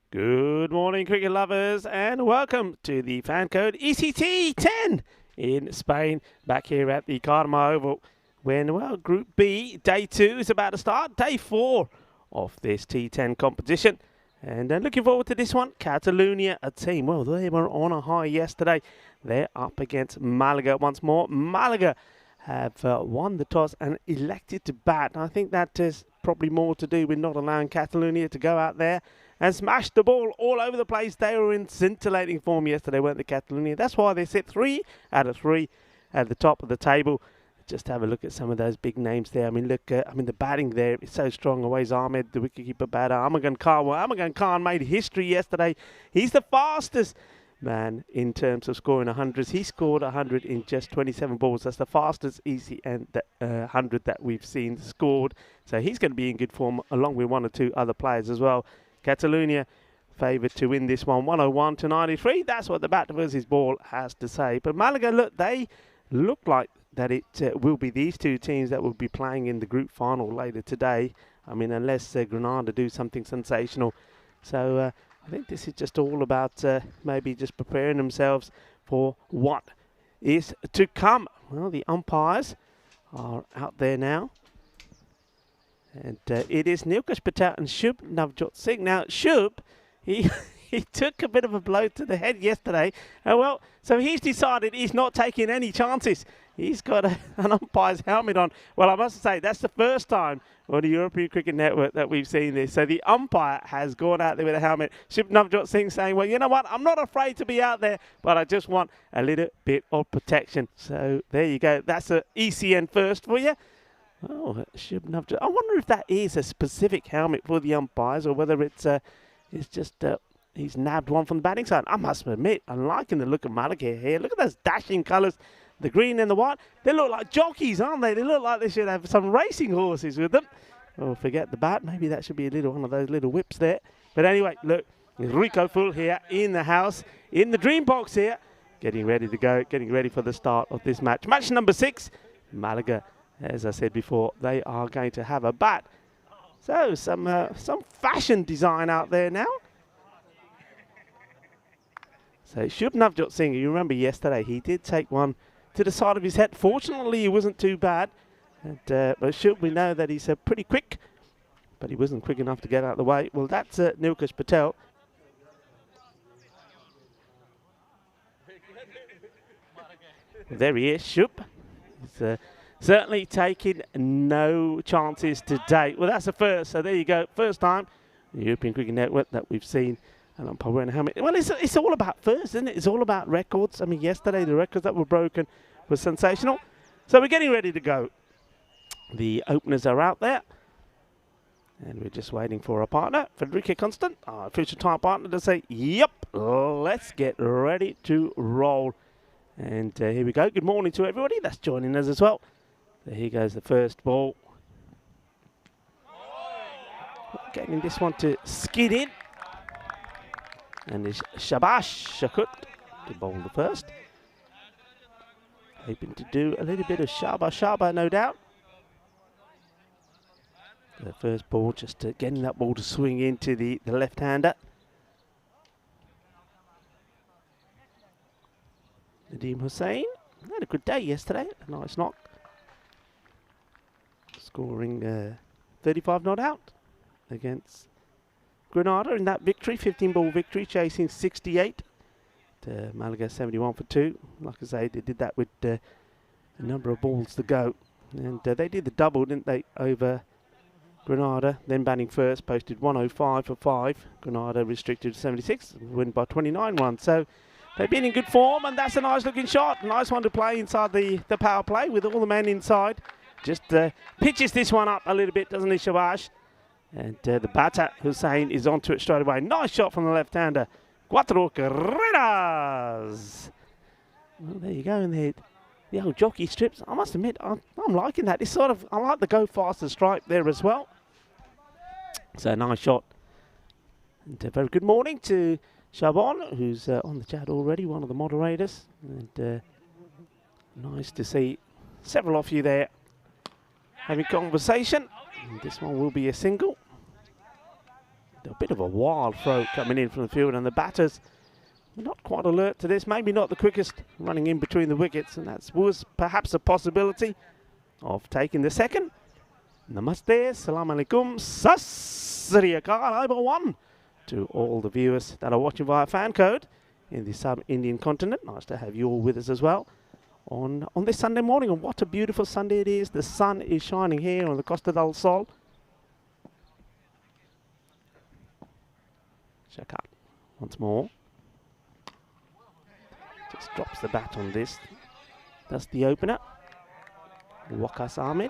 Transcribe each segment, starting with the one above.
Good morning, cricket lovers, and welcome to the FanCode T10 in Spain, back here at the Carma Oval, when, well, Group B, Day 2 is about to start, Day 4 of this T10 competition. And looking forward to this one. Catalonia, a team, well, they were on a high yesterday. They're up against Malaga once more. Malaga have won the toss and elected to bat. I think that is probably more to do with not allowing Catalonia to go out there and smash the ball all over the place. They were in scintillating form yesterday, weren't they, Catalonia? That's why they sit 3 out of 3 at the top of the table. Just have a look at some of those big names there. I mean, look, the batting there is so strong. Always Ahmed, the wicketkeeper batter. Amagan Khan. Well, Amagan Khan made history yesterday. He's the fastest man in terms of scoring 100s. He scored 100 in just 27 balls. That's the fastest easy and 100 that we've seen scored. So he's going to be in good form along with one or two other players as well. Catalonia favoured to win this one, 101 to 93. That's what the bat versus ball has to say. But Malaga, look, they look like that it will be these two teams that will be playing in the group final later today. I mean, unless Granada do something sensational. So I think this is just all about maybe just preparing themselves for what is to come. Well, the umpires are out there now. And it is Nilkash Patel and Shub Navjot Singh. Now, Shub, he took a bit of a blow to the head yesterday. Well, so he's decided he's not taking any chances. He's got an umpire's helmet on. Well, I must say, that's the first time on the European Cricket Network that we've seen this. So the umpire has gone out there with a helmet. Shub Navjot Singh saying, well, you know what? I'm not afraid to be out there, but I just want a little bit of protection. So there you go. That's an ECN first for you. Oh, Shub Navjot. I wonder if that is a specific helmet for the umpires or whether it's just he's nabbed one from the batting side. I must admit, I'm liking the look of Malaga here. Look at those dashing colours, the green and the white. They look like jockeys, aren't they? They look like they should have some racing horses with them. Oh, forget the bat. Maybe that should be one of those little whips there. But anyway, look, Rico Full here in the house, in the dream box here, getting ready to go, getting ready for the start of this match. Match number 6, Malaga. As I said before, they are going to have a bat. So some fashion design out there now. So Shub Navjot Singh, you remember yesterday, he did take one to the side of his head. Fortunately, he wasn't too bad. And, but Shub, we know that he's pretty quick, but he wasn't quick enough to get out of the way. Well, that's Nilkash Patel. Well, there he is, Shub. He's certainly taking no chances today. Well, that's the first. So there you go. First time the European Cricket Network that we've seen an umpire wearing a helmet. Well, it's all about first, isn't it? It's all about records. I mean, yesterday the records that were broken were sensational. So we're getting ready to go. The openers are out there. And we're just waiting for our partner, Federica Constant, our future time partner, to say, yep, let's get ready to roll. And here we go. Good morning to everybody that's joining us as well. So here goes the first ball. Getting this one to skid in. And it's Shabash Shakut to bowl the first. Hoping to do a little bit of Shaba, no doubt. The first ball, just getting that ball to swing into the left-hander. Nadeem Hussain had a good day yesterday. A nice knock. Scoring 35 not out against Granada in that victory, 15-ball victory, chasing 68 to Malaga 71 for 2. Like I say, they did that with a number of balls to go. And they did the double, didn't they, over Granada. Then batting first, posted 105 for 5. Granada restricted to 76, win by 29 runs. So they've been in good form, and that's a nice-looking shot. Nice one to play inside the power play with all the men inside. Just pitches this one up a little bit, doesn't he, Shabash? And the batter, Hussain, is onto it straight away. Nice shot from the left-hander. Cuatro carreras. Well, there you go. And the old jockey strips. I must admit, I'm liking that. It's I like the go faster stripe there as well. So nice shot. And a very good morning to Shabon, who's on the chat already, one of the moderators. And nice to see several of you there having conversation. And this one will be a single. A bit of a wild throw coming in from the field, and the batters not quite alert to this. Maybe not the quickest running in between the wickets, and that was perhaps a possibility of taking the second. Namaste, salam alaikum, sas sri akal, over one to all the viewers that are watching via FanCode in the sub-Indian continent. Nice to have you all with us as well on this Sunday morning. And what a beautiful Sunday it is. The sun is shining here on the Costa del Sol. Shakat once more. Just drops the bat on this. That's the opener. Waqas Ahmed.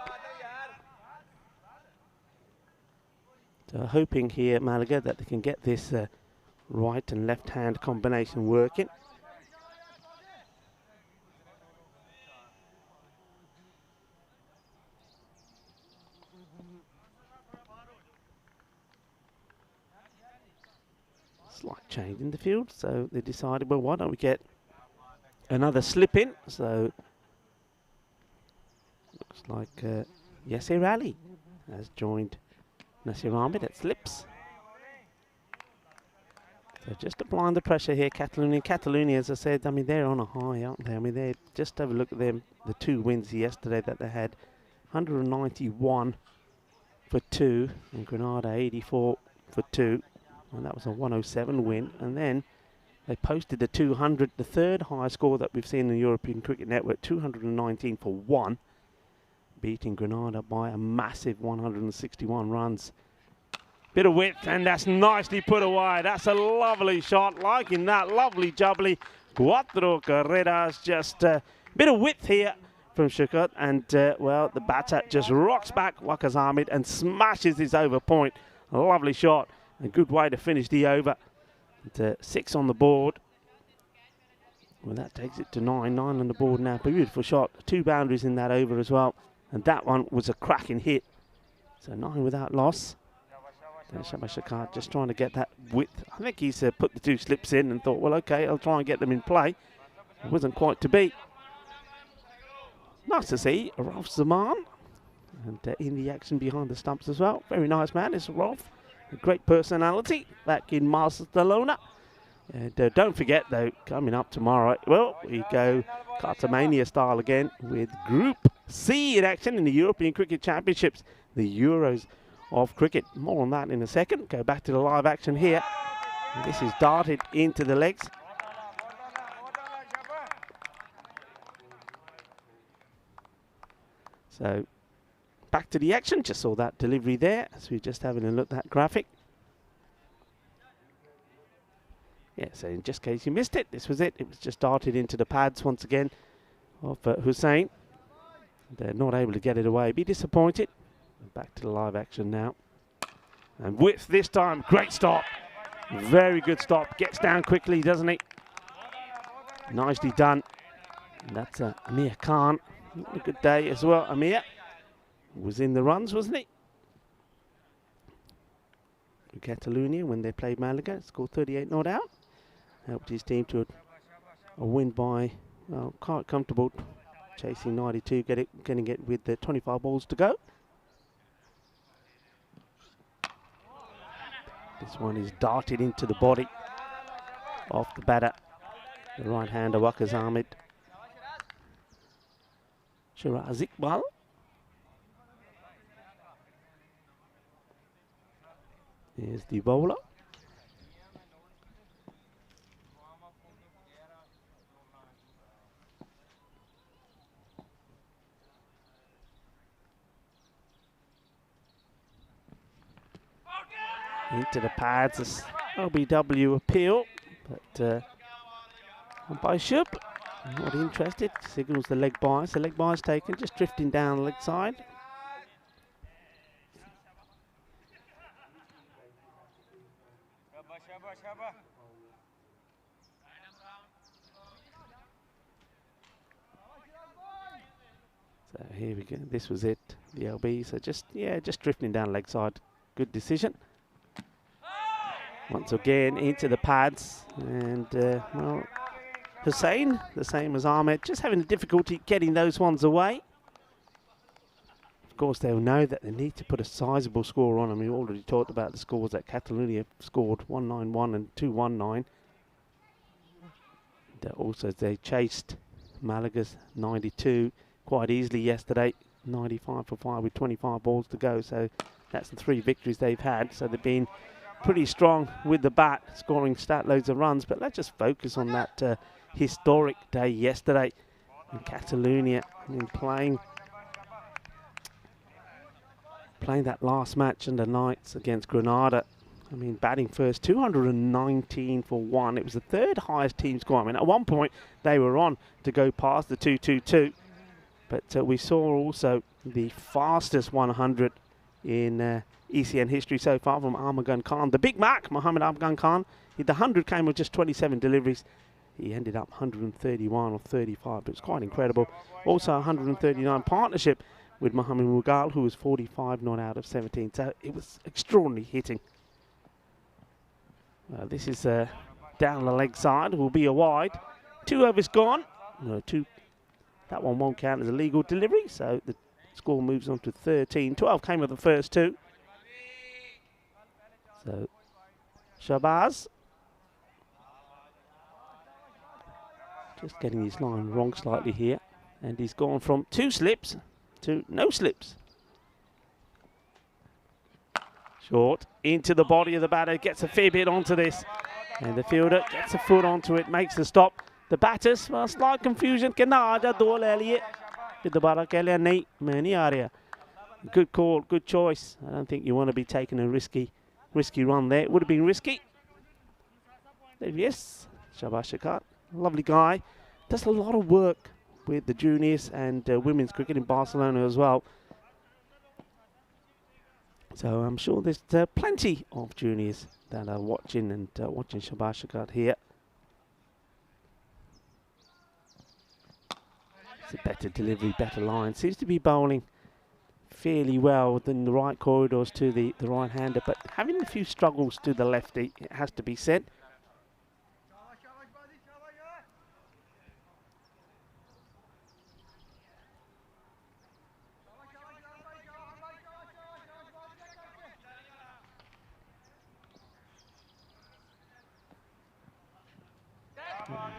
So hoping here, Malaga, that they can get this right and left hand combination working. Slight change in the field, so they decided, well, why don't we get another slip in? So looks like Yasser Ali has joined Nasir Ahmed at slips. So just applying the pressure here, Catalonia. Catalonia, as I said, I mean, they're on a high, aren't they? I mean, they just have a look at them, the two wins yesterday that they had. 191 for 2, and Granada 84 for 2. And that was a 107 win. And then they posted the 200, the third highest score that we've seen in the European Cricket Network, 219 for 1, beating Granada by a massive 161 runs. Bit of width, and that's nicely put away. That's a lovely shot, liking that, lovely jubbly. Cuatro carreras, just a bit of width here from Shukut, and well, the batter just rocks back Waqas Ahmed and smashes his over point. A lovely shot. A good way to finish the over. 6 on the board. Well, that takes it to 9. 9 on the board now. Beautiful shot. 2 boundaries in that over as well. And that one was a cracking hit. So 9 without loss. Shabash Shakar just trying to get that width. I think he's put the 2 slips in and thought, well, okay, I'll try and get them in play. It wasn't quite to be. Nice to see Rolf Zaman. And in the action behind the stumps as well. Very nice man, this Rolf. A great personality back in Barcelona. And don't forget, though, coming up tomorrow, well, we go Cartamania style again with Group C in action in the European Cricket Championships, the Euros of cricket. More on that in a second. Go back to the live action here. And this is darted into the legs. So back to the action. Just saw that delivery there, as we're just having a look at that graphic. Yeah, so in just case you missed it, this was it. It was just darted into the pads once again of Hussain. They're not able to get it away. Be disappointed. Back to the live action now. And width this time. Great stop. Very good stop. Gets down quickly, doesn't he? Nicely done. And that's Amir Khan. A good day as well, Amir. Was in the runs, wasn't he? Catalonia, when they played Malaga, scored 38 not out. Helped his team to a win by, well, quite comfortable, chasing 92, getting it with the 25 balls to go. This one is darted into the body of the batter, the right-hander Waqas Ahmed. Shiraz Iqbal. Here's the bowler. Into the pads, this LBW appeal, but umpire Shub not interested. Signals the leg bias. The leg bias taken, just drifting down the leg side. So here we go. This was it, the LB. So just drifting down leg side. Good decision. Once again into the pads, and well, Hussain, the same as Ahmed, just having difficulty getting those ones away. of course, they'll know that they need to put a sizable score on. And we already talked about the scores that Catalonia scored, 191 and 219. Also, they chased Malaga's 92 quite easily yesterday, 95 for 5 with 25 balls to go. So that's the 3 victories they've had. So they've been pretty strong with the bat, scoring stat loads of runs. But let's just focus on that historic day yesterday in Catalonia. I mean, playing that last match in the Knights against Granada. I mean, batting first, 219 for 1. It was the 3rd highest team score. I mean, at one point, they were on to go past the 222. But we saw also the fastest 100 in ECN history so far from Armagun Khan. The big Mac, Mohammed Armagun Khan, the 100 came with just 27 deliveries. He ended up 131 or 35. It was quite incredible. Also, 139 partnership with Mohammed Mughal, who was 45 not out of 17. So it was extraordinary hitting. This is down the leg side, will be a wide. 2 overs gone. No, 2. That one won't count as a legal delivery, so the score moves on to 13. 12 came with the first 2. So Shabazz just getting his line wrong slightly here, and he's gone from 2 slips to no slips. Short into the body of the batter, gets a fair bit onto this, and the fielder gets a foot onto it, makes the stop. The batters, well, slight confusion. Good call, good choice. I don't think you want to be taking a risky run there. It would have been risky. Yes, Shabazz Shakat, lovely guy. Does a lot of work with the juniors and women's cricket in Barcelona as well. So I'm sure there's plenty of juniors that are watching and watching Shabazz Shakat here. It's a better delivery, better line. Seems to be bowling fairly well within the right corridors to the right-hander, but having a few struggles to the lefty, it has to be said.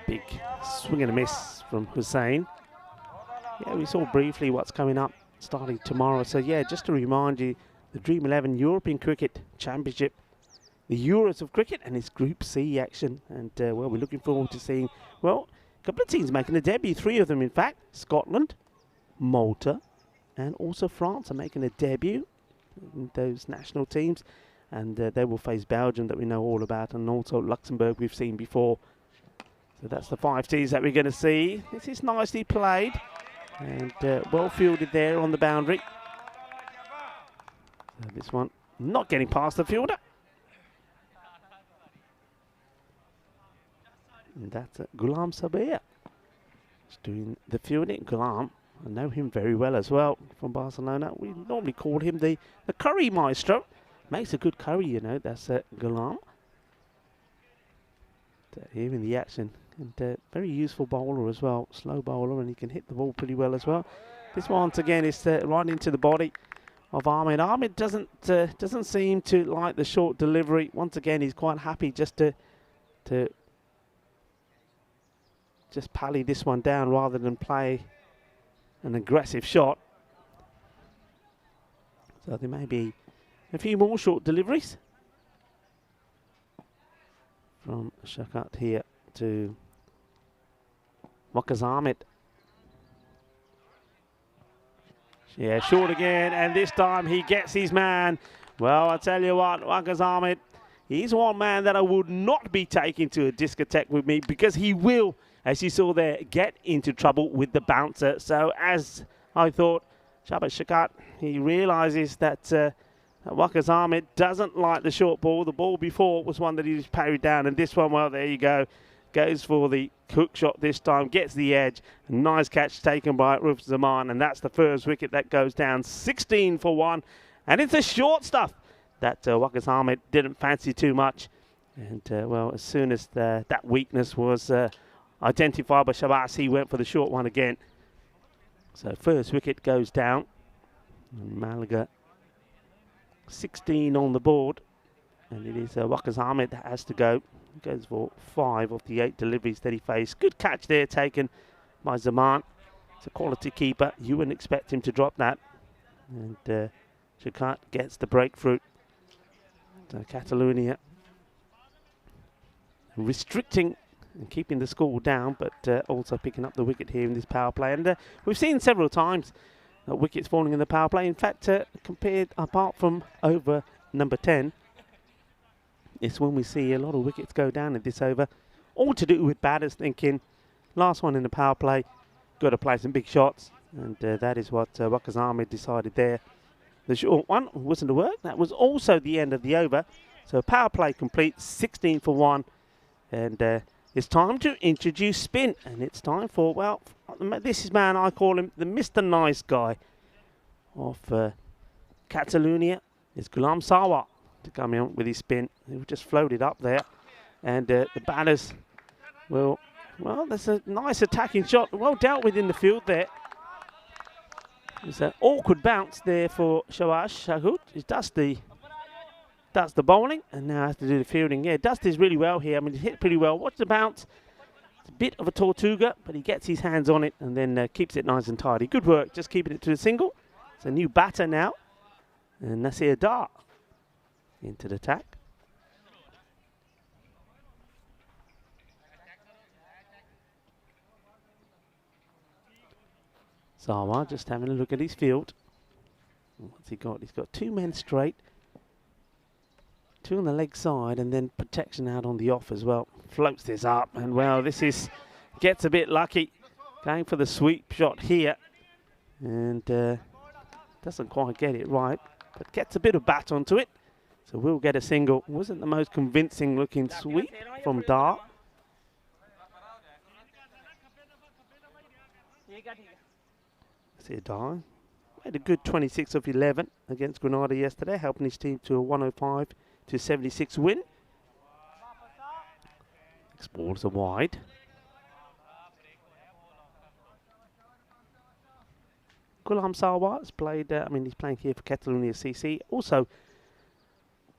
Big swing and a miss from Hussain. Yeah, we saw briefly what's coming up starting tomorrow. So yeah, just to remind you, the Dream 11 European Cricket Championship, the Euros of Cricket, and its Group C action. And well, we're looking forward to seeing, well, a couple of teams making a debut, 3 of them in fact. Scotland, Malta, and also France are making a debut in those national teams. And they will face Belgium, that we know all about, and also Luxembourg we've seen before. So that's the 5 teams that we're going to see. This is nicely played and well fielded there on the boundary. So this one not getting past the fielder. And that's Ghulam Sabir. He's doing the fielding. Ghulam, I know him very well as well from Barcelona. We normally call him the curry maestro. Makes a good curry, you know. That's Ghulam. Here in the action. And very useful bowler as well, slow bowler, and he can hit the ball pretty well as well. This once again is right into the body of Ahmed. Ahmed doesn't seem to like the short delivery. Once again, he's quite happy just to just pally this one down rather than play an aggressive shot. So there may be a few more short deliveries from Shakat here to Waqas Ahmed. Yeah, short again, and this time he gets his man. Well, I tell you what, Waqas Ahmed, he's one man that I would not be taking to a discotheque with me, because he will, as you saw there, get into trouble with the bouncer. So as I thought, Shabazz Shakat, he realises that Waqas Ahmed doesn't like the short ball. The ball before was one that he just parried down, and this one, well, there you go. Goes for the hook shot this time, gets the edge. A nice catch taken by Ruf Zaman, and that's the first wicket that goes down, 16 for 1. And it's the short stuff that Waqas Ahmed didn't fancy too much. And, well, as soon as that weakness was identified by Shabazz, he went for the short one again. So first wicket goes down. And Malaga 16 on the board. And it is Waqas Ahmed that has to go. He goes for 5 of the 8 deliveries that he faced. Good catch there taken by Zaman. It's a quality keeper. You wouldn't expect him to drop that. And Shakat gets the breakthrough. So Catalonia restricting and keeping the score down, but also picking up the wicket here in this power play. And we've seen several times wickets falling in the power play. In fact, compared apart from over number 10, it's when we see a lot of wickets go down in this over. All to do with batters thinking, last one in the power play, got to play some big shots. And that is what Waqas Ahmed decided there. The short one wasn't to work. That was also the end of the over. So power play complete, 16 for 1. And it's time to introduce spin. And it's time for, well, this is man, I call him the Mr. Nice Guy of Catalonia. It's Ghulam Sawa to come in with his spin. He'll just float it up there. And the batters will, well, that's a nice attacking shot. Well dealt with in the field there. It's an awkward bounce there for Shawaz Shahud. He does the bowling and now has to do the fielding. Yeah, does this really well here. I mean, he hit pretty well. Watch the bounce. It's a bit of a Tortuga, but he gets his hands on it and then keeps it nice and tidy. Good work, just keeping it to the single. It's a new batter now. And Nasir Dar into the attack. Sawa just having a look at his field. What's he got? He's got 2 men straight, 2 on the leg side, and then protection out on the off as well. Floats this up, and well, gets a bit lucky. Going for the sweep shot here, and doesn't quite get it right, but gets a bit of bat onto it. So we'll get a single. Wasn't the most convincing looking sweep from Dar. Dar had a good 26 of 11 against Grenada yesterday, helping his team to a 105 to 76 win. Next balls are wide. Ghulam Sawa has played, he's playing here for Catalonia CC. Also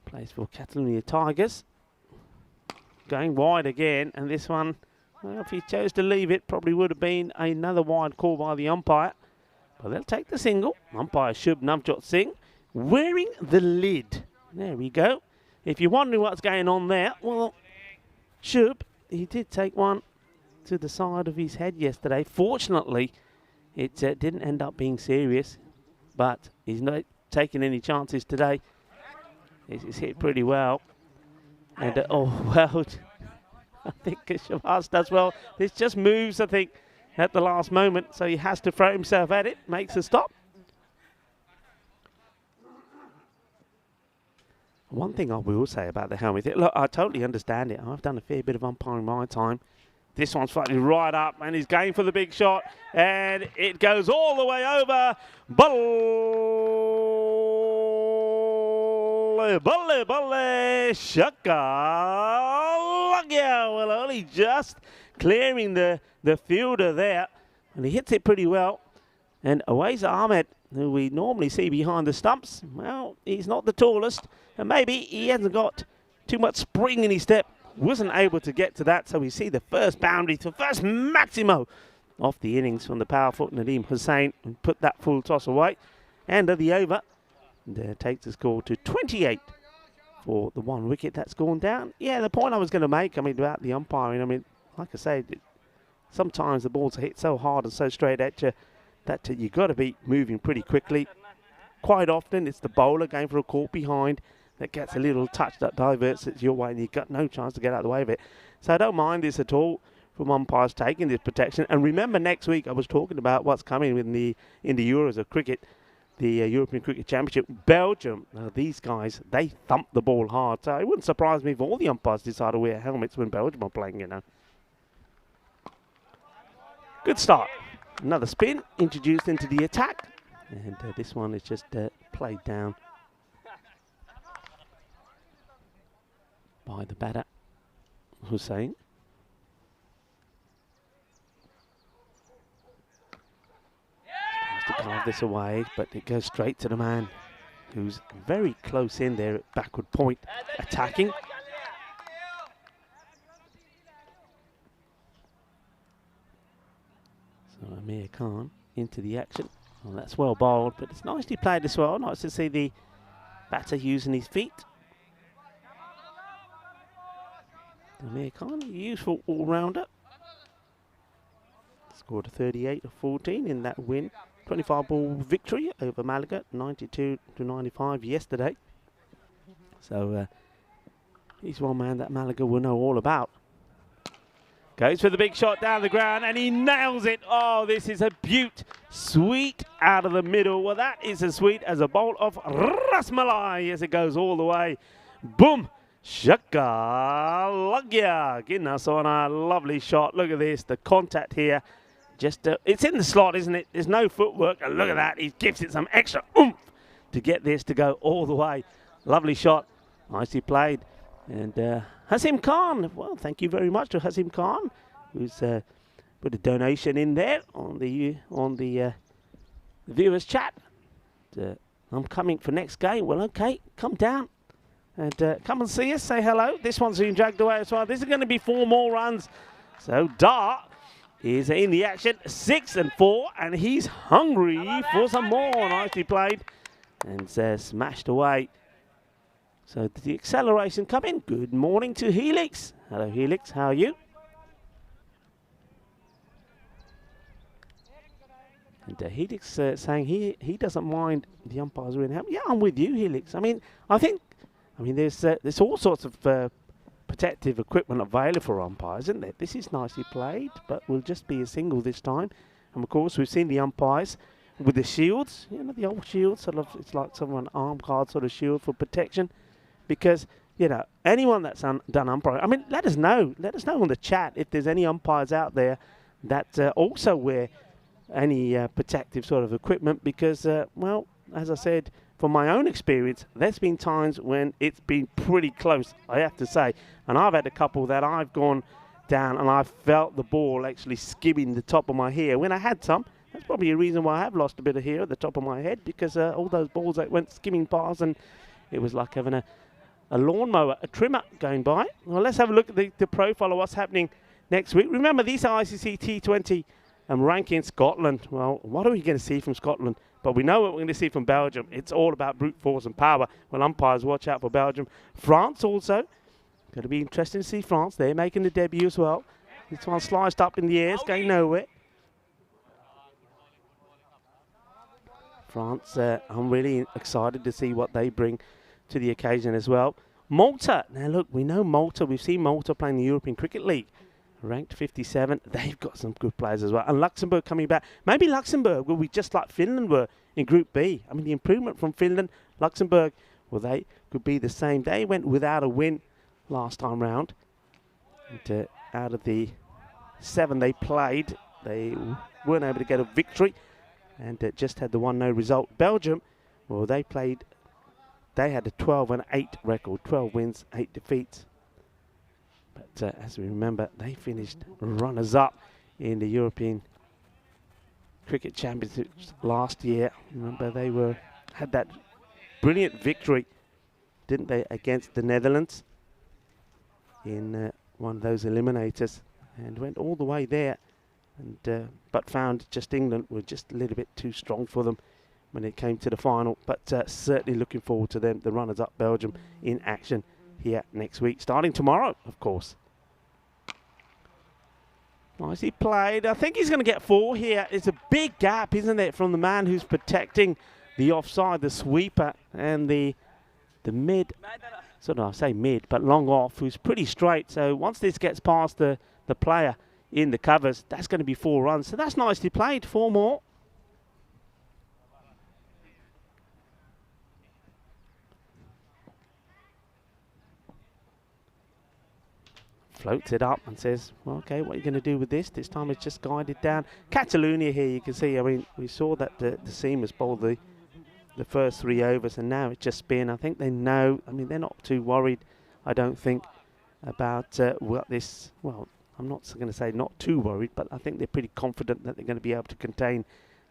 plays for Catalonia Tigers. Going wide again, and this one, well, if he chose to leave it, probably would have been another wide call by the umpire. But they'll take the single. Umpire Shub Navjot Singh wearing the lid. There we go. If you're wondering what's going on there, well, Shub, he did take one to the side of his head yesterday. Fortunately, it didn't end up being serious, but he's not taking any chances today. He's hit pretty well. And, oh, well, I think Shabazz does well. This just moves, I think, at the last moment, so he has to throw himself at it, makes a stop. One thing I will say about the helmet, look, I totally understand it. I've done a fair bit of umpiring my time. This one's floating right up, and he's going for the big shot, and it goes all the way over. Balle, Shaka. Well, only just clearing the fielder there, and he hits it pretty well. And Awais Ahmed, who we normally see behind the stumps, well, he's not the tallest, and maybe he hasn't got too much spring in his step. Wasn't able to get to that, so we see the first boundary, the first maximo of the innings from the powerful Nadeem Hussain, and put that full toss away. End of the over, and takes the score to 28 for the 1 wicket that's gone down. Yeah, the point I was going to make, about the umpiring, like I say, sometimes the balls are hit so hard and so straight at you that you've got to be moving pretty quickly. Quite often, it's the bowler going for a caught behind that gets a little touch that diverts it your way, and you've got no chance to get out of the way of it. So I don't mind this at all from umpires taking this protection. And remember, next week I was talking about what's coming in the Euros of cricket, the European Cricket Championship. Belgium, these guys, they thump the ball hard. So it wouldn't surprise me if all the umpires decide to wear helmets when Belgium are playing, Good start. Another spin introduced into the attack. And this one is just played down by the batter, Hussain. Tries to carve this away, but it goes straight to the man who's very close in there at backward point, attacking. So Amir Khan into the action. Well, that's well bowled, but it's nicely played as well. Nice to see the batter using his feet. Amir Khan, a useful all-rounder. Scored a 38 of 14 in that win. 25-ball victory over Malaga, 92-95 yesterday. So he's one man that Malaga will know all about. Goes for the big shot down the ground, and he nails it. Oh, this is a beaut. Sweet out of the middle. Well, that is as sweet as a bowl of rasmalai as it goes all the way. Boom. Shaka Lagya. Getting us on a lovely shot. Look at this. The contact here. Just it's in the slot, isn't it? There's no footwork. And look at that. He gives it some extra oomph to get this to go all the way. Lovely shot. Nicely played. And Hasim Khan, well, thank you very much to Hasim Khan, who's put a donation in there on the viewers chat. I'm coming for next game. Well, okay, come down and come and see us. Say hello. This one's been dragged away as well. This is going to be 4 more runs. So Dart is in the action, 6 and 4, and he's hungry for some more. Nicely played and smashed away. So did the acceleration come in? Good morning to Helix. Hello, Helix. How are you? And Helix saying he doesn't mind the umpires really help. Yeah, I'm with you, Helix. I mean, there's all sorts of protective equipment available for umpires, isn't there? This is nicely played, but will just be a single this time. And of course, we've seen the umpires with the shields. You know, the old shields. Sort of, it's like an arm guard sort of shield for protection. Because, you know, anyone that's done umpiring, I mean, let us know. Let us know on the chat if there's any umpires out there that also wear any protective sort of equipment. Because, well, as I said, from my own experience, there's been times when it's been pretty close, I have to say. And I've had a couple that I've gone down and I've felt the ball actually skimming the top of my hair. When I had some, that's probably a reason why I have lost a bit of hair at the top of my head. Because all those balls that went skimming past, and it was like having a lawnmower, a trimmer going by. Well, let's have a look at the profile of what's happening next week. Remember, these are ICC T20 ranking Scotland. Well, what are we going to see from Scotland? But we know what we're going to see from Belgium. It's all about brute force and power. Well, umpires, watch out for Belgium. France also. Going to be interesting to see France. They're making the debut as well. This one sliced up in the air. It's going nowhere. France, I'm really excited to see what they bring to the occasion as well. Malta. Now, look, we know Malta. We've seen Malta playing the European Cricket League. Ranked 57. They've got some good players as well. And Luxembourg coming back. Maybe Luxembourg will be just like Finland were in Group B. I mean, the improvement from Finland, Luxembourg, well, they could be the same. They went without a win last time round. And, out of the 7 they played, they weren't able to get a victory. And just had the 1-0 result. Belgium, well, they had a 12-8 record, 12 wins, 8 defeats. But as we remember, they finished runners-up in the European Cricket Championships last year. Remember, they had that brilliant victory, didn't they, against the Netherlands in one of those eliminators, and went all the way there. And but found just England were just a little bit too strong for them when it came to the final. But certainly looking forward to them, the runners-up Belgium, in action here next week, starting tomorrow, of course. Nicely played. I think he's going to get 4 here. It's a big gap, isn't it, from the man who's protecting the offside, the sweeper, and the mid, sort of, I say mid, but long off, who's pretty straight. So once this gets past the player in the covers, that's going to be 4 runs. So that's nicely played. 4 more. Floats it up and says, well, okay, what are you going to do with this? This time it's just guided down. Catalonia here, you can see, I mean, we saw that the seamers bowled the first 3 overs, and now it's just spin. I think they know, I mean, they're not too worried, I don't think, about what this, well, I'm not going to say not too worried, but I think they're pretty confident that they're going to be able to contain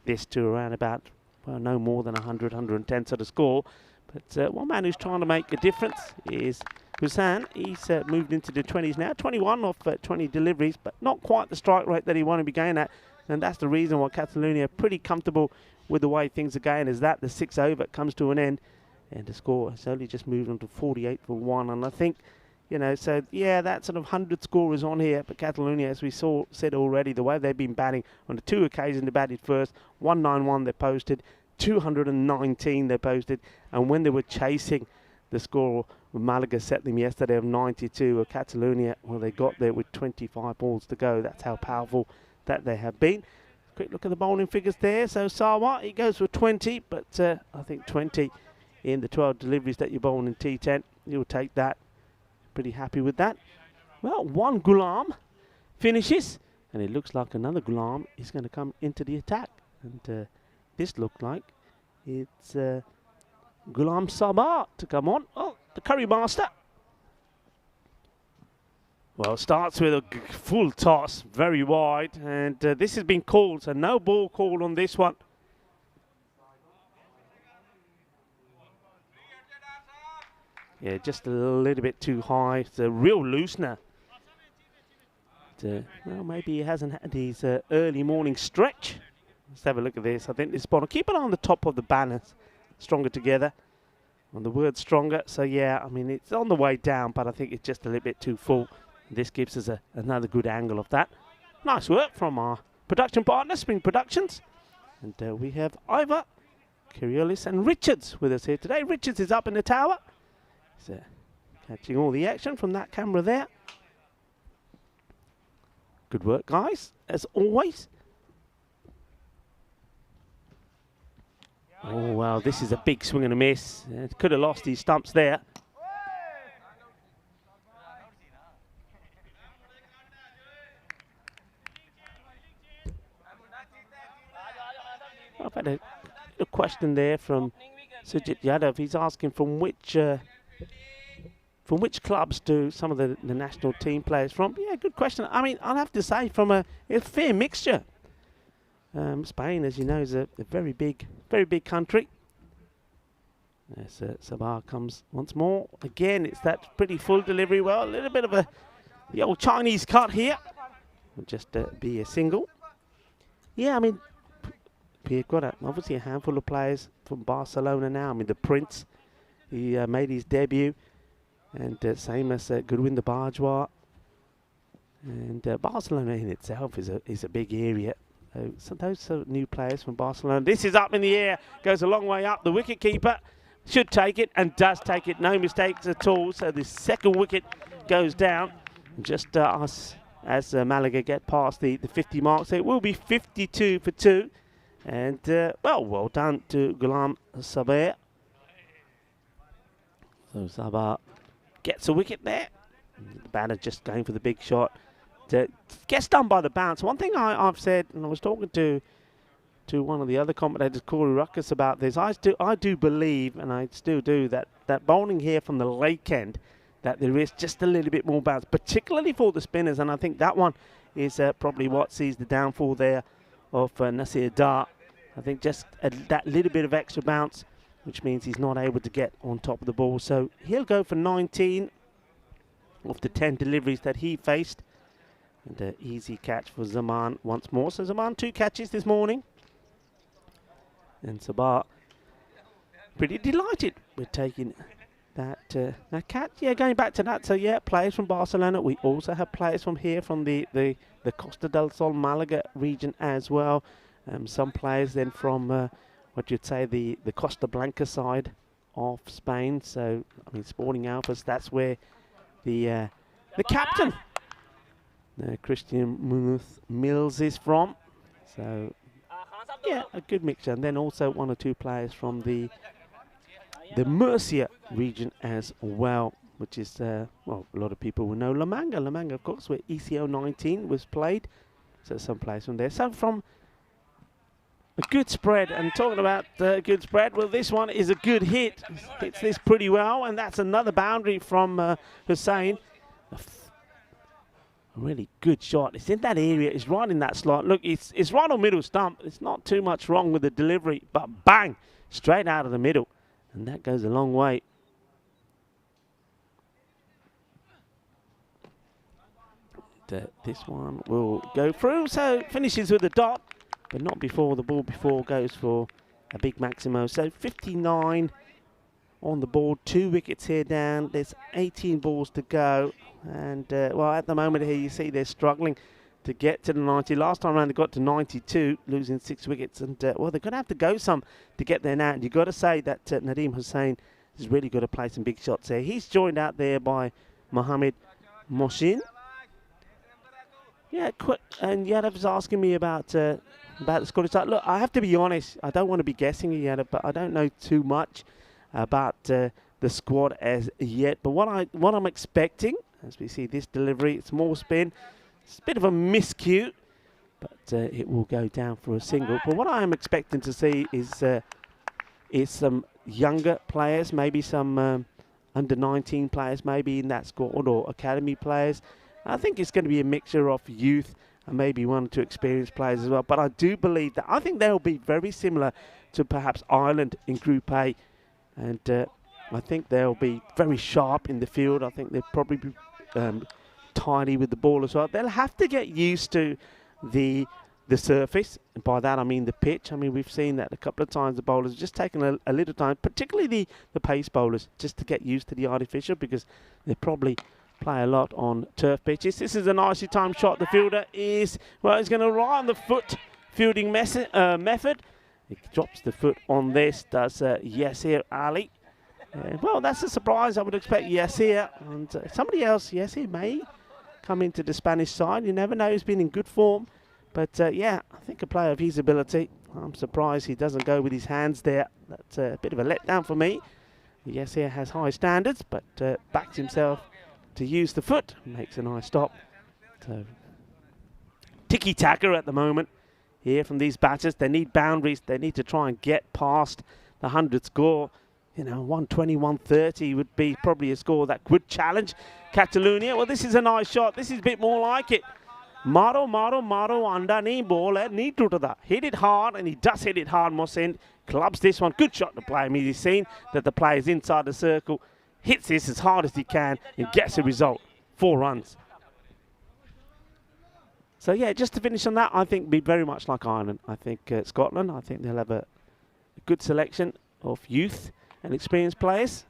this to around about, well, no more than 100, 110 sort of score. But one man who's trying to make a difference is Hussain. He's moved into the 20s now, 21 off 20 deliveries, but not quite the strike rate that he wanted to be going at. And that's the reason why Catalonia are pretty comfortable with the way things are going, is that the 6 over comes to an end. And the score has only just moved on to 48 for 1. And I think, you know, so yeah, that sort of 100 score is on here. But Catalonia, as we said already, the way they've been batting on the 2 occasions they batted first, 191 they posted, 219 they posted, and when they were chasing the score, Malaga set them yesterday of 92. Of Catalonia, well, they got there with 25 balls to go. That's how powerful that they have been. Quick look at the bowling figures there. So Sawa, he goes for 20, but I think 20 in the 12 deliveries that you're bowling in T10, you'll take that. Pretty happy with that. Well, one Ghulam finishes, and it looks like another Ghulam is going to come into the attack. And this looked like it's Ghulam Sabah to come on. Oh, the curry master. Well, starts with a full toss, very wide, and this has been called, so no ball called on this one. Yeah, just a little bit too high. It's a real loosener. Well, maybe he hasn't had his early morning stretch. Let's have a look at this. I think this bottom, keep it on the top of the balance. Stronger together. On the word stronger. So yeah, I mean, it's on the way down, but I think it's just a little bit too full. This gives us another good angle of that. Nice work from our production partner, Spring Productions. And we have Ivor, Kiriolis and Richards with us here today. Richards is up in the tower. He's catching all the action from that camera there. Good work, guys, as always. Oh, wow, this is a big swing and a miss. Could have lost his stumps there. I've had a question there from Sujit Yadav. He's asking from which clubs do some of the national team players from? Yeah, good question. I mean, I'll have to say from a fair mixture. Spain, as you know, is a very big country. As Sabah comes once more. Again, it's that pretty full delivery. Well, a little bit of the old Chinese cut here. Will just be a single. Yeah, I mean, Pierre got obviously a handful of players from Barcelona now. I mean, the Prince, he made his debut. And same as Goodwin the Bajwa. And Barcelona in itself is a big area. So those are new players from Barcelona. This is up in the air, goes a long way up. The wicket-keeper should take it and does take it. No mistakes at all. So the second wicket goes down. Just as Malaga get past the 50 mark. So it will be 52 for 2. And, well done to Ghulam Sabah. So Sabah gets a wicket there. The batter just going for the big shot. Gets done by the bounce. One thing I've said, and I was talking to one of the other commentators, Corey Ruckus, about this. I do believe, and I still do, that bowling here from the lake end, that there is just a little bit more bounce, particularly for the spinners. And I think that one is probably what sees the downfall there of Nasir Dar. I think just that little bit of extra bounce, which means he's not able to get on top of the ball. So he'll go for 19 of the 10 deliveries that he faced. And an easy catch for Zaman once more. So Zaman 2 catches this morning. And Sabah pretty delighted with taking that catch. Yeah, going back to that. So yeah, players from Barcelona. We also have players from here, from the Costa del Sol Malaga region as well. Some players then from what you'd say the Costa Blanca side of Spain. So I mean, Sporting Alphas. That's where the captain, Christian Munoz Mills, is from. So yeah, a good mixture. And then also 1 or 2 players from the Murcia region as well, which is well, a lot of people will know La Manga. La Manga, of course, where ECO 19 was played. So some players from there. So from a good spread, and talking about good spread, well, this one is a good hit. Hits this pretty well, and that's another boundary from Hussain. really good shot. It's in that area. It's right in that slot. Look, it's right on middle stump. It's not too much wrong with the delivery, but bang, straight out of the middle. And that goes a long way. This one will go through, so finishes with a dot, but not before the ball goes for a big Maximo. So 59 on the board, 2 wickets here down. There's 18 balls to go, and well, at the moment here you see they're struggling to get to the 90. Last time around they got to 92, losing 6 wickets, and well, they're going to have to go some to get there now. And you've got to say that Nadeem Hussain has really got to play some big shots there. He's joined out there by Mohammed Mohsin. Yeah, quick. And Yadav was asking me about the Scottish side. Look, I have to be honest. I don't want to be guessing, Yadav, but I don't know too much about the squad as yet. But what I'm expecting, as we see this delivery, it's more spin. It's a bit of a miscue, but it will go down for a single. But what I am expecting to see is some younger players, maybe some under 19 players, maybe in that squad, or academy players. I think it's going to be a mixture of youth and maybe 1 or 2 experienced players as well. But I do believe that I think they'll be very similar to perhaps Ireland in Group A. And I think they'll be very sharp in the field. I think they'll probably be tidy with the ball as well. They'll have to get used to the surface. And by that I mean the pitch. I mean, we've seen that a couple of times. The bowlers have just taken a little time, particularly the pace bowlers, just to get used to the artificial, because they probably play a lot on turf pitches. This is a nicely timed shot. The fielder is, well, he's going to rely on the foot fielding method. He drops the foot on this, does Yasir Ali. Well, that's a surprise. I would expect Yasir and somebody else. Yasir may come into the Spanish side. You never know. He's been in good form. But, yeah, I think a player of his ability. I'm surprised he doesn't go with his hands there. That's a bit of a letdown for me. Yasir has high standards, but backs himself to use the foot, makes a nice stop. So tiki-taka at the moment here from these batters. They need boundaries. They need to try and get past the 100 score. You know, 120, 130 would be probably a score that would challenge Catalonia. Well, this is a nice shot. This is a bit more like it. Maro underneath ball. Hit it hard, and he does hit it hard. Mohsin clubs this one. Good shot to play. I mean, he's seen that the player's inside the circle. Hits this as hard as he can and gets a result. 4 runs. So, yeah, just to finish on that, I think be very much like Ireland. I think Scotland, I think they'll have a good selection of youth and experienced players.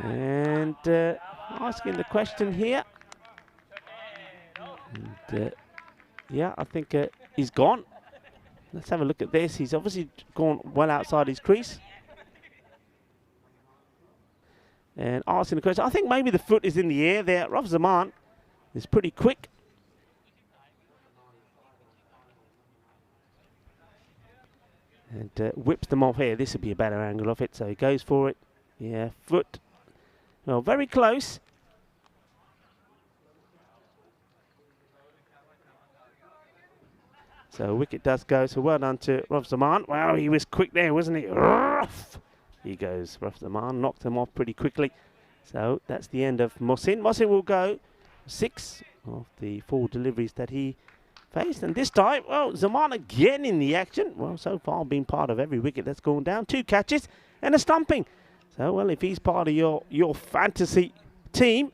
And asking the question here. And, yeah, I think he's gone. Let's have a look at this. He's obviously gone well outside his crease. And asking the question, I think maybe the foot is in the air there. Rav Zaman is pretty quick. And whips them off here. This would be a better angle of it, so he goes for it. Yeah, foot. Well, very close. So wicket does go, so well done to Rav Zaman. Wow, he was quick there, wasn't he? Ruff! He goes, Rav Zaman, knocked him off pretty quickly. So that's the end of Mohsin. Mohsin will go 6 of the 4 deliveries that he faced. And this time, well, Zaman again in the action. Well, so far been part of every wicket that's gone down. 2 catches and a stumping. So, well, if he's part of your fantasy team,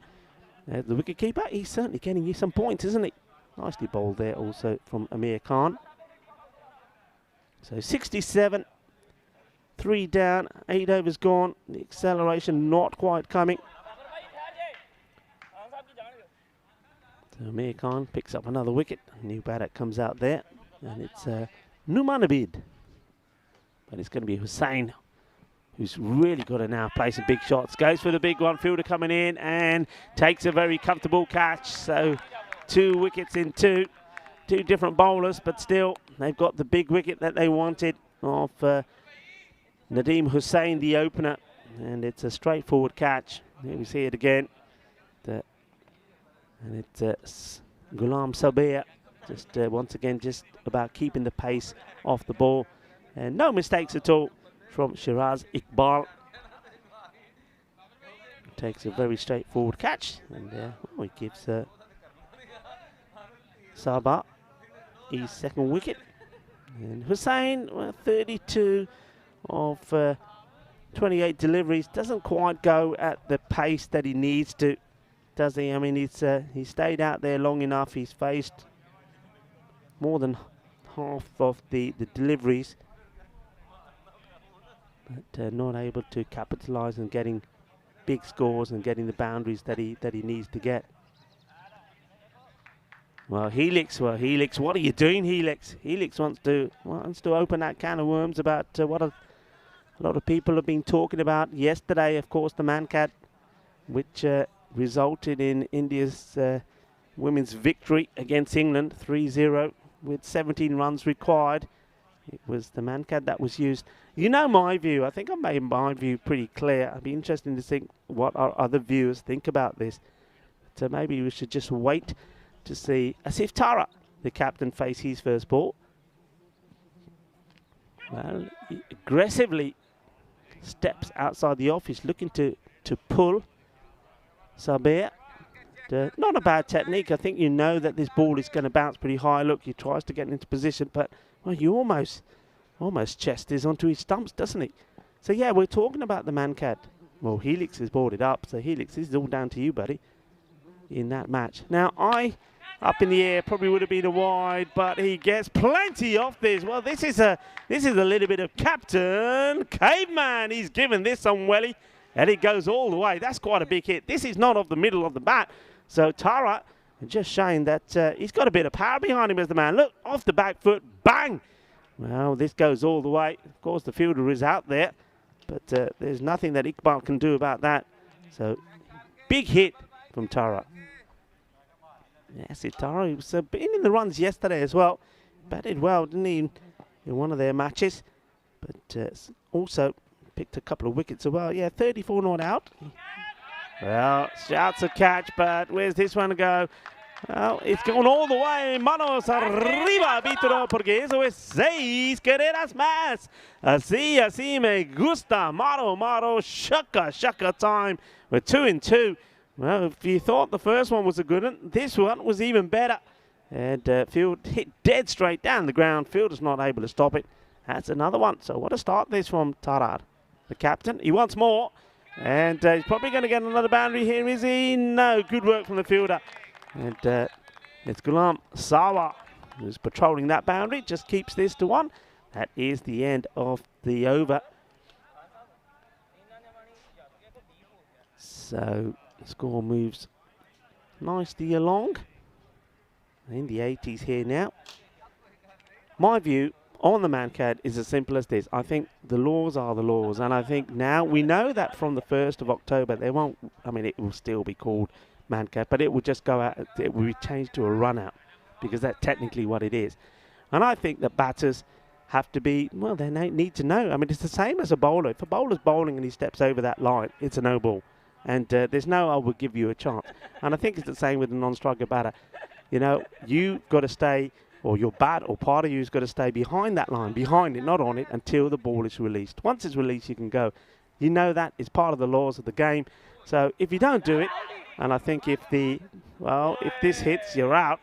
the wicketkeeper, he's certainly getting you some points, isn't he? Nicely bowled there also from Amir Khan. So 67. 3 down, 8 overs gone. The acceleration not quite coming. So Amir Khan picks up another wicket. New batter comes out there, and it's Numanabid. But it's going to be Hussain, who's really got to now play some big shots. Goes for the big one, fielder coming in and takes a very comfortable catch. So 2 wickets in 2 different bowlers, but still they've got the big wicket that they wanted of Nadeem Hussain, the opener, and it's a straightforward catch. Here we see it again. And it's Ghulam Sabir, just once again, just about keeping the pace off the ball. And no mistakes at all from Shiraz Iqbal. Takes a very straightforward catch, and well, he gives Sabah, his second wicket. And Hussain, 32 of 28 deliveries, doesn't quite go at the pace that he needs to, does he? I mean, he stayed out there long enough. He's faced more than half of the deliveries, but not able to capitalise on getting big scores and getting the boundaries that he needs to get. Well, Helix, what are you doing, Helix? Helix wants to open that can of worms about what a lot of people have been talking about. Yesterday, of course, the Mancat, which resulted in India's women's victory against England, 3-0, with 17 runs required. It was the Mancat that was used. You know my view. I think I made my view pretty clear. I'd be interested to think what our other viewers think about this. So maybe we should just wait to see Asif Tara, the captain, face his first ball. Well, he aggressively steps outside the off. He's looking to pull Sabir. Not a bad technique. I think you know that this ball is going to bounce pretty high. Look, he tries to get into position, but well, he almost chest is onto his stumps, doesn't he? So yeah, we're talking about the Mancat. Well, Helix has brought it up, so Helix, this is all down to you, buddy, in that match. Now, up in the air, probably would have been a wide, but he gets plenty off this. Well, this is a little bit of Captain Caveman. He's given this some welly, and it goes all the way. That's quite a big hit. This is not off the middle of the bat. So Tara, just showing that he's got a bit of power behind him as the man. Look, off the back foot, bang! Well, this goes all the way. Of course, the fielder is out there, but there's nothing that Iqbal can do about that. So, big hit from Tara. Yes, Tara, he was been in the runs yesterday as well. Batted well, didn't he, in one of their matches. But also picked a couple of wickets as well. Yeah, 34 not out. Well, shouts a catch, but where's this one go? Well, it's gone all the way. Manos arriba, Víctor, porque eso es 6 carreras más. Así me gusta. Maro, shaka time. We're 2 and 2. Well, if you thought the first one was a good one, this one was even better. And field hit dead straight down the ground. Fielder's not able to stop it. That's another one. So what a start this from Tarar, the captain. He wants more. And he's probably going to get another boundary here, is he? No, good work from the fielder. And it's Ghulam Sawa who's patrolling that boundary. Just keeps this to 1. That is the end of the over. So the score moves nicely along. In the 80s here now. My view on the Mancat is as simple as this. I think the laws are the laws, and I think now we know that from the 1st of October they won't, I mean, it will still be called Mancat, but it will just go out, it will be changed to a run out, because that's technically what it is. And I think that batters have to be, well, they need to know. I mean, it's the same as a bowler. If a bowler's bowling and he steps over that line, it's a no ball. And there's no, I will give you a chance. And I think it's the same with a non-striker batter. You know, you've got to stay, or your bat or part of you's got to stay behind that line, behind it, not on it, until the ball is released. Once it's released, you can go. You know that is part of the laws of the game. So if you don't do it, and I think if this hits, you're out.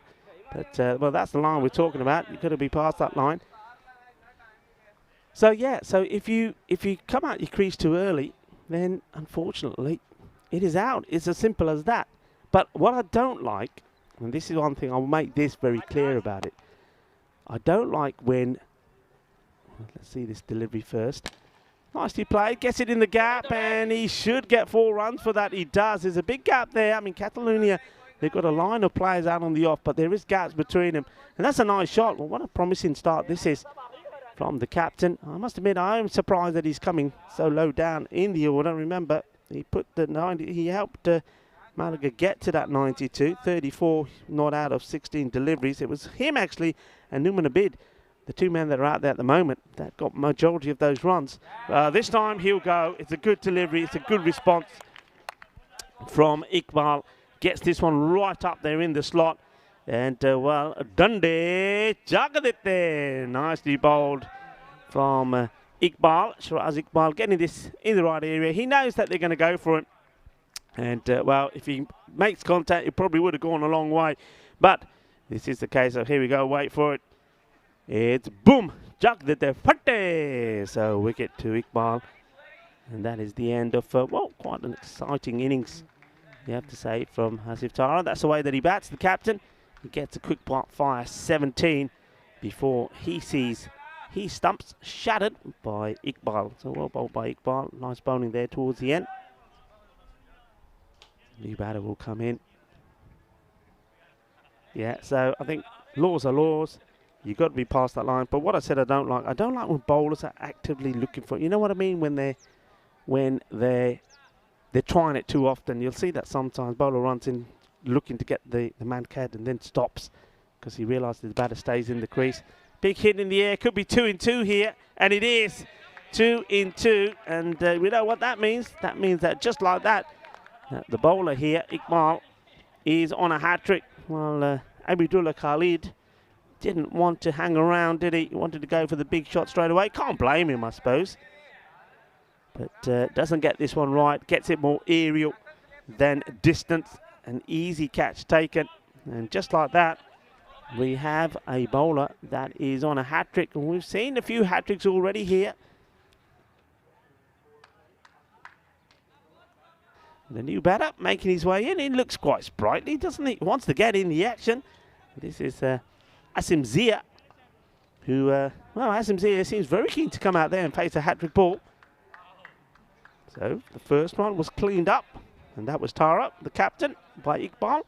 But, well, that's the line we're talking about. You've got to be past that line. So, yeah, so if you come out your crease too early, then, unfortunately, it is out. It's as simple as that. But what I don't like, and this is one thing, I'll make this very clear about it. I don't like when, let's see this delivery first. Nicely played, gets it in the gap, and he should get 4 runs for that. He does. There's a big gap there. I mean, Catalonia, they've got a line of players out on the off, but there is gaps between them. And that's a nice shot. Well, what a promising start this is from the captain. I must admit, I am surprised that he's coming so low down in the order. Remember, he put the 90, he helped Malaga get to that 92, 34 not out of 16 deliveries. It was him, actually, and Numan Abid, the 2 men that are out there at the moment, that got majority of those runs. This time he'll go. It's a good delivery. It's a good response from Iqbal. Gets this one right up there in the slot. And, well, Dundee Jagadite. Nicely bowled from Iqbal. Shiraz Iqbal getting this in the right area. He knows that they're going to go for it. And, well, if he makes contact, it probably would have gone a long way. But this is the case of, here we go, wait for it. It's boom, Jack de Fante. So wicket to Iqbal. And that is the end of, well, quite an exciting innings, you have to say, from Hasif Tara. That's the way that he bats, the captain. He gets a quick fire 17 before he sees his stumps shattered by Iqbal. So well bowled by Iqbal. Nice bowling there towards the end. New batter will come in. Yeah, so I think laws are laws. You've got to be past that line. But what I said I don't like when bowlers are actively looking for it. You know what I mean? When they're trying it too often. You'll see that sometimes bowler runs in looking to get the man cad and then stops because he realises the batter stays in the crease. Big hit in the air. Could be 2 in 2 here. And it is 2 in 2. And we know what that means. That means that just like that, the bowler here, Iqbal, is on a hat-trick. Well, Abdullah Khalid didn't want to hang around, did he? He wanted to go for the big shot straight away. Can't blame him, I suppose. But doesn't get this one right. Gets it more aerial than distance. An easy catch taken. And just like that, we have a bowler that is on a hat-trick. And we've seen a few hat-tricks already here. The new batter making his way in. He looks quite sprightly, doesn't he? He wants to get in the action. This is Asim Zia, who, well, Asim Zia seems very keen to come out there and face a hat-trick ball. So the first one was cleaned up, and that was Tara, the captain, by Iqbal.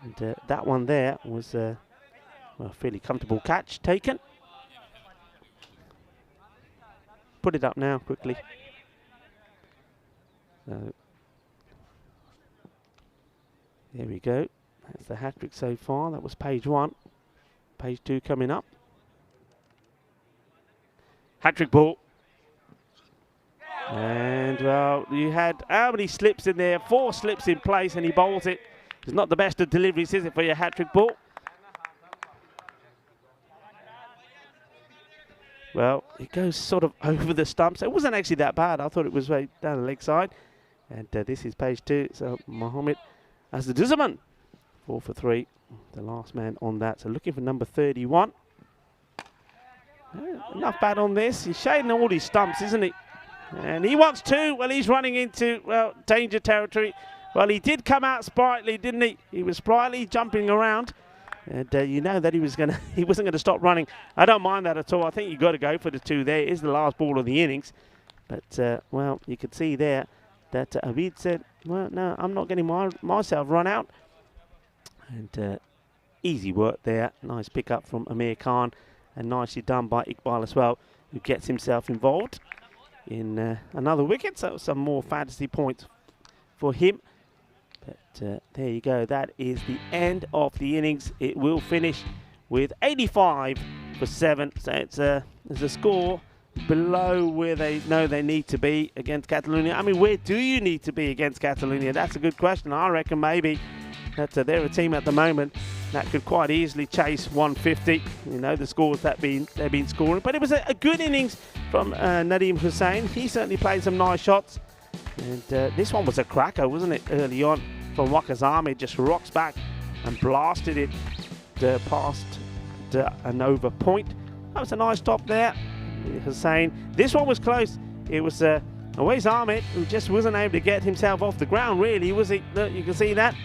And that one there was a fairly comfortable catch taken. Put it up now quickly. So there we go. That's the hat-trick so far. That was page 1. Page 2 coming up. Hat-trick ball. And, well, you had how many slips in there? 4 slips in place, and he bowls it. It's not the best of deliveries, is it, for your hat-trick ball? Well, it goes sort of over the stumps. It wasn't actually that bad. I thought it was right down the leg side. And this is page 2. So, Mohammed as the Dizzaman, 4 for 3, the last man on that. So looking for number 31. Enough bat on this. He's shading all his stumps, isn't he? And he wants 2. Well, he's running into, well, danger territory. Well, he did come out sprightly, didn't he? He was sprightly, jumping around. And you know that he wasn't going to stop running. I don't mind that at all. I think you've got to go for the 2 there. It is the last ball of the innings. But, well, you could see there that Abid said, well, no, I'm not getting myself run out. And easy work there. Nice pick up from Amir Khan. And nicely done by Iqbal as well, who gets himself involved in another wicket. So some more fantasy points for him. But there you go. That is the end of the innings. It will finish with 85 for 7. So it's a score below where they know they need to be against Catalonia. I mean, where do you need to be against Catalonia? That's a good question. I reckon maybe that they're a team at the moment that could quite easily chase 150. You know, the scores that they've been scoring. But it was a good innings from Nadeem Hussain. He certainly played some nice shots. And this one was a cracker, wasn't it, early on from Wakazami. Just rocks back and blasted it past an over point. That was a nice stop there. Hussain. This one was close. It was Awais Ahmed, who just wasn't able to get himself off the ground, really, was he? Look, you can see that.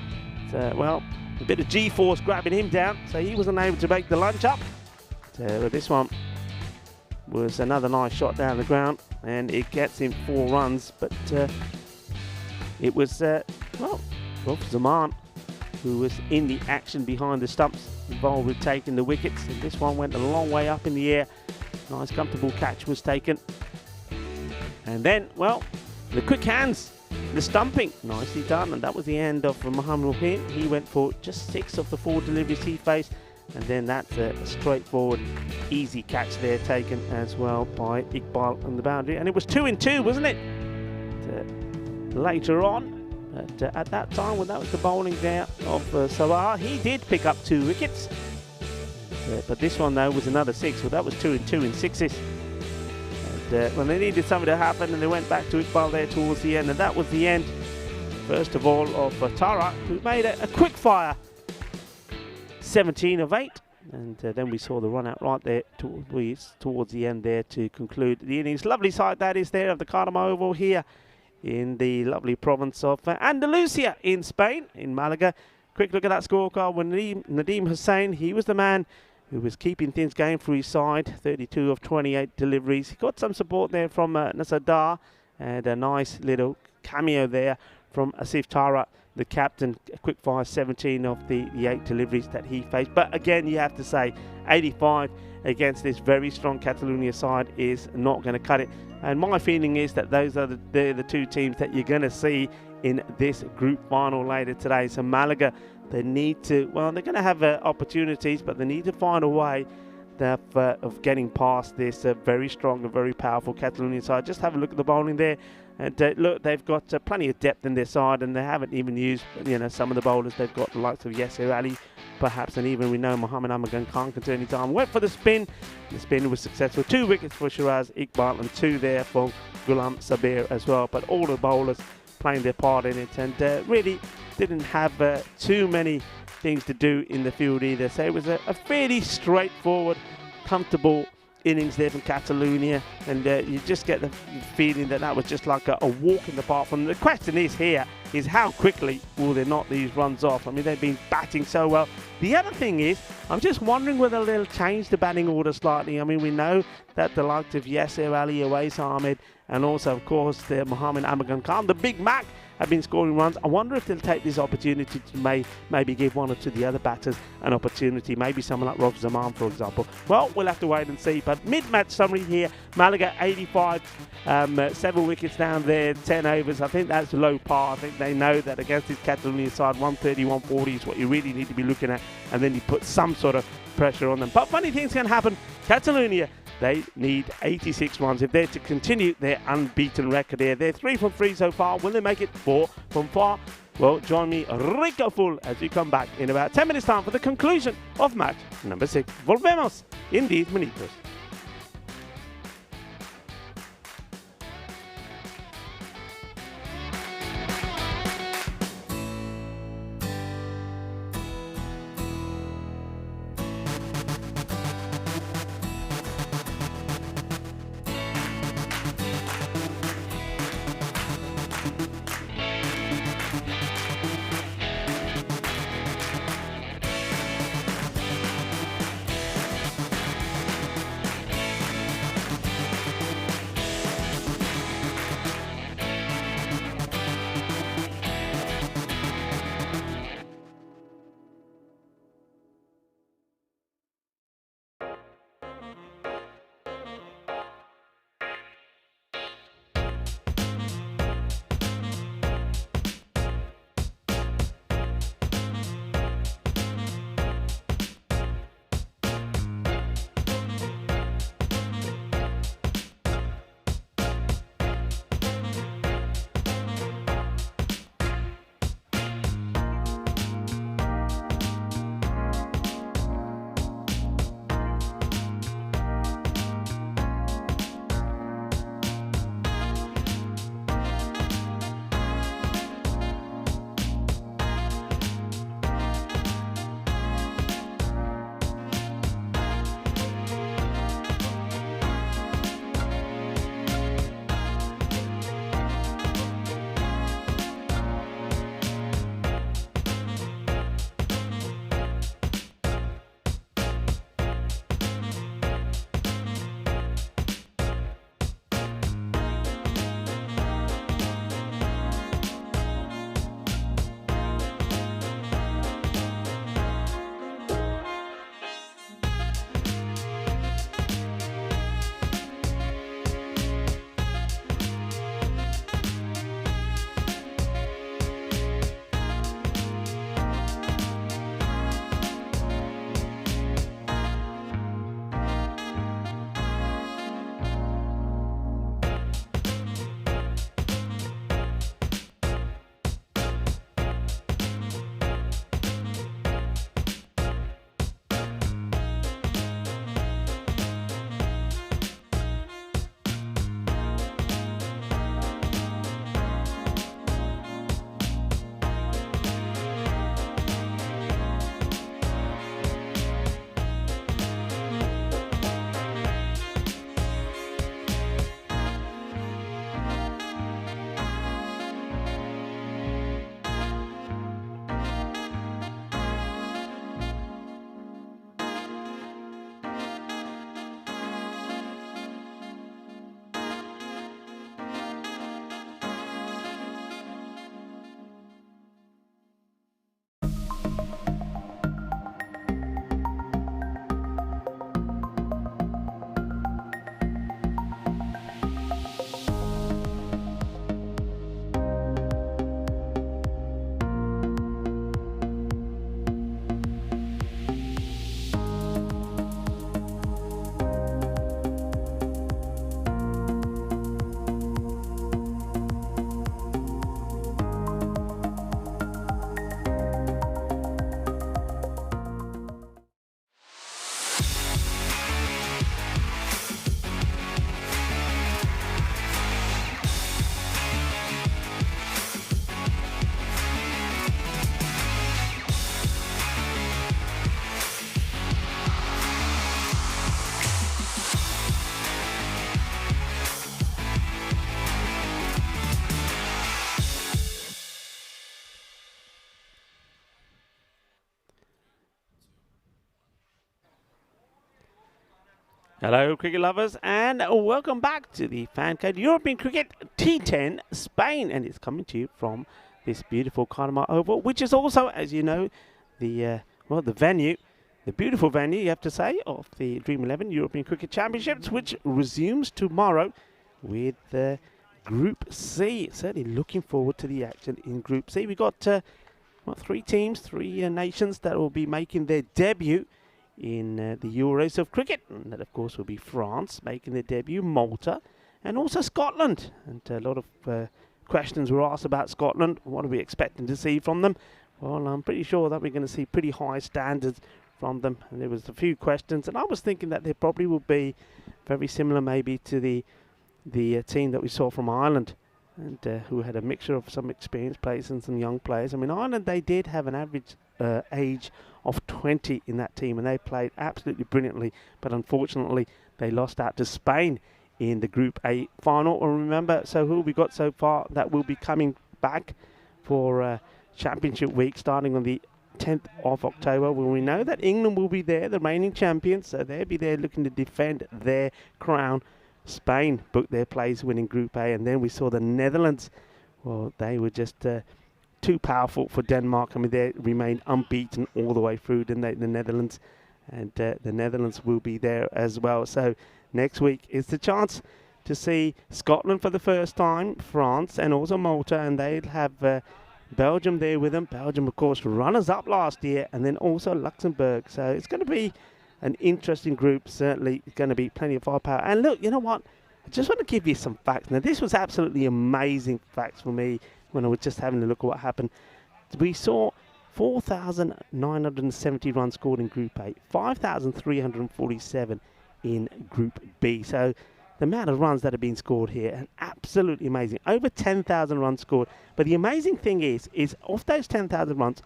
Well, a bit of G-force grabbing him down, so he wasn't able to make the lunge up. But this one was another nice shot down the ground, and it gets him 4 runs. But it was, well, Zaman, who was in the action behind the stumps, involved with taking the wickets. And this one went a long way up in the air. Nice, comfortable catch was taken. And then, well, the quick hands, the stumping, nicely done. And that was the end of Muhammad Rahim. He went for just 6 of the 4 deliveries he faced. And then that's a straightforward, easy catch there taken as well by Iqbal on the boundary. And it was 2 in 2, wasn't it? Later on, but at that time, when that was the bowling there of Sawar, he did pick up 2 wickets. But this one, though, was another 6. Well, that was 2 in 2 in 6s. And when they needed something to happen, and they went back to Iqbal there towards the end. And that was the end, first of all, of Tara, who made a quick fire 17 of 8. And then we saw the run out right there towards the end there to conclude the innings. Lovely side that is there of the Carmo Oval here in the lovely province of Andalusia in Spain, in Malaga. Quick look at that scorecard. When Nadeem Hussain, he was the man who was keeping things going for his side. 32 of 28 deliveries. He got some support there from Nasser Dar, and a nice little cameo there from Asif Tara, the captain. A quick fire 17 of the 8 deliveries that he faced. But again, you have to say 85 against this very strong Catalonia side is not going to cut it. And my feeling is that those are the two teams that you're going to see in this group final later today. So Malaga, they need to, well, they're going to have opportunities, but they need to find a way of getting past this very strong and very powerful Catalonia side. Just have a look at the bowling there. And look, they've got plenty of depth in their side, and they haven't even used, some of the bowlers. They've got the likes of Yasser Ali, perhaps, and even we know Mohammed Amagan Khan can turn it on. Went for the spin. The spin was successful. 2 wickets for Shiraz Iqbal and 2 there for Ghulam Sabir as well. But all the bowlers playing their part in it, and really didn't have too many things to do in the field either. So it was a fairly straightforward, comfortable innings there from Catalonia, and you just get the feeling that was just like a walk in the park. From the question is here is how quickly will they knock these runs off? I mean, they've been batting so well. The other thing is, I'm just wondering whether they'll change the batting order slightly. I mean, we know that the likes of Yasser Ali, Awais Ahmed, and also, of course, the Mohammed Amagan Khan, the Big Mac, have been scoring runs. I wonder if they'll take this opportunity to maybe give one or two of the other batters an opportunity. Maybe someone like Rob Zaman, for example. Well, we'll have to wait and see. But mid-match summary here, Malaga 85, 7 wickets down there, 10 overs. I think that's low par. I think they know that against this Catalonia side, 130, 140 is what you really need to be looking at. And then you put some sort of pressure on them. But funny things can happen. Catalonia, they need 86 runs if they're to continue their unbeaten record here. They're 3 from 3 so far. Will they make it 4 from 4? Well, join me, Rico Full, as we come back in about 10 minutes' time for the conclusion of match number 6. Volvemos in 10 minutos. Hello, cricket lovers, and welcome back to the FanCode European Cricket T10 Spain, and it's coming to you from this beautiful Cardiff Oval, which is also, as you know, the venue, the beautiful venue, you have to say, of the Dream 11 European Cricket Championships, which resumes tomorrow with Group C. Certainly looking forward to the action in Group C. We've got three teams, three nations that will be making their debut in the Euros of cricket. And that, of course, will be France making their debut, Malta, and also Scotland. And a lot of questions were asked about Scotland. What are we expecting to see from them? Well, I'm pretty sure that we're going to see pretty high standards from them. And there was a few questions, and I was thinking that they probably will be very similar maybe to the team that we saw from Ireland, and who had a mixture of some experienced players and some young players. I mean, Ireland, they did have an average age of 20 in that team, and they played absolutely brilliantly, but unfortunately they lost out to Spain in the Group A final. And remember, so who we got so far that will be coming back for Championship Week starting on the 10th of October. Well, we know that England will be there, the reigning champions, so they'll be there looking to defend their crown. Spain booked their place winning Group A, and then we saw the Netherlands. Well, they were just too powerful for Denmark. I mean, they remained unbeaten all the way through, didn't they, the Netherlands? And the Netherlands will be there as well. So next week is the chance to see Scotland for the first time, France, and also Malta, and they'll have Belgium there with them. Belgium, of course, runners-up last year, and then also Luxembourg. So it's going to be an interesting group. Certainly going to be plenty of firepower. And look, you know what? I just want to give you some facts. Now, this was absolutely amazing facts for me when I was just having a look at what happened. We saw 4,970 runs scored in Group A, 5,347 in Group B. So the amount of runs that have been scored here are absolutely amazing. Over 10,000 runs scored. But the amazing thing is of those 10,000 runs,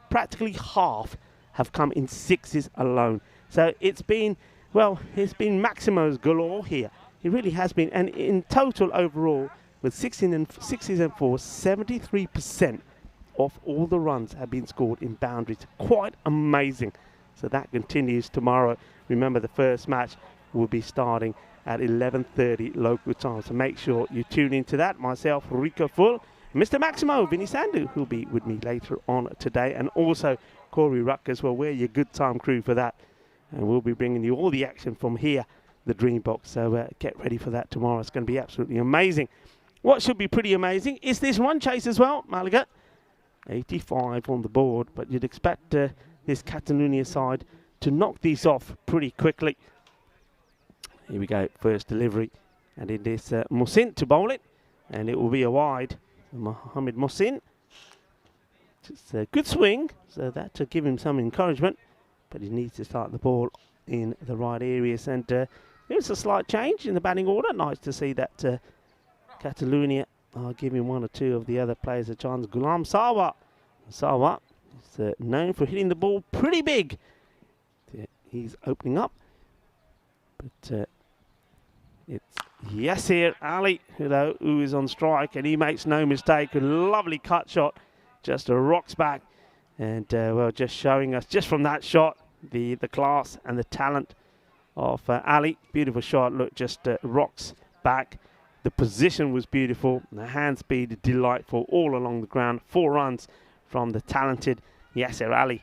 practically half have come in sixes alone. So it's been maximums galore here. It really has been. And in total overall, with 16 and 6s and 4s, 73% of all the runs have been scored in boundaries. Quite amazing. So that continues tomorrow. Remember, the first match will be starting at 11:30 local time. So make sure you tune into that. Myself, Rico Full, Mr. Maximo, Vinny Sandu, who'll be with me later on today, and also Corey Ruckers. Well, we're your good time crew for that. And we'll be bringing you all the action from here, the Dream Box. So get ready for that tomorrow. It's going to be absolutely amazing. What should be pretty amazing is this run chase as well, Malaga. 85 on the board, but you'd expect this Catalonia side to knock these off pretty quickly. Here we go, first delivery, and it is Mohsin to bowl it, and it will be a wide. Mohamed Mohsin. It's a good swing, so that to give him some encouragement, but he needs to start the ball in the right areas. And there's a slight change in the batting order. Nice to see that Catalonia are giving one or two of the other players a chance. Ghulam Sawa. Sawa is known for hitting the ball pretty big. He's opening up, but it's Yasir Ali who is on strike, and he makes no mistake. A lovely cut shot, just rocks back, and well, just showing us just from that shot the class and the talent of Ali. Beautiful shot. Look, just rocks back. The position was beautiful. The hand speed delightful all along the ground. 4 runs from the talented Yasir Ali.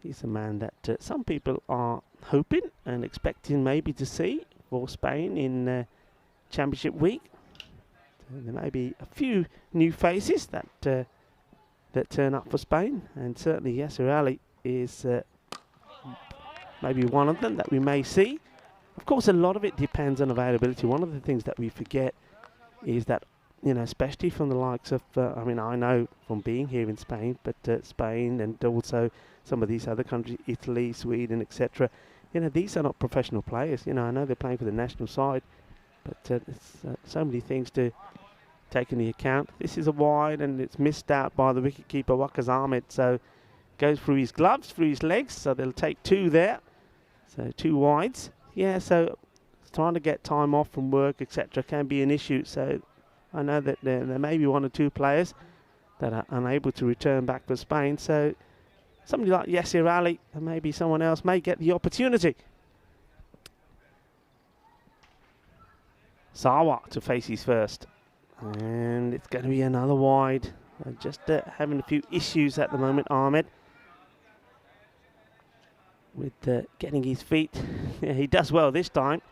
He's a man that some people are hoping and expecting maybe to see for Spain in Championship Week. So there may be a few new faces that turn up for Spain, and certainly Yasir Ali is maybe one of them that we may see. Of course, a lot of it depends on availability. One of the things that we forget is that, you know, especially from the likes of, I mean, I know from being here in Spain, but Spain and also some of these other countries, Italy, Sweden, etc. You know, these are not professional players. You know, I know they're playing for the national side, but there's so many things to take into account. This is a wide, and it's missed out by the wicketkeeper, Waqas Ahmed. So goes through his gloves, through his legs. So they'll take 2 there. So 2 wides. Yeah, so trying to get time off from work, etc. can be an issue. So I know that there may be 1 or 2 players that are unable to return back for Spain. So somebody like Yasser Ali and maybe someone else may get the opportunity. Sawa to face his first. And it's going to be another wide. Just having a few issues at the moment, Ahmed, with getting his feet. Yeah, he does well this time.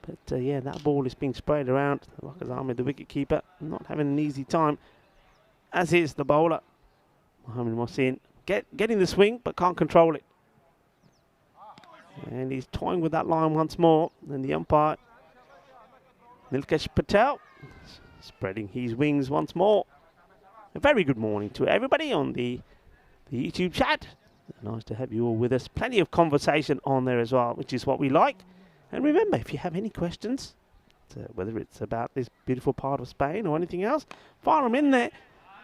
But yeah, that ball is being sprayed around. Marcus Ahmed, the wicket keeper, not having an easy time, as is the bowler. Mohamed Mohsin getting the swing, but can't control it. And he's toying with that line once more. And the umpire, Nilkesh Patel, spreading his wings once more. A very good morning to everybody on the YouTube chat. Nice to have you all with us. Plenty of conversation on there as well, which is what we like. And remember, if you have any questions, whether it's about this beautiful part of Spain or anything else, fire them in there.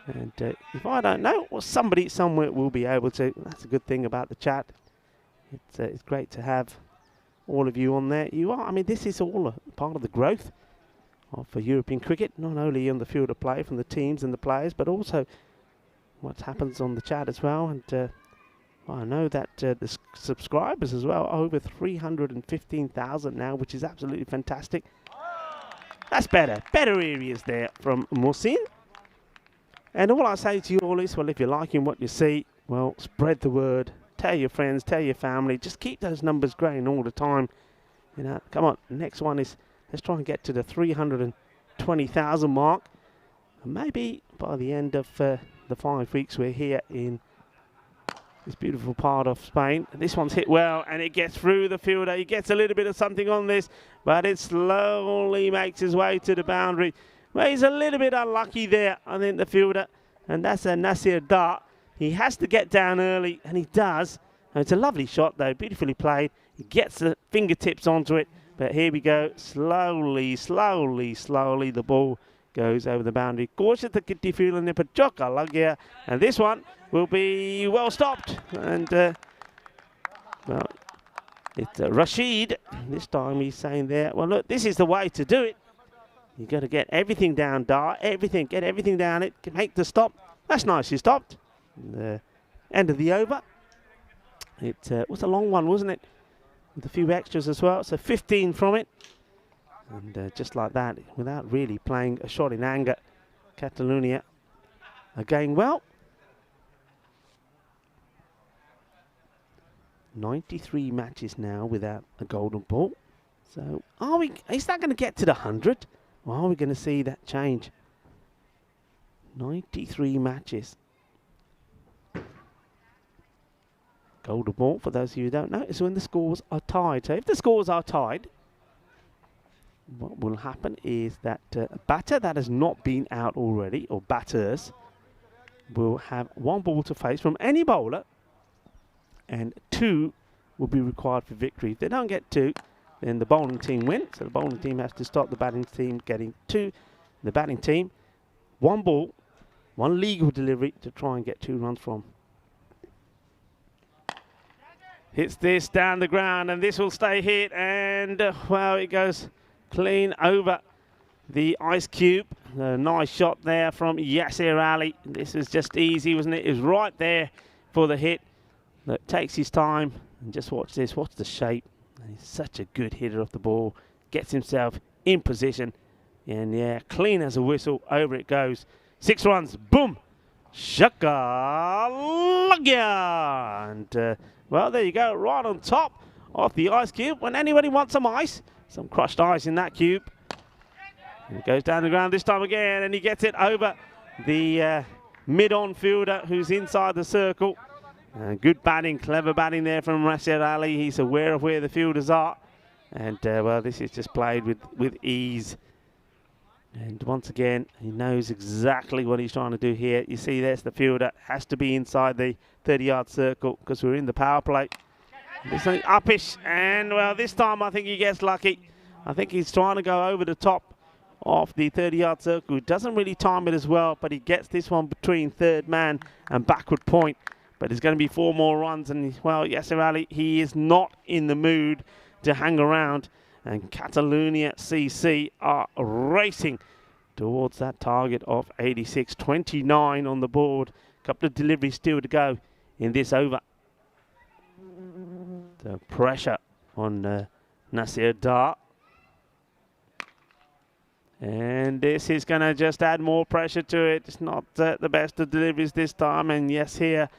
And if I don't know, well, somebody somewhere will be able to. That's a good thing about the chat. It's great to have all of you on there. You are. I mean, this is all a part of the growth of European cricket, not only on the field of play from the teams and the players, but also what happens on the chat as well. And I know that the subscribers as well, over 315,000 now, which is absolutely fantastic. That's better. Better areas there from Mohsin. And all I say to you all is, well, if you're liking what you see, well, spread the word. Tell your friends, tell your family. Just keep those numbers growing all the time. You know, come on. The next one is, let's try and get to the 320,000 mark. And maybe by the end of the 5 weeks we're here in this beautiful part of Spain. This one's hit well, and it gets through the fielder. He gets a little bit of something on this, but it slowly makes his way to the boundary. Well, he's a little bit unlucky there, I think, the fielder, and that's a Nasir Dart. He has to get down early, and he does. And it's a lovely shot, though, beautifully played. He gets the fingertips onto it, but here we go. Slowly, slowly, slowly, the ball goes over the boundary. And this one will be well stopped. And, well, it's Rashid. This time he's saying there, well, look, this is the way to do it. You've got to get everything down, Dart. Everything. Get everything down it. Make the stop. That's nice. You stopped. The end of the over. It was a long one, wasn't it? With a few extras as well. So 15 from it. And just like that, without really playing a shot in anger, Catalonia are going well. 93 matches now without a golden ball. So is that going to get to the 100? Or are we going to see that change? 93 matches. Golden ball, for those of you who don't know, is when the scores are tied. So if the scores are tied, what will happen is that a batter that has not been out already, or batters, will have one ball to face from any bowler, and 2 will be required for victory. If they don't get 2, then the bowling team win. So the bowling team has to stop the batting team getting 2. The batting team, 1 ball, 1 legal delivery to try and get 2 runs from. Hits this down the ground, and this will stay hit, and well, it goes clean over the ice cube. A nice shot there from Yasser Ali. This was just easy, wasn't it? It was right there for the hit. That takes his time, and just watch this. Watch the shape. He's such a good hitter of the ball. Gets himself in position, and yeah, clean as a whistle. Over it goes. 6 runs. Boom. Shaka Lagya. And well, there you go, right on top of the ice cube. When anybody wants some ice, some crushed ice in that cube. And it goes down the ground this time again, and he gets it over the mid-on fielder who's inside the circle. Good batting, clever batting there from Rashid Ali. He's aware of where the fielders are. And, well, this is just played with ease. And once again, he knows exactly what he's trying to do here. You see, there's the fielder. Has to be inside the 30-yard circle because we're in the power play. This is uppish. And, well, this time I think he gets lucky. I think he's trying to go over the top of the 30-yard circle. He doesn't really time it as well, but he gets this one between third man and backward point. But there's going to be 4 more runs. And, well, Yasser Ali, he is not in the mood to hang around. And Catalonia CC are racing towards that target of 86. 29 on the board. A couple of deliveries still to go in this over. The pressure on Nasir Dar. And this is going to just add more pressure to it. It's not the best of deliveries this time. And yes, here,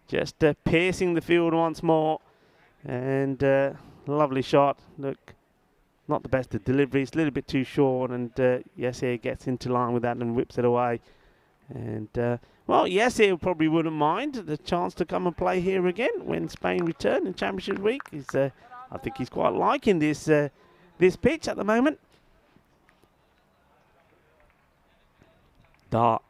just piercing the field once more. And lovely shot. Look, not the best of deliveries. A little bit too short. And yes, here gets into line with that and whips it away. And, well, yes, he probably wouldn't mind the chance to come and play here again when Spain return in Championship Week. I think he's quite liking this this pitch at the moment. Dart.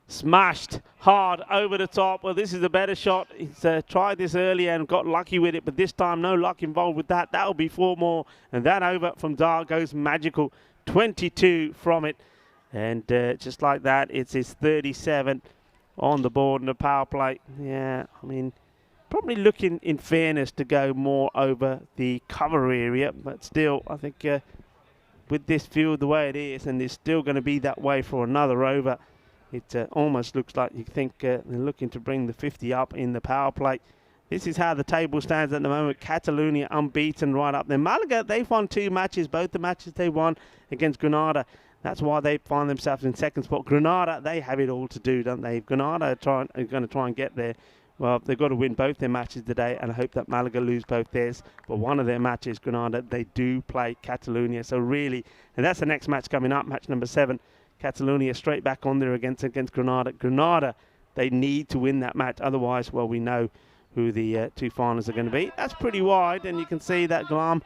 Smashed hard over the top. Well, this is a better shot. He's tried this earlier and got lucky with it, but this time no luck involved with that. That'll be 4 more. And that over from Dart goes magical. 22 from it. And just like that, it's his 37 on the board in the power play. Yeah, I mean, probably looking, in fairness, to go more over the cover area. But still, I think with this field the way it is, and it's still going to be that way for another over, it almost looks like you think they're looking to bring the 50 up in the power play. This is how the table stands at the moment. Catalonia unbeaten right up there. Malaga, they've won 2 matches. Both the matches they won against Granada. That's why they find themselves in second spot. Granada, they have it all to do, don't they? If Granada are going to try and get there, well, they've got to win both their matches today, and I hope that Malaga lose both theirs. But one of their matches, Granada, they do play Catalonia. So really, and that's the next match coming up, match number 7. Catalonia straight back on there against Granada. Granada, they need to win that match. Otherwise, well, we know who the 2 finals are going to be. That's pretty wide, and you can see that Glam,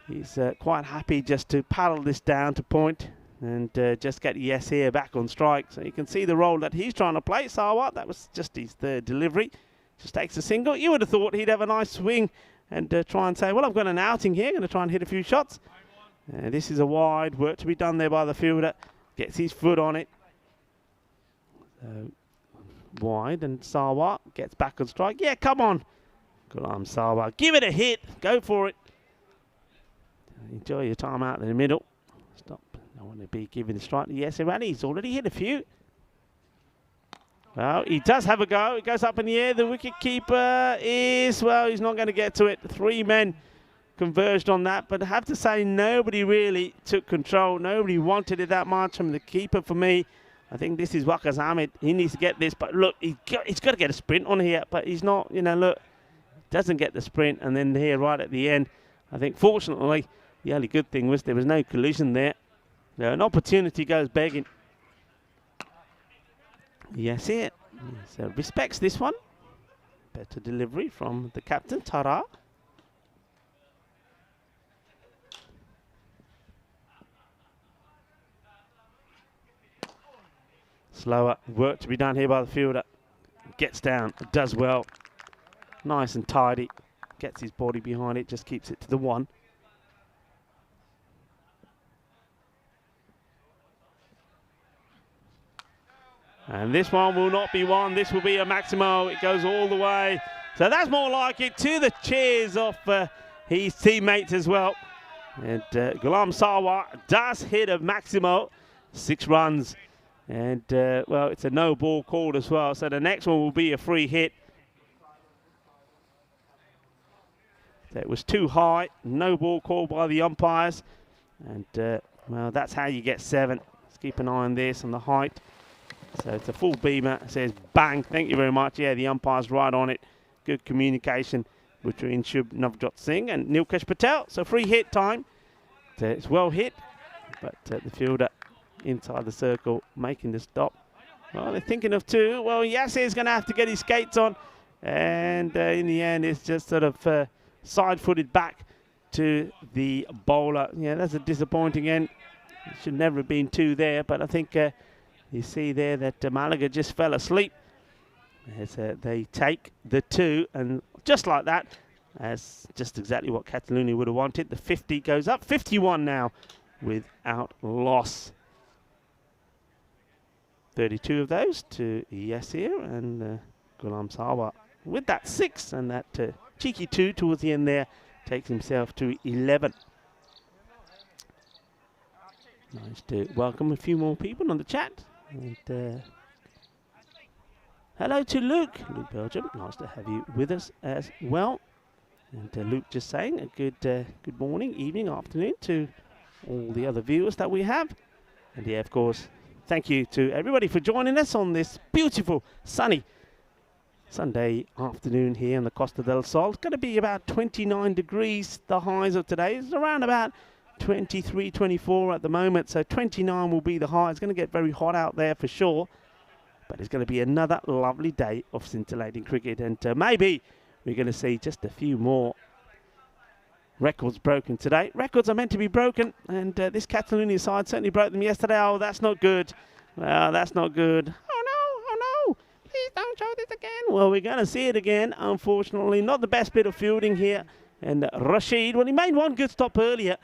he's quite happy just to paddle this down to point and just get yes here back on strike. So you can see the role that he's trying to play. Sawat, that was just his 3rd delivery. Just takes a single. You would have thought he'd have a nice swing and try and say, well, I've got an outing here. Going to try and hit a few shots. This is a wide. Work to be done there by the fielder. Gets his foot on it. So wide, and Sawat gets back on strike. Yeah, come on. Ghulam Sawat. Give it a hit. Go for it. Enjoy your time out in the middle. Stop. I want to be giving a strike to Yasser Ali. He's already hit a few. Well, he does have a go. It goes up in the air. The wicket keeper is, well, he's not going to get to it. 3 men converged on that. But I have to say, nobody really took control. Nobody wanted it that much. From the keeper, for me, I think this is Waqas Ahmed. He needs to get this. But look, he's got to get a sprint on here. But he's not, you know, look, doesn't get the sprint. And then here right at the end, I think, fortunately, the only good thing was there was no collision there. An opportunity goes begging. Yes, it. So respects this one. Better delivery from the captain, Tara. Slower work to be done here by the fielder. Gets down, does well. Nice and tidy. Gets his body behind it, just keeps it to the 1. And this one will not be 1. This will be a Maximo. It goes all the way. So that's more like it, to the cheers of his teammates as well. And Ghulam Sawat does hit a Maximo. 6 runs. And, well, it's a no ball called as well. So the next one will be a free hit. That was too high. No ball called by the umpires. And, well, that's how you get 7. Let's keep an eye on this and the height. So it's a full beamer. It says bang. Thank you very much. Yeah, the umpire's right on it. Good communication between Shubh Navjot Singh and Nilkesh Patel. So free hit time. It's well hit, but the fielder inside the circle making the stop. Well, they're thinking of 2. Well, Yasser's going to have to get his skates on. And in the end, it's just sort of side-footed back to the bowler. Yeah, that's a disappointing end. It should never have been 2 there, but I think you see there that Malaga just fell asleep as they take the 2, and just like that, that's just exactly what Catalonia would have wanted. The 50 goes up, 51 now without loss. 32 of those to Yasser and Ghulam Sawat with that 6, and that cheeky 2 towards the end there takes himself to 11. Nice to welcome a few more people on the chat. And Hello to Luke Belgium. Nice to have you with us as well. And Luke just saying a good morning, evening, afternoon to all the other viewers that we have. And yeah, of course, thank you to everybody for joining us on this beautiful, sunny Sunday afternoon here in the Costa del Sol. It's going to be about 29 degrees, the highs of today. It's around about 23, 24 at the moment, so 29 will be the high. It's going to get very hot out there for sure, but it's going to be another lovely day of scintillating cricket, and maybe we're going to see just a few more records broken today. Records are meant to be broken, and this Catalonia side certainly broke them yesterday. Oh, that's not good. Well, that's not good. Oh no, please don't show this again. Well, we're going to see it again, unfortunately. Not the best bit of fielding here. And Rashid, well, he made one good stop earlier.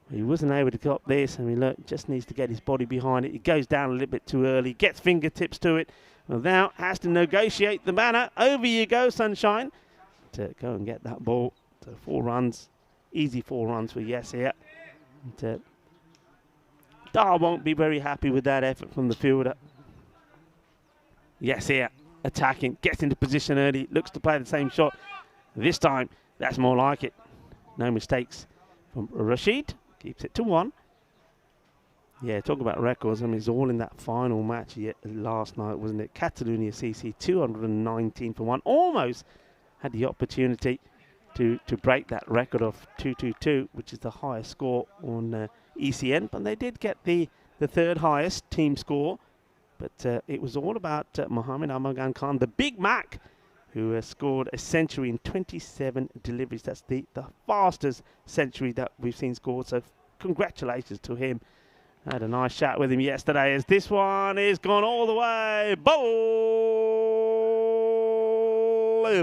He wasn't able to stop this. I mean, look, just needs to get his body behind it. He goes down a little bit too early, gets fingertips to it. Well, now has to negotiate the banner. Over you go, Sunshine, to go and get that ball. So 4 runs. Easy 4 runs for Yes here. And, Dar won't be very happy with that effort from the fielder. Yes here, attacking, gets into position early, looks to play the same shot. This time, that's more like it. No mistakes from Rashid. Keeps it to 1. Yeah, talk about records. I mean, it's all in that final match last night, wasn't it? Catalonia CC 219 for 1. Almost had the opportunity to break that record of 222, which is the highest score on ECN. But they did get the 3rd highest team score. But it was all about Mohammed Amagan Khan, the Big Mac, who scored a century in 27 deliveries. That's the fastest century that we've seen scored. So congratulations to him. I had a nice chat with him yesterday as this one is gone all the way.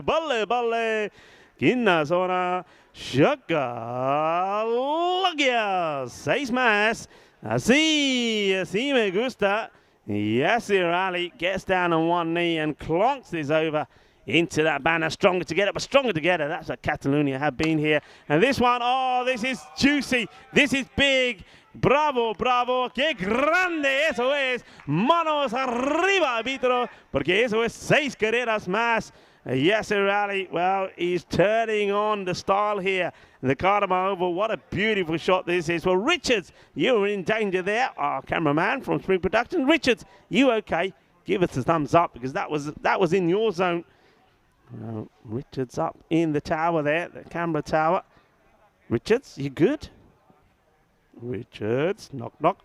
Balle. Quinta zona. Shaka. Logia. 6 más. Así me gusta. Yasir Ali gets down on one knee and clonks this over into that banner. Stronger together, but stronger together. That's what Catalonia have been here. And this one, oh, this is juicy. This is big. Bravo. Qué grande eso es. Manos arriba, árbitro, porque eso es 6 carreras más. Yasir Ali, well, he's turning on the style here. The Cardamom Oval, what a beautiful shot this is. Well, Richards, you were in danger there. Our cameraman from Spring Production. Richards, you okay? Give us a thumbs up because that was in your zone. Richards up in the tower there, the camera tower. Richards, you good? Richards, knock.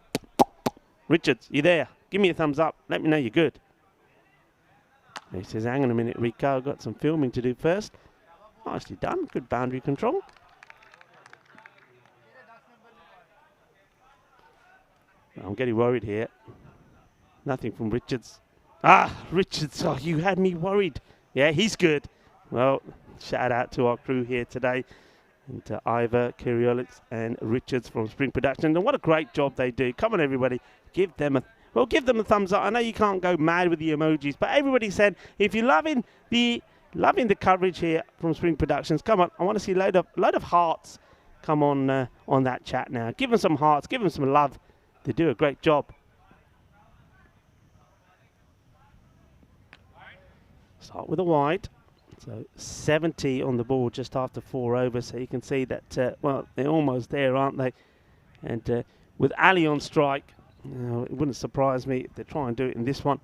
Richards, you there? Give me a thumbs up. Let me know you're good. He says, hang on a minute, Rico, I've got some filming to do first. Nicely done, good boundary control. I'm getting worried here. Nothing from Richards. Richards, oh, you had me worried. Yeah, he's good. Well, shout out to our crew here today. And to Ivor, Kiriolix and Richards from Spring Production. And what a great job they do. Come on, everybody, give them a thumbs up. I know you can't go mad with the emojis, but everybody said if you're loving the coverage here from Spring Productions, come on, I want to see a load of hearts come on that chat now. Give them some hearts, give them some love. They do a great job. Start with a wide. So 70 on the board just after 4 overs. So you can see that, well, they're almost there, aren't they? And with Ali on strike, it wouldn't surprise me if they try and do it in this one.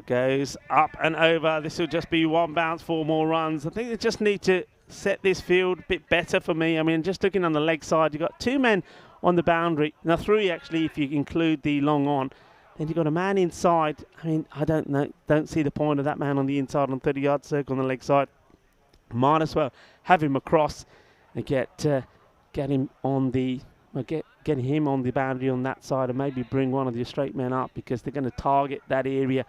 Goes up and over. This will just be 1 bounce, 4 more runs. I think they just need to set this field a bit better for me. I mean, just looking on the leg side, you've got 2 men on the boundary. Now 3 actually if you include the long on. Then you've got a man inside. I mean, I don't see the point of that man on the inside on 30-yard circle on the leg side. Might as well have him across and get him on the get him on the boundary on that side, and maybe bring one of the straight men up because they're going to target that area,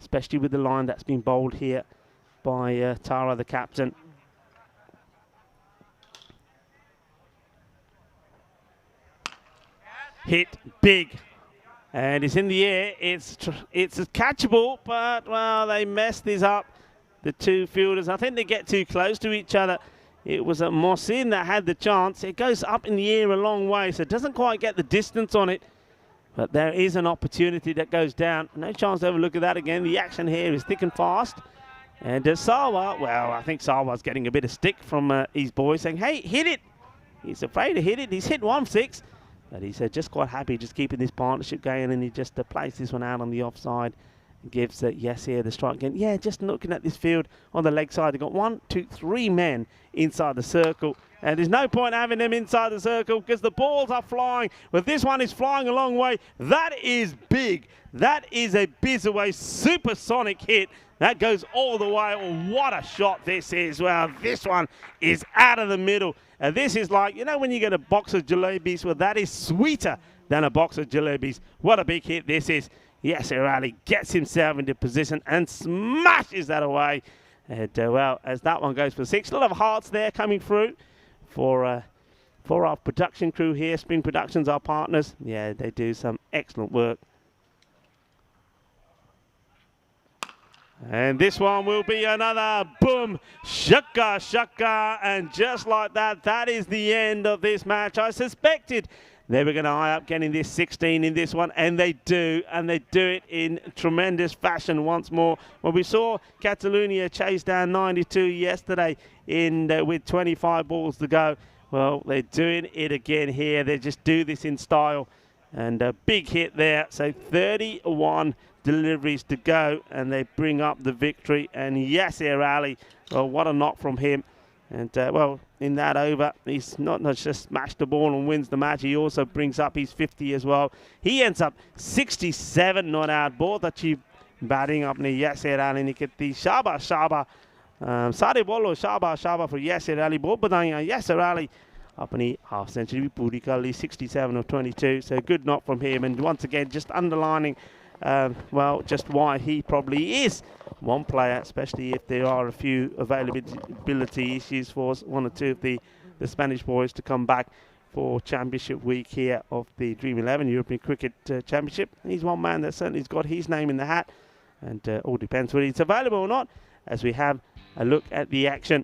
especially with the line that's been bowled here by Tara, the captain. Hit big. And it's in the air. It's catchable, but, well, they messed this up, the 2 fielders. I think they get too close to each other. It was a Mohsin that had the chance. It goes up in the air a long way, so it doesn't quite get the distance on it. But there is an opportunity that goes down. No chance to have a look at that again. The action here is thick and fast. And Sawa, well, I think Sawa's getting a bit of stick from his boys saying, hey, hit it. He's afraid to hit it. He's hit 1-6. But he's just quite happy just keeping this partnership going. And he just plays this one out on the offside. Gives yes here the strike again. Yeah, just looking at this field on the leg side, they've got 1, 2, 3 men inside the circle, and there's no point having them inside the circle because the balls are flying. But this one is flying a long way. That is big. That is a Bizaway supersonic hit. That goes all the way. Oh, what a shot this is. Well, this one is out of the middle. And this is like, you know, when you get a box of jalebis, well, that is sweeter than a box of jalebis. What a big hit this is. Yasser Ali gets himself into position and smashes that away. And, well, as that one goes for 6, a lot of hearts there coming through for our production crew here. Spring Productions, our partners. Yeah, they do some excellent work. And this one will be another boom, shaka, shaka. And just like that, that is the end of this match. I suspected they were going to eye up getting this 16 in this one, and they do it in tremendous fashion once more. Well, we saw Catalonia chase down 92 yesterday with 25 balls to go. Well, they're doing it again here. They just do this in style, and a big hit there. So 31 deliveries to go, and they bring up the victory. And Yasser Ali, well, what a knock from him. And, well, in that over, he's not just smashed the ball and wins the match. He also brings up his 50 as well. He ends up 67 not out. Both achieve batting up near Yasser Ali. Nikiti Shaba Shaba. Sare bolo Shaba Shaba for Yasser Ali. Both badaiyan Yasser Ali. Apni half century puri kali 67 of 22. So good knock from him. And once again, just underlining, well, just why he probably is one player, especially if there are a few availability issues for one or two of the Spanish boys to come back for Championship Week here of the Dream 11 European Cricket Championship. He's one man that certainly's got his name in the hat, and all depends whether it's available or not as we have a look at the action.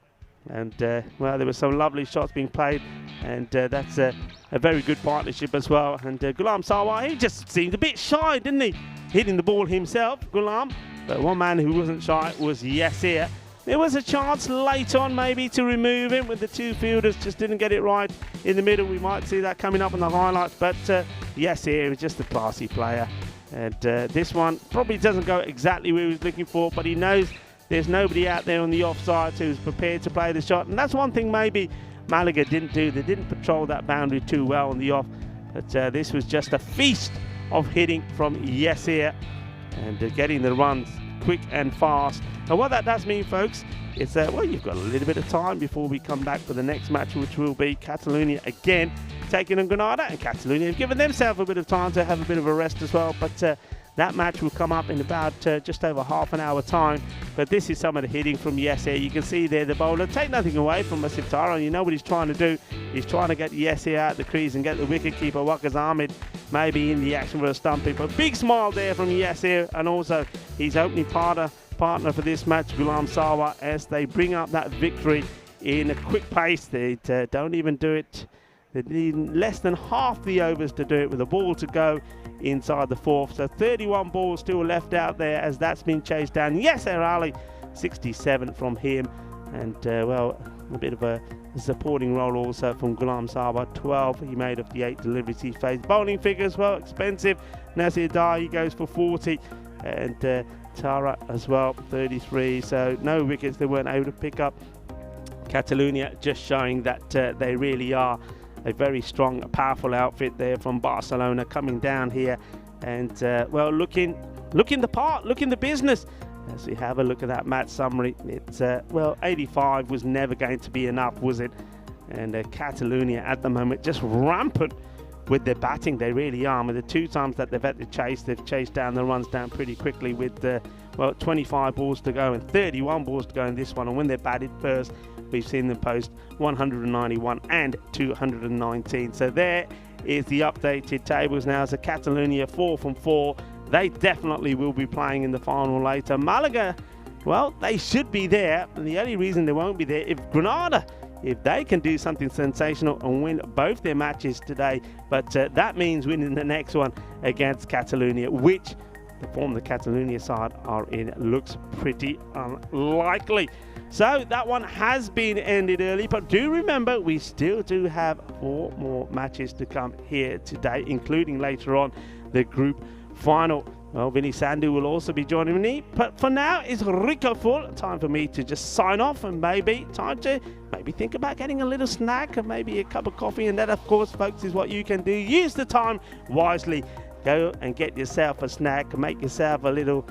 And, well, there were some lovely shots being played, and that's a very good partnership as well. And Ghulam Sawa, he just seemed a bit shy, didn't he? Hitting the ball himself, Ghulam. But one man who wasn't shy was Yasser. There was a chance late on maybe to remove him when the two fielders just didn't get it right in the middle. We might see that coming up in the highlights. But Yasser was just a classy player. And this one probably doesn't go exactly where he was looking for, but he knows there's nobody out there on the offside who's prepared to play the shot. And that's one thing maybe Malaga didn't do. They didn't patrol that boundary too well on the off. But this was just a feast of hitting from Yasser and getting the runs quick and fast. And what that does mean, folks, is that, well, you've got a little bit of time before we come back for the next match, which will be Catalonia again taking on Granada. And Catalonia have given themselves a bit of time to have a bit of a rest as well. But that match will come up in about just over half an hour time. But this is some of the hitting from Yasser. You can see there the bowler. Take nothing away from Masif Tara. You know what he's trying to do. He's trying to get Yasser out the crease and get the wicketkeeper, Waqas Ahmed, maybe in the action for a stumping. But big smile there from Yasser, and also his opening partner for this match, Ghulam Sawa, as they bring up that victory in a quick pace. They don't even do it. They need less than half the overs to do it with a ball to go inside the fourth. So 31 balls still left out there as that's been chased down. Yasser Ali, 67 from him. And, well, a bit of a supporting role also from Ghulam Sawa. 12 he made of the 8 deliveries he faced. Bowling figures, well, expensive. Nasir Dar, he goes for 40. And Tara as well, 33. So no wickets they weren't able to pick up. Catalonia just showing that they really are a very strong, powerful outfit there from Barcelona coming down here and, well, looking the part, looking the business. As we have a look at that match summary, it's, well, 85 was never going to be enough, was it? And Catalonia at the moment just rampant with their batting. They really are. With the 2 times that they've had to chase, they've chased down the runs down pretty quickly with, well, 25 balls to go and 31 balls to go in this one. And when they batted first, we've seen them post 191 and 219. So there is the updated tables now. So Catalonia 4 from 4. They definitely will be playing in the final later. Malaga, well, they should be there. And the only reason they won't be there, if Granada if they can do something sensational and win both their matches today. But that means winning the next one against Catalonia, which the form the Catalonia side are in looks pretty unlikely. So that one has been ended early, but do remember we still do have 4 more matches to come here today, including later on the group final. Well, Vinny Sandu will also be joining me, but for now it's Rico full. Time for me to just sign off, and maybe time to think about getting a little snack and maybe a cup of coffee. And that, of course, folks, is what you can do. Use the time wisely. Go and get yourself a snack, make yourself a little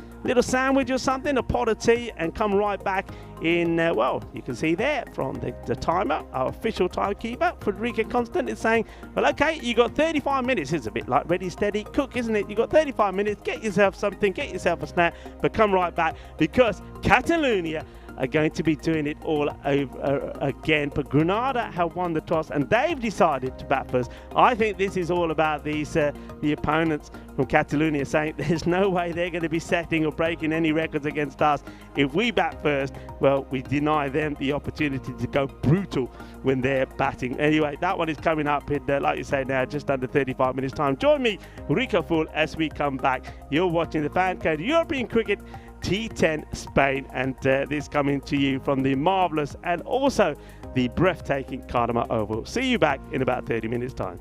sandwich or something, a pot of tea, and come right back in. Well, you can see there from the timer, our official timekeeper, Frederica Constant, is saying, well, okay, you got 35 minutes. It's a bit like Ready, Steady, Cook, isn't it? You got 35 minutes. Get yourself something, get yourself a snack, but come right back because Catalonia are going to be doing it all over again. But Granada have won the toss and they've decided to bat first. I think this is all about these the opponents from Catalonia saying there's no way they're going to be setting or breaking any records against us. If we bat first, well, we deny them the opportunity to go brutal when they're batting. Anyway, that one is coming up in, like you say now, just under 35 minutes time. Join me, Rico Full, as we come back. You're watching the FanCode European Cricket T10 Spain, and this coming to you from the marvellous and also the breathtaking Karma Oval. See you back in about 30 minutes time.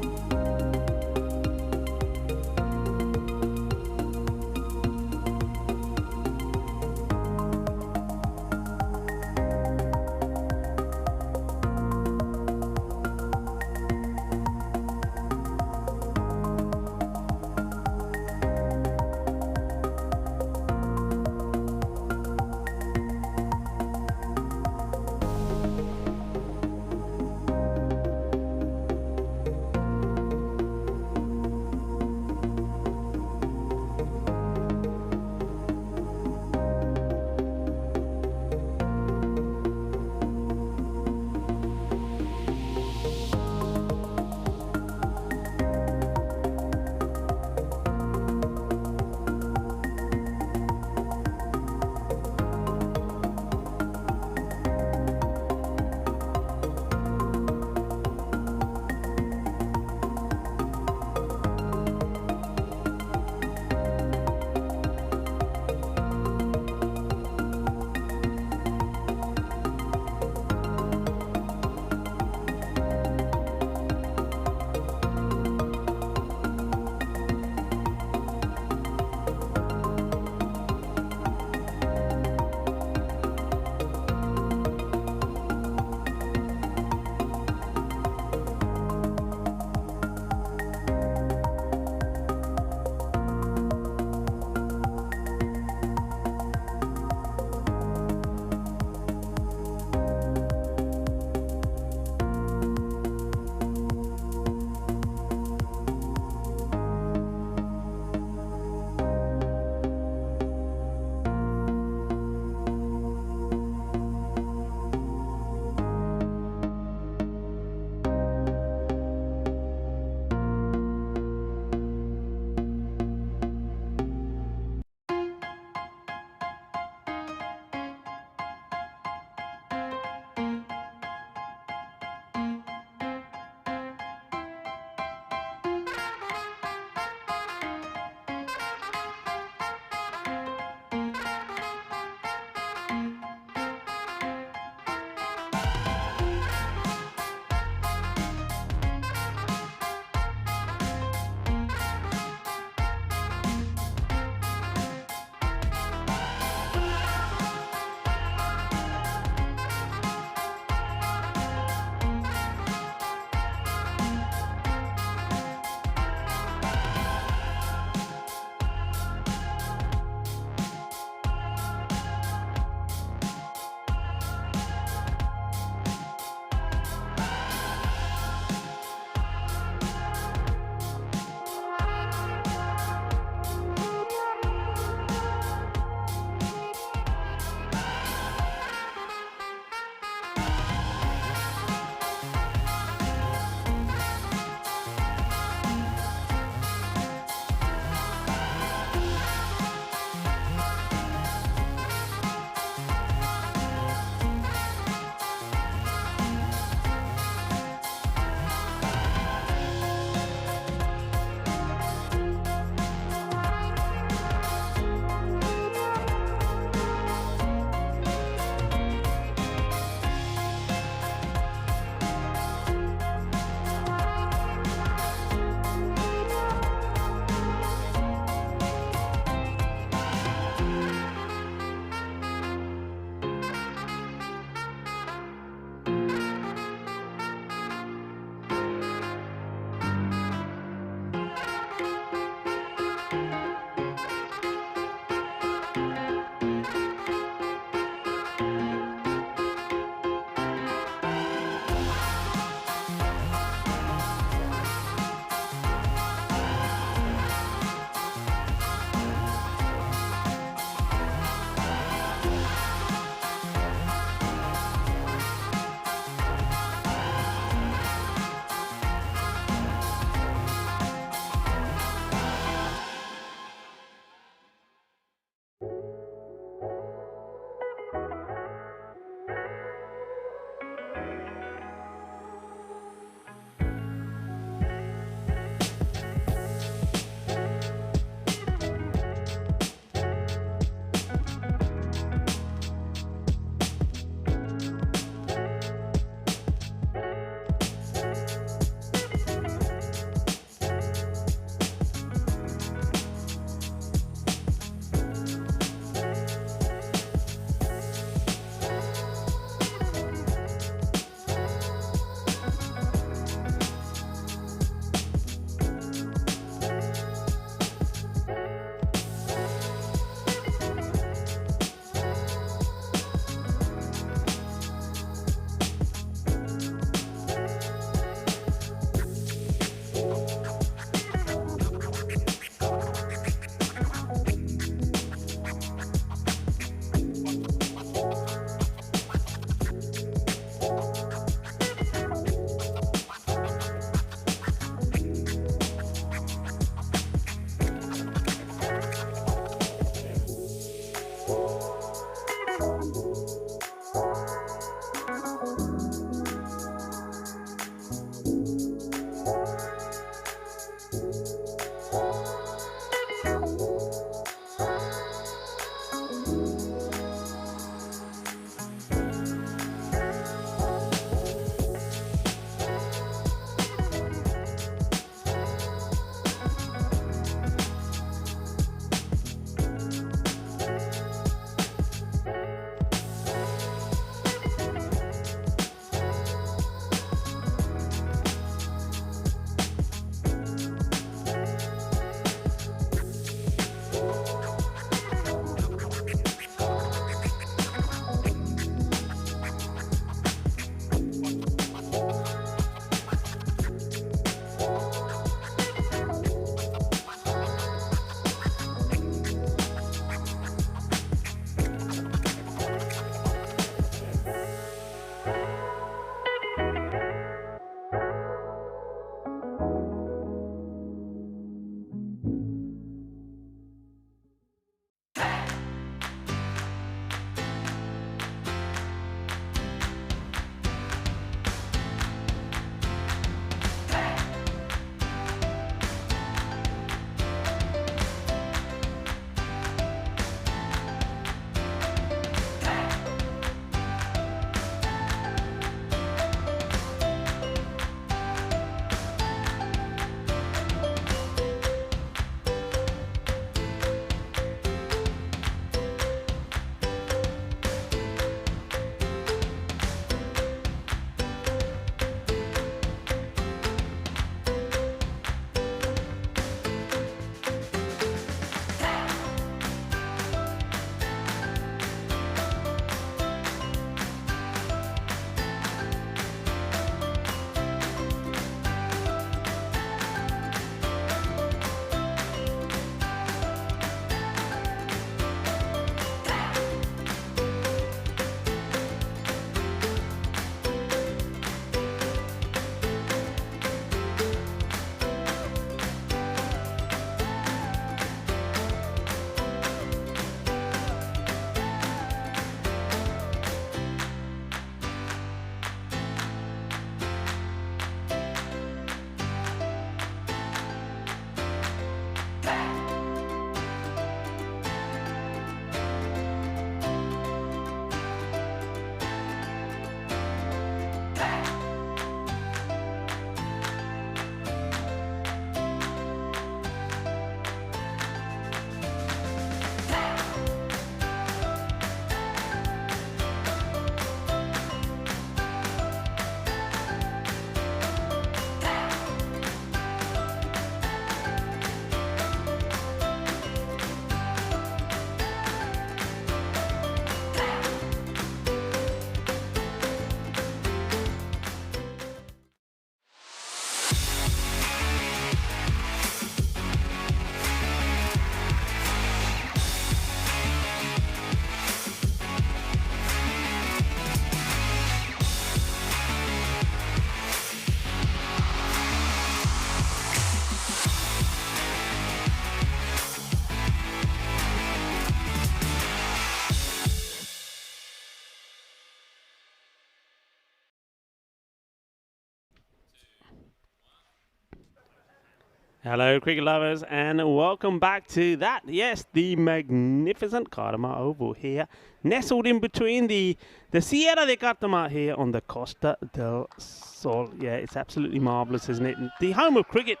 Hello, cricket lovers, and welcome back to that. Yes, the magnificent Karma Oval here, nestled in between the Sierra de Cartama here on the Costa del Sol. Yeah, it's absolutely marvellous, isn't it? And the home of cricket,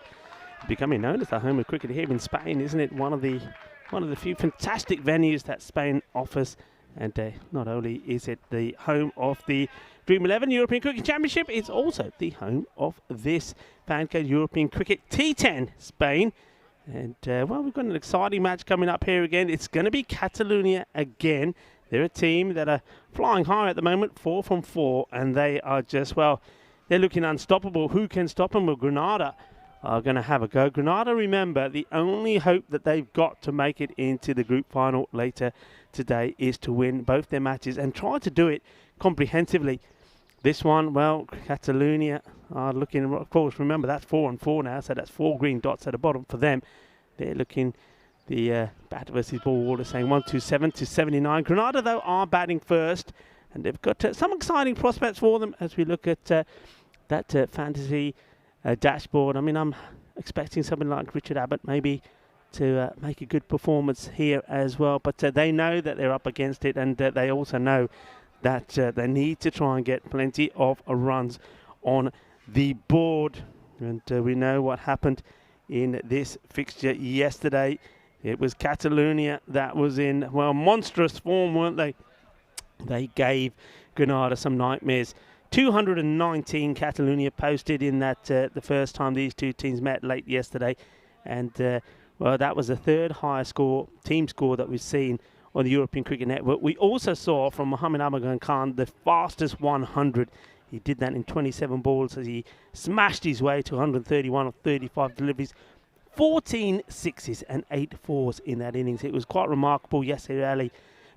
becoming known as the home of cricket here in Spain, isn't it? One of the few fantastic venues that Spain offers. And not only is it the home of the Dream 11 European Cricket Championship, it's also the home of this FanCode European Cricket T10 Spain. And, well, we've got an exciting match coming up here again. It's going to be Catalonia again. They're a team that are flying high at the moment, 4 from 4, and they are just, well, they're looking unstoppable. Who can stop them? Well, Granada are going to have a go. Granada, remember, the only hope that they've got to make it into the group final later today is to win both their matches and try to do it comprehensively. This one, well, Catalonia are looking, of course, remember that's 4 and 4 now, so that's 4 green dots at the bottom for them. They're looking, the bat versus ball order saying 127 to 79. Granada, though, are batting first, and they've got some exciting prospects for them as we look at that fantasy dashboard. I mean, I'm expecting something like Richard Abbott maybe to make a good performance here as well, but they know that they're up against it, and they also know that they need to try and get plenty of runs on the board. And we know what happened in this fixture yesterday. It was Catalonia that was in, well, monstrous form, weren't they? They gave Granada some nightmares. 219 Catalonia posted in that the first time these two teams met late yesterday, and well, that was the third highest team score that we've seen on the European Cricket Network. We also saw from Mohamed Amagan Khan the fastest 100. He did that in 27 balls as he smashed his way to 131 of 35 deliveries, 14 sixes and 8 fours in that innings. It was quite remarkable. Yasser Ali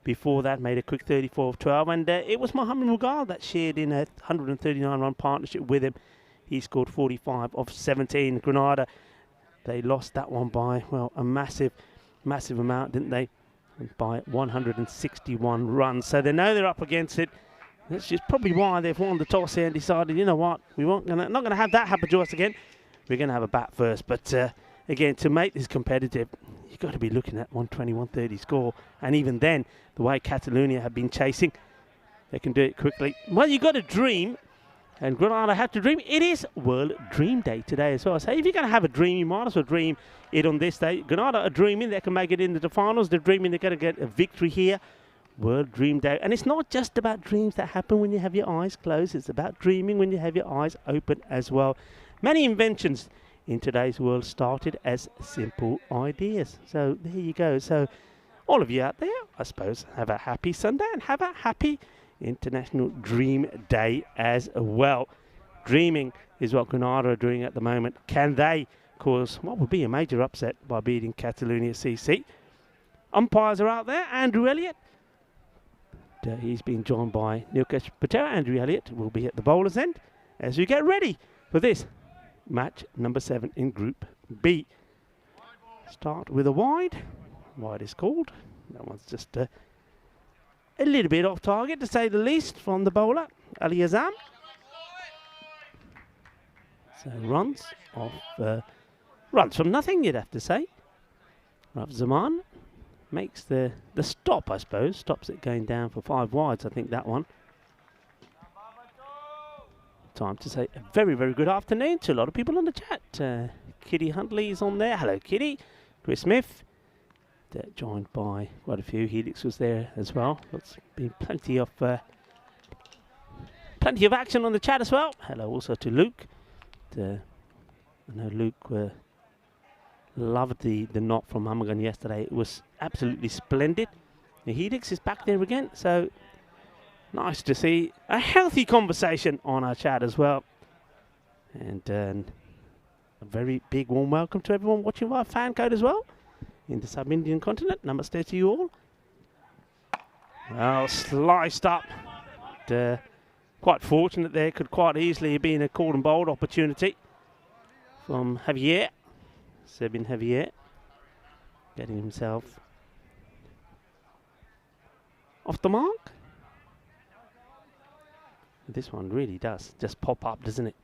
before that made a quick 34 of 12, and it was Mohamed Mughal that shared in a 139-run partnership with him. He scored 45 of 17. Granada, they lost that one by, well, a massive amount, didn't they? By 161 runs. So they know they're up against it. That's just probably why they've won the toss here and decided, you know what, not going to have that happen to us again. We're going to have a bat first. But again, to make this competitive, you've got to be looking at 120, 130 score. And even then, the way Catalonia have been chasing, they can do it quickly. Well, you've got to dream. And Granada have to dream. It is World Dream Day today as well. So if you're going to have a dream, you might as well dream it on this day. Granada are dreaming they can make it into the finals. They're dreaming they're going to get a victory here. World Dream Day. And it's not just about dreams that happen when you have your eyes closed. It's about dreaming when you have your eyes open as well. Many inventions in today's world started as simple ideas. So there you go. So all of you out there, I suppose, have a happy Sunday and have a happy International Dream Day as well. Dreaming is what Granada are doing at the moment. Can they cause what would be a major upset by beating Catalonia CC? Umpires are out there. Andrew Elliott. He's been joined by Nilkesh Patel. Andrew Elliott will be at the bowler's end as we get ready for this match number 7 in Group B. Start with a wide. Wide is called. That one's just a little bit off target, to say the least, from the bowler, Ali Azam. So runs from nothing, you'd have to say. Rav Zaman makes the stop, I suppose. Stops it going down for 5 wides, I think, that one. Time to say a very, very good afternoon to a lot of people on the chat. Kitty Huntley is on there. Hello, Kitty. Chris Smith. Joined by quite a few. Helix was there as well. There's been plenty of action on the chat as well. Hello also to Luke. I know Luke loved the knot from Hamagan yesterday. It was absolutely splendid. The Helix is back there again, so nice to see a healthy conversation on our chat as well. And a very big warm welcome to everyone watching via FanCode as well in the sub-Indian continent. Namaste to you all. Well, sliced up. Quite fortunate there. Could quite easily have been a called and bowled opportunity from Javier. Sebin Javier getting himself off the mark. This one really does just pop up, doesn't it?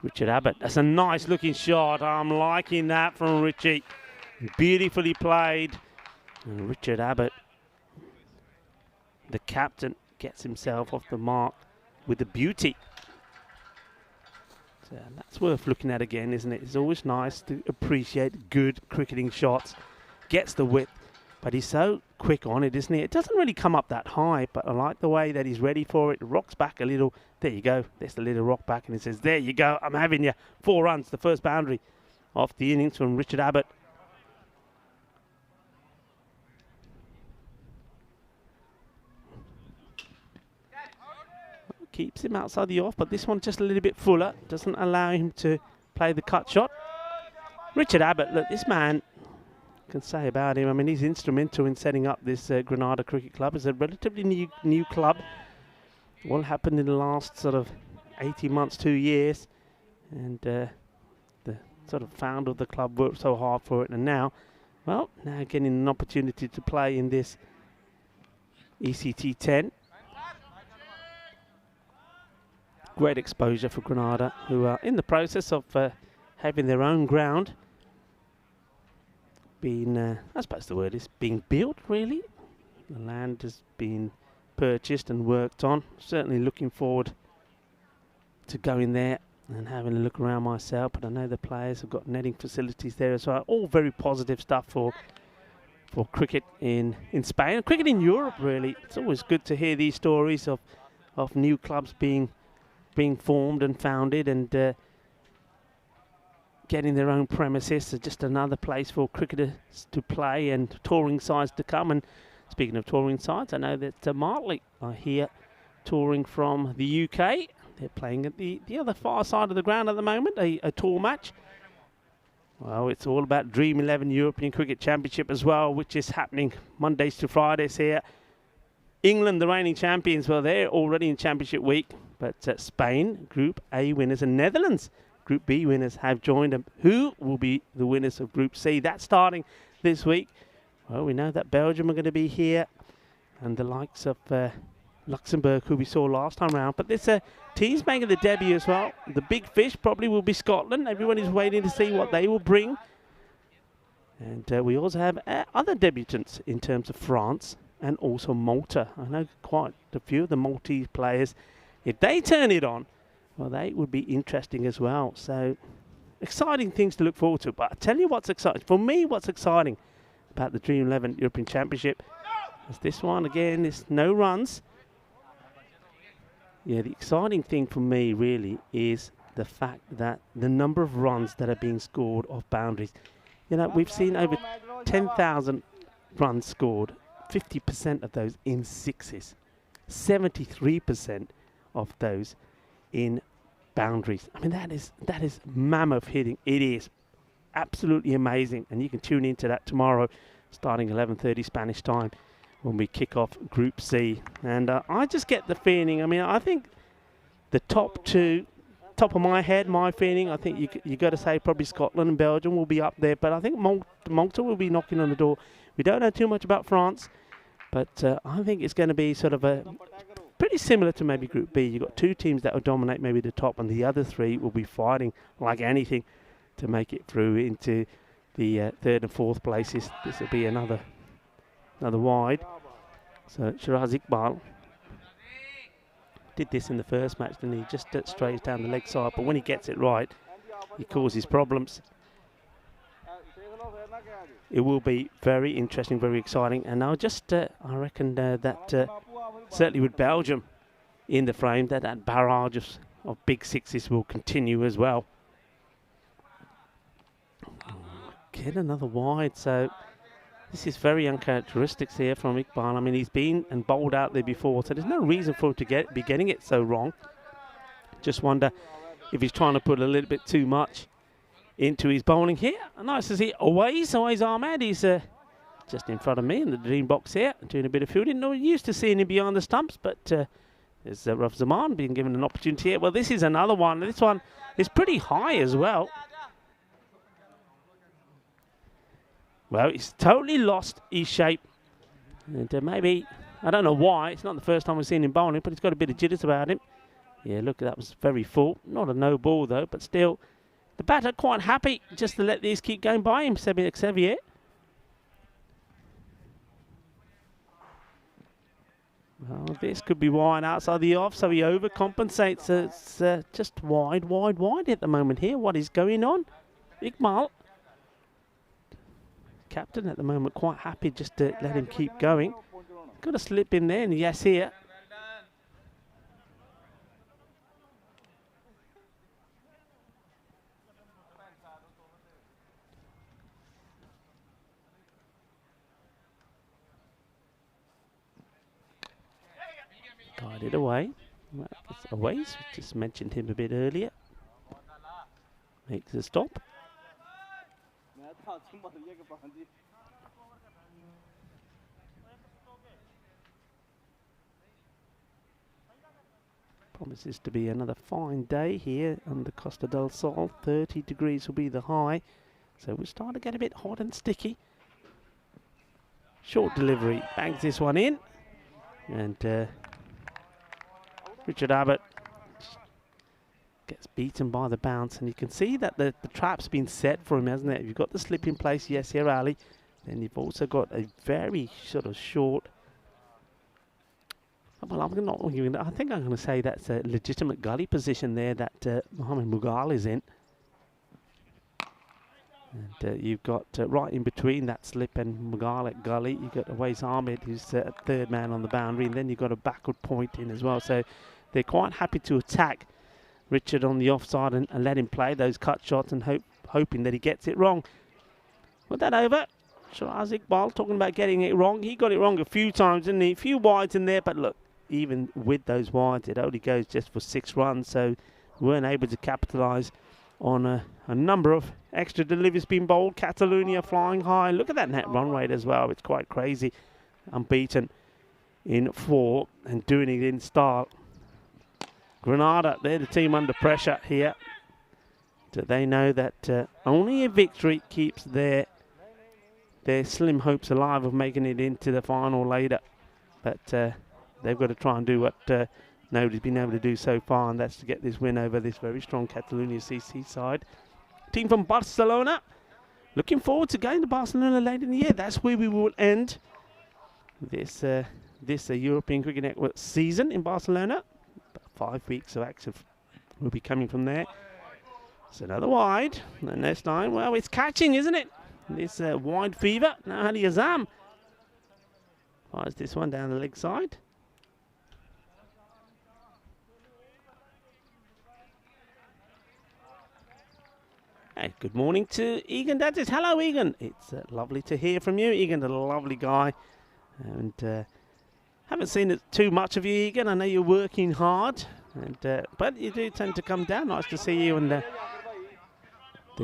Richard Abbott. That's a nice looking shot. I'm liking that from Richie. Beautifully played. And Richard Abbott, the captain, gets himself off the mark with the beauty. So that's worth looking at again, isn't it? It's always nice to appreciate good cricketing shots. Gets the width, but he's so quick on it, isn't he? It doesn't really come up that high, but I like the way that he's ready for it. Rocks back a little. There you go. There's the little rock back, and he says, there you go. I'm having you. 4 runs, the first boundary off the innings from Richard Abbott. Keeps him outside the off, but this one just a little bit fuller. Doesn't allow him to play the cut shot. Richard Abbott, look, this man, can say about him, I mean, he's instrumental in setting up this Granada Cricket Club. It's a relatively new club. What happened in the last sort of 18 months, 2 years. And the sort of founder of the club worked so hard for it. And now getting an opportunity to play in this ECT 10. Great exposure for Granada, who are in the process of having their own ground. I suppose the word is being built, really. The land has been purchased and worked on. Certainly looking forward to going there and having a look around myself. But I know the players have got netting facilities there as well. All very positive stuff for cricket in Spain. Cricket in Europe, really. It's always good to hear these stories of new clubs being formed and founded and getting their own premises. So just another place for cricketers to play and touring sides to come. And speaking of touring sides, I know that Martley are here touring from the UK. They're playing at the other far side of the ground at the moment, a tour match. Well, it's all about Dream 11 European Cricket Championship as well, which is happening Mondays to Fridays here. England, the reigning champions, well, they're already in Championship week. But Spain, Group A winners, and Netherlands, Group B winners, have joined them. Who will be the winners of Group C? That's starting this week. Well, we know that Belgium are going to be here, and the likes of Luxembourg, who we saw last time round. But this team's making the debut as well. The big fish probably will be Scotland. Everyone is waiting to see what they will bring. And we also have other debutants in terms of France and also Malta. I know quite a few of the Maltese players. If they turn it on, well, they would be interesting as well. So, exciting things to look forward to. But I tell you what's exciting. For me, what's exciting about the Dream 11 European Championship is this one. Again, it's no runs. Yeah, the exciting thing for me, really, is the fact that the number of runs that are being scored off boundaries. You know, we've seen over 10,000 runs scored. 50% of those in sixes. 73% of those in boundaries. I mean, that is mammoth hitting. It is absolutely amazing, and you can tune into that tomorrow starting 11:30 Spanish time when we kick off Group C. And I just get the feeling, I mean, I think the top two, top of my head, my feeling, I think you got to say probably Scotland and Belgium will be up there, but I think Malta will be knocking on the door. We don't know too much about France, but I think it's going to be sort of a pretty similar to maybe Group B. You've got 2 teams that will dominate maybe the top, and the other 3 will be fighting like anything to make it through into the 3rd and 4th places. This will be another wide. So Shiraz Iqbal did this in the first match, and he just strays down the leg side, but when he gets it right, he causes problems. It will be very interesting, very exciting, and I reckon that certainly with Belgium in the frame, that barrage of big sixes will continue as well. Get another wide, so this is very uncharacteristic here from Iqbal. I mean, he's been and bowled out there before, so there's no reason for him to be getting it so wrong. Just wonder if he's trying to put a little bit too much into his bowling here. Nice to see Awais Ahmed. He's just in front of me in the dream box here, doing a bit of fielding. No, used to seeing him behind the stumps, but there's Raf Zaman being given an opportunity here. Well, this is another one. This one is pretty high as well. Well, he's totally lost his shape. And maybe, I don't know why, it's not the first time we've seen him bowling, but he's got a bit of jitters about him. Yeah, look, that was very full. Not a no ball, though, but still, the batter quite happy just to let these keep going by him, Xavier. Well, this could be wide outside the off, so he overcompensates. It's just wide at the moment here. What is going on? Iqbal, captain at the moment, quite happy just to let him keep going. Got a slip in there, and yes here. Guided away. Well, it's away. So just mentioned him a bit earlier. Makes a stop. Promises to be another fine day here under Costa del Sol. 30 degrees will be the high. So we're starting to get a bit hot and sticky. Short delivery. Bangs this one in. And Richard Abbott gets beaten by the bounce. And you can see that the trap's been set for him, hasn't it? You've got the slip in place, yes, here, Ali. Then you've also got a very sort of short. Well, I think I'm going to say that's a legitimate gully position there that Mohamed Mughal is in. And you've got right in between that slip and Mughal at gully, you've got Awais Ahmed, who's a third man on the boundary, and then you've got a backward point in as well. So they're quite happy to attack Richard on the offside and let him play those cut shots and hoping that he gets it wrong. Put that over. Shiraz Iqbal talking about getting it wrong. He got it wrong a few times, didn't he? A few wides in there, but look, even with those wides, it only goes just for 6 runs, so weren't able to capitalise on a number of extra deliveries being bowled. Catalonia flying high. Look at that net run rate as well. It's quite crazy. Unbeaten in 4 and doing it in style. Grenada, they're the team under pressure here. So they know that only a victory keeps their slim hopes alive of making it into the final later. But they've got to try and do what nobody's been able to do so far, and that's to get this win over this very strong Catalonia CC side. Team from Barcelona, looking forward to going to Barcelona later in the year. That's where we will end this European Cricket Network season in Barcelona. About 5 weeks of action will be coming from there. It's another wide, and next time, well, it's catching, isn't it? This wide fever. Now Ali Azam fires this one down the leg side. Hey, good morning to Egan Dadges. Hello, Egan. It's lovely to hear from you. Egan's a lovely guy. And haven't seen it too much of you, Egan. I know you're working hard. And but you do tend to come down. Nice to see you on the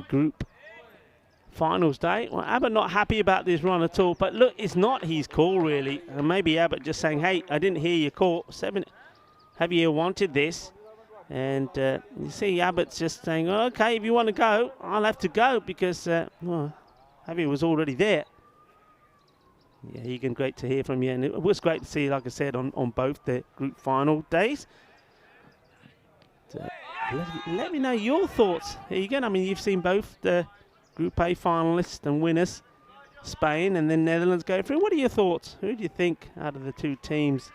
group finals day. Well, Abbott not happy about this run at all. But look, it's not his call, really. And maybe Abbott just saying, hey, I didn't hear your call. Have you wanted this? And you see Abbott's just saying, oh, okay, if you want to go, I'll have to go because well, Javier was already there. Yeah, Egan, great to hear from you. And it was great to see, like I said, on both the group final days. So, let me know your thoughts, Egan. I mean, you've seen both the Group A finalists and winners, Spain and then Netherlands, go through. What are your thoughts? Who do you think out of the two teams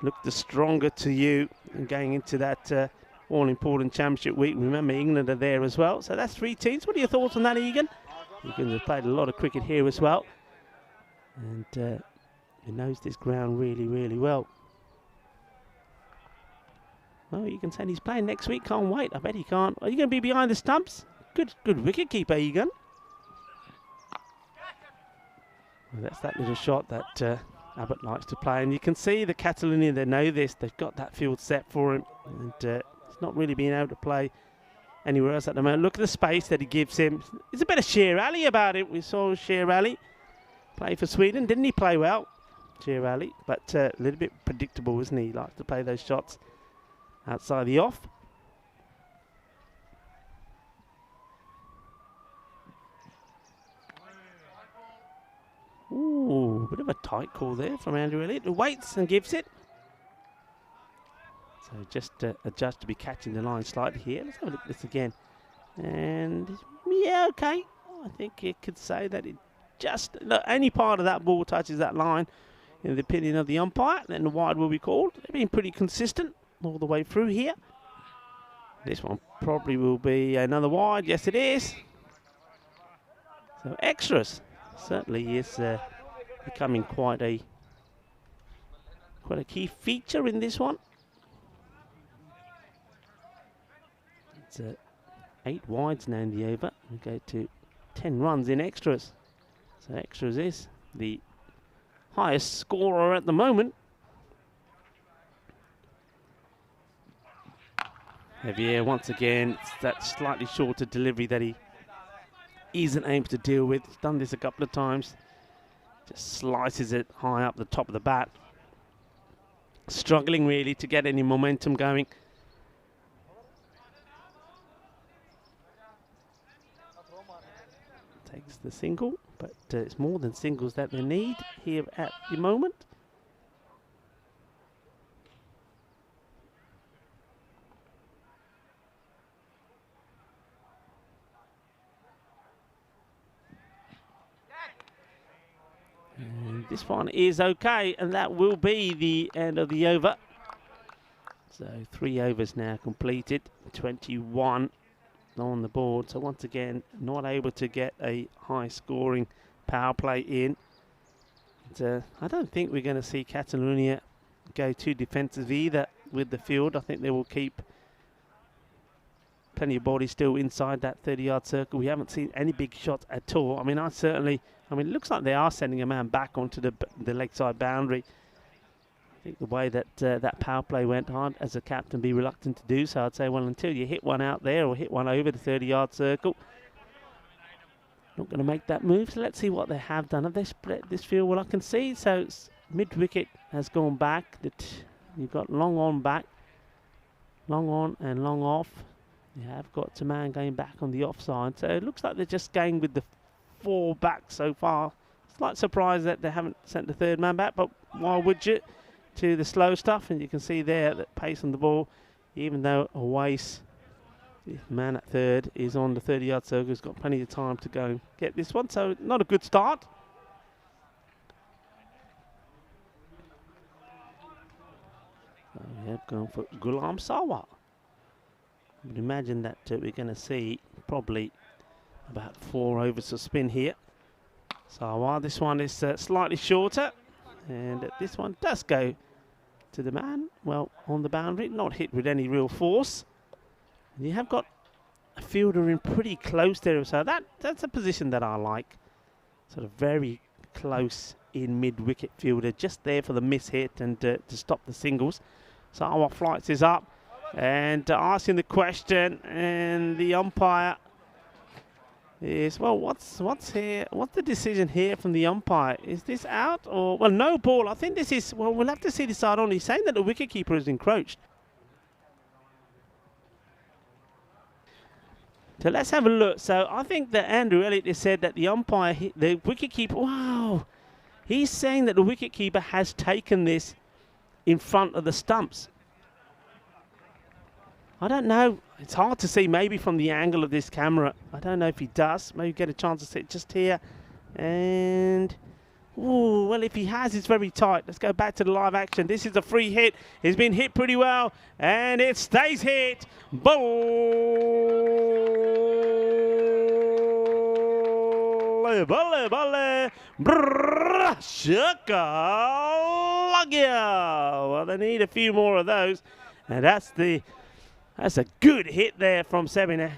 looked the stronger to you in going into that all-important championship week? Remember, England are there as well. So that's 3 teams. What are your thoughts on that, Egan? Egan has played a lot of cricket here as well. And he knows this ground really, really well. Well, Egan said he's playing next week. Can't wait. I bet he can't. Are you going to be behind the stumps? Good wicket keeper, Egan. Well, that's that little shot that Abbott likes to play. And you can see the Catalonia, they know this. They've got that field set for him. And he's not really being able to play anywhere else at the moment. Look at the space that he gives him. There's a bit of Sher Ali about it. We saw Sher Ali play for Sweden. Didn't he play well, Sher Ali? But a little bit predictable, isn't he? He likes to play those shots outside the off. Ooh, bit of a tight call there from Andrew Elliott, who waits and gives it. So just adjust to be catching the line slightly here. Let's have a look at this again. And yeah, okay. I think you could say that it just, look, any part of that ball touches that line, in the opinion of the umpire, then the wide will be called. They've been pretty consistent all the way through here. This one probably will be another wide. Yes, it is. So extras certainly is becoming quite a key feature in this one. It's 8 wides now in the over. We go to 10 runs in extras. So extras is the highest scorer at the moment. Javier, once again, it's that slightly shorter delivery that he isn't able to deal with. He's done this a couple of times. Just slices it high up the top of the bat. Struggling really to get any momentum going. Takes the single, but it's more than singles that they need here at the moment. And this one is okay, and that will be the end of the over. So 3 overs now completed, 21 on the board. So once again, not able to get a high-scoring power play in. And, I don't think we're going to see Catalonia go too defensive either with the field. I think they will keep plenty of body still inside that 30-yard circle. We haven't seen any big shots at all. I mean, it looks like they are sending a man back onto the leg side boundary. I think the way that that power play went, I'd, as a captain, be reluctant to do so. I'd say, well, until you hit one out there or hit one over the 30-yard circle, not going to make that move. So let's see what they have done. Have they split this field? Well, I can see. So mid-wicket has gone back. You've got long on back, long on and long off. You have got a man going back on the offside. So it looks like they're just going with the 4 back so far. Slight surprise that they haven't sent the 3rd man back, but why would you? To the slow stuff, and you can see there that pace on the ball, even though Awais, the man at 3rd, is on the 30-yard circle, has got plenty of time to go and get this one. So not a good start. So we have gone for Ghulam Sawa. I would imagine that we're going to see probably about 4 overs of spin here. Sawa, this one is slightly shorter, and this one does go to the man, well, on the boundary, not hit with any real force. And you have got a fielder in pretty close there, so that's a position that I like. Sort of very close in mid-wicket fielder, just there for the miss hit and to stop the singles. Sawa flights is up and asking the question, and the umpire is, well, what's here? What's the decision here from the umpire? Is this out or, well, no ball? I think this is, well, we'll have to see this out on. He's saying that the wicketkeeper is encroached. So let's have a look. So I think that Andrew Elliott has said that the umpire, the wicketkeeper, wow, he's saying that the wicketkeeper has taken this in front of the stumps. I don't know. It's hard to see maybe from the angle of this camera. I don't know if he does. Maybe get a chance to see it just here. And, ooh, well, if he has, it's very tight. Let's go back to the live action. This is a free hit. It's been hit pretty well. And it stays hit. Bolle, bolle, bolle. Shaka. Well, they need a few more of those. And that's a good hit there from Sebin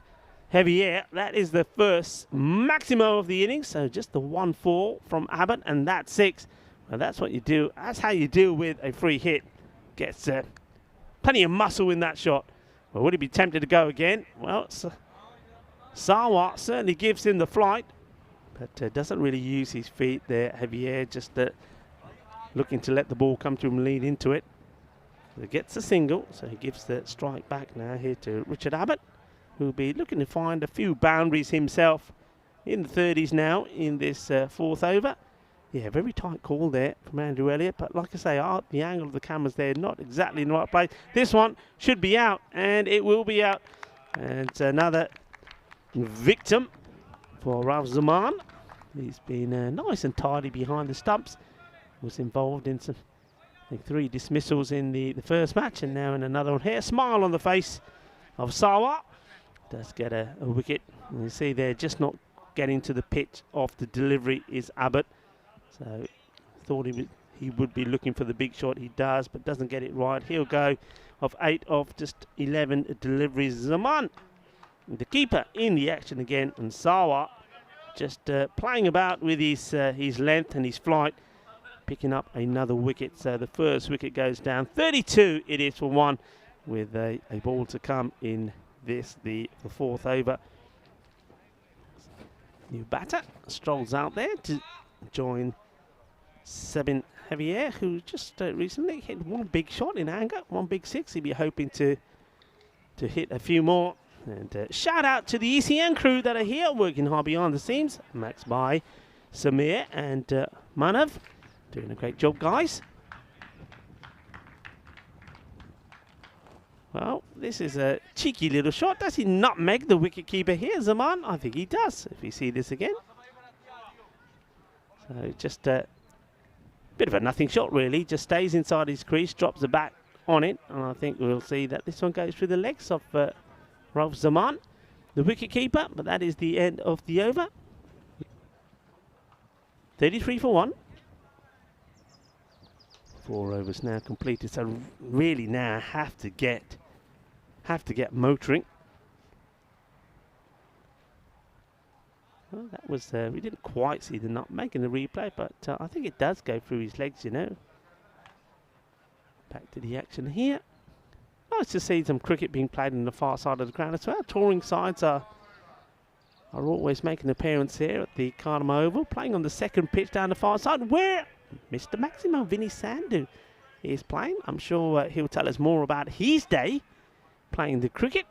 Javier. That is the first maximo of the innings. So just the 1-4 from Abbott, and that's 6. Well, that's what you do. That's how you deal with a free hit. Gets plenty of muscle in that shot. Well, would he be tempted to go again? Well, Sawa certainly gives him the flight, but doesn't really use his feet there. Javier just looking to let the ball come to him and lead into it. He gets a single, so he gives the strike back now here to Richard Abbott, who will be looking to find a few boundaries himself in the 30s now in this 4th over. Yeah, very tight call there from Andrew Elliott. But like I say, the angle of the camera's there, not exactly in the right place. This one should be out, and it will be out. And it's another victim for Ralph Zaman. He's been nice and tidy behind the stumps. Was involved in some, I think, 3 dismissals in the first match, and now in another one here. Smile on the face of Sawa. Does get a wicket. And you see there, just not getting to the pitch off the delivery is Abbott. So thought he would be looking for the big shot. He does, but doesn't get it right. He'll go of 8 of just 11 deliveries. Zaman, the keeper, in the action again, and Sawa just playing about with his length and his flight, picking up another wicket. So the first wicket goes down. 32 it is for 1, with a ball to come in this, the 4th over. New batter strolls out there to join Sebin Javier, who just recently hit 1 big shot in anger, 1 big 6. He'll be hoping to hit a few more. And shout out to the ECN crew that are here working hard behind the scenes. Max Bai, Samir and Manav, doing a great job, guys. Well, this is a cheeky little shot. Does he nutmeg the wicketkeeper here, Zaman? I think he does, if you see this again. So just a bit of a nothing shot, really. Just stays inside his crease, drops the bat on it. And I think we'll see that this one goes through the legs of Ralph Zaman, the wicketkeeper. But that is the end of the over. 33 for 1. 4 overs now completed. So really now have to get motoring. Well, that was, we didn't quite see the nutmeg in the replay, but I think it does go through his legs, you know. Back to the action here. Nice to see some cricket being played on the far side of the ground as well. Touring sides are always making an appearance here at the Cardamom Oval, playing on the second pitch down the far side, where Mr. Maximo Vinny Sandhu is playing. I'm sure he'll tell us more about his day playing the cricket.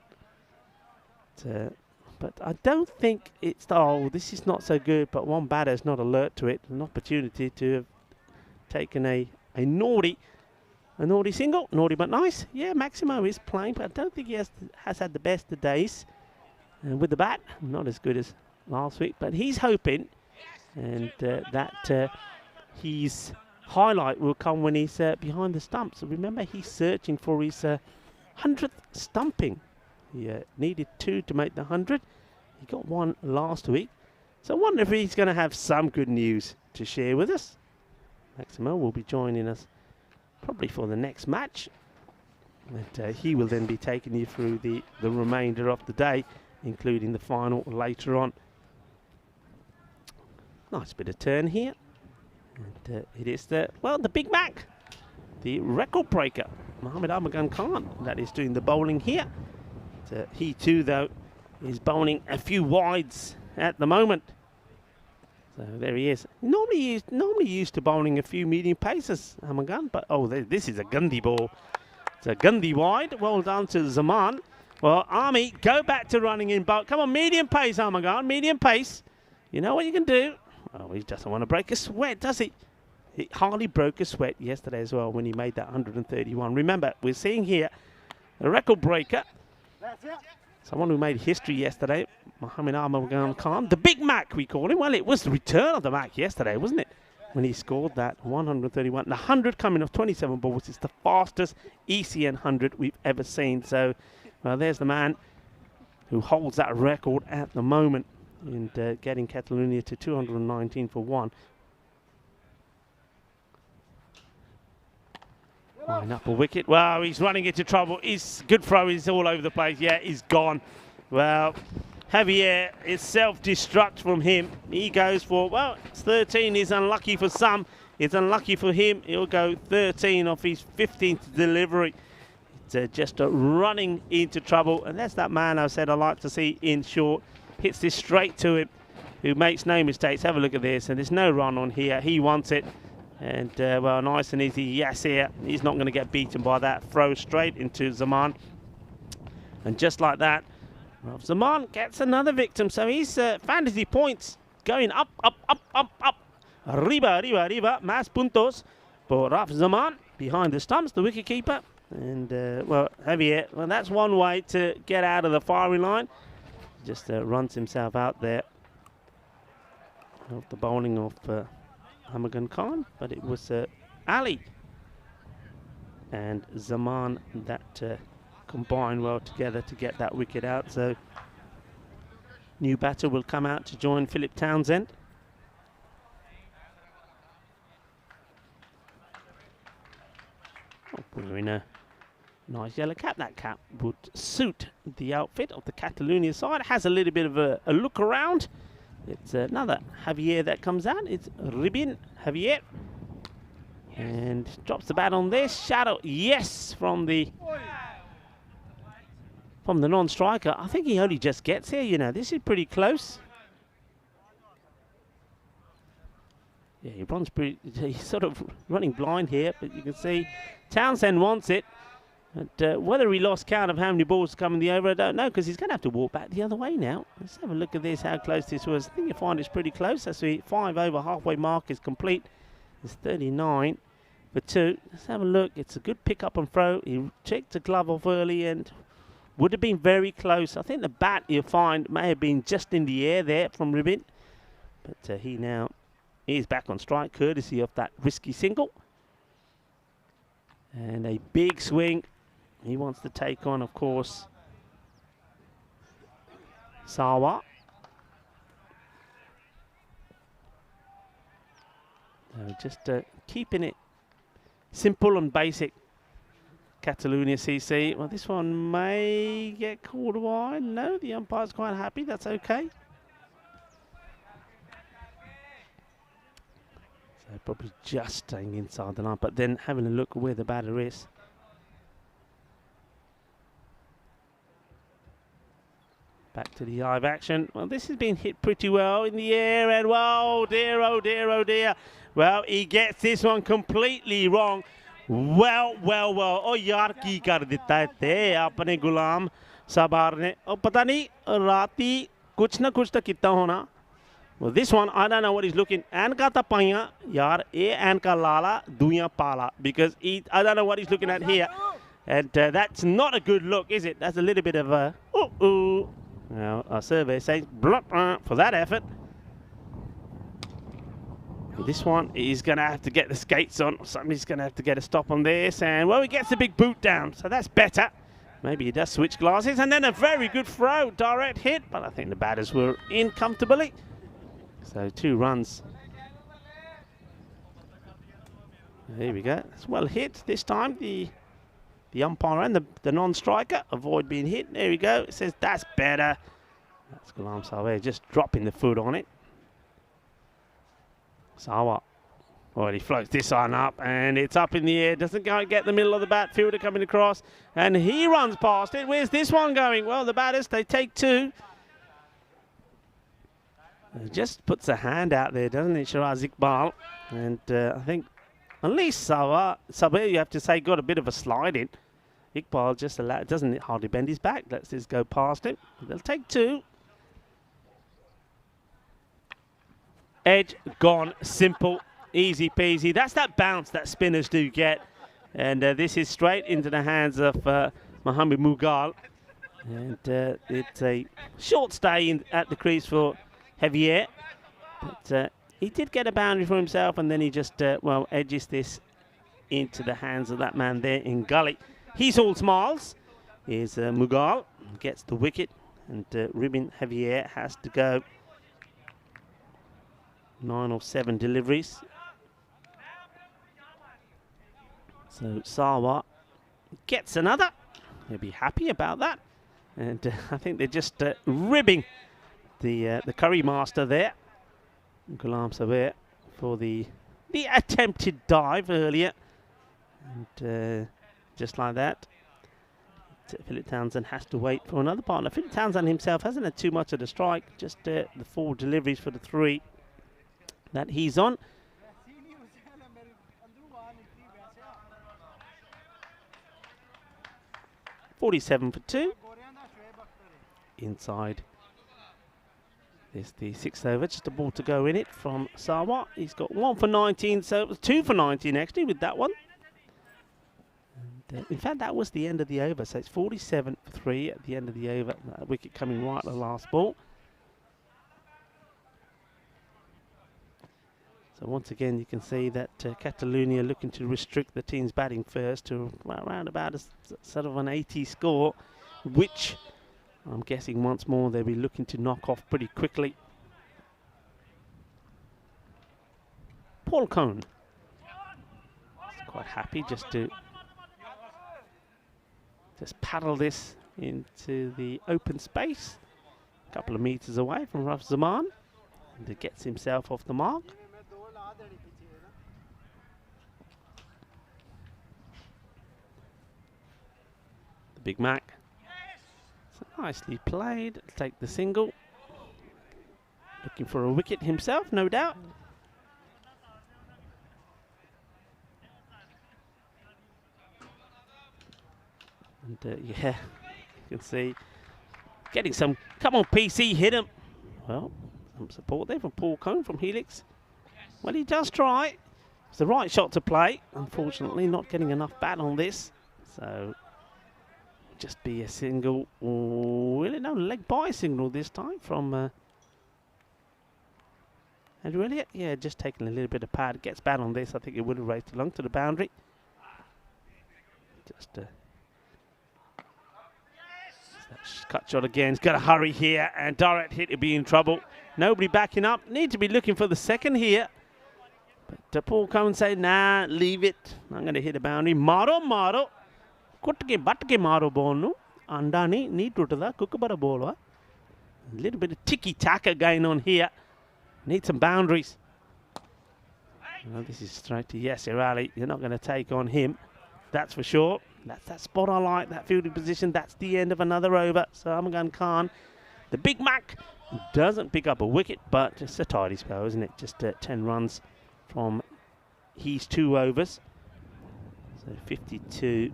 But I don't think it's, oh, this is not so good, but one batter's not alert to it. An opportunity to have taken a naughty single. Naughty but nice. Yeah, Maximo is playing, but I don't think he has had the best of days with the bat. Not as good as last week, but he's hoping and that his highlight will come when he's behind the stumps. So remember, he's searching for his 100th stumping. He needed 2 to make the 100. He got 1 last week. So I wonder if he's going to have some good news to share with us. Maximo will be joining us probably for the next match. And he will then be taking you through the remainder of the day, including the final later on. Nice bit of turn here. And it is the Big Mac, the record breaker, Mohammad Armagan Khan, that is doing the bowling here. He too, though, is bowling a few wides at the moment. So there he is. Normally used to bowling a few medium paces, Armagan, but this is a Gandhi ball. It's a Gandhi wide. Well done to Zaman. Well, Army, go back to running in bowl. Come on, medium pace, Armagan, medium pace. You know what you can do. Oh, he doesn't want to break a sweat, does he? He hardly broke a sweat yesterday as well when he made that 131. Remember, we're seeing here a record breaker. Someone who made history yesterday, Mohammad Armagan Khan. The Big Mac, we call him. Well, it was the return of the Mac yesterday, wasn't it? When he scored that 131. The 100 coming off 27 balls. It's the fastest ECN 100 we've ever seen. So, well, there's the man who holds that record at the moment, and getting Catalonia to 219 for 1. Line up a wicket. Wow, he's running into trouble. He's good throw. He's all over the place. Yeah, he's gone. Well, Javier, it's self-destruct from him. He goes for, well, it's 13 is unlucky for some. It's unlucky for him. He'll go 13 off his 15th delivery. It's just running into trouble. And that's that man I said I like to see in short. Hits this straight to him, who makes no mistakes. Have a look at this, and there's no run on here. He wants it, and well, nice and easy. Yes, here he's not going to get beaten by that throw straight into Zaman, and just like that, well, Zaman gets another victim. So he's fantasy points going up, up, up, up, up. Arriba. Más puntos for Raf Zaman behind the stumps, the wicketkeeper. And, well, Javier, well, that's one way to get out of the firing line. Just runs himself out there of the bowling of Hamagan Khan, but it was Ali and Zaman that combined well together to get that wicket out. So new batter will come out to join Philip Townsend. Oh, we're in a nice yellow cap. That cap would suit the outfit of the Catalonia side. It has a little bit of a look around. It's another Javier that comes out. It's Ribin Javier. And drops the bat on this. Shadow, yes, from the non-striker. I think he only just gets here, you know. This is pretty close. Yeah, he runs pretty, he's sort of running blind here, but you can see Townsend wants it. But whether he lost count of how many balls come in the over, I don't know, because he's going to have to walk back the other way now. Let's have a look at this, how close this was. I think you'll find it's pretty close. That's the 5 over halfway mark is complete. It's 39 for 2. Let's have a look. It's a good pick up and throw. He checked the glove off early and would have been very close. I think the bat, you'll find, may have been just in the air there from Ribin. But he now is back on strike, courtesy of that risky single. And a big swing. He wants to take on, of course, Sawa. Just keeping it simple and basic. Catalonia CC. Well, this one may get called wide. No, the umpire's quite happy. That's okay. So probably just staying inside the line, but then having a look at where the batter is. Back to the live action. Well, this has been hit pretty well in the air, and oh dear. Well, he gets this one completely wrong. Well. Oh यार की कर देता है ते अपने गुलाम साबार ने. Oh पता नहीं राती कुछ ना कुछ तो कितना होना. Well, this one I don't know what he's looking. Anka tapaya यार ये anka lala दुनिया pala, because I don't know what he's looking at here, and that's not a good look, is it? That's a little bit of a Now, our survey says for that effort. This one is going to have to get the skates on. Somebody's going to have to get a stop on this. And, well, he gets the big boot down, so that's better. Maybe he does switch glasses. And then a very good throw, direct hit. But I think the batters were in comfortably. So 2 runs. There we go. It's well hit this time. The umpire and the non-striker avoid being hit. There we go. It says that's better. That's Ghulam Saleh just dropping the foot on it. Sawa. Well, he floats this one up, and it's up in the air. Doesn't go and get the middle of the bat. Fielder coming across, and he runs past it. Where's this one going? Well, the batters, they take 2. It just puts a hand out there, doesn't it, Shiraz Iqbal? And I think at least Sabir, you have to say, got a bit of a slide in. Iqbal just doesn't hardly bend his back. Let's just go past it. They'll take 2. Edge gone, simple, easy peasy. That's that bounce that spinners do get. And this is straight into the hands of Mohamed Mughal. And it's a short stay at the crease for Javier. But he did get a boundary for himself, and then he just, well, edges this into the hands of that man there in gully. He's all smiles. Here's Mughal, gets the wicket, and Ribin Javier has to go 9 or 7 deliveries. So Sawa gets another. He'll be happy about that. And I think they're just ribbing the curry master there, Ghulam Sabir, for the attempted dive earlier. And just like that, Philip Townsend has to wait for another partner. Philip Townsend himself hasn't had too much of the strike, just the 4 deliveries for the 3 that he's on. (47 for 2) inside There's the 6th over, just a ball to go in it from Sawa. He's got 1 for 19, so it was 2 for 19 actually with that one. And, in fact, that was the end of the over, so it's 47 for 3 at the end of the over. That wicket coming right at the last ball. So once again, you can see that Catalonia looking to restrict the team's batting first to around about a sort of an 80 score, which I'm guessing once more they'll be looking to knock off pretty quickly. Paul Cone is quite happy just to paddle this into the open space, a couple of meters away from Raf Zaman, and he gets himself off the mark. The Big Mac. So nicely played. Take the single. Looking for a wicket himself, no doubt. And yeah, you can see getting some. Come on, PC, hit him. Well, some support there from Paul Cone from Helix. Well, he does try. It's the right shot to play. Unfortunately, not getting enough bat on this. So, just be a single. Really, no leg by signal this time from Andrew Elliott. Yeah, just taking a little bit of pad. Gets bat on this. I think it would have raced along to the boundary. Just cut shot again. He's got to hurry here, and direct hit. He'll be in trouble. Nobody backing up. Need to be looking for the second here. But Paul Cone say, nah, leave it. I'm going to hit a boundary. Maro. Kuttke batke maro bonu. Andani need to the kukabara ball. A little bit of tiki-taka going on here. Need some boundaries. Well, this is straight to Yasser Ali. You're not going to take on him. That's for sure. That's that spot I like, that fielding position. That's the end of another over. So Amagan Khan, the Big Mac, doesn't pick up a wicket, but it's a tidy spell, isn't it? Just 10 runs from his 2 overs. So 52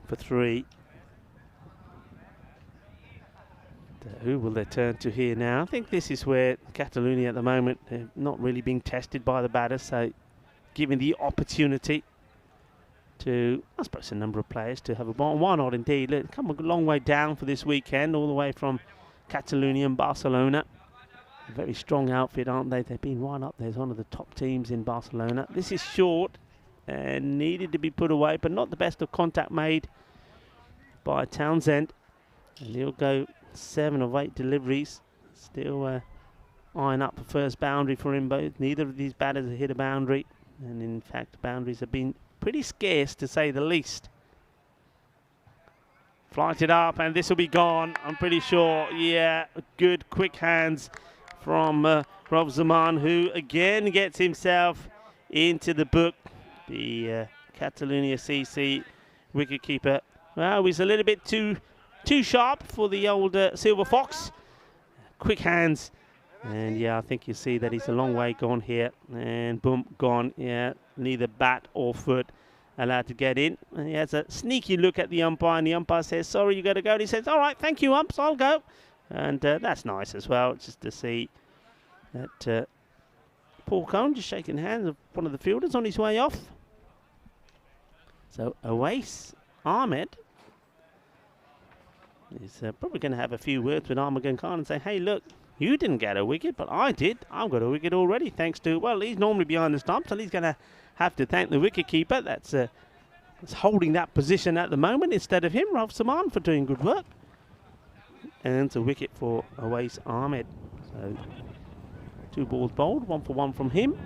for 3. Who will they turn to here now? I think this is where Catalonia at the moment, they're not really being tested by the batters, so giving the opportunity to, I suppose, a number of players to have a ball. Why not indeed? They've come a long way down for this weekend, all the way from Catalonia and Barcelona. A very strong outfit, aren't they? They've been right up there as one of the top teams in Barcelona. This is short and needed to be put away, but not the best of contact made by Townsend. And he'll go 7 of 8 deliveries. Still eyeing up the first boundary for him both. Neither of these batters have hit a boundary. And in fact, boundaries have been pretty scarce, to say the least. Flighted up, and this will be gone, I'm pretty sure. Yeah, good quick hands from Rob Zaman, who again gets himself into the book. The Catalonia CC wicketkeeper. Well, he's a little bit too sharp for the old Silver Fox. Quick hands. And yeah, I think you see that he's a long way gone here. And boom, gone. Yeah, neither bat or foot allowed to get in. And he has a sneaky look at the umpire, and the umpire says, sorry, you got to go. And he says, all right, thank you, umps, I'll go. And that's nice as well, just to see that Paul Cone just shaking hands with one of the fielders on his way off. So Awais Ahmed is probably going to have a few words with Armagan Khan and say, hey, look, you didn't get a wicket, but I did. I've got a wicket already, thanks to, well, he's normally behind the stump, so he's going to have to thank the wicketkeeper that's holding that position at the moment instead of him, Ralph Saman, for doing good work. And it's a wicket for Awais Ahmed. So 2 balls bowled, 1 for 1 from him.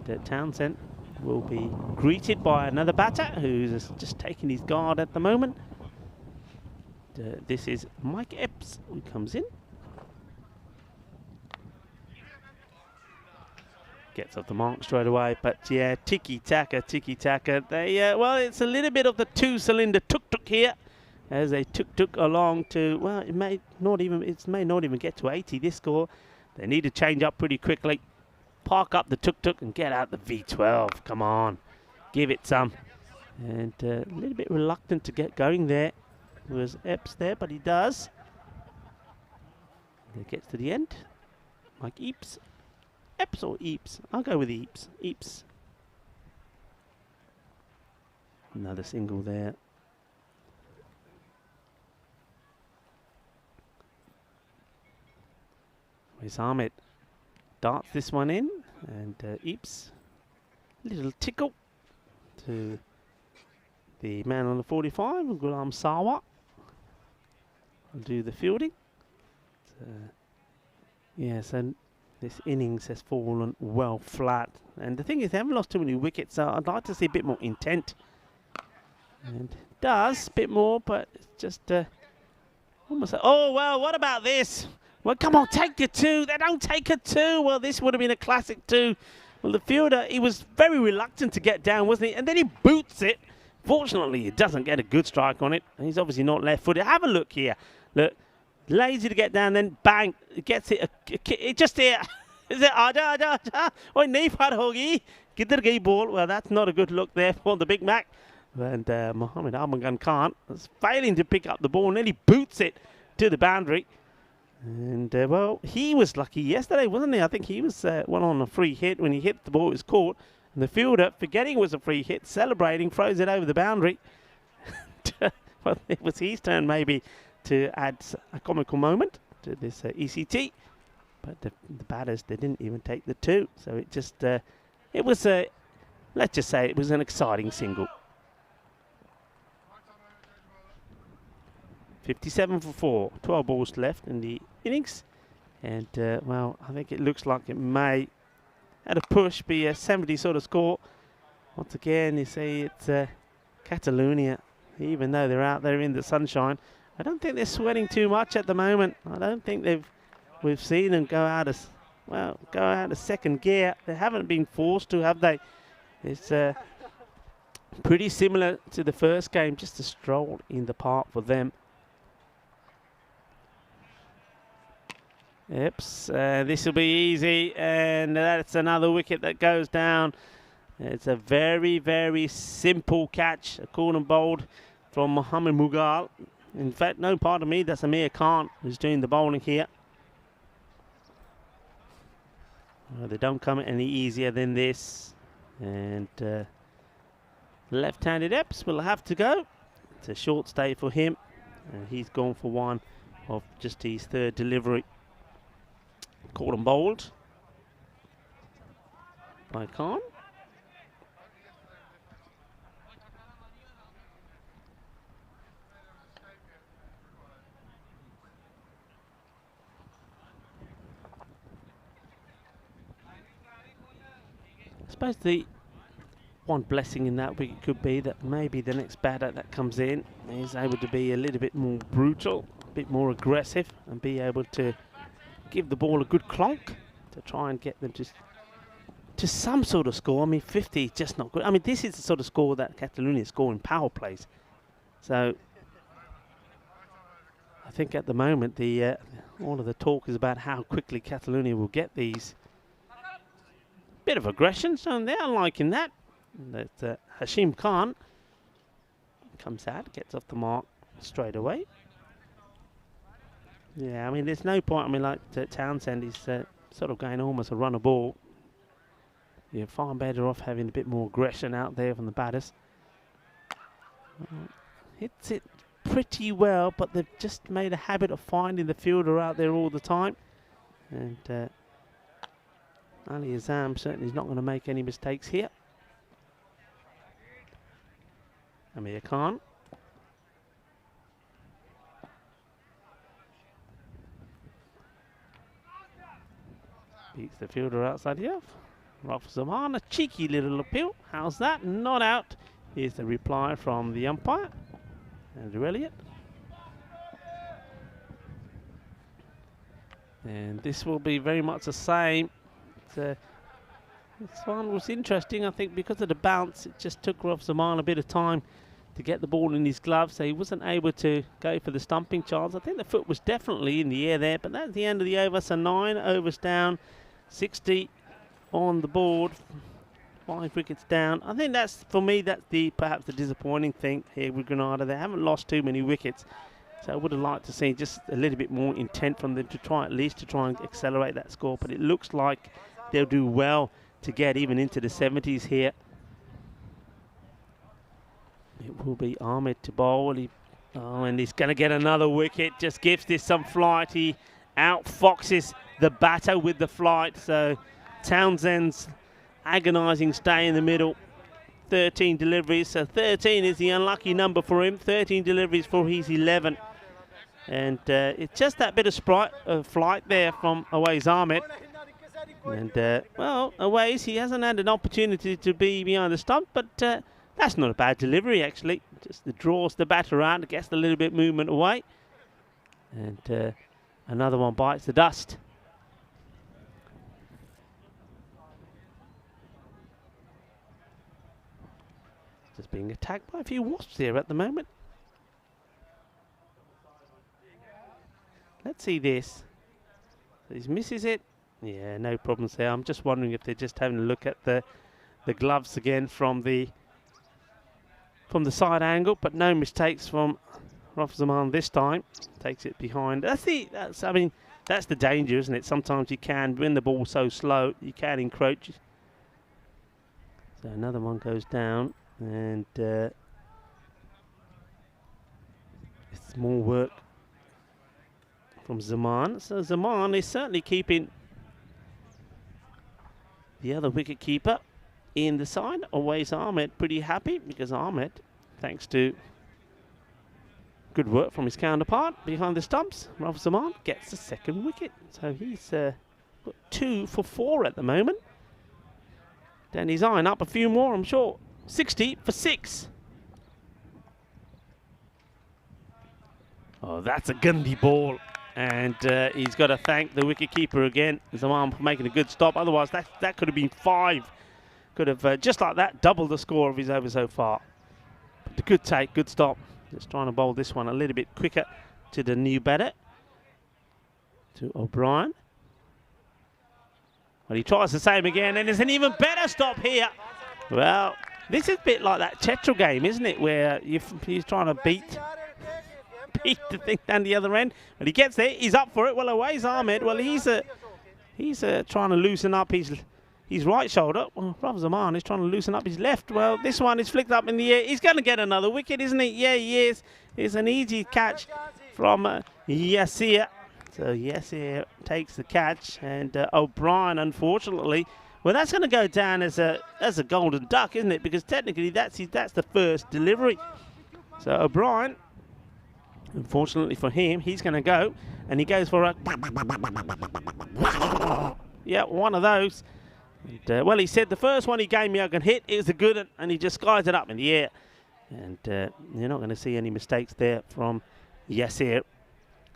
And Townsend will be greeted by another batter who's just taking his guard at the moment. This is Mike Epps who comes in. Gets off the mark straight away, but yeah, tiki-taka. They, well, it's a little bit of the 2-cylinder tuk-tuk here, as they tuk-tuk along to, well, it may not even get to 80, this score. They need to change up pretty quickly. Park up the tuk-tuk and get out the V12. Come on, give it some. And a little bit reluctant to get going there. Was Epps there, but he does. It gets to the end. Like Eeps. Eps or Eeps? I'll go with Eeps. Eeps. Another single there. Where's Ahmed? Darts this one in, and Eeps. Little tickle to the man on the 45, Ghulam Sawa. Will do the fielding. Yeah, so this innings has fallen well flat. And the thing is, they haven't lost too many wickets, so I'd like to see a bit more intent. And it does, a bit more, but it's just almost. Oh, well, what about this? Well, come on, take the 2. They don't take a 2. Well, this would have been a classic 2. Well, the fielder, he was very reluctant to get down, wasn't he? And then he boots it. Fortunately, he doesn't get a good strike on it. And he's obviously not left-footed. Have a look here. Look, lazy to get down, then bang, it gets it. It just here. Is it? Oh, nahi par hogi. Kidhar gayi ball? Well, that's not a good look there for the Big Mac. And Mohammed Armagan Khan is failing to pick up the ball, and then he boots it to the boundary. And, well, he was lucky yesterday, wasn't he? I think he was one on a free hit. When he hit the ball, it was caught. And the fielder, forgetting it was a free hit, celebrating, throws it over the boundary. Well, it was his turn maybe to add a comical moment to this ECT. But the batters, they didn't even take the 2. So it just, it was, let's just say it was an exciting single. 57 for 4, 12 balls left in the innings. And, well, I think it looks like it may, at a push, be a 70 sort of score. Once again, you see it's Catalonia, even though they're out there in the sunshine. I don't think they're sweating too much at the moment. I don't think we've seen them go out of second gear. They haven't been forced to, have they? It's pretty similar to the first game, just a stroll in the park for them. Yep, this will be easy, and that's another wicket that goes down. It's a very, very simple catch, a corner bowled from Mohammed Mughal. In fact, no, pardon me, that's Amir Khan who's doing the bowling here. Well, they don't come any easier than this. And left-handed Epps will have to go. It's a short stay for him, and he's gone for one of just his 3rd delivery. Caught and bowled by Khan. I suppose the one blessing in that wicket could be that maybe the next batter that comes in is able to be a little bit more brutal, a bit more aggressive, and be able to give the ball a good clonk to try and get them to some sort of score. I mean, 50 is just not good. I mean, this is the sort of score that Catalonia score in power plays. So I think at the moment all of the talk is about how quickly Catalonia will get these. Bit of aggression, so they're liking that. That Hashim Khan comes out, gets off the mark straight away. Yeah, I mean, there's no point. I mean, like Townsend is sort of going almost a run a ball. You're far better off having a bit more aggression out there from the batters. Hits it pretty well, but they've just made a habit of finding the fielder out there all the time. And Ali Azam certainly is not going to make any mistakes here. Amir Khan. Beats the fielder outside here. Rafa Zaman, a cheeky little appeal. How's that? Not out. Here's the reply from the umpire, Andrew Elliott. And this will be very much the same. This one was interesting, I think, because of the bounce. It just took Rafa Zaman a bit of time to get the ball in his glove, so he wasn't able to go for the stumping chance. I think the foot was definitely in the air there, but that's the end of the over. So 9 overs down, 60 on the board, 5 wickets down. I think that's, for me, that's perhaps the disappointing thing here with Grenada. They haven't lost too many wickets, So I would have liked to see just a little bit more intent from them to try and accelerate that score. But it looks like they'll do well to get even into the 70s here. It will be Ahmed to bowl. And he's going to get another wicket. Just gives this some flight. He outfoxes the batter with the flight. So Townsend's agonising stay in the middle. 13 deliveries. So 13 is the unlucky number for him. 13 deliveries for his 11. And it's just that bit of flight there from Awais Ahmed. And, well, Awais, he hasn't had an opportunity to be behind the stump, but that's not a bad delivery, actually. Just draws the batter around, gets a little bit movement away. And another one bites the dust. Just being attacked by a few wasps here at the moment. Let's see this. So he misses it. Yeah, no problems there. I'm just wondering if they're just having a look at the gloves again from the side angle, but no mistakes from Zaman this time. Takes it behind. That's the danger, isn't it? Sometimes you can, when the ball's so slow, you can encroach. So another one goes down, and it's more work from Zaman. So Zaman is certainly keeping the other wicket keeper in the side. Awais Ahmed pretty happy, because Ahmed, thanks to good work from his counterpart behind the stumps, Rav Zaman gets the second wicket. So he's got 2 for 4 at the moment. Then he's eyeing up a few more, I'm sure. 60 for 6. Oh, that's a Gundy ball. And he's got to thank the wicketkeeper again, Zaman, for making a good stop. Otherwise, that could have been 5. Could have, just like that, doubled the score of his over so far. But a good take, good stop. Just trying to bowl this one a little bit quicker to the new batter, to O'Brien. Well, he tries the same again, and there's an even better stop here. Well, this is a bit like that Chetrel game, isn't it, where he's trying to beat the thing down the other end. But he gets there, he's up for it. Well, Awais Ahmed, well, he's trying to loosen up his right shoulder. Well, Rav Zaman is trying to loosen up his left. Well, this one is flicked up in the air. He's going to get another wicket, isn't he? Yeah, he is. It's an easy catch from Yasir. So Yasir takes the catch, and O'Brien, unfortunately, well, that's going to go down as a golden duck, isn't it? Because technically that's the first delivery. So O'Brien, unfortunately for him, he's going to go, and he goes for a yeah, one of those. And, well, he said the first one he gave me I can hit. It was a good one, and he just skies it up in the air. And you're not going to see any mistakes there from Yasir.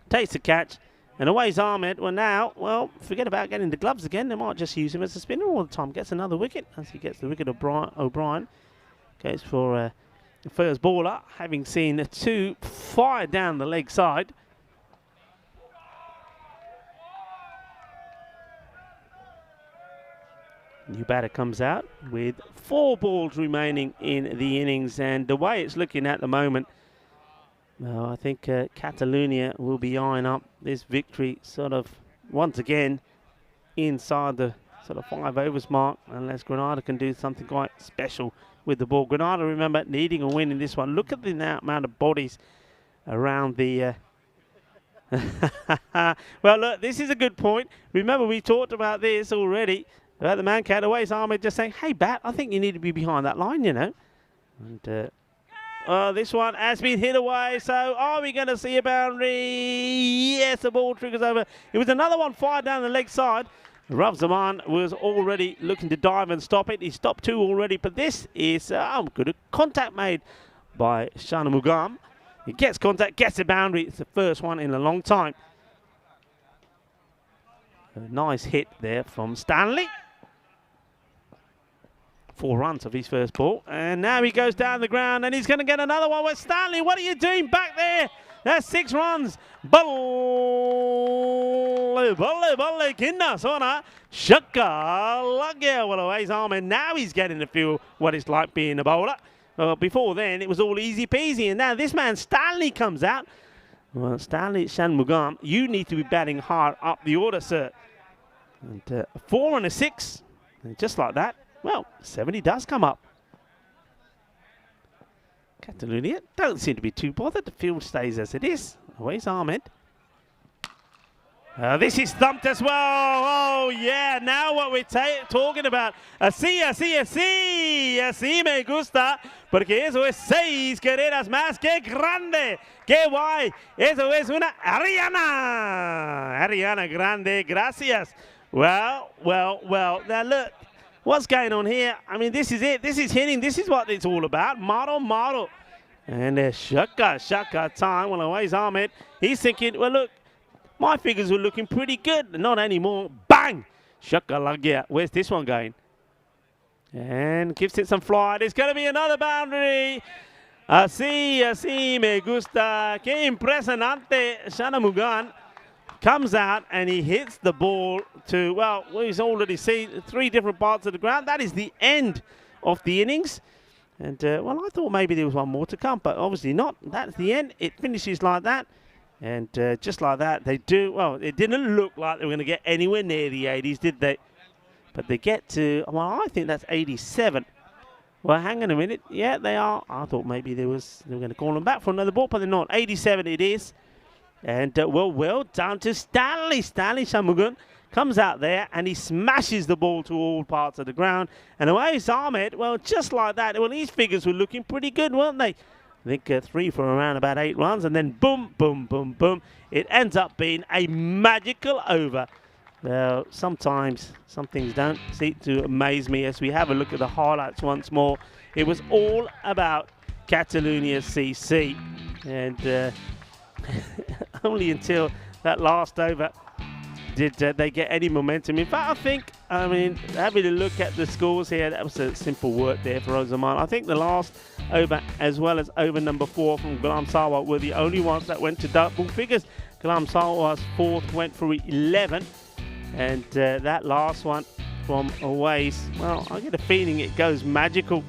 Takes the catch. And Awais Ahmed, well, forget about getting the gloves again. They might just use him as a spinner all the time. Gets another wicket as he gets the wicket. O'Brien goes for the first baller, having seen 2 fired down the leg side. New batter comes out with 4 balls remaining in the innings, and the way it's looking at the moment, well, I think Catalonia will be eyeing up this victory sort of once again inside the sort of 5 overs mark, unless Grenada can do something quite special with the ball. Grenada, remember, needing a win in this one. Look at the amount of bodies around the... Well, look, this is a good point. Remember, we talked about this already, about the man cat Awais Ahmed just saying, hey, Bat, I think you need to be behind that line, you know. And this one has been hit away, so are we going to see a boundary? Yes, the ball triggers over. It was another one fired down the leg side. Rav Zaman was already looking to dive and stop it. He stopped 2 already, but this is good contact made by Shana Mugam. He gets contact, gets a boundary. It's the first one in a long time. A nice hit there from Stanley. 4 runs of his first ball, and now he goes down the ground, and he's going to get another one with Stanley. What are you doing back there? That's 6 runs. Balle, kinda, sona, shaka, lagya. Well, Awais Ahmed, now he's getting to feel what it's like being a bowler. Before then, it was all easy peasy, and now this man Stanley comes out. Well, Stanley Shanmugam, you need to be batting hard up the order, sir. And a 4 and a 6. And just like that, well, 70 does come up. Catalonia don't seem to be too bothered. The field stays as it is. Away's Ahmed. This is thumped as well. Oh, yeah. Now what we're talking about. Así me gusta. Porque eso es 6 carreras más. ¡Qué grande! ¡Qué guay! Eso es una Ariana. Ariana Grande. Gracias. Well. Now look. What's going on here? I mean, this is it. This is hitting. This is what it's all about. Model. And shaka time. Well, away's Ahmed. He's thinking, well, look. My figures were looking pretty good. Not anymore. Bang! Shaka lagya. Where's this one going? And gives it some flight. It's going to be another boundary. Así me gusta. Qué impresionante. Shanmugam comes out and he hits the ball to, well, he's already seen 3 different parts of the ground. That is the end of the innings. And, well, I thought maybe there was one more to come, but obviously not. That's the end. It finishes like that. And just like that, they do, well, it didn't look like they were going to get anywhere near the 80s, did they? But they get to, well, I think that's 87. Well, hang on a minute. Yeah, they are. I thought maybe they were going to call them back for another ball, but they're not. 87 it is. And, well done to Stanley. Stanley Shanmugam comes out there and he smashes the ball to all parts of the ground. And away's Ahmed, well, just like that. Well, these figures were looking pretty good, weren't they? I think 3 for around about 8 runs, and then boom. It ends up being a magical over. Well, sometimes some things don't seem to amaze me as we have a look at the highlights once more. It was all about Catalonia CC, and only until that last over did they get any momentum. In fact, I mean, having a look at the scores here, that was a simple work there for Ozaman. I think the last over, as well as over number 4 from Ghulam Sawa, were the only ones that went to double figures. Ghulam Sawa's 4th went for 11, and that last one from Aways, well, I get a feeling it goes magical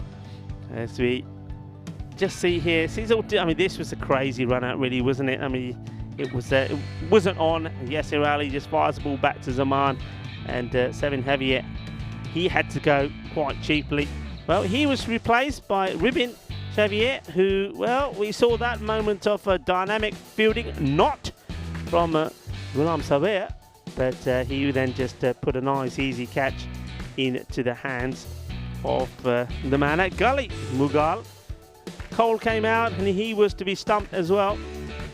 as we just see here. I mean, this was a crazy run out, really, wasn't it? I mean, it wasn't on. Yasir Ali just fires the ball back to Zaman, and 7 Javier, he had to go quite cheaply. Well, he was replaced by Ribin Xavier, who, well, we saw that moment of dynamic fielding, not from Ghulam Sawa, but he then just put a nice easy catch into the hands of the man at Gully, Mughal. Cole came out and he was to be stumped as well.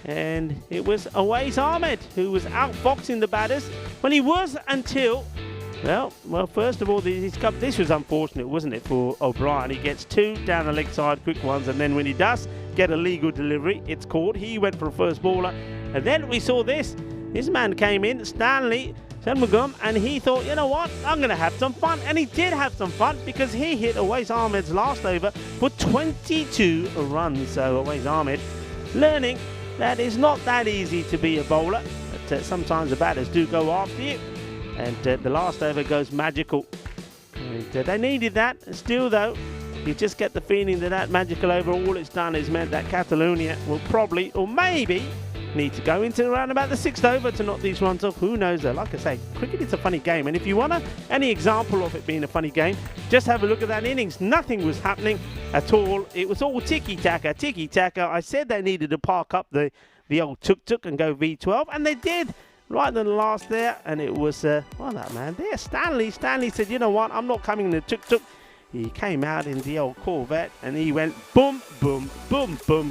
And it was Awais Ahmed who was outboxing the batters. Well, he was until, well, first of all, this was unfortunate, wasn't it, for O'Brien. He gets 2 down the leg side, quick ones, and then when he does get a legal delivery, it's caught. He went for a first baller. And then we saw this. This man came in, Stanley Shanmugam, and he thought, you know what, I'm going to have some fun. And he did have some fun because he hit Awais Ahmed's last over for 22 runs. So Awais Ahmed learning that it's not that easy to be a bowler, but sometimes the batters do go after you, and the last over goes magical. And they needed that. Still, though, you just get the feeling that that magical over, all it's done is meant that Catalonia will probably, or maybe, need to go into around about the 6th over to knock these runs off. Who knows, though? Like I say, cricket is a funny game, and if you want any example of it being a funny game, just have a look at that innings. Nothing was happening at all. It was all tiki-taka. I said they needed to park up the old tuk-tuk and go V12, and they did right in the last there, and it was, well, that man there, Stanley said, you know what, I'm not coming in the tuk-tuk. He came out in the old Corvette, and he went boom,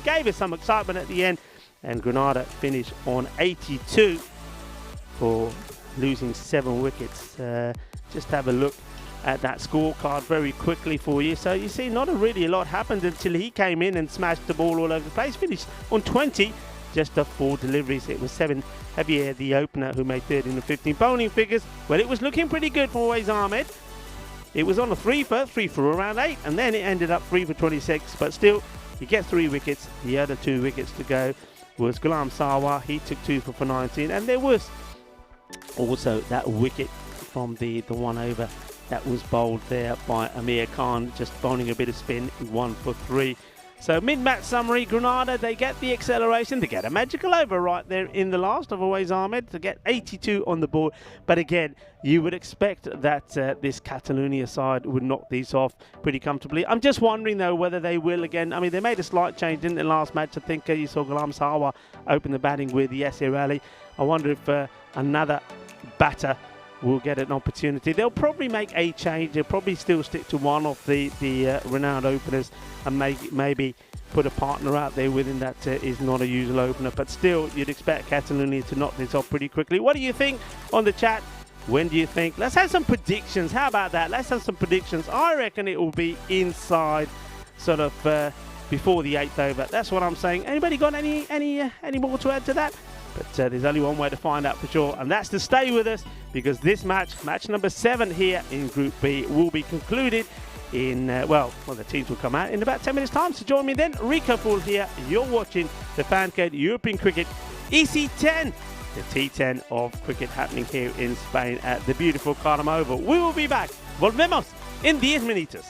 gave us some excitement at the end, and Grenada finished on 82 for losing 7 wickets. Just have a look at that scorecard very quickly for you. So you see, not really a lot happened until he came in and smashed the ball all over the place. Finished on 20, just 4 deliveries. It was 7 Javier, the opener, who made 13 and 15 bowling figures. Well, it was looking pretty good for Awais Ahmed. It was on a 3 for around 8, and then it ended up 3 for 26. But still, he gets 3 wickets. The other 2 wickets to go was Ghulam Sawa. He took 2 for 19, and there was also that wicket from the 1 over that was bowled there by Amir Khan, just bowling a bit of spin, 1 for 3. So mid-match summary, Granada, they get the acceleration, they get a magical over right there in the last of Always Ahmed to get 82 on the board. But again, you would expect that this Catalonia side would knock these off pretty comfortably. I'm just wondering, though, whether they will again. I mean, they made a slight change, didn't they, last match? I think you saw Ghulam Sawa open the batting with the Yasir Rally. I wonder if another batter will get an opportunity. They'll probably make a change. They'll probably still stick to one of the renowned openers and maybe put a partner out there with him that is not a usual opener. But still, you'd expect Catalonia to knock this off pretty quickly. What do you think on the chat? When do you think? Let's have some predictions. How about that? Let's have some predictions. I reckon it will be inside sort of before the 8th over. That's what I'm saying. Anybody got any more to add to that? But there's only one way to find out for sure, and that's to stay with us, because this match number 7 here in Group B, will be concluded in, well, the teams will come out in about 10 minutes' time. So join me then. Rico Full here. You're watching the FanCode European Cricket EC10, the T10 of cricket happening here in Spain at the beautiful Carmo Oval. We will be back. Volvemos en 10 minutos.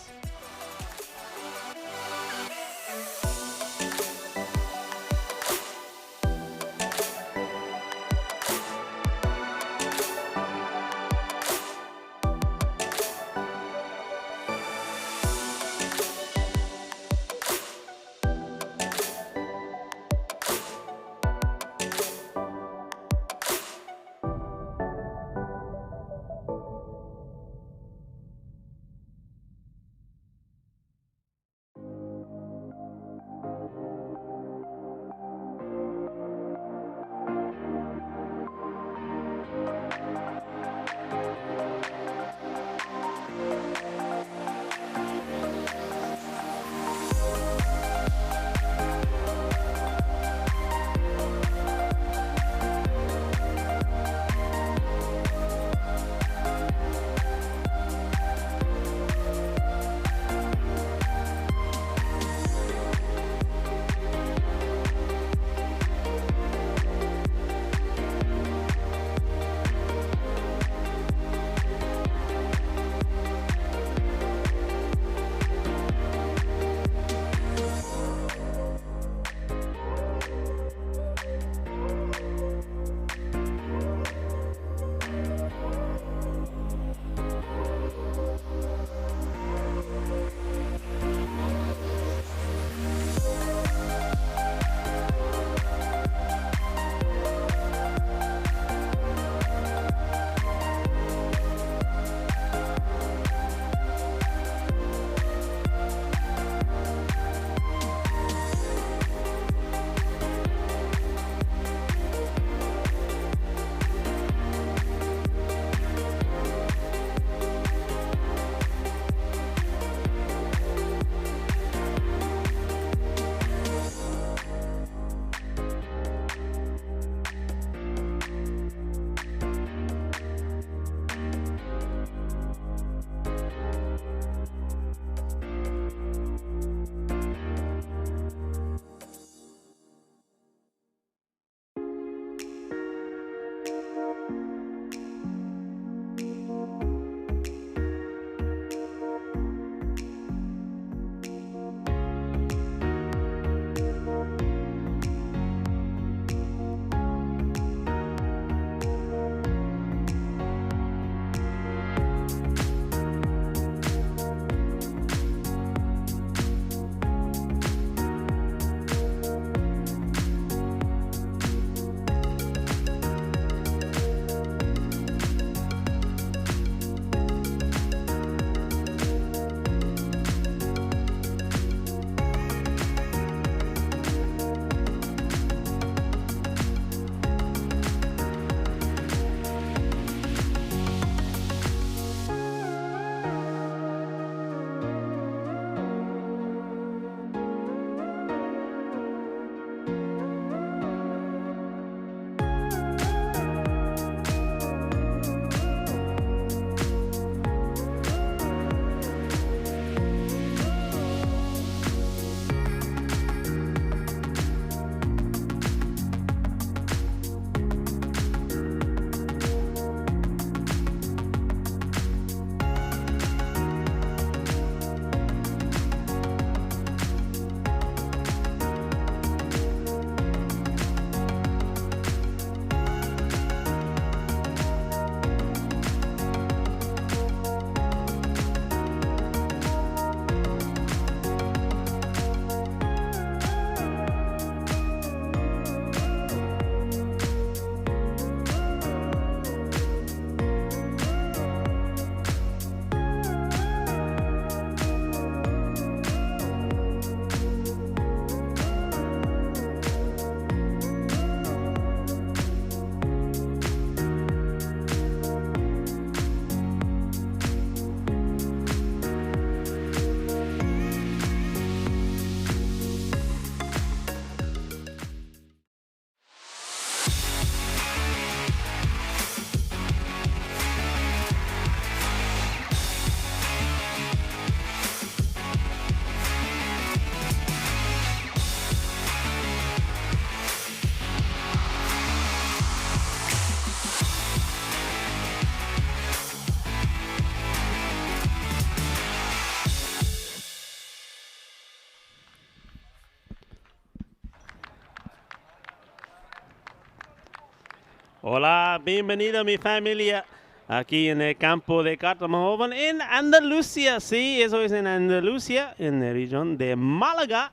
Hola, bienvenido mi familia aquí en el campo de Cartama en Andalucía. Sí, eso es en Andalucía, en la región de Málaga,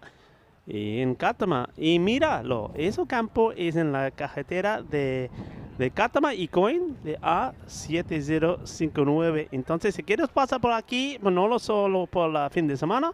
en Cátama. Y míralo, ese campo es en la carretera de Cátama y Coin de A7059. Entonces, si quieres pasar por aquí, no lo solo por el fin de semana,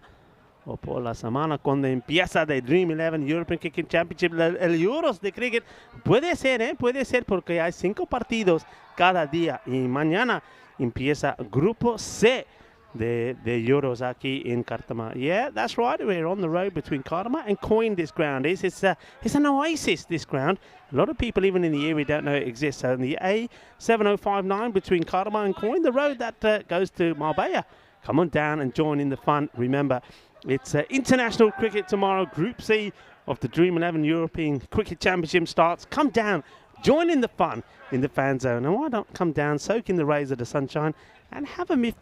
o por la semana cuando empieza the Dream 11 European Cricket Championship, el Euros de cricket. Puede ser porque hay 5 partidos cada día y mañana empieza Grupo C de Euros aquí en Cartama. Yeah, that's right. We're on the road between Cartama and Coin. This ground is. It's an oasis, this ground. A lot of people even in the area don't know it exists. So the A7059 between Cartama and Coin, the road that goes to Marbella. Come on down and join in the fun. Remember, it's international cricket tomorrow. Group C of the Dream 11 European Cricket Championship starts. Come down, join in the fun in the fan zone. And why don't come down, soak in the rays of the sunshine, and have a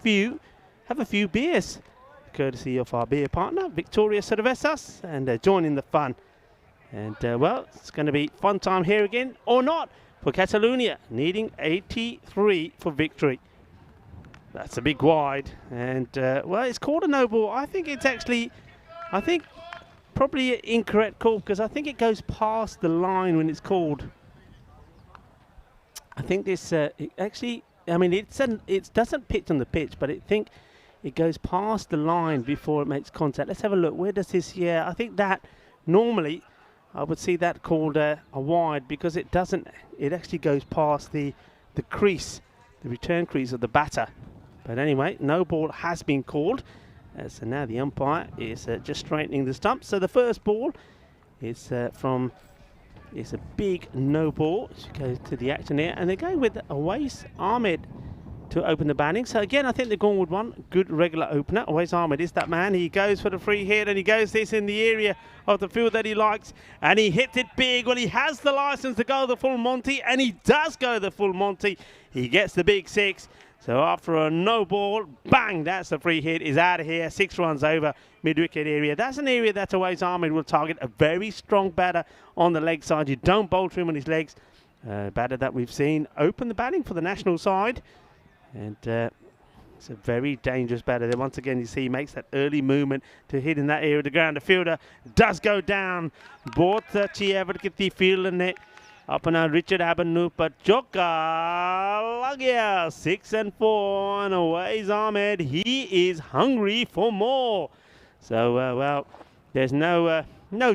few beers, courtesy of our beer partner, Victoria Cervezas, and join in the fun. And well, it's going to be fun time here again, or not, for Catalonia, needing 83 for victory. That's a big wide, and well, it's called a no ball. I think probably an incorrect call, because I think it goes past the line when it's called. I think this it doesn't pitch on the pitch, but I think it goes past the line before it makes contact. Let's have a look. Where does this? Yeah, I think that normally I would see that called a wide, because it doesn't. It actually goes past the crease, the return crease of the batter. But anyway, no ball has been called. So now the umpire is just straightening the stump. So the first ball is it's a big no ball. She goes to the action here, and they're going with Awais Ahmed to open the batting. So again, I think they're going with one good regular opener. Awais Ahmed is that man. He goes for the free hit, and he goes this in the area of the field that he likes, and he hits it big. Well, he has the license to go the full Monty, and he does go the full Monty. He gets the big 6. So after a no ball, bang, that's the free hit. Is out of here. 6 runs over mid-wicket area. That's an area that Awais Ahmed will target. A very strong batter on the leg side. You don't bowl to him on his legs. Batter that we've seen open the batting for the national side. And it's a very dangerous batter there. Once again, you see he makes that early movement to hit in that area of the ground. The fielder does go down. Both Chiever Kitty field in it. Up and out, Richard Abanupa Joka Lagia 6 and 4, and Awais Ahmed. He is hungry for more. So well, there's no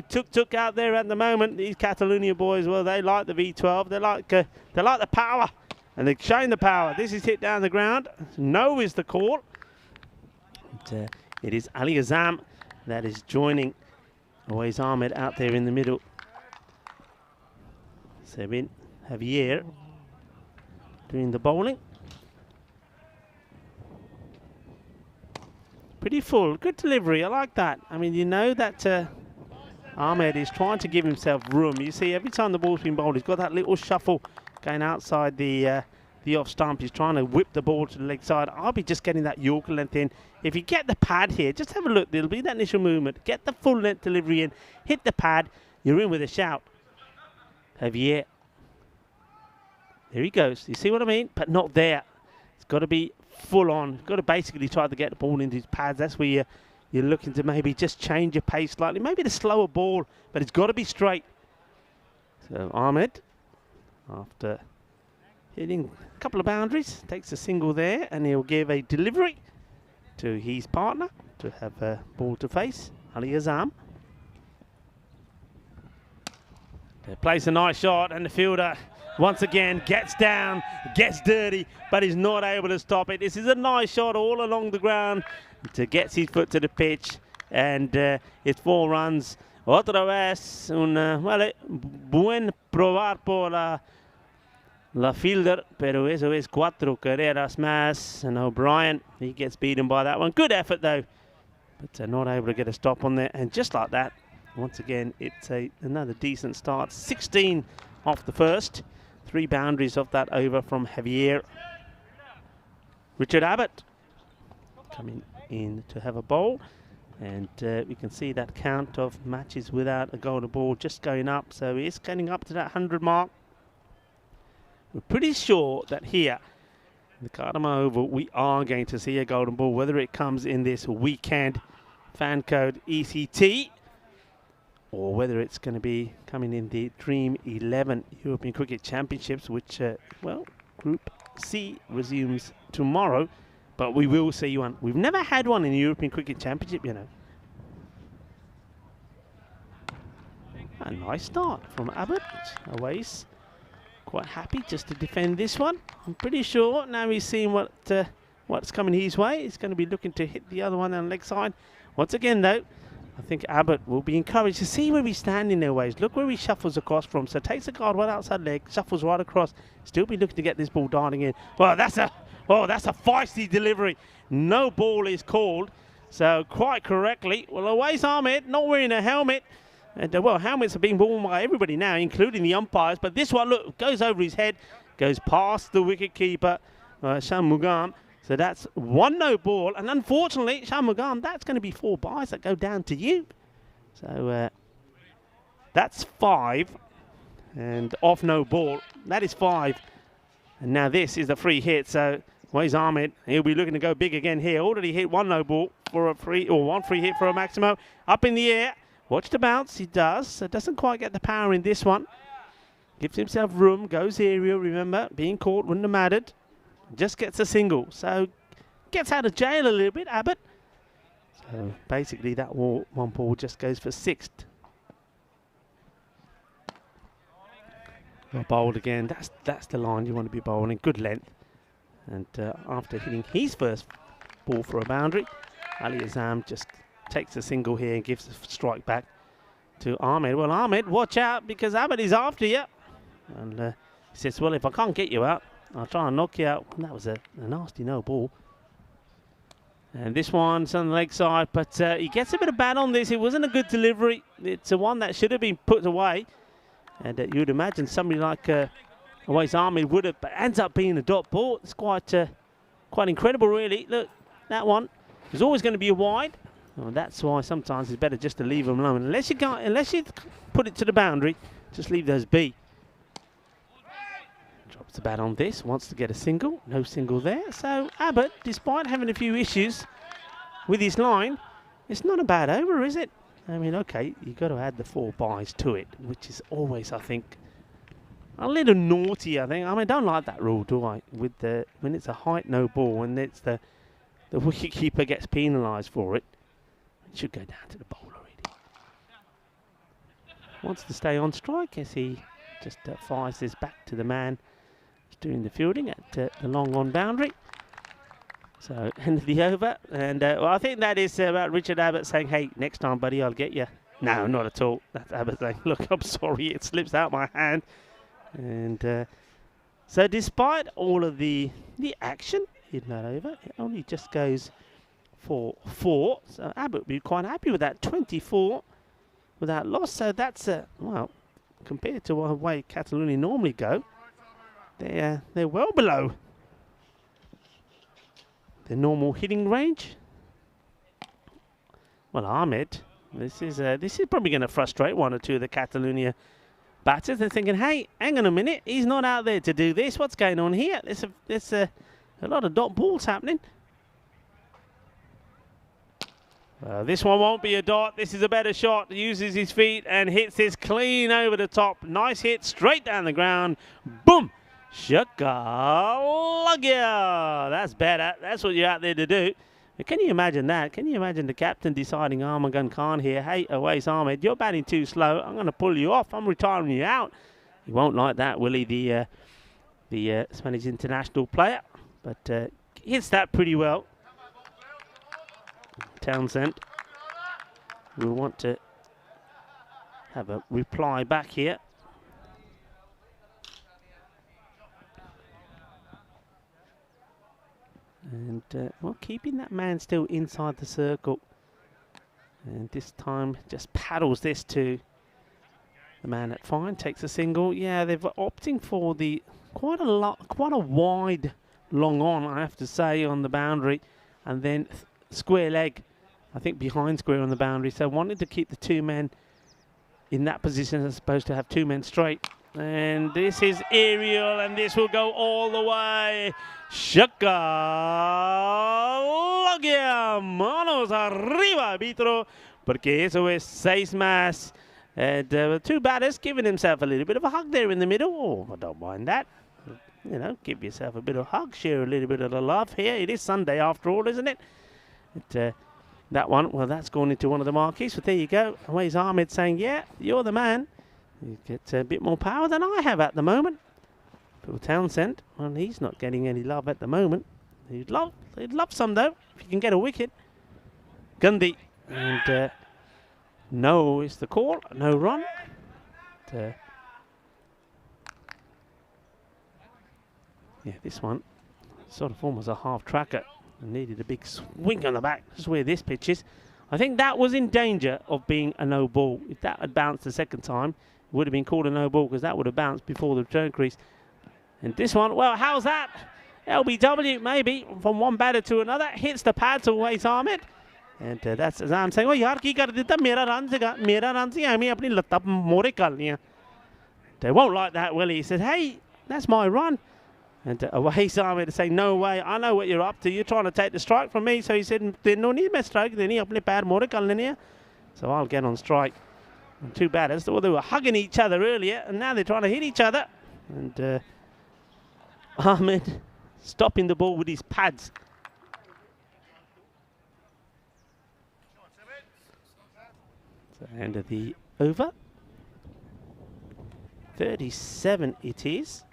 tuk out there at the moment. These Catalonia boys, well, they like the V12. They like the power, and they're showing the power. This is hit down the ground. No is the call. But, it is Ali Azam that is joining Awais Ahmed out there in the middle. Sebin Javier doing the bowling. Pretty full. Good delivery. I like that. I mean, you know that Ahmed is trying to give himself room. You see, every time the ball's been bowled, he's got that little shuffle going outside the off stump. He's trying to whip the ball to the leg side. I'll be just getting that Yorker length in. If you get the pad here, just have a look. There'll be that initial movement. Get the full length delivery in. Hit the pad. You're in with a shout. Javier. There he goes. You see what I mean? But not there. It's got to be full on. Got to basically try to get the ball into his pads. That's where you're looking to maybe just change your pace slightly. Maybe the slower ball, but it's got to be straight. So Ahmed, after hitting a couple of boundaries, takes a single there, and he'll give a delivery to his partner to have a ball to face, Ali Azam. Plays a nice shot, and the fielder once again gets down, gets dirty, but he's not able to stop it. This is a nice shot all along the ground to get his foot to the pitch, and it's 4 runs. Otra vez, buen probar por la fielder, pero eso es 4 carreras más. And O'Brien, he gets beaten by that one. Good effort though, but not able to get a stop on there. And just like that, once again, it's another decent start. 16 off the first. 3 boundaries off that over from Javier. Richard Abbott coming in to have a bowl. And we can see that count of matches without a golden ball just going up. So he is getting up to that 100 mark. we're pretty sure that here, in the Cardamom Oval, we are going to see a golden ball, whether it comes in this weekend FanCode ECT, or whether it's going to be coming in the Dream 11 European Cricket Championships, which, well, Group C resumes tomorrow, but we will see one. We've never had one in the European Cricket Championship, you know. A nice start from Abbott. Awais quite happy just to defend this one. I'm pretty sure now he's seen what's coming his way. He's going to be looking to hit the other one on the leg side. Once again, though, I think Abbott will be encouraged to see where he's standing there, Ways. Look where he shuffles across from. So takes the guard right outside leg, shuffles right across. Still be looking to get this ball darting in. Well, that's a feisty delivery. No ball is called. So quite correctly, well, Awais Ahmed not wearing a helmet. And well, helmets are being worn by everybody now, including the umpires. But this one, look, goes over his head, goes past the wicketkeeper, Shanmugam. So that's 1 no ball. And unfortunately, Shanmugam, that's going to be 4 byes that go down to you. So that's 5. And off no ball. That is 5. And now this is the free hit. So Awais Ahmed, he'll be looking to go big again here. Already hit 1 no ball for a free, or 1 free hit for a Maximo. Up in the air. Watch the bounce, he does. So doesn't quite get the power in this one. Gives himself room, goes aerial, remember. Being caught wouldn't have mattered. Just gets a single. So gets out of jail a little bit, Abbott. So basically that one ball just goes for 6th. Well, bowled again. That's the line you want to be bowling. Good length. And after hitting his first ball for a boundary, Ali Azam just takes a single here and gives a strike back to Ahmed. Well, Ahmed, watch out because Abbott is after you. And he says, well, if I can't get you out, I'll try and knock you out. And that was a nasty no ball. And this one's on the leg side, but he gets a bit of bat on this. It wasn't a good delivery. It's a one that should have been put away. And you would imagine somebody like Awais Ahmed would have, but ends up being a dot ball. It's quite incredible, really. Look, that one is always going to be a wide. Well, that's why sometimes it's better just to leave them alone. Unless you put it to the boundary, just leave those be. Drops the bat on this, wants to get a single. No single there. So Abbott, despite having a few issues with his line, it's not a bad over, is it? I mean, okay, you've got to add the 4 byes to it, which is always, I think, a little naughty, I think. I mean, I don't like that rule, do I? With when it's a height no ball and it's the wicketkeeper gets penalised for it. It should go down to the bowler, really. Wants to stay on strike as he just fires this back to the man who's doing the fielding at the long on boundary. So, end of the over. And well, I think that is about Richard Abbott saying, hey, next time, buddy, I'll get you. No, not at all. That's Abbott saying, look, I'm sorry, it slips out my hand. And so despite all of the action in that over, it only just goes for 4. So Abbott will be quite happy with that. 24 without loss. So that's, well, compared to the way Catalonia normally go, they're well below the normal hitting range. Well, Ahmed, this is probably going to frustrate 1 or 2 of the Catalonia batters. They're thinking, hey, hang on a minute, he's not out there to do this. What's going on here? There's a lot of dot balls happening. This one won't be a dot. This is a better shot. Uses his feet and hits this clean over the top. Nice hit, straight down the ground. Boom! Shakalagia! That's better. That's what you're out there to do. But can you imagine that? Can you imagine the captain deciding, Armagun Khan here, hey, Awais Ahmed, you're batting too slow. I'm going to pull you off. I'm retiring you out. He won't like that, will he, the Spanish international player? But hits that pretty well. Townsend will want to have a reply back here. And, well, keeping that man still inside the circle. And this time just paddles this to the man at fine, takes a single. Yeah, they're opting for the quite a wide long on, I have to say, on the boundary. And then square leg, I think, behind square on the boundary. So wanted to keep the 2 men in that position as opposed to have 2 men straight. And this is aerial, and this will go all the way. Shaka Logia, manos arriba, arbitro, porque eso es 6 más. And two batters giving himself a little bit of a hug there in the middle. Oh, I don't mind that. You know, give yourself a bit of a hug, share a little bit of the love here. It is Sunday after all, isn't it? That one, well, that's gone into one of the marquees. But there you go. Away's Ahmed saying, yeah, you're the man. You get a bit more power than I have at the moment. Phil Townsend, well, he's not getting any love at the moment. He'd love some, though, if you can get a wicket. Gundy, and no is the call, no run. Yeah, this one sort of almost a half tracker. Needed a big swing on the back. This is where this pitch is. I think that was in danger of being a no ball. If that had bounced the second time, it would have been called a no ball because that would have bounced before the return crease. And this one, well, how's that? LBW, maybe, from one batter to another. Hits the pads always, Ahmed. And that's as I'm saying, oh, yaar, ki kar dita, mera run se I mean, apni latta more kar liya. They won't like that, will he? He said, hey, that's my run. And away Ahmed to say, no way, I know what you're up to. You're trying to take the strike from me. So he said, no need me strike. Then he apne pair more kar lene. So I'll get on strike. And two batters, well, they were hugging each other earlier, and now they're trying to hit each other. And Ahmed stopping the ball with his pads. So end of the over. 37 it is.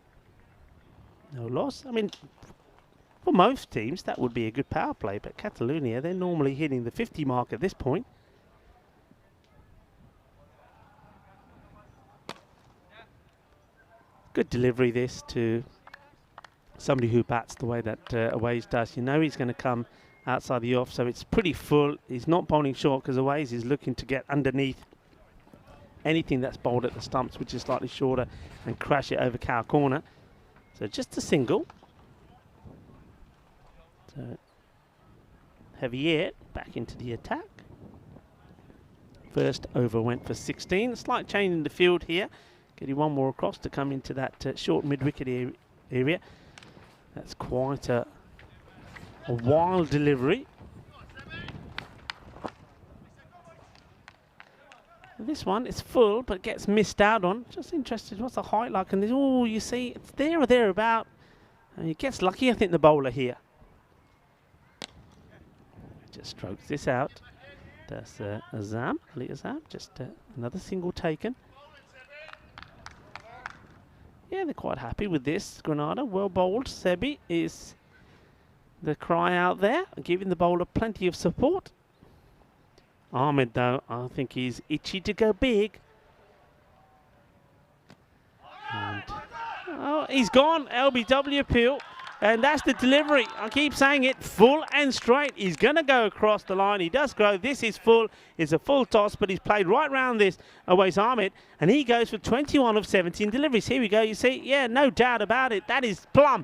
No loss. I mean, for most teams, that would be a good power play, but Catalonia, they're normally hitting the 50 mark at this point. Good delivery this to somebody who bats the way that Aways does. You know he's going to come outside the off, so it's pretty full. He's not bowling short because Aways is looking to get underneath anything that's bowled at the stumps, which is slightly shorter, and crash it over cow corner. So just a single. So Heavy Air back into the attack. First over went for 16. A slight change in the field here. Getting one more across to come into that short mid-wicket area. That's quite a wild delivery. This one is full, but gets missed out on. Just interested, what's the height like? And oh, you see, it's there or thereabout. And he gets lucky, I think, the bowler here. Just strokes this out. That's Azam, Ali Azam. Just another single taken. Yeah, they're quite happy with this. Granada, well bowled. Sebi is the cry out there, giving the bowler plenty of support. Ahmed, though, I think he's itchy to go big. And, oh, he's gone. LBW appeal. And that's the delivery. I keep saying it, full and straight. He's going to go across the line. He does go. This is full. It's a full toss, but he's played right round this Awais Ahmed. And he goes for 21 of 17 deliveries. Here we go. You see, yeah, no doubt about it. That is plumb.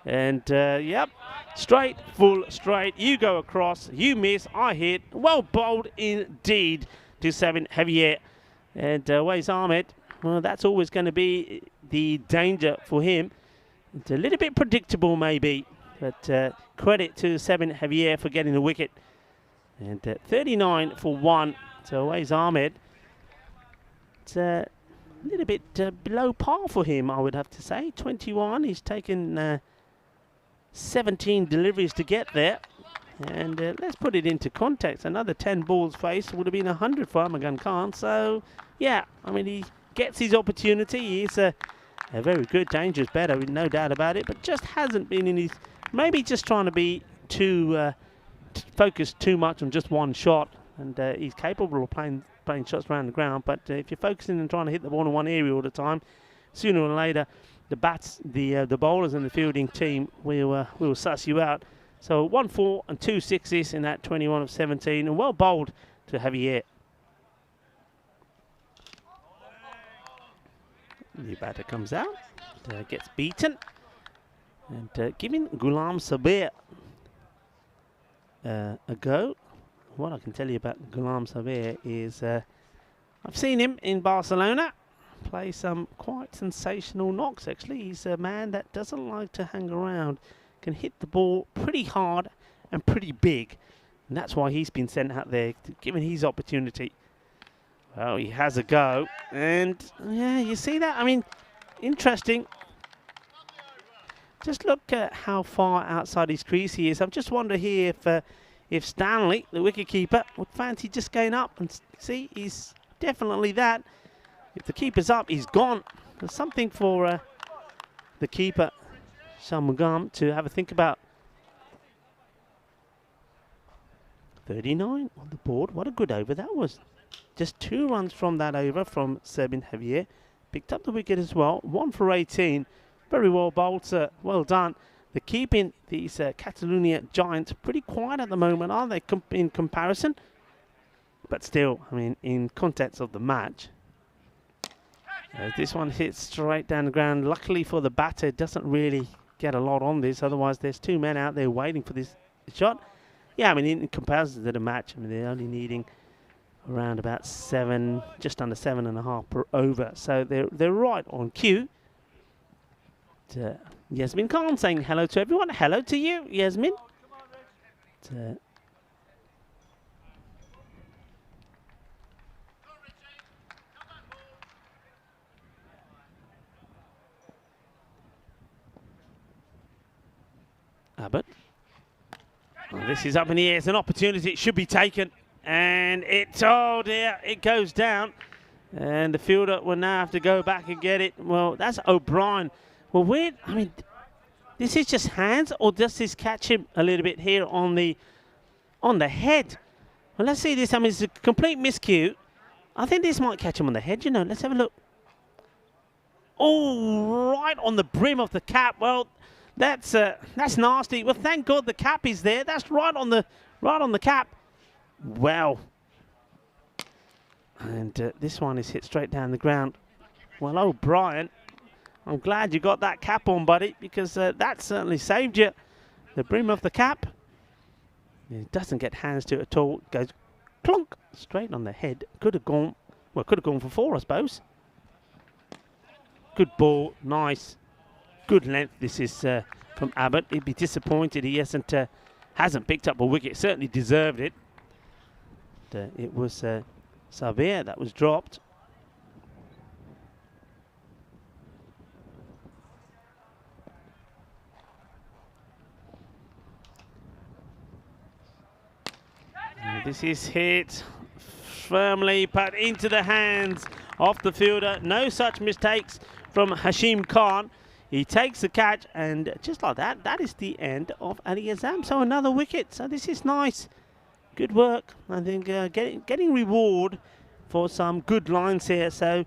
And, yep, straight, full, straight. You go across. You miss. I hit. Well bowled indeed to 7 Heavy Air. And Awais Ahmed, well, that's always going to be the danger for him. It's a little bit predictable, maybe, but credit to 7 Heavy Air for getting the wicket. And 39 for 1. So Awais Ahmed, it's a little bit below par for him, I would have to say. 21, he's taken 17 deliveries to get there. And let's put it into context. Another 10 balls faced would have been 100 for Amagan Khan. So, yeah, I mean, he gets his opportunity. He's a very good, dangerous batter, no doubt about it, but just hasn't been in his... Maybe just trying to be too focused too much on just one shot, and he's capable of playing shots around the ground, but if you're focusing and trying to hit the ball in one area all the time, sooner or later, the bowlers and the fielding team will suss you out. So 1 4 and 2 6s in that 21 of 17, and well bowled to Heavy Air. The batter comes out, gets beaten, and giving Ghulam Sabir a go. What I can tell you about Ghulam Sabir is I've seen him in Barcelona, play some quite sensational knocks, actually. He's a man that doesn't like to hang around, can hit the ball pretty hard and pretty big. And that's why he's been sent out there, given his opportunity. Well, he has a go. And, yeah, you see that? I mean, interesting. Just look at how far outside his crease he is. I just wonder here if Stanley, the wicketkeeper, would fancy just going up. And see, he's definitely that. If the keeper's up, he's gone. There's something for the keeper, Shanmugam, to have a think about. 39 on the board. What a good over that was. Just 2 runs from that over from Sebin Javier. Picked up the wicket as well. 1 for 18. Very well bowled, sir. Well done. They're keeping these Catalonia Giants pretty quiet at the moment, aren't they, in comparison? But still, I mean, in context of the match. This one hits straight down the ground. Luckily for the batter, it doesn't really get a lot on this. Otherwise, there's 2 men out there waiting for this shot. Yeah, I mean, in comparison to the match, I mean, they're only needing around about 7, just under 7.5 per over. So they're right on cue. Yasmin Khan saying hello to everyone. Hello to you, Yasmin. Abbott. Well, this is up in the air. It's an opportunity. It should be taken. And oh dear, it goes down. And the fielder will now have to go back and get it. Well, that's O'Brien. Well, weird. I mean, this is just hands, or does this catch him a little bit here on the head? Well, let's see this. I mean, it's a complete miscue. I think this might catch him on the head, you know. Let's have a look. Oh, right on the brim of the cap. Well, that's nasty. Well, thank God the cap is there. That's right on the cap. Well, and this one is hit straight down the ground. Well, O'Brien, I'm glad you got that cap on, buddy, because that certainly saved you. The brim of the cap. It doesn't get hands to it at all. It goes clunk straight on the head. Could have gone for 4, I suppose. Good ball, nice, good length. This is from Abbott. He'd be disappointed he hasn't picked up a wicket. Certainly deserved it. It was Xavier that was dropped. This is hit firmly, but into the hands of the fielder. No such mistakes from Hashim Khan. He takes the catch, and just like that, that is the end of Ali Azam. So another wicket. So this is nice. Good work. I think getting reward for some good lines here. So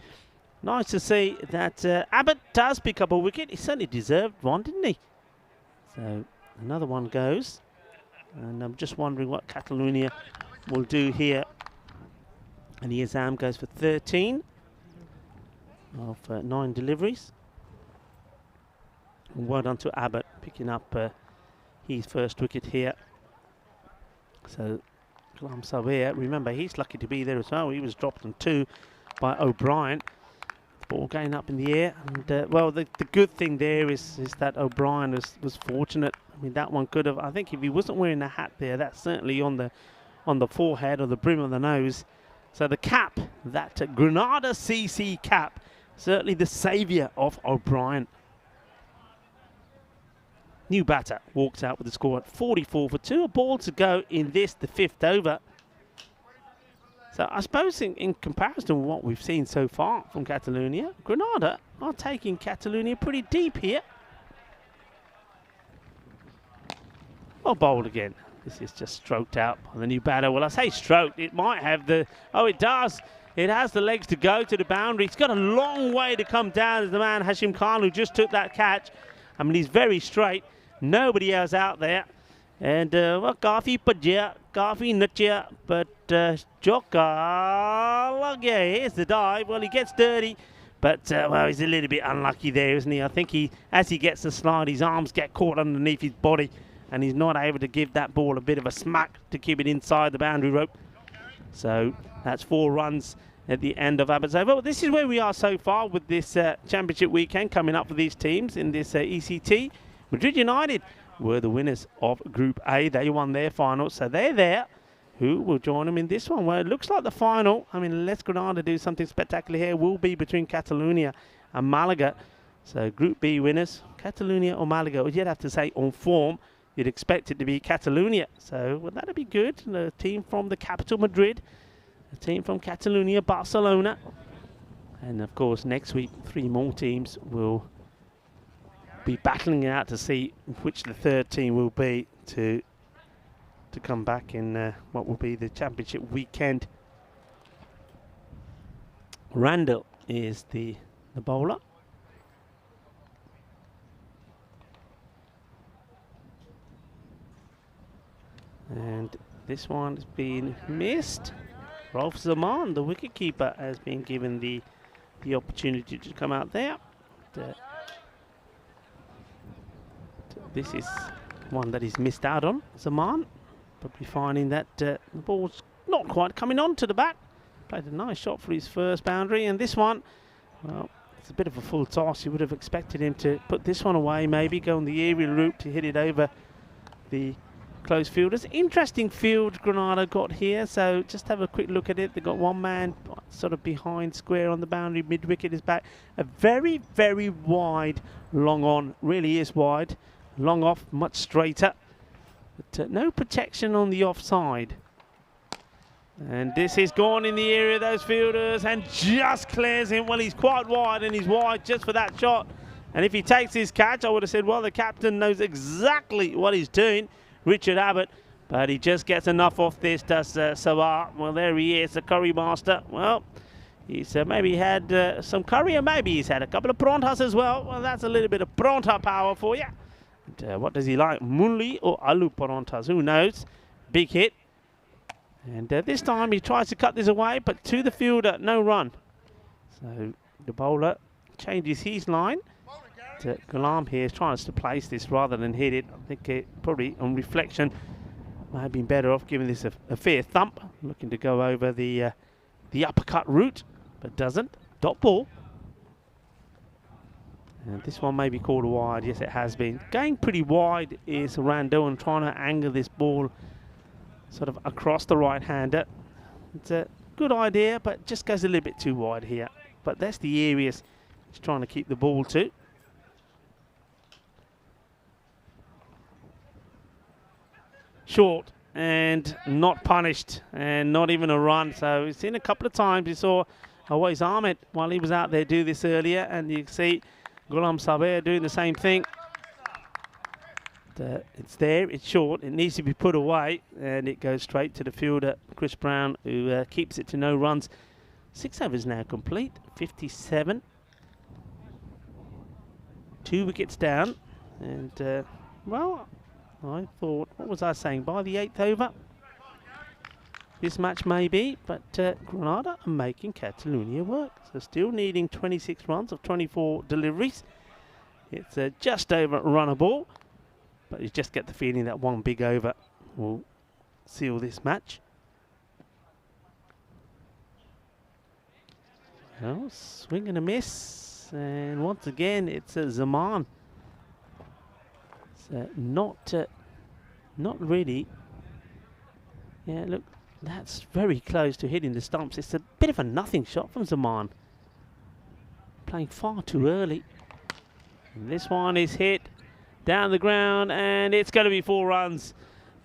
nice to see that Abbott does pick up a wicket. He certainly deserved one, didn't he? So another one goes. And I'm just wondering what Catalonia will do here. And the Azam goes for 13 of 9 deliveries. And well done to Abbott picking up his first wicket here. So Kalam Xavier, remember, he's lucky to be there as well. He was dropped on 2 by O'Brien. Ball going up in the air. And well, the good thing there is that O'Brien was fortunate. I mean, that one could have, I think if he wasn't wearing the hat there, that's certainly on the forehead or the brim of the nose. So the cap, that Granada CC cap, certainly the saviour of O'Brien. New batter walks out with the score at 44 for 2. A ball to go in this, the 5th over. So I suppose in comparison to what we've seen so far from Catalonia, Granada are taking Catalonia pretty deep here. Well bowled again. This is just stroked out by the new batter. Well, I say stroked. It might have the... Oh, it does. It has the legs to go to the boundary. It's got a long way to come down as the man Hashim Khan, who just took that catch. I mean, he's very straight. Nobody else out there. And, well, Kafi Pajia, Kafi Nachia, but Joka, yeah, here's the dive. Well, he gets dirty, but, well, he's a little bit unlucky there, isn't he? I think as he gets the slide, his arms get caught underneath his body, and he's not able to give that ball a bit of a smack to keep it inside the boundary rope. So that's 4 runs at the end of Abbott's Oval. This is where we are so far with this championship weekend coming up for these teams in this ECT. Madrid United were the winners of Group A. They won their final, so they're there. Who will join them in this one? Well, it looks like the final, I mean, unless Granada do something spectacular here, will be between Catalonia and Malaga. So Group B winners, Catalonia or Malaga. You'd have to say on form, you'd expect it to be Catalonia. So well, that'd be good. The team from the capital, Madrid. The team from Catalonia, Barcelona. And of course, next week, 3 more teams will be battling it out to see which the third team will be to come back in what will be the championship weekend. Randall is the bowler. And this one has been missed. Rolf Zaman, the wicketkeeper, has been given the opportunity to come out there. This is one that he's missed out on, Zaman. Probably finding that the ball's not quite coming on to the bat. Played a nice shot for his first boundary, and this one, well, it's a bit of a full toss. You would have expected him to put this one away, maybe go on the aerial route to hit it over the close fielders. Interesting field Granada got here, so just have a quick look at it. They've got one man sort of behind square on the boundary, mid-wicket is back. A very, very wide long on, really is wide. Long off, much straighter. But no protection on the offside. And this is gone in the area of those fielders and just clears him. Well, he's quite wide, and he's wide just for that shot. And if he takes his catch, I would have said, well, the captain knows exactly what he's doing, Richard Abbott. But he just gets enough off this, does Sawar. Well, there he is, the curry master. Well, he's maybe had some curry, and maybe he's had a couple of prontas as well. Well, that's a little bit of pronta power for you. And, what does he like, Munli or Alu prontas? Who knows? Big hit. And this time he tries to cut this away, but to the fielder, no run. So the bowler changes his line. Ghulam here is trying to place this rather than hit it. I think it probably, on reflection, might have been better off giving this a fair thump. Looking to go over the uppercut route, but doesn't. Dot ball. And this one may be called wide. Yes, it has been. Going pretty wide is Randall and trying to angle this ball sort of across the right-hander. It's a good idea, but just goes a little bit too wide here. But that's the areas he's trying to keep the ball to. Short and not punished, and not even a run. So we've seen a couple of times. You saw Awais Ahmed while he was out there do this earlier, and you can see Ghulam Saber doing the same thing. It's there, it's short, it needs to be put away, and it goes straight to the fielder, Chris Brown, who keeps it to no runs. 6 overs now complete, 57. 2 wickets down, and well, I thought, what was I saying, by the 8th over, this match may be, but Granada are making Catalonia work. So still needing 26 runs of 24 deliveries. It's just over runnable. But you just get the feeling that one big over will seal this match. Well, swing and a miss. And once again, it's Zaman. It's not really. Yeah, look, that's very close to hitting the stumps. It's a bit of a nothing shot from Zaman. Playing far too early. And this one is hit down the ground, and it's going to be 4 runs.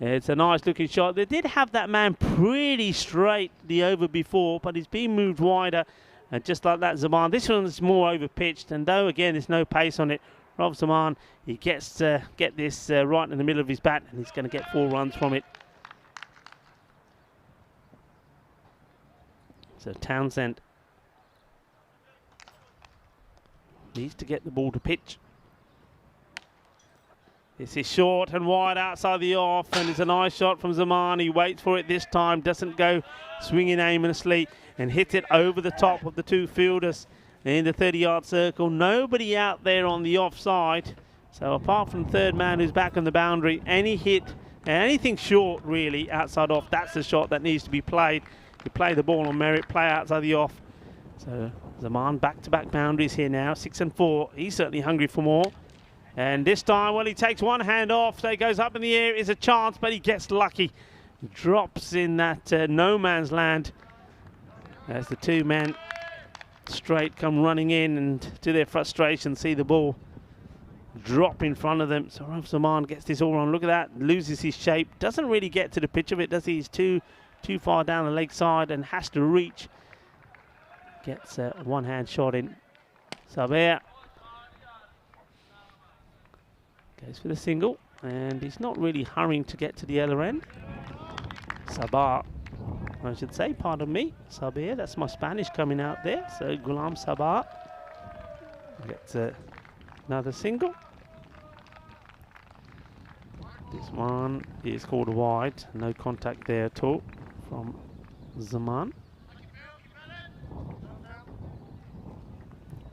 It's a nice looking shot. They did have that man pretty straight the over before, but he's been moved wider, and just like that, Zaman. This one's more over pitched, and though again there's no pace on it, Rob Zaman, he gets get this right in the middle of his bat, and he's going to get 4 runs from it. So Townsend needs to get the ball to pitch. This is short and wide outside the off, and it's a nice shot from Zaman. He waits for it this time, doesn't go swinging aimlessly, and hits it over the top of the 2 fielders in the 30-yard circle. Nobody out there on the offside. So apart from the third man who's back on the boundary, any hit And anything short, really, outside off, that's the shot that needs to be played. You play the ball on merit, play outside the off. So Zaman back-to-back boundaries here now, 6 and 4. He's certainly hungry for more. And this time, well, he takes one hand off, so he goes up in the air. Is a chance, but he gets lucky. Drops in that no man's land as the two men straight come running in, and to their frustration see the ball drop in front of them. So Rauf Zaman gets this all wrong. Look at that, loses his shape. Doesn't really get to the pitch of it, does he? He's too far down the leg side and has to reach. Gets a one-hand shot in. Sabir goes for the single, and he's not really hurrying to get to the other end. Sabah, I should say, pardon me. Sabir, that's my Spanish coming out there. So Ghulam Sabah gets another single. This one is called wide. No contact there at all from Zaman.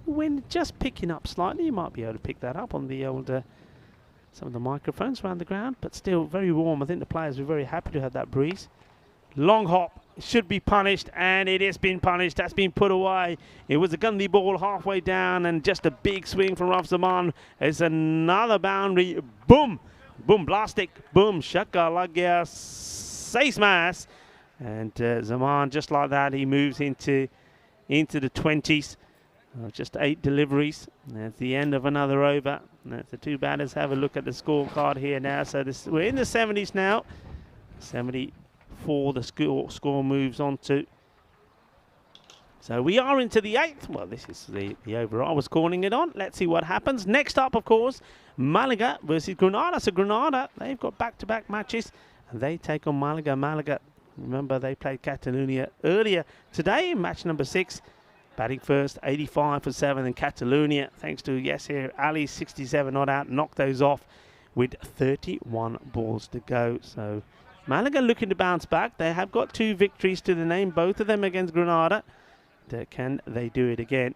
Wind just picking up slightly. You might be able to pick that up on the old some of the microphones around the ground, but still very warm. I think the players were very happy to have that breeze. Long hop should be punished, and it has been punished. That's been put away. It was a Gandhi ball halfway down, and just a big swing from Rauf Zaman. It's another boundary. Boom, boom, blastic, boom, shaka lagya, seis mas, and Zaman just like that, he moves into the 20s. Just 8 deliveries. That's the end of another over. The two batters have a look at the scorecard here now. So we're in the 70s now. 74 the score moves on to. So we are into the 8th. Well, this is the over I was calling it on. Let's see what happens. Next up, of course, Malaga versus Granada. So Granada, they've got back-to-back matches. And they take on Malaga. Malaga, remember, they played Catalonia earlier today in match number 6. Batting first, 85 for 7 in Catalonia, thanks to Yasir Ali's 67 not out, knocked those off with 31 balls to go. So Malaga looking to bounce back. They have got 2 victories to the name, both of them against Granada. Can they do it again?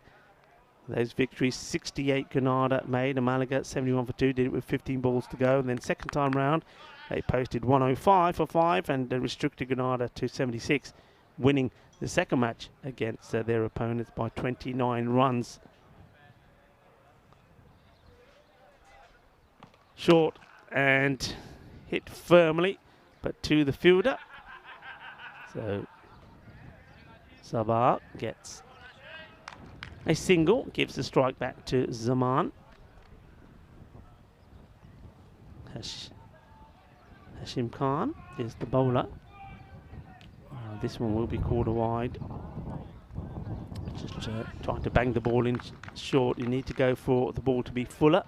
Those victories, 68 Granada made, and Malaga 71 for 2, did it with 15 balls to go. And then second time round, they posted 105 for 5 and restricted Granada to 76, winning the second match against their opponents by 29 runs. Short and hit firmly, but to the fielder. So Sabah gets a single, gives the strike back to Zaman. Hashim Khan is the bowler. This one will be called a wide. Just trying to bang the ball in short. You need to go for the ball to be fuller.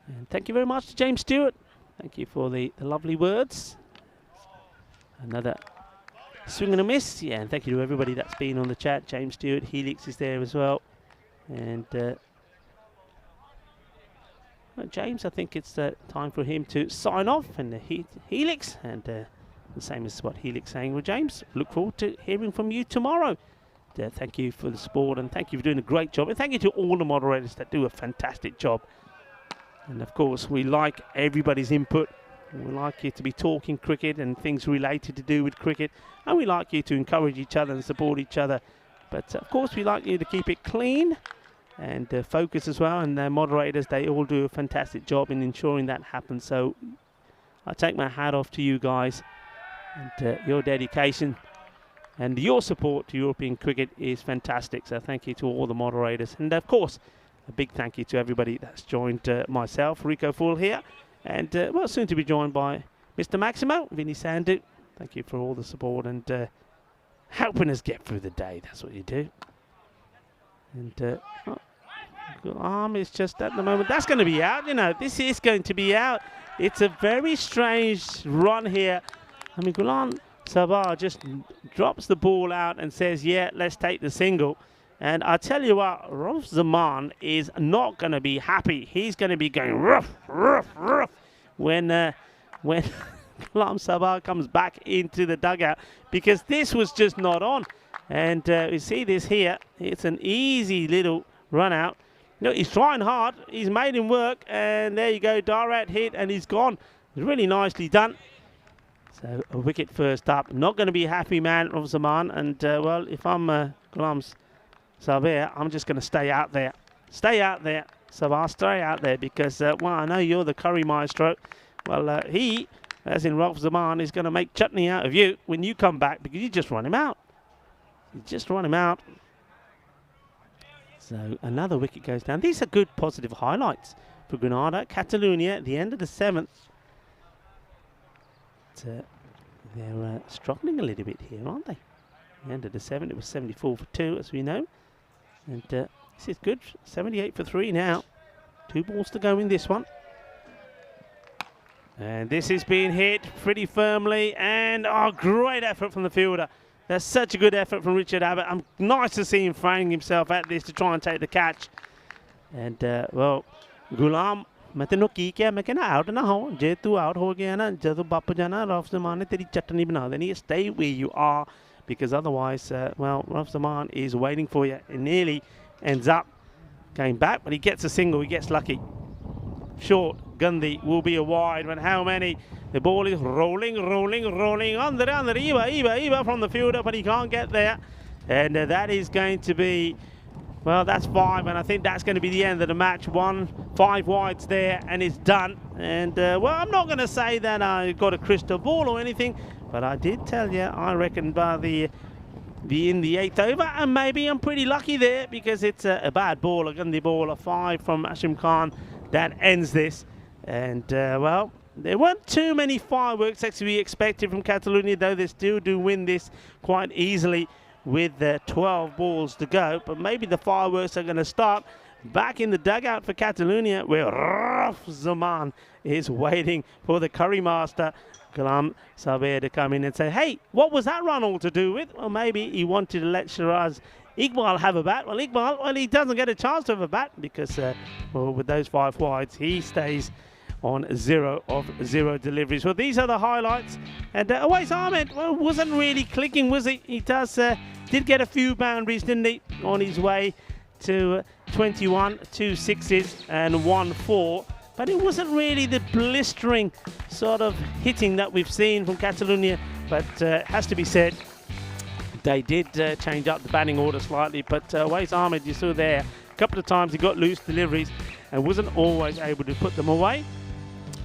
And thank you very much to James Stewart. Thank you for the lovely words. Another swing and a miss. Yeah, and thank you to everybody that's been on the chat. James Stewart, Helix is there as well. And James, I think it's time for him to sign off, and Helix, and the same as what Helix saying with James. Look forward to hearing from you tomorrow. Thank you for the support, and thank you for doing a great job, and thank you to all the moderators that do a fantastic job. And of course, we like everybody's input. We like you to be talking cricket and things related to do with cricket, and we like you to encourage each other and support each other. But of course, we like you to keep it clean and focus as well, and their moderators, they all do a fantastic job in ensuring that happens. So I take my hat off to you guys, and your dedication and your support to European cricket is fantastic. So thank you to all the moderators, and of course a big thank you to everybody that's joined myself, Rico Full here, and well, soon to be joined by Mr. Maximo, Vinny Sandu. Thank you for all the support and helping us get through the day. That's what you do. And arm is just at the moment. That's going to be out. You know, this is going to be out. It's a very strange run here. I mean, Ghulam Sabah just drops the ball out and says, yeah, let's take the single. And I tell you what, Rauf Zaman is not going to be happy. He's going to be going ruff, ruff, ruff when Ghulam Sabah comes back into the dugout, because this was just not on. And you see this here. It's an easy little run out. Look, he's trying hard. He's made him work, and there you go, direct hit, and he's gone. It's really nicely done. So a wicket first up. Not going to be a happy man of Zaman, and well, if I'm Ghulam Sabir, I'm just going to stay out there. Stay out there, Sabir, stay out there, because well, I know you're the curry maestro. Well, he, as in Rolf Zaman, is going to make chutney out of you when you come back, because you just run him out. You just run him out. So another wicket goes down. These are good positive highlights for Grenada. Catalonia at the end of the 7th. They're struggling a little bit here, aren't they? At the end of the 7th, it was 74 for 2, as we know. And this is good. 78 for 3 now. 2 balls to go in this one. And this is being hit pretty firmly. And, oh, great effort from the fielder. That's such a good effort from Richard Abbott. I'm nice to see him throwing himself at this to try and take the catch. And, well, Ghulam, मैं तेनों की क्या मैं कहना out ना हो जे तू out हो गया ना जब वापस जाना रफ ज़मान ने तेरी चटनी बना देनी stay where you are, because otherwise well, Raf Zaman is waiting for you. It nearly ends up going back, but he gets a single. He gets lucky. Short Gandhi will be a wide, but how many? The ball is rolling under Eva from the fielder, but he can't get there. And that is going to be, well, that's 5, and I think that's going to be the end of the match. 5 wides there, and it's done. And, well, I'm not going to say that I got a crystal ball or anything, but I did tell you, I reckon by the in the 8th over, and maybe I'm pretty lucky there, because it's a bad ball, a Gandhi ball, a 5 from Hashim Khan that ends this. And, well, there weren't too many fireworks actually expected from Catalonia, though they still do win this quite easily with 12 balls to go. But maybe the fireworks are going to start back in the dugout for Catalonia, where Raf Zaman is waiting for the curry master, Ghulam Sabir, to come in and say, hey, what was that run all to do with? Well, maybe he wanted to let Shiraz Iqbal have a bat. Well, Iqbal, well, he doesn't get a chance to have a bat, because, well, with those 5 wides, he stays on 0 of 0 deliveries. Well, these are the highlights. And Awais Ahmed, well, wasn't really clicking, was he? He did get a few boundaries, didn't he, on his way to 21, 2 6s and 1 4. But it wasn't really the blistering sort of hitting that we've seen from Catalonia. But has to be said, they did change up the batting order slightly. But Awais Ahmed, you saw there, a couple of times he got loose deliveries and wasn't always able to put them away.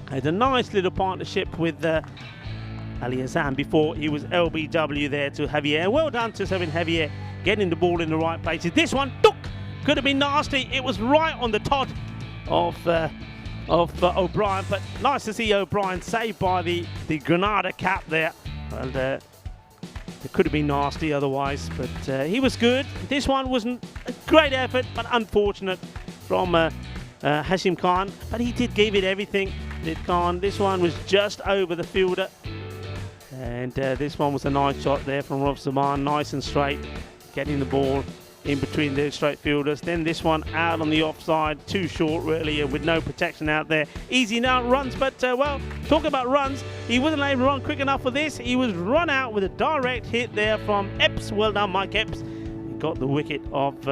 Had a nice little partnership with Ali Azam before he was LBW there to Javier. Well done to Sevin Javier, getting the ball in the right places. This one, could have been nasty. It was right on the tot of O'Brien, but nice to see O'Brien saved by the Grenada cap there. And it could have been nasty otherwise, but he was good. This one wasn't a great effort, but unfortunate from Hashim Khan, but he did give it everything. This one was just over the fielder, and this one was a nice shot there from Raf Zaman, nice and straight, getting the ball in between the straight fielders. Then this one out on the offside, too short really, with no protection out there. Easy now runs, but well, talk about runs, he wasn't able to run quick enough for this. He was run out with a direct hit there from Epps. Well done, Mike Epps. He got the wicket of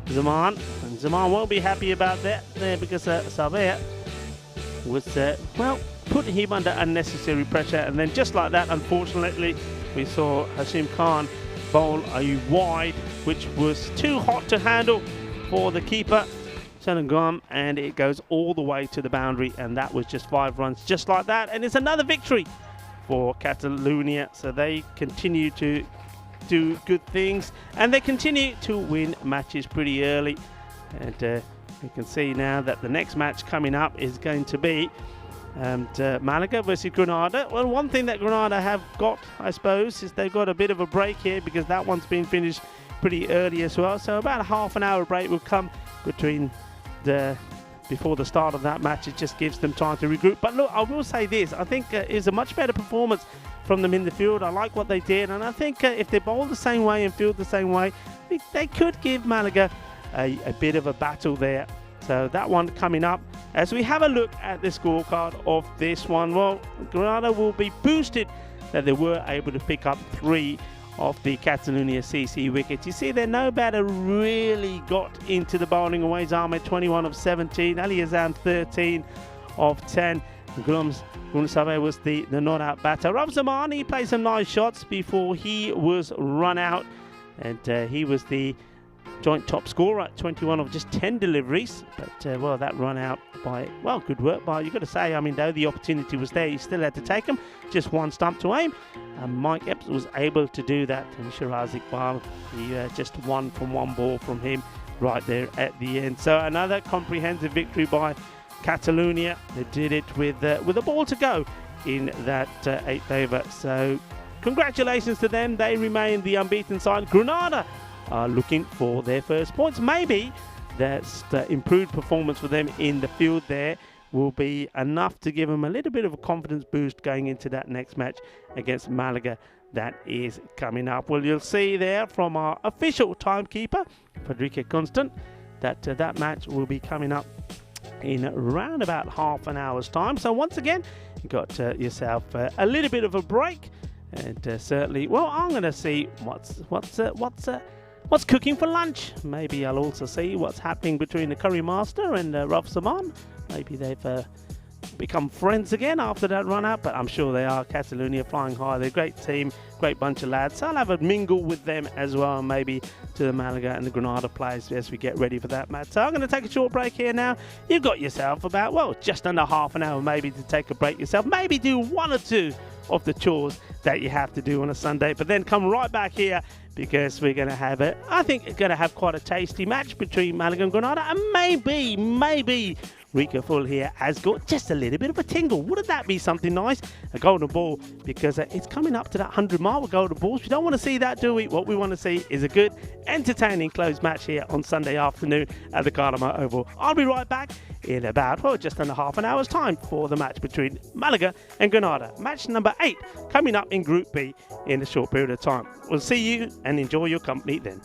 Zaman, and Zaman won't be happy about that there, because Sabir was, well, put him under unnecessary pressure. And then just like that, unfortunately, we saw Hashim Khan bowl a wide, which was too hot to handle for the keeper, Senegam, and it goes all the way to the boundary, and that was just 5 runs just like that. And it's another victory for Catalonia. So they continue to do good things, and they continue to win matches pretty early. And we can see now that the next match coming up is going to be Malaga versus Grenada. Well, one thing that Grenada have got, I suppose, is they've got a bit of a break here, because that one's been finished pretty early as well. So about a half an hour break will come before the start of that match. It just gives them time to regroup. But look, I will say this, I think it's a much better performance from them in the field. I like what they did, and I think if they bowl the same way and field the same way, they could give Malaga a bit of a battle there. So that one coming up as we have a look at the scorecard of this one. Well, Grenada will be boosted that they were able to pick up 3 of the Catalonia CC wickets. You see there, no batter really got into the bowling away. Ahmed 21 of 17, Ali Azam 13 of 10. Gunsabe was the not-out batter. Rav Zaman, he played some nice shots before he was run out, and he was the joint top scorer at 21 of just 10 deliveries. But, well, that run out by, well, good work by, you've got to say, I mean, though the opportunity was there, you still had to take him. Just one stump to aim. And Mike Epps was able to do that. And Shiraz Iqbal, he just won from one ball from him right there at the end. So another comprehensive victory by Catalonia. They did it with a ball to go in that 8th over. So congratulations to them. They remain the unbeaten side. Grenada are looking for their first points. Maybe that's the improved performance for them in the field there will be enough to give them a little bit of a confidence boost going into that next match against Malaga that is coming up. Well, you'll see there from our official timekeeper, Frederica Constant, that that match will be coming up in around about half an hour's time. So once again, you got yourself a little bit of a break, and certainly, well, I'm going to see what's cooking for lunch. Maybe I'll also see what's happening between the Curry Master and Rav Saman. Maybe they've become friends again after that run out, but I'm sure they are. Catalonia flying high. They're a great team, great bunch of lads. So I'll have a mingle with them as well, and maybe to the Malaga and the Granada players as we get ready for that match. So I'm going to take a short break here now. You've got yourself about, well, just under half an hour maybe to take a break yourself. Maybe do one or two of the chores that you have to do on a Sunday, but then come right back here because we're going to have quite a tasty match between Malaga and Granada, and maybe Rico Full here has got just a little bit of a tingle. Wouldn't that be something nice? A golden ball, because it's coming up to that 100 mark with golden balls. We don't want to see that, do we? What we want to see is a good, entertaining close match here on Sunday afternoon at the Cardiff Oval. I'll be right back in about, well, just under half an hour's time for the match between Malaga and Granada. Match number 8 coming up in Group B in a short period of time. We'll see you and enjoy your company then.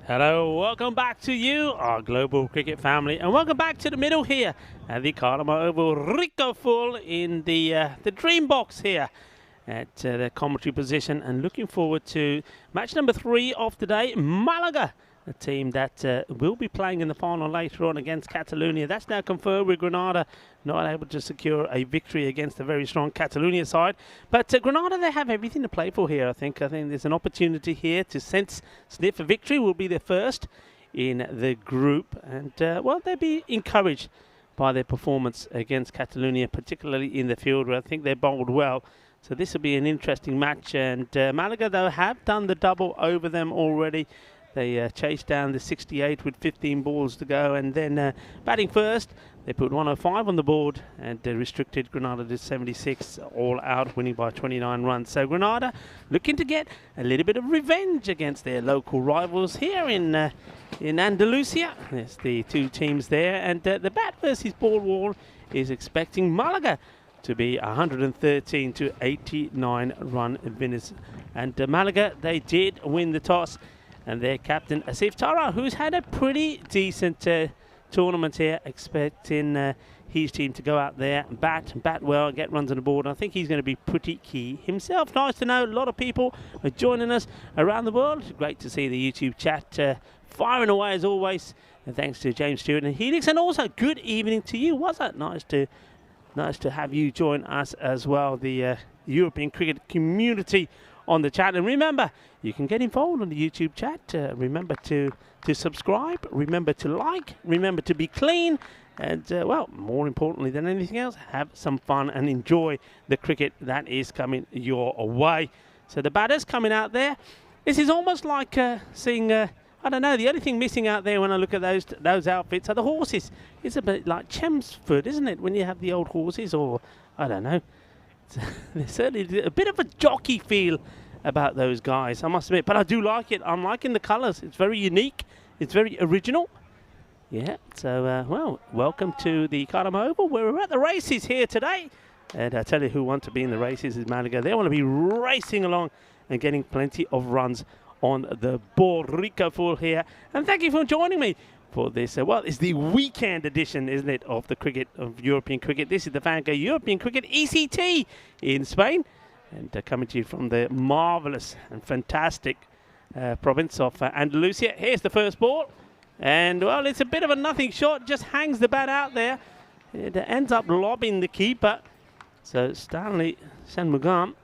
Hello, welcome back to you, our global cricket family, and welcome back to the middle here at the Cardiff Oval. Rico Full in the dream box here at the commentary position, and looking forward to match number 3 of today. Malaga, a team that will be playing in the final later on against Catalonia. That's now confirmed, with Granada not able to secure a victory against a very strong Catalonia side. But Granada, they have everything to play for here, I think. I think there's an opportunity here to sniff a victory. Will be their first in the group. And, well, they'll be encouraged by their performance against Catalonia, particularly in the field, where I think they bowled well. So this will be an interesting match. And Malaga, though, have done the double over them already. They chased down the 68 with 15 balls to go, and then batting first, they put 105 on the board and restricted Granada to 76, all out, winning by 29 runs. So Granada looking to get a little bit of revenge against their local rivals here in Andalusia. There's the two teams there, and the bat versus ball wall is expecting Malaga to be 113 to 89 run winners. And Malaga, they did win the toss. And their captain, Asif Tara, who's had a pretty decent tournament here, expecting his team to go out there and bat well, get runs on the board. I think he's going to be pretty key himself. Nice to know a lot of people are joining us around the world. Great to see the YouTube chat firing away as always. And thanks to James Stewart and Helix. And also, good evening to you. Was that nice to have you join us as well, the European cricket community on the chat. And remember, you can get involved on the YouTube chat. Remember to subscribe, remember to like, remember to be clean, and well, more importantly than anything else, have some fun and enjoy the cricket that is coming your way. So the batters coming out there, this is almost like seeing I don't know, the only thing missing out there when I look at those outfits are the horses. It's a bit like Chelmsford, isn't it, when you have the old horses, or I don't know. There's certainly a bit of a jockey feel about those guys, I must admit. But I do like it. I'm liking the colours. It's very unique. It's very original. Yeah, so, well, welcome to the Cardiff Oval, where we're at the races here today. And I tell you who want to be in the races is Malaga. They want to be racing along and getting plenty of runs on the board. Rico Full here. And thank you for joining me for this. Well, it's the weekend edition, isn't it, of the cricket, of European cricket. This is the FanCode European Cricket ECT in Spain, and coming to you from the marvellous and fantastic province of Andalusia. Here's the first ball, and well, it's a bit of a nothing shot, just hangs the bat out there. It ends up lobbing the keeper, so Stanley Sanmugam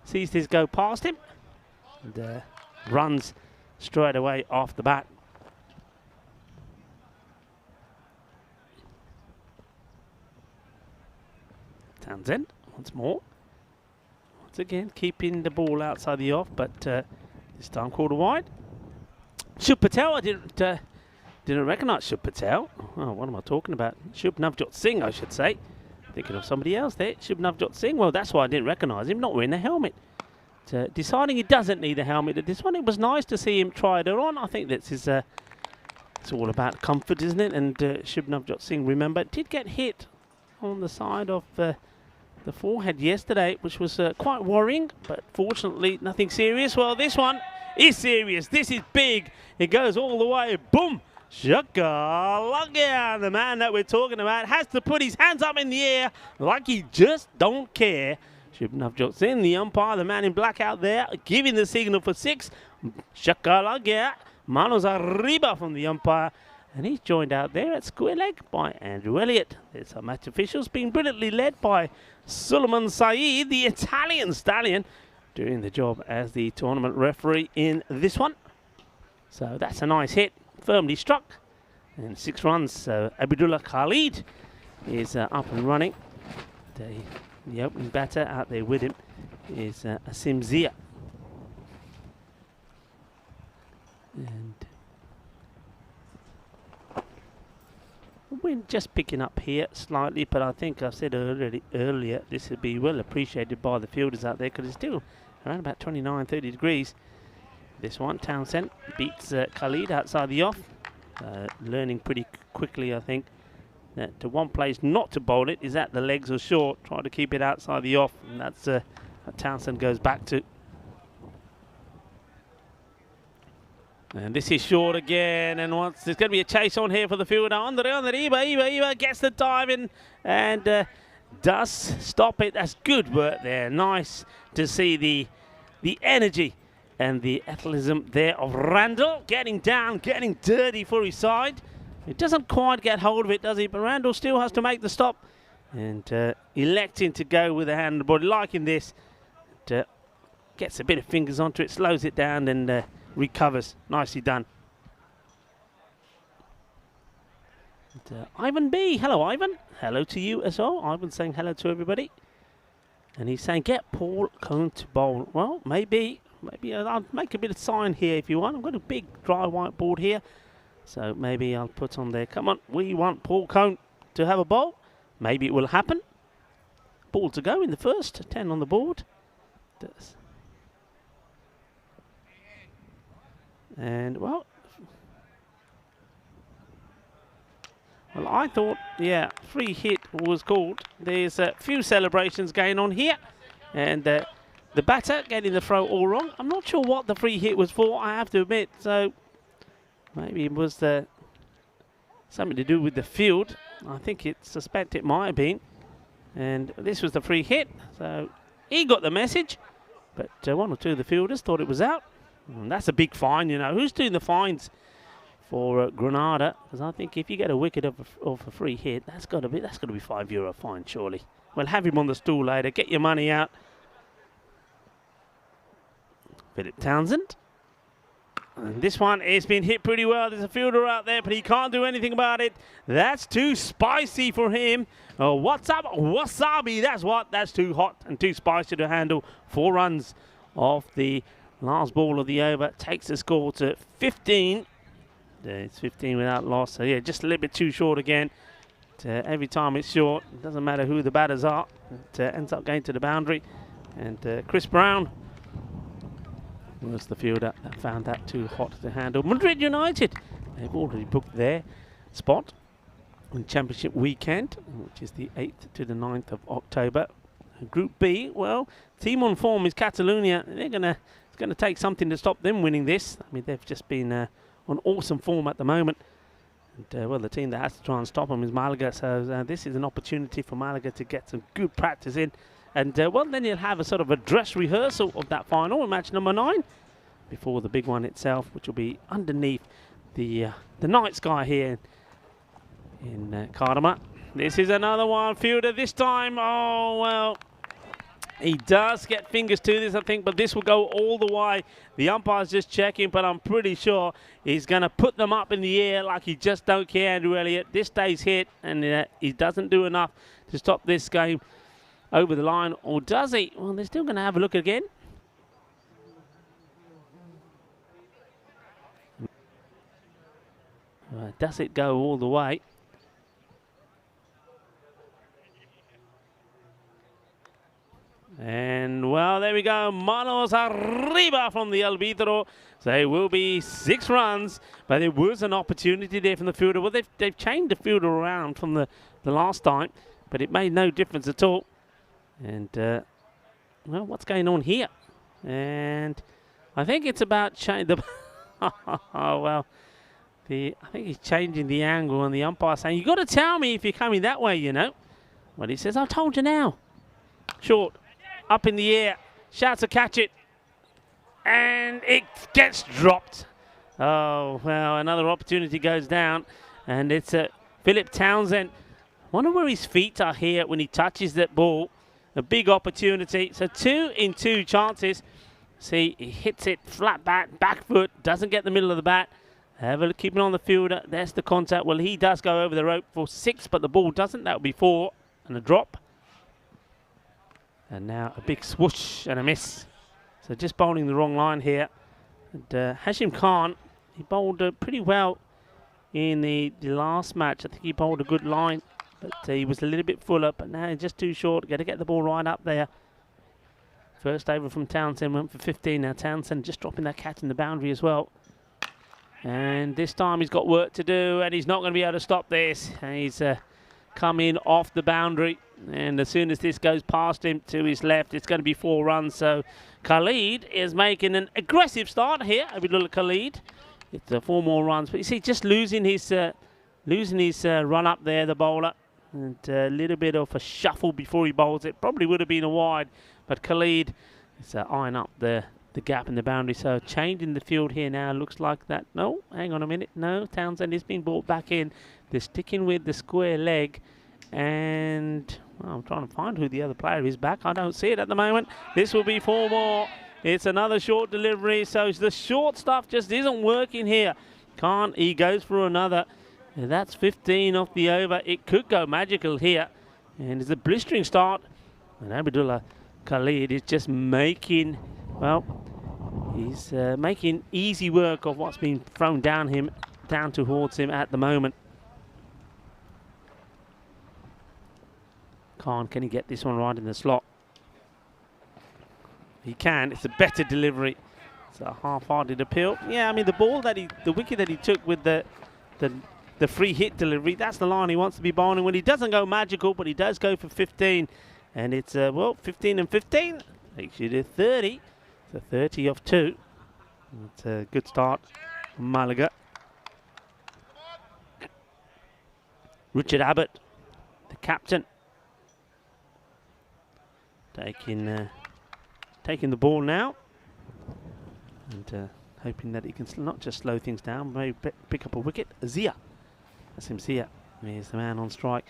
sees this go past him and runs straight away off the bat. Townsend once more. Once again, keeping the ball outside the off, but this time called a wide. Shub Patel, I didn't recognise Shub Patel. Oh, what am I talking about? Shub Navjot Singh, I should say. Thinking of somebody else there. Shub Navjot Singh. Well, that's why I didn't recognise him, not wearing a helmet. Deciding he doesn't need a helmet at this one. It was nice to see him try it on. I think that's his. It's all about comfort, isn't it? And Shub Navjot Singh, remember, did get hit on the side of the forehead yesterday, which was quite worrying, but fortunately nothing serious. Well, this one is serious. This is big. It goes all the way. Boom! Shaka! The man that we're talking about has to put his hands up in the air like he just don't care. Shub Navjot Singh, the umpire, the man in black out there, giving the signal for 6. Shaka! Manos arriba from the umpire. And he's joined out there at square leg by Andrew Elliott. There's our match officials being brilliantly led by Suleiman Saeed, the Italian stallion, doing the job as the tournament referee in this one. So that's a nice hit, firmly struck. And 6 runs, so Abdullah Khalid is up and running. The opening batter out there with him is Asim Zia. And wind just picking up here slightly, but I think I said earlier this would be well appreciated by the fielders out there, because it's still around about 29-30 degrees. This one, Townsend beats Khalid outside the off, learning pretty quickly, I think, that to one place not to bowl it is that the legs are short, try to keep it outside the off, and that's what Townsend goes back to. And this is short again, and once there's going to be a chase on here for the fielder. On the Iba gets the dive in and does stop it. That's good work there. Nice to see the energy and the athleticism there of Randall. Getting down, getting dirty for his side. It doesn't quite get hold of it, does he? But Randall still has to make the stop. And electing to go with the hand on the board, liking this. Gets a bit of fingers onto it, slows it down and recovers. Nicely done. And, Ivan B. Hello, Ivan. Hello to you as well. Ivan's saying hello to everybody. And he's saying, get Paul Cone to bowl. Well, maybe I'll make a bit of sign here if you want. I've got a big dry whiteboard here. So maybe I'll put on there, come on, we want Paul Cone to have a bowl. Maybe it will happen. Ball to go in the first, 10 on the board. And, well, I thought, yeah, free hit was called. There's a few celebrations going on here. And the batter getting the throw all wrong. I'm not sure what the free hit was for, I have to admit. So maybe it was something to do with the field. I suspect it might have been. And this was the free hit. So he got the message. But one or two of the fielders thought it was out. And that's a big fine, you know. Who's doing the fines for Granada? Because I think if you get a wicket of a free hit, that's got to be €5 fine, surely. Well, have him on the stool later. Get your money out. Philip Townsend. And this one has been hit pretty well. There's a fielder out there, but he can't do anything about it. That's too spicy for him. Oh, what's up? Wasabi. That's what. That's too hot and too spicy to handle. 4 runs off the last ball of the over. Takes the score to 15. It's 15 without loss. So, yeah, just a little bit too short again. Every time it's short, it doesn't matter who the batters are. It ends up going to the boundary. And Chris Brown was the fielder that found that too hot to handle. Madrid United, they've already booked their spot on Championship weekend, which is the 8th to the 9th of October. Group B, well, team on form is Catalonia. It's gonna take something to stop them winning this. I mean, they've just been on awesome form at the moment. And, well, the team that has to try and stop them is Malaga. So this is an opportunity for Malaga to get some good practice in. And, well, then you'll have a sort of a dress rehearsal of that final in match number 9 before the big one itself, which will be underneath the night sky here in Karma. This is another one. Fielder this time. Oh, well, he does get fingers to this, I think, but this will go all the way. The umpire's just checking, but I'm pretty sure he's going to put them up in the air like he just don't care, Andrew Elliott. This stays hit, and he doesn't do enough to stop this game over the line, or does he? Well, they're still going to have a look again. Does it go all the way? And, well, there we go. Manos arriba from the Albitro. So it will be 6 runs, but there was an opportunity there from the fielder. Well, they've changed the fielder around from the last time, but it made no difference at all. And, well, what's going on here? And I think it's about change the... oh, well, I think he's changing the angle, and the umpire saying, you got to tell me if you're coming that way, you know. Well, he says, I've told you now. Short, up in the air, shouts to catch it, and it gets dropped. Oh, well, another opportunity goes down, and it's Philip Townsend. Wonder where his feet are here when he touches that ball. A big opportunity. So 2 in 2 chances. See, he hits it flat back foot, doesn't get the middle of the bat. Have a look, keeping on the fielder. There's the contact. Well, he does go over the rope for 6, but the ball doesn't. That would be 4 and a drop. And now a big swoosh and a miss. So just bowling the wrong line here. And Hashim Khan, he bowled pretty well in the last match. I think he bowled a good line. But he was a little bit fuller, but now he's just too short. Got to get the ball right up there. First over from Townsend went for 15. Now Townsend just dropping that catch in the boundary as well. And this time he's got work to do, and he's not going to be able to stop this. And he's come in off the boundary. And as soon as this goes past him to his left, it's going to be 4 runs. So Khalid is making an aggressive start here. Have a look at Khalid. It's 4 more runs. But you see, just losing his run up there, the bowler. And a little bit of a shuffle before he bowls it. Probably would have been a wide. But Khalid is eyeing up the gap in the boundary. So change in the field here now. Looks like that. No, hang on a minute. No, Townsend is being brought back in. They're sticking with the square leg. And well, I'm trying to find who the other player is back. I don't see it at the moment. This will be 4 more. It's another short delivery. So the short stuff just isn't working here. He goes for another. And that's 15 off the over. It could go magical here. And it's a blistering start. And Abdullah Khalid is just making, well, he's making easy work of what's been thrown down towards him at the moment. Can he get this one right in the slot? He can. It's a better delivery. It's a half-hearted appeal. Yeah, I mean, the wicket that he took with the free hit delivery, that's the line he wants to be bowling when he doesn't go magical, but he does go for 15. And it's, well, 15 and 15 takes you to 30. So 30 off 2. It's a good start from Malaga. Richard Abbott, the captain, taking the ball now. And hoping that he can not just slow things down, maybe pick up a wicket. Zia. That's him, Zia. Here's the man on strike.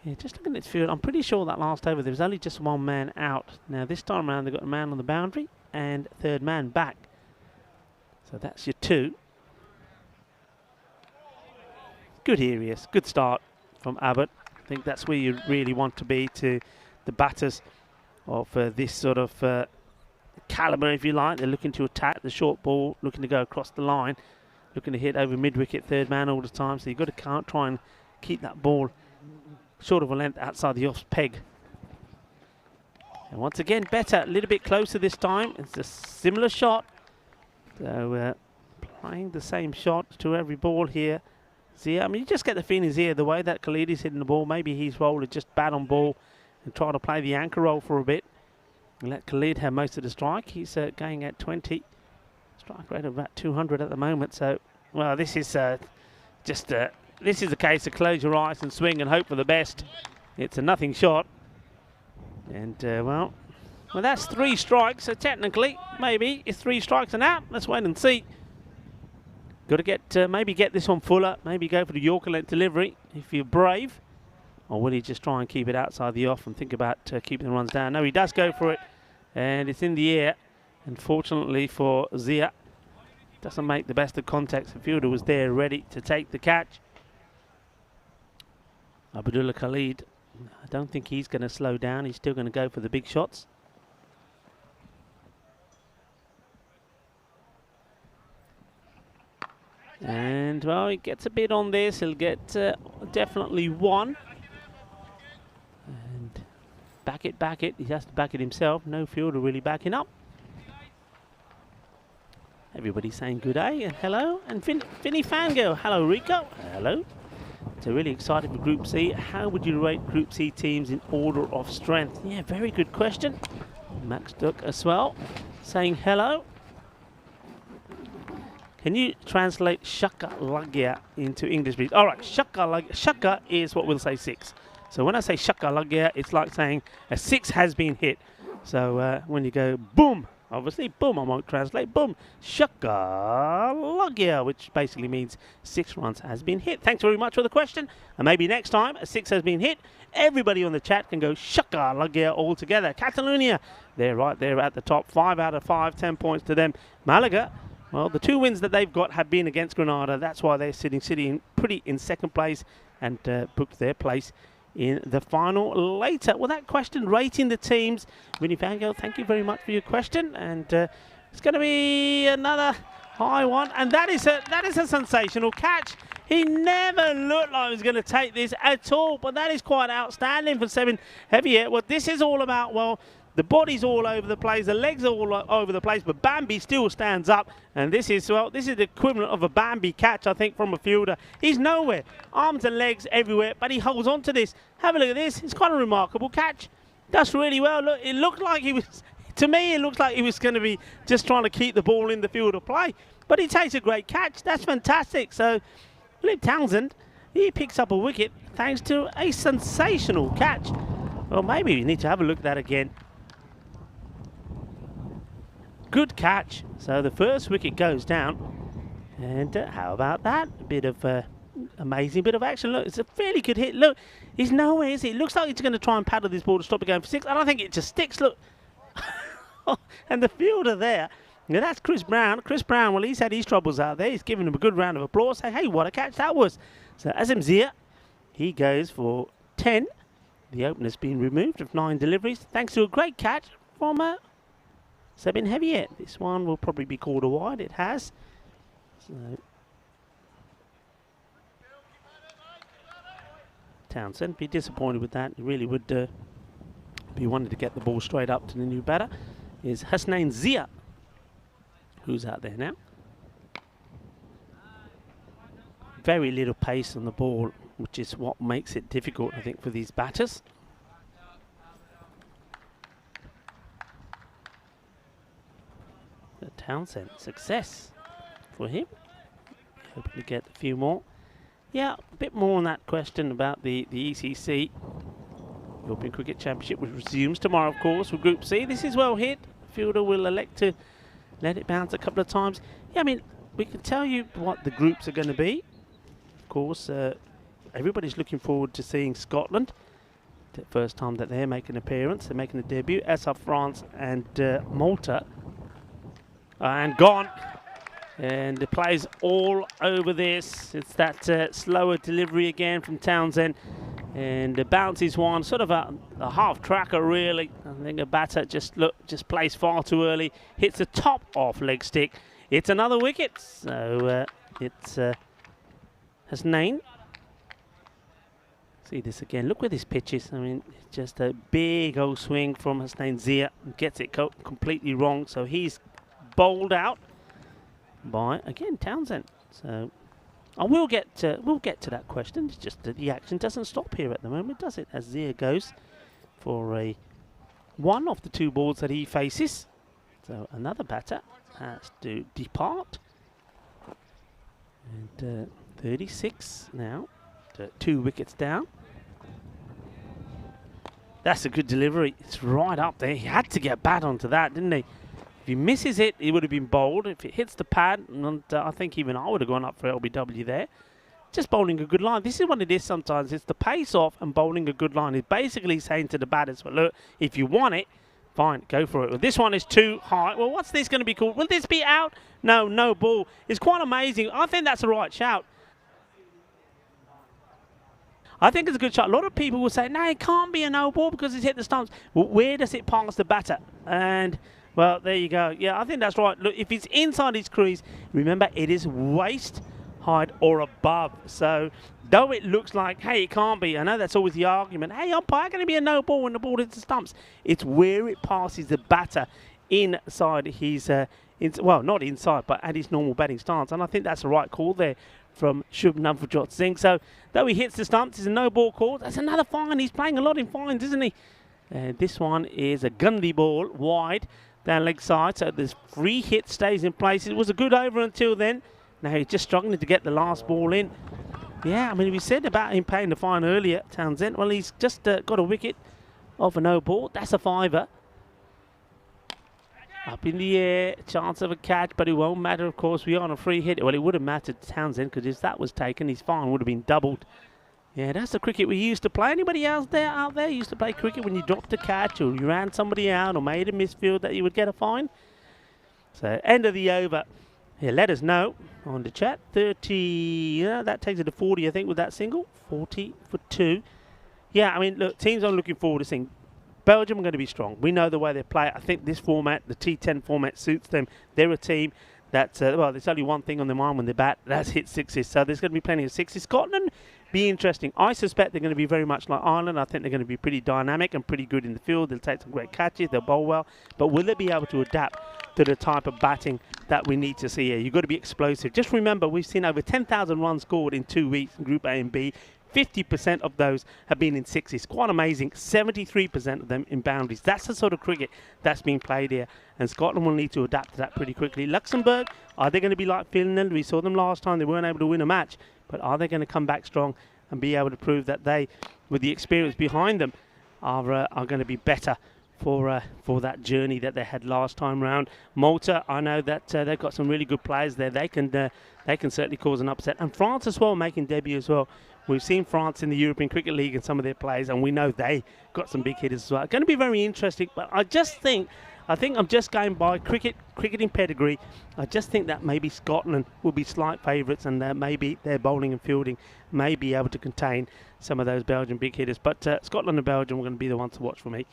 Yeah, just looking at this field, I'm pretty sure that last over there was only just 1 man out. Now this time around they've got a man on the boundary and 3rd man back. So that's your 2. Good areas, good start from Abbott. I think that's where you really want to be to the batters of this sort of calibre, if you like. They're looking to attack the short ball, looking to go across the line, looking to hit over mid-wicket, 3rd man all the time. So you've got to try and keep that ball short of a length outside the off peg. And once again, better, a little bit closer this time. It's a similar shot. So playing the same shot to every ball here. Zia, I mean, you just get the feeling here, the way that Khalid is hitting the ball, maybe he's rolled just bat on ball and try to play the anchor roll for a bit. And let Khalid have most of the strike. He's going at 20. Strike rate of about 200 at the moment. So, well, this is this is a case of close your eyes and swing and hope for the best. It's a nothing shot. And, well, that's 3 strikes. So technically, maybe it's 3 strikes and out. Let's wait and see. Got to get maybe get this one fuller. Maybe go for the Yorker length delivery if you're brave. Or will he just try and keep it outside the off and think about keeping the runs down? No, he does go for it. And it's in the air. Unfortunately for Zia, doesn't make the best of contacts. The fielder was there ready to take the catch. Abdullah Khalid, I don't think he's going to slow down. He's still going to go for the big shots. And, well, he gets a bit on this. He'll get definitely 1. And back it. He has to back it himself. No fielder really backing up. Everybody saying good day and hello. And Vinny Fango, hello Rico, hello. So really excited for Group C. How would you rate Group C teams in order of strength? Yeah, very good question. Max Duck as well, saying hello. Can you translate Shaka Lagya into English, please? All right, Shaka is what we'll say 6. So when I say Shaka Lagya, it's like saying a 6 has been hit. So when you go boom, obviously boom, I won't translate boom. Shaka Lagya, which basically means 6 runs has been hit. Thanks very much for the question. And maybe next time a 6 has been hit, everybody on the chat can go Shaka Lagya all together. Catalonia, they're right there at the top. 5 out of 5, 10 points to them. Malaga, well, the 2 wins that they've got have been against Granada. That's why they're sitting pretty in second place and booked their place in the final later. Well, that question, rating the teams. Vinny Fango, thank you very much for your question. And it's going to be another high one. And that is a sensational catch. He never looked like he was going to take this at all. But that is quite outstanding for 7 heavyweight. What this is all about, well, the body's all over the place, the legs are all over the place, but Bambi still stands up. And this is the equivalent of a Bambi catch, I think, from a fielder. He's nowhere. Arms and legs everywhere, but he holds on to this. Have a look at this. It's quite a remarkable catch. Does really well. Look, it looked like he To me, it looks like he was going to be just trying to keep the ball in the field of play. But he takes a great catch. That's fantastic. So, Philip Townsend, he picks up a wicket thanks to a sensational catch. Well, maybe we need to have a look at that again. Good catch. So the first wicket goes down. And how about that? A bit of amazing bit of action. Look, it's a fairly good hit. Look, he's nowhere, is he? It looks like he's going to try and paddle this ball to stop it going for 6. I don't think it just sticks. Look. And the fielder there. Now that's Chris Brown. Chris Brown, well, he's had his troubles out there. He's giving him a good round of applause. Say, hey, what a catch that was. So Azim Zia, he goes for 10. The opener's been removed of 9 deliveries, thanks to a great catch from Sabin Heavier. This one will probably be called a wide. It has. So Townsend, be disappointed with that. He really would be wanting to get the ball straight up to the new batter. Is Hasnain Zia, who's out there now. Very little pace on the ball, which is what makes it difficult, I think, for these batters. The Townsend, success for him. Hoping to get a few more. Yeah, a bit more on that question about the ECC. European Cricket Championship, which resumes tomorrow, of course, with Group C. This is well hit. Fielder will elect to let it bounce a couple of times. Yeah, I mean, we can tell you what the groups are going to be. Of course, everybody's looking forward to seeing Scotland. The first time that they're making an appearance. They're making a debut. As are France and Malta. And gone. And the play's all over this. It's that slower delivery again from Townsend. And the bounce is one, sort of a half tracker really. I think a batter just plays far too early. Hits the top off leg stick. It's another wicket. So it's Hasnain. See this again. Look where this pitch is. I mean, just a big old swing from Hasnain Zia. Gets it completely wrong. So he's bowled out by, again, Townsend. So we'll get to that question. It's just that the action doesn't stop here at the moment, does it? As Zia goes for a 1 off the 2 balls that he faces. So another batter has to depart. And 36 now. 2 wickets down. That's a good delivery. It's right up there. He had to get bat onto that, didn't he? If he misses it, he would have been bowled. If it hits the pad, and I think even I would have gone up for LBW there. Just bowling a good line. This is what it is sometimes. It's the pace off and bowling a good line. He's basically saying to the batters, well, look, if you want it, fine, go for it. Well, this one is too high. Well, what's this going to be called? Will this be out? No, no ball. It's quite amazing. I think that's the right shout. I think it's a good shot. A lot of people will say, no, it can't be a no ball because it's hit the stumps. Well, where does it pass the batter? And well, there you go. Yeah, I think that's right. Look, if it's inside his crease, remember, it is waist height or above. So, though it looks like, hey, it can't be. I know that's always the argument. Hey, umpire, going to be a no ball when the ball hits the stumps. It's where it passes the batter inside his, well, not inside, but at his normal batting stance. And I think that's the right call there from Shubman Navjot Singh. So, though he hits the stumps, it's a no ball call. That's another fine. He's playing a lot in fines, isn't he? This one is a Gundy ball, wide. Down leg side, so this free hit stays in place. It was a good over until then. Now he's just struggling to get the last ball in. Yeah, I mean, we said about him paying the fine earlier, Townsend. Well, he's just got a wicket of a no ball. That's a 5er. Up in the air, chance of a catch, but it won't matter, of course. We are on a free hit. Well, it would have mattered to Townsend because if that was taken, his fine would have been doubled. Yeah, that's the cricket we used to play. Anybody else out there used to play cricket when you dropped a catch or you ran somebody out or made a misfield that you would get a fine? So, end of the over. Here, let us know on the chat. 30, yeah, that takes it to 40, I think, with that single. 40 for 2. Yeah, I mean, look, teams I'm looking forward to seeing. Belgium are going to be strong. We know the way they play. I think this format, the T10 format, suits them. They're a team that, well, there's only one thing on their mind when they bat. That's hit 6s. So there's going to be plenty of 6s. Scotland, be interesting. I suspect they're going to be very much like Ireland. I think they're going to be pretty dynamic and pretty good in the field. They'll take some great catches. They'll bowl well. But will they be able to adapt to the type of batting that we need to see here? You've got to be explosive. Just remember, we've seen over 10,000 runs scored in 2 weeks in Group A and B. 50% of those have been in sixes. Quite amazing. 73% of them in boundaries. That's the sort of cricket that's being played here. And Scotland will need to adapt to that pretty quickly. Luxembourg, are they going to be like Finland? We saw them last time. They weren't able to win a match. But are they going to come back strong and be able to prove that they, with the experience behind them, are going to be better for that journey that they had last time round? Malta, I know that they've got some really good players there. They can certainly cause an upset. And France as well, making debut as well. We've seen France in the European Cricket League and some of their players, and we know they got some big hitters as well. It's going to be very interesting, but I think I'm just going by cricketing pedigree. I just think that maybe Scotland will be slight favourites, and maybe their bowling and fielding may be able to contain some of those Belgian big hitters. But Scotland and Belgium are going to be the ones to watch for me,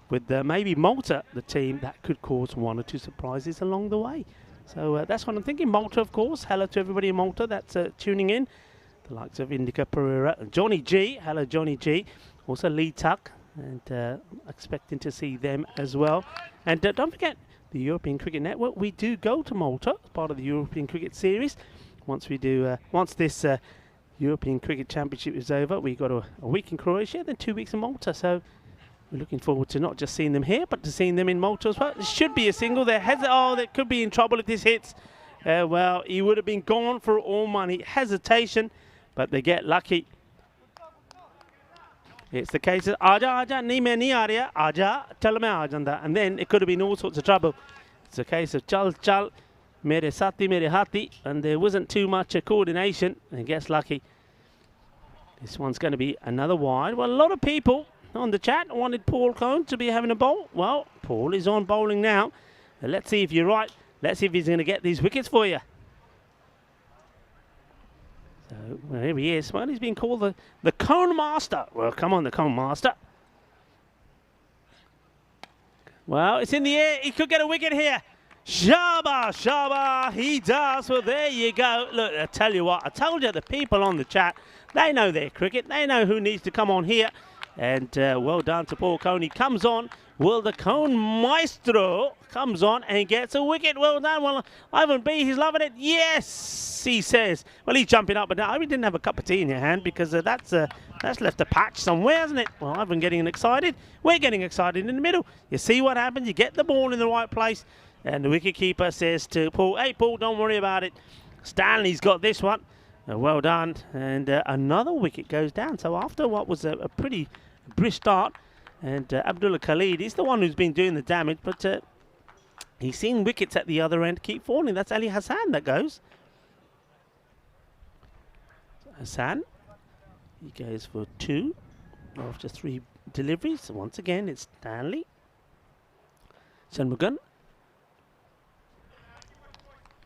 with maybe Malta, the team that could cause one or two surprises along the way. So that's what I'm thinking. Malta, of course. Hello to everybody in Malta that's tuning in. The likes of Indica Pereira, Johnny G. Hello, Johnny G. Also Lee Tuck, and expecting to see them as well. And don't forget, the European Cricket Network. We do go to Malta as part of the European Cricket Series. Once this European Cricket Championship is over, we got a week in Croatia, then 2 weeks in Malta. So we're looking forward to not just seeing them here, but to seeing them in Malta as well. It should be a single. They could be in trouble if this hits. Well, he would have been gone for all money. Hesitation, but they get lucky. It's the case of Aja, ni main nahi aa raha, Aja, chal main aa janda. And then it could have been all sorts of trouble. It's a case of chal, mere sati, mere hati, and there wasn't too much coordination, and gets lucky. This one's going to be another wide. Well, a lot of people on the chat wanted Paul Cone to be having a bowl. Well, Paul is on bowling now. Let's see if you're right. Let's see if he's going to get these wickets for you. So, well, here he is. Well, he's been called the Cone Master. Well, come on, the Cone Master. Well, it's in the air. He could get a wicket here. Shaba, he does. Well, there you go. Look, I tell you what. I told you, the people on the chat, they know their cricket. They know who needs to come on here. And well done to Paul Cone. He comes on. Well, the Cone Maestro comes on and gets a wicket. Well done. Well, Ivan B, he's loving it. Yes, he says. Well, he's jumping up and down. I hope you didn't have a cup of tea in your hand, because that's left a patch somewhere, hasn't it? Well, Ivan getting excited. We're getting excited in the middle. You see what happens. You get the ball in the right place. And the wicketkeeper says to Paul, hey, Paul, don't worry about it. Stanley's got this one. Well done. And another wicket goes down. So after what was a pretty brisk start, and Abdullah Khalid is the one who's been doing the damage, but he's seen wickets at the other end keep falling. That's Ali Hassan that goes. Hassan, he goes for 2 after 3 deliveries. So once again, it's Stanley. Shanmugam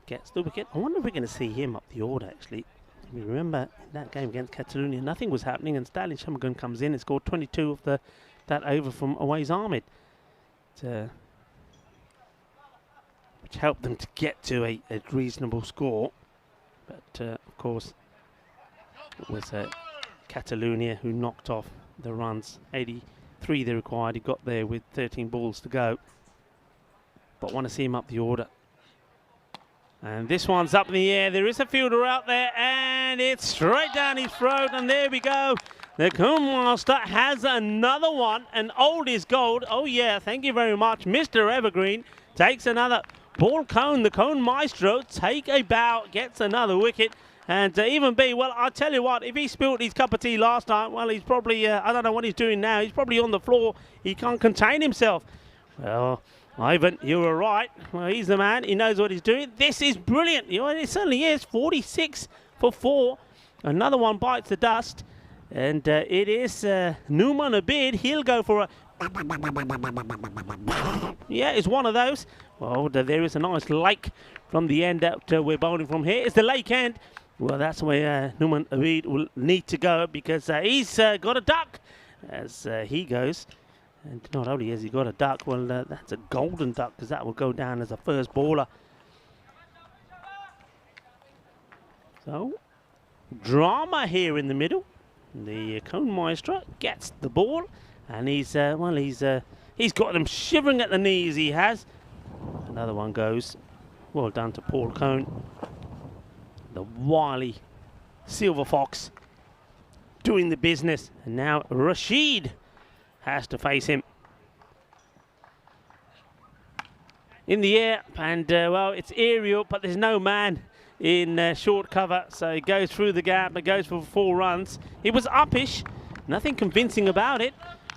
gets the wicket. I wonder if we're going to see him up the order, actually. We remember in that game against Catalonia, nothing was happening, and Stanley Shanmugam comes in and scored 22 of that over from Awais Ahmed, which helped them to get to a reasonable score. But of course, it was Catalonia who knocked off the runs. 83 they required. He got there with 13 balls to go. But want to see him up the order. And this one's up in the air. There is a fielder out there, and it's straight down his throat. And there we go. The Cone Master has another one, and old is gold. Oh yeah, thank you very much. Mr. Evergreen takes another. Paul Cone, the Cone Maestro, take a bow, gets another wicket. And even B, well, I'll tell you what, if he spilled his cup of tea last time, well, he's probably, I don't know what he's doing now. He's probably on the floor. He can't contain himself. Well, Ivan, you were right. Well, he's the man. He knows what he's doing. This is brilliant. You know, it certainly is. 46 for 4. Another one bites the dust. And it is Numan Abid. He'll go for a... Yeah, it's one of those. Well, there is a nice lake from the end that we're bowling from here. It's the lake end. Well, that's where Numan Abid will need to go, because he's got a duck as he goes. And not only has he got a duck, well, that's a golden duck, because that will go down as a first baller. So, drama here in the middle. The Cone Maestro gets the ball, and he's got them shivering at the knees. He has. Another one goes. Well done to Paul Cone, the wily silver fox. doing the business. And now Rashid has to face him. In the air, and well, it's aerial, but there's no man in short cover, so he goes through the gap and goes for 4 runs. It was uppish, nothing convincing about it,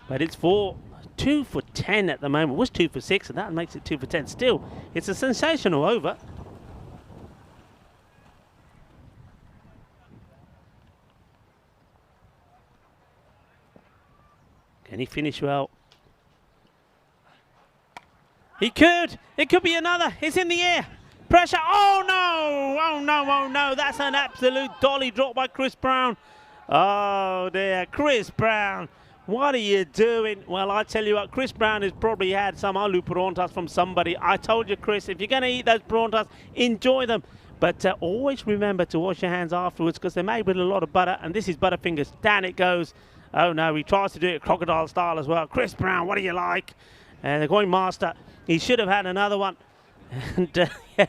but it's 2 for 10 at the moment. It was 2 for 6, and that makes it 2 for 10. Still, it's a sensational over. Can he finish well? He could. It could be another. It's in the air. Pressure. Oh, no. Oh, no. Oh, no. That's an absolute dolly drop by Chris Brown. Oh, dear. Chris Brown. What are you doing? Well, I tell you what, Chris Brown has probably had some aloo parantas from somebody. I told you, Chris, if you're going to eat those parantas, enjoy them. But always remember to wash your hands afterwards because they're made with a lot of butter. And this is Butterfingers. Down it goes. Oh, no. He tries to do it crocodile style as well. Chris Brown, what do you like? And the going master, he should have had another one. And yeah,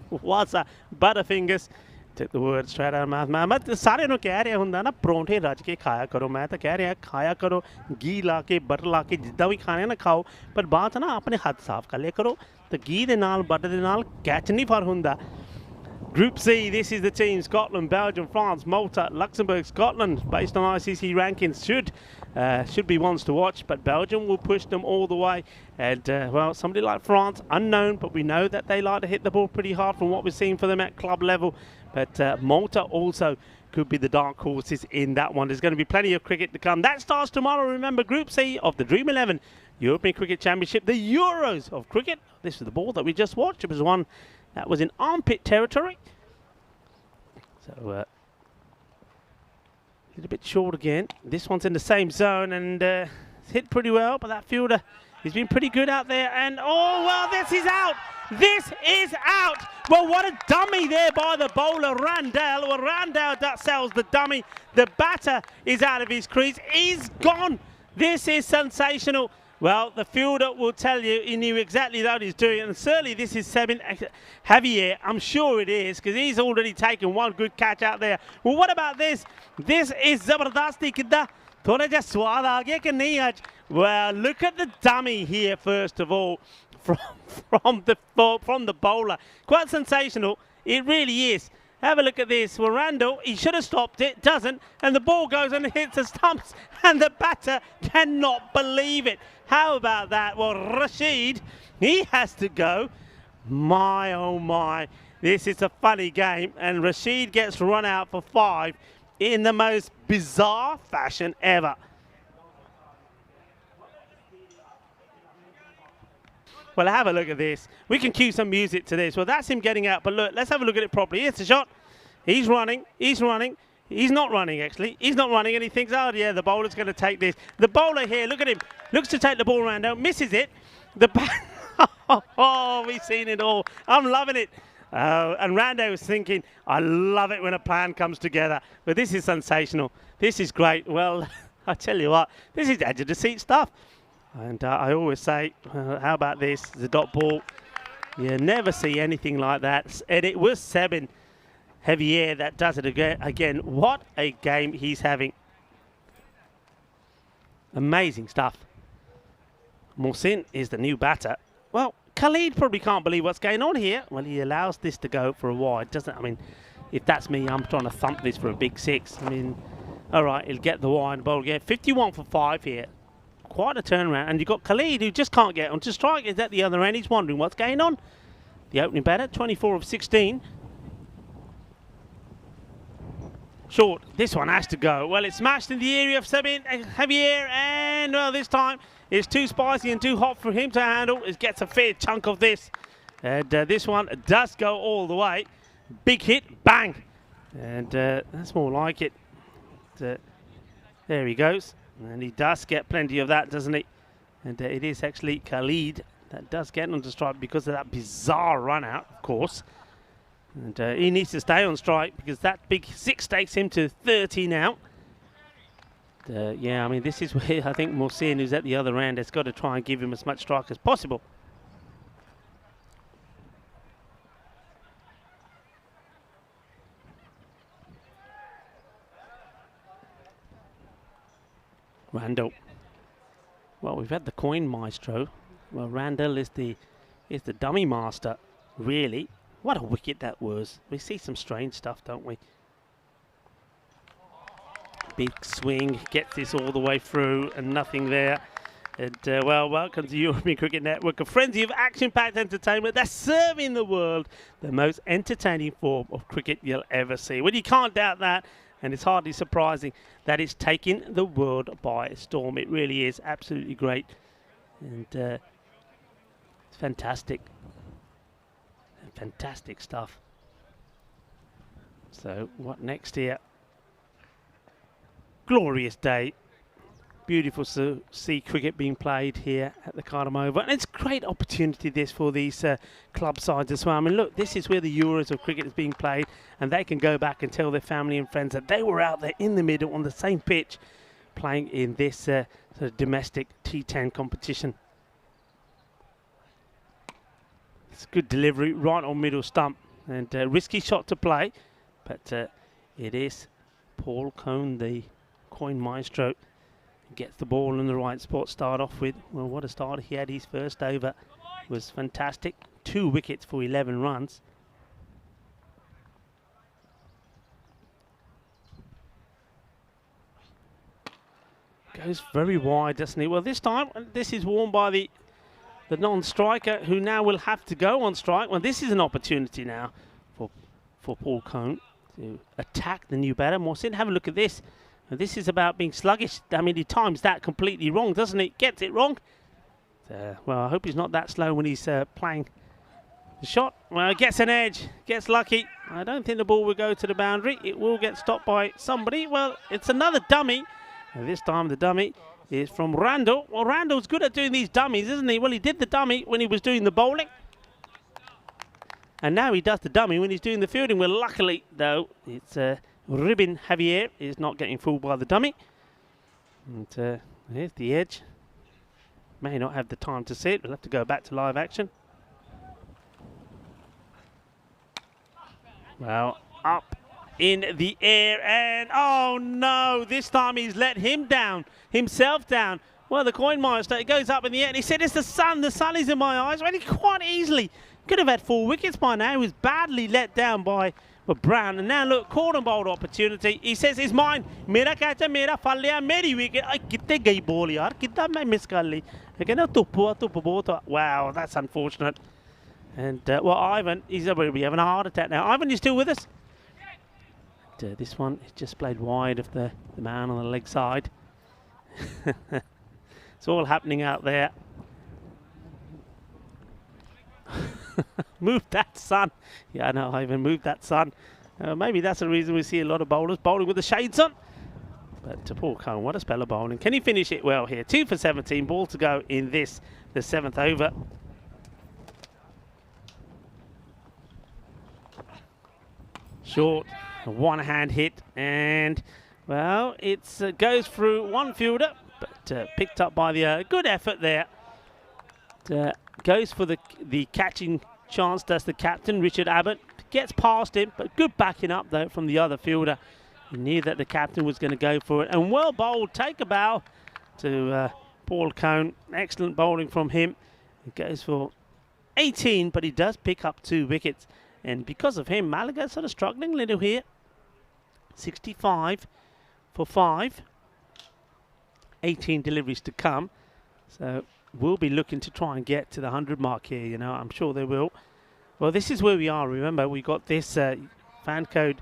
what's a Butterfingers? Took the word straight out of my mouth. मैं तो सारे no कह रहे होंदा ना परोंठे रज के खाया करो मैं तो कह रहा खाया करो घी ला के बटर ला के जिद्दां भी खाने ना खाओ पर बात ना अपने हाथ साफ कर लिया करो तो घी दे नाल बटर दे नाल कैच नहीं फर हुंदा. Group C, this is the team: Scotland, Belgium, France, Malta, Luxembourg. Scotland, based on ICC rankings, should be ones to watch, but Belgium will push them all the way. And, well, somebody like France, unknown, but we know that they like to hit the ball pretty hard from what we're seeing for them at club level. But Malta also could be the dark horses in that one. There's going to be plenty of cricket to come. That starts tomorrow. Remember, Group C of the Dream 11 European Cricket Championship, the Euros of cricket. This is the ball that we just watched. It was one that was in armpit territory. So, a little bit short again. This one's in the same zone and it's hit pretty well, but that fielder, he's been pretty good out there. And, oh, well, this is out. This is out. Well, what a dummy there by the bowler, Randall. Well, Randall that sells the dummy. The batter is out of his crease. He's gone. This is sensational. Well, the fielder will tell you he knew exactly what he's doing, and certainly this is Sebin Javier. I'm sure it is, because he's already taken one good catch out there. Well, what about this? This is Zabardasti Kidda. Well, look at the dummy here, first of all, from the bowler. Quite sensational. It really is. Have a look at this. Well, Randall, he should have stopped it, doesn't, and the ball goes and hits the stumps, and the batter cannot believe it. How about that? Well, Rashid, he has to go. My, oh my. This is a funny game, and Rashid gets run out for 5 in the most bizarre fashion ever. Well, have a look at this. We can cue some music to this. Well, that's him getting out, but look, let's have a look at it properly. Here's the shot. He's running. He's running. He's not running, actually. He's not running, and he thinks, oh, yeah, the bowler's going to take this. The bowler here, look at him. Looks to take the ball around, now, misses it. Oh, we've seen it all. I'm loving it. And Rando was thinking, I love it when a plan comes together. But this is sensational. This is great. Well, I tell you what, this is edge of the seat stuff. And I always say, how about this? The dot ball. You never see anything like that. And it was Sebin Javier that does it again. What a game he's having. Amazing stuff. Mohsin is the new batter. Well, Khalid probably can't believe what's going on here. Well, he allows this to go for a wide, doesn't? I mean, if that's me, I'm trying to thump this for a big 6. I mean, all right, he'll get the wide bowl again. 51 for 5 here. Quite a turnaround. And you've got Khalid who just can't get on to strike. Is at the other end. He's wondering what's going on. The opening batter, 24 of 16. Short. This one has to go. Well, it's smashed in the area of Sebin Javier. And, well, this time it's too spicy and too hot for him to handle. It gets a fair chunk of this. And this one does go all the way. Big hit. Bang. And that's more like it. There he goes. And he does get plenty of that, doesn't he? And it is actually Khalid that does get onto strike because of that bizarre run out, of course. And he needs to stay on strike because that big 6 takes him to 30 now. Yeah, I mean, this is where I think Mohsin, who's at the other end, has got to try and give him as much strike as possible. Randall. Well, we've had the coin maestro. Well, Randall is the dummy master, really. What a wicket that was. We see some strange stuff, don't we? Big swing, gets this all the way through and nothing there. And, well, welcome to European Cricket Network, a frenzy of action-packed entertainment that's serving the world the most entertaining form of cricket you'll ever see. Well, you can't doubt that, and it's hardly surprising that it's taking the world by storm. It really is absolutely great, and it's fantastic. Fantastic stuff. So, what next here? Glorious day. Beautiful to see cricket being played here at the Cardiff Oval. And it's a great opportunity this for these club sides as well. I mean, look, this is where the Euros of cricket is being played, and they can go back and tell their family and friends that they were out there in the middle on the same pitch playing in this sort of domestic T10 competition. It's a good delivery right on middle stump, and risky shot to play, but it is Paul Cone, the coin maestro, gets the ball in the right spot. Start off with, well, what a start he had. His first over was fantastic. 2 wickets for 11 runs. Goes very wide, doesn't he? Well, this time, this is worn by the non-striker, who now will have to go on strike. Well, this is an opportunity now for Paul Cone to attack the new batter. Mohsin, have a look at this. And this is about being sluggish. I mean, he times that completely wrong, doesn't he? Gets it wrong. Well, I hope he's not that slow when he's playing the shot. Well, gets an edge, gets lucky. I don't think the ball will go to the boundary. It will get stopped by somebody. Well, it's another dummy. And this time the dummy is from Randall. Well, Randall's good at doing these dummies, isn't he? Well, he did the dummy when he was doing the bowling. And now he does the dummy when he's doing the fielding. Well, luckily, though, it's Ribbon Javier is not getting fooled by the dummy. And here's the edge. May not have the time to see it. We'll have to go back to live action. Well, up in the air, and oh no, this time he's let himself down. Well, the coin master, it goes up in the air, and he said, it's the sun is in my eyes. Well, he quite easily could have had 4 wickets by now. He was badly let down by Brown, and now look, caught and bowled opportunity. He says it's mine. Mera catch hai, mera phal liya, meri wicket. Ay, kitte gayi ball yaar, kitta main miss kar li. Wow, that's unfortunate. And well, Ivan, he's be having a heart attack now. Ivan, you still with us? And, this one is just played wide of the man on the leg side. It's all happening out there. Move that, son. Yeah, I know, Ivan, move that, son. Maybe that's the reason we see a lot of bowlers bowling with the shades on. But Paul Cone, what a spell of bowling. Can he finish it well here? 2 for 17, ball to go in this, the 7th over. Short, a one-hand hit, and, well, it goes through one fielder, but picked up by the good effort there. Goes for the catching chance, does the captain, Richard Abbott. Gets past him, but good backing up, though, from the other fielder. He knew that the captain was going to go for it. And well bowled, take a bow to Paul Cone. Excellent bowling from him. He goes for 18, but he does pick up 2 wickets. And because of him, Malaga sort of struggling a little here. 65 for 5. 18 deliveries to come. So we'll be looking to try and get to the 100 mark here, you know. I'm sure they will. Well, this is where we are. Remember, we got this FanCode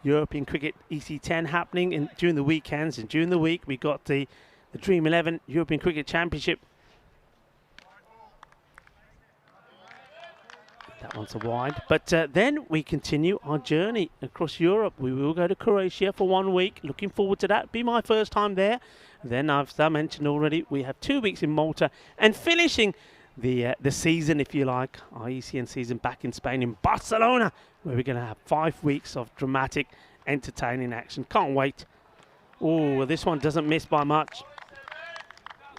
European Cricket EC10 happening during the weekends. And during the week, we got the Dream 11 European Cricket Championship. That one's a wide. But then we continue our journey across Europe. We will go to Croatia for 1 week. Looking forward to that. Be my first time there. Then, as I mentioned already, we have 2 weeks in Malta. And finishing the season, if you like, our ECN season back in Spain, in Barcelona, where we're going to have 5 weeks of dramatic, entertaining action. Can't wait. Oh, well, this one doesn't miss by much.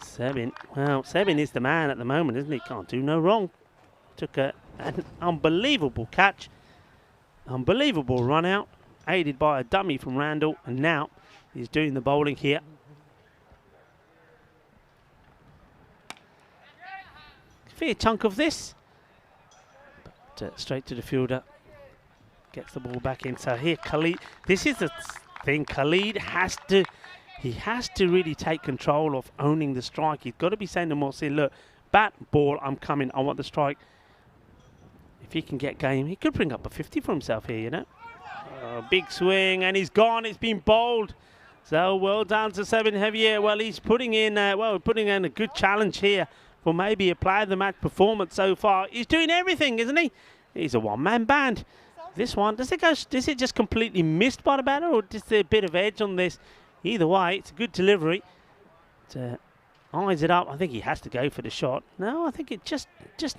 Sebin. Well, Sebin is the man at the moment, isn't he? Can't do no wrong. Took an unbelievable catch. Unbelievable run out. Aided by a dummy from Randall. And now he's doing the bowling here. fair chunk of this. But straight to the fielder. Gets the ball back in. So here, Khalid. This is the thing. Khalid has to. He has to really take control of owning the strike. He's got to be saying to Mohsin, look, bat, ball, I'm coming. I want the strike. If he can get game, he could bring up a 50 for himself here, you know. Big swing, and he's gone. It's been bowled. So well done to Seven Heavier. Well, he's putting in a good challenge here for maybe a player of the match performance so far. He's doing everything, isn't he? He's a one-man band. This one, does it just completely missed by the batter, or is there a bit of edge on this? Either way, it's a good delivery. Eyes it up. I think he has to go for the shot. No, I think it just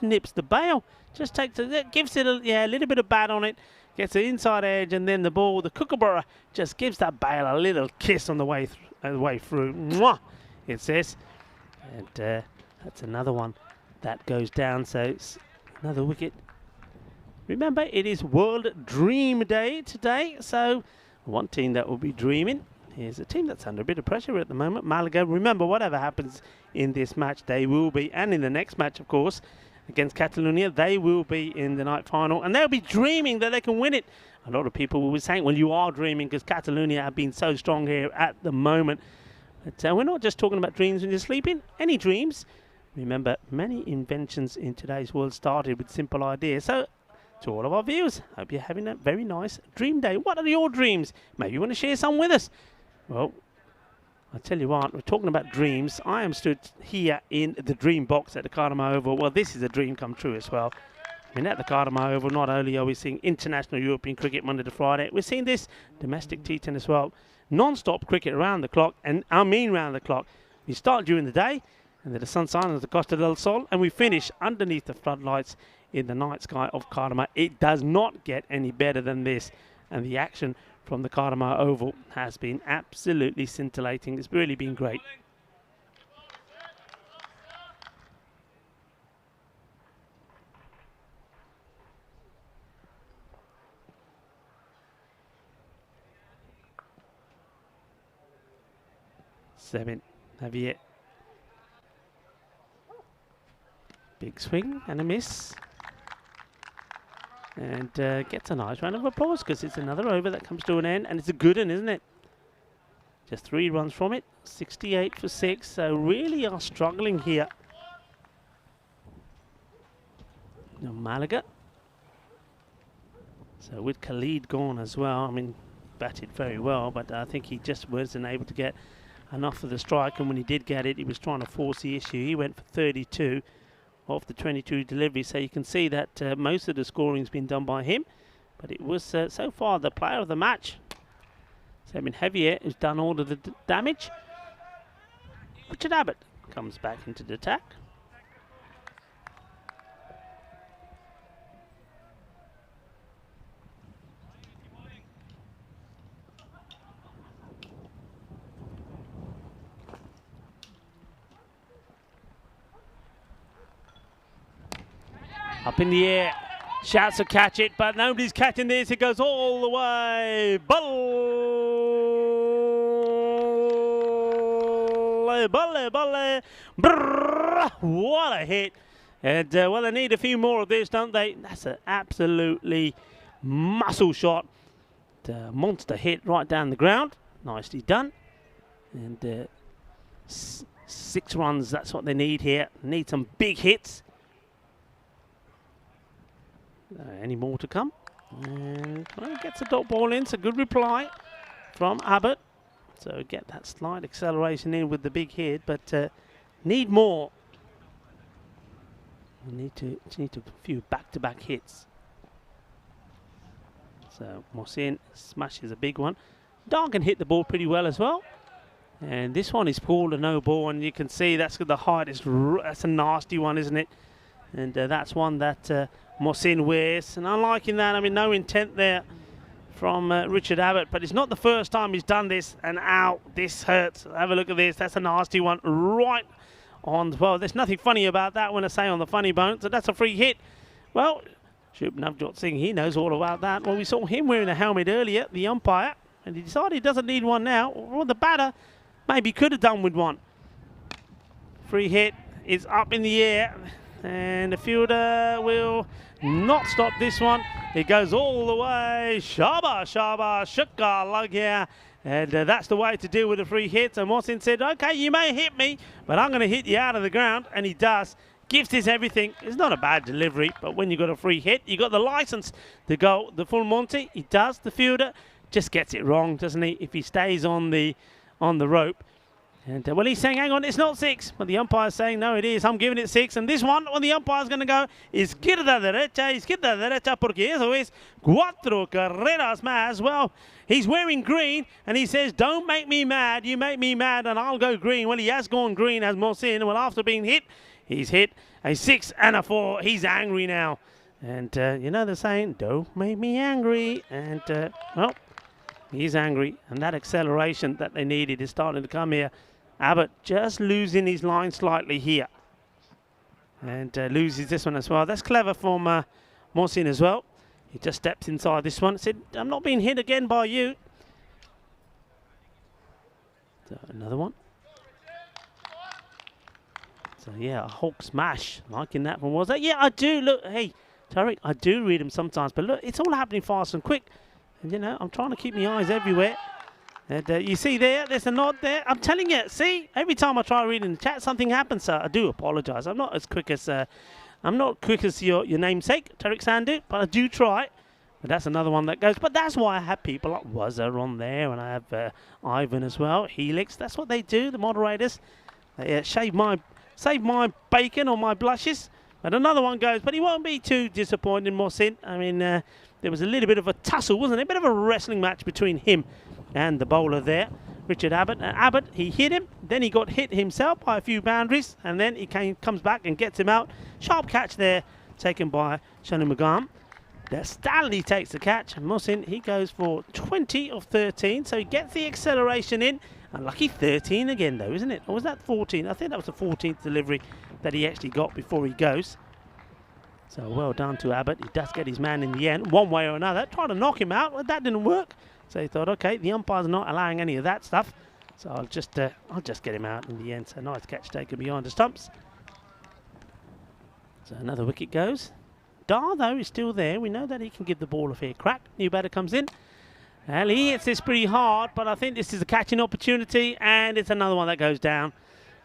nips the bail. Just takes it, gives it a little bit of bat on it. Gets the inside edge, and then the ball, the kookaburra, just gives that bail a little kiss on the way through. Mwah! It says, and that's another one that goes down. So it's another wicket. Remember, it is World Dream Day today. So one team that will be dreaming. Here's a team that's under a bit of pressure at the moment, Malaga. Remember, whatever happens in this match, they will be, and in the next match, of course, against Catalonia, they will be in the night final, and they'll be dreaming that they can win it. A lot of people will be saying, well, you are dreaming because Catalonia have been so strong here at the moment. But we're not just talking about dreams when you're sleeping. Any dreams? Remember, many inventions in today's world started with simple ideas. So, to all of our viewers, hope you're having a very nice dream day. What are your dreams? Maybe you want to share some with us. Well, I tell you what, we're talking about dreams. I am stood here in the dream box at the Karma Oval. Well, this is a dream come true as well. I mean, at the Karma Oval, not only are we seeing international European cricket Monday to Friday, we're seeing this domestic T10 as well. Non-stop cricket around the clock, and I mean round the clock. We start during the day, and then the sun shines at the Costa del Sol, and we finish underneath the floodlights in the night sky of Karma. It does not get any better than this, and the action from the Karma Oval has been absolutely scintillating. It's really been great. Seven, Javier. Big swing and a miss. And gets a nice round of applause because it's another over that comes to an end, and it's a good one, isn't it? Just 3 runs from it, 68 for 6, so really are struggling here. Now Malaga. So with Khalid gone as well, I mean, batted very well, but I think he just wasn't able to get enough of the strike, and when he did get it, he was trying to force the issue. He went for 32. Off the 22 delivery, so you can see that most of the scoring's been done by him, but it was so far the player of the match. Seven Heavier has done all of the damage. Richard Abbott comes back into the attack. Up in the air, shouts to catch it, but nobody's catching this. It goes all the way. Balle. Brrr, what a hit. And, well, they need a few more of this, don't they? That's an absolutely muscle shot. Monster hit right down the ground. Nicely done. And 6 runs, that's what they need here. Need some big hits. Any more to come? And gets a dot ball in. It's a good reply from Abbott. So get that slight acceleration in with the big hit, but need more. We need a few back-to-back hits. So Mohsin smashes a big one. Dargan hit the ball pretty well as well. And this one is pulled a no ball, and you can see that's the height. That's a nasty one, isn't it? And that's one that Mohsin wears, and I'm liking that. I mean, no intent there from Richard Abbott, but it's not the first time he's done this, and ow, this hurts. Have a look at this. That's a nasty one right on. Well, there's nothing funny about that when I say on the funny bone, so that's a free hit. Well, Shub Navjot Singh, he knows all about that. Well, we saw him wearing a helmet earlier, the umpire, and he decided he doesn't need one now. Well, the batter maybe could have done with one. Free hit is up in the air. and the fielder will not stop this one. It goes all the way. Shaba, shaba, shukka, lagya. And that's the way to deal with the free hits. And Mohsin said, okay, you may hit me, but I'm going to hit you out of the ground. And he does. Gives his everything. It's not a bad delivery, but when you got a free hit, you got the license to go the full Monty. He does. The fielder just gets it wrong, doesn't he? If he stays on the rope. And well, he's saying, hang on, it's not 6. But the umpire's saying, no, it is. I'm giving it 6. And this one, when the umpire's going to go, izquierda derecha, porque eso es 4 carreras más. Well, he's wearing green, and he says, don't make me mad. You make me mad, and I'll go green. Well, he has gone green, as Mohsin. Well, after being hit, he's hit a 6 and a 4. He's angry now. And, you know, they're saying, don't make me angry. And, well, he's angry. And that acceleration that they needed is starting to come here. Abbott just losing his line slightly here. And loses this one as well. That's clever from Mohsin as well. He just steps inside this one. Said, I'm not being hit again by you. So another one. So yeah, a Hulk smash. Liking that one. Was that? Yeah, I do. Look, hey, Tariq, I do read them sometimes. But look, it's all happening fast and quick. And you know, I'm trying to keep my eyes everywhere. And you see there's a nod there. I'm telling you, see, every time I try reading the chat, something happens. So I do apologise. I'm not as quick as your namesake, Tariq Sandu, but I do try. But that's another one that goes. But that's why I have people like Wazza on there, and I have Ivan as well, Helix. That's what they do, the moderators. They save my bacon or my blushes. But another one goes. But he won't be too disappointed, Mohsin. I mean, there was a little bit of a tussle, wasn't it? A bit of a wrestling match between him and the bowler there, Richard Abbott. Abbott, he hit him, then he got hit himself by a few boundaries, and then he comes back and gets him out. Sharp catch there, taken by Shanu Magam. Stanley takes the catch, and Mohsin, he goes for 20 of 13, so he gets the acceleration in. And lucky 13 again, though, isn't it? Or was that 14? I think that was the 14th delivery that he actually got before he goes. So well done to Abbott. He does get his man in the end, one way or another. Tried to knock him out, but that didn't work. So he thought, okay, the umpire's not allowing any of that stuff, so I'll just get him out in the end. So nice catch taken behind the stumps. So another wicket goes. Dar, though, is still there. We know that he can give the ball a fair crack. New batter comes in. Well, he hits this pretty hard, but I think this is a catching opportunity, and it's another one that goes down.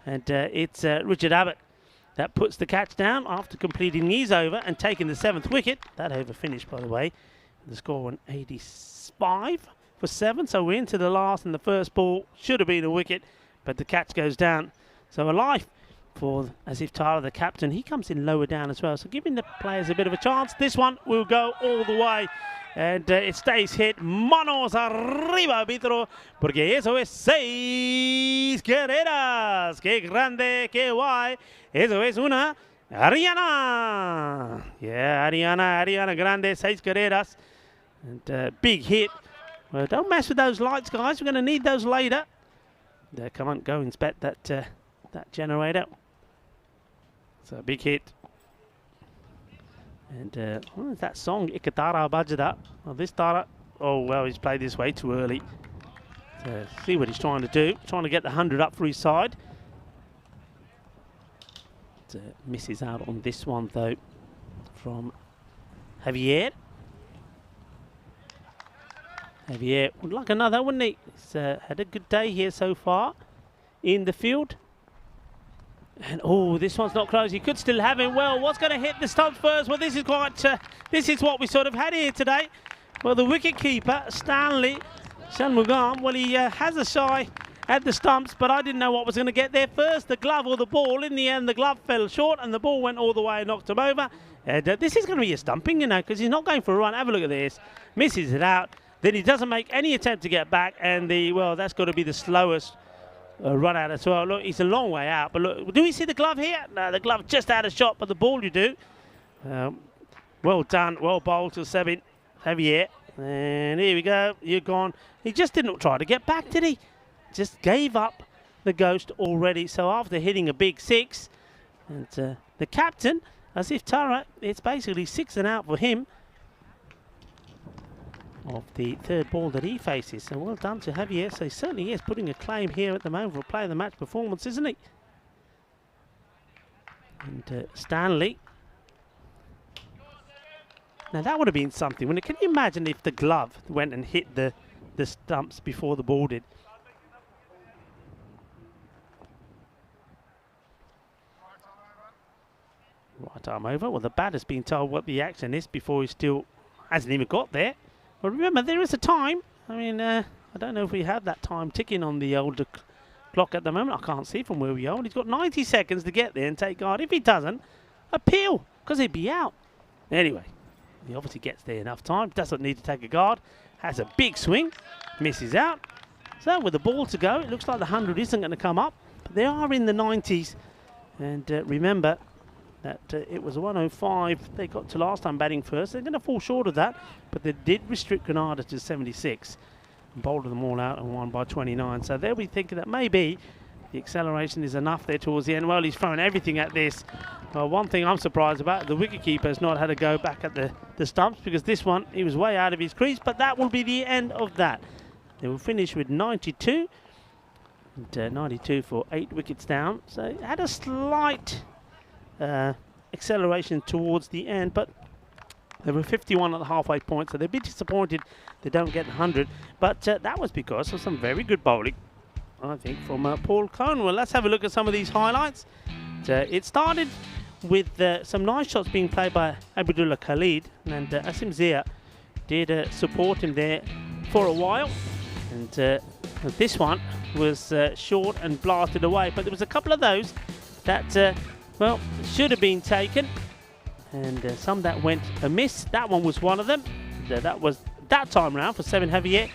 And it's Richard Abbott that puts the catch down after completing his over and taking the 7th wicket. That over finished, by the way. The score went 85 for 7, so we're into the last, and the first ball should have been a wicket, but the catch goes down. So a life for Asif Tara, the captain. He comes in lower down as well, so giving the players a bit of a chance. This one will go all the way, and it stays hit. Manos arriba, árbitro, porque eso es 6 carreras. Qué grande, qué guay. Eso es una Ariana. Yeah, Ariana Grande, 6 carreras. And big hit. Well, don't mess with those lights, guys. We're going to need those later. Come on, go inspect that generator. So big hit. And what is that song? Ikatara Bajada. Well, this Tara. Oh, well, he's played this way too early. So see what he's trying to do. Trying to get the 100 up for his side. Misses out on this one, though, from Javier. Javier would like another, wouldn't he? He's had a good day here so far in the field. And oh, this one's not close. He could still have him. Well, what's going to hit the stumps first? Well, this is quite. This is what we sort of had here today. Well, the wicket keeper Stanley Shanmugam. Well, he has a shy at the stumps, but I didn't know what was going to get there first, the glove or the ball. In the end, the glove fell short, and the ball went all the way and knocked him over. And this is going to be a stumping, you know, because he's not going for a run. Have a look at this. Misses it out. Then he doesn't make any attempt to get back, and that's got to be the slowest run out as well. Look, he's a long way out, but look, do we see the glove here? No, the glove just out of shot, but the ball you do. Well done, well bowled to Sebin Javier. And here we go, you're gone. He just didn't try to get back, did he? Just gave up the ghost already. So after hitting a big 6, and the captain, Asif Tara, it's basically 6 and out for him of the 3rd ball that he faces. So well done to Javier. So he certainly is putting a claim here at the moment for a player of the match performance, isn't he? And And Stanley. Now that would have been something. Can you imagine if the glove went and hit the stumps before the ball did? Right arm over. Well, the batter's been told what the action is before he still hasn't even got there. Well, remember, there is a time. I mean, I don't know if we have that time ticking on the old clock at the moment. I can't see from where we are. He's got 90 seconds to get there and take guard. If he doesn't, appeal, because he'd be out. Anyway, he obviously gets there enough time. Doesn't need to take a guard. Has a big swing. Misses out. So with the ball to go, it looks like the 100 isn't going to come up. But they are in the 90s. And remember that it was 105 they got to last time batting first. They're going to fall short of that. But they did restrict Granada to 76. And bowled them all out and won by 29. So they'll be thinking that maybe the acceleration is enough there towards the end. Well, he's thrown everything at this. Well, one thing I'm surprised about, the wicketkeeper has not had to go back at the stumps, because this one, he was way out of his crease, but that will be the end of that. They will finish with 92. And 92 for 8 wickets down. So it had a slight acceleration towards the end, but they were 51 at the halfway point, so they'll be disappointed they don't get 100. But that was because of some very good bowling, I think, from Paul Cohn. Well, let's have a look at some of these highlights. It started with some nice shots being played by Abdullah Khalid, and Asim Zia did support him there for a while. And this one was short and blasted away, but there was a couple of those that, well, should have been taken, and some that went amiss. That one was one of them. That was that time round for 7 Javier.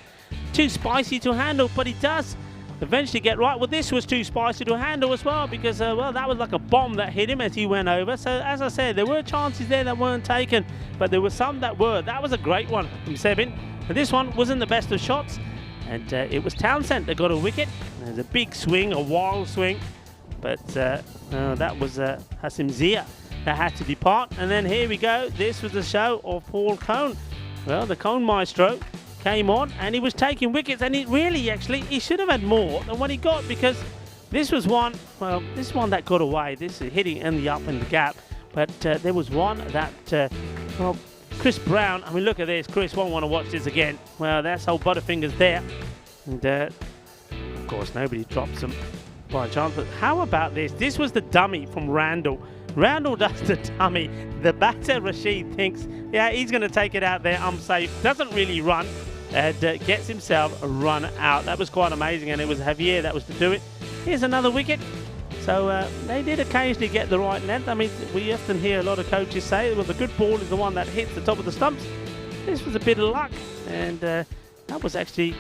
Too spicy to handle, but he does eventually get right. Well, this was too spicy to handle as well, because well, that was like a bomb that hit him as he went over. So as I said, there were chances there that weren't taken, but there were some that were. That was a great one from Sebin, and this one wasn't the best of shots, and it was Townsend that got a wicket. There's a big swing, a wild swing, but that was Hasim Zia that had to depart. And then here we go, this was the show of Paul Cohn. Well, the Cohn maestro came on and he was taking wickets, and he should have had more than what he got, because this was one, well, this one that got away. This is hitting in the up and the gap, but there was one that, well, Chris Brown, I mean, look at this. Chris won't want to watch this again. Well, that's old Butterfingers there, and of course nobody drops them by chance. But how about this? This was the dummy from Randall. Randall does the dummy. The batter, Rashid, thinks, yeah, he's going to take it out there. I'm safe. Doesn't really run. And gets himself a run out. That was quite amazing, and it was Javier that was to do it. Here's another wicket. So they did occasionally get the right length. I mean, we often hear a lot of coaches say, well, the good ball is the one that hits the top of the stumps. This was a bit of luck, and that was actually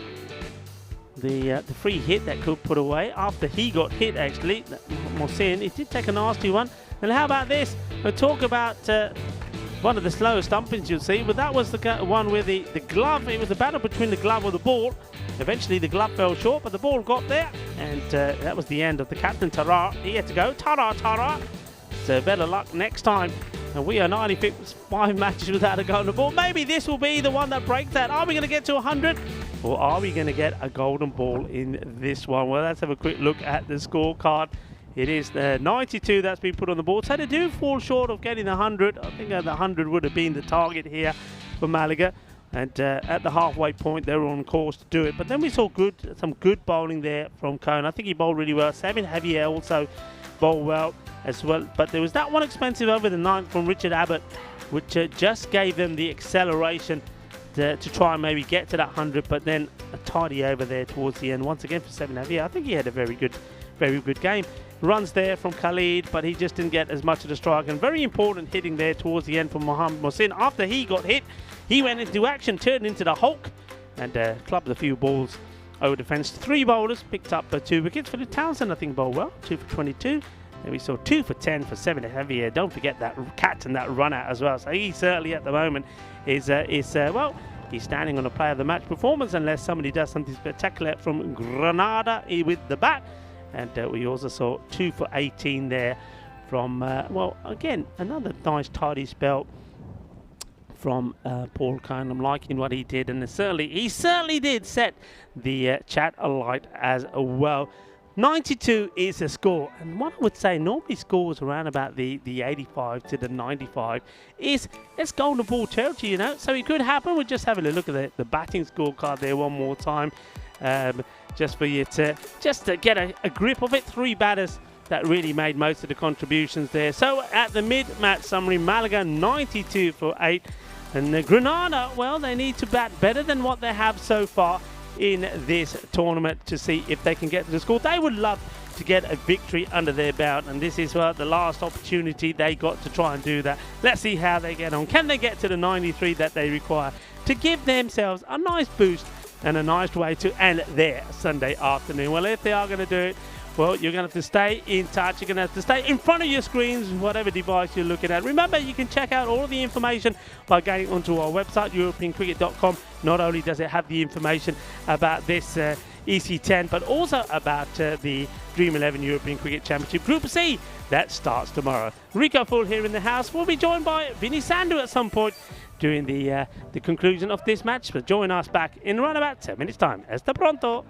the free hit that Cook put away after he got hit, actually. Mohsin, he did take a nasty one. And how about this? We'll talk about one of the slower stumpings you'll see, but that was the one with the glove. It was a battle between the glove and the ball. Eventually the glove fell short, but the ball got there, and that was the end of the captain, Tara. He had to go. Tara. So better luck next time. And we are 95 matches without a golden ball. Maybe this will be the one that breaks that. Are we going to get to 100? Or are we going to get a golden ball in this one? Well, let's have a quick look at the scorecard. It is the 92 that's been put on the board. So they do fall short of getting the 100. I think the 100 would have been the target here for Malaga. And at the halfway point, they were on course to do it. But then we saw some good bowling there from Cohn. I think he bowled really well. Sabin Javier also bowled well as well. But there was that one expensive over the 9th from Richard Abbott, which just gave them the acceleration to try and maybe get to that 100. But then a tidy over there towards the end. Once again for Sabin Javier. I think he had a very good game. Runs there from Khalid, but he just didn't get as much of the strike. And very important hitting there towards the end from Mohammed Mohsin. After he got hit, he went into action, turned into the Hulk, and clubbed a few balls over the fence. 3 bowlers picked up 2 wickets. For the Townsend, I think, bowled well. 2 for 22. And we saw 2 for 10 for 7 Javier. Don't forget that catch and that run out as well. So he certainly at the moment is well, he's standing on a player of the match performance, unless somebody does something spectacular from Granada with the bat. And we also saw 2 for 18 there from, well, again, another nice tidy spell from Paul Cohn. I'm liking what he did, and he certainly did set the chat alight as well. 92 is the score, and what I would say normally scores around about the 85 to the 95 is it's golden ball territory, you know. So it could happen. We're just having a look at the batting scorecard there one more time, just for you to get a grip of it. 3 batters that really made most of the contributions there. So at the mid-match summary, Malaga 92 for 8, and Granada, well, they need to bat better than what they have so far in this tournament to see if they can get to the score. They would love to get a victory under their belt, and this is the last opportunity they got to try and do that. Let's see how they get on. Can they get to the 93 that they require to give themselves a nice boost and a nice way to end their Sunday afternoon? Well, if they are going to do it, well, you're going to have to stay in touch. You're going to have to stay in front of your screens, whatever device you're looking at. Remember, you can check out all of the information by going onto our website, europeancricket.com. Not only does it have the information about this EC10, but also about the Dream 11 European Cricket Championship Group C that starts tomorrow. Rico Full here in the house. We'll be joined by Vinny Sandhu at some point during the conclusion of this match. But join us back in around about 10 minutes' time. Hasta pronto.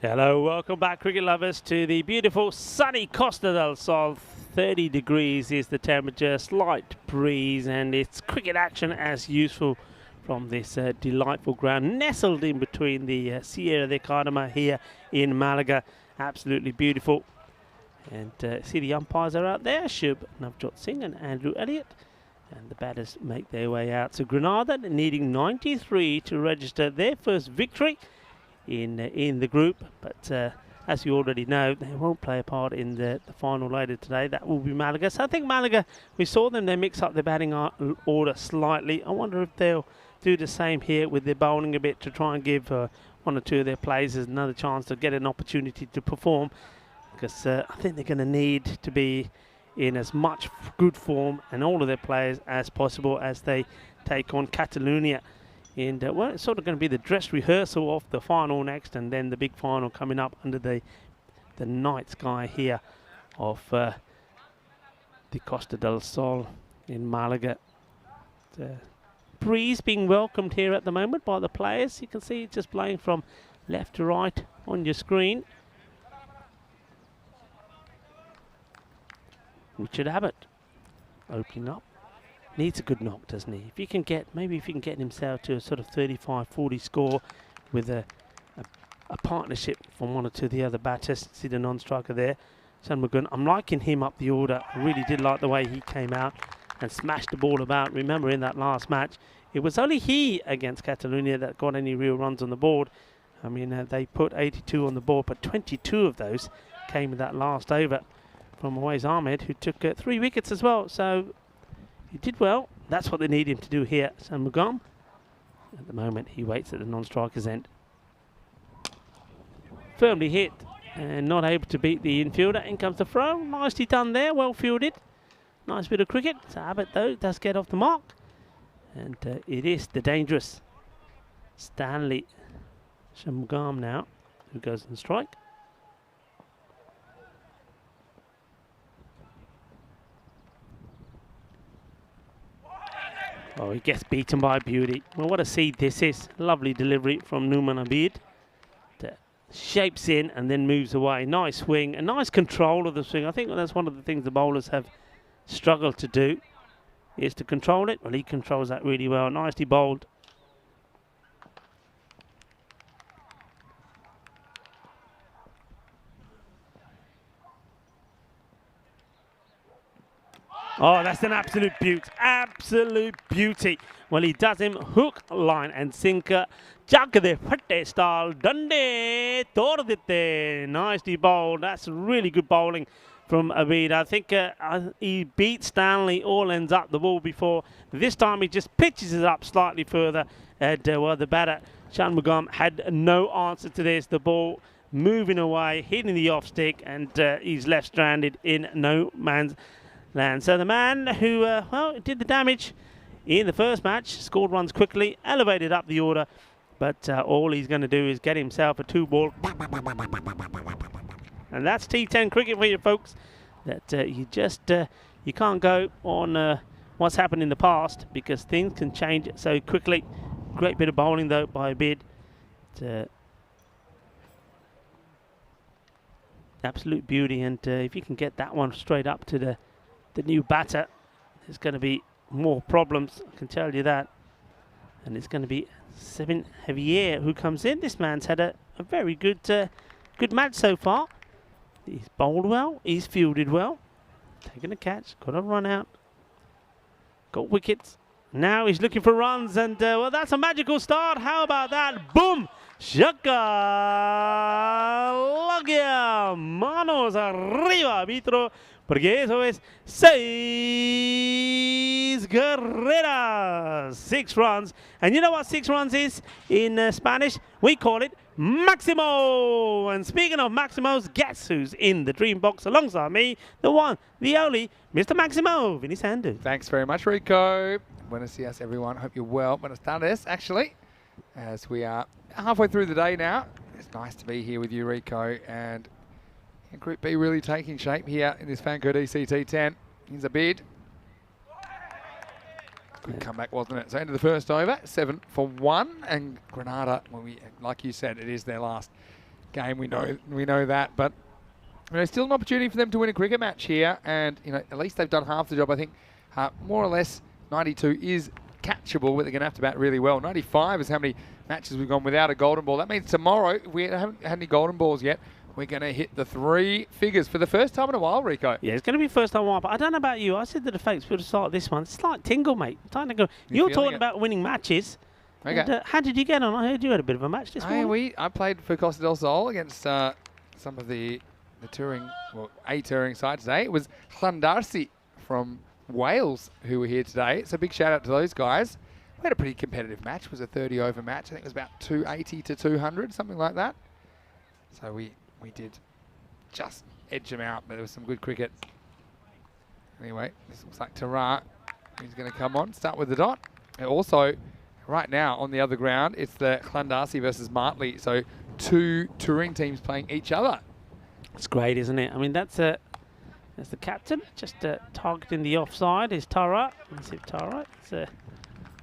Hello, welcome back, cricket lovers, to the beautiful sunny Costa del Sol. 30 degrees is the temperature, slight breeze, and it's cricket action as useful from this delightful ground, nestled in between the Sierra de Cardama here in Malaga. Absolutely beautiful. And see the umpires are out there, Shub Navjot Singh and Andrew Elliott. And the batters make their way out. So Granada needing 93 to register their first victory in the group, but as you already know, they won't play a part in the final later today. That will be Malaga. So I think Malaga, we saw them, they mix up their batting order slightly. I wonder if they'll do the same here with their bowling a bit to try and give one or two of their players another chance to get an opportunity to perform, because I think they're going to need to be in as much good form, and all of their players, as possible as they take on Catalonia. And well, it's sort of going to be the dress rehearsal of the final next, and then the big final coming up under the night sky here of the Costa del Sol in Malaga. Breeze being welcomed here at the moment by the players. You can see it just blowing from left to right on your screen. Richard Abbott opening up. Needs a good knock, doesn't he? If you can get, maybe if you can get himself to a sort of 35-40 score with a partnership from one or two of the other batters. See the non-striker there, Shanmugam. I'm liking him up the order. I really did like the way he came out and smashed the ball about. Remember, in that last match, it was only he against Catalonia that got any real runs on the board. I mean, they put 82 on the board, but 22 of those came in that last over from Awais Ahmed, who took 3 wickets as well. So he did well. That's what they need him to do here, Shanmugam. At the moment, he waits at the non-striker's end. Firmly hit and not able to beat the infielder. In comes the throw. Nicely done there. Well fielded. Nice bit of cricket. So Abbott, though, does get off the mark. And it is the dangerous Stanley Shanmugam now who goes on strike. Oh, he gets beaten by beauty. Well, what a seed this is. Lovely delivery from Numan Abid. Shapes in and then moves away. Nice swing, a nice control of the swing. I think that's one of the things the bowlers have struggled to do, is to control it. Well, he controls that really well. Nicely bowled. Oh, that's an absolute beauty. Absolute beauty. Well, he does him hook, line and sinker. Chakde phatte style. Dande tor dite. Nicely bowled. That's really good bowling from Abid. I think he beat Stanley all ends up the ball before. This time he just pitches it up slightly further. And well, the batter, Shanmugam, had no answer to this. The ball moving away, hitting the off stick, and he's left stranded in no man's land. So the man who, well, did the damage in the first match, scored runs quickly, elevated up the order, but all he's going to do is get himself a 2-ball. And that's T10 cricket for you folks. That you just, you can't go on what's happened in the past, because things can change so quickly. Great bit of bowling though by Abid. Absolute beauty, and if you can get that one straight up to the new batter, there's going to be more problems, I can tell you that. And it's going to be Seven Javier who comes in. This man's had a very good good match so far. He's bowled well, he's fielded well, taken a catch, got a run out, got wickets. Now he's looking for runs, and well, that's a magical start. How about that? Boom! Shaka! Logia! Manos arriba, arbitro, porque eso es 6 carreras. 6 runs. And you know what 6 runs is in Spanish? We call it Maximo. And speaking of Maximos, guess who's in the dream box alongside me? The one, the only, Mr. Maximo, Vinny Sandu. Thanks very much, Rico. Buenos dias, everyone. Hope you're well. Buenos tardes, actually, as we are halfway through the day now. It's nice to be here with you, Rico, and Group B really taking shape here in this FanCode ECT10. Here's a bid. Good comeback, wasn't it? So end of the first over, 7 for 1, and Granada, well, like you said, it is their last game. We know that, but still an opportunity for them to win a cricket match here, and at least they've done half the job. I think more or less 92 is catchable, but they're going to have to bat really well. 95 is how many matches we've gone without a golden ball. That means tomorrow, if we haven't had any golden balls yet, we're going to hit the 3 figures for the first time in a while, Rico. Yeah, it's going to be first time in a while, but I don't know about you. I said to the folks before the start of this one, it's like tingle, mate. Time to go. You're talking about winning matches. Okay. And, how did you get on? I heard you had a bit of a match this morning. I played for Costa del Sol against some of the touring, a touring side today. It was Llandarcy from Wales who were here today. So big shout out to those guys. We had a pretty competitive match. It was a 30 over match. I think it was about 280 to 200, something like that. So we did just edge them out, but there was some good cricket. Anyway, this looks like Tara. He's going to come on, start with the dot. And also, right now on the other ground, it's the Llandarcy versus Martley. So 2 touring teams playing each other. It's great, isn't it? I mean, that's the captain, just targeting the offside is Tara. Let's see if Tara. It's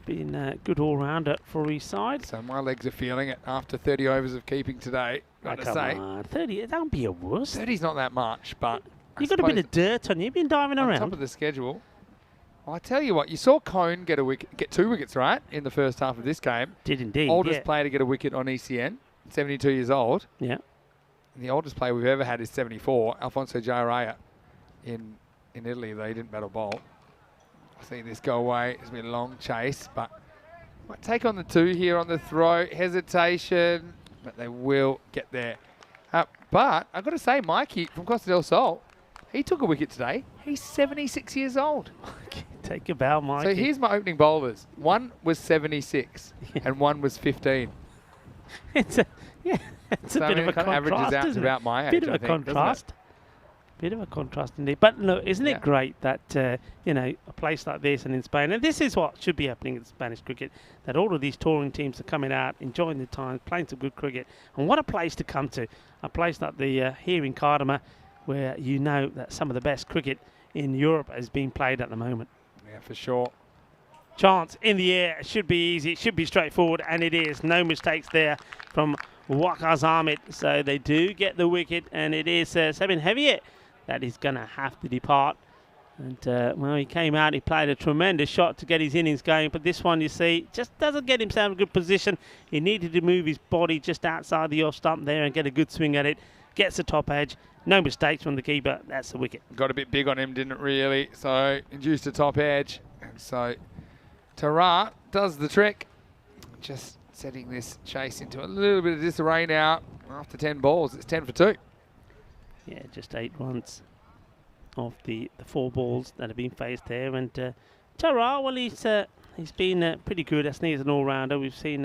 been a good all-rounder for his side. So my legs are feeling it after 30 overs of keeping today. Got to say, on, 30. Don't be a wuss. 30's not that much, but you got a bit of dirt on you. You've been diving around. On top of the schedule. Well, I tell you what, you saw Cone get 2 wickets, right, in the first half of this game. Did indeed. Oldest player to get a wicket on ECN, 72 years old. Yeah. And the oldest player we've ever had is 74, Alfonso Jairea in Italy, though he didn't bat or bowl. I see this go away. It's been a long chase, but might take on the 2 here on the throw. Hesitation, but they will get there. But I've got to say, Mikey from Costa del Sol, he took a wicket today. He's 76 years old. Take a bow, Mikey. So here's my opening bowlers. One was 76 and one was 15. It's a bit of a contrast, averages out to about my age, bit of a contrast. Bit of a contrast indeed. But look, isn't it great that, a place like this and in Spain, and this is what should be happening in Spanish cricket, that all of these touring teams are coming out, enjoying the time, playing some good cricket. And what a place to come to. A place like here in Cardamom, where you know that some of the best cricket in Europe is being played at the moment. Yeah, for sure. Chance in the air. It should be easy. It should be straightforward, and it is. No mistakes there from Waqas Ahmed. So they do get the wicket, and it is Sabin Heavier that is going to have to depart. And, he came out, he played a tremendous shot to get his innings going, but this one, you see, just doesn't get himself in a good position. He needed to move his body just outside the off stump there and get a good swing at it. Gets the top edge. No mistakes from the keeper. That's the wicket. Got a bit big on him, didn't it, really? So, induced a top edge. And so, Tara does the trick. Just setting this chase into a little bit of disarray now. After 10 balls, it's 10 for 2. Yeah, just 8 runs off the 4 balls that have been faced there. And Tara, well, he's been pretty good. As an all-rounder. We've seen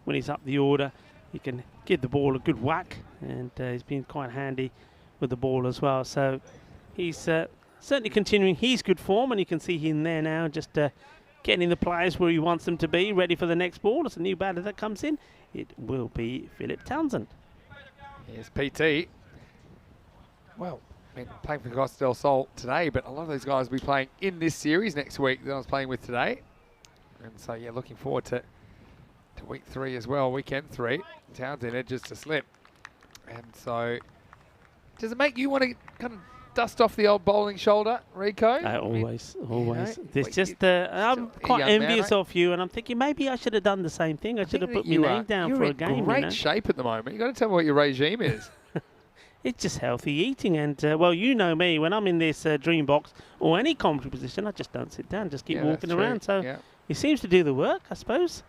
when he's up the order, he can give the ball a good whack. And he's been quite handy with the ball as well. So he's certainly continuing his good form. And you can see him there now just getting in the players where he wants them to be, ready for the next ball. It's a new batter that comes in. It will be Philip Townsend. Here's PT. Well, playing for Costa del Sol today, but a lot of those guys will be playing in this series next week that I was playing with today. And so, yeah, looking forward to week 3 as well, weekend 3. Townsend edges to slip. And so, does it make you want to kind of dust off the old bowling shoulder, Rico? Always. It's just, I'm quite envious of you, and I'm thinking maybe I should have done the same thing. I should have put my name down for a game. You're in great shape at the moment. You've got to tell me what your regime is. It's just healthy eating, and well, you know me, when I'm in this dream box or any commentary position, I just don't sit down, just keep walking around. So it seems to do the work, I suppose,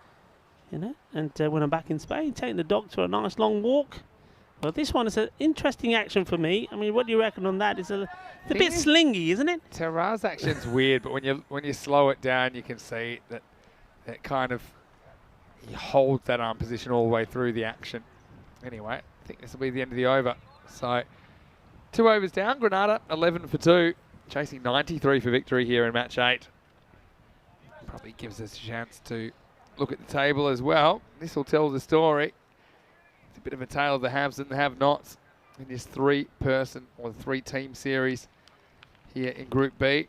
And when I'm back in Spain, taking the dog for a nice long walk. Well, this one is an interesting action for me. I mean, what do you reckon on that? It's a bit slingy, isn't it? Tara's action's weird, but when you slow it down, you can see that kind of he holds that arm position all the way through the action. Anyway, I think this will be the end of the over. So 2 overs down, Granada 11 for 2, chasing 93 for victory here in match 8. Probably gives us a chance to look at the table as well. This will tell the story. It's a bit of a tale of the haves and the have-nots in this 3-person or 3-team series here in Group B.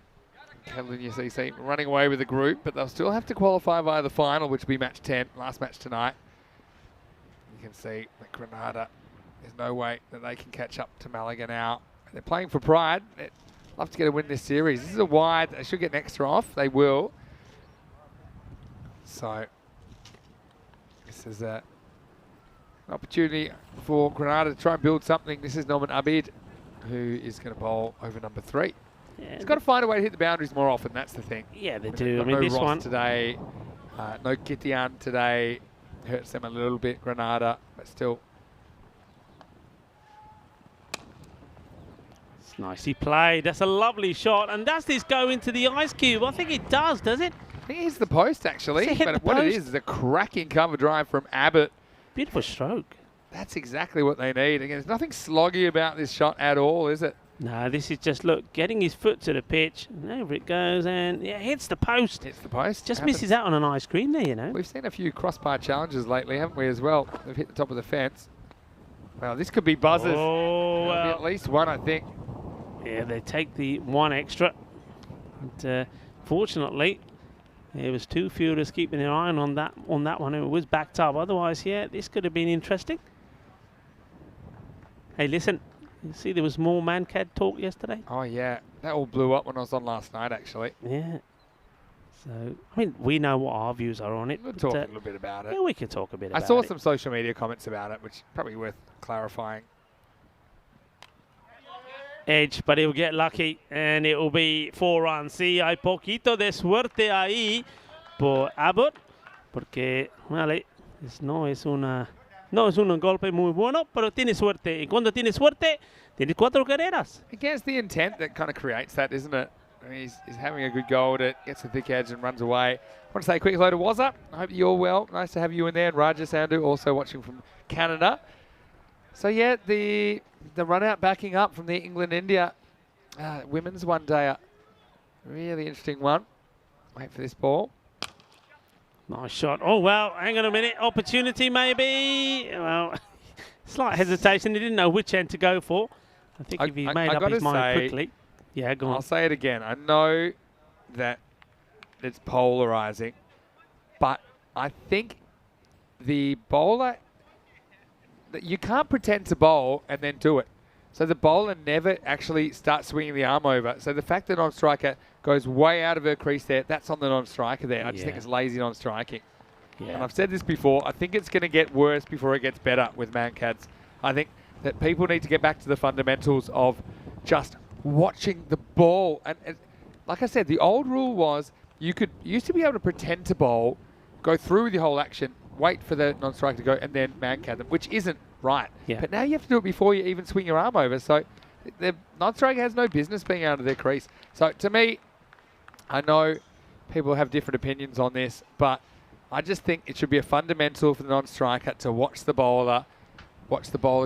Catalonia CC running away with the group, but they'll still have to qualify via the final, which will be match 10, last match tonight. You can see that Granada There's no way that they can catch up to Malaga now. They're playing for pride. They'd love to get a win this series. This is a wide. They should get an extra off. They will. So this is an opportunity for Granada to try and build something. This is Norman Abid, who is going to bowl over number 3. Yeah, He's got to find a way to hit the boundaries more often. That's the thing. Yeah, they do. I No mean, this Ross one today, no Kitian today. Hurts them a little bit, Granada, but still. It's nicely played. That's a lovely shot. And does this go into the ice cube? I think it does it? I think it's the post, actually. Does it hit But the what it post? is a cracking cover drive from Abbott. Beautiful stroke. That's exactly what they need. Again, there's nothing sloggy about this shot at all, is it? No, this is just, look, getting his foot to the pitch. And over it goes, and yeah, hits the post. Hits the post. Just Happens. misses out on an ice cream there, you know. We've seen a few crossbar challenges lately, haven't we, as well? They've hit the top of the fence. Well, this could be buzzers. Oh, There'll be well. at least one, I think. Yeah, they take the one extra. And, fortunately, there was 2 fielders keeping their eye on that one. It was backed up. Otherwise, yeah, this could have been interesting. Hey, listen, you see there was more ManCad talk yesterday? Oh, yeah. That all blew up when I was on last night, actually. Yeah. So, I mean, we know what our views are on it. We'll but, talk a little bit about it. yeah, we could talk a bit about I it. saw some social media comments about it, which is probably worth clarifying. Edge, but he'll get lucky and it will be 4 runs. Sí, hay poquito de suerte ahí por Abbott, porque vale, no es un golpe muy bueno, pero tiene suerte. Y cuando tiene suerte, tiene 4 carreras. Again, it's the intent that kind of creates that, isn't it? I mean, he's having a good go at it, gets a thick edge and runs away. I want to say a quick hello to Wazza. I hope you're well. Nice to have you in there. And Raja Sandhu also watching from Canada. So, yeah, the run out backing up from the England-India women's one day. Really interesting one. Wait for this ball. Nice shot. Oh, well, hang on a minute. Opportunity maybe. Well, slight hesitation. He didn't know which end to go for. I think if he made up his mind quickly. Yeah, go on. I'll say it again. I know that it's polarizing, but I think the bowler, you can't pretend to bowl and then do it. So the bowler never actually starts swinging the arm over. So the fact that non-striker goes way out of her crease there, that's on the non-striker there. I just think it's lazy non-striking. Yeah. And I've said this before, I think it's going to get worse before it gets better with ManCads. I think that people need to get back to the fundamentals of just watching the ball. And like I said, the old rule was you used to be able to pretend to bowl, go through with the whole action, wait for the non-striker to go, and then ManCad them, which isn't right. Yeah. But now you have to do it before you even swing your arm over. So the non-striker has no business being out of their crease. So to me, I know people have different opinions on this, but I just think it should be a fundamental for the non-striker to watch the bowler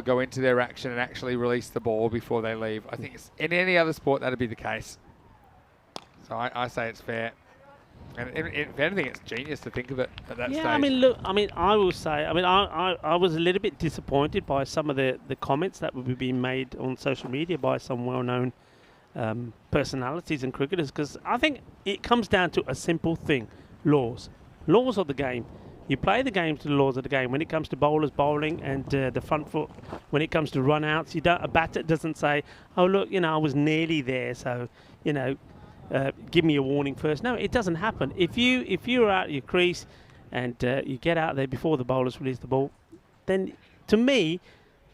go into their action and actually release the ball before they leave. I think in any other sport, that'd be the case. So I say it's fair. And if anything, it's genius to think of it at that stage. Yeah, I mean, look, I will say, I was a little bit disappointed by some of the comments that were being made on social media by some well-known personalities and cricketers, because I think it comes down to a simple thing: laws of the game. You play the game to the laws of the game. When it comes to bowlers bowling and the front foot, when it comes to run-outs, a batter doesn't say, "Oh look, I was nearly there, so give me a warning first." No, it doesn't happen. If you're out of your crease and you get out there before the bowlers release the ball, then to me,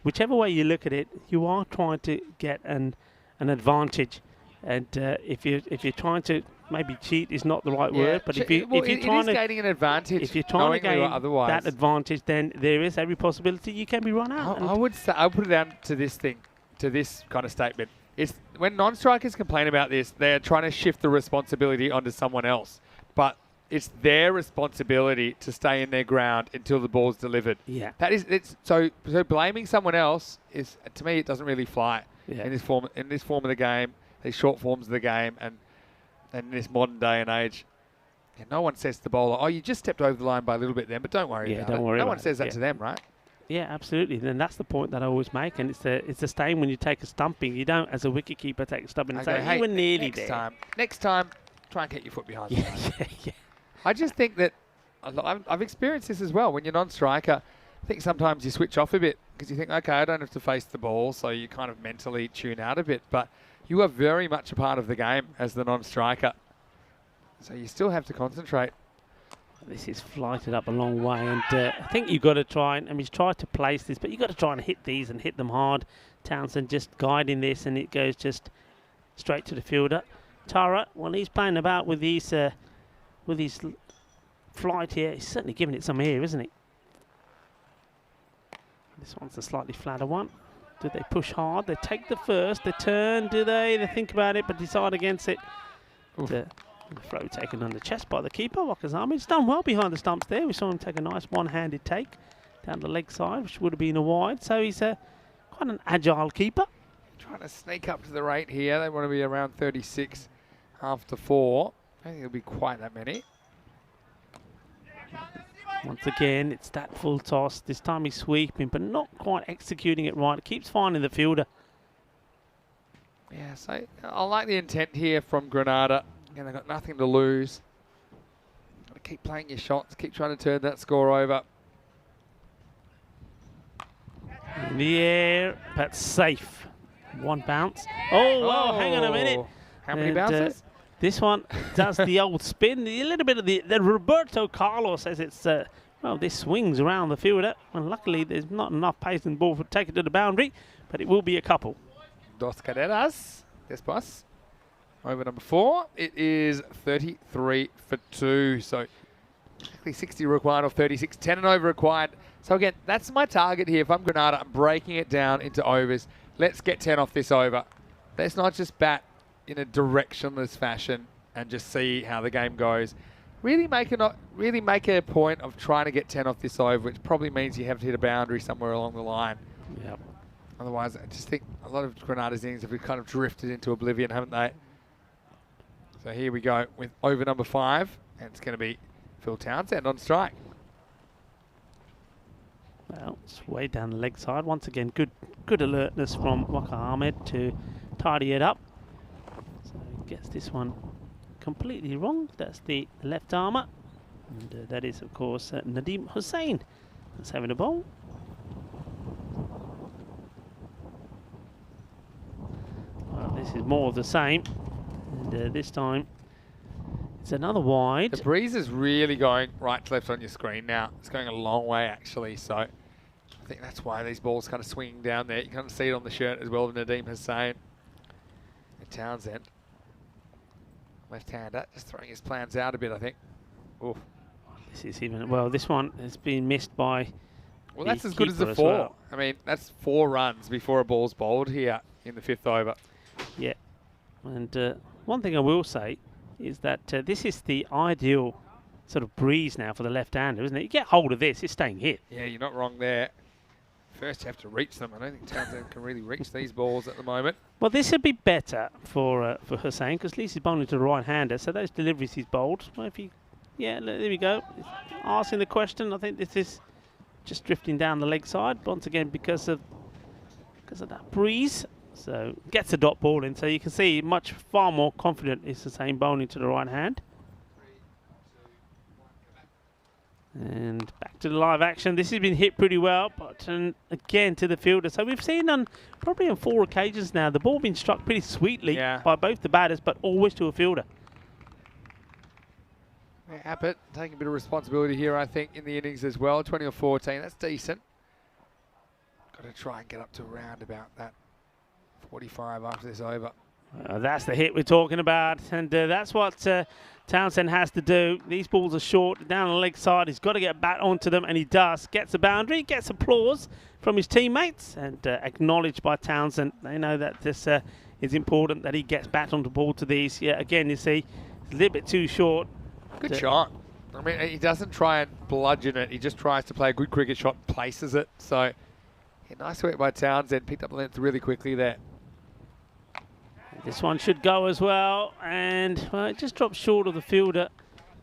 whichever way you look at it, you are trying to get an advantage. And if you're trying to, maybe cheat is not the right word, but if you're trying to gaining an advantage, if you're trying to gain otherwise, that advantage, then there is every possibility you can be run out. I would say I'll put it down to this kind of statement. It's when non-strikers complain about this, they're trying to shift the responsibility onto someone else, but it's their responsibility to stay in their ground until the ball's delivered. Yeah, so blaming someone else is, to me, it doesn't really fly in this form of the game, these short forms of the game, and in this modern day and age. Yeah, no one says to the bowler, "Oh, you just stepped over the line by a little bit then," but don't worry about it. No one says that to them, right? Yeah, absolutely. And that's the point that I always make. And it's the same when you take a stumping. You don't, as a wicketkeeper, take a stumping and say, "Hey, you were nearly there." Next time, try and get your foot behind the line. Yeah. I just think that I've experienced this as well. When you're non-striker, think sometimes you switch off a bit because you think, okay, I don't have to face the ball, so you kind of mentally tune out a bit. But you are very much a part of the game as the non-striker. So you still have to concentrate. This is flighted up a long way, and I think you've got to try and, I mean, he's tried to place this, but you've got to try and hit these and hit them hard. Townsend just guiding this, and it goes just straight to the fielder. Tara, well, he's playing about with his flight here. He's certainly giving it some here, isn't he? This one's a slightly flatter one. Do they push hard? They take the first, they turn, do they? They think about it, but decide against it. The throw taken on the chest by the keeper, Wakazami. He's done well behind the stumps there. We saw him take a nice one-handed take down the leg side, which would have been a wide. So he's quite an agile keeper. Trying to sneak up to the rate here. They want to be around 36 after 4. I don't think it'll be quite that many. Once again, it's that full toss. This time he's sweeping, but not quite executing it right. It keeps finding the fielder. Yeah, so I like the intent here from Granada. And they've got nothing to lose. Got to keep playing your shots, keep trying to turn that score over. In the air, but safe. One bounce. Oh, well, hang on a minute. How many bounces? This one does the old spin. A little bit of the Roberto Carlos says it's, well, this swings around the fielder. And luckily, there's not enough pace in the ball to take it to the boundary, but it will be a couple. Dos carreras. Después. Over number 4, it is 33 for 2. So exactly 60 required off 36, 10 and over required. So again, that's my target here. If I'm Granada, I'm breaking it down into overs. Let's get 10 off this over. Let's not just bat in a directionless fashion and just see how the game goes. Really make a point of trying to get 10 off this over, which probably means you have to hit a boundary somewhere along the line. Yep. Otherwise, I just think a lot of Granada's innings have kind of drifted into oblivion, haven't they? So here we go with over number 5, and it's going to be Phil Townsend on strike. Well, it's way down the leg side. Once again, good alertness from Waka Ahmed to tidy it up. So he gets this one completely wrong. That's the left armour. And that is, of course, Nadeem Hussain that's having a bowl. Well, this is more of the same. And this time, it's another wide. The breeze is really going right to left on your screen now. It's going a long way, actually. So I think that's why these balls kind of swinging down there. You kind of see it on the shirt as well, Nadeem Hussain. And Townsend, left-hander, just throwing his plans out a bit, I think. Oof. This is even, well, this one has been missed by Well, that's as good as the 4. Well. I mean, that's 4 runs before a ball's bowled here in the 5th over. Yeah. And one thing I will say is that this is the ideal sort of breeze now for the left-hander, isn't it? You get hold of this, it's staying hit. Yeah, you're not wrong there. First, you have to reach them. I don't think Townsend can really reach these balls at the moment. Well, this would be better for Hussain, because at least he's bowling to the right-hander, so those deliveries he's bowled. Well, if you, yeah, there we go. Asking the question, I think this is just drifting down the leg side, once again, because of that breeze. So gets a dot ball in, so you can see far more confident is Hussain bowling to the right hand. And back to the live action. This has been hit pretty well, but again to the fielder. So we've seen probably on 4 occasions now, the ball being struck pretty sweetly by both the batters, but always to a fielder. Yeah, Abbott taking a bit of responsibility here, I think, in the innings as well. 20 or 14, that's decent. Got to try and get up to around about that 45 after this over. That's the hit we're talking about, and that's what Townsend has to do. These balls are short, down on the leg side. He's got to get bat onto them, and he does. Gets a boundary, gets applause from his teammates, and acknowledged by Townsend. They know that this is important, that he gets bat onto the ball to these. Yeah, again, you see, it's a little bit too short. Good shot. I mean, he doesn't try and bludgeon it. He just tries to play a good cricket shot, places it. So, yeah, nice work by Townsend. Picked up the length really quickly there. This one should go as well, and well, it just drops short of the fielder.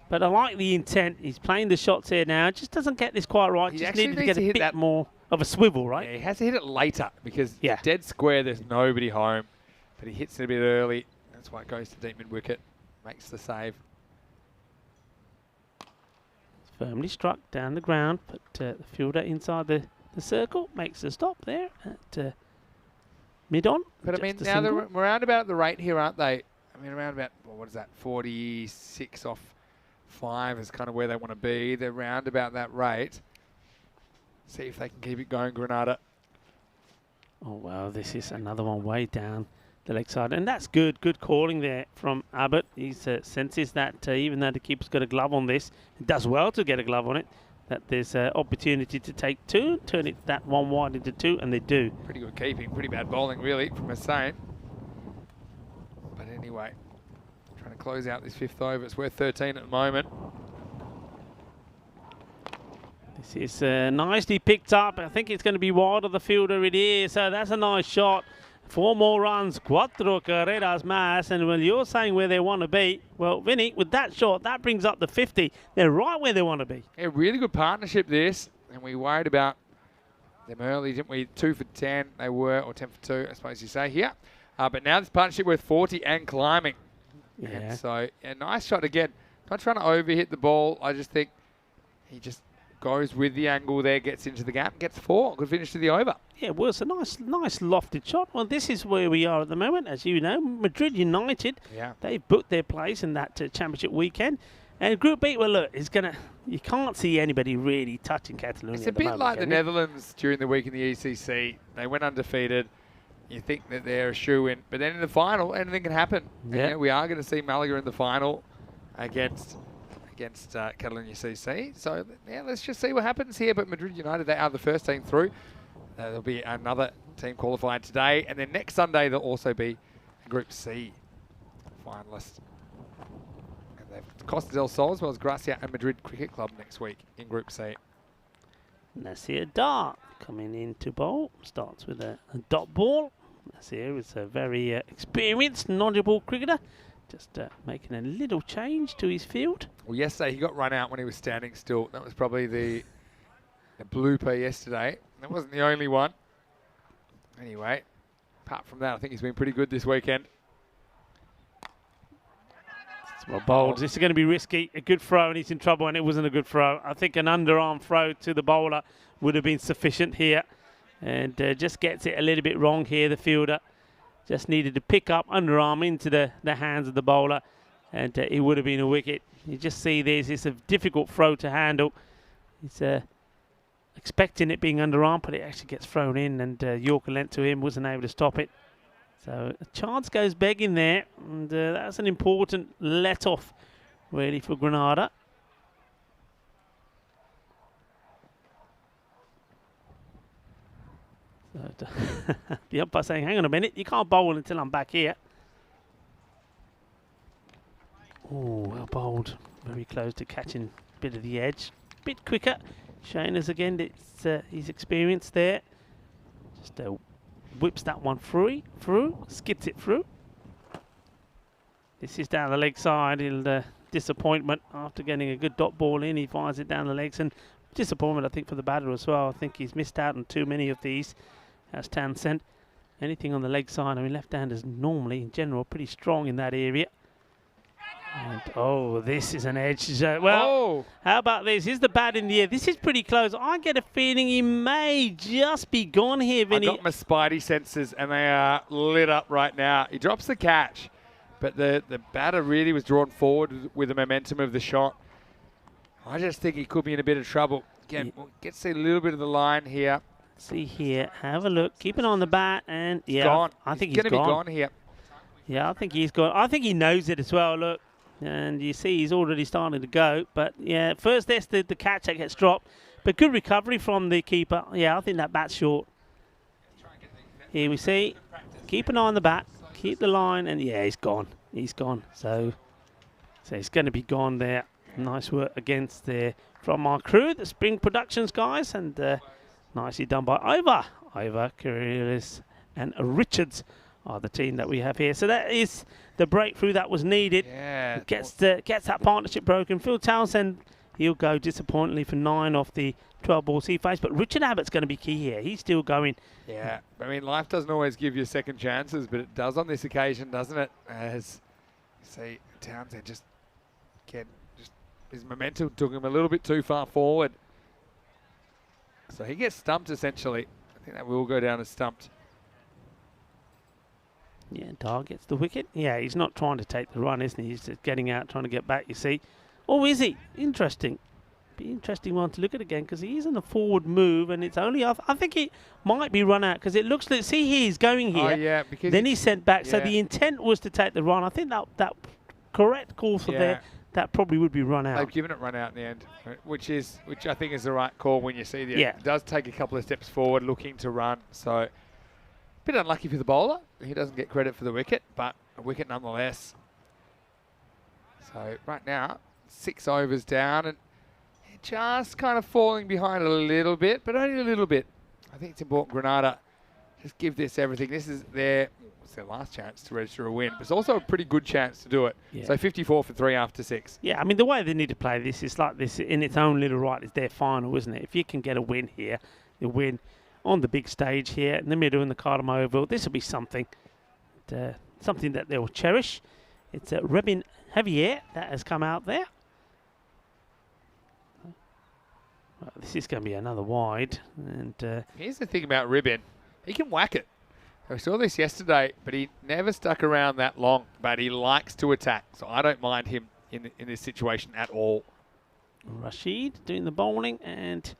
But I like the intent. He's playing the shots here now. Just doesn't get this quite right. He just actually needed to get a bit that more of a swivel, right? Yeah, he has to hit it later because dead square, there's nobody home. But he hits it a bit early. That's why it goes to deep mid wicket. Makes the save. firmly struck down the ground, but the fielder inside the circle makes a stop there at mid-on. But I mean, now they're around about the rate here, aren't they? I mean, around about, well, what is that, 46 off 5 is kind of where they want to be. They're around about that rate. See if they can keep it going, Granada. Oh, well, this is another one way down the leg side. And that's good. Good calling there from Abbott. He senses that even though the keeper's got a glove on this, it does well to get a glove on it, that there's an opportunity to take 2, turn it that 1 wide into 2, and they do. Pretty good keeping. Pretty bad bowling, really, from Hussain. But anyway, trying to close out this 5th over. It's worth 13 at the moment. This is nicely picked up. I think it's going to be wide of the fielder. It is. So that's a nice shot. 4 more runs. Cuatro carreras más. And well, you're saying where they want to be. Well, Vinny, with that shot, that brings up the 50. They're right where they want to be. Yeah, really good partnership, this. And we worried about them early, didn't we? 2 for 10 they were, or 10 for 2, I suppose you say here. But now this partnership worth 40 and climbing. Yeah. And so a nice shot again. Not trying to overhit the ball. I just think he just goes with the angle there, gets into the gap, gets 4. Good finish to the over. Yeah, well, it's a nice lofted shot. Well, this is where we are at the moment. As you know, Madrid United, they've booked their place in that championship weekend. And Group B, well, look, you can't see anybody really touching Catalonia. It's a bit like the Netherlands during the week in the ECC. They went undefeated. You think that they're a shoo-in. But then in the final, anything can happen. Yeah. And we are going to see Malaga in the final against Catalonia CC. So, yeah, let's just see what happens here. But Madrid United, they are the first team through. There'll be another team qualified today. And then next Sunday, there'll also be Group C finalists. And they've Costa del Sol as well as Gracia and Madrid Cricket Club next week in Group C. Nasir Dar coming in to bowl. Starts with a dot ball. Nasir is a very experienced, knowledgeable cricketer. Just making a little change to his field. Well, yesterday he got run out when he was standing still. That was probably the blooper yesterday. That wasn't the only one. Anyway, apart from that, I think he's been pretty good this weekend. Well bowled. This is going to be risky. A good throw and he's in trouble, and it wasn't a good throw. I think an underarm throw to the bowler would have been sufficient here. And just gets it a little bit wrong here, the fielder. Just needed to pick up underarm into the hands of the bowler, and it would have been a wicket. You just see this. It's a difficult throw to handle. He's expecting it being underarm, but it actually gets thrown in, and Yorker lent to him, wasn't able to stop it. So a chance goes begging there, and that's an important let-off, really, for Granada. The umpire saying, hang on a minute, you can't bowl until I'm back here. Oh, well bowled. Very close to catching a bit of the edge. Bit quicker. Showing us again it's his experience there. Just whips that one through, skips it through. This is down the leg side. Disappointment after getting a good dot ball in. He fires it down the legs, and disappointment, I think, for the batter as well. I think he's missed out on too many of these. As Townsend, anything on the leg side. I mean, left-handers normally, in general, pretty strong in that area. And, oh, this is an edge. Well, how about this? Here's the bat in the air. This is pretty close. I get a feeling he may just be gone here, Vinny. I got my spidey senses, and they are lit up right now. He drops the catch, but the batter really was drawn forward with the momentum of the shot. I just think he could be in a bit of trouble. Again, we'll get to see a little bit of the line here. See here, have a look. Keep it on the bat, and yeah, gone. I think he's he's going to be gone here. Yeah, I think he's gone. I think he knows it as well. Look, and you see he's already starting to go. But yeah, first there's the catch that gets dropped, but good recovery from the keeper. Yeah, I think that bat's short. Here we see, keep an eye on the bat, keep the line, and yeah, he's gone. He's gone. So it's going to be gone there. Nice work against there from our crew, the Spring Productions guys, and. Nicely done by Ivor, Kurilis, and Richards are the team that we have here. So that is the breakthrough that was needed. Yeah. Gets that partnership broken. Phil Townsend, he'll go disappointingly for 9 off the 12 balls he faced. But Richard Abbott's going to be key here. He's still going. Yeah. I mean, life doesn't always give you second chances, but it does on this occasion, doesn't it? As you see, Townsend just his momentum took him a little bit too far forward. So he gets stumped essentially. I think that will go down as stumped. Yeah, Dar gets the wicket. Yeah, he's not trying to take the run, isn't he? He's just getting out, trying to get back, you see. Oh, is he? Interesting. Be an interesting one to look at again because he is in a forward move and it's only off. I think he might be run out because it looks like, see here, he's going here. Oh, yeah, because then he's sent back. Yeah. So the intent was to take the run. I think that correct call for there, that probably would be run out. They've given it run out in the end, which I think is the right call when you see the Yeah. It does take a couple of steps forward looking to run. So a bit unlucky for the bowler. He doesn't get credit for the wicket, but a wicket nonetheless. So right now, 6 overs down and just kind of falling behind a little bit, but only a little bit. I think it's important Granada just give this everything. This is their last chance to register a win, but it's also a pretty good chance to do it. Yeah. So 54 for 3 after 6. Yeah, I mean, the way they need to play this is like this in its own little right. It's their final, isn't it? If you can get a win here, a win on the big stage here in the middle in the Cardamom Oval, this will be something, something that they'll cherish. It's Rebin Javier that has come out there. Well, this is going to be another wide. And here's the thing about Ribbon. He can whack it. I saw this yesterday, but he never stuck around that long. But he likes to attack, so I don't mind him in this situation at all. Rashid doing the bowling, and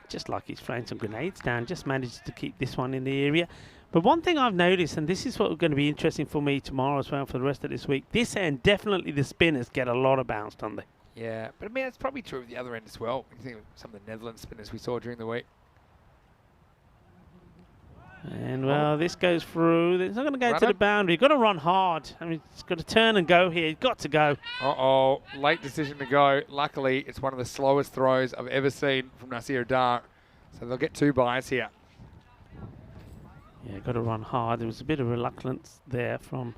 just like he's throwing some grenades down, just managed to keep this one in the area. But one thing I've noticed, and this is what's going to be interesting for me tomorrow as well for the rest of this week, this end, definitely the spinners get a lot of bounce, don't they? Yeah, but I mean, it's probably true of the other end as well. You think of some of the Netherlands spinners we saw during the week. And, well, this goes through. It's not going to go to the boundary. You've got to run hard. I mean, it's got to turn and go here. You've got to go. Uh-oh, late decision to go. Luckily, it's one of the slowest throws I've ever seen from Nasir Dar. So they'll get 2 byes here. Yeah, got to run hard. There was a bit of reluctance there from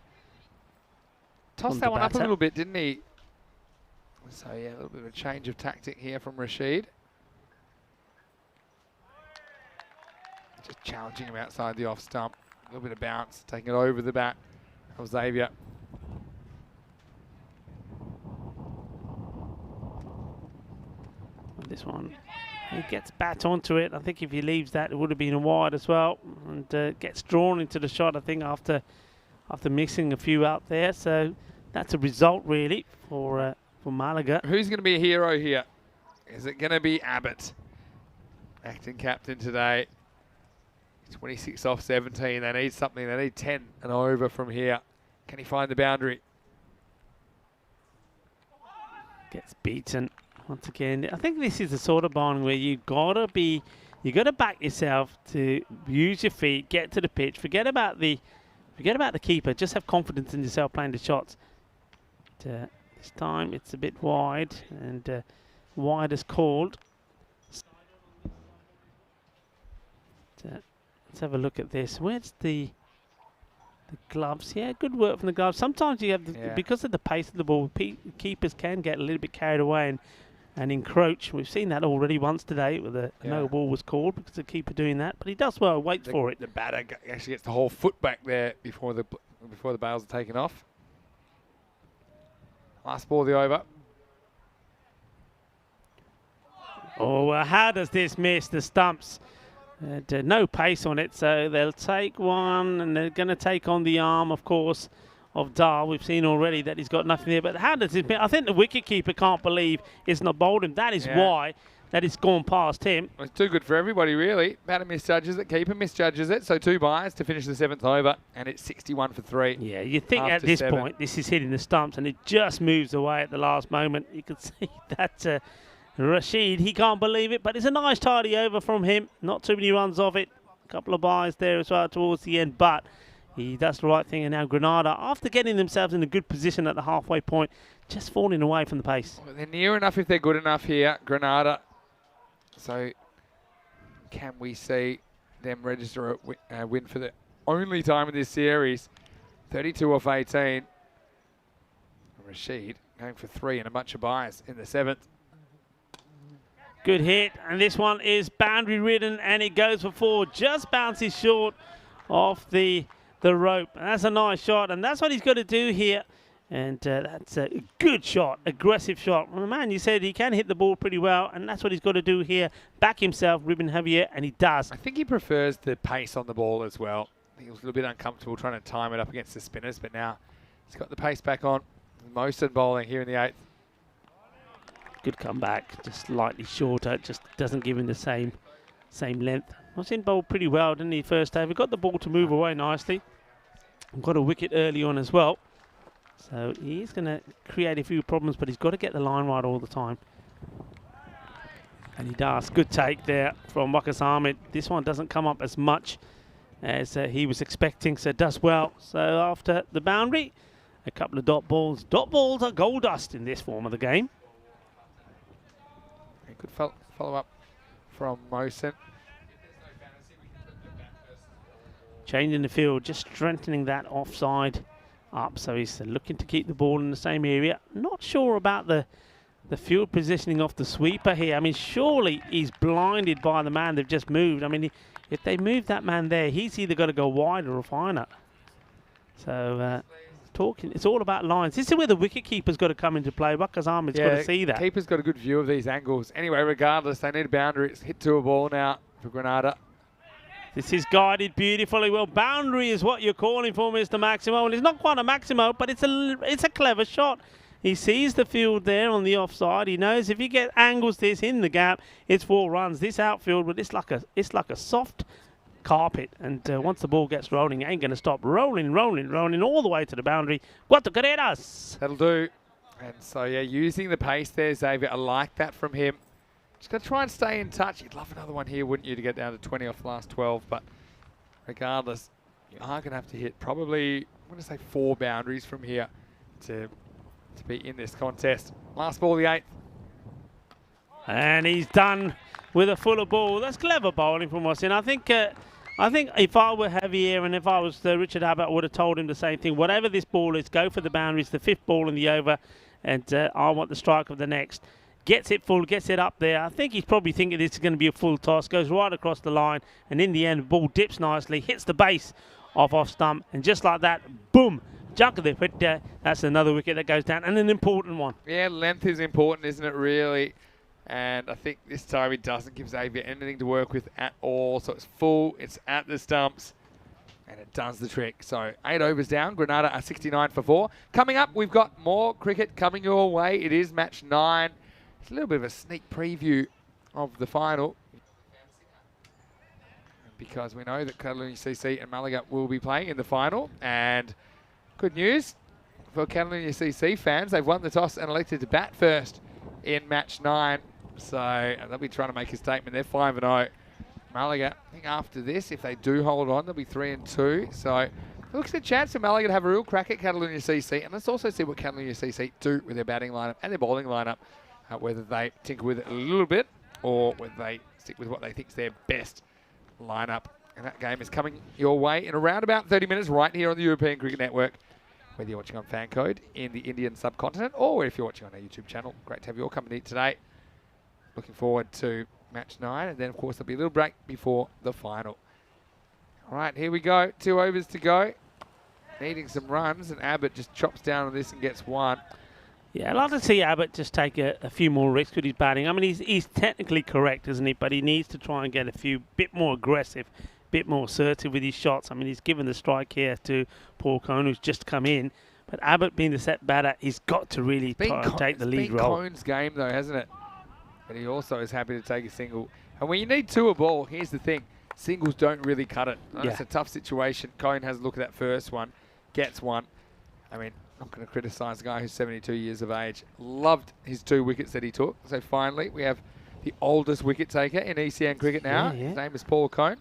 Tossed that one up a little bit, didn't he? So, yeah, a little bit of a change of tactic here from Rashid. Just challenging him outside the off stump. A little bit of bounce, taking it over the bat of Xavier. This one, he gets bat onto it. I think if he leaves that, it would have been a wide as well. And gets drawn into the shot, I think, after mixing a few out there. So that's a result, really, for Malaga. Who's going to be a hero here? Is it going to be Abbott? Acting captain today. 26 off 17. They need something. They need 10 and over from here. Can he find the boundary? Gets beaten once again. I think this is the sort of bowling where you gotta back yourself to use your feet, get to the pitch, forget about the keeper. Just have confidence in yourself playing the shots. But, this time it's a bit wide, and wide is called. Let's have a look at this. Where's the gloves? Yeah, good work from the gloves. Sometimes you have, because of the pace of the ball, keepers can get a little bit carried away and encroach. We've seen that already once today with a no ball was called because the keeper doing that. But he does well, waits for it. The batter actually gets the whole foot back there before the bails are taken off. Last ball of the over. Oh, well, how does this miss the stumps? No pace on it, so they'll take one, and they're going to take on the arm, of course, of Dar. We've seen already that he's got nothing there. But how does it miss? I think the wicketkeeper can't believe it's not bowled him. That is why that it's gone past him. Well, it's too good for everybody, really. Batter misjudges it, keeper misjudges it. So 2 byes to finish the 7th over, and it's 61 for 3. Yeah, you think at this point this is hitting the stumps, and it just moves away at the last moment. You can see that Rashid, he can't believe it, but it's a nice tidy over from him. Not too many runs off it. A couple of byes there as well towards the end, but he does the right thing. And now Granada, after getting themselves in a good position at the halfway point, just falling away from the pace. Well, they're near enough if they're good enough here, Granada. So can we see them register a win for the only time in this series? 32 off 18. Rashid going for 3 and a bunch of byes in the 7th. Good hit, and this one is boundary ridden, and it goes for 4. Just bounces short off the rope. And that's a nice shot, and that's what he's got to do here. And that's a good shot, aggressive shot. Well, the man, you said he can hit the ball pretty well, and that's what he's got to do here. Back himself, Ruben Javier, and he does. I think he prefers the pace on the ball as well. I think he was a little bit uncomfortable trying to time it up against the spinners, but now he's got the pace back on. Mosen bowling here in the 8th. Good comeback, just slightly shorter, just doesn't give him the same length. Mosen bowled pretty well, didn't he, first over? Got the ball to move away nicely. Got a wicket early on as well. So he's going to create a few problems, but he's got to get the line right all the time. And he does. Good take there from Waqas Ahmed. This one doesn't come up as much as he was expecting, so does well. So after the boundary, a couple of dot balls. Dot balls are gold dust in this form of the game. A good follow up from Mosen. Changing the field, just strengthening that offside up. So he's looking to keep the ball in the same area. Not sure about the field positioning off the sweeper here. I mean, surely he's blinded by the man they've just moved. I mean, if they move that man there, he's either got to go wide or finer. So it's all about lines. This is where the wicketkeeper's got to come into play. Waqas Ahmed's got to see that. Keeper's got a good view of these angles. Anyway, regardless, they need a boundary. It's hit to a ball now for Granada. This is guided beautifully well. Boundary is what you're calling for, Mr. Maximo. And it's not quite a Maximo, but it's a clever shot. He sees the field there on the offside. He knows if he get angles this in the gap, it's 4 runs. This outfield, but it's like a soft carpet. And once the ball gets rolling, it ain't going to stop rolling all the way to the boundary. Cuatro carreras. That'll do. And so, yeah, using the pace there, Xavier. I like that from him. Just got to try and stay in touch. You'd love another one here, wouldn't you, to get down to 20 off the last 12. But regardless, you are going to have to hit probably, I'm going to say 4 boundaries from here to be in this contest. Last ball, the 8th. And he's done with a fuller ball. That's clever bowling from Mosen. I think if I were Javier and if I was Richard Abbott, I would have told him the same thing. Whatever this ball is, go for the boundaries, the 5th ball in the over, and I want the strike of the next. Gets it full, gets it up there. I think he's probably thinking this is going to be a full toss. Goes right across the line, and in the end, the ball dips nicely, hits the base off stump, and just like that, boom, junk of the wicket. That's another wicket that goes down, and an important one. Yeah, length is important, isn't it, really? And I think this time he doesn't give Xavier anything to work with at all. So it's full, it's at the stumps, and it does the trick. So 8 overs down, Granada are 69 for 4. Coming up, we've got more cricket coming your way. It is match 9. It's a little bit of a sneak preview of the final, because we know that Catalonia CC and Malaga will be playing in the final. And good news for Catalonia CC fans, they've won the toss and elected to bat first in match 9. So they'll be trying to make a statement. They're 5-0. Malaga, I think after this, if they do hold on, they'll be 3-2. So it looks like a chance for Malaga to have a real crack at Catalonia CC. And let's also see what Catalonia CC do with their batting lineup and their bowling lineup. Whether they tinker with it a little bit or whether they stick with what they think is their best lineup. And that game is coming your way in around about 30 minutes right here on the European Cricket Network. Whether you're watching on FanCode in the Indian subcontinent or if you're watching on our YouTube channel. Great to have your company today. Looking forward to match 9. And then, of course, there'll be a little break before the final. All right, here we go. 2 overs to go. Needing some runs. And Abbott just chops down on this and gets 1. Yeah, I'd like to see Abbott just take a few more risks with his batting. I mean, he's technically correct, isn't he? But he needs to try and get a bit more aggressive, bit more assertive with his shots. I mean, he's given the strike here to Paul Cone, who's just come in. But Abbott, being the set batter, he's got to really try and take the lead role. It's been Cone's game, though, hasn't it? But he also is happy to take a single. And when you need 2 a ball, here's the thing. Singles don't really cut it. Yeah. It's a tough situation. Cone has a look at that first one, gets 1. I mean, not going to criticise a guy who's 72 years of age. Loved his 2 wickets that he took. So finally, we have the oldest wicket taker in ECN cricket now. Yeah. His name is Paul Cone.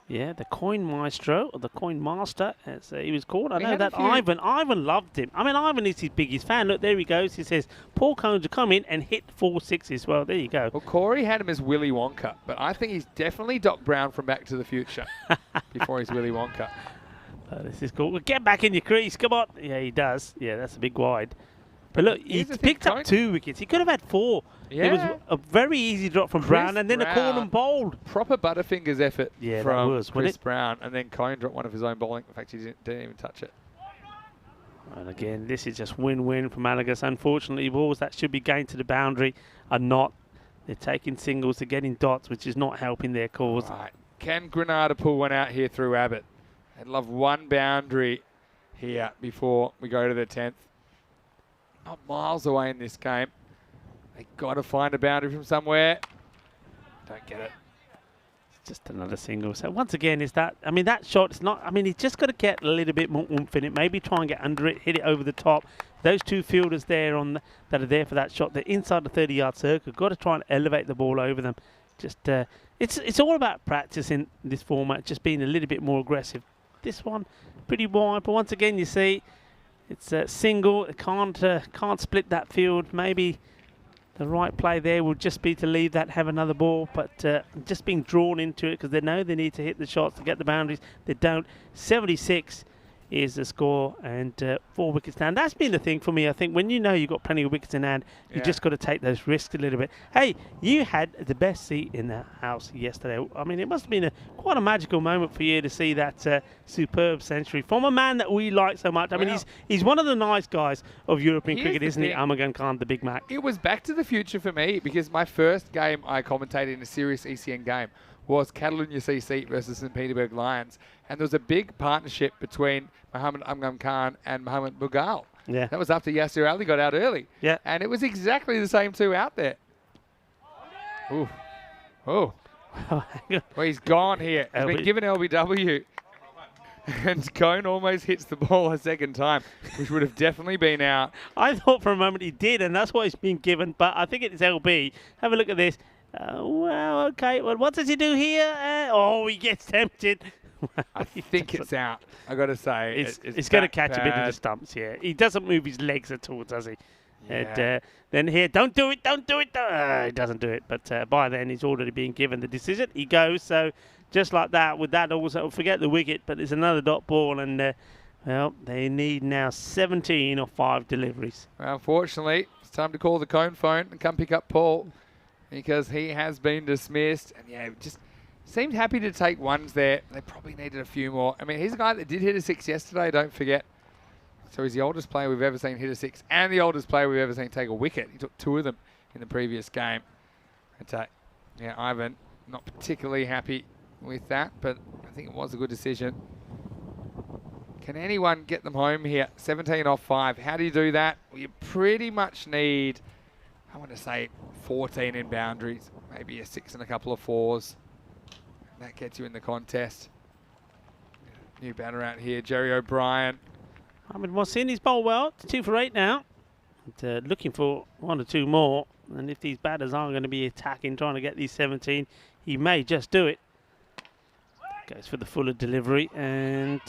Yeah, the coin maestro, or the coin master, as he was called. I We know had a that few- Ivan loved him. I mean, Ivan is his biggest fan. Look, there he goes. He says, Paul Cone to come in and hit 4 6s. Well, there you go. Well, Corey had him as Willy Wonka, but I think he's definitely Doc Brown from Back to the Future before he's Willy Wonka. This is cool. Well, get back in your crease. Come on. Yeah, he does. Yeah, that's a big wide. But look, Here's he the thing, picked up Cone. 2 wickets. He could have had 4. Yeah. It was a very easy drop from Brown, and then a corner and bowled. Proper Butterfingers effort Yeah, from that was, Chris Brown, and then Cone dropped one of his own bowling. In fact, he didn't even touch it. And again, this is just win-win for Malagas. Unfortunately, balls that should be going to the boundary are not. They're taking singles, they're getting dots, which is not helping their cause. Right. Can Granada pull one out here through Abbott? I'd love one boundary here before we go to the 10th. Not miles away in this game. They got to find a boundary from somewhere. Don't get it. Just another single. So once again, is that, I mean, that shot is not, I mean, he's just got to get a little bit more oomph in it. Maybe try and get under it, hit it over the top. Those 2 fielders there that are there for that shot, they're inside the 30-yard circle. Got to try and elevate the ball over them. Just, it's all about practice in this format, just being a little bit more aggressive. This one, pretty wide, but once again, you see, it's a single. It can't split that field. Maybe the right play there would just be to leave that, have another ball, but just being drawn into it because they know they need to hit the shots to get the boundaries. They don't. 76 is the score, and 4 wickets down. That's been the thing for me. I think when you know you've got plenty of wickets in hand, you just got to take those risks a little bit. Hey, you had the best seat in the house yesterday. I mean, it must have been quite a magical moment for you to see that superb century from a man that we like so much. I mean, he's one of the nice guys of European cricket, isn't he? Amagan Khan, the Big Mac. It was back to the future for me because my first game I commentated in a serious ECN game was Catalunya CC versus St. Petersburg Lions. And there was a big partnership between Mohammed Amgam Khan and Mohammed Mughal. Yeah. That was after Yasir Ali got out early. Yeah. And it was exactly the same 2 out there. Ooh. Oh. Well, he's gone here. He's been given LBW. And Cone almost hits the ball a second time, which would have definitely been out. I thought for a moment he did, and that's what he's been given. But I think it's LB. Have a look at this. Well, okay. Well, what does he do here? Oh, he gets tempted. I think it's out. I got to say, it's going to catch a bit of the stumps here. He doesn't move his legs at all, does he? Yeah. And then here, don't do it. He doesn't do it. But by then, he's already been given the decision. He goes. So just like that, with that also, forget the wicket. But there's another dot ball, and well, they need now 17 or 5 deliveries. Well, unfortunately, it's time to call the Cone phone and come pick up Paul, because he has been dismissed. And yeah, just seemed happy to take ones there. They probably needed a few more. I mean, he's a guy that did hit a 6 yesterday, don't forget. So he's the oldest player we've ever seen hit a 6 and the oldest player we've ever seen take a wicket. He took 2 of them in the previous game. But, yeah, Ivan, not particularly happy with that, but I think it was a good decision. Can anyone get them home here? 17 off 5. How do you do that? Well, you pretty much need, I want to say, 14 in boundaries, maybe a 6 and a couple of 4s. That gets you in the contest. New batter out here, Jerry O'Brien. Ahmed Mohsin, he's bowled well. 2 for 8 now. And, looking for 1 or 2 more. And if these batters aren't going to be attacking, trying to get these 17, he may just do it. Goes for the fuller delivery. And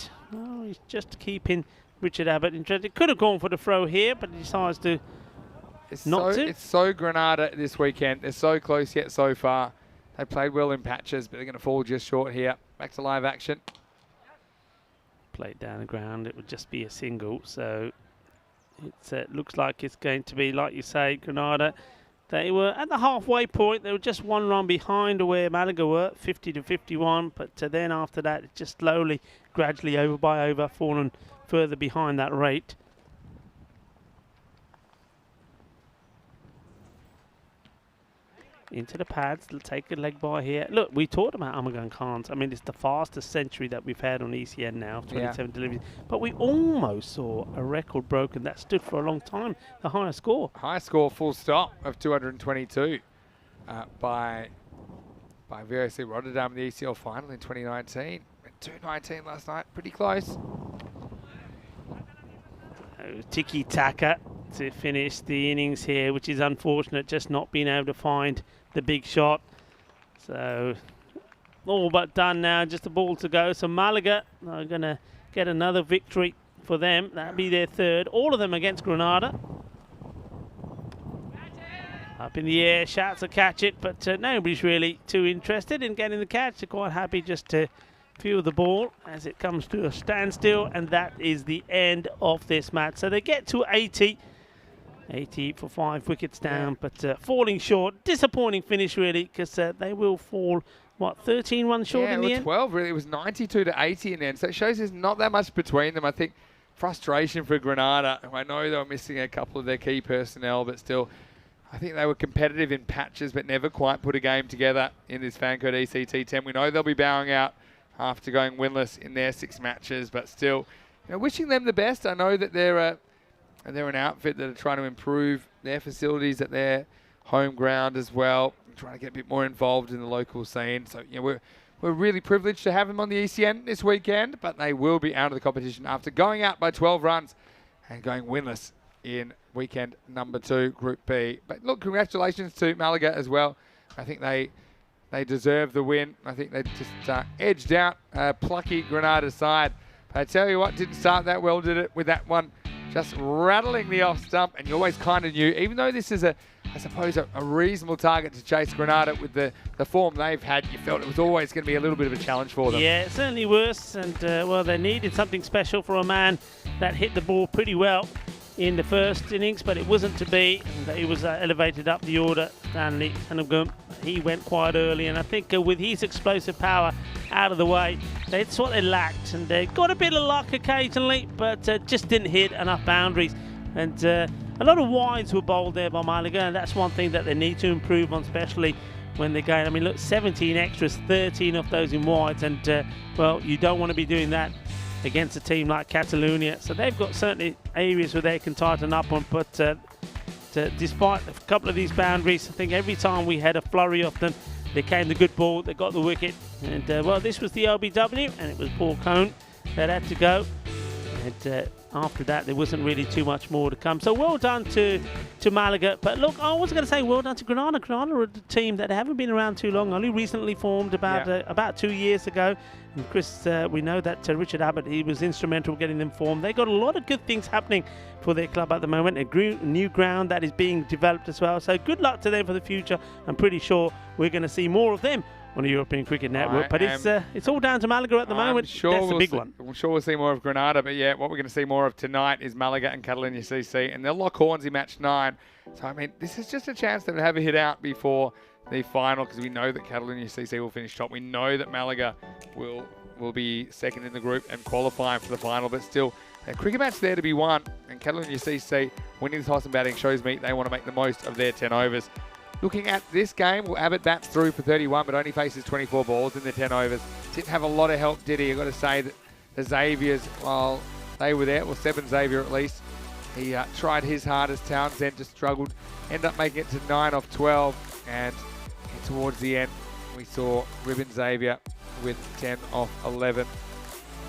he's just keeping Richard Abbott interested. Could have gone for the throw here, but he decides to not to. It's so Granada this weekend. They're so close yet so far. They played well in patches, but they're going to fall just short here. Back to live action. Played down the ground. It would just be a single. So it looks like it's going to be, like you say, Granada. They were at the halfway point. They were just 1 run behind where Malaga were, 50 to 51. But then after that, it just slowly, gradually, over by over, fallen further behind that rate. Into the pads, take a leg by here. Look, we talked about Amagan Khan's. I mean, it's the fastest century that we've had on ECN now, 27 deliveries. But we almost saw a record broken that stood for a long time, the highest score. High score, full stop, of 222 by VOC Rotterdam in the ECL final in 2019. 219 last night, pretty close. Tiki-taka to finish the innings here, which is unfortunate, just not being able to find the big shot. So all but done now, just a ball to go. So Malaga are going to get another victory for them. That'll be their 3rd. All of them against Granada. Up in the air, shouts to catch it, but nobody's really too interested in getting the catch. They're quite happy just to feel the ball as it comes to a standstill, and that is the end of this match. So they get to 80. 80 for 5 wickets down, but falling short. Disappointing finish, really, because they will fall, 13 runs short in the end? 12, really. It was 92 to 80 in the end. So it shows there's not that much between them. I think frustration for Granada. I know they were missing a couple of their key personnel, but still, I think they were competitive in patches, but never quite put a game together in this FanCode ECT10. We know they'll be bowing out after going winless in their 6 matches, but still, wishing them the best. I know that they're an outfit that are trying to improve their facilities at their home ground as well, trying to get a bit more involved in the local scene. So, we're really privileged to have them on the ECN this weekend, but they will be out of the competition after going out by 12 runs and going winless in weekend number 2, Group B. But look, congratulations to Malaga as well. I think they deserve the win. I think they just edged out a plucky Granada side. But I tell you what, didn't start that well, did it, with that one just rattling the off stump, and you always kind of knew, even though this is I suppose a reasonable target to chase Granada with the form they've had, you felt it was always going to be a little bit of a challenge for them. Yeah, certainly worse, and they needed something special for a man that hit the ball pretty well in the first innings, but it wasn't to be. And he was elevated up the order, Stanley Hanagum. He went quite early, and I think with his explosive power out of the way, that's what they lacked, and they got a bit of luck occasionally, but just didn't hit enough boundaries. And a lot of wides were bowled there by Malaga, and that's one thing that they need to improve on, especially when they're going. I mean, look, 17 extras, 13 of those in wides, and you don't want to be doing that against a team like Catalonia. So they've got certainly areas where they can tighten up on, but despite a couple of these boundaries, I think every time we had a flurry of them, there came the good ball, they got the wicket, and this was the LBW, and it was Paul Cone that had to go, and after that there wasn't really too much more to come. So well done to Malaga. But look, I was going to say well done to Granada. Granada are a team that haven't been around too long, only recently formed about 2 years ago. And Chris, we know that Richard Abbott, he was instrumental in getting them formed. They got a lot of good things happening for their club at the moment. A new ground that is being developed as well. So good luck to them for the future. I'm pretty sure we're going to see more of them on the European Cricket Network. But it's all down to Malaga at the moment. That's the big one. I'm sure we'll see more of Granada. But yeah, what we're going to see more of tonight is Malaga and Catalonia CC. And they'll lock horns in match 9. So, I mean, this is just a chance to have a hit out before the final, because we know that Catalonia CC will finish top. We know that Malaga will be second in the group and qualifying for the final. But still, a cricket match there to be won. And Catalonia CC winning the toss and batting shows me they want to make the most of their 10 overs. Looking at this game, well, Abbott bats through for 31, but only faces 24 balls in the 10 overs. Didn't have a lot of help, did he? I've got to say that the Xaviers, while they were there, well, 7 Xavier at least, he tried his hardest. Townsend just struggled. Ended up making it to 9 off 12, and towards the end, we saw Ribbon Xavier with 10 off 11.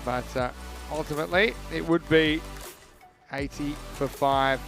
But ultimately, it would be 80 for 5.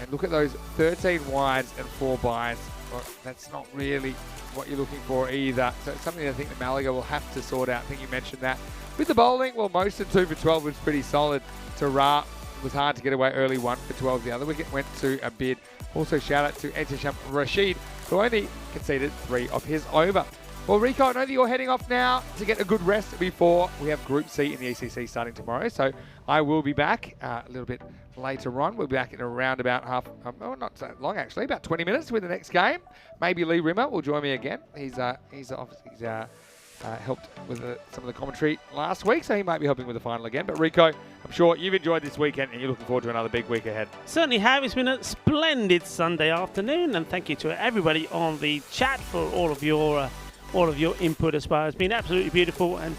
And look at those 13 wides and 4 byes. Well, that's not really what you're looking for either. So it's something I think that Malaga will have to sort out. I think you mentioned that. With the bowling, well, most of 2 for 12 was pretty solid. Ra was hard to get away early, 1 for 12. The other wicket went to a bid. Also, shout out to Entisham Rashid, who only conceded 3 of his over. Well, Rico, I know that you're heading off now to get a good rest before we have Group C in the ECC starting tomorrow. So I will be back a little bit later on. We'll be back in around about not so long actually, about 20 minutes with the next game. Maybe Lee Rimmer will join me again. He's obviously helped with some of the commentary last week, so he might be helping with the final again. But Rico, I'm sure you've enjoyed this weekend and you're looking forward to another big week ahead. Certainly have. It's been a splendid Sunday afternoon, and thank you to everybody on the chat for all of your input as well. It's been absolutely beautiful, and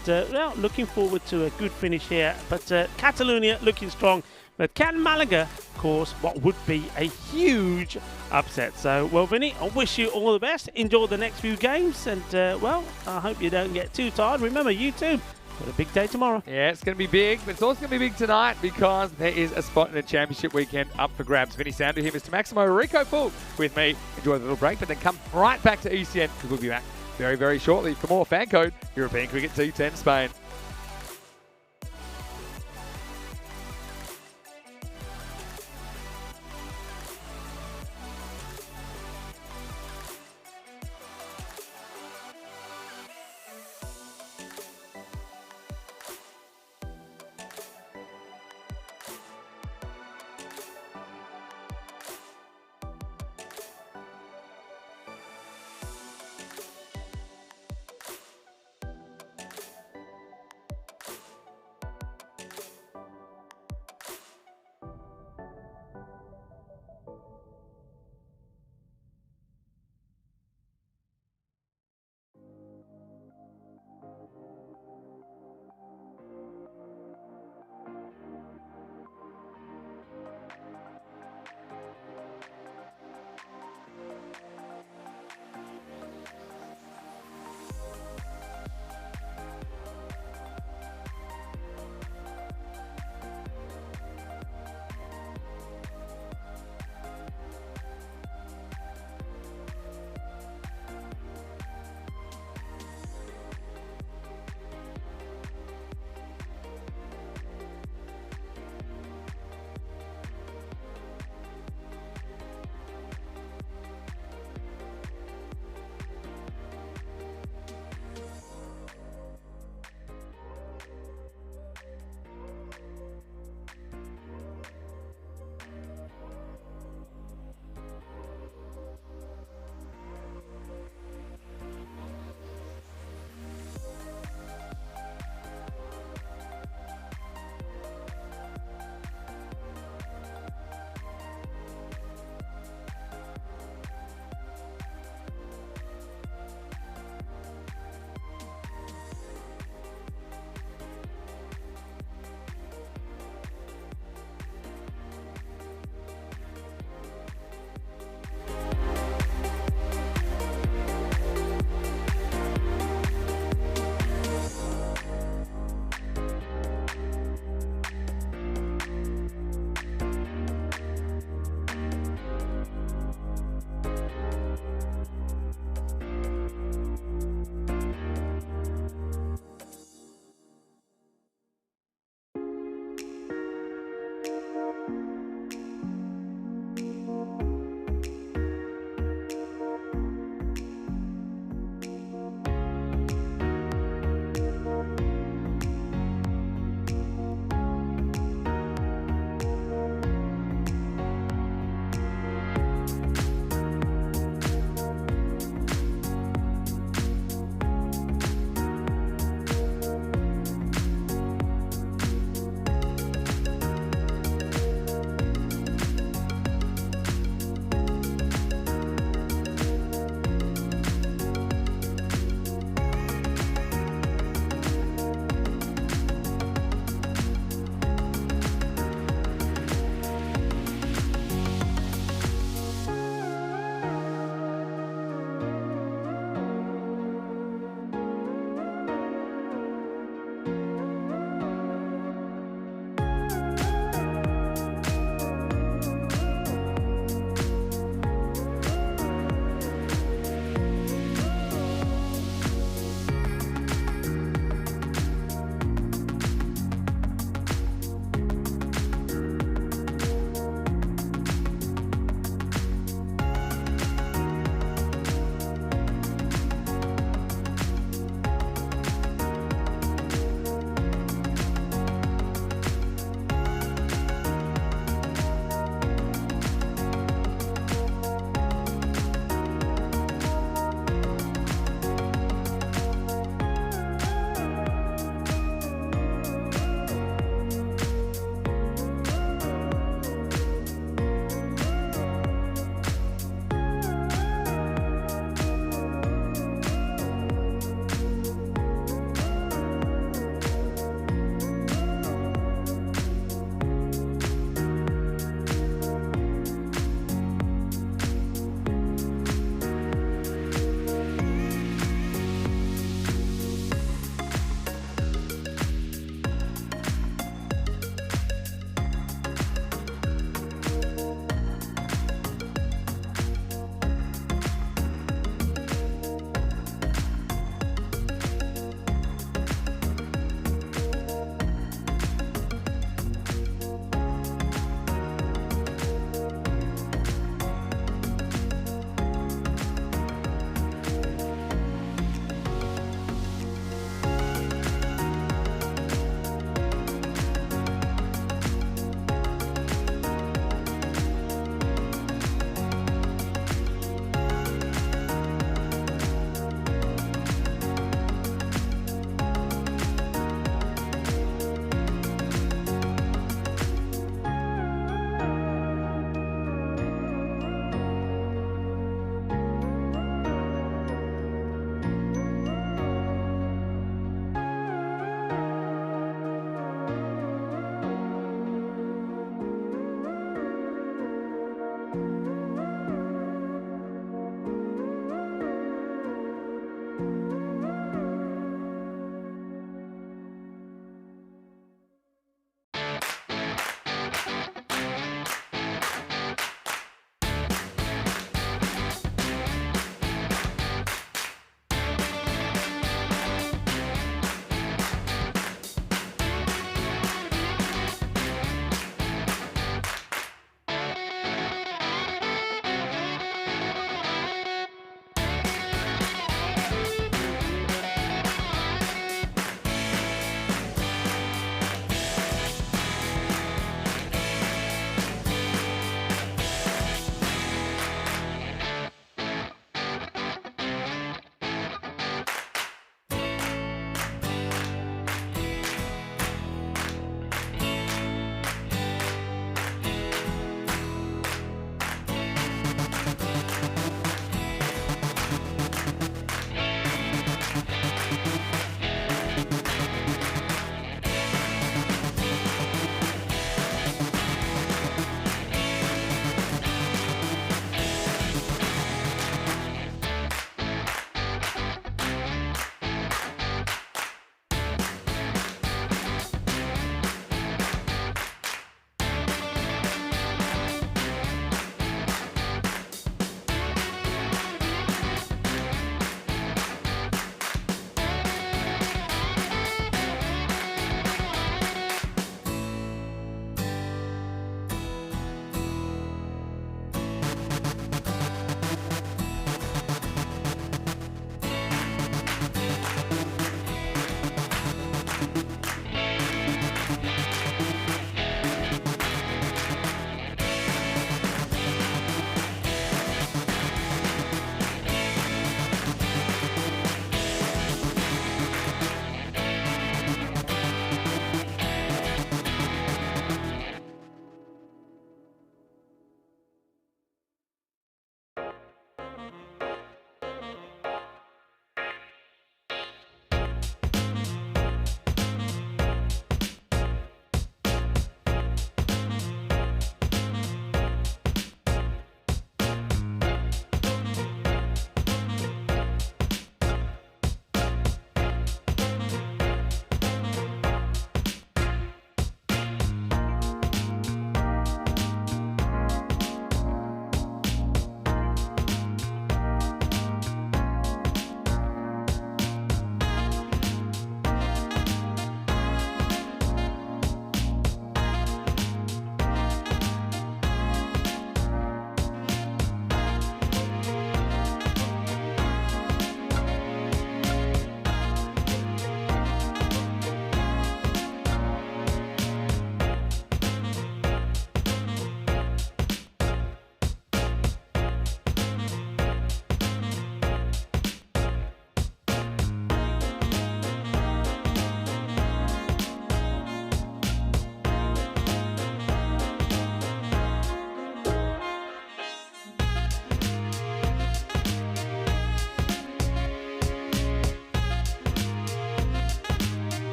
looking forward to a good finish here. But Catalonia looking strong, but can Malaga cause what would be a huge upset? So, well, Vinny, I wish you all the best. Enjoy the next few games, and I hope you don't get too tired. Remember, you too got a big day tomorrow. Yeah, it's going to be big, but it's also going to be big tonight because there is a spot in the championship weekend up for grabs. Vinny Sandu here, Mr. Maximo, Rico Full with me. Enjoy the little break, but then come right back to ECN because we'll be back very, very shortly for more FanCode European Cricket T10 Spain.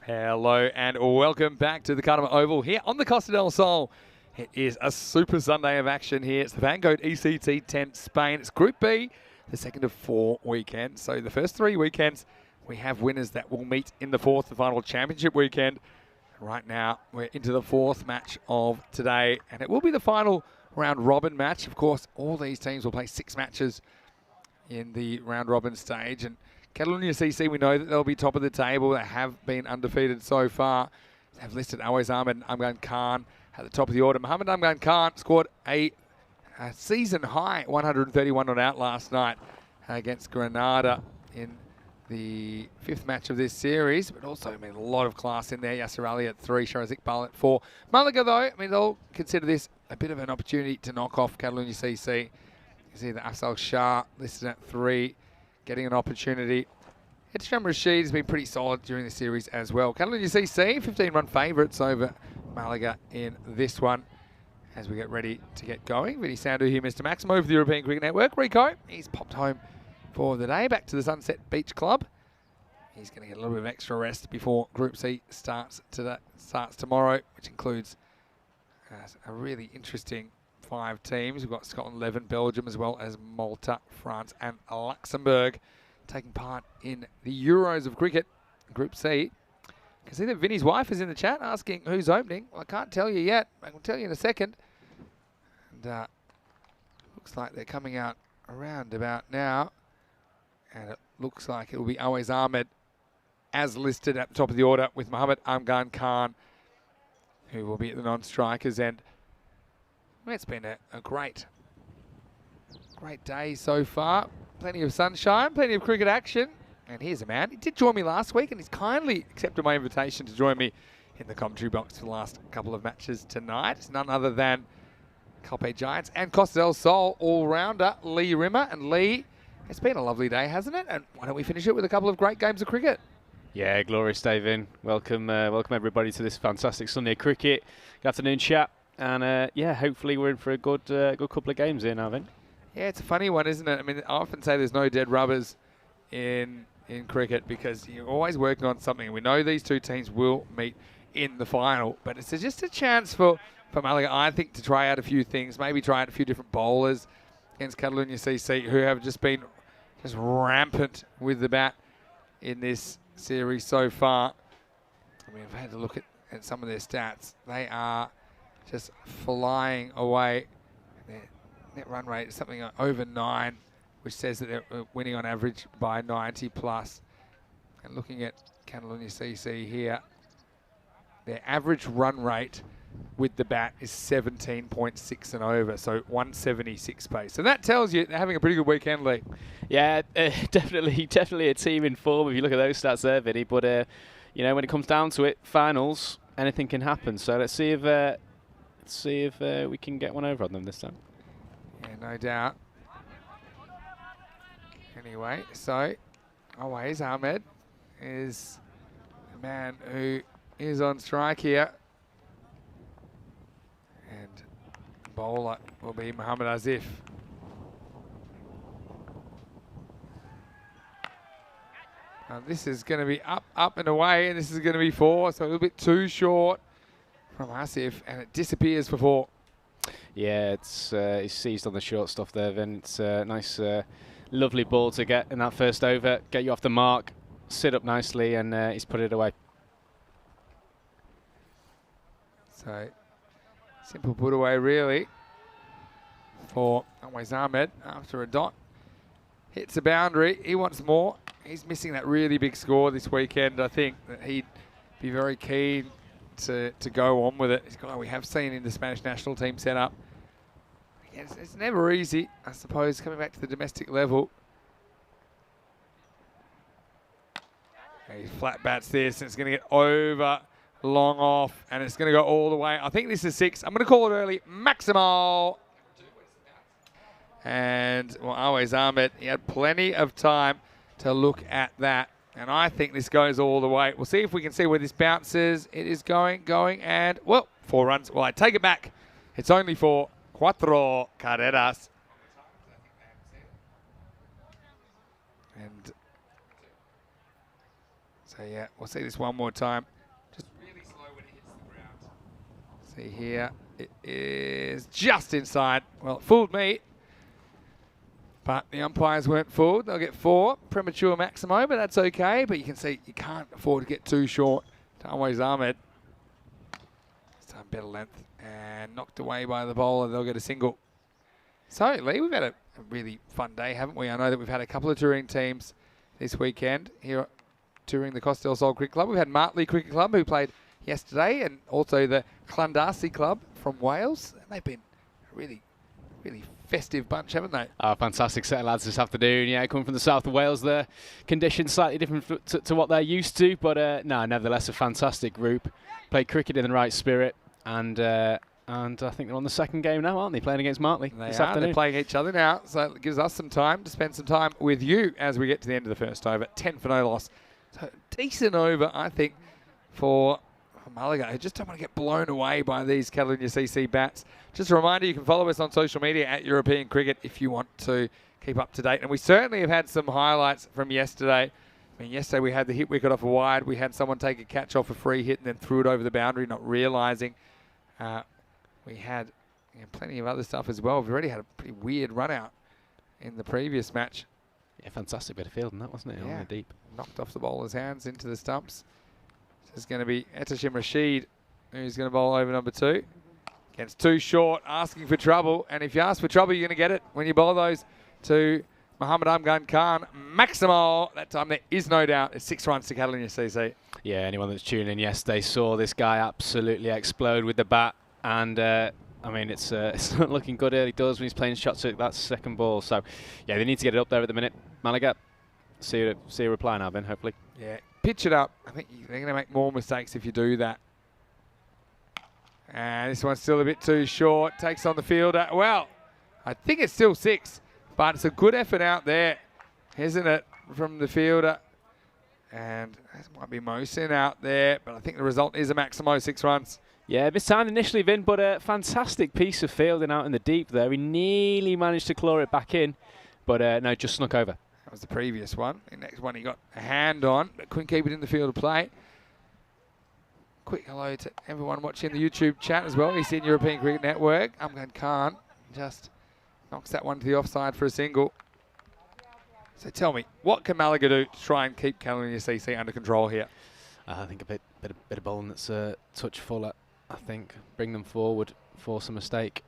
Hello and welcome back to the Cardiff Oval here on the Costa del Sol. It is a super Sunday of action here. It's the FanCode ECT 10 Spain. It's Group B, the second of 4 weekends. So the first 3 weekends, we have winners that will meet in the fourth, the final championship weekend. Right now, we're into the fourth match of today, and it will be the final round robin match. Of course, all these teams will play 6 matches in the round robin stage, and Catalunya CC, we know that they'll be top of the table. They have been undefeated so far. They have listed Always Ahmed and Amgan Khan at the top of the order. Mohammed Amgan Khan scored a season high 131 not out last night against Granada in the 5th match of this series, but also a lot of class in there. Yasser Ali at 3, Sharaz Iqbal at 4. Malaga, though, they'll consider this a bit of an opportunity to knock off Catalunya CC. You see the Afzal Shah listed at 3. Getting an opportunity. Edstram Rashid has been pretty solid during the series as well. Catalunya CC, 15-run favourites over Malaga in this one as we get ready to get going. Vinny Sandu here, Mr. Maximo for the European Cricket Network. Rico, he's popped home for the day, back to the Sunset Beach Club. He's going to get a little bit of extra rest before Group C starts tomorrow, which includes a really interesting 5 teams. We've got Scotland 11, Belgium, as well as Malta, France and Luxembourg taking part in the Euros of cricket, Group C. I can see that Vinny's wife is in the chat asking who's opening. Well, I can't tell you yet. I can tell you in a second. And looks like they're coming out around about now. And it looks like it will be Always Ahmed as listed at the top of the order with Mohammed Amgan Khan, who will be at the non-strikers end. It's been a great day so far. Plenty of sunshine, plenty of cricket action. And here's a man. He did join me last week, and he's kindly accepted my invitation to join me in the commentary box for the last couple of matches tonight. It's none other than Calpe Giants and Costa del Sol all-rounder Lee Rimmer. And Lee, it's been a lovely day, hasn't it? And why don't we finish it with a couple of great games of cricket? Yeah, glorious day, Vin. Welcome everybody to this fantastic Sunday of cricket. Good afternoon, chat. And yeah, hopefully we're in for a good couple of games here now, Vin. Yeah, it's a funny one, isn't it? I often say there's no dead rubbers in cricket because you're always working on something. We know these 2 teams will meet in the final, but it's just a chance for Malaga, I think, to try out a few things, maybe try out a few different bowlers against Catalunya CC, who have just been rampant with the bat in this series so far. I've had to look at some of their stats. They are just flying away. Their net run rate is something over 9, which says that they're winning on average by 90 plus. And looking at Catalunya CC here, their average run rate with the bat is 17.6 and over, so 176 pace. So that tells you they're having a pretty good weekend, Lee. Yeah, definitely a team in form if you look at those stats there, Vinny. But when it comes down to it, finals, anything can happen. So let's see if we can get one over on them this time. Yeah, no doubt. Anyway, so Always Ahmed is man who is on strike here. And bowler will be Muhammad Azif. Now this is going to be up and away, and this is going to be 4, so a little bit too short from Asif, and it disappears for 4. Yeah, it's he's seized on the short stuff there, Vin. It's a nice, lovely ball to get in that first over, get you off the mark, sit up nicely, and he's put it away. So, simple put away really for Always Ahmed after a dot. Hits a boundary, he wants more. He's missing that really big score this weekend. I think that he'd be very keen to go on with it. He's a guy we have seen in the Spanish national team setup. It's never easy, I suppose, coming back to the domestic level. He flat bats this, and it's going to get over, long off, and it's going to go all the way. I think this is 6. I'm going to call it early. Maximal. And, well, Always Ahmed, he had plenty of time to look at that. And I think this goes all the way. We'll see if we can see where this bounces. It is going, and, well, 4 runs. Well, I take it back. It's only 4. 4 carreras. And so, yeah, we'll see this one more time. Just really slow when it hits the ground. See here, it is just inside. Well, it fooled me. But the umpires weren't fooled. They'll get 4. Premature Maximo, but that's okay. But you can see you can't afford to get too short to Always Ahmed. This time better length. And knocked away by the bowler. They'll get a single. So, Lee, we've had a really fun day, haven't we? I know that we've had a couple of touring teams this weekend here touring the Costa del Sol Cricket Club. We've had Martley Cricket Club, who played yesterday, and also the Clandasi Club from Wales. And they've been really festive bunch, haven't they? Oh, fantastic set of lads this afternoon. Yeah, coming from the south of Wales there. Conditions slightly different to what they're used to, but no, nevertheless a fantastic group. Played cricket in the right spirit, and I think they're on the second game now, aren't they? Playing against Martley this afternoon. They're playing each other now, so it gives us some time to spend some time with you as we get to the end of the first over. 10 for no loss. So decent over, I think, for Malaga, who just don't want to get blown away by these Catalonia CC bats. Just a reminder, you can follow us on social media at European Cricket if you want to keep up to date. And we certainly have had some highlights from yesterday. I mean, yesterday we had the hit wicket off a wide. We had someone take a catch off a free hit and then threw it over the boundary, not realising. We had plenty of other stuff as well. We've already had a pretty weird run out in the previous match. Yeah, fantastic bit of fielding that, wasn't it? Yeah. On the deep. Knocked off the bowler's hands into the stumps. This is going to be Etashim Rashid, who's going to bowl over number 2. Against 2 short, asking for trouble. And if you ask for trouble, you're going to get it when you bowl those to Muhammad Amgan Khan. Maximal. That time there is no doubt. It's 6 runs to Catalonia CC. Yeah, anyone that's tuning in yesterday saw this guy absolutely explode with the bat. And, I mean, it's not looking good early doors when he's playing shots at that second ball. So, yeah, they need to get it up there at the minute. Malaga, see a reply now, Ben, hopefully. Yeah, pitch it up. I think they're going to make more mistakes if you do that. And this one's still a bit too short. Takes on the fielder. Well, I think it's still 6, but it's a good effort out there, isn't it, from the fielder? And this might be Mohsin out there, but I think the result is a Maximo 6 runs. Yeah, mistimed initially, Vin, but a fantastic piece of fielding out in the deep there. He nearly managed to claw it back in, but no, just snuck over. That was the previous one. The next one he got a hand on, but couldn't keep it in the field of play. Quick hello to everyone watching the YouTube chat as well. He's in European Cricket Network. Amgan Khan just knocks that one to the offside for a single. So tell me, what can Malaga do to try and keep Catalonia CC under control here? I think a bit of bowling that's a touch fuller. I think bring them forward, force a mistake.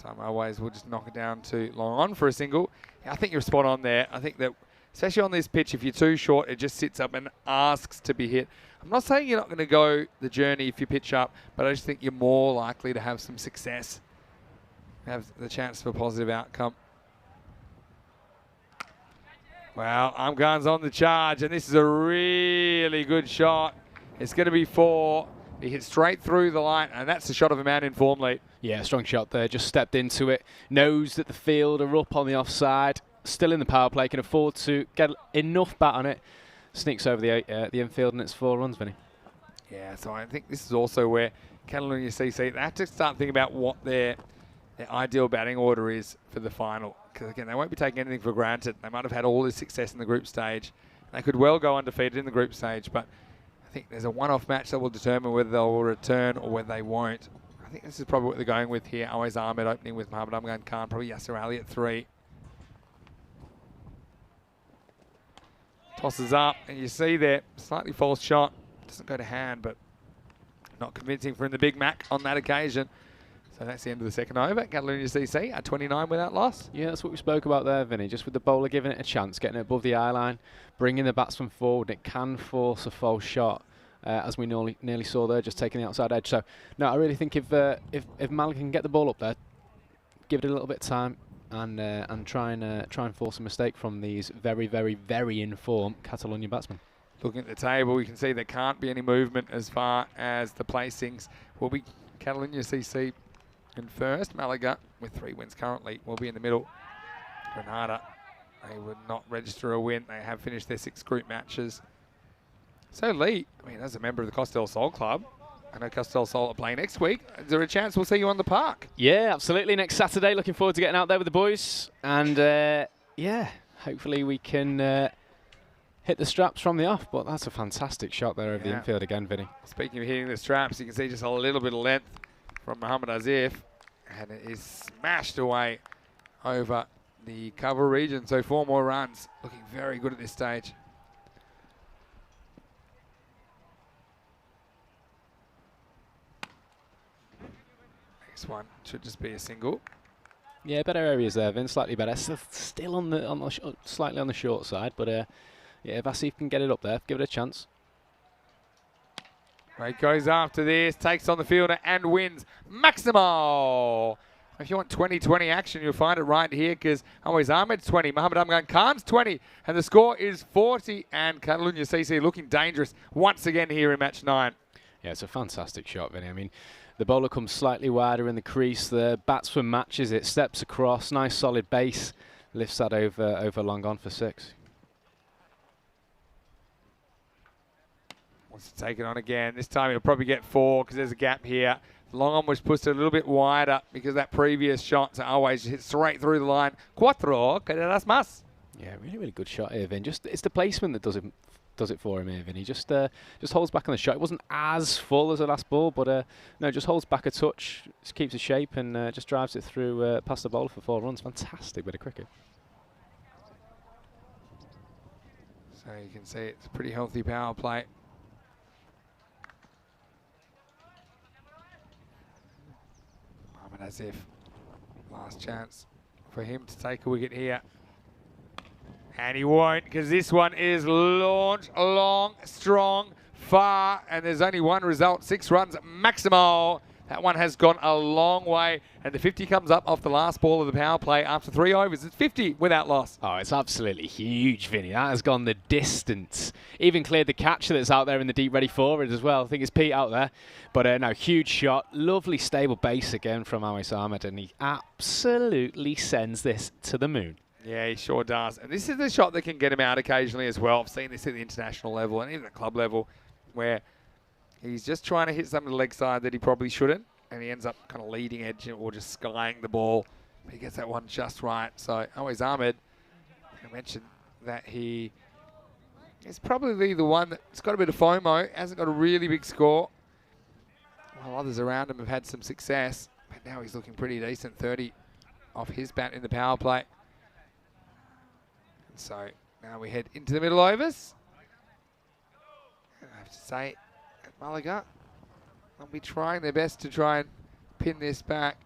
Some ways we'll just knock it down to long on for a single. Yeah, I think you're spot on there. I think that, especially on this pitch, if you're too short, it just sits up and asks to be hit. I'm not saying you're not going to go the journey if you pitch up, but I just think you're more likely to have some success, have the chance for a positive outcome. Well, Amgan's on the charge, and this is a really good shot. It's going to be 4. He hit straight through the line, and that's the shot of a man in form, Lee. Yeah, strong shot there. Just stepped into it. Knows that the field are up on the offside. Still in the power play. Can afford to get enough bat on it sneaks over the infield, and it's 4 runs, Vinny. Yeah, so I think this is also where Catalonia CC, they have to start thinking about what their ideal batting order is for the final. Because, again, they won't be taking anything for granted. They might have had all this success in the group stage. They could well go undefeated in the group stage, but I think there's a one-off match that will determine whether they'll return or whether they won't. I think this is probably what they're going with here. Always Ahmed opening with Mohammad Amgan Khan, probably Yasser Ali at 3. Tosses up, and you see there, slightly false shot. Doesn't go to hand, but not convincing for in the Big Mac on that occasion. So that's the end of the second over. Catalonia CC at 29 without loss. Yeah, that's what we spoke about there, Vinny. Just with the bowler giving it a chance, getting it above the eye line, bringing the batsman forward. It can force a false shot, as we nearly saw there, just taking the outside edge. So, no, I really think if Malik can get the ball up there, give it a little bit of time, and try and force a mistake from these very, very, very informed Catalonia batsmen. Looking at the table, you can see there can't be any movement as far as the placings. Will be Catalonia CC in first. Malaga, with 3 wins currently, will be in the middle. Granada, they would not register a win. They have finished their 6 group matches. So Lee, I mean, as a member of the Costa del Sol Club, I know Costa del Sol are playing next week. Is there a chance we'll see you on the park? Yeah, absolutely. Next Saturday, looking forward to getting out there with the boys. And, yeah, hopefully we can hit the straps from the off. But that's a fantastic shot there over the infield again, Vinny. Speaking of hitting the straps, you can see just a little bit of length from Mohammad Azif. And it is smashed away over the cover region. So 4 more runs. Looking very good at this stage. Next one should just be a single. Yeah, better areas there, Vin. Slightly better. Still on the slightly on the short side, but yeah, if Asif can get it up there, give it a chance. Right, goes after this, takes on the fielder and wins. Maximo! If you want 20-20 action, you'll find it right here because Always Ahmed's 20, Mohammad Amgan Khan's 20, and the score is 40. And Catalonia CC looking dangerous once again here in match 9. Yeah, it's a fantastic shot, Vinny. I mean, the bowler comes slightly wider in the crease. The batsman matches it, steps across, nice solid base, lifts that over long on for 6. Wants to take it on again. This time he'll probably get 4 because there's a gap here. Long on was pushed a little bit wider because that previous shot to Always hit straight through the line. Cuatro, quedarás más. Yeah, really, really good shot here, Vin. Just it's the placement that does it for him here, Vin. He just holds back on the shot. It wasn't as full as the last ball, but no, just holds back a touch, just keeps his shape and just drives it through past the bowler for 4 runs. Fantastic bit of cricket. So you can see it's a pretty healthy power play. As if last chance for him to take a wicket here. And he won't because this one is launched long, strong, far, and there's only one result, 6 runs Maximo. That one has gone a long way, and the 50 comes up off the last ball of the power play after 3 overs. It's 50 without loss. Oh, it's absolutely huge, Vinny. That has gone the distance. Even cleared the catcher that's out there in the deep ready forward as well. I think it's Pete out there. But no, huge shot. Lovely stable base again from Awais Ahmed, and he absolutely sends this to the moon. Yeah, he sure does. And this is the shot that can get him out occasionally as well. I've seen this at the international level and even the club level where he's just trying to hit some of the leg side that he probably shouldn't, and he ends up kind of leading edge or just skying the ball. But he gets that one just right. So Awais Ahmed, I mentioned that he is probably the one that's got a bit of FOMO, hasn't got a really big score, while others around him have had some success. But now he's looking pretty decent, 30 off his bat in the power play. And so now we head into the middle overs. And I have to say, Malaga will be trying their best to try and pin this back,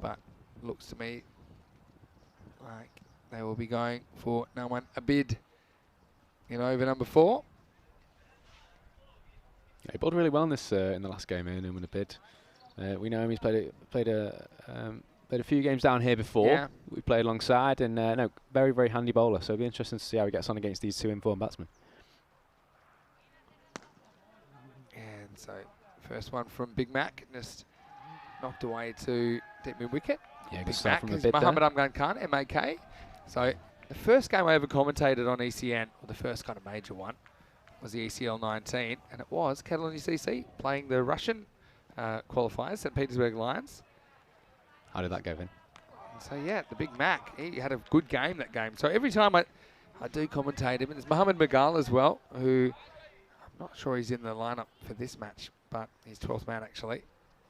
but looks to me like they will be going for no one a bid in over number 4. Yeah, he bowled really well in this in the last game, no one a bid. We know him. He's played a few games down here before. Yeah. We played alongside, and no, very, very handy bowler. So it'll be interesting to see how he gets on against these 2 informed batsmen. So first one from Big Mac, just knocked away to deep mid wicket. Yeah, good Big start Mac from the is bid Mohammad there. Amgan Khan, MAK. So The first game I ever commentated on ECN, or the first kind of major one, was the ECL 19, and it was Catalonia CC playing the Russian qualifiers, St. Petersburg Lions. How did that go, Vin? So yeah, the Big Mac, he had a good game that game. So every time I do commentate him, and there's Mohammed Magal as well, who I'm not sure he's in the lineup for this match, but he's 12th man actually.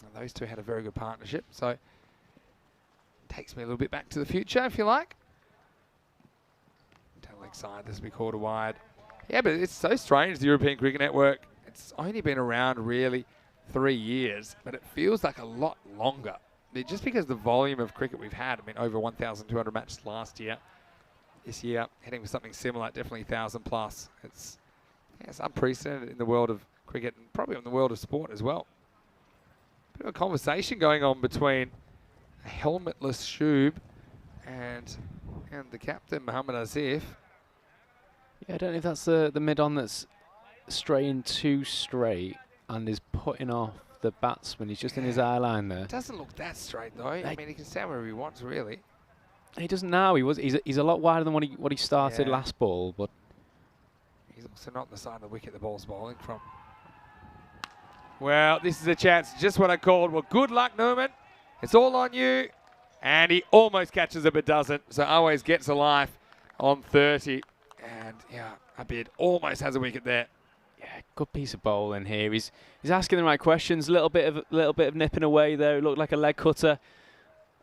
And those two had a very good partnership. So it takes me a little bit back to the future, if you like. Down leg side, this will be quarter wide. Yeah, but it's so strange, the European Cricket Network. It's only been around really 3 years, but it feels like a lot longer. Just because the volume of cricket we've had, I mean, over 1,200 matches last year. This year, heading for something similar, definitely 1,000 plus. It's unprecedented in the world of cricket and probably in the world of sport as well. Bit of a conversation going on between a helmetless Shub and the captain, Mohammed Asif. Yeah, I don't know if that's the mid-on that's straying too straight and is putting off the batsman. He's just in his eye line there. It doesn't look that straight though. I mean, he can stand wherever he wants, really. He doesn't now. He's a lot wider than what he started last ball, but he's also not the side of the wicket the ball's bowling from. Well, this is a chance. Just what I called. Well, good luck, Newman. It's all on you. And he almost catches it, but doesn't. So always gets a life on 30. And yeah, Abid almost has a wicket there. Yeah, good piece of bowling here. He's asking the right questions. A little bit of nipping away there. It looked like a leg cutter.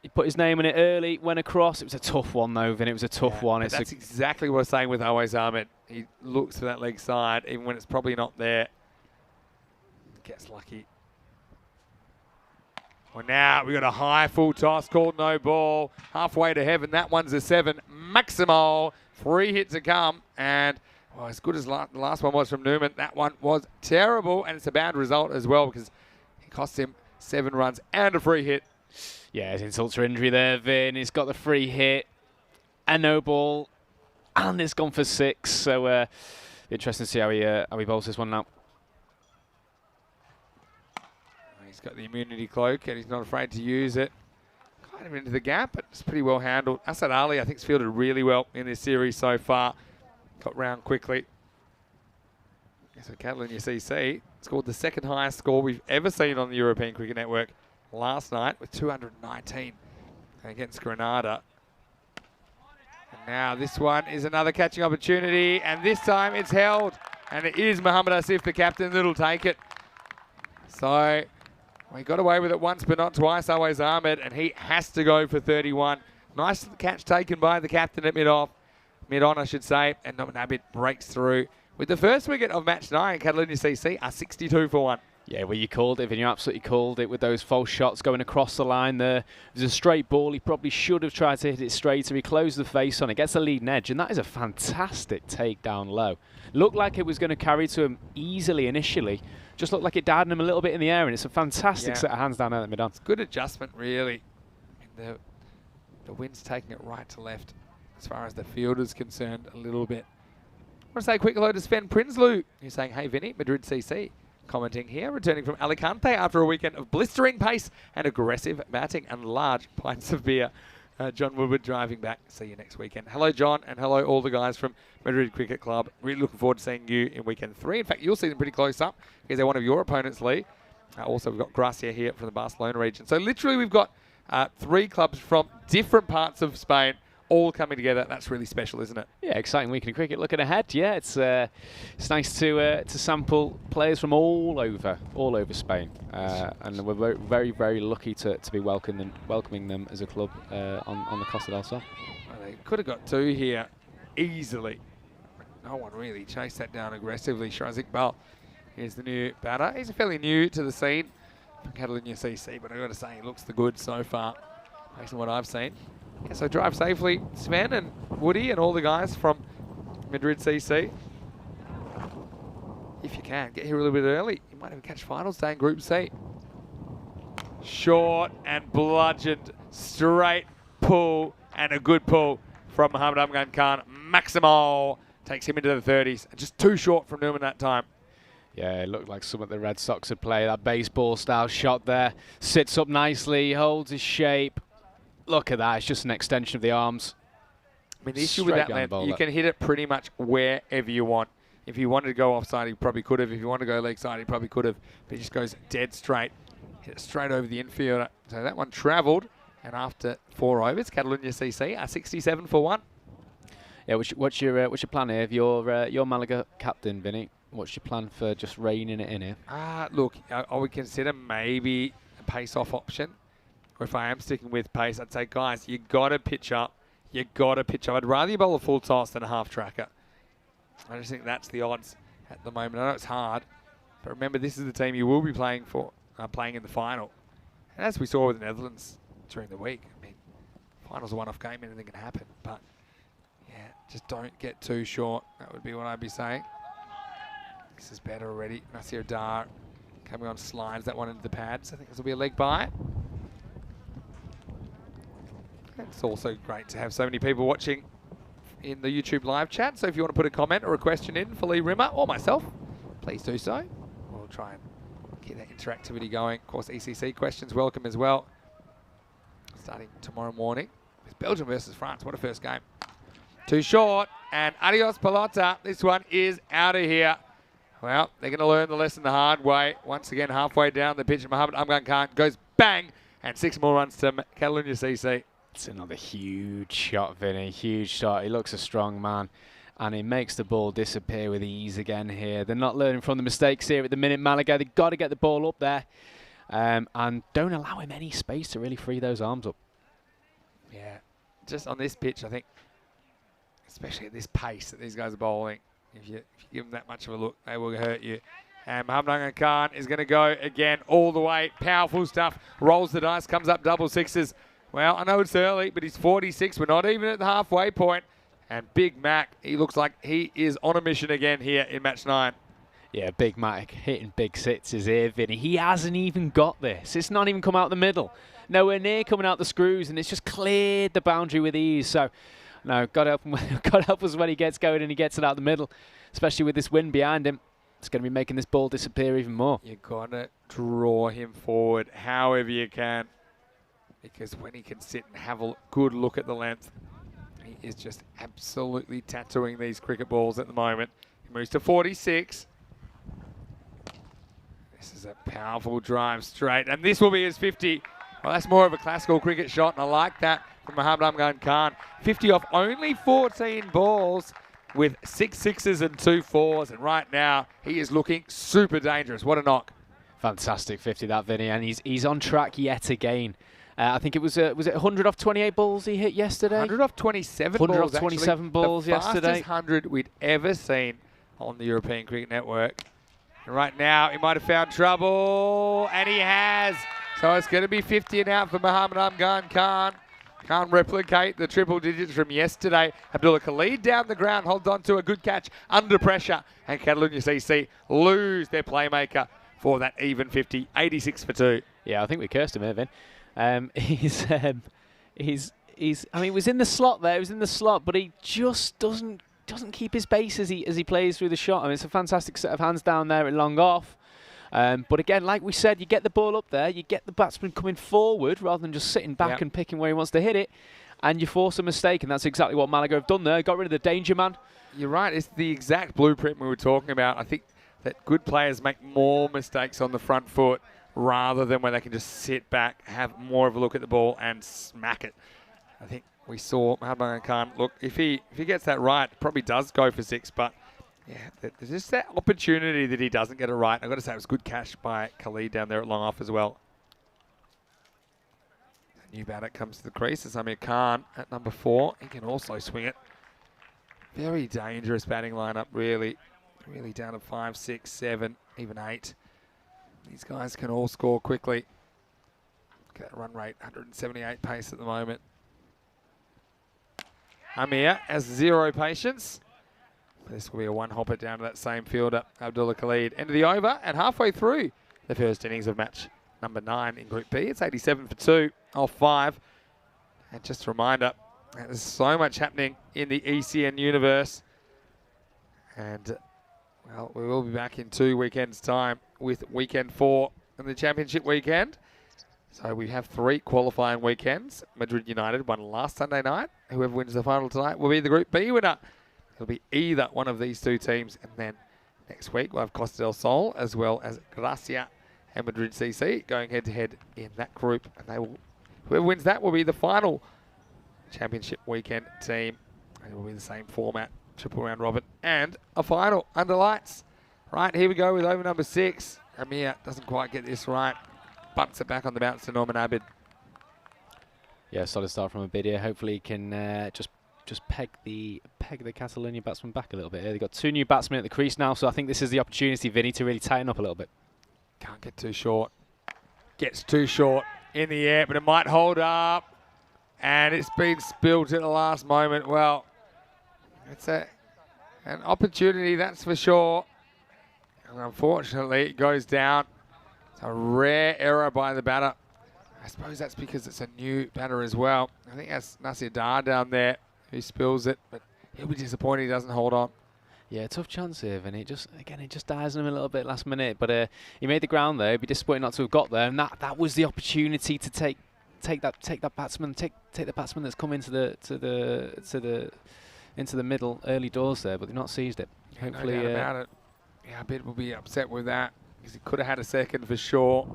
He put his name in it early, went across. It was a tough one though, Vin. It was a tough one. That's exactly what I was saying with Always Ahmed. He looks for that leg side, even when it's probably not there. Gets lucky. Well, now we've got a high full toss called no ball. Halfway to heaven. That one's a 7. Maximal. 3 hits to come. And well, as good as the last one was from Newman, that one was terrible. And it's a bad result as well because it cost him 7 runs and a free hit. Yeah, it's insult to injury there, Vin. He's got the free hit, a no ball, and it's gone for 6. So interesting to see how he bowls this one now. He's got the immunity cloak and he's not afraid to use it. Kind of into the gap, but it's pretty well handled. Asad Ali, I think, has fielded really well in this series so far. Got round quickly. So Catalonia CC scored the second highest score we've ever seen on the European Cricket Network last night with 219 against Grenada. And now this one is another catching opportunity, and this time it's held. And it is Mohammed Asif, the captain, that'll take it. So we got away with it once, but not twice, Always Ahmed, and he has to go for 31. Nice catch taken by the captain at mid-on, I should say, and Noman Abid breaks through with the first wicket of match 9. Catalonia CC are 62 for 1. Yeah, well, you called it, Vin. You absolutely called it with those false shots going across the line there. It was a straight ball. He probably should have tried to hit it straighter. He closed the face on it, gets a leading edge, and that is a fantastic take down low. Looked like it was going to carry to him easily initially. Just looked like it died him a little bit in the air, and it's a fantastic set of hands down there at mid-on. It's good adjustment, really. The wind's taking it right to left as far as the fielder's concerned a little bit. I want to say a quick hello to Sven Prinsloo, who's saying, hey, Vinny, Madrid CC. Commenting here, returning from Alicante after a weekend of blistering pace and aggressive batting and large pints of beer. John Woodward driving back. See you next weekend. Hello, John, and hello, all the guys from Madrid Cricket Club. Really looking forward to seeing you in weekend 3. In fact, you'll see them pretty close up because they're one of your opponents, Lee. Also, we've got Gracia here from the Barcelona region. So literally, we've got 3 clubs from different parts of Spain all coming together. That's really special, isn't it? Yeah, exciting weekend of cricket. Looking ahead, yeah, it's nice to sample players from all over Spain, and we're very, very lucky to be welcoming them as a club on the Costa del Sol. Well, they could have got 2 here easily. No one really chased that down aggressively. Shiraz Iqbal is the new batter. He's fairly new to the scene from Catalonia CC, but I've got to say he looks the good so far, based on what I've seen. Yeah, so drive safely, Sven and Woody and all the guys from Madrid CC. If you can, get here a little bit early. You might even catch finals day in Group C. Short and bludgeoned, straight pull, and a good pull from Mohammed Amgan Khan. Maximal takes him into the 30s, and just too short from Newman that time. Yeah, it looked like some of the Red Sox would play that baseball style shot there. Sits up nicely, holds his shape. Look at that, it's just an extension of the arms. I mean, the issue with that length, you can hit it pretty much wherever you want. If you wanted to go offside, he probably could have. If you wanted to go leg side, he probably could have. But he just goes dead straight. Hit it straight over the infielder. So that one travelled. And after 4 overs, Catalunya CC are 67 for 1. Yeah, what's your plan here? If you're Malaga captain, Vinny, what's your plan for just reining it in here? Look, I would consider maybe a pace-off option. Or if I am sticking with pace, I'd say, guys, you got to pitch up. You got to pitch up. I'd rather you bowl a full toss than a half tracker. I just think that's the odds at the moment. I know it's hard, but remember, this is the team you will be playing for, playing in the final. And as we saw with the Netherlands during the week, I mean, finals a one-off game, anything can happen. But yeah, just don't get too short. That would be what I'd be saying. This is better already. Nasir Dar coming on, slides that one into the pads. I think this will be a leg by. It's also great to have so many people watching in the YouTube live chat. So if you want to put a comment or a question in for Lee Rimmer or myself, please do so. We'll try and get that interactivity going. Of course, ECC questions welcome as well. Starting tomorrow morning with Belgium versus France. What a first game. Too short. And adios pelota. This one is out of here. Well, they're going to learn the lesson the hard way. Once again, halfway down the pitch, Mohammed Amgan Khan goes bang. And 6 more runs to Catalunya CC. It's another huge shot, Vinny. Huge shot. He looks a strong man. And he makes the ball disappear with ease again here. They're not learning from the mistakes here at the minute, Malaga. They've got to get the ball up there. And don't allow him any space to really free those arms up. Yeah, just on this pitch, I think, especially at this pace that these guys are bowling, if you give them that much of a look, they will hurt you. And Mohammed Khan is going to go again all the way. Powerful stuff. Rolls the dice, comes up double sixes. Well, I know it's early, but he's 46. We're not even at the halfway point. And Big Mac, he looks like he is on a mission again here in match 9. Yeah, Big Mac hitting big sixes here, Vinny. He hasn't even got this. It's not even come out the middle. Nowhere near coming out the screws, and it's just cleared the boundary with ease. So, no, got to help him. Got to help us when he gets going and he gets it out the middle, especially with this wind behind him. It's going to be making this ball disappear even more. You've got to draw him forward however you can, because when he can sit and have a good look at the length, he is just absolutely tattooing these cricket balls at the moment. He moves to 46. This is a powerful drive straight, and this will be his 50. Well, that's more of a classical cricket shot, and I like that from Mohammed Amgan Khan. 50 off only 14 balls with 6 sixes and 2 fours, and right now he is looking super dangerous. What a knock. Fantastic 50 that, Vinny, and he's on track yet again. I think it was it 100 off 28 balls he hit yesterday? 100 off 27 100 balls, off 27 balls yesterday. The fastest 100 we'd ever seen on the European Cricket Network. And right now, he might have found trouble, and he has. So it's going to be 50 and out for Mohammed Amgan Khan. Can't replicate the triple digits from yesterday. Abdullah Khalid down the ground, holds on to a good catch under pressure. And Catalunya CC lose their playmaker for that even 50, 86 for 2. Yeah, I think we cursed him, Irvin. I mean, he was in the slot there. He was in the slot, but he just doesn't keep his base as he plays through the shot. I mean, it's a fantastic set of hands down there at long off. But again, like we said, you get the ball up there, you get the batsman coming forward rather than just sitting back and picking where he wants to hit it, and you force a mistake, and that's exactly what Malaga have done there. Got rid of the danger man. You're right. It's the exact blueprint we were talking about. I think that good players make more mistakes on the front foot rather than when they can just sit back, have more of a look at the ball and smack it. I think we saw Mohammed Khan, look, if he gets that right, probably does go for 6, but yeah, there's just that opportunity that he doesn't get it right. I've got to say it was good cash by Khalid down there at long off as well. A new batter comes to the crease. It's Amir Khan at number 4. He can also swing it. Very dangerous batting lineup, really. Really down to 5, 6, 7, even 8. These guys can all score quickly. Look at that run rate, 178 pace at the moment. Amir has 0 patience. This will be a one-hopper down to that same fielder, Abdullah Khalid. End of the over, and halfway through the first innings of match number 9 in Group B. It's 87 for 2 off 5. And just a reminder, there's so much happening in the ECN universe. And, well, we will be back in 2 weekends' time with weekend 4 in the championship weekend. So we have 3 qualifying weekends. Madrid United won last Sunday night. Whoever wins the final tonight will be the Group B winner. It'll be either one of these 2 teams. And then next week we'll have Costa del Sol as well as Gracia and Madrid CC going head-to-head in that group. And whoever wins that will be the final championship weekend team. It will be the same format, triple round robin, and a final under lights. Right, here we go with over number 6. Amir doesn't quite get this right. Bumps it back on the bounce to Norman Abid. Yeah, solid start from Abid here. Hopefully he can just peg the Catalonia batsman back a little bit here. They've got 2 new batsmen at the crease now, so I think this is the opportunity, Vinny, to really tighten up a little bit. Can't get too short. Gets too short in the air, but it might hold up. And it's been spilled at the last moment. Well, it's an opportunity, that's for sure. And unfortunately, it goes down. It's a rare error by the batter. I suppose that's because it's a new batter as well. I think that's Nasir Dar down there who spills it, but he'll be disappointed he doesn't hold on. Yeah, tough chance here, and it just dies on him a little bit last minute. But he made the ground there. He'd be disappointed not to have got there, and that was the opportunity to take the batsman that's come into the middle early doors there, but they've not seized it. Hopefully, no doubt about it. Yeah, I bet we'll be upset with that because he could have had a second for sure.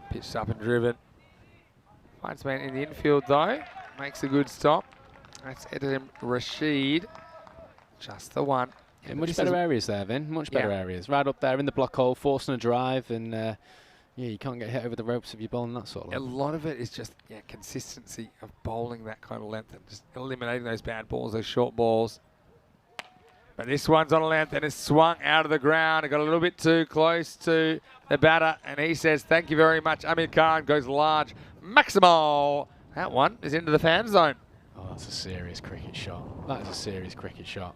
Pitched up and driven. Finds man in the infield though. Makes a good stop. That's Edem Rashid. Just the one. Yeah, much better areas there, Vin. Much better areas. Right up there in the block hole, forcing a drive, and yeah, you can't get hit over the ropes if you're bowling that sort of A lot of it is just consistency of bowling that kind of length and just eliminating those bad balls, those short balls. But this one's on a length and it's swung out of the ground. It got a little bit too close to the batter, and he says, "Thank you very much." Amir Khan goes large. Maximal. That one is into the fan zone. Oh, that's a serious cricket shot. That is a serious cricket shot.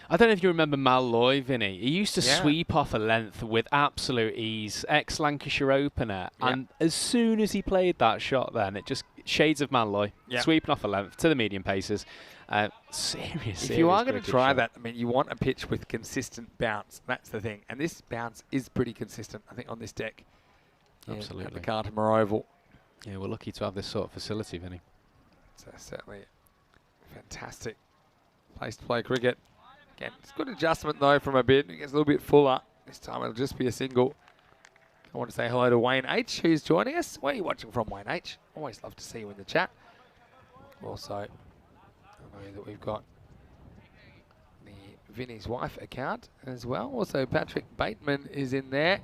I don't know if you remember Malloy, Vinny. He used to sweep off a length with absolute ease, ex-Lancashire opener. And as soon as he played that shot then, it just shades of Malloy, sweeping off a length to the medium paces. Serious. If you are going to try that, I mean, you want a pitch with consistent bounce. That's the thing. And this bounce is pretty consistent, I think, on this deck. Absolutely. At the Cartermore Oval. Yeah, we're lucky to have this sort of facility, Vinny. So certainly fantastic place to play cricket. Again, it's good adjustment though from a bit. It gets a little bit fuller. This time it'll just be a single. I want to say hello to Wayne H, who's joining us. Where are you watching from, Wayne H? Always love to see you in the chat. Also, I know that we've got the Vinny's wife account as well. Also, Patrick Bateman is in there.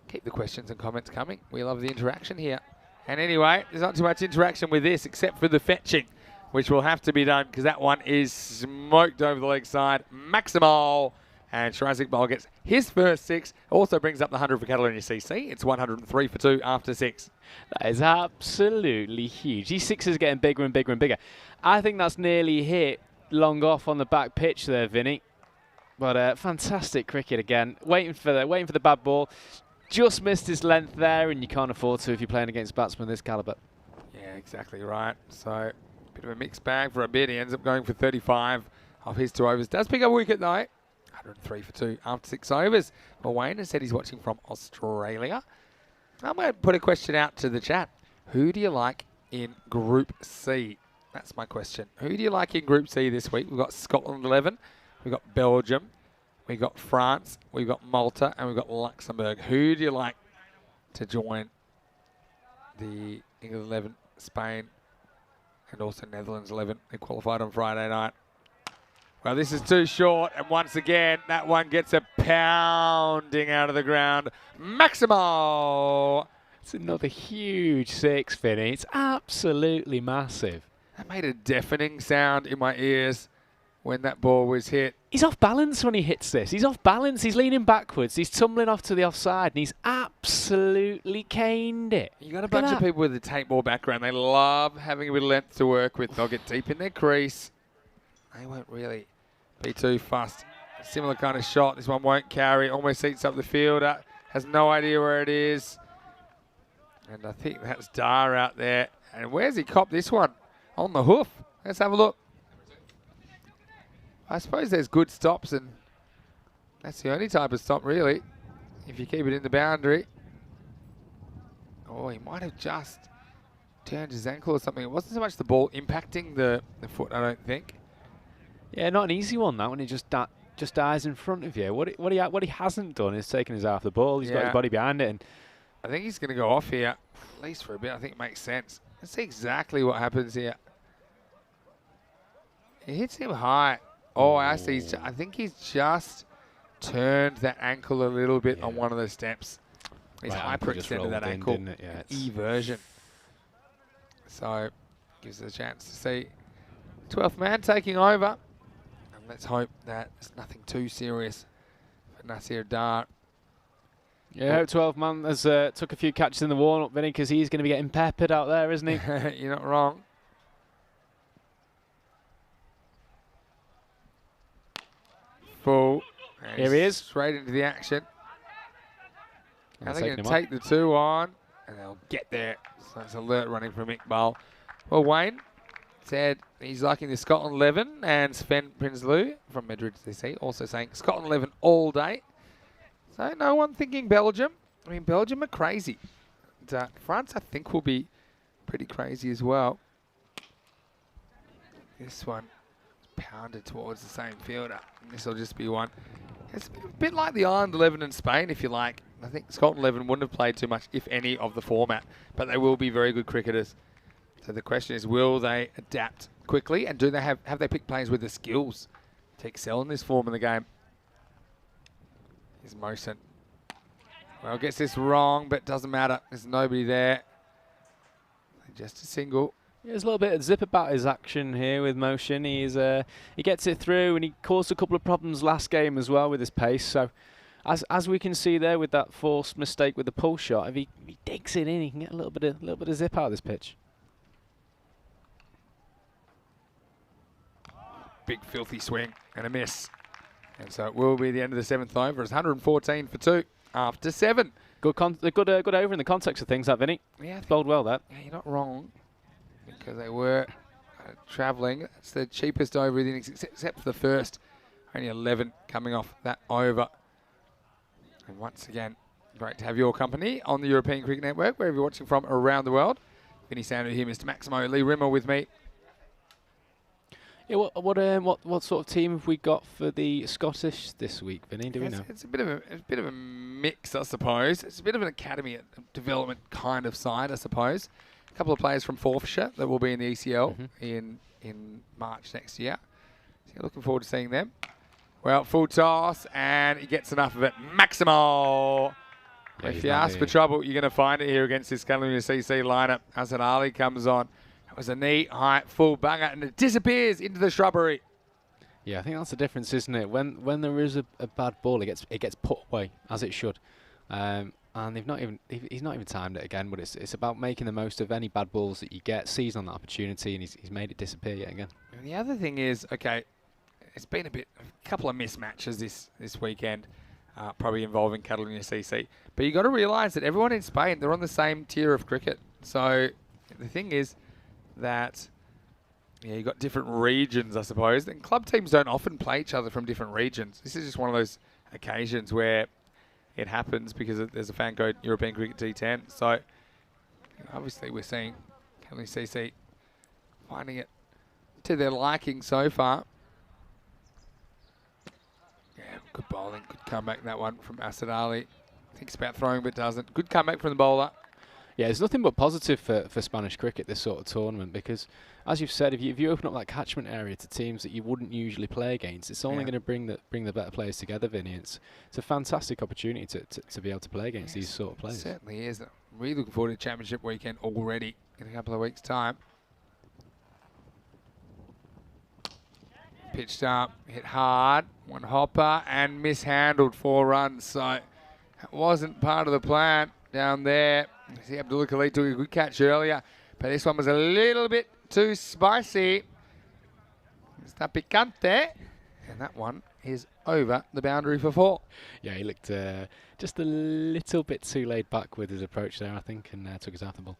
Keep the questions and comments coming. We love the interaction here. And anyway, there's not too much interaction with this except for the fetching, which will have to be done because that one is smoked over the leg side. Maximal. And Shiraz Iqbal gets his first 6. Also brings up the 100 for Catalonia CC. It's 103 for 2 after 6. That is absolutely huge. These 6s are getting bigger and bigger and bigger. I think that's nearly hit long off on the back pitch there, Vinny. But fantastic cricket again. Waiting for the bad ball. Just missed his length there, and you can't afford to if you're playing against batsmen this calibre. Yeah, exactly right. So, bit of a mixed bag for a bit. He ends up going for 35 of his 2 overs. Does pick up a wicket, though. 103 for 2 after 6 overs. Well, Wayne has said he's watching from Australia. I'm going to put a question out to the chat. Who do you like in Group C? That's my question. Who do you like in Group C this week? We've got Scotland 11. We've got Belgium. We've got France, we've got Malta, and we've got Luxembourg. Who do you like to join the England 11, Spain, and also Netherlands 11? They qualified on Friday night. Well, this is too short, and once again, that one gets a pounding out of the ground. Maximal! It's another huge 6, Vinny. It's absolutely massive. That made a deafening sound in my ears when that ball was hit. He's off balance when he hits this. He's off balance. He's leaning backwards. He's tumbling off to the offside, and he's absolutely caned it. You got a bunch of people with a tape ball background. They love having a bit of length to work with. They'll get deep in their crease. They won't really be too fussed. A similar kind of shot. This one won't carry. Almost eats up the fielder. Has no idea where it is. And I think that's Dar out there. And where's he copped this one? On the hoof. Let's have a look. I suppose there's good stops and That's the only type of stop, really, if you keep it in the boundary. Oh, he might have just turned his ankle or something. It wasn't so much the ball impacting the foot, I don't think. Yeah, not an easy one, that, when he just dies in front of you. What he hasn't done is taken his eye off the ball. He's got his body behind it. And I think he's going to go off here, at least for a bit. I think it makes sense. Let's see exactly what happens here. It hits him high. Oh, I see. I think he's just turned that ankle a little bit on one of the steps. He's hyperextended that ankle. Yeah, E version. So gives us a chance to see 12th man taking over. And let's hope that it's nothing too serious for Nasir Dar. Yeah, 12 man has took a few catches in the warm-up, Vinny, because he's going to be getting peppered out there, isn't he? You're not wrong. Full. Here he is. Straight into the action. Now they're going to Taking him take the 2 on, and they'll get there. So it's alert running from Iqbal. Well, Wayne said he's liking the Scotland 11, and Sven Prinsloo from Madrid CC also saying Scotland 11 all day. So no one thinking Belgium. I mean, Belgium are crazy. And, France, I think, will be pretty crazy as well. This one pounded towards the same fielder. This will just be one. It's a bit like the Ireland 11 in Spain, if you like. I think Scotland 11 wouldn't have played too much, if any, of the format, but they will be very good cricketers. So the question is, will they adapt quickly, and do they have they picked players with the skills to excel in this form of the game? Here's Mosen. Well, gets this wrong, but doesn't matter. There's nobody there. Just a single. Yeah, there's a little bit of zip about his action here with Motion. He gets it through, and he caused a couple of problems last game as well with his pace. So, as we can see there with that forced mistake with the pull shot, if he digs it in, he can get a little bit of zip out of this pitch. Big filthy swing and a miss. And so it will be the end of the 7th over. It's 114 for 2 after 7. Good over in the context of things, that, Vinny. Yeah, bowled well, that. Yeah, you're not wrong, because they were travelling. It's the cheapest over in the innings, except for the first. Only 11 coming off that over. And once again, great to have your company on the European Cricket Network, wherever you're watching from around the world. Vinny Sanders here, Mr. Maximo Lee Rimmer with me. Yeah, what sort of team have we got for the Scottish this week, Vinny? Do we know? It's a bit of a mix, I suppose. It's a bit of an academy development kind of side, I suppose. A couple of players from Forfarshire that will be in the ECL in March next year. So looking forward to seeing them. Well, full toss, and he gets enough of it. Maximo! Yeah, if you ask for trouble, you're going to find it here against this Caledonia CC lineup. Asad Ali comes on. That was a knee height full banger, and it disappears into the shrubbery. Yeah, I think that's the difference, isn't it? When there is a bad ball, it gets put away as it should, and he's not even timed it again. But it's about making the most of any bad balls that you get, seizing on that opportunity, and he's made it disappear yet again. And the other thing is, okay, it's been a couple of mismatches this weekend, probably involving Catalonia CC. But you got to realise that everyone in Spain, they're on the same tier of cricket. So the thing is that you've got different regions, I suppose. And club teams don't often play each other from different regions. This is just one of those occasions where it happens because there's a FanCode European Cricket T10. So obviously we're seeing Catalonia CC finding it to their liking so far. Yeah, good bowling, good comeback that one from Asad Ali. Thinks about throwing but doesn't. Good comeback from the bowler. Yeah, there's nothing but positive for Spanish cricket, this sort of tournament, because, as you've said, if you open up that catchment area to teams that you wouldn't usually play against, it's only going to bring the better players together, Vinny. It's a fantastic opportunity to be able to play against these sort of players. It certainly is. I'm really looking forward to the championship weekend already in a couple of weeks' time. Pitched up, hit hard, one hopper, and mishandled 4 runs. So that wasn't part of the plan down there. See, Abdullah Khalid took a good catch earlier, but this one was a little bit too spicy. Está picante. And that one is over the boundary for 4. Yeah, he looked just a little bit too laid back with his approach there, I think, and took his out the ball.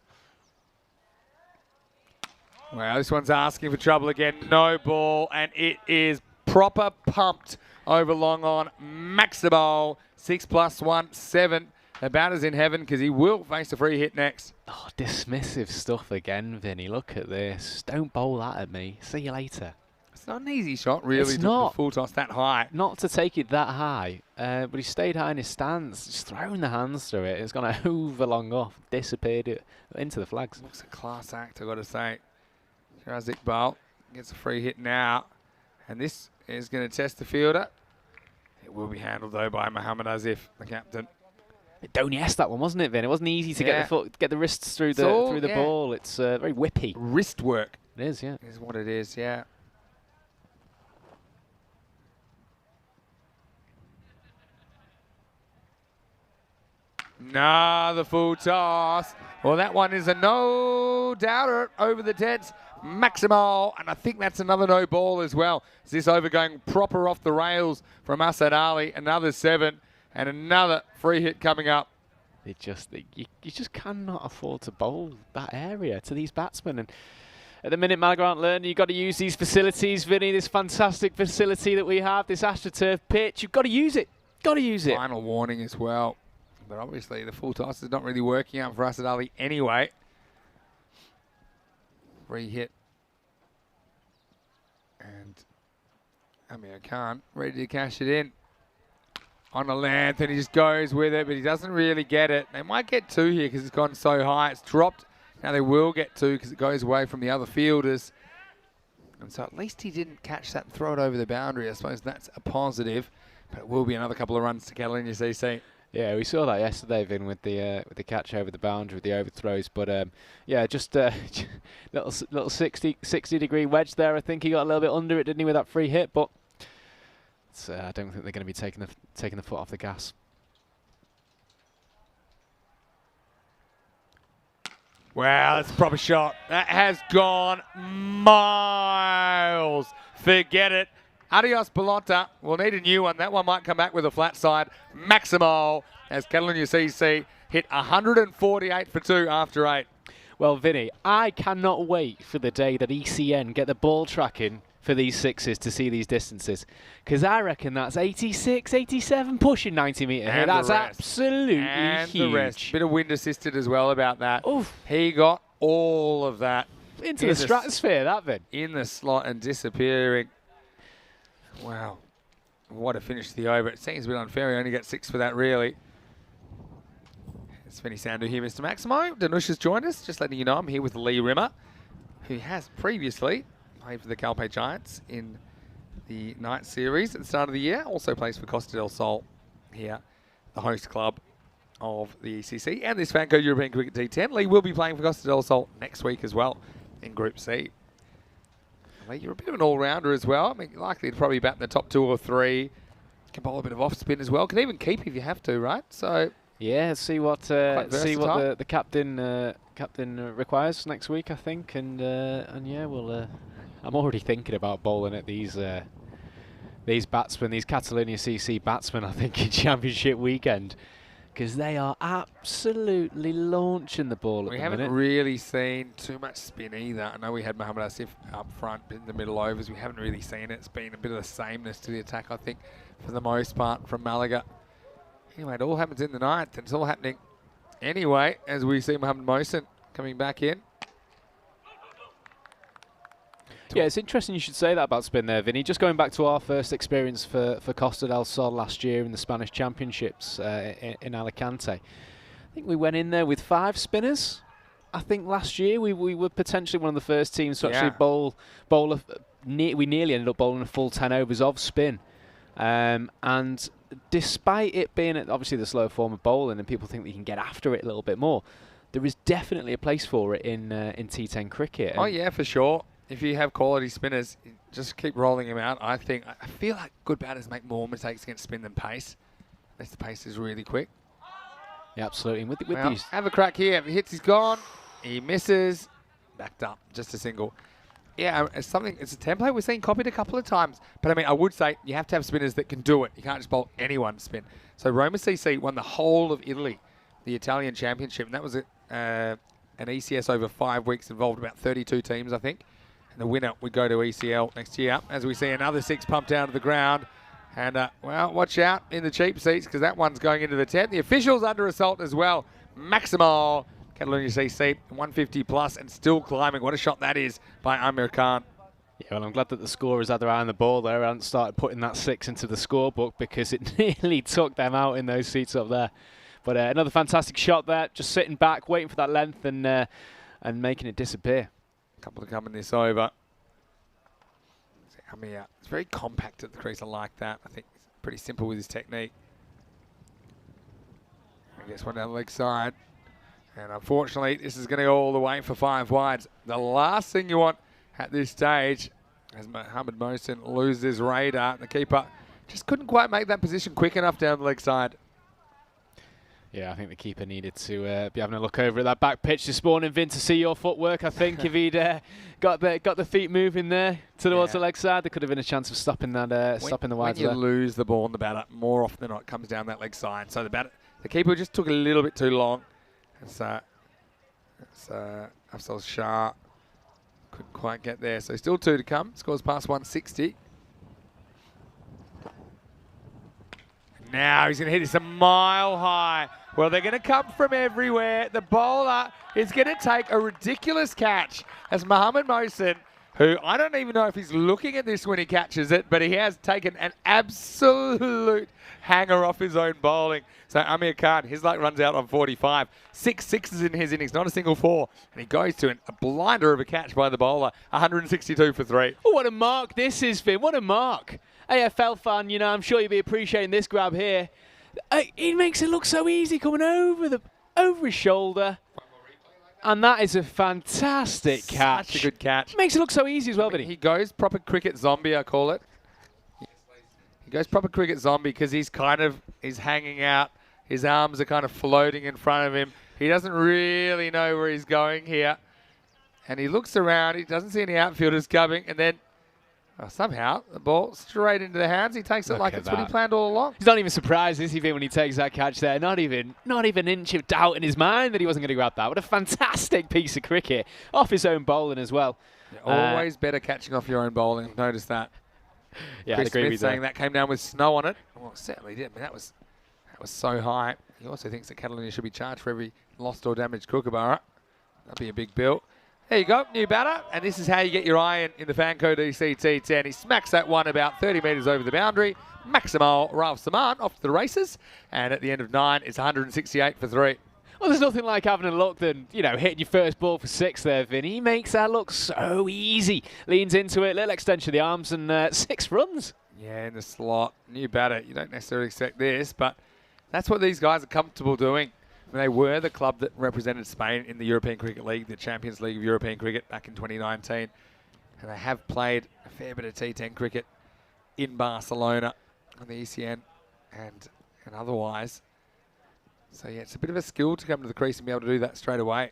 Well, this one's asking for trouble again. No ball, and it is proper pumped over long on. Maximo, 6 + 1, 7. The batter's in heaven because he will face a free hit next. Oh, dismissive stuff again, Vinny. Look at this. Don't bowl that at me. See you later. It's not an easy shot, really, It's not. to full toss that high. Not to take it that high, but he stayed high in his stance, just throwing the hands through it. It's gone over long off, disappeared it into the flags. Looks a class act, I've got to say. Shiraz Iqbal gets a free hit now, and this is going to test the fielder. It will be handled, though, by Mohammad Asif, the captain. Don't yes, that one, wasn't it, Vin? It wasn't easy to get the foot, get the wrists through the ball. It's very whippy. Wrist work. It is, yeah. Is what it is, yeah. The full toss. Well, that one is a no-doubter over the Teds. Maximo, and I think that's another no ball as well. Is this over going proper off the rails from Asad Ali? Another 7 and another free hit coming up. You just cannot afford to bowl that area to these batsmen. And at the minute, Malaga aren't learning. You've got to use these facilities, Vinny, this fantastic facility that we have, this AstroTurf pitch. You've got to use it. Got to use it. Final warning as well. But obviously, the full toss is not really working out for Asad Ali anyway. Free hit. And Amir Khan ready to cash it in. On a length, and he just goes with it, but he doesn't really get it. They might get 2 here because it's gone so high. It's dropped. Now they will get 2 because it goes away from the other fielders. And so at least he didn't catch that and throw it over the boundary. I suppose that's a positive. But it will be another couple of runs to Catalunya CC. Yeah, we saw that yesterday, Vin, with the catch over the boundary, with the overthrows. But yeah, just little 60-degree wedge there. I think he got a little bit under it, didn't he, with that free hit? But I don't think they're going to be taking the foot off the gas. Wow, that's a proper shot. That has gone miles. Forget it. Adios, Pelota. We'll need a new one. That one might come back with a flat side. Maximo, as Catalunya CC hit 148 for 2 after 8. Well, Vinny, I cannot wait for the day that ECN get the ball tracking for these sixes to see these distances. Because I reckon that's 86, 87, pushing 90 metre here. That's absolutely and huge. The rest. Bit of wind assisted as well about that. Oof. He got all of that. Into the stratosphere, that, Vin. In the slot and disappearing. Wow. What a finish to the over. It seems a bit unfair. We only get 6 for that, really. It's Vinny Sandhu here, Mr. Maximo. Danush has joined us. Just letting you know I'm here with Lee Rimmer, who has previously played for the Calpe Giants in the night series at the start of the year. Also plays for Costa del Sol here, the host club of the ECC and this FanCode European Cricket T10. Lee will be playing for Costa del Sol next week as well in Group C. Lee, you're a bit of an all-rounder as well. I mean, likely to probably bat in the top 2 or 3. Can bowl a bit of off-spin as well. Can even keep if you have to, right? So yeah, see what the captain requires next week, I think, and yeah, we'll. I'm already thinking about bowling at these batsmen, these Catalunya CC batsmen. I think in Championship weekend, because they are absolutely launching the ball. We haven't really seen too much spin either. I know we had Mohammad Asif up front in the middle overs. We haven't really seen it. It's been a bit of the sameness to the attack, I think, for the most part from Malaga. Anyway, it all happens in the ninth, and it's all happening anyway as we see Mohamed Mohsin coming back in. Yeah, it's interesting you should say that about spin there, Vinny. Just going back to our first experience for Costa del Sol last year in the Spanish Championships in Alicante. I think we went in there with 5 spinners. I think last year we were potentially one of the first teams to actually bowl we nearly ended up bowling a full 10 overs of spin. And despite it being obviously the slow form of bowling and people think that you can get after it a little bit more, there is definitely a place for it in T10 cricket. Oh yeah, for sure. If you have quality spinners, just keep rolling them out. I feel like good batters make more mistakes against spin than pace. Unless the pace is really quick. Yeah, absolutely. And with these, have a crack here. If he hits, he's gone. He misses. Backed up. Just a single. Yeah, it's a template we've seen copied a couple of times. But I mean, I would say you have to have spinners that can do it. You can't just bowl anyone spin. So Roma CC won the whole of Italy, the Italian Championship. And that was an ECS over 5 weeks, involved about 32 teams, I think. And the winner would go to ECL next year, as we see another 6 pumped down to the ground. And, well, watch out in the cheap seats because that one's going into the 10th. The officials under assault as well. Maximal, Catalonia CC, 150 plus and still climbing. What a shot that is by Amir Khan. Yeah, well, I'm glad that the scorers had their eye on the ball there and started putting that 6 into the scorebook because it nearly took them out in those seats up there. But another fantastic shot there, just sitting back, waiting for that length and making it disappear. A couple to coming this over. Amir, it's very compact at the crease. I like that. I think it's pretty simple with his technique. I guess one down the leg side. And unfortunately, this is going to go all the way for 5 wides. The last thing you want at this stage, as Mohammed Mohsen loses his radar, the keeper just couldn't quite make that position quick enough down the leg side. Yeah, I think the keeper needed to be having a look over at that back pitch this morning, Vin, to see your footwork. I think if he'd got the feet moving there towards the leg side, there could have been a chance of stopping that, stopping the wides there. When you lose the ball in the batter, more often than not, it comes down that leg side. So the keeper just took a little bit too long. It's Afzal Shah couldn't quite get there. So still 2 to come. Scores past 160. Now he's going to hit this a mile high. Well, they're going to come from everywhere. The bowler is going to take a ridiculous catch as Mohammed Mohsen, who I don't even know if he's looking at this when he catches it, but he has taken an absolute hanger off his own bowling. So Amir Khan, his luck runs out on 45. 6 sixes in his innings, not a single 4. And he goes to a blinder of a catch by the bowler. 162 for 3. Oh, what a mark this is, Vin. What a mark. AFL fan, you know, I'm sure you'll be appreciating this grab here. He makes it look so easy coming over his shoulder. And that is a fantastic catch. Such a good catch. Makes it look so easy as well, Vinny. He goes proper cricket zombie, I call it. He goes proper cricket zombie because he's hanging out. His arms are kind of floating in front of him. He doesn't really know where he's going here. And he looks around. He doesn't see any outfielders coming. And then somehow the ball straight into the hands. He takes it like it's what he planned all along. He's not even surprised, is he, Vin, when he takes that catch there? Not even an inch of doubt in his mind that he wasn't going to grab that. What a fantastic piece of cricket off his own bowling as well. Yeah, always better catching off your own bowling. Notice that. Yeah, Chris I'd agree Smith with saying that. that came down with snow on it. Well, it certainly did. I mean, that was so high. He also thinks that Catalonia should be charged for every lost or damaged kookaburra. That'd be a big bill. There you go, new batter. And this is how you get your iron in the FanCode T10. He smacks that one about 30 metres over the boundary. Maximal Ralph Saman off to the races. And at the end of 9, it's 168 for 3. Well, there's nothing like having a look than, hitting your first ball for 6 there, Vin. He makes that look so easy. Leans into it, little extension of the arms, and 6 runs. Yeah, in the slot. New batter. You don't necessarily expect this, but that's what these guys are comfortable doing. They were the club that represented Spain in the European Cricket League, the Champions League of European Cricket back in 2019. And they have played a fair bit of T10 cricket in Barcelona on the ECN and otherwise. So, yeah, it's a bit of a skill to come to the crease and be able to do that straight away.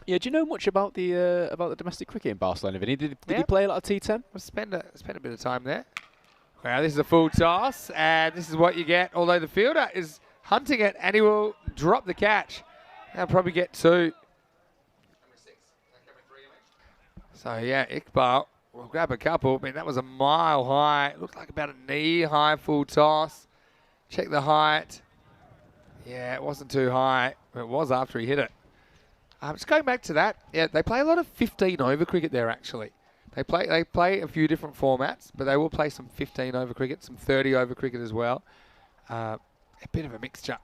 Yeah, do you know much about the domestic cricket in Barcelona, Vinny? Did he play a lot of T10? I'll spend a bit of time there. Wow, this is a full toss, and this is what you get, although the fielder is hunting it, and he will drop the catch. They'll probably get 2. So, yeah, Iqbal will grab a couple. I mean, that was a mile high. It looked like about a knee-high full toss. Check the height. Yeah, it wasn't too high. It was after he hit it. Just going back to that, yeah, they play a lot of 15-over cricket there, actually. They play a few different formats, but they will play some 15-over cricket, some 30-over cricket as well. A bit of a mixture.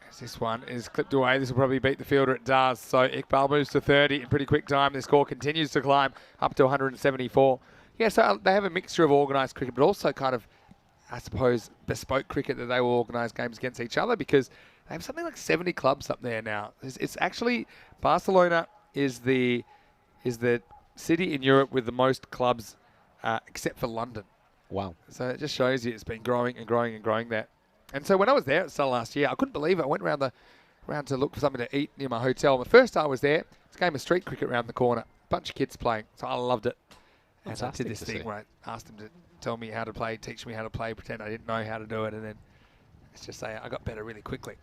As this one is clipped away, this will probably beat the fielder. It does. So Iqbal moves to 30 in pretty quick time. The score continues to climb up to 174. Yeah, so they have a mixture of organised cricket, but also kind of, I suppose, bespoke cricket that they will organise games against each other because they have something like 70 clubs up there now. It's actually, Barcelona is the city in Europe with the most clubs except for London. Wow. So it just shows you it's been growing and growing and growing there. And so when I was there at the start of last year, I couldn't believe it. I went around to look for something to eat near my hotel. The first time I was there, it's a game of street cricket around the corner. Bunch of kids playing. So I loved it. And I did this thing where I asked them to tell me how to play, teach me how to play, pretend I didn't know how to do it, and then let's just say I got better really quickly.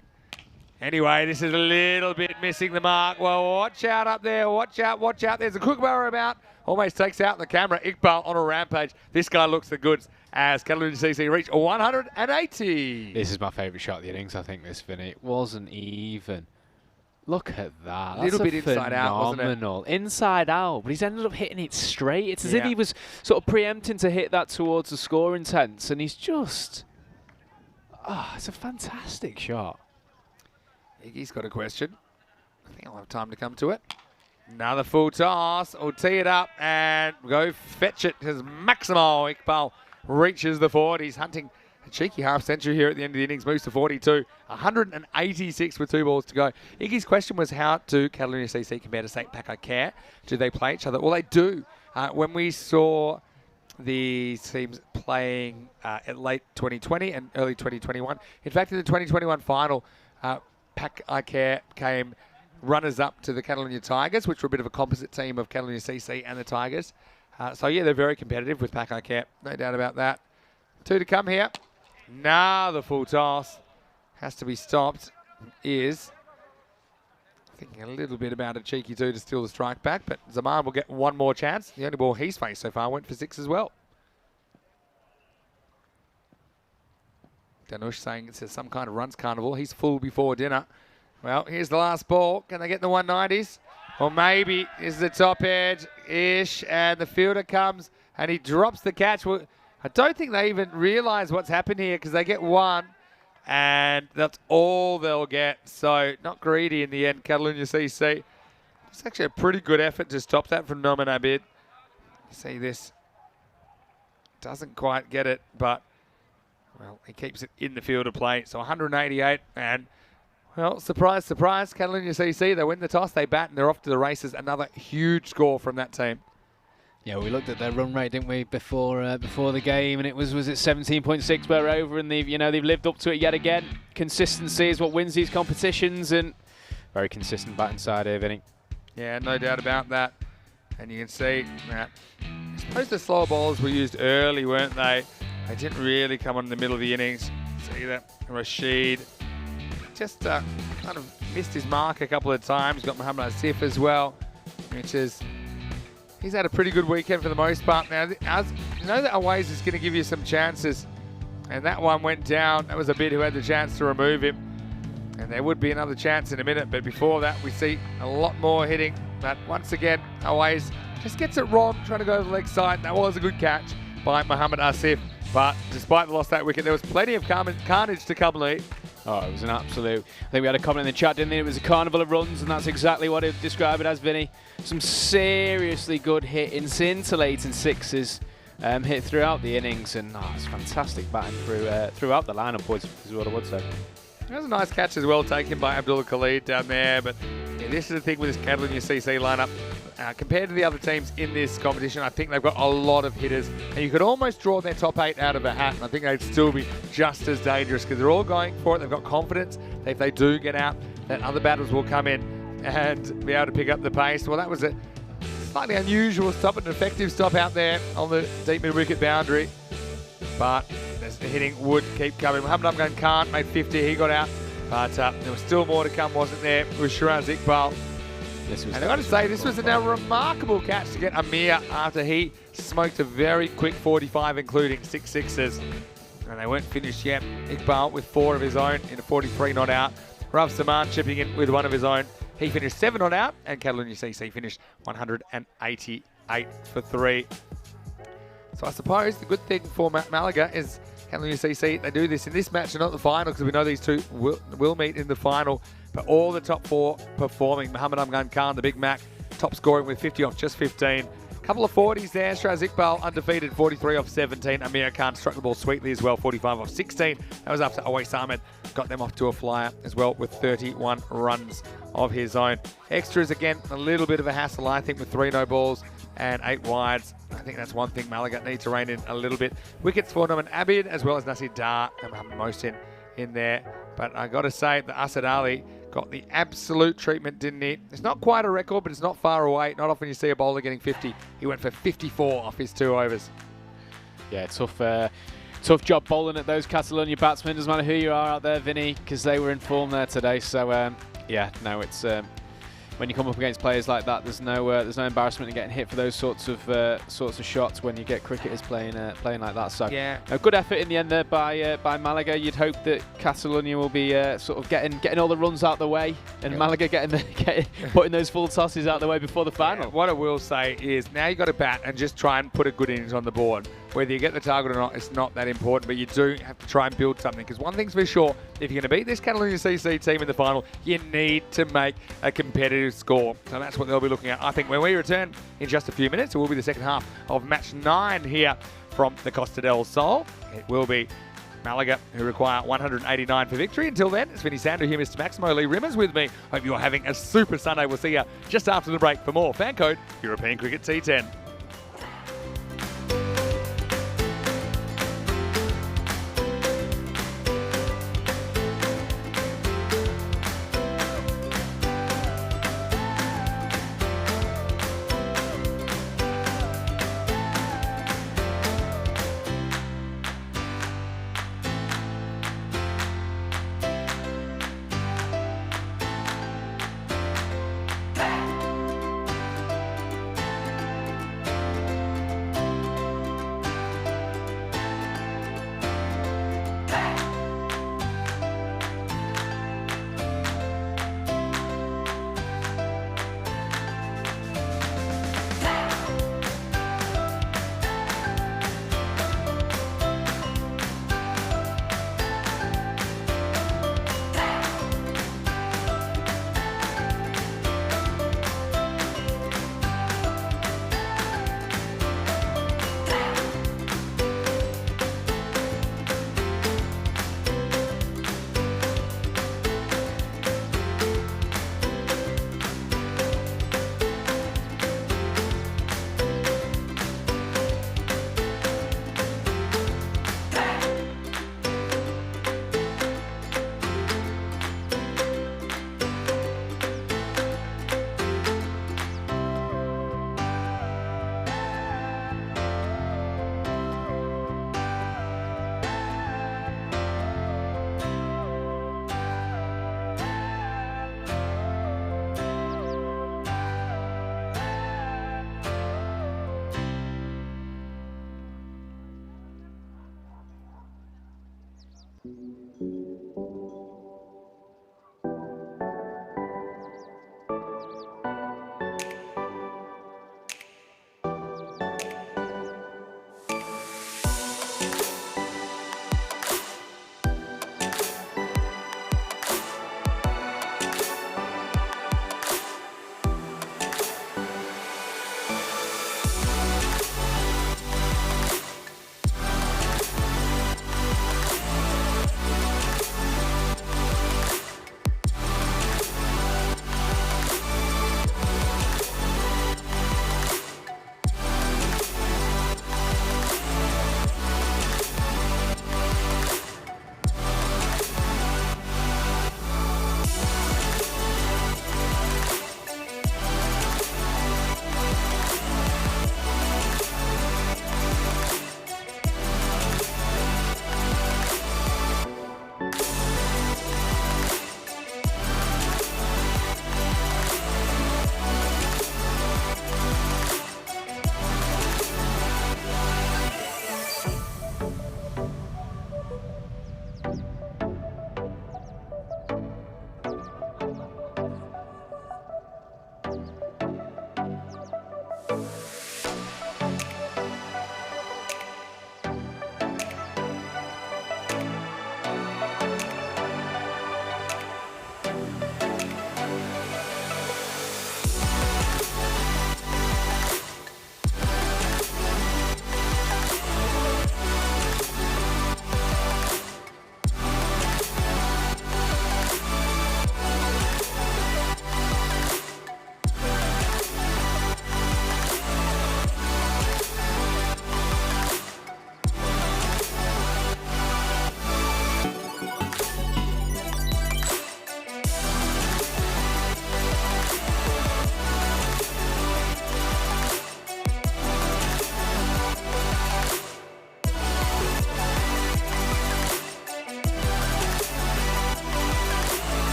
Anyway, this is a little bit missing the mark. Well, watch out up there. Watch out, watch out. There's a kookaburra about. Almost takes out the camera. Iqbal on a rampage. This guy looks the goods as Catalunya CC reach 180. This is my favourite shot of the innings, I think, this, Vinny. It wasn't even. Look at that. Little That's bit inside out, wasn't it? phenomenal. Inside out, but he's ended up hitting it straight. It's as if he was sort of preempting to hit that towards the score intents, and he's just... it's a fantastic shot. Iggy's got a question. I think I'll have time to come to it. Another full toss. We'll tee it up and go fetch it as Maximo Iqbal reaches the 40s, hunting a cheeky half-century here at the end of the innings, moves to 42. 186 with 2 balls to go. Iggy's question was how do Catalunya CC compare to, say, Paco Care? Do they play each other? Well, they do. When we saw the teams playing at late 2020 and early 2021, in fact, in the 2021 final, Paco Care came runners-up to the Catalunya Tigers, which were a bit of a composite team of Catalunya CC and the Tigers. So, yeah, they're very competitive with Paco Care. No doubt about that. 2 to come here. Now the full toss has to be stopped. Is thinking a little bit about a cheeky 2 to steal the strike back, but Zaman will get one more chance. The only ball he's faced so far went for 6 as well. Danush saying it's some kind of runs carnival. He's full before dinner. Well, here's the last ball. Can they get the 190s? Or maybe is the top edge-ish, and the fielder comes and he drops the catch. Well, I don't think they even realise what's happened here because they get 1 and that's all they'll get. So not greedy in the end, Catalunya CC. It's actually a pretty good effort to stop that from Noman Abid. You see this. Doesn't quite get it, but, well, he keeps it in the field of play. So 188 and, well, surprise, surprise, Catalunya CC. They win the toss, they bat, and they're off to the races. Another huge score from that team. Yeah, we looked at their run rate, didn't we, before the game, and it was it 17.6 per over, and they've lived up to it yet again. Consistency is what wins these competitions, and very consistent batting side here, Vinny. Yeah, no doubt about that. And you can see that. I suppose the slower balls were used early, weren't they? They didn't really come on in the middle of the innings. See that Rashid just kind of missed his mark a couple of times. Got Muhammad Asif as well, which is. He's had a pretty good weekend for the most part. Now, as you know that Aways is going to give you some chances, and that one went down. That was a bit who had the chance to remove him, and there would be another chance in a minute. But before that, we see a lot more hitting. But once again, Aways just gets it wrong, trying to go to the leg side. That was a good catch by Muhammad Asif, but despite the loss of that wicket, there was plenty of carnage to come late. Oh, it was an absolute... I think we had a comment in the chat, didn't we? It was a carnival of runs, and that's exactly what I'd describe it as, Vinny. Some seriously good hitting, scintillating sixes hit throughout the innings, and it's fantastic batting throughout the lineup, boys, is what I would say. That was a nice catch as well, taken by Abdullah Khalid down there, but yeah, this is the thing with this Catalunya CC lineup. Compared to the other teams in this competition, I think they've got a lot of hitters, and you could almost draw their top 8 out of a hat, and I think they'd still be just as dangerous because they're all going for it. They've got confidence that if they do get out, that other batters will come in and be able to pick up the pace. Well, that was a slightly unusual stop, an effective stop out there on the deep mid-wicket boundary, but the hitting would keep coming. Muhammad Amgan Khan made 50, he got out, but there was still more to come, wasn't there, with Shiraz Iqbal. And I've got to say, this was a remarkable catch to get Amir after he smoked a very quick 45, including 6 sixes. And they weren't finished yet. Iqbal with 4 of his own in a 43 not out. Rav Saman chipping in with 1 of his own. He finished 7 not out, and Catalunya CC finished 188 for 3. So I suppose the good thing for Malaga is Catalunya CC, they do this in this match and not the final, because we know these two will meet in the final. But all the top 4 performing. Muhammad Amgan Khan, the Big Mac, top scoring with 50 off just 15. Couple of 40s there. Shiraz Iqbal undefeated, 43 off 17. Amir Khan struck the ball sweetly as well, 45 off 16. That was after Awais Ahmed got them off to a flyer as well with 31 runs of his own. Extras, again, a little bit of a hassle, I think, with 3 no balls and 8 wides. I think that's one thing Malaga need to rein in a little bit. Wickets for Noman Abid as well as Nasir Dar and Muhammad Mohsin in there. But I got to say, the Asad Ali got the absolute treatment, didn't he? It's not quite a record, but it's not far away. Not often you see a bowler getting 50. He went for 54 off his 2 overs. Yeah, tough job bowling at those Catalonia batsmen. Doesn't matter who you are out there, Vinny, because they were in form there today. So yeah, no, it's when you come up against players like that, there's no embarrassment in getting hit for those sorts of shots when you get cricketers playing like that. So Yeah. a good effort in the end there by Malaga. You'd hope that Catalonia will be sort of getting all the runs out the way, and Malaga putting those full tosses out the way before the final. Yeah, what I will say is now you've got to bat and just try and put a good innings on the board. Whether you get the target or not, it's not that important, but you do have to try and build something. Because one thing's for sure, if you're going to beat this Catalonia CC team in the final, you need to make a competitive score. So that's what they'll be looking at. I think when we return in just a few minutes, it will be the second half of match 9 here from the Costa del Sol. It will be Malaga, who require 189 for victory. Until then, it's Vinny Sandhu here, Mr. Maximo Lee Rimmers with me. Hope you're having a super Sunday. We'll see you just after the break for more FanCode European Cricket T10.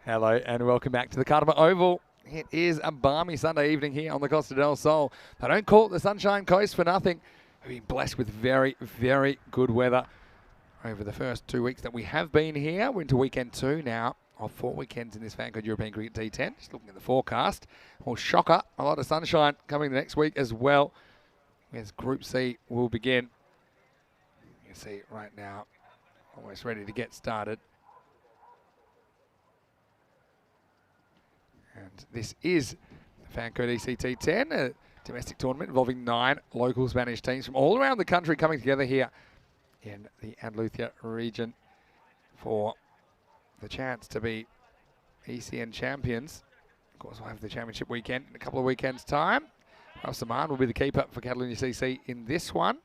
Hello and welcome back to the Cardamom Oval. It is a balmy Sunday evening here on the Costa del Sol. They don't call it the Sunshine Coast for nothing. We've been blessed with very, very good weather over the first 2 weeks that we have been here. We're into weekend 2 now of 4 weekends in this FanCode European Cricket T10. Just looking at the forecast. Well, shocker, a lot of sunshine coming the next week as well, as Group C will begin. You can see right now, almost ready to get started. And this is the FanCode ECT10, a domestic tournament involving 9 local Spanish teams from all around the country coming together here in the Andalusia region for the chance to be ECN champions. Of course, we'll have the championship weekend in a couple of weekends' time. Ralph Saman will be the keeper for Catalunya CC in this one.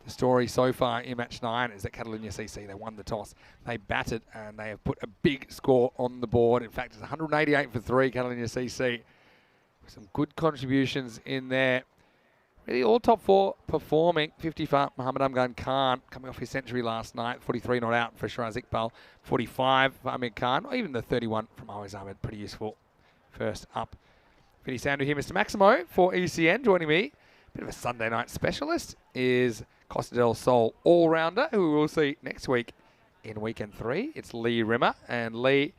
The story so far in match 9 is that Catalunya CC, they won the toss. They batted and they have put a big score on the board. In fact, it's 188 for 3, Catalunya CC. With some good contributions in there. Really all top 4 performing. 50 for Mohammad Amgan Khan, coming off his century last night. 43 not out for Shiraz Iqbal. 45 for Amir Khan, or even the 31 from Always Ahmed. Pretty useful. First up, Vinny Sandu here, Mr. Maximo for ECN. Joining me, bit of a Sunday night specialist, is Costa del Sol all-rounder, who we will see next week in weekend 3. It's Lee Rimmer. And Lee,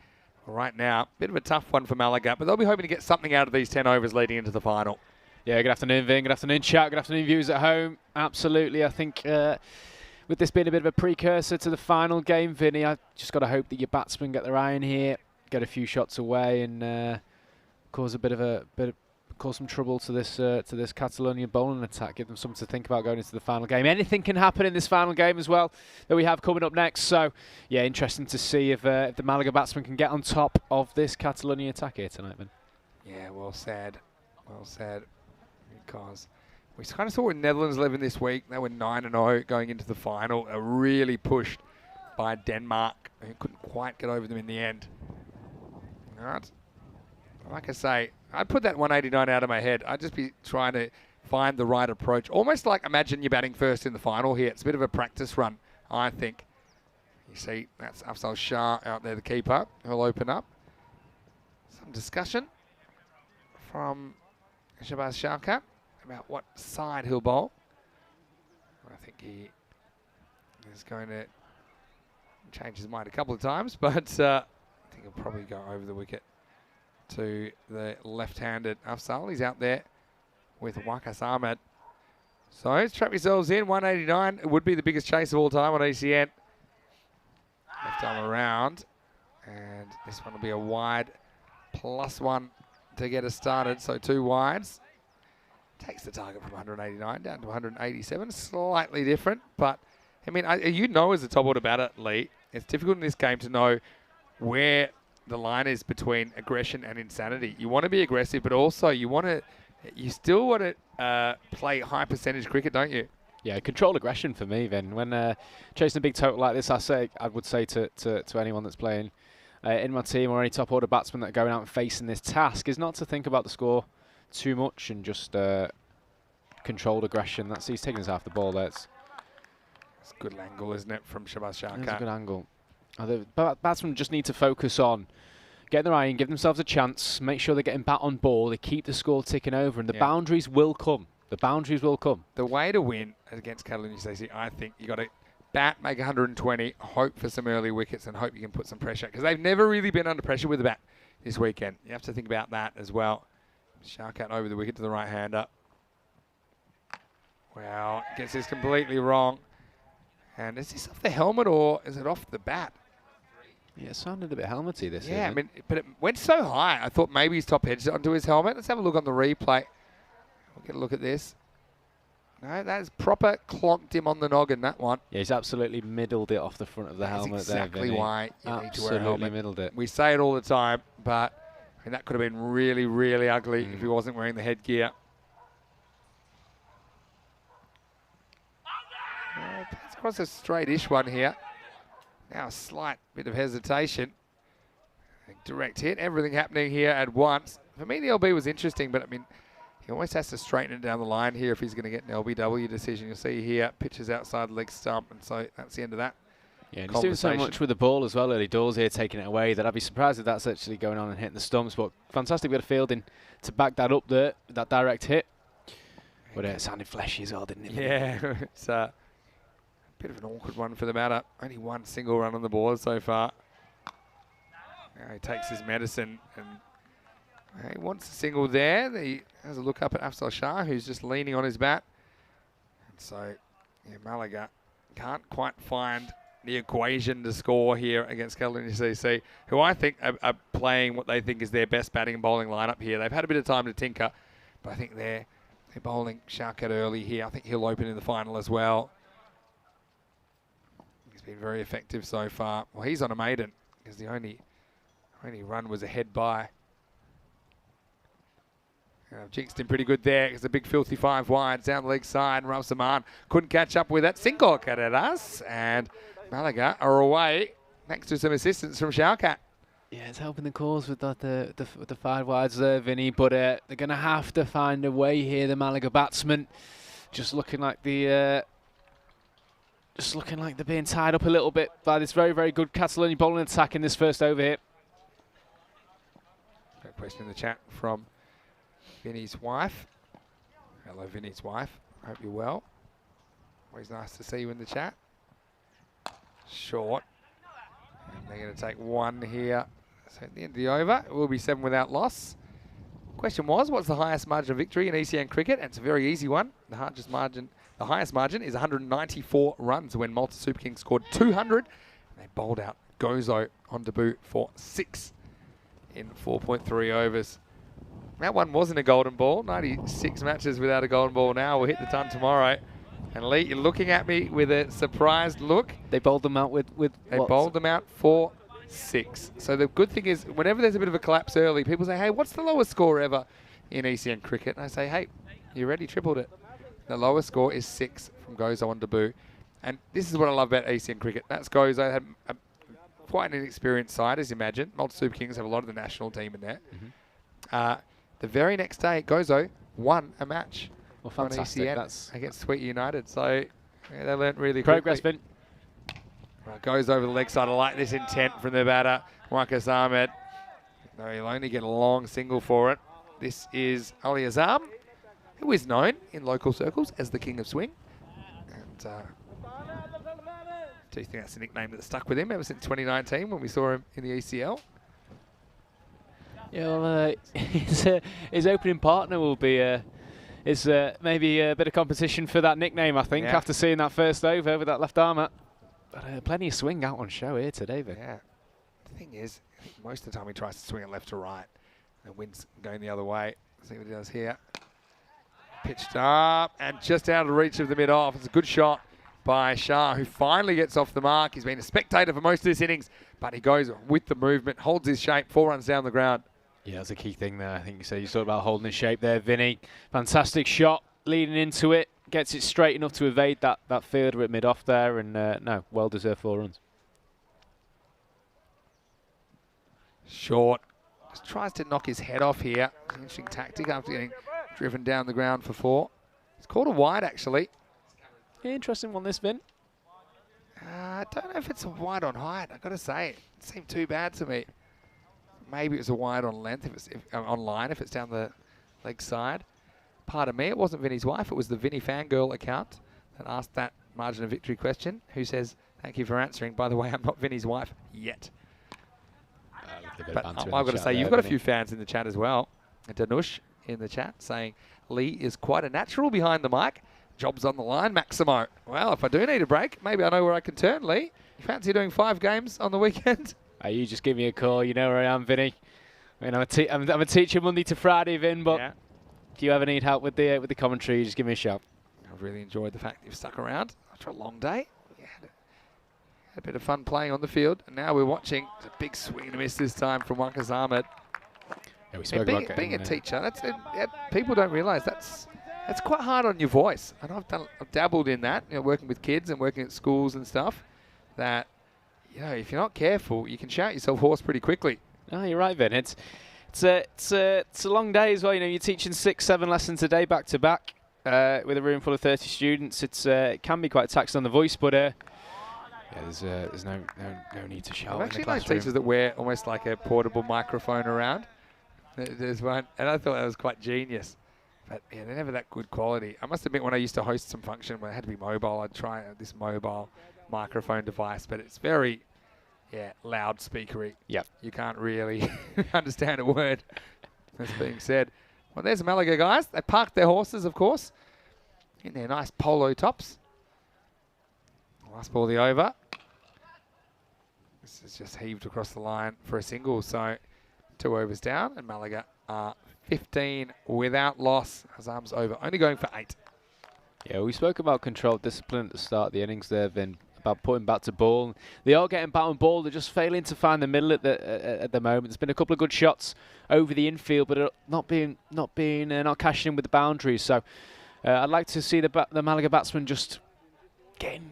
right now, bit of a tough one for Malaga, but they'll be hoping to get something out of these 10 overs leading into the final. Yeah, good afternoon, Vin. Good afternoon, chat. Good afternoon, viewers at home. Absolutely. I think with this being a bit of a precursor to the final game, Vinny, I've just got to hope that your batsmen get their iron here, get a few shots away, and cause some trouble to this Catalonia bowling attack. Give them something to think about going into the final game. Anything can happen in this final game as well that we have coming up next. So, yeah, interesting to see if the Malaga batsmen can get on top of this Catalonia attack here tonight, man. Yeah, well said. Well said. Because we kind of saw in Netherlands 11 this week. They were 9-0 going into the final. Really pushed by Denmark, who couldn't quite get over them in the end. All right. Like I say, I'd put that 189 out of my head. I'd just be trying to find the right approach. Almost like imagine you're batting first in the final here. It's a bit of a practice run, I think. You see, that's Afzal Shah out there, the keeper. He'll open up. Some discussion from Shabazz Sharkat about what side he'll bowl. I think he is going to change his mind a couple of times, but I think he'll probably go over the wicket to the left-handed Afzal. He's out there with Waqas Ahmed. So strap yourselves in. 189. It would be the biggest chase of all time on ECN. Left arm around. And this one will be a wide +1 to get us started. So 2 wides. Takes the target from 189 down to 187. Slightly different. But, I mean, you know as a top order batter, Lee, it's difficult in this game to know where the line is between aggression and insanity. You want to be aggressive, but also you still want to play high percentage cricket, don't you? Yeah, controlled aggression for me, then. When chasing a big total like this, I would say to anyone that's playing in my team or any top order batsman that are going out and facing this task is not to think about the score too much and just controlled aggression. He's taking us half the ball there. It's a good angle, isn't it, from Shabazz Sharkat? It's a good angle. The batsmen just need to focus on getting their eye in, give themselves a chance, make sure they're getting bat on ball, they keep the score ticking over, and the boundaries will come. The boundaries will come. The way to win against Catalunya CC, I think you got to bat, make 120, hope for some early wickets, and hope you can put some pressure, because they've never really been under pressure with the bat this weekend. You have to think about that as well. Sharkat over the wicket to the right-hander. Wow, gets this completely wrong. And is this off the helmet or is it off the bat? Yeah, it sounded a bit helmety this. Yeah, I mean, but it went so high. I thought maybe his top edged onto his helmet. Let's have a look on the replay. We'll get a look at this. No, that is proper clonked him on the noggin, that one. Yeah, he's absolutely middled it off the front of the helmet. That's exactly why you need to wear a helmet. Middled it. We say it all the time, but I mean, that could have been really, really ugly if he wasn't wearing the headgear. It's across a straight-ish one here. Now a slight bit of hesitation. Direct hit, everything happening here at once. For me, the LB was interesting, but I mean, he almost has to straighten it down the line here if he's going to get an LBW decision. You'll see here, pitches outside the leg stump, and so that's the end of that. Yeah, and he's doing so much with the ball as well early doors here, taking it away, that I'd be surprised if that's actually going on and hitting the stumps. But fantastic bit of fielding to back that up there, that direct hit. But it sounded fleshy as well, didn't it? Yeah, it's a bit of an awkward one for the batter. Only one single run on the board so far. Now he takes his medicine and he wants a single there. He has a look up at Afzal Shah, who's just leaning on his bat. And so, yeah, Malaga can't quite find the equation to score here against Caledonia CC, who I think are playing what they think is their best batting and bowling lineup here. They've had a bit of time to tinker, but I think they're bowling Sharkat early here. I think he'll open in the final as well. He's been very effective so far. Well, he's on a maiden because the only run was a head by. I've jinxed him pretty good there because the big filthy 5 wide down the leg side. And Rav Saman couldn't catch up with that. Single Carreras and Malaga are away thanks to some assistance from Sharkat. Yeah, it's helping the cause with that, the 5 wides there, Vinny. But they're going to have to find a way here. The Malaga batsmen just looking like they're being tied up a little bit by this very, very good Catalonia bowling attack in this first over here. Great question in the chat from Vinny's wife. Hello, Vinny's wife. Hope you're well. Always nice to see you in the chat. Short. And they're going to take 1 here. So at the end of the over, it will be 7 without loss. Question was, what's the highest margin of victory in ECN cricket? And it's a very easy one. The highest margin is 194 runs when Malta Super Kings scored 200. And they bowled out Gozo on debut for 6 in 4.3 overs. That one wasn't a golden ball. 96 matches without a golden ball now. We'll hit the ton tomorrow. And Lee, you're looking at me with a surprised look. They bowled them out with They bowled them out for 6. So the good thing is, whenever there's a bit of a collapse early, people say, hey, what's the lowest score ever in ECN cricket? And I say, hey, you already tripled it. The lowest score is 6 from Gozo on debut. And this is what I love about ECN cricket. That's Gozo. Had quite an inexperienced side, as you imagine. Malta Super Kings have a lot of the national team in there. The very next day, Gozo won a match on ECN against Sweet United. So yeah, they learnt really quickly. Progress, Vin. Well, goes over the leg side. I like this intent from the batter, Marcus Ahmed. No, he'll only get a long single for it. This is Ali Azam, who is known in local circles as the King of Swing. And do you think that's a nickname that stuck with him ever since 2019 when we saw him in the ECL? Yeah, well, his opening partner will be maybe a bit of competition for that nickname, I think, after seeing that first over with that left armour. But plenty of swing out on show here today, Vic. Yeah. The thing is, I think most of the time he tries to swing it left to right. And the wind's going the other way. Let's see what he does here. Pitched up and just out of reach of the mid-off. It's a good shot by Shah, who finally gets off the mark. He's been a spectator for most of this innings, but he goes with the movement, holds his shape, 4 runs down the ground. Yeah, that's a key thing there. I think you talked about holding his shape there, Vinny. Fantastic shot, leading into it. Gets it straight enough to evade that fielder at mid-off there, and well-deserved 4 runs. Short. Just tries to knock his head off here. Interesting tactic after getting driven down the ground for 4. It's called a wide, actually. Yeah, interesting one, this, Vin. I don't know if it's a wide on height. I've got to say, it seemed too bad to me. Maybe it was a wide on length, on line, if it's down the leg side. Pardon me, it wasn't Vinny's wife. It was the Vinny Fangirl account that asked that margin of victory question, who says, thank you for answering. By the way, I'm not Vinny's wife yet. But I've got to say, you've got a few fans in the chat as well. Danush in the chat saying, Lee is quite a natural behind the mic. Job's on the line, Maximo. Well, if I do need a break, maybe I know where I can turn, Lee. You fancy doing 5 games on the weekend? You just give me a call. You know where I am, Vinny. I mean, I'm a teacher Monday to Friday, Vin, but if you ever need help with the commentary, just give me a shout. I've really enjoyed the fact that you've stuck around after a long day. Yeah, had a bit of fun playing on the field, and now we're watching a big swing and a miss this time from Marcus Ahmed. Yeah, we spoke about being a teacher, people don't realise that's quite hard on your voice. And I've dabbled in that, working with kids and working at schools and stuff. That if you're not careful, you can shout yourself hoarse pretty quickly. Oh, you're right, Vin. It's a long day as well. You're teaching 6-7 lessons a day back to back with a room full of 30 students. It can be quite taxing on the voice, but Yeah, there's no need to shout I've in the actually known classroom. teachers that wear almost like a portable microphone around. There's one, and I thought that was quite genius. But yeah, they're never that good quality. I must admit, when I used to host some function where it had to be mobile, I'd try this mobile microphone device, but it's very, loudspeakery. Yep. You can't really understand a word that's being said. Well, there's Malaga guys. They parked their horses, of course, in their nice polo tops. Last ball, the over. This is just heaved across the line for a single, so 2 overs down, and Malaga are 15 without loss. Hazam's over, only going for 8. Yeah, we spoke about controlled discipline at the start of the innings there, Vin, about putting bat to ball. They are getting bat on ball. They're just failing to find the middle at the moment. There's been a couple of good shots over the infield, but not cashing in with the boundaries. So I'd like to see the Malaga batsman just getting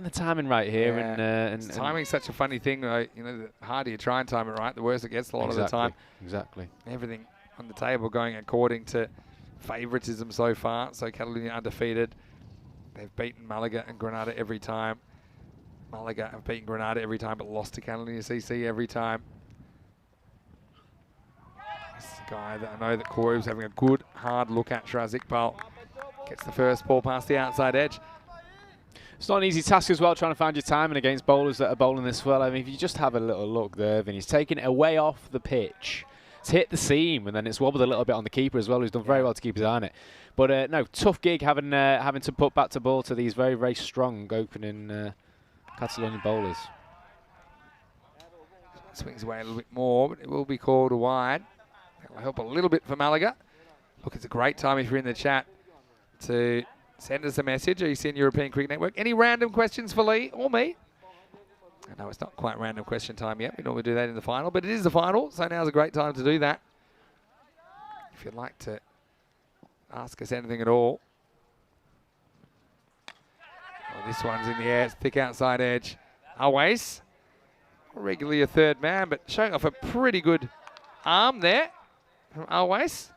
the timing right here. Yeah. And timing's such a funny thing, though. You know, the harder you try and time it right, the worse it gets a lot of the time. Exactly. Everything on the table going according to favouritism so far. So Catalunya undefeated. They've beaten Malaga and Granada every time. Malaga have beaten Granada every time, but lost to Catalunya CC every time. This is a guy that I know that Corey's having a good, hard look at. Shiraz Iqbal gets the first ball past the outside edge. It's not an easy task as well, trying to find your timing against bowlers that are bowling this well. I mean, if you just have a little look there, Vin, he's taken it away off the pitch. It's hit the seam, and then it's wobbled a little bit on the keeper as well, who's done very well to keep his eye on it. But no, tough gig having to put bat to ball to these very, very strong opening Catalonian bowlers. Swings away a little bit more, but it will be called wide. That will help a little bit for Malaga. Look, it's a great time if you're in the chat to send us a message, ECN European Cricket Network. Any random questions for Lee or me? I know it's not quite random question time yet. We normally do that in the final, but it is the final, so now's a great time to do that. If you'd like to ask us anything at all. Oh, this one's in the air. It's thick outside edge. Always. Regularly a third man, but showing off a pretty good arm there from Always.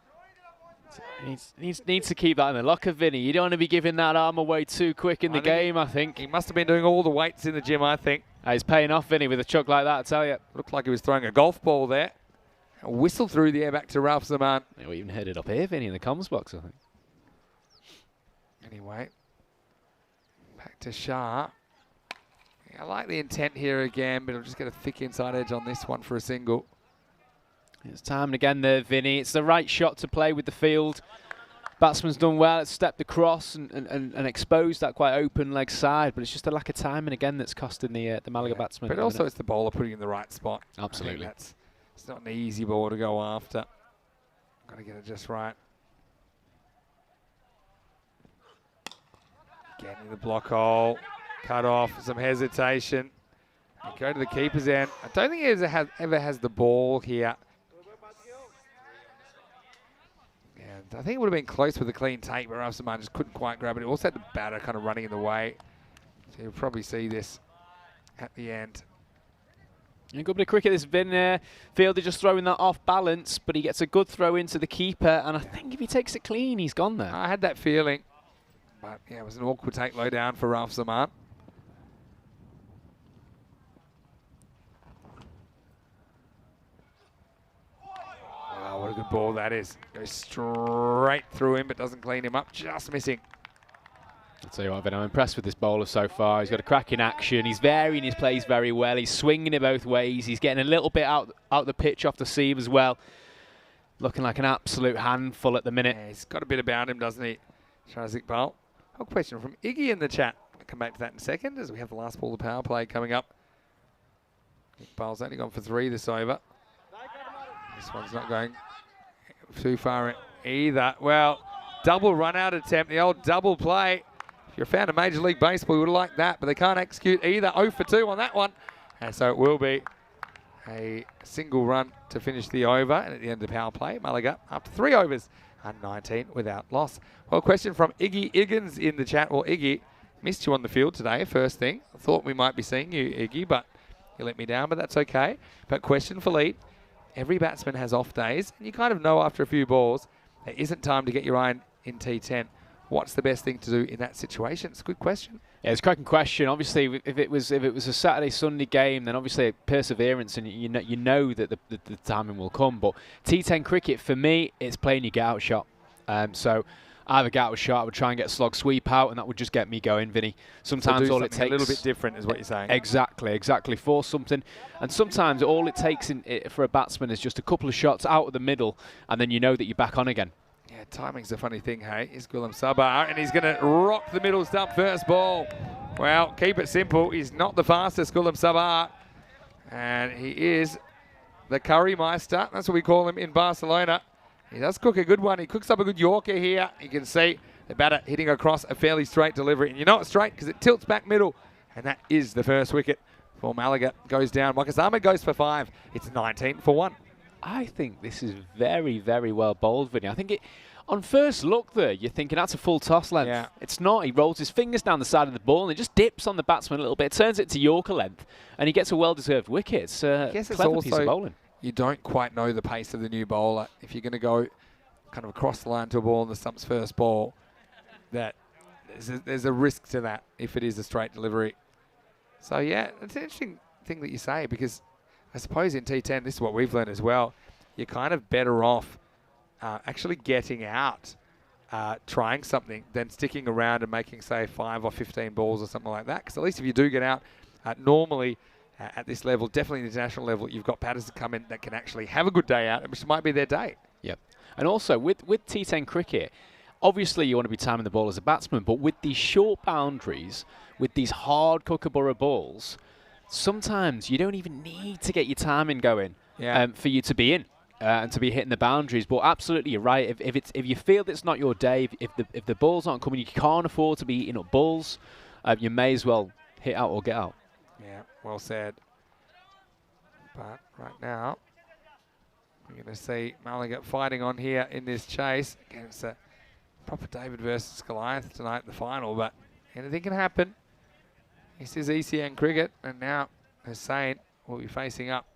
Needs to keep that in the locker, Vinny. You don't want to be giving that arm away too quick in the game, I think. He must have been doing all the weights in the gym, I think. He's paying off, Vinny, with a chuck like that, I tell you. Looked like he was throwing a golf ball there. A whistle through the air back to Ralph Zaman. Yeah, we even heard it up here, Vinny, in the comms box, I think. Anyway, back to Shah. Yeah, I like the intent here again, but he'll just get a thick inside edge on this one for a single. It's timing again there, Vinny. It's the right shot to play with the field. Batsman's done well. It's stepped across and exposed that quite open leg side, but it's just a lack of timing again that's costing the Malaga batsman. But also it's the bowler putting in the right spot. Absolutely. It's not an easy ball to go after. Got to get it just right. Getting in the block hole. Cut off. Some hesitation. And go to the keeper's end. I don't think he ever has the ball here. And I think it would have been close with a clean take, but Ralph Zaman just couldn't quite grab it. He also had the batter kind of running in the way. So you'll probably see this at the end. A good bit of cricket. This Vin fielder just throwing that off balance, but he gets a good throw into the keeper, and I think if he takes it clean, he's gone there. I had that feeling, but yeah, it was an awkward take low down for Ralph Zaman. Wow, what a good ball that is. Goes straight through him, but doesn't clean him up, just missing. I'll tell you what, Vin, I'm impressed with this bowler so far. He's got a cracking action. He's varying his plays very well. He's swinging it both ways. He's getting a little bit out the pitch off the seam as well. Looking like an absolute handful at the minute. Yeah, he's got a bit about him, doesn't he? Shiraz Iqbal. A question from Iggy in the chat. I'll come back to that in a second as we have the last ball of the power play coming up. Iqbal's only gone for 3 this over. This one's not going too far either. Well, double run-out attempt, the old double play. If you're a fan of Major League Baseball, you would have liked that, but they can't execute either. 0 for 2 on that one. And so it will be a single run to finish the over. And at the end of the power play, Malaga up to 3 overs and 19 without loss. Well, question from Iggy Iggins in the chat. Well, Iggy, missed you on the field today, first thing. I thought we might be seeing you, Iggy, but you let me down, but that's okay. But question for Lee. Every batsman has off days, and you kind of know after a few balls there isn't time to get your eye in T10. what's the best thing to do in that situation? It's a good question. Yeah, it's a cracking question. Obviously, if it was a Saturday Sunday game, then obviously perseverance, and you know that the timing will come. But T10 cricket for me, it's playing your get out shot. So I have a get out shot. I would try and get a slog sweep out, and that would just get me going, Vinny. Sometimes all it takes a little bit different is what you're saying. Exactly. Force something, and sometimes all it takes for a batsman is just a couple of shots out of the middle, and then you know that you're back on again. Yeah, timing's a funny thing, hey. Here's Ghulam Sabar, and he's going to rock the middle stump first ball. Well, keep it simple. He's not the fastest, Ghulam Sabar, and he is the curry meister. That's what we call him in Barcelona. He does cook a good one. He cooks up a good Yorker here. You can see the batter hitting across a fairly straight delivery, and you know it's straight because it tilts back middle, and that is the first wicket for Malaga. Goes down. Waqas Ahmed goes for 5. It's 19 for 1. I think this is very, very well bowled, Vinny. I think on first look there, you're thinking that's a full toss length. Yeah. It's not. He rolls his fingers down the side of the ball and it just dips on the batsman a little bit, turns it to Yorker length, and he gets a well-deserved wicket. It's a clever piece of bowling. You don't quite know the pace of the new bowler. If you're going to go kind of across the line to a ball in the stump's first ball, that there's a risk to that if it is a straight delivery. So, yeah, it's an interesting thing that you say, because I suppose in T10, this is what we've learned as well, you're kind of better off actually getting out, trying something, than sticking around and making, say, 5 or 15 balls or something like that. Because at least if you do get out, normally at this level, definitely the international level, you've got batters that come in that can actually have a good day out, which might be their day. Yep. And also, with T10 cricket, obviously you want to be timing the ball as a batsman, but with these short boundaries, with these hard kookaburra balls, sometimes you don't even need to get your timing going for you to be in and to be hitting the boundaries. But absolutely, you're right. If you feel that it's not your day, if the balls aren't coming, you can't afford to be eating up balls. You may as well hit out or get out. Yeah, well said. But right now, we're going to see Malaga fighting on here in this chase. Again, it's a proper David versus Goliath tonight in the final, but anything can happen. This is ECN cricket, and now Hussain will be facing up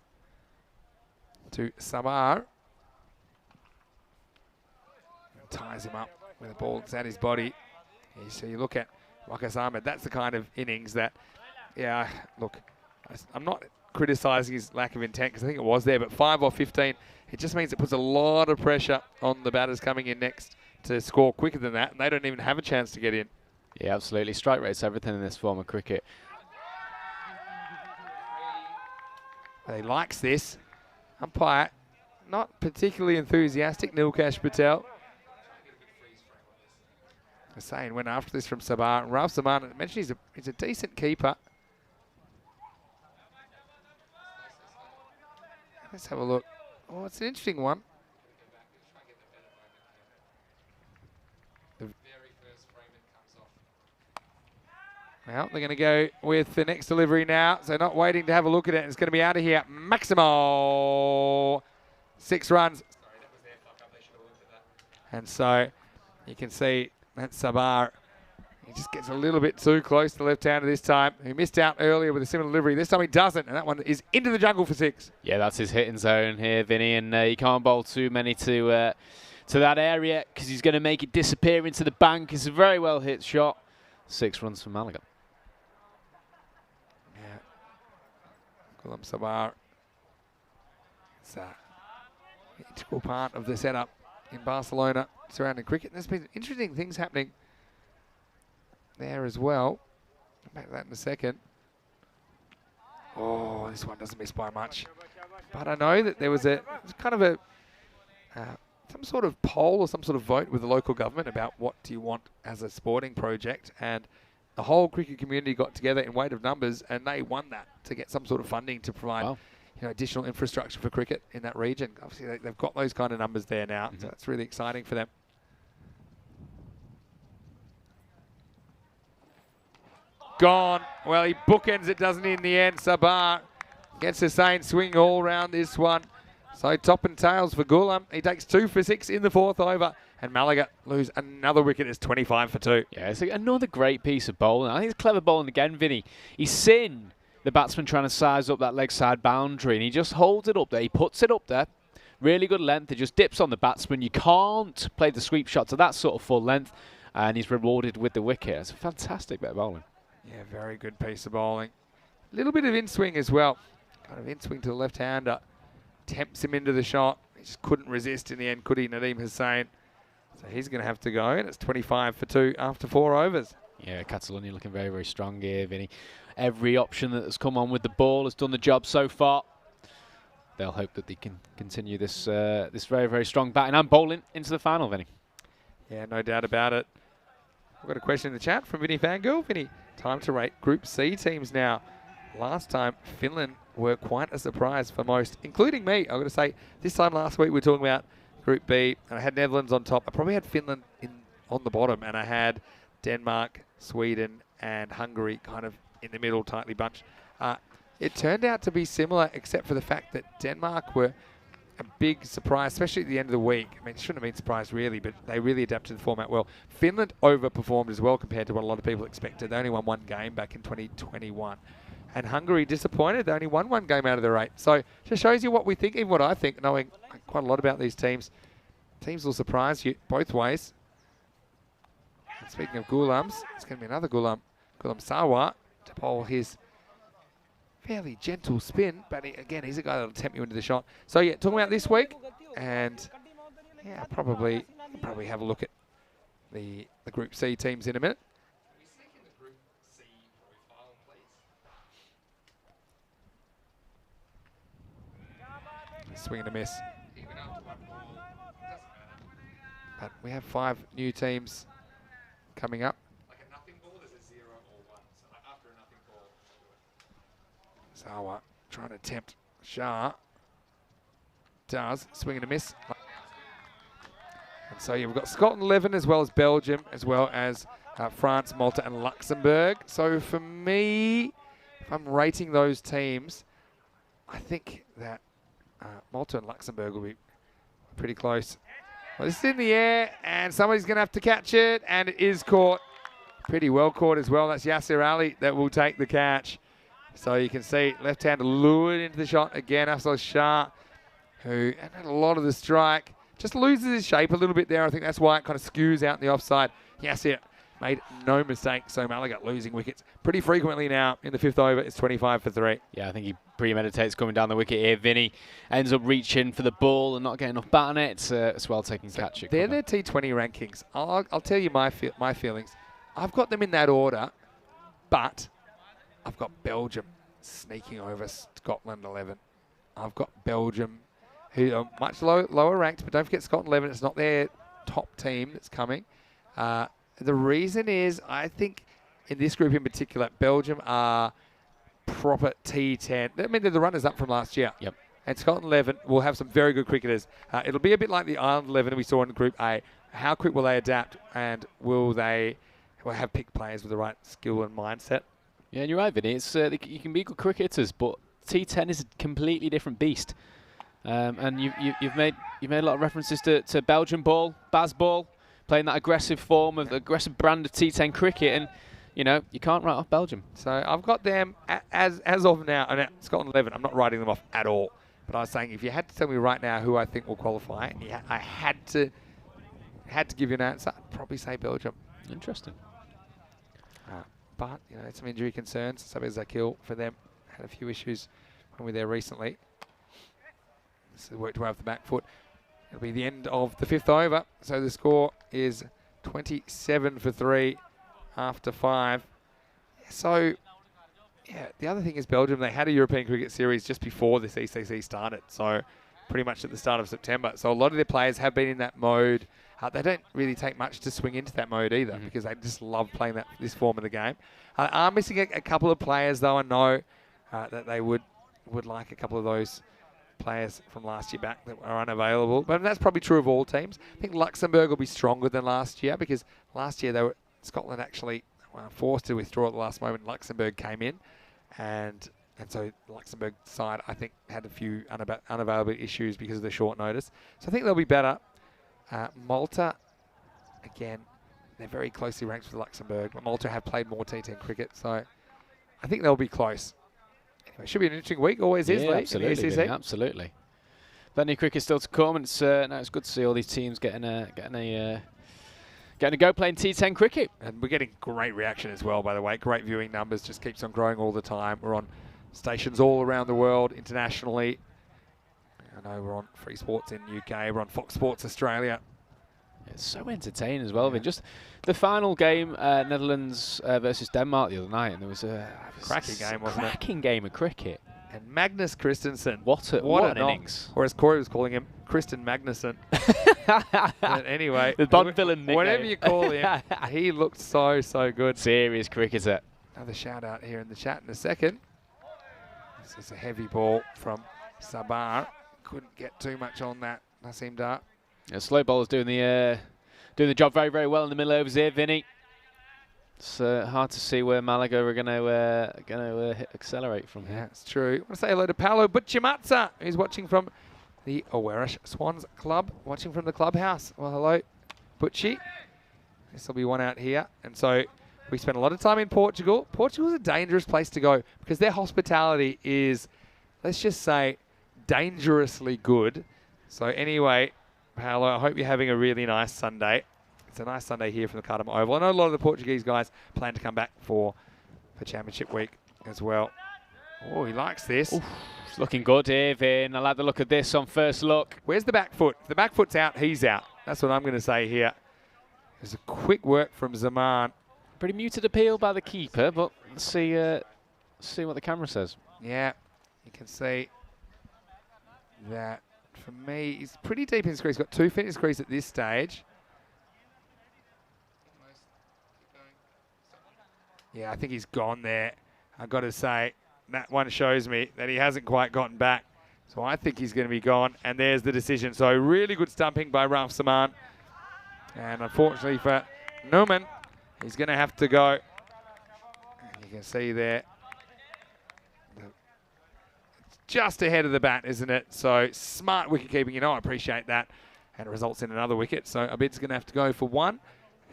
to Sabar. Ties him up with a ball that's at his body. So you look at Waqas Ahmed, that's the kind of innings that, yeah, look, I'm not criticising his lack of intent because I think it was there, but 5 or 15, it just means it puts a lot of pressure on the batters coming in next to score quicker than that, and they don't even have a chance to get in. Yeah, absolutely. Strike rate's everything in this form of cricket. He likes this. Umpire, not particularly enthusiastic, Nilkash Patel. Hussain went after this from Sabar. And Ralph Zaman mentioned he's a decent keeper. Let's have a look. Oh, it's an interesting one. Well, they're going to go with the next delivery now, so not waiting to have a look at it. It's going to be out of here. Maximo. 6 runs. And so you can see that Sabar, he just gets a little bit too close to the left-hander this time. He missed out earlier with a similar delivery. This time he doesn't, and that one is into the jungle for 6. Yeah, that's his hitting zone here, Vinny, and you can't bowl too many to that area because he's going to make it disappear into the bank. It's a very well hit shot. 6 runs for Malaga. Ghulam Sabar. It's an integral part of the setup in Barcelona surrounding cricket. There's been interesting things happening there as well. I'll back to that in a second. Oh, this one doesn't miss by much. But I know that there was some sort of poll or some sort of vote with the local government about what do you want as a sporting project, and the whole cricket community got together in weight of numbers, and they won that to get some sort of funding to provide additional infrastructure for cricket in that region. Obviously, they've got those kind of numbers there now, so that's really exciting for them. Gone. Well, he bookends it, doesn't he, in the end? Sabar gets Hussain swinging all around this one. So top and tails for Ghulam. He takes 2 for 6 in the 4th over. And Malaga lose another wicket. It's 25 for 2. Yeah, it's another great piece of bowling. I think it's clever bowling again, Vinny. He's seen the batsman trying to size up that leg side boundary, and he just holds it up there. He puts it up there. Really good length. It just dips on the batsman. You can't play the sweep shot to that sort of full length. and he's rewarded with the wicket. It's a fantastic bit of bowling. Yeah, very good piece of bowling. A little bit of in-swing as well. Kind of in-swing to the left-hander. Tempts him into the shot. He just couldn't resist in the end, could he, Nadeem Hussain? So he's going to have to go, and it's 25 for 2 after 4 overs. Yeah, Catalonia looking very, very strong here, Vinny. Every option that has come on with the ball has done the job so far. They'll hope that they can continue this this very, very strong batting and bowling into the final, Vinny. Yeah, no doubt about it. We've got a question in the chat from Vinny Fangirl. Vinny, time to rate Group C teams now. Last time, Finland were quite a surprise for most, including me. I've got to say, this time last week we were talking about Group B, and I had Netherlands on top. I probably had Finland on the bottom, and I had Denmark, Sweden, and Hungary kind of in the middle, tightly bunched. It turned out to be similar, except for the fact that Denmark were a big surprise, especially at the end of the week. I mean, it shouldn't have been surprised really, but they really adapted to the format well. Finland overperformed as well compared to what a lot of people expected. They only won 1 game back in 2021. And Hungary disappointed. They only won 1 game out of their 8. So just shows you what we think, even what I think, knowing quite a lot about these teams. Teams will surprise you both ways. And speaking of Gulams, it's going to be another Gulam Sawa to bowl his fairly gentle spin, but again, he's a guy that'll tempt you into the shot. So yeah, talking about this week, and yeah, probably have a look at the Group C teams in a minute. Swing and a miss. But we have 5 new teams coming up. Like a nothing ball, there's a 0 or 1. So like after a nothing ball, Sawa trying to tempt Shah. Does. Swing and a miss. And so yeah, we've got Scotland 11 as well as Belgium, as well as France, Malta and Luxembourg. So for me, if I'm rating those teams, I think that Malta and Luxembourg will be pretty close. Well, this is in the air, and somebody's going to have to catch it, and it is caught. Pretty well caught as well. That's Yasser Ali that will take the catch. So you can see left-hander lured into the shot again. Afzal Shah, who had a lot of the strike, just loses his shape a little bit there. I think that's why it kind of skews out in the offside. Yasser made no mistake. So Malaga losing wickets pretty frequently now in the 5th over. It's 25 for 3. Yeah, I think he premeditates coming down the wicket here. Vinny ends up reaching for the ball and not getting enough bat on it. It's a well-taken catch. They're their T20 rankings. I'll tell you my feelings. I've got them in that order, but I've got Belgium sneaking over Scotland 11. I've got Belgium, who are much lower ranked, but don't forget Scotland 11. It's not their top team that's coming. The reason is, I think, in this group in particular, Belgium are proper T10. I mean, they're the runners-up from last year. Yep. And Scotland 11 will have some very good cricketers. It'll be a bit like the Ireland 11 we saw in Group A. How quick will they adapt, and will they have picked players with the right skill and mindset? Yeah, and you're right, Vinny. It's, you can be good cricketers, but T10 is a completely different beast. And you've made a lot of references to Belgian ball, Baz ball, playing that aggressive form of the aggressive brand of T10 cricket, and you know you can't write off Belgium. So I've got them as of now, and Scotland 11. I'm not writing them off at all. But I was saying, if you had to tell me right now who I think will qualify, I had to give you an answer. I'd probably say Belgium. Interesting. But you know, some injury concerns. Sabir Zakil for them had a few issues when we were there recently. This is worked well off the back foot. It'll be the end of the 5th over. So the score is 27 for 3 after 5. So yeah, the other thing is Belgium, they had a European Cricket Series just before this ECC started. So pretty much at the start of September. So a lot of their players have been in that mode. They don't really take much to swing into that mode either, because they just love playing this form of the game. Are missing a couple of players, though. I know that they would like a couple of those players from last year back that are unavailable. But that's probably true of all teams. I think Luxembourg will be stronger than last year, because last year Scotland actually were forced to withdraw at the last moment. Luxembourg came in, and so the Luxembourg side, I think, had a few unavailable issues because of the short notice. So I think they'll be better. Malta, again, they're very closely ranked with Luxembourg. But Malta have played more T10 cricket, so I think they'll be close. Anyway, it should be an interesting week. Always is, Lee, absolutely, Vinny, absolutely. Plenty of cricket still to come, and it's good to see all these teams getting a getting to go playing T10 cricket. And we're getting great reaction as well, by the way. Great viewing numbers, just keeps on growing all the time. We're on stations all around the world, internationally. I know we're on Free Sports in UK, we're on Fox Sports Australia. It's so entertaining as well. Yeah. Just the final game, Netherlands versus Denmark the other night, and there was a cracking game, wasn't it? Cracking game of cricket. And Magnus Christensen. What an innings. Or as Corey was calling him, Kristen Magnussen. But anyway, the Bond villain nickname. Whatever you call him, he looked so good. Serious cricketer. Another shout out here in the chat in a second. This is a heavy ball from Sabar. Couldn't get too much on that, Nasim Dar. Yeah, slow bowler's doing the job very well in the middle overs here, Vinny. It's hard to see where Malaga are going to accelerate from here. Yeah, it's true. I want to say hello to Paolo Butchimatsa, who's watching from the Awarish Swans Club, watching from the clubhouse. Well, hello, Butchie. This will be one out here. And so we spent a lot of time in Portugal. Portugal's a dangerous place to go because their hospitality is, let's just say, dangerously good. So anyway, Paolo, I hope you're having a really nice Sunday. It's a nice Sunday here from the Cardamom Oval. I know a lot of the Portuguese guys plan to come back for Championship Week as well. Oh, he likes this. Oof, it's looking good here, Vin. I like the look of this on first look. Where's the back foot? If the back foot's out, he's out. That's what I'm going to say here. There's a quick work from Zaman. Pretty muted appeal by the keeper, but let's see what the camera says. Yeah, you can see that. For me, he's pretty deep in his crease. He's got 2 feet in his crease at this stage. Yeah, I think he's gone there. I've got to say, that one shows me that he hasn't quite gotten back. So I think he's going to be gone. And there's the decision. So really good stumping by Ralph Saman. And unfortunately for Newman, he's going to have to go. And you can see there. It's just ahead of the bat, isn't it? So smart wicket keeping. You know, I appreciate that. And it results in another wicket. So Abid's going to have to go for 1.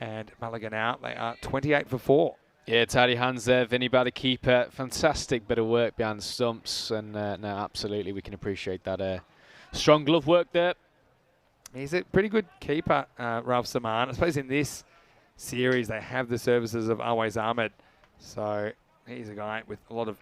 And Malaga now, they are 28 for 4. Yeah, tidy hands there, Vinny by the keeper. Fantastic bit of work behind the stumps, and no, absolutely, we can appreciate that strong glove work there. He's a pretty good keeper, Ralph Saman. I suppose in this series they have the services of Awais Ahmed, so he's a guy with a lot of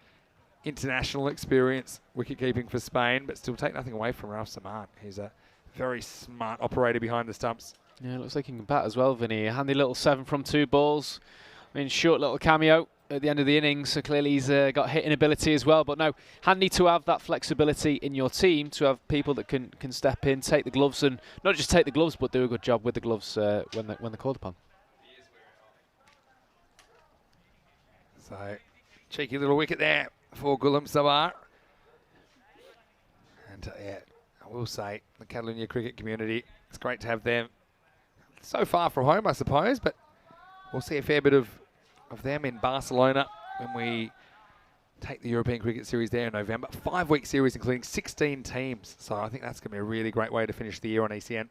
international experience wicket-keeping for Spain, but still take nothing away from Ralph Saman. He's a very smart operator behind the stumps. Yeah, looks like he can bat as well, Vinny. A handy little 7 from 2 balls. I mean, short little cameo at the end of the innings, so clearly he's got hitting ability as well. But no, handy to have that flexibility in your team, to have people that can step in, take the gloves, and not just take the gloves, but do a good job with the gloves when they're called upon. So, cheeky little wicket there for Gulam Sabar. And yeah, I will say, the Catalunya cricket community, it's great to have them so far from home, I suppose, but we'll see a fair bit of them in Barcelona when we take the European Cricket Series there in November. 5-week series including 16 teams. So I think that's going to be a really great way to finish the year on ECN.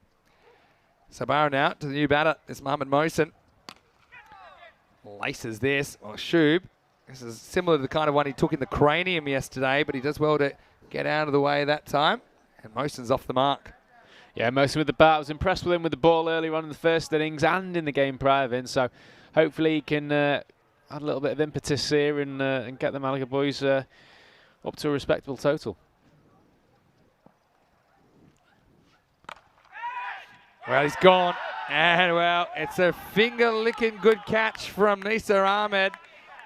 Sabara now to the new batter. It's Mohamed Mohsin. Laces this. Well, Shub. This is similar to the kind of one he took in the cranium yesterday, but he does well to get out of the way that time. And Mohsin's off the mark. Yeah, Mohsin with the bat. I was impressed with him with the ball earlier on in the first innings and in the game prior, Vin. So hopefully he can add a little bit of impetus here and get the Malaga boys up to a respectable total. Well, he's gone. And, well, it's a finger-licking good catch from Nisar Ahmed.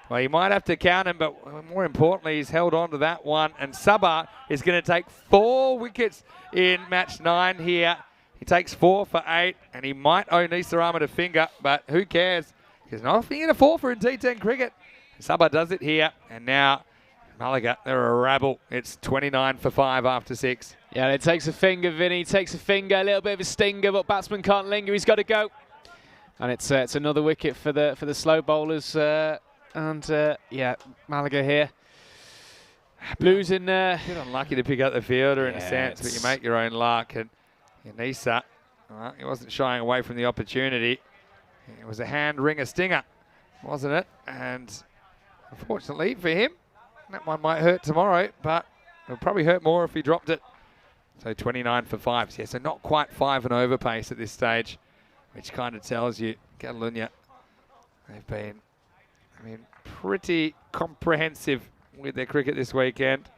Well, you might have to count him, but more importantly, he's held on to that one. And Sabah is going to take 4 wickets in match 9 here. He takes 4 for 8, and he might owe Nisar Ahmed a finger, but who cares? Because nothing in a 4 for in T10 cricket. Sabah does it here, and now Malaga, they're a rabble. It's 29 for 5 after 6. Yeah, it takes a finger, Vinny. Takes a finger, a little bit of a stinger, but batsman can't linger. He's got to go. And it's another wicket for the slow bowlers. Yeah, Malaga here. Losing. A bit unlucky to pick up the fielder in a sense, but you make your own luck. And Nisa, he wasn't shying away from the opportunity. It was a hand ringer stinger, wasn't it? And unfortunately for him, that one might hurt tomorrow, but it'll probably hurt more if he dropped it. So 29 for 5. Yeah, so not quite 5 and over pace at this stage which kind of tells you Catalunya, they've been, pretty comprehensive with their cricket this weekend.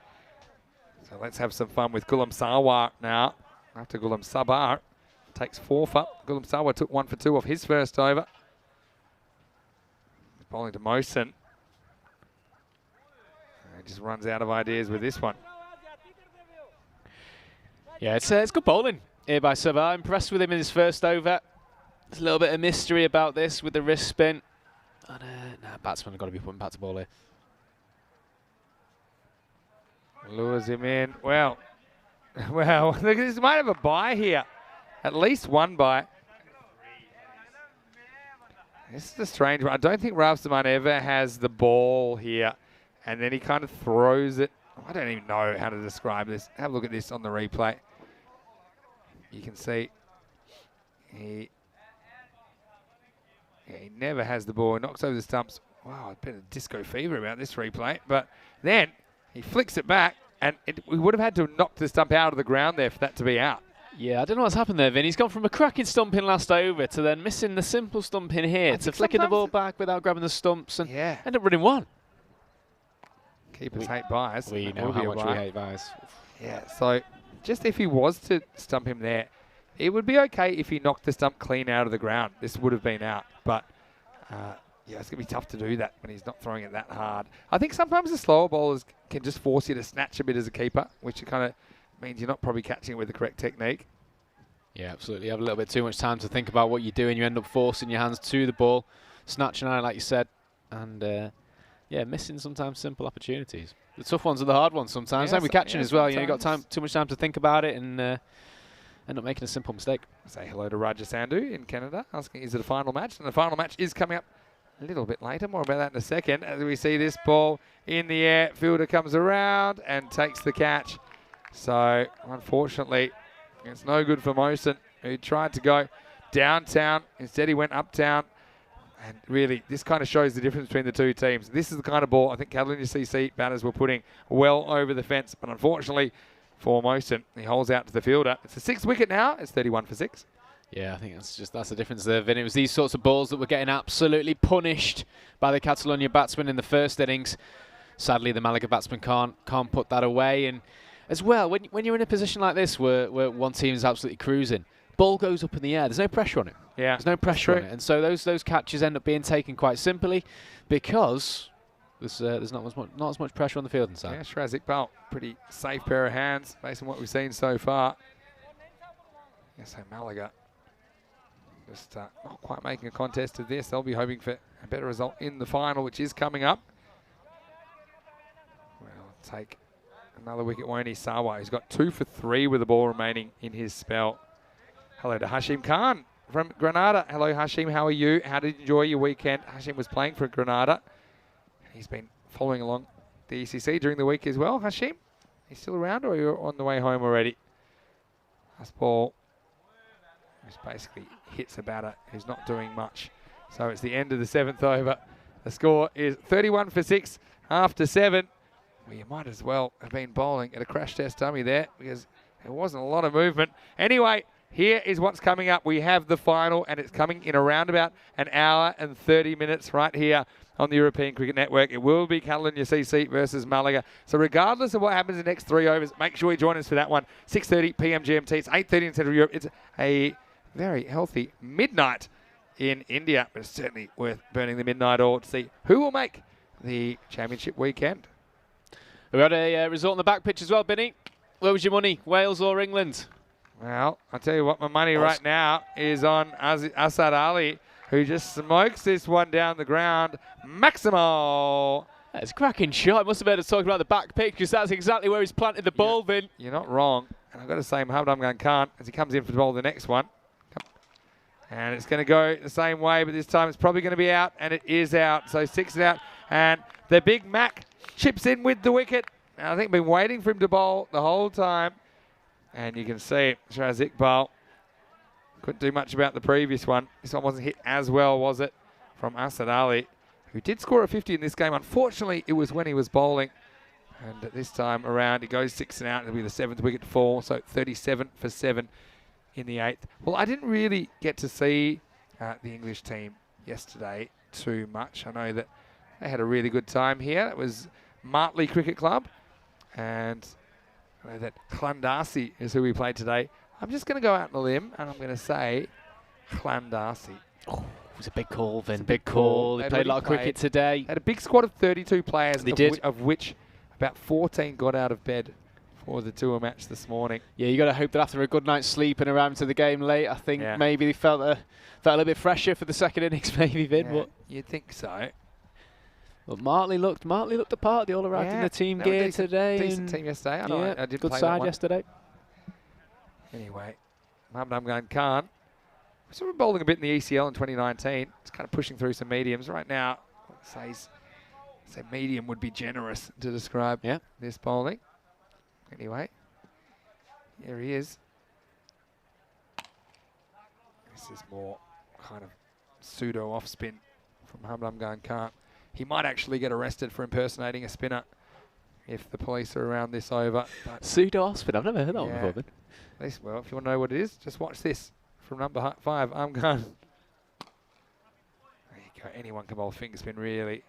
So let's have some fun with Gulam Sawar now. After Gulam Sabar takes 4 for. Gulam Sawar took 1 for 2 off his first over. Bowling to Mosen. He just runs out of ideas with this one. Yeah, it's good bowling here by Sabar. Impressed with him in his first over. There's a little bit of mystery about this with the wrist spin. And, batsman have got to be putting back to ball here. Lures him in. Well, look, this might have a bye here. At least one bye. This is a strange one. I don't think Ravsaman ever has the ball here. And then he kind of throws it. I don't even know how to describe this. Have a look at this on the replay. You can see he never has the ball. He knocks over the stumps. Wow, I've been a disco fever about this replay. But then he flicks it back, and we would have had to knock the stump out of the ground there for that to be out. Yeah, I don't know what's happened there, Vin. He's gone from a cracking stumping last over to then missing the simple stumping here to flicking the ball back without grabbing the stumps and end up running one. Keepers hate buys. We know how much we hate buys. Yeah, so just if he was to stump him there, it would be okay if he knocked the stump clean out of the ground. This would have been out. But, yeah, it's going to be tough to do that when he's not throwing it that hard. I think sometimes the slower bowlers can just force you to snatch a bit as a keeper, which kind of means you're not probably catching it with the correct technique. Yeah, absolutely. You have a little bit too much time to think about what you're doing. You end up forcing your hands to the ball, snatching on it, like you said, and yeah, missing sometimes simple opportunities. The tough ones are the hard ones sometimes. And we catching as well. You know, you got too much time to think about it and end up making a simple mistake. Say hello to Raja Sandhu in Canada, asking is it a final match? And the final match is coming up a little bit later. More about that in a second. As we see this ball in the air, fielder comes around and takes the catch. So, unfortunately, it's no good for Mosen, who tried to go downtown. Instead, he went uptown. And really, this kind of shows the difference between the two teams. This is the kind of ball I think Catalunya CC batters were putting well over the fence. But unfortunately for Mosen, he holds out to the fielder. It's the 6th wicket now. It's 31 for 6. Yeah, I think that's the difference there, Vin. It was these sorts of balls that were getting absolutely punished by the Catalunya batsmen in the first innings. Sadly, the Malaga batsman can't put that away. And as well, when you're in a position like this where one team is absolutely cruising, ball goes up in the air. There's no pressure on it. Yeah, there's no pressure on it, and so those catches end up being taken quite simply because there's not as much pressure on the fielding side. Yeah, Shiraz Iqbal, pretty safe pair of hands based on what we've seen so far. Yeah, so Malaga just not quite making a contest of this. They'll be hoping for a better result in the final, which is coming up. Well, take another wicket, won't he? Sawa, he's got 2 for 3 with the ball remaining in his spell. Hello to Hashim Khan from Granada. Hello, Hashim. How are you? How did you enjoy your weekend? Hashim was playing for Granada. He's been following along the ECC during the week as well. Hashim, he's still around or are you on the way home already? Last ball, which basically hits a batter who's not doing much. So it's the end of the 7th over. The score is 31 for 6 after 7. Well, you might as well have been bowling at a crash test dummy there because there wasn't a lot of movement. Anyway, here is what's coming up. We have the final, and it's coming in around about an hour and 30 minutes right here on the European Cricket Network. It will be Catalunya CC versus Malaga. So regardless of what happens in the next 3 overs, make sure you join us for that one. 6:30 p.m. GMT. It's 8:30 in Central Europe. It's a very healthy midnight in India, but it's certainly worth burning the midnight oil to see who will make the championship weekend. We got a result on the back pitch as well, Benny. Where was your money, Wales or England? Well, I'll tell you what, my money right now is on Asad Ali, who just smokes this one down the ground. Maximo! That's a cracking shot. I must have heard us talking about the back pitch because that's exactly where he's planted the ball, Vin. You're not wrong. And I've got to say, Mohamed Amgan Khan, as he comes in for the ball the next one. And it's going to go the same way, but this time it's probably going to be out, and it is out. So 6 is out, and the Big Mac chips in with the wicket. And I think been waiting for him to bowl the whole time. And you can see Shiraz Iqbal couldn't do much about the previous one. This one wasn't hit as well, was it? From Asad Ali, who did score a 50 in this game. Unfortunately, it was when he was bowling. And this time around, he goes 6 and out. It'll be the 7th wicket to fall. So 37 for 7 in the 8th. Well, I didn't really get to see the English team yesterday too much. I know that they had a really good time here. It was Martley Cricket Club, and I know that Clondarcy is who we played today. I'm just going to go out on a limb, and I'm going to say Clondarcy. Oh, it was a big call, Vin. Big call. They played a lot of cricket today. Had a big squad of 32 players, They did. Of which about 14 got out of bed for the tour match this morning. Yeah, you got to hope that after a good night's sleep and arriving to the game late, I think maybe they felt a little bit fresher for the second innings, maybe, Vin. Yeah, But you'd think so. Well, Martley looked the part. They all arrived in the team gear today. Decent team yesterday. I know I did good play side that one yesterday. Anyway, Mohamed Khan. We saw him bowling a bit in the ECL in 2019. It's kind of pushing through some mediums. Right now, I'd say medium would be generous to describe this bowling. Anyway, here he is. This is more kind of pseudo off spin from Mohamed Khan. He might actually get arrested for impersonating a spinner if the police are around this over. Pseudo off spin. I've never heard that one before, Ben. Well, if you want to know what it is, just watch this from number 5, Khan. There you go. Anyone can bowl finger spin, really.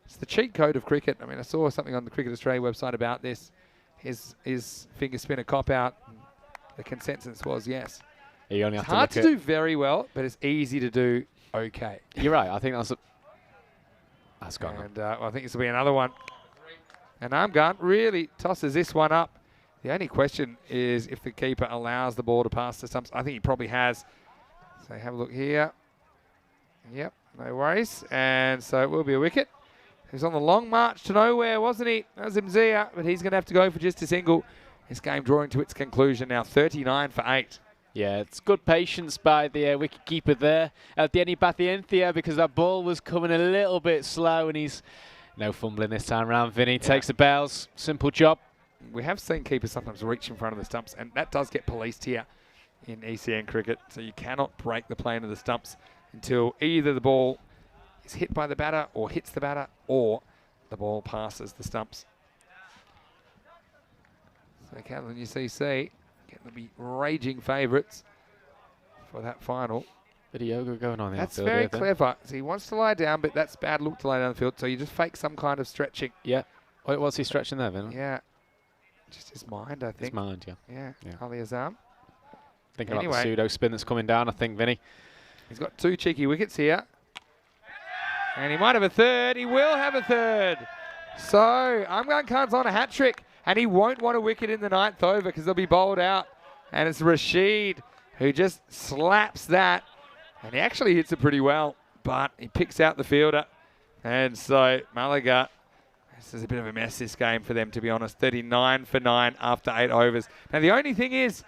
It's the cheat code of cricket. I mean, I saw something on the Cricket Australia website about this. Is finger spin a cop-out? The consensus was yes. You only have it's hard to do very well, but it's easy to do okay. You're right. I think that's gone. And I think this will be another one. And Khan really tosses this one up. The only question is if the keeper allows the ball to pass the stumps. I think he probably has. So have a look here. Yep, no worries. And so it will be a wicket. He was on the long march to nowhere, wasn't he? That was Mzia, but he's going to have to go for just a single. This game drawing to its conclusion now, 39 for 8. Yeah, it's good patience by the wicketkeeper there. Denny Bathienthia, because that ball was coming a little bit slow, and he's no fumbling this time round. Vinny takes the bails. Simple job. We have seen keepers sometimes reach in front of the stumps, and that does get policed here in ECN cricket. So you cannot break the plane of the stumps until either the ball is hit by the batter or hits the batter or the ball passes the stumps. So Catalan UCC getting to be raging favourites for that final. Bit of yoga going on the That's outfield very there, clever. So he wants to lie down, but that's bad look to lie down the field. So you just fake some kind of stretching. Yeah. What's he stretching there, Vin? Yeah. Just his mind, I think. His mind, Yeah. Ali Azam. Thinking about the pseudo spin that's coming down, I think, Vinny. He's got 2 cheeky wickets here. And he might have a third. He will have a third. So Imran Khan's on a hat trick. And he won't want a wicket in the 9th over because they'll be bowled out. And it's Rashid who just slaps that. And he actually hits it pretty well. But he picks out the fielder. And so Malaga, this is a bit of a mess, this game, for them, to be honest. 39 for 9 after 8 overs. Now, the only thing is,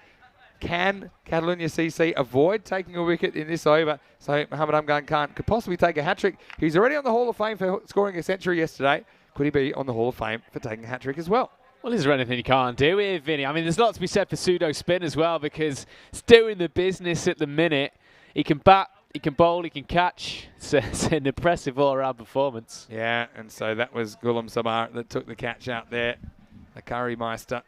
can Catalunya CC avoid taking a wicket in this over? So Mohamed Khan could possibly take a hat-trick. He's already on the Hall of Fame for scoring a century yesterday. Could he be on the Hall of Fame for taking a hat-trick as well? Well, is there anything you can't do here, Vinny? I mean, there's a lot to be said for pseudo spin as well, because it's doing the business at the minute. He can bat, he can bowl, he can catch. It's an impressive all-around performance. Yeah, and so that was Ghulam Sabar that took the catch out there, the Curry Meister.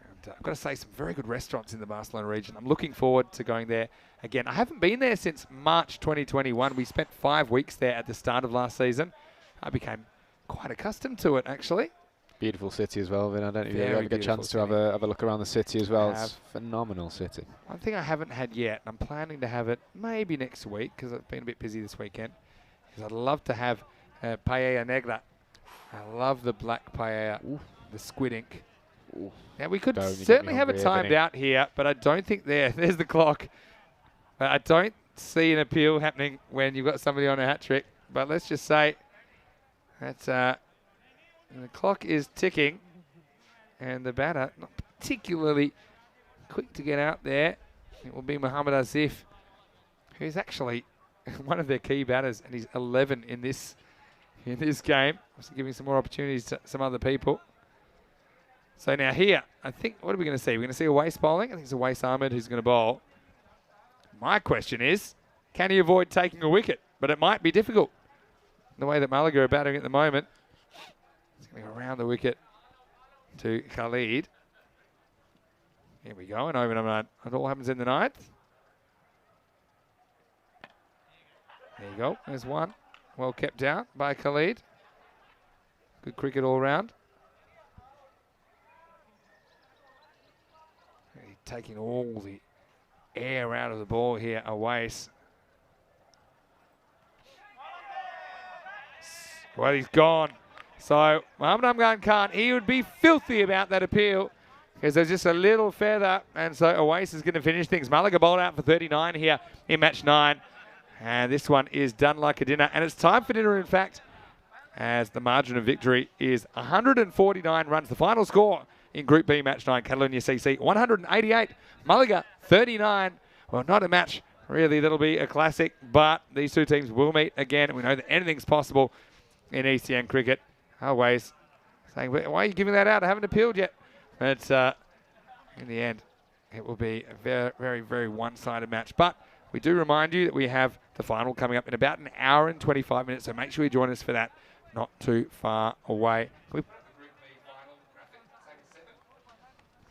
And I've got to say, some very good restaurants in the Barcelona region. I'm looking forward to going there again. I haven't been there since March 2021. We spent 5 weeks there at the start of last season. I became quite accustomed to it, actually. Beautiful city as well, Vin. I don't know if you ever get a chance to have a look around the city as well. It's a phenomenal city. One thing I haven't had yet, I'm planning to have it maybe next week because I've been a bit busy this weekend, is I'd love to have paella negra. I love the black paella, the squid ink. Ooh. Now, we could certainly have it timed out here, but I don't think there's the clock. But I don't see an appeal happening when you've got somebody on a hat trick. But let's just say that's... and the clock is ticking, and the batter not particularly quick to get out there. It will be Muhammad Asif, who's actually one of their key batters, and he's 11 in this game. Also giving some more opportunities to some other people. So now here, I think, what are we going to see? We're going to see a Waste bowling. I think it's a Waste Ahmed who's going to bowl. My question is, can he avoid taking a wicket? But it might be difficult. The way that Malaga are batting at the moment. Going around the wicket to Khalid. Here we go, and over number 9. It all happens in the 9th. There you go. There's one. Well kept out by Khalid. Good cricket all round. He's taking all the air out of the ball here, Awais. Well, he's gone. So, Mohamed Amgan Khan, he would be filthy about that appeal because there's just a little feather. And so Awais is going to finish things. Malaga bowled out for 39 here in match 9. And this one is done like a dinner. And it's time for dinner, in fact, as the margin of victory is 149 runs. The final score in Group B match 9, Catalonia CC 188, Malaga 39. Well, not a match, really. That'll be a classic. But these two teams will meet again. We know that anything's possible in ECN cricket. Always saying, why are you giving that out? I haven't appealed yet. But in the end, it will be a very, very, very one-sided match. But we do remind you that we have the final coming up in about an hour and 25 minutes. So make sure you join us for that. Not too far away.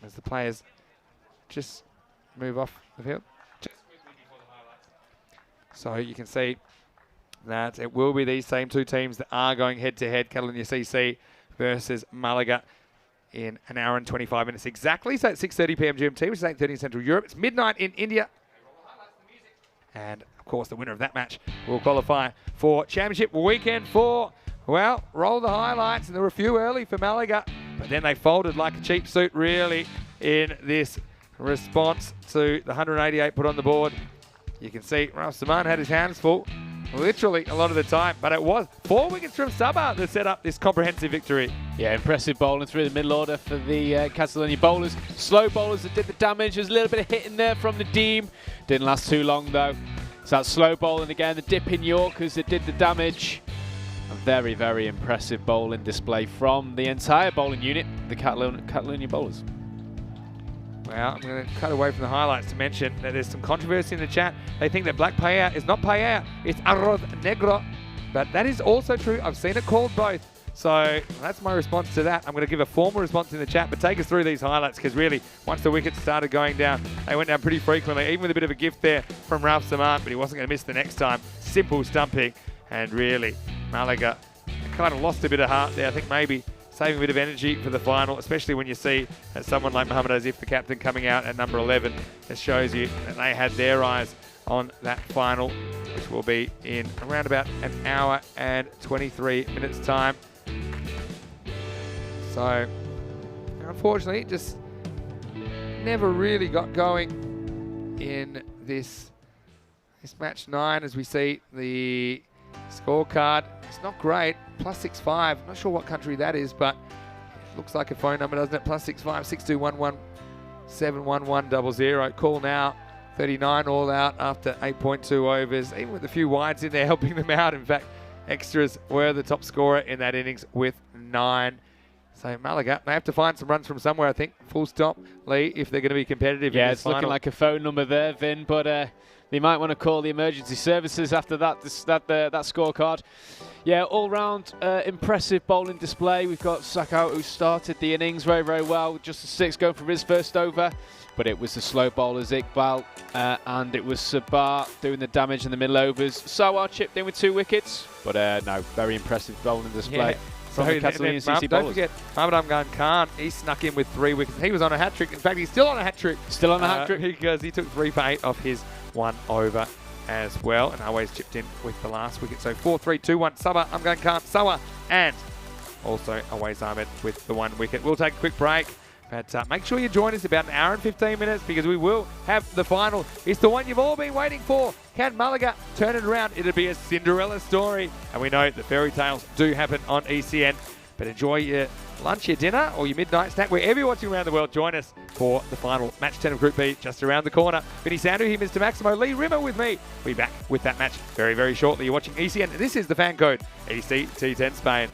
As the players just move off the field. So you can see that it will be these same two teams that are going head-to-head, Catalonia CC versus Malaga, in an hour and 25 minutes exactly. So it's 6:30 p.m. GMT, which is 8:30 in Central Europe. It's midnight in India. And, of course, the winner of that match will qualify for Championship Weekend 4. Well, roll the highlights, and there were a few early for Malaga, but then they folded like a cheap suit, really, in this response to the 188 put on the board. You can see Ralph Saman had his hands full, literally a lot of the time, but it was 4 wickets from Sabah that set up this comprehensive victory. Yeah, impressive bowling through the middle order for the Catalonia bowlers. Slow bowlers that did the damage. There's a little bit of hit in there from Nadeem. Didn't last too long, though. So that slow bowling again, the dip in Yorkers that did the damage. A very, very impressive bowling display from the entire bowling unit, the Catalonia bowlers. Well, I'm going to cut away from the highlights to mention that there's some controversy in the chat. They think that black paella is not paella, it's arroz negro. But that is also true. I've seen it called both. So that's my response to that. I'm going to give a formal response in the chat, but take us through these highlights because really, once the wickets started going down, they went down pretty frequently, even with a bit of a gift there from Ralph Saman, but he wasn't going to miss the next time. Simple stumping, and really, Malaga kind of lost a bit of heart there. I think maybe saving a bit of energy for the final, especially when you see someone like Mohamed Azif, the captain, coming out at number 11. It shows you that they had their eyes on that final, which will be in around about an hour and 23 minutes time. So, unfortunately, just never really got going in this match 9 as we see the scorecard. It's not great. +65. Not sure what country that is, but it looks like a phone number, doesn't it? +65 6211 71100. Call now. 39 all out after 8.2 overs, even with a few wides in there helping them out. In fact, extras were the top scorer in that innings with 9. So Malaga, they have to find some runs from somewhere, I think. Full stop, Lee, if they're going to be competitive. Yeah, in this it's final. looking like a phone number there, Vin, but they might want to call the emergency services after that scorecard. Yeah, all-round impressive bowling display. We've got Sakau, who started the innings very, very well. Just a 6 going for his first over. But it was the slow bowlers, Iqbal, and it was Sabah doing the damage in the middle overs. Sawar chipped in with 2 wickets. But no, very impressive bowling display. Yeah. From the Catalonian CC don't bowlers. forget, Mohamed Amgan Khan, he snuck in with 3 wickets. He was on a hat-trick. In fact, he's still on a hat-trick. Still on a hat-trick. Because he took 3 for 8 off his 1 over as well. And always chipped in with the last wicket. So 4-3-2-1, Sabah, Amgan Khan, Sawa, and also Awais Ahmed with the 1 wicket. We'll take a quick break. But make sure you join us about an hour and 15 minutes because we will have the final. It's the one you've all been waiting for. Can Malaga turn it around? It'll be a Cinderella story. And we know that fairy tales do happen on ECN. But enjoy your lunch, your dinner, or your midnight snack. Wherever you're watching around the world, join us for the final. Match 10 of Group B just around the corner. Vinny Sandu here, Mr. Maximo. Lee Rimmer with me. We'll be back with that match very, very shortly. You're watching ECN. This is the FanCode EC T10 Spain.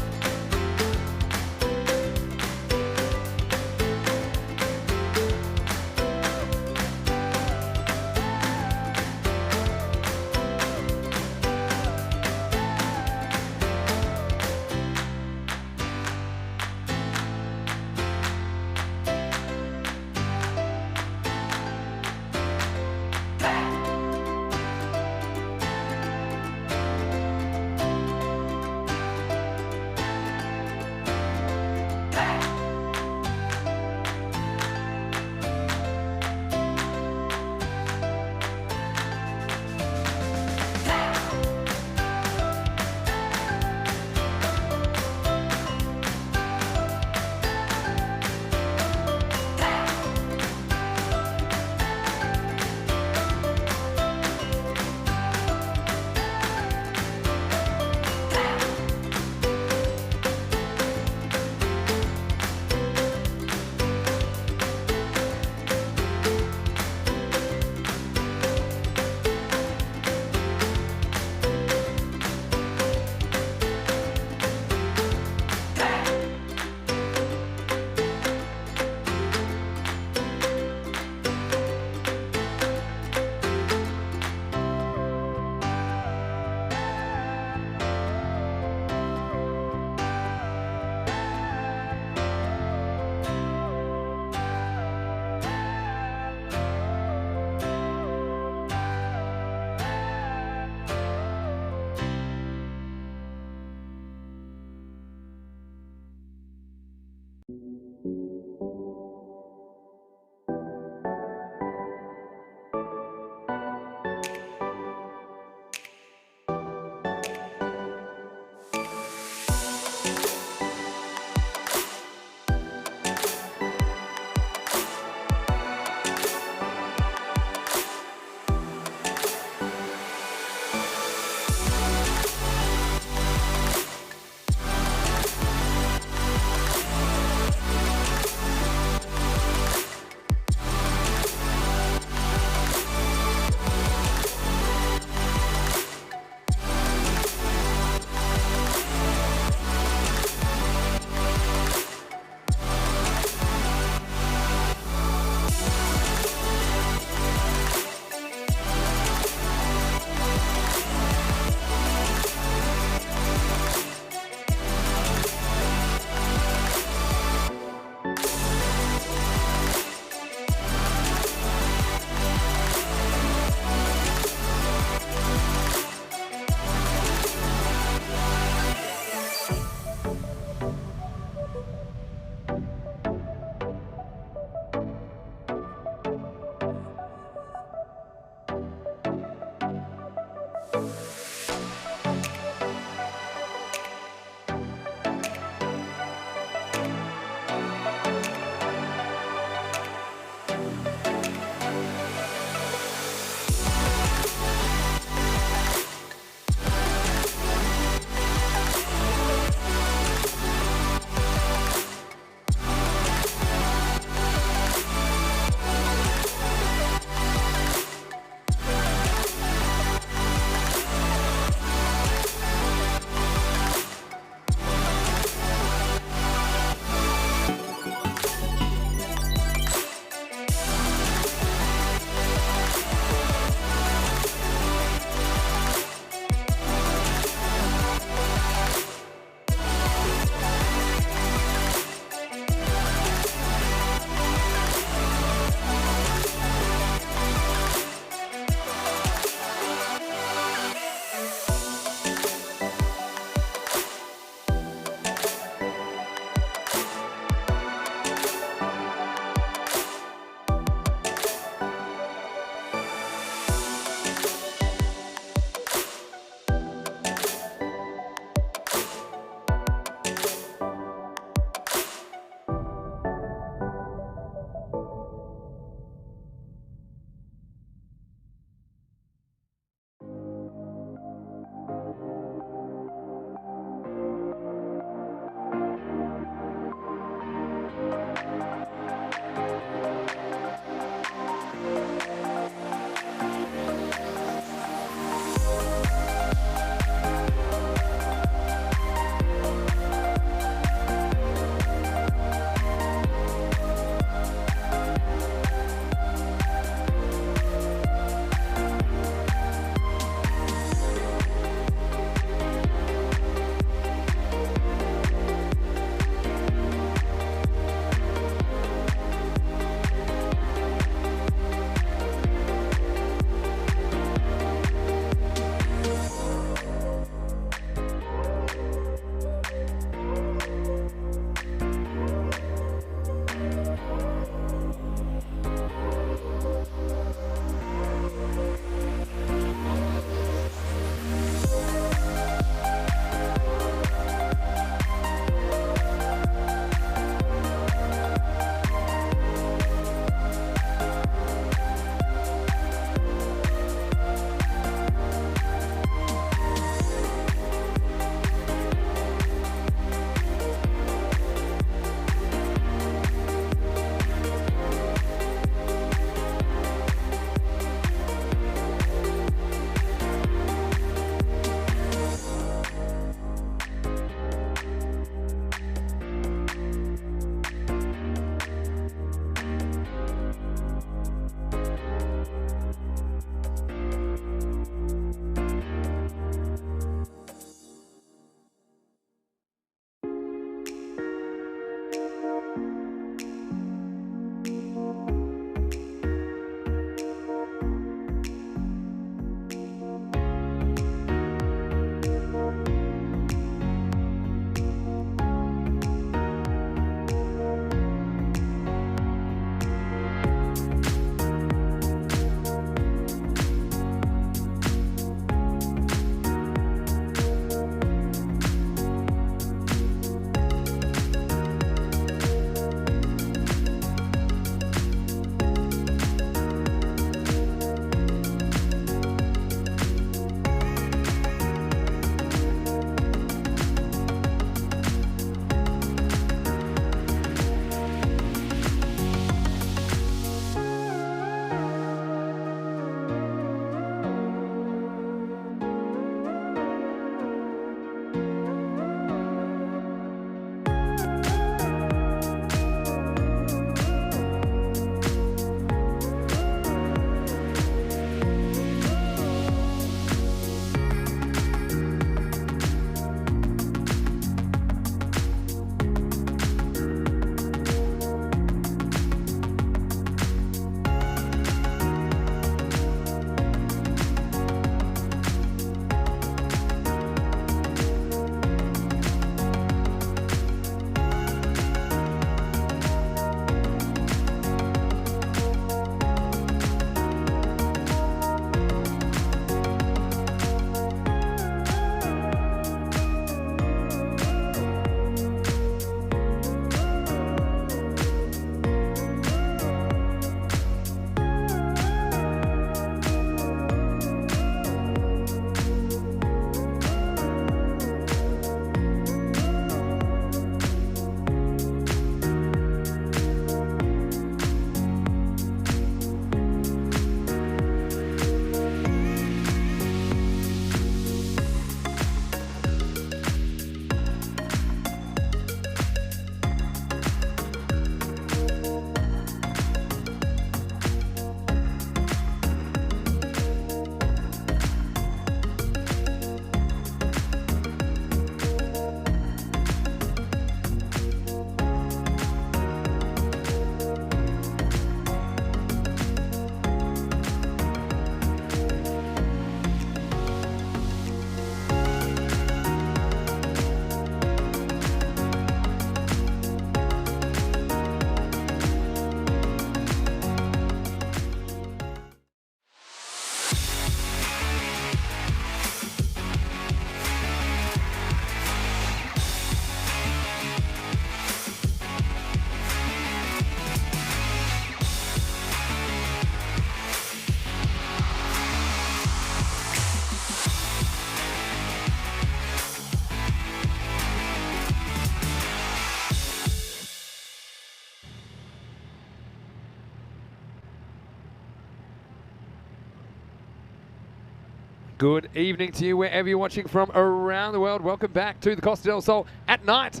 Good evening to you wherever you're watching from around the world. Welcome back to the Costa del Sol at night.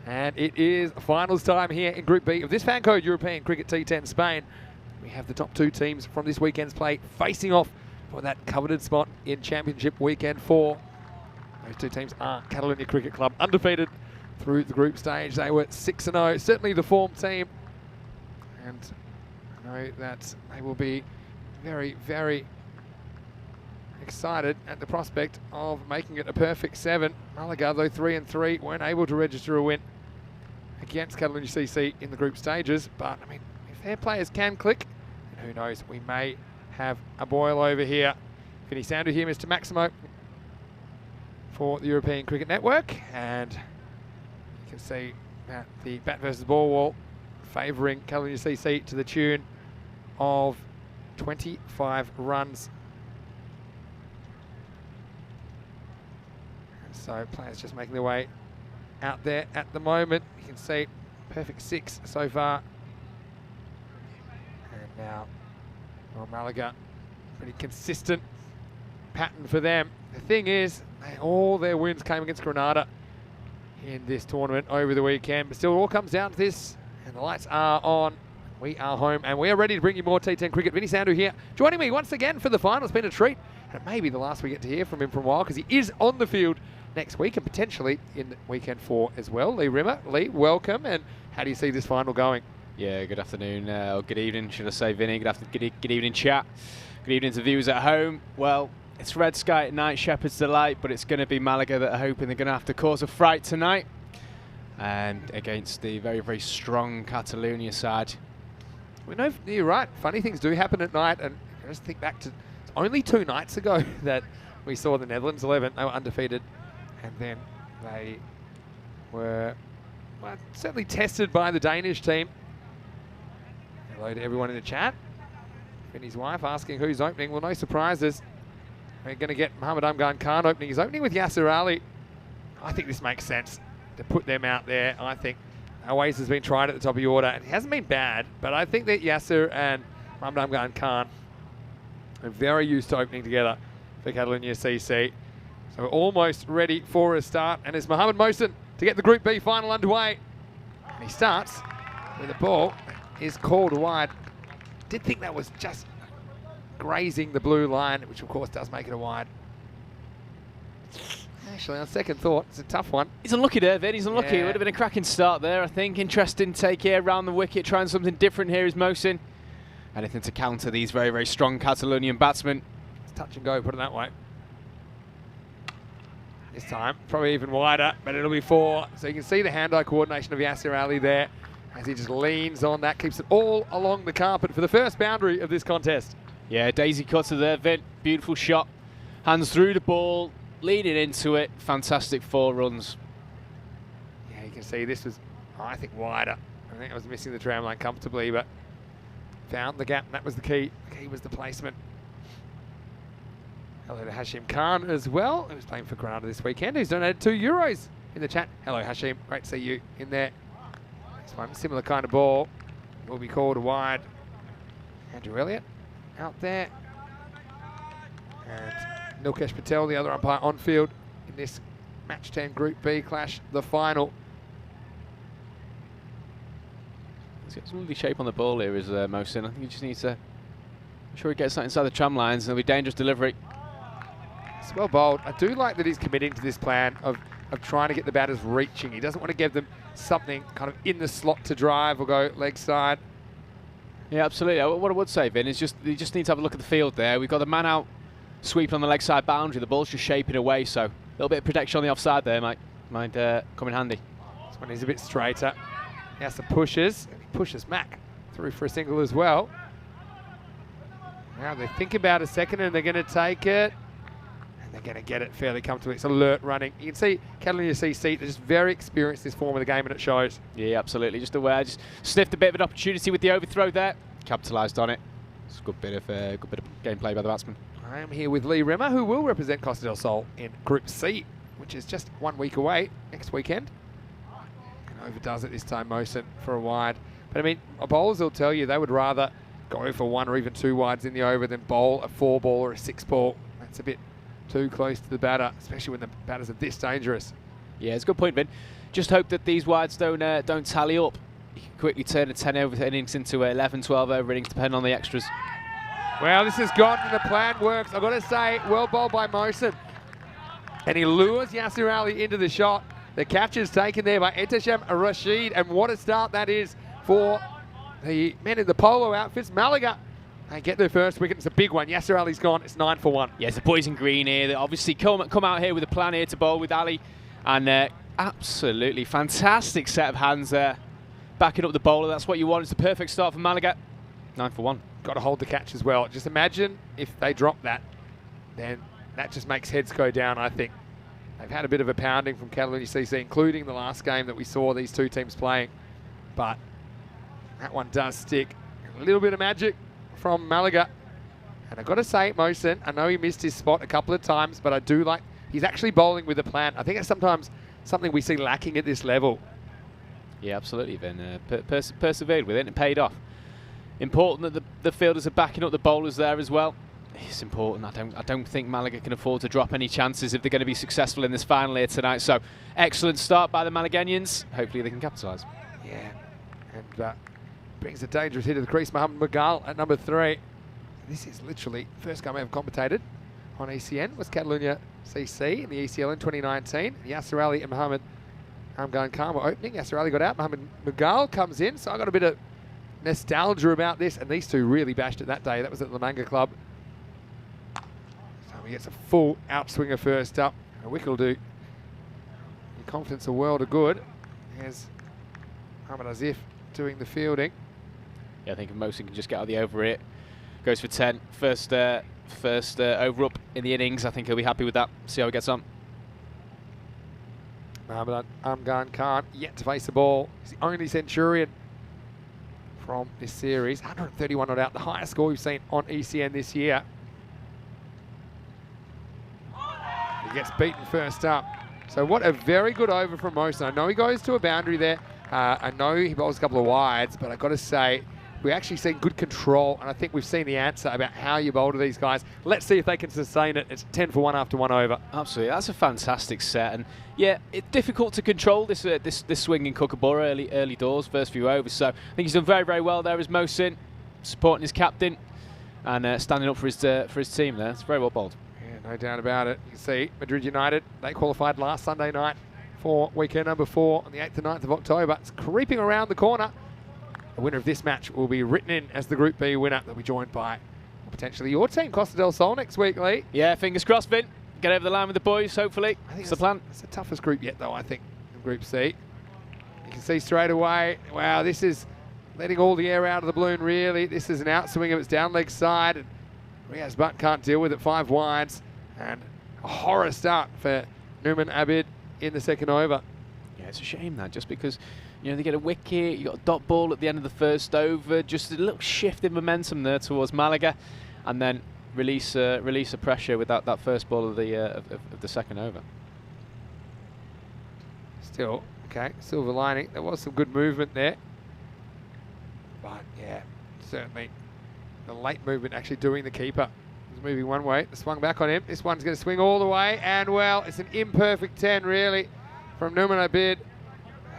And it is finals time here in Group B of this FanCode European Cricket T10 Spain. We have the top 2 teams from this weekend's play facing off for that coveted spot in Championship Weekend 4. Those 2 teams are Catalonia Cricket Club, undefeated through the group stage. They were 6-0, certainly the form team. And I know that they will be very, very excited at the prospect of making it a perfect 7. Malaga, though 3-3, weren't able to register a win against Catalonia CC in the group stages. But, I mean, if their players can click, then who knows, we may have a boil over here. Vinny Sandu here, Mr. Maximo, for the European Cricket Network. And you can see that the bat versus ball wall favouring Catalonia CC to the tune of 25 runs. And so players just making their way out there at the moment. You can see perfect 6 so far. And now, well, Malaga, pretty consistent pattern for them. The thing is, all their wins came against Granada in this tournament over the weekend. But still, it all comes down to this. And the lights are on. We are home, and we are ready to bring you more T10 cricket. Vinny Sandu here, joining me once again for the final. It's been a treat. And it may be the last we get to hear from him for a while, because he is on the field next week and potentially in weekend 4 as well. Lee Rimmer. Lee, welcome. And how do you see this final going? Yeah, good afternoon, or good evening, should I say, Vinny. Good evening, chat. Good evening to viewers at home. Well, it's red sky at night, Shepherd's Delight, but it's going to be Malaga that are hoping they're going to have to cause a fright tonight. And against the very, very strong Catalonia side. We know, you're right, funny things do happen at night. And I just think back to only 2 nights ago that we saw the Netherlands 11. They were undefeated. And then they were certainly tested by the Danish team. Hello to everyone in the chat. Vinny's wife asking who's opening. Well, no surprises. We're going to get Mohammad Amgan Khan opening. He's opening with Yasser Ali. I think this makes sense to put them out there. I think Always has been tried at the top of the order. And it hasn't been bad, but I think that Yasser and Mohammad Amgan Khan are very used to opening together for Catalonia CC. So we're almost ready for a start. And it's Mohamed Mohsen to get the Group B final underway. And he starts with the ball is called wide. Did think that was just grazing the blue line, which of course does make it a wide. Actually, on second thought, it's a tough one. He's unlucky there, Vin. He's unlucky. Yeah. It would have been a cracking start there, I think. Interesting take here around the wicket, trying something different here is Mohsen. Anything to counter these very, very strong Catalonian batsmen. It's touch and go, put it that way. This time, probably even wider, but it'll be 4. So you can see the hand-eye coordination of Yasser Ali there as he just leans on that, keeps it all along the carpet for the first boundary of this contest. Yeah, daisy cutter there, Vin. Beautiful shot. Hands through the ball, leading into it. Fantastic 4 runs. Yeah, you can see this was, I think, wider. I think I was missing the tram line comfortably, but found the gap, and that was the key. The key was the placement. Hello to Hashim Khan as well, who's playing for Granada this weekend. He's donated €2 in the chat. Hello, Hashim. Great to see you in there. This one, similar kind of ball, will be called wide. Andrew Elliott out there. And Nilkesh Patel, the other umpire on field in this match 10 Group B clash, the final. He's got some lovely shape on the ball here, is Mohsen. I think he just needs to, I'm sure he gets that inside the tram lines, and it'll be dangerous delivery. It's well bowled. I do like that he's committing to this plan of trying to get the batters reaching. He doesn't want to give them something kind of in the slot to drive or go leg side. Yeah, absolutely. What I would say, Vin, is you just need to have a look at the field there. We've got the man out sweeping on the leg side boundary. The ball's just shaping away, so a little bit of protection on the offside there might come in handy. This one is a bit straighter. He has to pushes. And he pushes Mac through for a single as well. Now they think about a second and they're going to take it. And they're going to get it fairly comfortably. It's alert running. You can see Catalonia CC, they're just very experienced this form of the game, and it shows. Yeah, absolutely. Just aware. Just sniffed a bit of an opportunity with the overthrow there. Capitalised on it. It's a good bit of gameplay by the batsman. I am here with Lee Rimmer, who will represent Costa del Sol in Group C, which is just 1 week away next weekend. And overdoes it this time, Mohsen, for a wide. But I mean, bowlers will tell you they would rather go for 1 or even 2 wides in the over than bowl a 4 ball or a 6 ball. That's a bit too close to the batter, especially when the batters are this dangerous. Yeah, it's a good point, Vin. Just hope that these wides don't tally up. You can quickly turn a 10 over innings into 11, 12 over innings, depending on the extras. Well, this has gone and the plan works. I've got to say, well bowled by Mohsen. And he lures Yasser Ali into the shot. The catch is taken there by Etesham Rashid. And what a start that is for the men in the polo outfits. Malaga, they get their first wicket. It's a big one. Yasser Ali's gone. It's 9 for 1. Yes, the boys in green here. They obviously come out here with a plan here to bowl with Ali. And absolutely fantastic set of hands there. Backing up the bowler. That's what you want. It's the perfect start for Malaga. 9 for 1. Got to hold the catch as well. Just imagine if they drop that, then that just makes heads go down, I think. They've had a bit of a pounding from Catalonia CC, including the last game that we saw these two teams playing. But that one does stick. A little bit of magic from Malaga. And I've got to say, Mohsen, I know he missed his spot a couple of times, but I do like, he's actually bowling with a plan. I think it's sometimes something we see lacking at this level. Yeah, absolutely, Vin. Persevered with it and it paid off. Important that the fielders are backing up the bowlers there as well. It's important. I don't think Malaga can afford to drop any chances if they're going to be successful in this final here tonight. So, excellent start by the Malaganians. Hopefully they can capitalise. Yeah, and brings a dangerous hit to the crease. Mohammed Mughal at number 3. This is literally first game I ever commentated on ECN. Was Catalonia CC in the ECL in 2019. Yasser Ali and Mohammed Amgan Khan were opening. Yasser Ali got out. Mohammed Mughal comes in. So I got a bit of nostalgia about this, and these two really bashed it that day. That was at the Manga Club. So he gets a full outswinger first up. A wicket will do your confidence a world of good. Here's Ahmed Azif doing the fielding. Yeah, I think if Mohsen can just get out of the over it, goes for 10. First over up in the innings. I think he'll be happy with that. See how he gets on. Mohammed Amgan Khan yet to face the ball. He's the only Centurion from this series. 131 not out, the highest score we've seen on ECN this year. He gets beaten first up. So what a very good over from Mohsen. I know he goes to a boundary there. I know he bowls a couple of wides, but I've got to say, we've actually seen good control, and I think we've seen the answer about how you bowl to these guys. Let's see if they can sustain it. It's 10 for 1 after 1 over. Absolutely, that's a fantastic set, and yeah, it's difficult to control this swing in Kookaburra early doors, first few overs. So I think he's done very, very well there as Mohsen, supporting his captain and standing up for his team there. It's very well bowled. Yeah, no doubt about it. You can see Madrid United, they qualified last Sunday night for weekend number 4 on the 8th and 9th of October. It's creeping around the corner. The winner of this match will be written in as the Group B winner. They'll be joined by potentially your team, Costa del Sol, next week, Lee. Yeah, fingers crossed, Vin. Get over the line with the boys, hopefully. I think that's the plan. It's the toughest group yet, though, I think, in Group C. You can see straight away, wow, this is letting all the air out of the balloon, really. This is an outswing of its down leg side, and Riaz Butt can't deal with it. 5 wides, and a horror start for Numan Abid in the second over. Yeah, it's a shame that, just because, you know, they get a wicket, you got a dot ball at the end of the first over, just a little shift in momentum there towards Malaga, and then release of pressure with that first ball of the second over. Still, okay, silver lining. There was some good movement there. But yeah, certainly the late movement actually doing the keeper. He's moving one way, swung back on him. This one's going to swing all the way, and well, it's an imperfect 10 really from Numan Abid,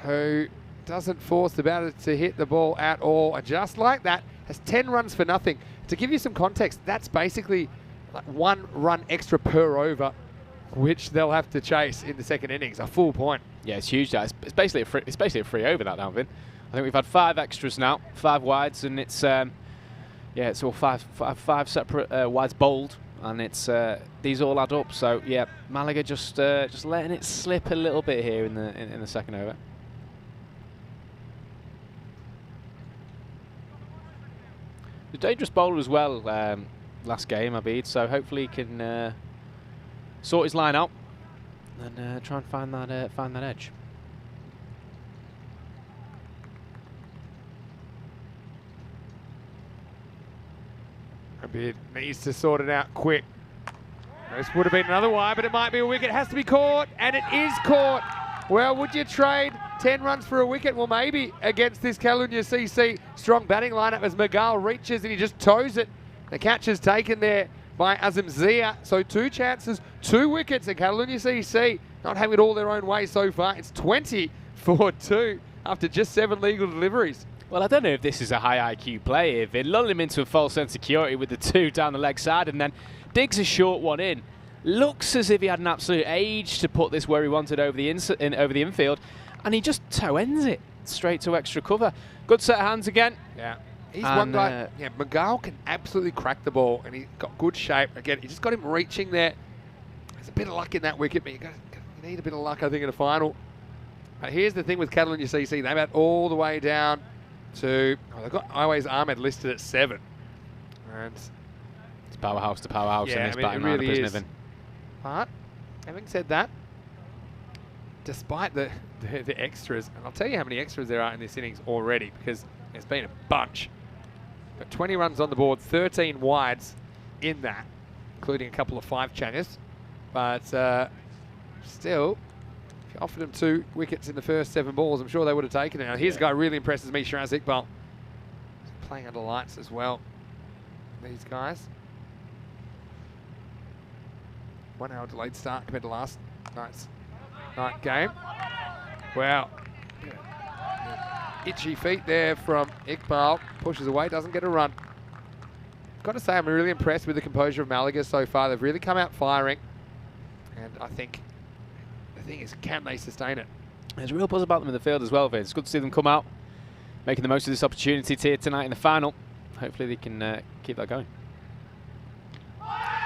who doesn't force the batter to hit the ball at all. And just like that, has 10 runs for nothing. To give you some context, that's basically like 1 run extra per over, which they'll have to chase in the second innings, a full point. Yeah, it's huge. It's basically a free over that now, Vin. I think we've had 5 extras now, 5 wides, and it's it's all five separate wides bowled, and it's these all add up. So yeah, Malaga just letting it slip a little bit here in the second over. The dangerous bowler as well last game, Abid. So hopefully he can sort his line out and try and find that edge. Abid needs to sort it out quick. This would have been another wide, but it might be a wicket. It has to be caught, and it is caught. Well, would you trade 10 runs for a wicket? Well, maybe against this Catalonia CC strong batting lineup as Mughal reaches and he just toes it. The catch is taken there by Azim Zia. So 2 chances, 2 wickets, and Catalonia CC not having it all their own way so far. It's 20 for 2 after just 7 legal deliveries. Well, I don't know if this is a high IQ play here. They lull him into a false sense of security with the 2 down the leg side and then digs a short one in. Looks as if he had an absolute age to put this where he wanted over the infield, and he just toe ends it straight to extra cover. Good set of hands again. Yeah. He's one guy. Yeah, McGill can absolutely crack the ball, and he's got good shape. Again, he just got him reaching there. There's a bit of luck in that wicket, but you need a bit of luck, I think, in the final. But here's the thing with Catalonia CC. They've had all the way down to... Oh, they've got Iway's Ahmed listed at 7. And it's powerhouse to powerhouse in this batting round, really isn't it? But, having said that, despite the extras, and I'll tell you how many extras there are in this innings already, because there's been a bunch. But 20 runs on the board, 13 wides in that, including a couple of 5-changers. But still, if you offered them 2 wickets in the first 7 balls, I'm sure they would have taken it. Now, here's a guy who really impresses me, Shiraz Iqbal. He's playing under lights as well, these guys. 1 hour delayed start compared to last night's game. Wow. Itchy feet there from Iqbal. Pushes away, doesn't get a run. Got to say, I'm really impressed with the composure of Malaga so far. They've really come out firing. And I think the thing is, can they sustain it? There's a real buzz about them in the field as well, Vince. It's good to see them come out, making the most of this opportunity here tonight in the final. Hopefully they can keep that going.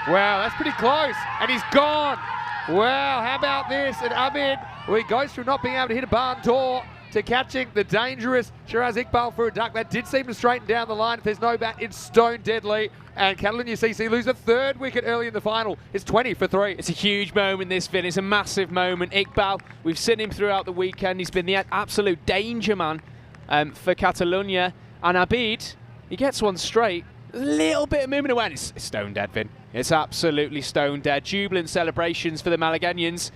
Wow, that's pretty close. And he's gone. Wow, how about this? And Abid, well, he goes from not being able to hit a barn door to catching the dangerous Shiraz Iqbal for a duck. That did seem to straighten down the line. If there's no bat, it's stone deadly. And Catalonia CC lose a 3rd wicket early in the final. It's 20 for 3. It's a huge moment, this, Vin. It's a massive moment. Iqbal, we've seen him throughout the weekend. He's been the absolute danger man for Catalonia. And Abid, he gets one straight. A little bit of movement away. It's stone dead, Vin. It's absolutely stone dead. Jubilant celebrations for the Malagueñans.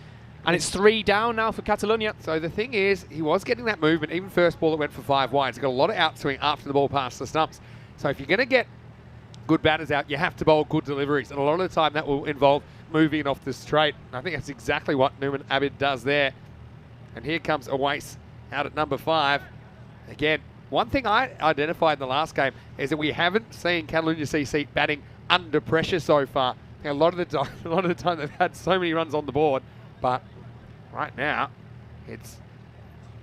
And it's 3 down now for Catalonia. So the thing is, he was getting that movement. Even first ball that went for 5 wides. He got a lot of outswing after the ball passed the stumps. So if you're going to get good batters out, you have to bowl good deliveries. And a lot of the time that will involve moving off the straight. I think that's exactly what Nouman Abid does there. And here comes Awais out at number 5. Again, one thing I identified in the last game is that we haven't seen Catalonia CC batting under pressure so far. A lot of the time they've had so many runs on the board, but right now it's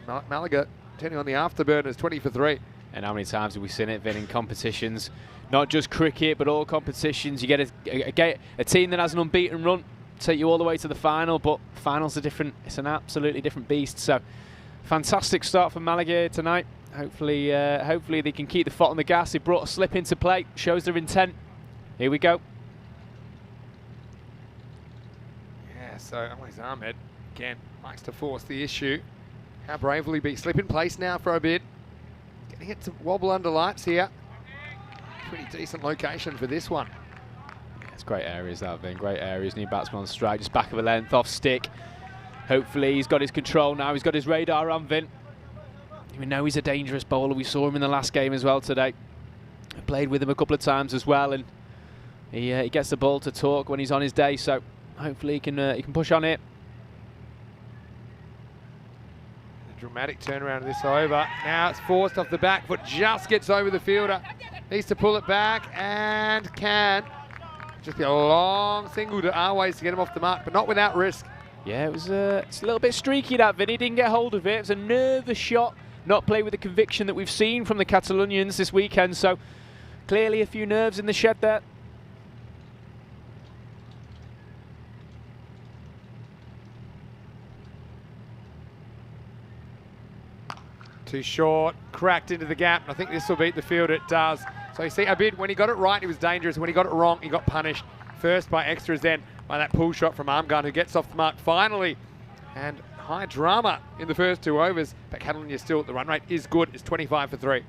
Malaga turning on the afterburners, 20 for 3. And how many times have we seen it, Vin, in competitions? Not just cricket, but all competitions. You get a team that has an unbeaten run, take you all the way to the final, but finals are different. It's an absolutely different beast. So, fantastic start for Malaga tonight. Hopefully they can keep the foot on the gas. They brought a slip into play, shows their intent. Here we go. Yeah, so Awais Ahmed, again, likes to force the issue. How brave will he be? Slip in place now for a bit. Getting it to wobble under lights here. Pretty decent location for this one. Yeah, it's great areas, that, Vin. Great areas. New batsman on strike, just back of a length, off stick. Hopefully he's got his control now. He's got his radar on, Vin. We know he's a dangerous bowler. We saw him in the last game as well today. I played with him a couple of times as well, and he gets the ball to talk when he's on his day. So hopefully he can push on it. A dramatic turnaround of this over. Now it's forced off the back foot, just gets over the fielder. Needs to pull it back and can. Just be a long single to Awais to get him off the mark, but not without risk. Yeah, it's a little bit streaky, that, Vinny. Didn't get hold of it. It was a nervous shot. Not play with the conviction that we've seen from the Catalonians this weekend. So clearly a few nerves in the shed there. Too short, cracked into the gap. I think this will beat the field. It does. So you see, Abid, when he got it right, he was dangerous. When he got it wrong, he got punished. First by extras, then by that pull shot from Armgun, who gets off the mark finally. And high drama in the first 2 overs, but Catalonia still, the run rate is good. It's 25 for 3.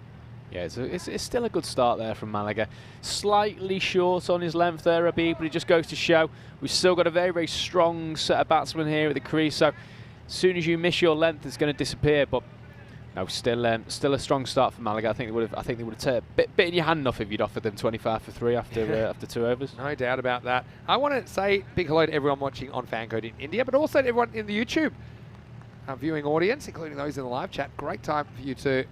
Yeah, it's still a good start there from Malaga. Slightly short on his length there, Abid, but it just goes to show we've still got a very, very strong set of batsmen here at the crease. So as soon as you miss your length, it's going to disappear. But No, still a strong start for Malaga. I think they would have bit in your hand enough if you'd offered them 25 for 3 after after 2 overs. No doubt about that. I want to say big hello to everyone watching on FanCode in India, but also to everyone in the YouTube viewing audience, including those in the live chat. Great time for you to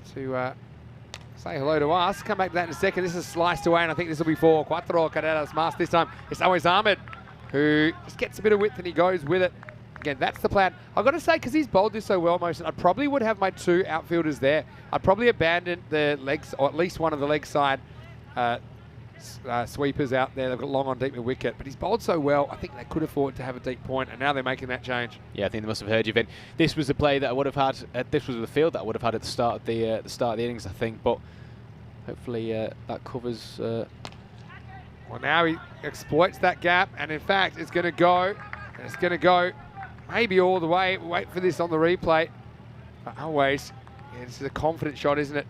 say hello to us. Come back to that in a second. This is sliced away, and I think this will be for Cuatro Carreras Mas. This time it's always Ahmed, who just gets a bit of width and he goes with it. Again, that's the plan. I've got to say, because he's bowled this so well, Motion, I probably would have my 2 outfielders there. I'd probably abandon the legs, or at least one of the leg side sweepers out there. They've got long on deep mid wicket, but he's bowled so well, I think they could afford to have a deep point, and now they're making that change. Yeah, I think they must have heard you, Vin. This was the play that I would have had. This was the field that I would have had at the start of the innings, I think. But hopefully that covers. Well, now he exploits that gap, and in fact, it's going to go, and it's going to go maybe all the way. We'll wait for this on the replay. But Always, yeah, this is a confident shot, isn't it?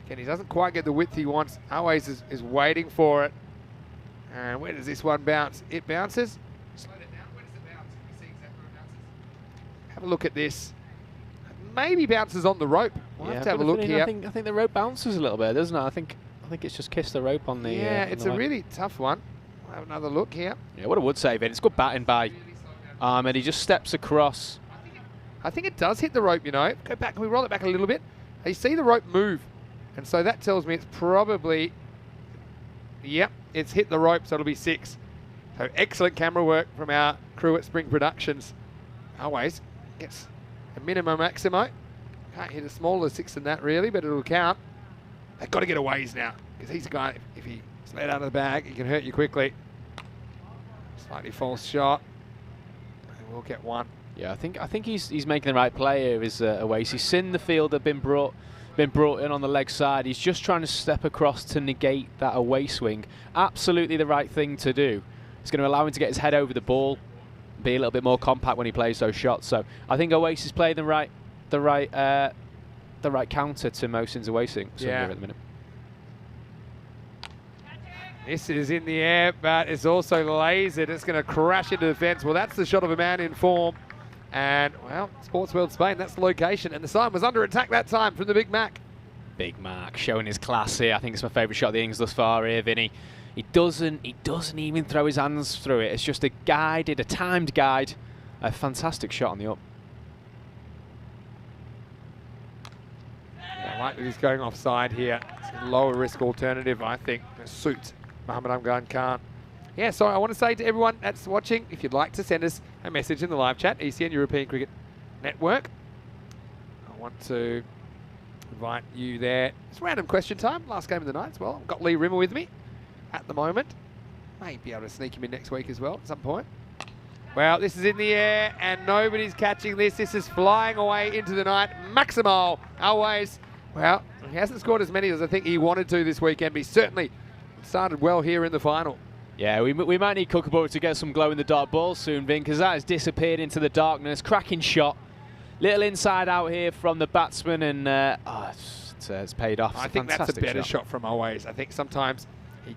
Again, he doesn't quite get the width he wants. Always is waiting for it. And where does this one bounce? It bounces. Slow it down. Where does it bounce? Can we see exactly where it bounces? Have a look at this. Maybe bounces on the rope. We'll have to have a look here. I think the rope bounces a little bit, doesn't it? I think it's just kissed the rope on the. Yeah, on it's the a line. really tough one. We'll have another look here. Yeah, what I would say, Vin, it's good batting by Ahmed. He just steps across. I think it does hit the rope, you know. Go back, can we roll it back a little bit? You see the rope move. And so that tells me it's probably, yep, it's hit the rope, so it'll be 6. So excellent camera work from our crew at Spring Productions. Always gets a minimum maximo. Can't hit a smaller 6 than that really, but it'll count. They've got to get a ways now, because he's a guy, if he's let out of the bag, he can hurt you quickly. Slightly false shot. And we'll get 1. Yeah, I think he's making the right play here. Is Awais. He's seen the fielder been brought in on the leg side. He's just trying to step across to negate that away swing. Absolutely the right thing to do. It's going to allow him to get his head over the ball, be a little bit more compact when he plays those shots. So I think Awais is playing the right counter to Mohsin's away swing yeah. at the minute. This is in the air, but it's also lasered. It's going to crash into the fence. Well, that's the shot of a man in form. And, well, Sports World Spain, that's the location. And the sign was under attack that time from the Big Mac. Big Mac showing his class here. I think it's my favourite shot of the innings thus far here, Vinny. He doesn't even throw his hands through it. It's just a timed guide. A fantastic shot on the up. Yeah, I like that he's going offside here. It's a lower risk alternative, I think. It suits Mohamed Amgan Khan. Yeah, so I want to say to everyone that's watching, if you'd like to send us a message in the live chat, ECN European Cricket Network. I want to invite you there. It's random question time, last game of the night as well. I've got Lee Rimmer with me at the moment. May be able to sneak him in next week as well at some point. Well, this is in the air and nobody's catching this. This is flying away into the night. Maximal, Always. Well, he hasn't scored as many as I think he wanted to this weekend, but he certainly started well here in the final. Yeah, we might need Kookaburra to get some glow-in-the-dark balls soon, Vin, because that has disappeared into the darkness. Cracking shot. Little inside out here from the batsman, and it's paid off. I think that's a better shot from Always. I think sometimes he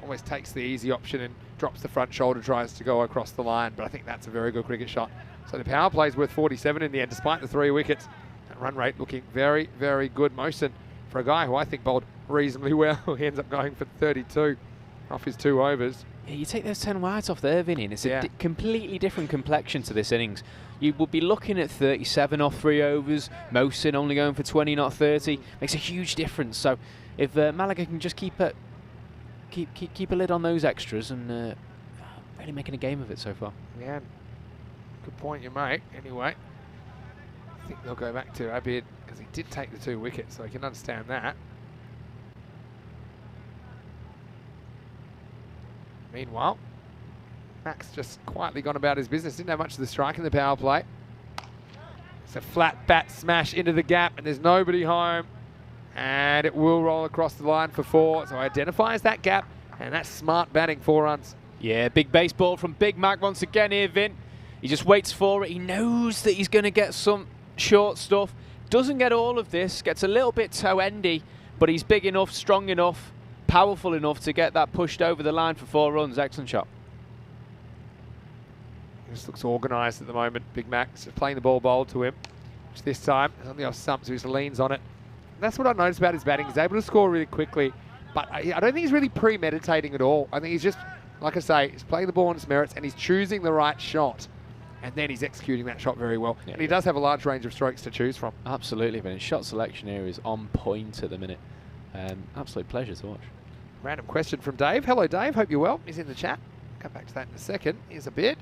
always takes the easy option and drops the front shoulder, tries to go across the line, but I think that's a very good cricket shot. So the power play's worth 47 in the end, despite the 3 wickets. That run rate looking very, very good. Mohsin, for a guy who I think bowled reasonably well, he ends up going for 32. Off his 2 overs. Yeah, you take those 10 wides off there, Vinny, and it's a completely different complexion to this innings. You would be looking at 37 off 3 overs, Mohsin only going for 20, not 30. Makes a huge difference. So if Malaga can just keep a lid on those extras and really making a game of it so far. Yeah, good point you make. Anyway, I think they'll go back to Abid because he did take the 2 wickets, so I can understand that. Meanwhile, Mac's just quietly gone about his business. Didn't have much of the strike in the power play. It's a flat bat smash into the gap, and there's nobody home. And it will roll across the line for 4. So identifies that gap, and that's smart batting, 4 runs. Yeah, big baseball from Big Mac once again here, Vin. He just waits for it. He knows that he's going to get some short stuff. Doesn't get all of this. Gets a little bit toe-endy, but he's big enough, strong enough, powerful enough to get that pushed over the line for 4 runs. Excellent shot. He just looks organised at the moment. Big Mac's just playing the ball bowled to him. touch this time. It's on the off stump, so he just leans on it. And that's what I noticed about his batting. He's able to score really quickly, but I don't think he's really premeditating at all. I think he's just, like I say, he's playing the ball on its merits and he's choosing the right shot. And then he's executing that shot very well. Yeah, and he does have a large range of strokes to choose from. Absolutely, Vin. His shot selection here is on point at the minute. Absolute pleasure to watch. Random question from Dave. Hello, Dave. Hope you're well. He's in the chat. Come back to that in a second. Here's a bid.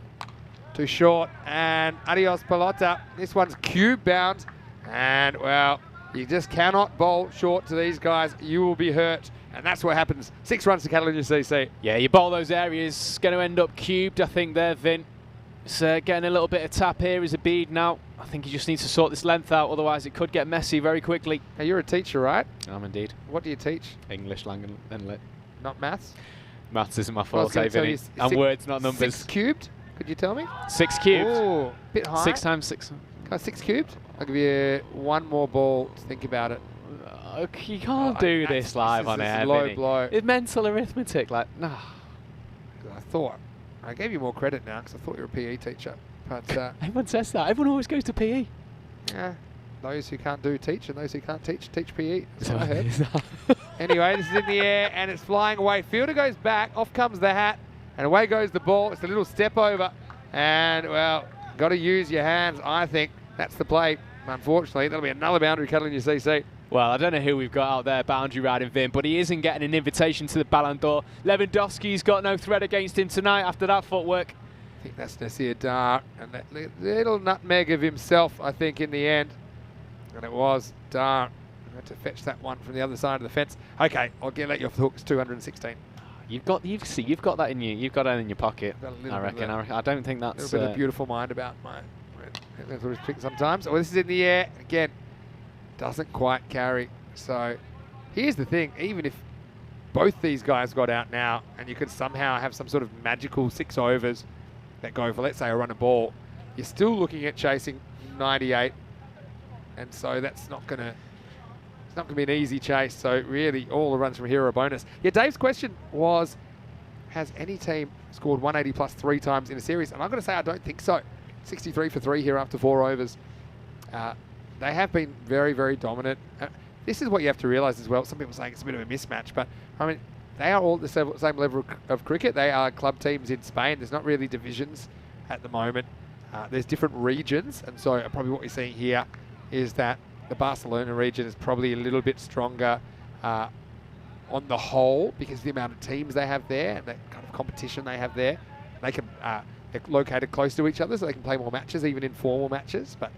Too short. And adios, pelota. This one's cube bound. And, well, you just cannot bowl short to these guys. You will be hurt. And that's what happens. 6 runs to Catalonia CC. Yeah, you bowl those areas. Going to end up cubed, I think, there, Vin. It's getting a little bit of tap here as a bead now. I think he just needs to sort this length out, otherwise it could get messy very quickly. Now, you're a teacher, right? I'm indeed. What do you teach? English, language and lit. Not maths? Maths isn't my Well, I was forte, gonna tell Vinny. you And words, not numbers. 6 cubed? Could you tell me? 6 cubed. Ooh, bit high. 6 times 6. 6 cubed? I'll give you one more ball to think about it. Okay, you can't do this live on air, low Vinny. blow. It's mental arithmetic, like, no. I thought. I gave you more credit now because I thought you were a PE teacher. But Everyone says that. Everyone always goes to PE. yeah, those who can't do teach, and those who can't teach PE. That's what I heard. Is that- Anyway, this is in the air and it's flying away. Fielder goes back, off comes the hat, and away goes the ball. It's a little step over, and well, got to use your hands. I think that's the play. Unfortunately, that'll be another boundary Catalonia CC. Well, I don't know who we've got out there boundary riding Vin, but he isn't getting an invitation to the Ballon d'Or. Lewandowski's got no threat against him tonight after that footwork. I think that's Nasir Dar, and that little nutmeg of himself, I think, in the end. And it was Dar. I had to fetch that one from the other side of the fence. Okay, I'll let you off the hook. It's 216. You've got that in you. You've got that in your pocket. I reckon. I don't think A that's. little bit of beautiful mind about my. That's what it's picked sometimes. Oh, this is in the air again. Doesn't quite carry. So here's the thing. Even if both these guys got out now, and you could somehow have some sort of magical 6 overs that go for, let's say, a run a ball, you're still looking at chasing 98, and so that's not gonna. It's not gonna be an easy chase. So really, all the runs from here are a bonus. Yeah, Dave's question was, has any team scored 180 plus 3 times in a series? And I'm gonna say I don't think so. 63 for 3 here after 4 overs. They have been very, very dominant. This is what you have to realise as well. Some people are saying it's a bit of a mismatch, but I mean, they are all at the same level of cricket. They are club teams in Spain. There's not really divisions at the moment. There's different regions, and so probably what we're seeing here is that the Barcelona region is probably a little bit stronger on the whole because of the amount of teams they have there and that kind of competition they have there. They can they're located close to each other, so they can play more matches, even informal matches. But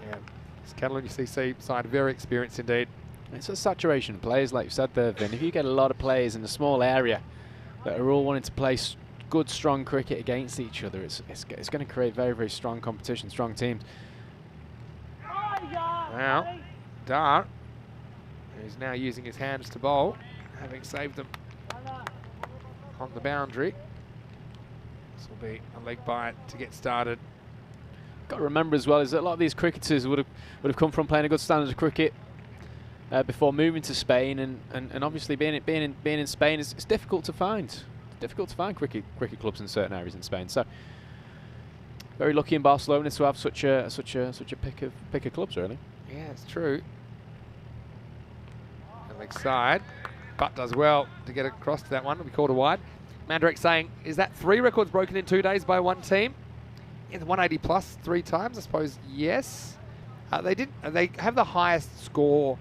yeah, this Catalonia CC side very experienced indeed. It's a saturation of players, like you said there, Vin. If you get a lot of players in a small area that are all wanting to play good, strong cricket against each other, it's going to create very, very strong competition, strong teams. Now, Dar is now using his hands to bowl, having saved them on the boundary. This will be a leg bite to get started. Got to remember as well is that a lot of these cricketers would have come from playing a good standard of cricket before moving to Spain, and obviously being in Spain it's difficult to find. It's difficult to find cricket clubs in certain areas in Spain. So very lucky in Barcelona to have such a pick of clubs, really. Yeah, it's true. The leg side, but does well to get across to that one. It'll be called a wide. Mandarek saying, is that 3 records broken in 2 days by one team? Yeah, the 180 plus 3 times, I suppose. Yes, they have the highest score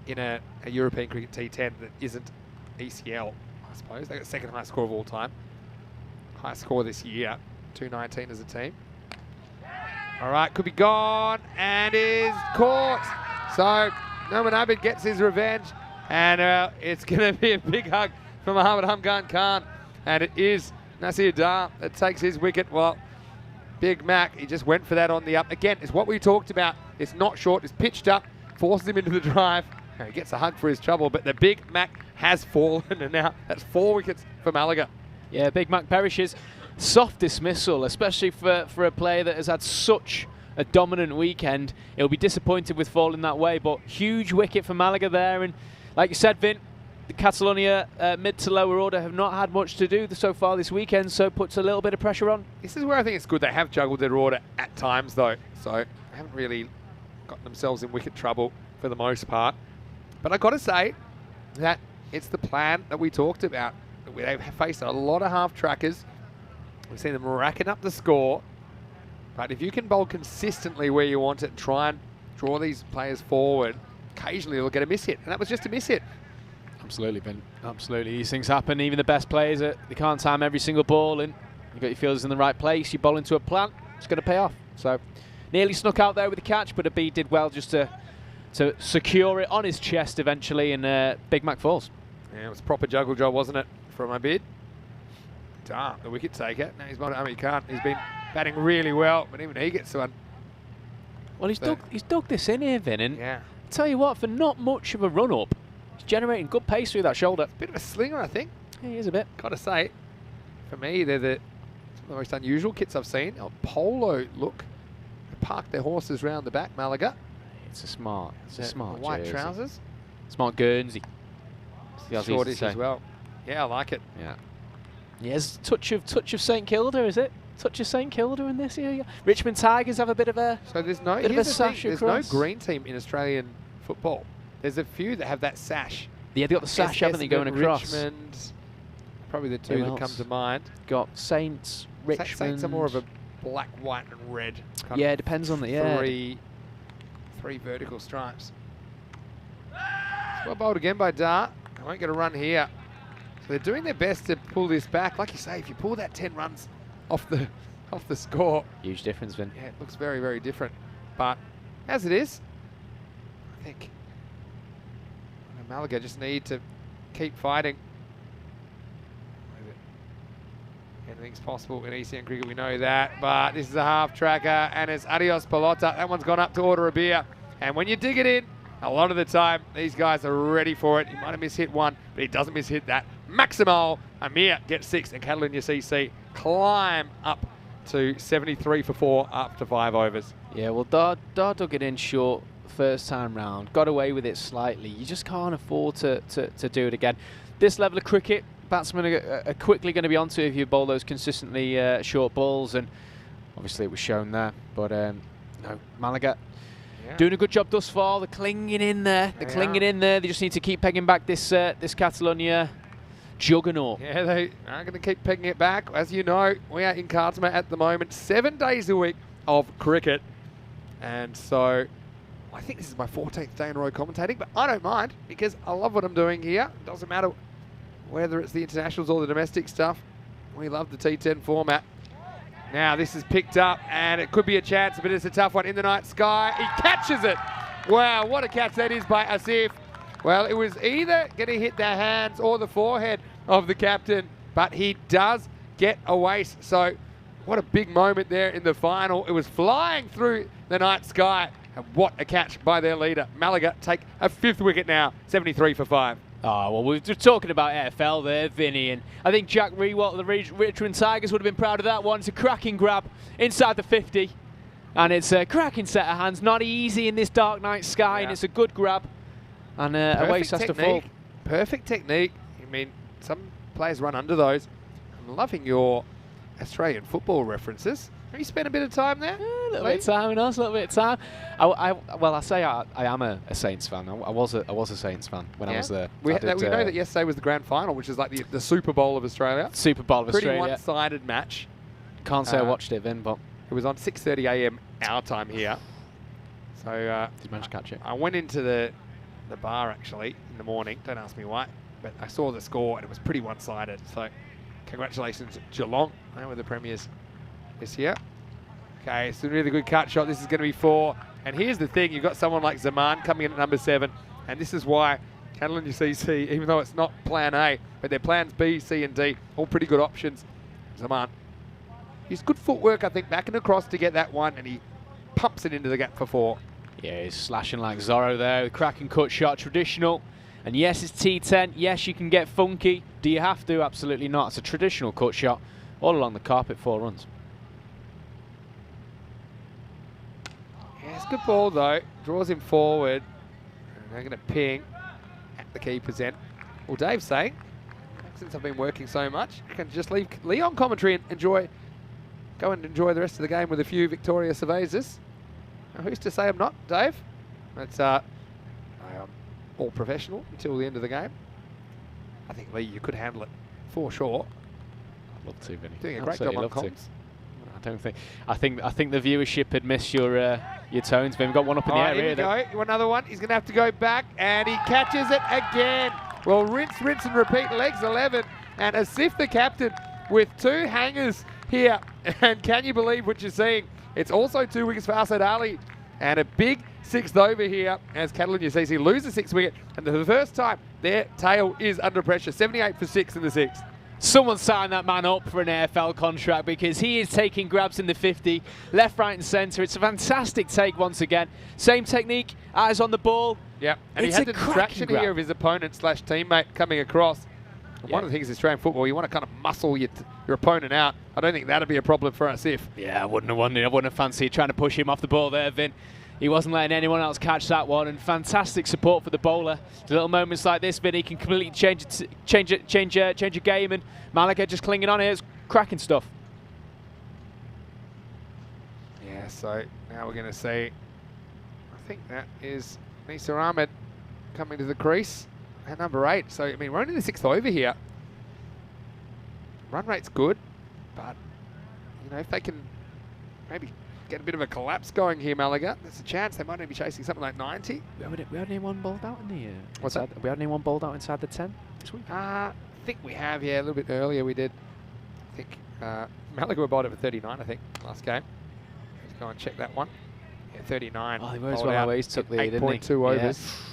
in a European cricket T10 that isn't ECL. I suppose they got the second highest score of all time. Highest score this year, 219 as a team. All right, could be gone and is caught. So Noman Abid gets his revenge, and it's going to be a big hug from Mohammad Hamgan Khan, and it is Nasir Dar that takes his wicket. Well, Big Mac, he just went for that on the up. Again, it's what we talked about. It's not short, it's pitched up, forces him into the drive. And he gets a hug for his trouble, but the Big Mac has fallen, and now that's 4 wickets for Malaga. Yeah, Big Mac perishes. Soft dismissal, especially for a player that has had such a dominant weekend. He'll be disappointed with falling that way, but huge wicket for Malaga there. And like you said, Vin, the Catalonia mid to lower order have not had much to do so far this weekend, so puts a little bit of pressure on. This is where I think it's good. They have juggled their order at times, though, so I haven't really gotten themselves in wicket trouble for the most part. But I got to say that it's the plan that we talked about. They've faced a lot of half trackers. We've seen them racking up the score. But if you can bowl consistently where you want it and try and draw these players forward, occasionally you'll get a miss hit. And that was just a miss hit. Absolutely, Ben. Absolutely. These things happen. Even the best players, they can't time every single ball. And you've got your fielders in the right place. You bowl into a plant, it's going to pay off. So nearly snuck out there with the catch, but B did well just to secure it on his chest eventually, and Big Mac falls. Yeah, it was a proper juggle job, wasn't it, from my bid? Darn, the wicket taker. No, he can't. He's been batting really well, but even he gets one. Well, he's dug this in here, Vin, and yeah. I tell you what, for not much of a run-up, he's generating good pace through that shoulder. Bit of a slinger, I think. Yeah, he is a bit. Gotta say, for me, they're some of the most unusual kits I've seen. A polo look. They park their horses round the back, Malaga. It's a smart white jersey. trousers. Smart Guernsey. Shortish as well. Yeah, I like it. Yeah. Yes, touch of St Kilda, is it? Touch of St Kilda in this area. Richmond Tigers have a bit of a so there's no sash there's across. no green team in Australian football. There's a few that have that sash. Yeah, they got the sash, haven't they, going across? Richmond, probably the two that come to mind. Got Saints, Richmond. Saints are more of a black, white, and red. Yeah, it depends on the three vertical stripes. Well bowled again by Dart. I won't get a run here. So they're doing their best to pull this back. Like you say, if you pull that 10 runs off the score, huge difference, Vin. Yeah, it looks very, very different. But as it is, I think Malaga just need to keep fighting. Anything's possible in ECN cricket, we know that. But this is a half tracker, and it's adios pelota. That one's gone up to order a beer. And when you dig it in, a lot of the time, these guys are ready for it. He might have mishit one, but he doesn't mishit that. Maximal Amir gets 6, and Catalonia CC climb up to 73 for 4 after 5 overs. Yeah, well, Dar dug it in short first time round, got away with it slightly. You just can't afford to do it again. This level of cricket, batsmen are quickly going to be onto if you bowl those consistently short balls, and obviously it was shown there. But no, Malaga doing a good job thus far. They're clinging in there. They just need to keep pegging back this Catalonia juggernaut. Yeah, they are going to keep pegging it back. As you know, we are in Khartoum at the moment, 7 days a week of cricket. And so I think this is my 14th day in a row commentating, but I don't mind because I love what I'm doing here. It doesn't matter whether it's the internationals or the domestic stuff. We love the T10 format. Now this is picked up, and it could be a chance, but it's a tough one in the night sky. He catches it. Wow, what a catch that is by Asif. Well, it was either going to hit the hands or the forehead of the captain, but he does get a waste. So what a big moment there in the final. It was flying through the night sky, and what a catch by their leader. Malaga take a 5th wicket now, 73 for 5. Oh, well, we're talking about AFL there, Vinny, and I think Jack Rewalt of the Richmond Tigers would have been proud of that one. It's a cracking grab inside the 50, and it's a cracking set of hands. Not easy in this dark night sky, and it's a good grab, and a waste has to fall. Perfect technique. I mean, some players run under those. I'm loving your Australian football references. Have you spent a bit of time there? A little bit of time, a little bit of time. Well, I say I am a Saints fan. I was a Saints fan when I was there. We know that yesterday was the grand final, which is like the Super Bowl of Australia. Super Bowl of Australia. Pretty one-sided match. Can't say I watched it, Vin, but it was on 6:30 a.m. our time here. So did you manage to catch it? I went into the bar actually in the morning. Don't ask me why, but I saw the score and it was pretty one-sided. So congratulations, Geelong, with the premiers this year. Okay, it's a really good cut shot. This is going to be 4. And here's the thing, you've got someone like Zaman coming in at number 7. And this is why Catalonia CC, even though it's not plan A, but their plans B, C, and D, all pretty good options. Zaman, he's good footwork, I think, back and across to get that one, and he pumps it into the gap for 4. Yeah, he's slashing like Zorro there. The cracking cut shot, traditional. And yes, it's T10. Yes, you can get funky. Do you have to? Absolutely not. It's a traditional cut shot all along the carpet, 4 runs. Yeah, it's a good ball though. Draws him forward. And they're going to ping at the keeper's end. Well, Dave's saying, since I've been working so much, I can just leave Lee on commentary and go and enjoy the rest of the game with a few Victoria Cervezas. Now, who's to say I'm not, Dave? It's I am all professional until the end of the game. I think, Lee, you could handle it for sure. I'd love to, Vinny. Doing a great job on comms. I don't think. I think the viewership would miss your tones. We've got one up in the air here we go. You want another one? He's going to have to go back, and he catches it again. Well, rinse, and repeat. Legs 11, and Asif, the captain, with 2 hangers here. And can you believe what you're seeing? It's also 2 wickets for Asad Ali, and a big 6th over here as Catalonia CC lose the 6th wicket, and for the first time their tail is under pressure. 78 for 6 in the 6th. Someone sign that man up for an AFL contract, because he is taking grabs in the 50, left, right and centre. It's a fantastic take once again. Same technique, eyes on the ball. Yeah, and it's he had the distraction here of his opponent / teammate coming across. And one of the things in Australian football, you want to kind of muscle your opponent out. I don't think that'd be a problem for Asif. Yeah, I wouldn't have fancied trying to push him off the ball there, Vin. He wasn't letting anyone else catch that one, and fantastic support for the bowler. The little moments like this, Vin, he can completely change a game, and Malika just clinging on here. It's cracking stuff. Yeah, so now we're going to see, I think that is Nisa Ahmed coming to the crease at number 8. So, I mean, we're only the 6th over here. Run rate's good, but, you know, if they can maybe get a bit of a collapse going here, Malaga, there's a chance they might only be chasing something like 90. We had anyone bowled out in the What's that? We had anyone bowled out inside the 10 this week? I think we have, yeah, a little bit earlier we did. I think Malaga were bowled over 39, I think, last game. Let's go and check that one. Yeah, 39. Oh, they were as well. He's took the lead, didn't he? 8.2 overs. Yeah.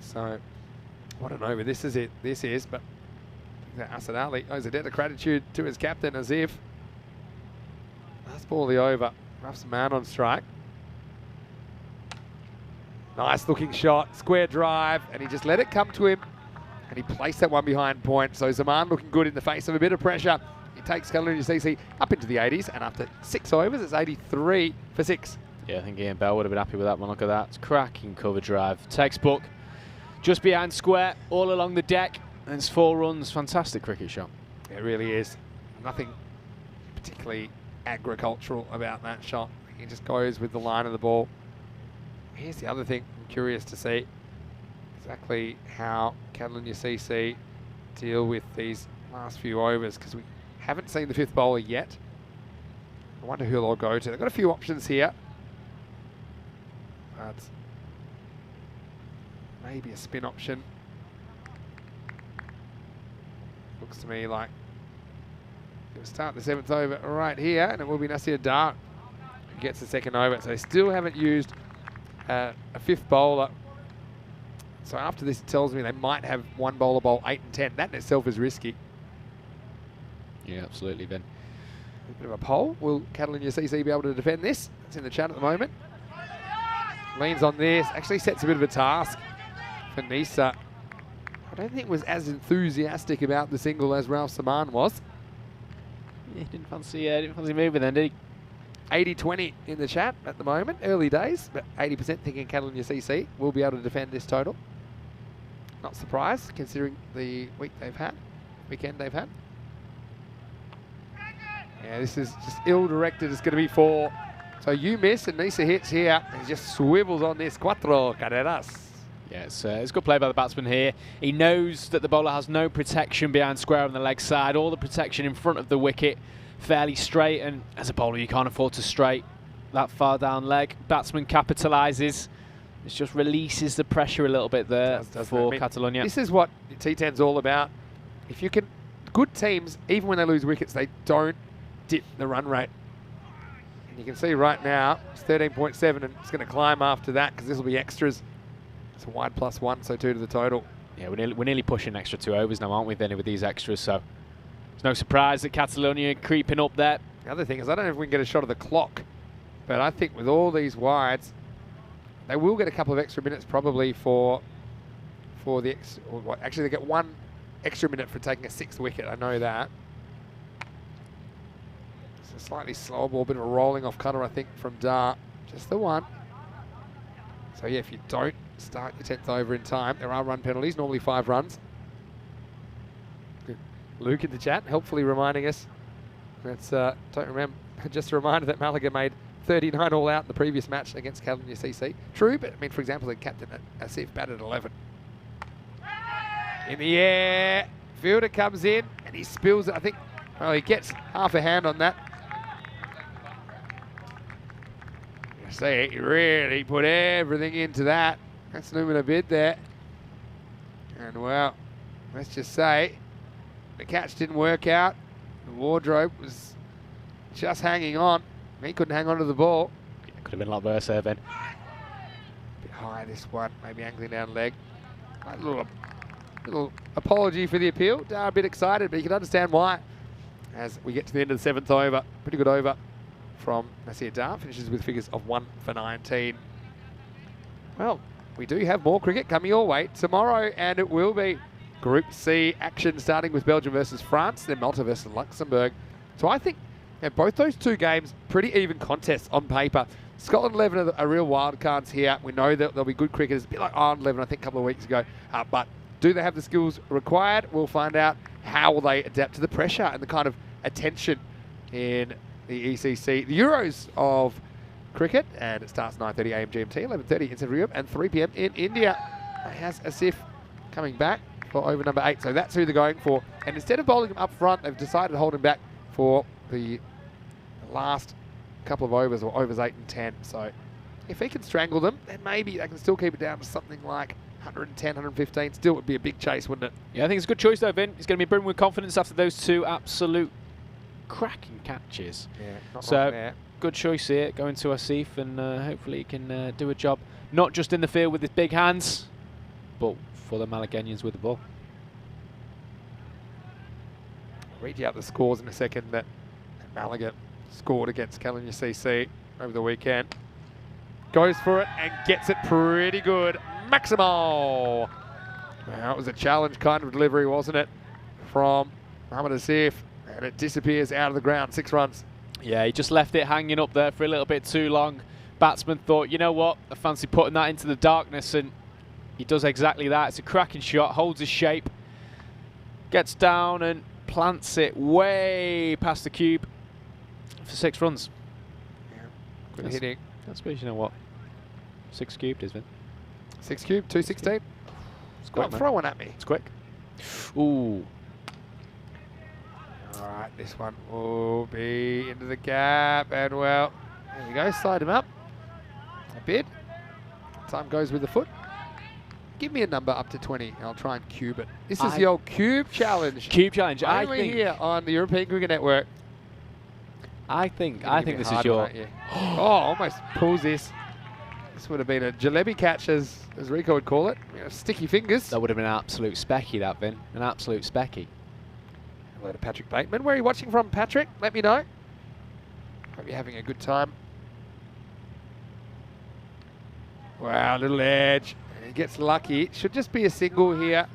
So, what an over this is. But Asad Ali owes a debt of gratitude to his captain, Asif. Last ball of the over. Rough's man on strike. Nice looking shot, square drive, and he just let it come to him, and he placed that one behind point. So Zaman looking good in the face of a bit of pressure. He takes Catalonia CC up into the 80s, and after 6 overs, it's 83 for 6. Yeah, I think Ian Bell would have been happy with that one. Look at that. It's cracking cover drive. Textbook. Just behind square, all along the deck, and it's 4 runs. Fantastic cricket shot. It really is. Nothing particularly agricultural about that shot. He just goes with the line of the ball. Here's the other thing I'm curious to see exactly how Catalonia CC deal with these last few overs, because we haven't seen the 5th bowler yet. I wonder who they'll go to. They've got a few options here. But maybe a spin option. Looks to me like going to start the 7th over right here, and it will be Nasir Dar who gets the 2nd over. So they still haven't used a 5th bowler. So after this, it tells me they might have one bowler bowl 8 and 10. That in itself is risky. Yeah, absolutely, Ben. A bit of a poll. Will Catalonia CC be able to defend this? It's in the chat at the moment. Leans on this. Actually sets a bit of a task for Nisa. I don't think was as enthusiastic about the single as Ralph Saman was. Yeah, didn't fancy moving then, did he? 80-20 in the chat at the moment. Early days, but 80% thinking Catalonia CC will be able to defend this total. Not surprised, considering the weekend they've had. Yeah, this is just ill-directed. It's going to be 4. So you miss, and Nisa hits here. He just swivels on this. 4 carreras. Yeah, it's good play by the batsman here. He knows that the bowler has no protection behind square on the leg side. All the protection in front of the wicket, fairly straight. And as a bowler, you can't afford to straight that far down leg. Batsman capitalises. It just releases the pressure a little bit there for Catalonia. This is what T10's all about. If you can, good teams, even when they lose wickets, they don't dip the run rate. And you can see right now, it's 13.7, and it's going to climb after that because this will be extras. It's a wide +1, so 2 to the total. Yeah, we're nearly pushing extra 2 overs now, aren't we, Vinny, with these extras? So it's no surprise that Catalonia creeping up there. The other thing is, I don't know if we can get a shot of the clock, but I think with all these wides, they will get a couple of extra minutes probably for the actually they get 1 extra minute for taking a 6th wicket. I know that. It's a slightly slower ball, bit of a rolling off cutter, I think, from Dar. Just the 1. So yeah, if you don't start your 10th over in time, there are run penalties, normally 5 runs. Luke in the chat, helpfully reminding us. That's don't remember. Just a reminder that Malaga made 39 all out in the previous match against Caledonia CC. True, but I mean, for example, the captain Asif batted 11. In the air, fielder comes in and he spills it. I think, well, he gets half a hand on that. You see, he really put everything into that. That's Lumina bid there. And well, let's just say the catch didn't work out. The wardrobe was just hanging on. He couldn't hang on to the ball. Yeah, could have been a lot worse there, Ben. Bit high this one, maybe angling down leg. A little apology for the appeal. A bit excited, but you can understand why. As we get to the end of the 7th over, pretty good over from Nasir Dar, finishes with figures of 1 for 19. Well, we do have more cricket coming your way tomorrow, and it will be Group C action starting with Belgium versus France, then Malta versus Luxembourg. So I think both those two games, pretty even contests on paper. Scotland 11 are real wild cards here. We know that there'll be good cricketers, a bit like Ireland 11, I think, a couple of weeks ago. But do they have the skills required? We'll find out. How will they adapt to the pressure and the kind of attention in the ECC, the Euros of cricket? And it starts 9:30 a.m. GMT, 11:30 in Central Europe, and 3 p.m. in India. It has Asif coming back for over number 8. So that's who they're going for. And instead of bowling him up front, they've decided to hold him back for the last couple of overs, or overs 8 and 10. So if he can strangle them, then maybe they can still keep it down to something like 110, 115. Still would be a big chase, wouldn't it? Yeah, I think it's a good choice though, Vin. He's going to be brimming with confidence after those two absolute cracking catches. Yeah, not so wrong there. Good choice here, going to Asif, and hopefully he can do a job, not just in the field with his big hands, but for the Malagueñans with the ball. I'll read you out the scores in a second that Malaga scored against Caledonia CC over the weekend. Goes for it and gets it pretty good. Maximo! Well, it was a challenge kind of delivery, wasn't it? From Mohamed Asif, and it disappears out of the ground. 6 runs. Yeah, he just left it hanging up there for a little bit too long. Batsman thought, you know what, I fancy putting that into the darkness, and he does exactly that. It's a cracking shot, holds his shape, gets down and plants it way past the cube for 6 runs. Yeah, good hitting. I suppose you know what 6 cubed is, Vin. 6 cube, 216. It's quick, Throw one at me. It's quick. Ooh. All right, this one will be into the gap, and well, there we go. Slide him up a bit. Time goes with the foot. Give me a number up to 20, and I'll try and cube it. This is the old cube challenge. Cube challenge. I Only think here on the European Cricket Network. I think this is your. Oh, almost pulls this. This would have been a jalebi catch, as Rico would call it. You know, sticky fingers. That would have been an absolute specky, that, Vin. An absolute specky. Hello to Patrick Bateman. Where are you watching from, Patrick? Let me know. Hope you're having a good time. Wow, little edge. He gets lucky. It should just be a single here.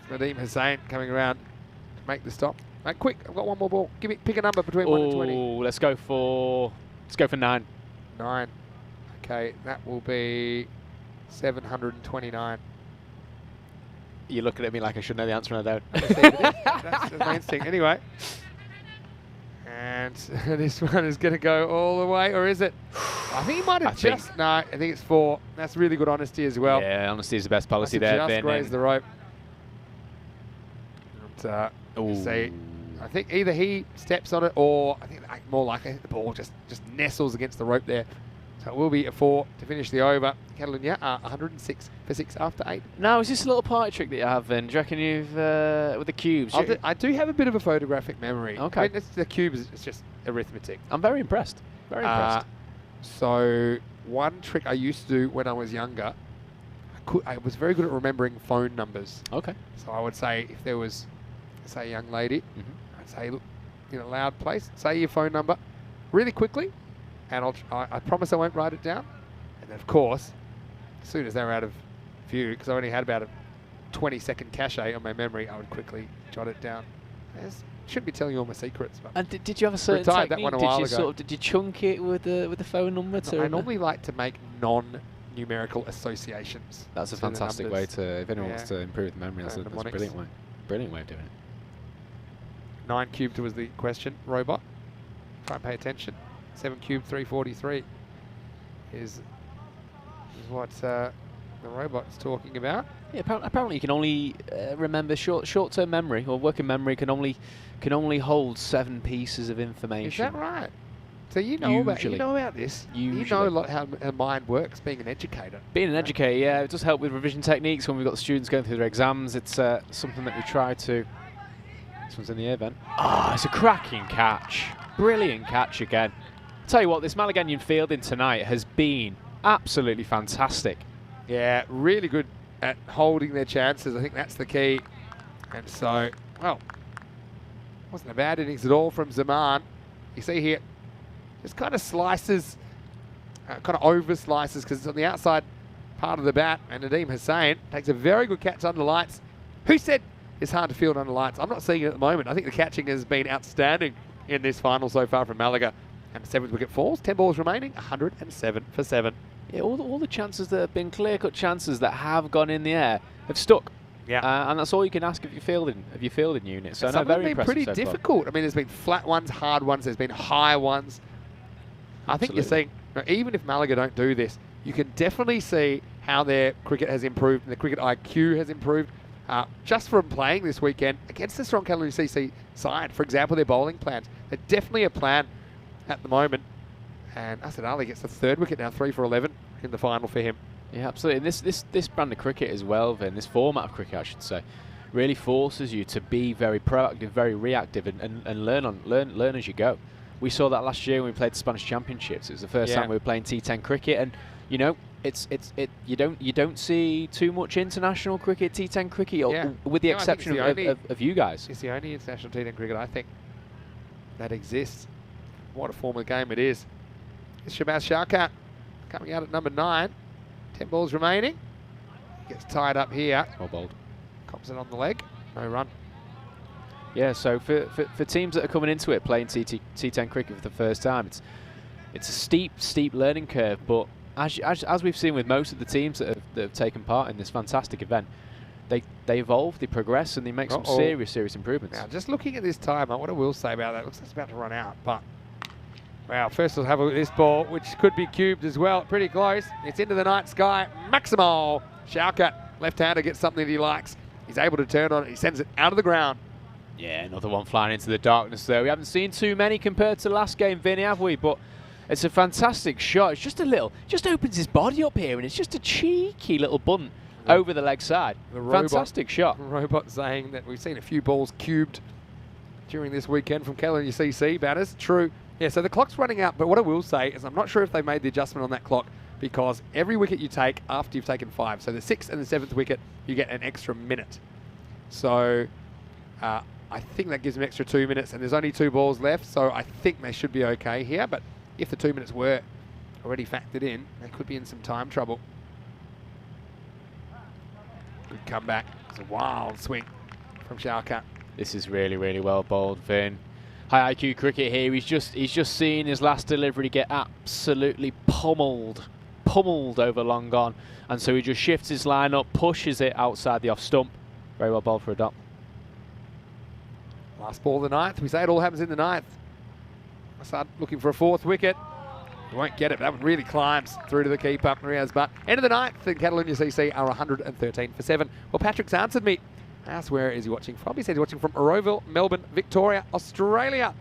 Nadeem Hussain coming around to make the stop. Right, quick, I've got one more ball. Pick a number between 1 and 20. Oh, let's go for 9. 9. Okay, that will be 729. You're looking at me like I should know the answer, and I don't. That's my instinct. Anyway. And this one is going to go all the way, or is it? I think he might have just... No, I think it's 4. That's really good honesty as well. Yeah, honesty is the best policy there, just Vin. grazed the rope. And, see, I think either he steps on it, or I think more likely the ball just nestles against the rope there. So it will be a 4 to finish the over. Catalonia are 106 for 6 after 8. No, is this a little party trick that you have, Vin? Do you reckon you've, with the cubes? I do have a bit of a photographic memory. Okay. I mean, the cubes, it's just arithmetic. I'm very impressed. Very impressed. So one trick I used to do when I was younger, I was very good at remembering phone numbers. Okay. So I would say, if there was, say, a young lady, I'd say, look, in a loud place, say your phone number really quickly, and I promise I won't write it down. And then, of course, as soon as they were out of view, because I only had about a 20-second cache on my memory, I would quickly jot it down. Shouldn't be telling you all my secrets. But and did you have a certain retired technique? that one a while ago. Did you chunk it with the phone number? I normally like to make non-numerical associations. That's a fantastic way to, if anyone wants to improve the memory, that's a brilliant way of doing it. 9 cubed was the question, robot. Try and pay attention. 7 cubed 343 is what the robot's talking about. Yeah, apparently you can only remember short-term memory, or working memory can only hold 7 pieces of information. Is that right? So you know about this. Usually. You know a lot how a mind works, being an educator. Being an educator, yeah, it does help with revision techniques when we've got the students going through their exams. It's something that we try to. This one's in the air, Ben. Ah, it's a cracking catch. Brilliant catch again. Tell you what, this Malaganian fielding tonight has been absolutely fantastic. Yeah, really good at holding their chances. I think that's the key. And so, well, wasn't a bad innings at all from Zaman. You see here, just kind of slices, kind of over slices because it's on the outside part of the bat. And Nadeem Hussain takes a very good catch under lights. Who said it's hard to field under lights? I'm not seeing it at the moment. I think the catching has been outstanding in this final so far from Malaga. And the 7th wicket falls, 10 balls remaining, 107 for 7. Yeah, all the chances that have been clear-cut chances that have gone in the air have stuck. Yeah, and that's all you can ask of your fielding unit. So some no, very have been impressive pretty so difficult. I mean, there's been flat ones, hard ones. There's been high ones. I think you're seeing, even if Malaga don't do this, you can definitely see how their cricket has improved and the cricket IQ has improved just from playing this weekend against the strong Caledonian CC side. For example, their bowling plans. They're definitely a plan at the moment. And Asad Ali gets the 3rd wicket now, 3 for 11 in the final for him. Yeah, absolutely. And this brand of cricket as well, Vin, this format of cricket, I should say, really forces you to be very proactive, very reactive, and learn as you go. We saw that last year when we played the Spanish Championships. It was the first time we were playing T10 cricket, and you know, you don't see too much international cricket, T10 cricket, with the exception of you guys. It's the only international T10 cricket I think that exists. What a form of game it is. It's Shabazz Shawkat coming out at number 9. 10 balls remaining. Gets tied up here. Well bowled. Cops it on the leg. No run. Yeah, so for teams that are coming into it playing T10 cricket for the first time, it's a steep learning curve. But as we've seen with most of the teams that have taken part in this fantastic event, they evolve, they progress, and they make some serious improvements. Now, just looking at this timer, what I will say about that, looks like it's about to run out. But wow, first we'll have a look at this ball, which could be cubed as well. Pretty close. It's into the night sky. Maximal. Shawkat, left-hander, gets something that he likes. He's able to turn on it. He sends it out of the ground. Yeah, another one flying into the darkness there. We haven't seen too many compared to last game, Vinny, have we? But it's a fantastic shot. It's just opens his body up here, and it's just a cheeky little bunt over the leg side. Fantastic shot. Robot saying that we've seen a few balls cubed during this weekend from Caledonian CC batters. True. Yeah, so the clock's running out, but what I will say is I'm not sure if they made the adjustment on that clock because every wicket you take after you've taken 5, so the 6th and the 7th wicket, you get an extra minute. So I think that gives them extra 2 minutes, and there's only 2 balls left, so I think they should be okay here. But if the 2 minutes were already factored in, they could be in some time trouble. Good comeback. It's a wild swing from Shawkat. This is really well bowled, Vin. High IQ cricket here. He's just seen his last delivery get absolutely pummeled over long on, and so he just shifts his line up, pushes it outside the off stump. Very well bowled for a dot. Last ball of the 9th. We say it all happens in the 9th. I start looking for a 4th wicket. You won't get it. That one really climbs through to the keeper, Maria's butt. End of the 9th, and Caledonian CC are 113 for 7. Well, Patrick's answered me. I asked where is he watching from. He said he's watching from Oroville, Melbourne, Victoria, Australia.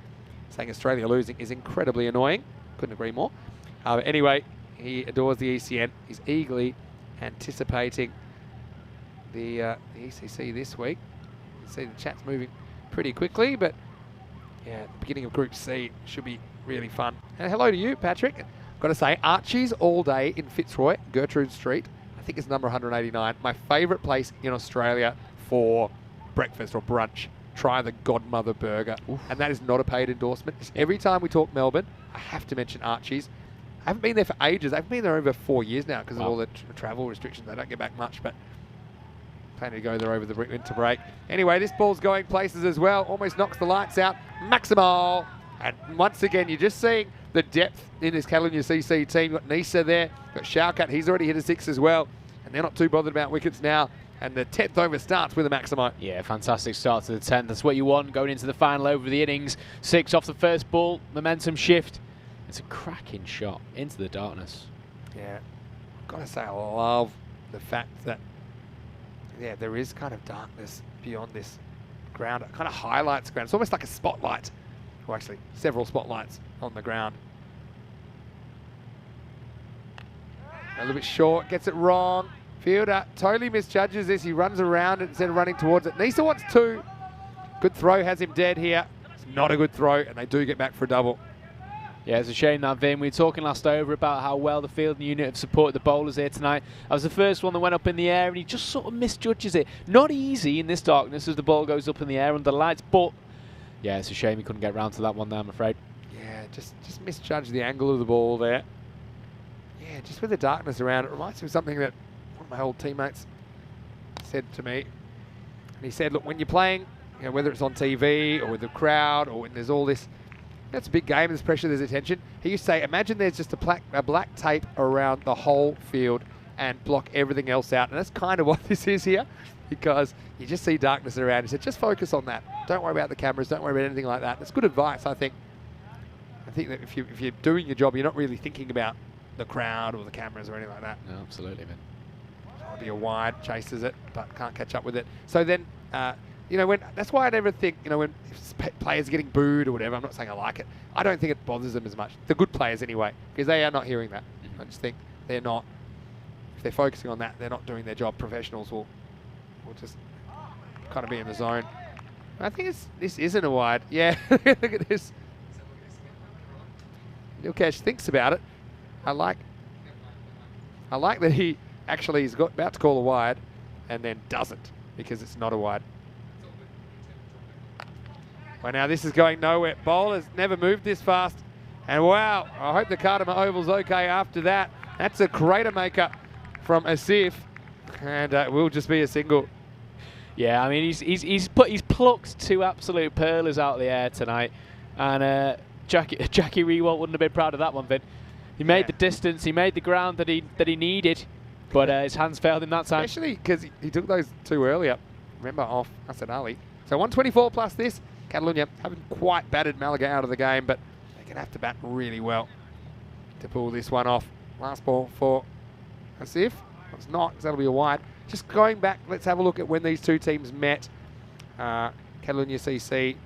Saying Australia losing is incredibly annoying. Couldn't agree more. Anyway, he adores the ECN. He's eagerly anticipating the ECC this week. You can see the chat's moving pretty quickly, but yeah, the beginning of Group C should be really fun. And hello to you, Patrick. Got to say, Archie's all day in Fitzroy, Gertrude Street. I think it's number 189. My favourite place in Australia for breakfast or brunch. Try the Godmother Burger. Oof. And that is not a paid endorsement. Every time we talk Melbourne, I have to mention Archie's. I haven't been there for ages. I've been there over 4 years now because of all the travel restrictions. I don't get back much, but planning to go there over the winter break. Anyway, this ball's going places as well. Almost knocks the lights out. Maximal. And once again, you're just seeing the depth in this Caledonian CC team. You've got Nisa there. You've got Shawkat. He's already hit a 6 as well. And they're not too bothered about wickets now. And the 10th over starts with a Maximo. Yeah, fantastic start to the 10th. That's what you want going into the final over the innings. 6 off the first ball, momentum shift. It's a cracking shot into the darkness. Yeah, I've got to say I love the fact that, yeah, there is kind of darkness beyond this ground. It kind of highlights the ground. It's almost like a spotlight. Well, actually, several spotlights on the ground. A little bit short, gets it wrong. Fielder totally misjudges this. He runs around it instead of running towards it. Nisa wants 2. Good throw, has him dead here. It's not a good throw, and they do get back for a double. Yeah, it's a shame that, Vin. We were talking last over about how well the fielding unit have supported the bowlers here tonight. I was the first one that went up in the air, and he just sort of misjudges it. Not easy in this darkness as the ball goes up in the air under the lights, but yeah, it's a shame he couldn't get round to that one there, I'm afraid. Yeah, just misjudged the angle of the ball there. Yeah, just with the darkness around, it reminds me of something that one of my old teammates said to me. And he said, look, when you're playing, you know, whether it's on TV or with the crowd or when there's all this, it's a big game, there's pressure, there's attention. He used to say, imagine there's just a black tape around the whole field and block everything else out. And that's kind of what this is here, because you just see darkness around. He said, just focus on that. Don't worry about the cameras, don't worry about anything like that. It's good advice, I think. I think that if you're doing your job, you're not really thinking about the crowd or the cameras or anything like that. No, absolutely, man. Might be a wide, chases it, but can't catch up with it. So then, you know, that's why I never think, you know, when players are getting booed or whatever, I'm not saying I like it. I don't think it bothers them as much. The good players anyway, because they are not hearing that. I just think they're not, if they're focusing on that, they're not doing their job. Professionals will just kind of be in the zone. I think this isn't a wide. Yeah, look at this. Nilkash thinks about it. I like that he actually is about to call a wide and then doesn't, because it's not a wide. Well, now this is going nowhere. Bowlers never moved this fast. And wow, I hope the Cardamom Oval's okay after that. That's a crater maker from Asif. And it will just be a single. Yeah, I mean, he's plucked 2 absolute pearlers out of the air tonight. And Jackie Rewalt wouldn't have been proud of that one, Vin. He made the distance, he made the ground that he needed, but his hands failed him that time. Especially because he took those 2 earlier. Remember, off Hassan Ali. So 124 plus this. Catalunya haven't quite batted Malaga out of the game, but they're going to have to bat really well to pull this one off. Last ball for Asif. It's not, because that'll be a wide. Just going back, let's have a look at when these 2 teams met. Catalunya CC,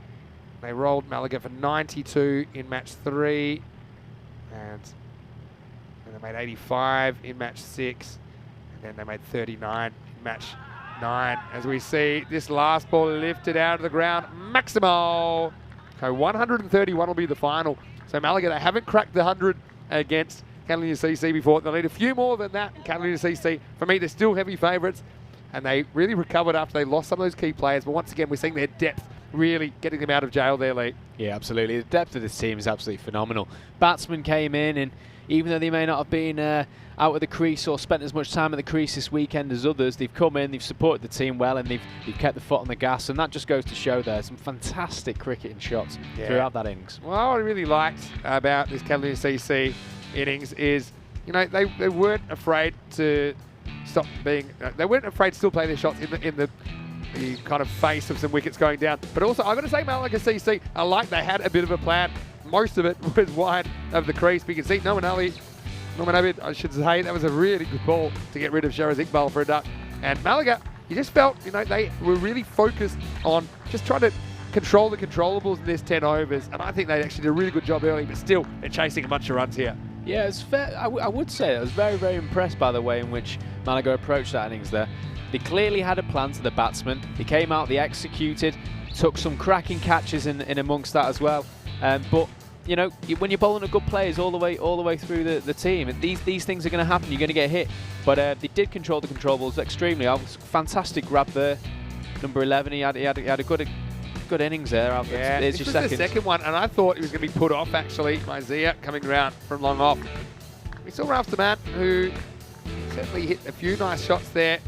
they rolled Malaga for 92 in match 3. And they made 85 in match 6. And then they made 39 in match 9. As we see this last ball lifted out of the ground, Maximo. So 131 will be the final. So Malaga, they haven't cracked the 100 against Catalunya CC before. They'll need a few more than that. Catalunya CC, for me, they're still heavy favourites. And they really recovered after they lost some of those key players. But once again, we're seeing their depth really getting them out of jail there, Lee. Yeah, absolutely. The depth of this team is absolutely phenomenal. Batsmen came in, and even though they may not have been out of the crease or spent as much time at the crease this weekend as others, they've come in, they've supported the team well, and they've kept the foot on the gas, and that just goes to show there some fantastic cricketing shots throughout that innings. Well, what I really liked about this Catalunya CC innings is, you know, they weren't afraid to stop being, they weren't afraid to still play their shots in the kind of face of some wickets going down. But also, I've got to say, Malaga CC, I like they had a bit of a plan. Most of it was wide of the crease. But you can see Norman Abid, I should say, that was a really good ball to get rid of Shiraz Iqbal for a duck. And Malaga, you just felt, you know, they were really focused on just trying to control the controllables in this 10 overs. And I think they actually did a really good job early, but still, they're chasing a bunch of runs here. Yeah, it's fair. I would say I was very, very impressed by the way in which Malaga approached that innings there. They clearly had a plan to the batsmen. They came out, they executed, took some cracking catches in amongst that as well. But you know, when you're bowling a good players all the way through the team, and these things are going to happen. You're going to get hit. But they did control the controllables extremely. Fantastic grab there, number 11. He had a good innings there. Yeah, this was the second one, and I thought he was going to be put off actually. Maizia coming round from long off. We saw Rafterman, who certainly hit a few nice shots there.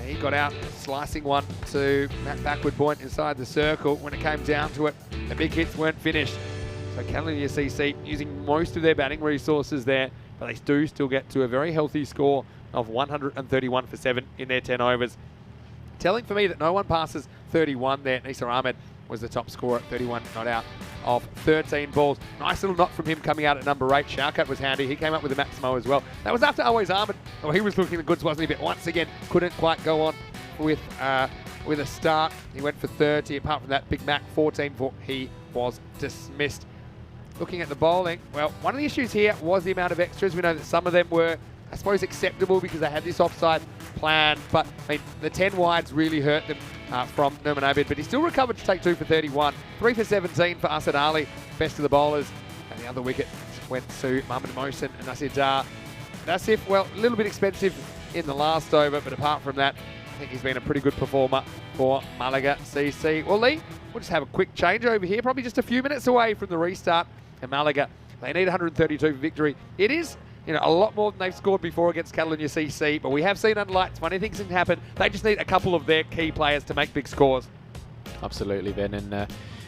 He got out slicing one to that backward point inside the circle. When it came down to it, the big hits weren't finished. So Catalunya CC using most of their batting resources there, but they do still get to a very healthy score of 131 for 7 in their 10 overs. Telling for me that no one passes 31 there. Nisa Ahmed was the top scorer at 31 not out of 13 balls. Nice little knock from him coming out at number 8. Shaukat was handy. He came up with a Maximo as well. That was after Always Ahmed. Oh, he was looking the goods, wasn't he? But once again, couldn't quite go on with a start. He went for 30. Apart from that, Big Mac 14 for he was dismissed. Looking at the bowling, well, one of the issues here was the amount of extras. We know that some of them were, I suppose, acceptable because they had this offside plan, but I mean, the 10 wides really hurt them from Nurman Abid, but he still recovered to take 2 for 31. 3 for 17 for Asad Ali, best of the bowlers, and the other wicket went to Mohammad Mohsin and Nasir Dar. Nasif, well, a little bit expensive in the last over, but apart from that, I think he's been a pretty good performer for Malaga CC. Well, Lee, we'll just have a quick change over here, probably just a few minutes away from the restart, and Malaga, they need 132 for victory. It is, you know, a lot more than they've scored before against Catalonia CC, but we have seen under lights, funny things can happen. They just need a couple of their key players to make big scores. Absolutely, Ben, and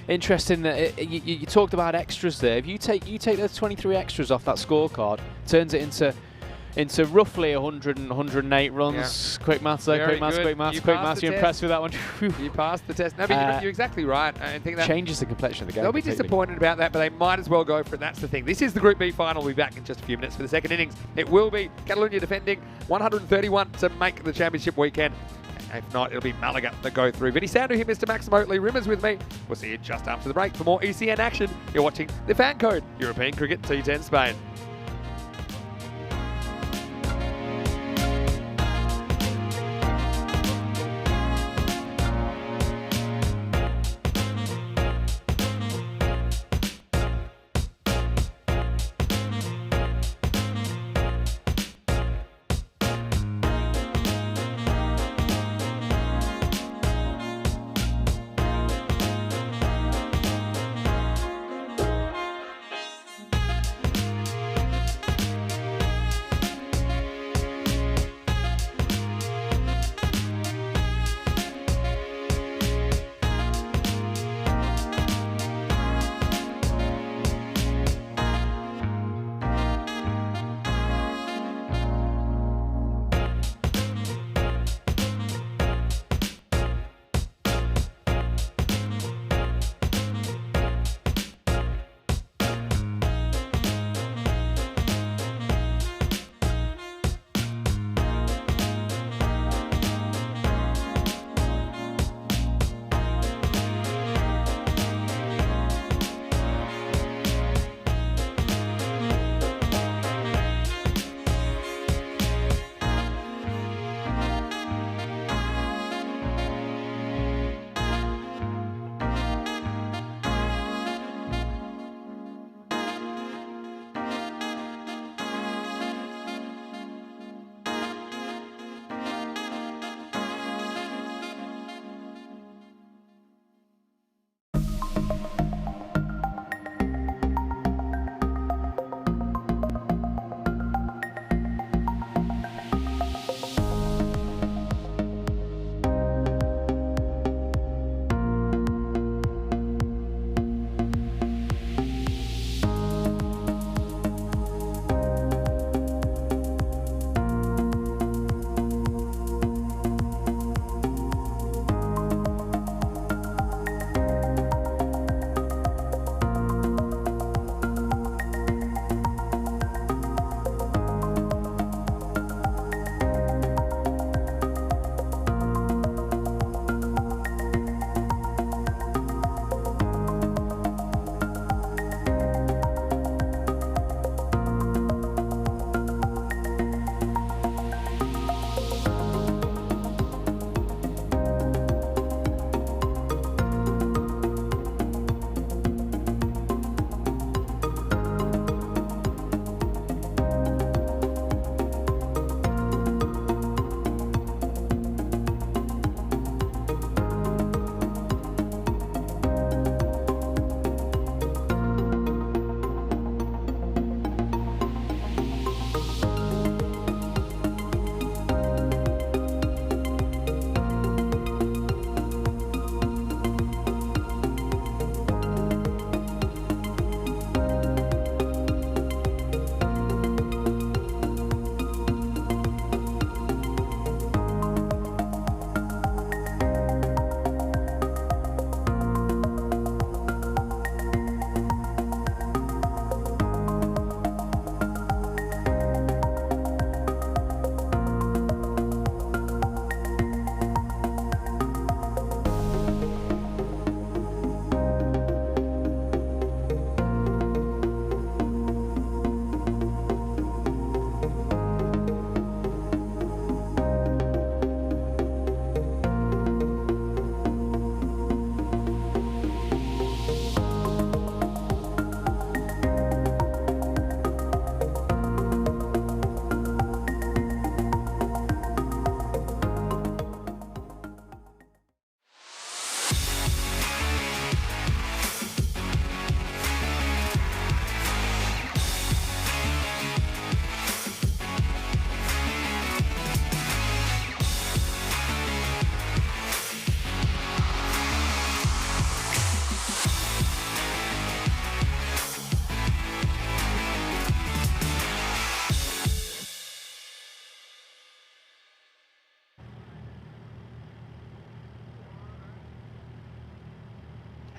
interesting that you talked about extras there. If you take those 23 extras off that scorecard, turns it into roughly 100 and 108 runs. Yeah. Quick maths there, quick maths. You're impressed with that one? You passed the test. No, but you're exactly right. I think that changes the complexion of the game. They'll be disappointed about that, but they might as well go for it. That's the thing. This is the Group B final. We'll be back in just a few minutes for the second innings. It will be Catalonia defending 131 to make the championship weekend. If not, it'll be Malaga that go through. Vinny Sandu here, Mr. Maximo, Lee Rimmers with me. We'll see you just after the break for more ECN action. You're watching the FanCode European Cricket T10 Spain.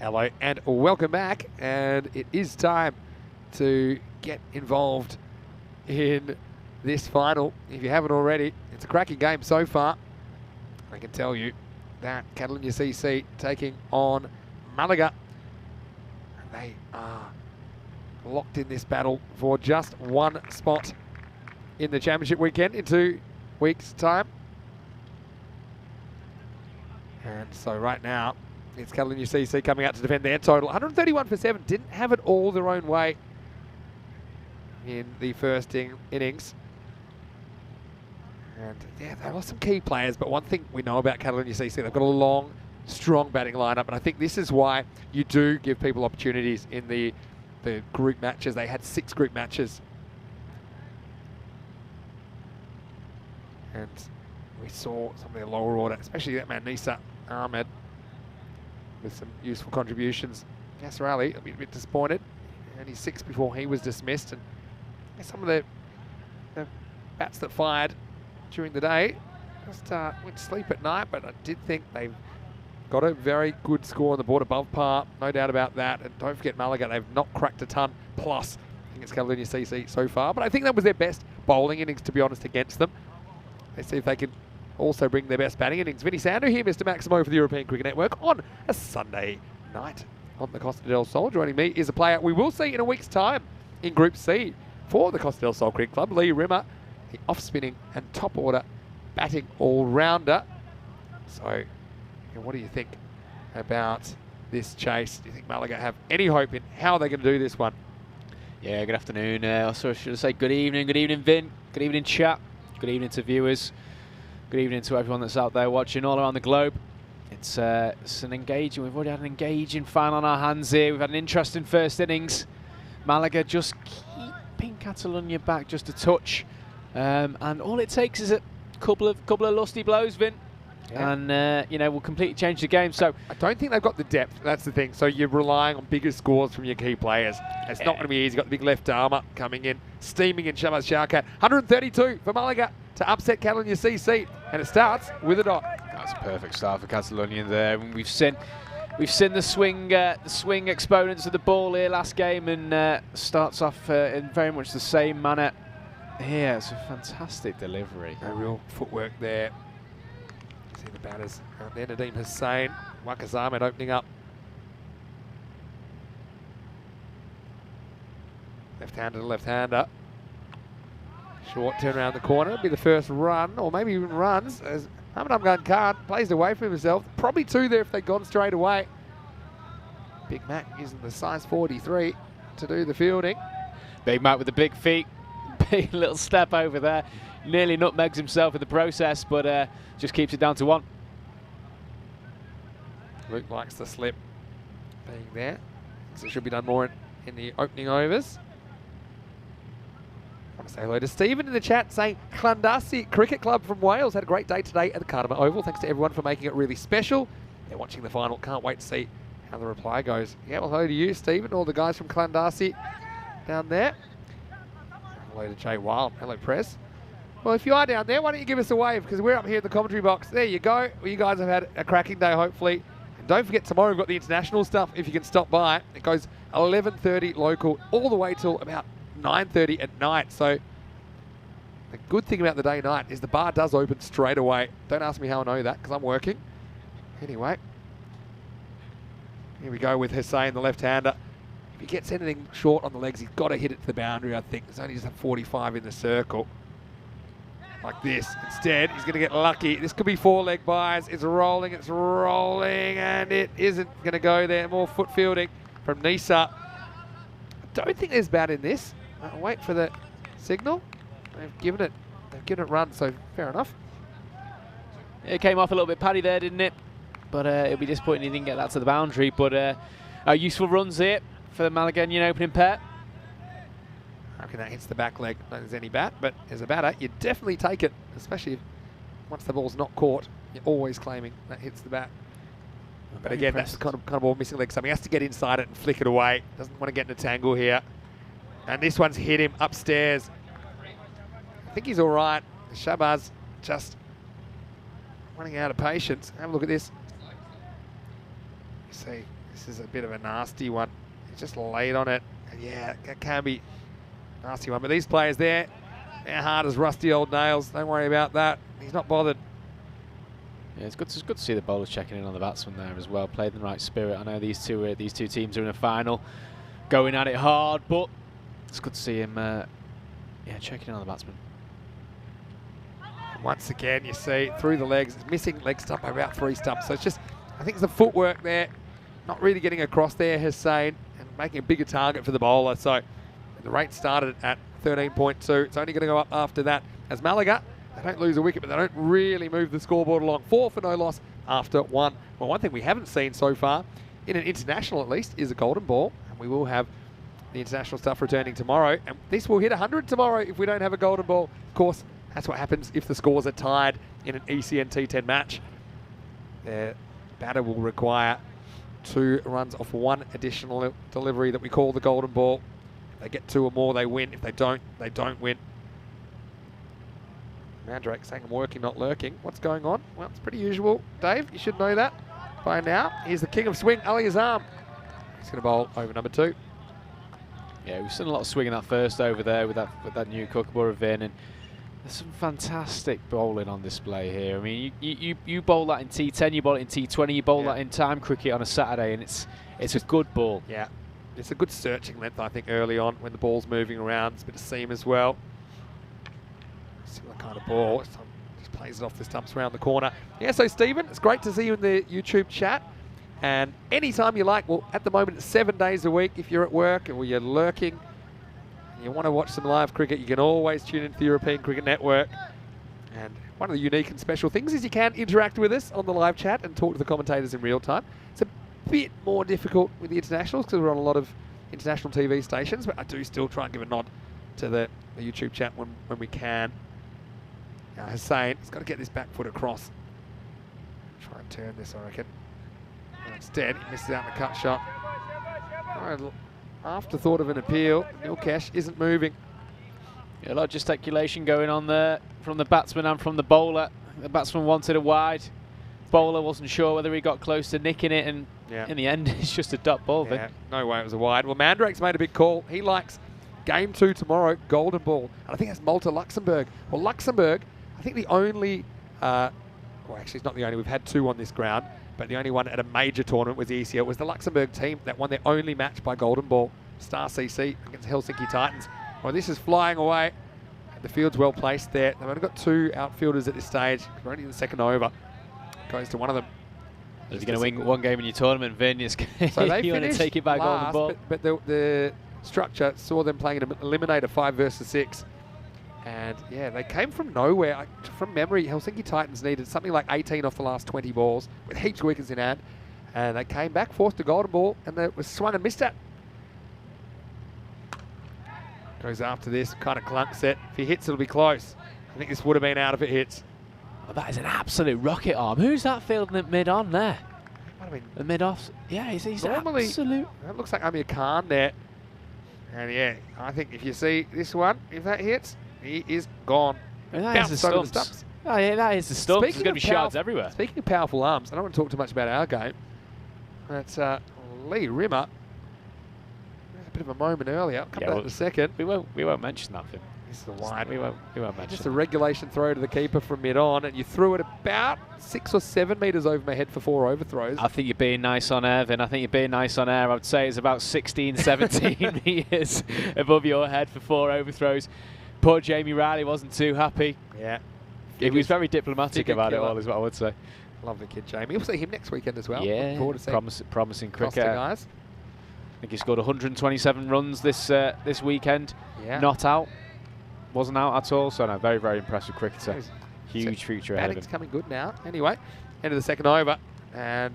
Hello and welcome back. And it is time to get involved in this final. If you haven't already, it's a cracking game so far. I can tell you that Catalonia CC taking on Malaga. They are locked in this battle for just one spot in the championship weekend in 2 weeks' time. And so right now, it's Catalonia CC coming out to defend their total. 131 for 7, didn't have it all their own way in the first innings. And yeah, they lost some key players, but one thing we know about Catalonia CC, they've got a long, strong batting lineup, and I think this is why you do give people opportunities in the group matches. They had 6 group matches. And we saw some of their lower order, especially that man Nisa Ahmed, with some useful contributions. Yasser Ali, a bit disappointed. And he's 6 before he was dismissed. And some of the bats that fired during the day just went to sleep at night, but I did think they've got a very good score on the board, above par, no doubt about that. And don't forget Malaga, they've not cracked a ton plus against Catalonia CC so far, but I think that was their best bowling innings, to be honest, against them. Let's see if they can also bring their best batting innings. Vinny Sando here, Mr. Maximo for the European Cricket Network on a Sunday night on the Costa del Sol. Joining me is a player we will see in a week's time in Group C for the Costa del Sol Cricket Club, Lee Rimmer, the off-spinning and top-order batting all-rounder. So, what do you think about this chase? Do you think Malaga have any hope in how they're going to do this one? Yeah, good afternoon. Also, should I say good evening, Vin, good evening, chat, good evening to viewers, good evening to everyone that's out there watching all around the globe. It's an engaging, we've already had an engaging final on our hands here. We've had an interesting first innings. Malaga just keeping Catalonia back just a touch. And all it takes is a couple of lusty blows, Vin. Yeah. And, you know, we'll completely change the game. So I don't think they've got the depth. That's the thing. So you're relying on bigger scores from your key players. It's not going to be easy. You've got the big left armer coming in, steaming in Shabazz Shawkat. 132 for Malaga to upset Catalonia CC. And it starts with a dot. That's a perfect start for Catalonia there. And we've seen the swing exponents of the ball here last game, and starts off in very much the same manner. Yeah, it's a fantastic delivery. No real footwork there. See the batters out there. Nadeem Hussain, Waqas Ahmed opening up. Left-hander to left-hander. Short turn around the corner. Be the first run, or maybe even runs, as Ahmed Amgan Khan plays away from himself. Probably 2 there if they'd gone straight away. Big Mac using the size 43 to do the fielding. Big Mac with the big feet. Big little step over there. Nearly nutmegs himself in the process, but just keeps it down to 1. Luke likes the slip being there. So it should be done more in the opening overs. I want to say hello to Stephen in the chat saying Llandasi Cricket Club from Wales had a great day today at the Cardamom Oval. Thanks to everyone for making it really special. They're watching the final. Can't wait to see how the reply goes. Yeah, well, hello to you, Stephen, all the guys from Llandasi down there. Hello to Jay Wild. Hello, Press. Well, if you are down there, why don't you give us a wave, because we're up here in the commentary box. There you go. Well, you guys have had a cracking day, hopefully. And don't forget, tomorrow we've got the international stuff, if you can stop by. It goes 11:30 local all the way till about 9:30 at night. So the good thing about the day-night is the bar does open straight away. Don't ask me how I know that, because I'm working. Anyway, here we go with Hussain, the left-hander. If he gets anything short on the legs, he's got to hit it to the boundary, I think. There's only just a 45 in the circle. Like this. Instead, he's going to get lucky. This could be 4-leg buys. It's rolling, and it isn't going to go there. More foot fielding from Nisa. I don't think there's bad in this. I'll wait for the signal. They've given it run, so fair enough. It came off a little bit paddy there, didn't it? But it'll be disappointing he didn't get that to the boundary. But useful runs here for the Malaganian opening pair. I reckon that hits the back leg. Not there's any bat, but as a batter, you definitely take it, especially once the ball's not caught. You're always claiming that hits the bat. But again, that's the kind of ball missing leg. So he has to get inside it and flick it away. Doesn't want to get in a tangle here. And this one's hit him upstairs. I think he's all right. Shabazz just running out of patience. Have a look at this. You see, This is a bit of a nasty one. He's just laid on it. And yeah, that can be a nasty one. But these players there, they're hard as rusty old nails. Don't worry about that. He's not bothered. Yeah, it's good to see the bowlers checking in on the batsman there as well. Played in the right spirit. I know these two teams are in a final, going at it hard, but it's good to see him checking in on the batsman. Once again, you see through the legs, it's missing leg stump by about 3 stumps. So it's just, I think it's the footwork there, not really getting across there, Hussain, and making a bigger target for the bowler. So the rate started at 13.2. It's only going to go up after that. As Malaga, they don't lose a wicket, but they don't really move the scoreboard along. 4 for no loss after 1. Well, one thing we haven't seen so far, in an international at least, is a golden ball. And we will have the international stuff returning tomorrow. And this will hit 100 tomorrow if we don't have a golden ball. Of course, that's what happens if the scores are tied in an ECN T10 match. The batter will require 2 runs off 1 additional delivery that we call the golden ball. If they get 2 or more, they win. If they don't win. Mandrake saying I'm working, not lurking. What's going on? Well, it's pretty usual. Dave, you should know that by now. Here's the king of swing, Ali Azam. He's going to bowl over number 2. Yeah, we've seen a lot of swing in that first over there with that new Kookaburra Vin, and there's some fantastic bowling on display here. I mean, you bowl that in T10, you bowl it in T20, you bowl that in time cricket on a Saturday, and it's a good ball. Yeah, it's a good searching length, I think, early on when the ball's moving around. It's a bit of seam as well. Similar kind of ball. Just plays it off the stumps around the corner. Yeah, so Stephen, it's great to see you in the YouTube chat. And anytime you like, well, at the moment it's 7 days a week. If you're at work or you're lurking, and you want to watch some live cricket, you can always tune into the European Cricket Network. And one of the unique and special things is you can interact with us on the live chat and talk to the commentators in real time. It's a bit more difficult with the internationals because we're on a lot of international TV stations, but I do still try and give a nod to the YouTube chat when we can. Now, Hussain, he's got to get this back foot across. Try and turn this, I reckon. And instead, he misses out on the cut shot. Afterthought of an appeal. Milkesh isn't moving. Yeah, a lot of gesticulation going on there from the batsman and from the bowler. The batsman wanted a wide. Bowler wasn't sure whether he got close to nicking it, and in the end, it's just a dot ball. Yeah, no way it was a wide. Well, Mandrake's made a big call. He likes game 2 tomorrow, golden ball. And I think that's Malta Luxembourg. Well, Luxembourg, I think the only, well, actually, it's not the only. We've had 2 on this ground, but the only one at a major tournament was the ECL. It was the Luxembourg team that won their only match by golden ball, Star CC against Helsinki Titans. Well, this is flying away. The field's well placed there. They've only got 2 outfielders at this stage. We're only in the second over. Goes to one of them. If you're going to win one game in your tournament, Vin, so you want to take it by golden ball. But the structure saw them playing an eliminator 5 versus 6. And yeah, they came from nowhere. From memory, Helsinki Titans needed something like 18 off the last 20 balls with heaps of wickets in hand. And they came back, forced a golden ball, and it was swung and missed at. Goes after this, kind of clunks it. If he hits, it'll be close. I think this would have been out if it hits. Oh, that is an absolute rocket arm. Who's that fielding at mid-on there? Might have been the mid-off. Yeah, he's normally, absolute. That looks like Amir Khan there. And yeah, I think if you see this one, if that hits, he is gone. That is the stumps. Oh yeah, that is the stumps. There's going to be shards everywhere. Speaking of powerful arms, I don't want to talk too much about our game. That's Lee Rimmer. There's a bit of a moment earlier. I'll come back in a second. We won't mention that, Vin. This is the wide. We won't mention. Just a regulation throw to the keeper from mid-on, and you threw it about 6 or 7 metres over my head for 4 overthrows. I think you're being nice on air, Vin. I think you're being nice on air. I would say it's about 16, 17 metres above your head for 4 overthrows. Poor Jamie Riley wasn't too happy. Yeah. He was very diplomatic about it all, is what I would say. Lovely kid, Jamie. We'll see him next weekend as well. Yeah, promising cricket. Guys. I think he scored 127 runs this weekend. Yeah. Not out. Wasn't out at all. So, no, very, very impressive cricketer. Huge future ahead of him. Batting's coming good now. Anyway, end of the second over. And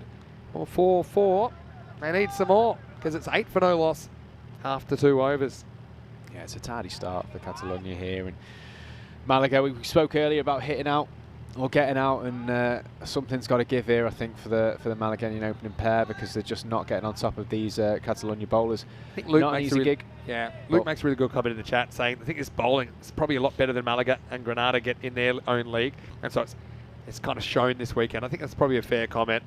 4-4. They need some more because it's 8 for no loss after 2 overs. Yeah, it's a tardy start for Catalonia here. And Malaga, we spoke earlier about hitting out or getting out, and something's got to give here, I think, for the Malagueñan opening pair, because they're just not getting on top of these Catalonia bowlers. I think Luke not makes an easy gig. Yeah, Luke makes a really good comment in the chat saying I think this bowling is probably a lot better than Malaga and Granada get in their own league, and so it's kind of shown this weekend. I think that's probably a fair comment.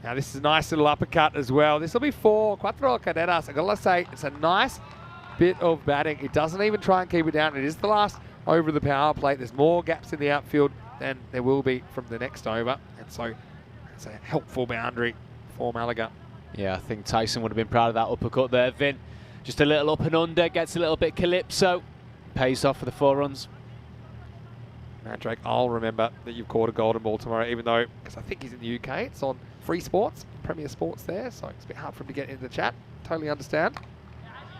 Now this is a nice little uppercut as well. This will be for Cuatro Caderas. I've got to say, it's a nice bit of batting. It doesn't even try and keep it down. It is the last over the power plate. There's more gaps in the outfield than there will be from the next over. And so it's a helpful boundary for Malaga. Yeah, I think Tyson would have been proud of that uppercut there, Vin. Just a little up and under, gets a little bit calypso. Pays off for the 4 runs. Matt Drake, I'll remember that you've caught a golden ball tomorrow, even though, because I think he's in the UK, it's on Free Sports, Premier Sports there, so it's a bit hard for him to get into the chat. Totally understand.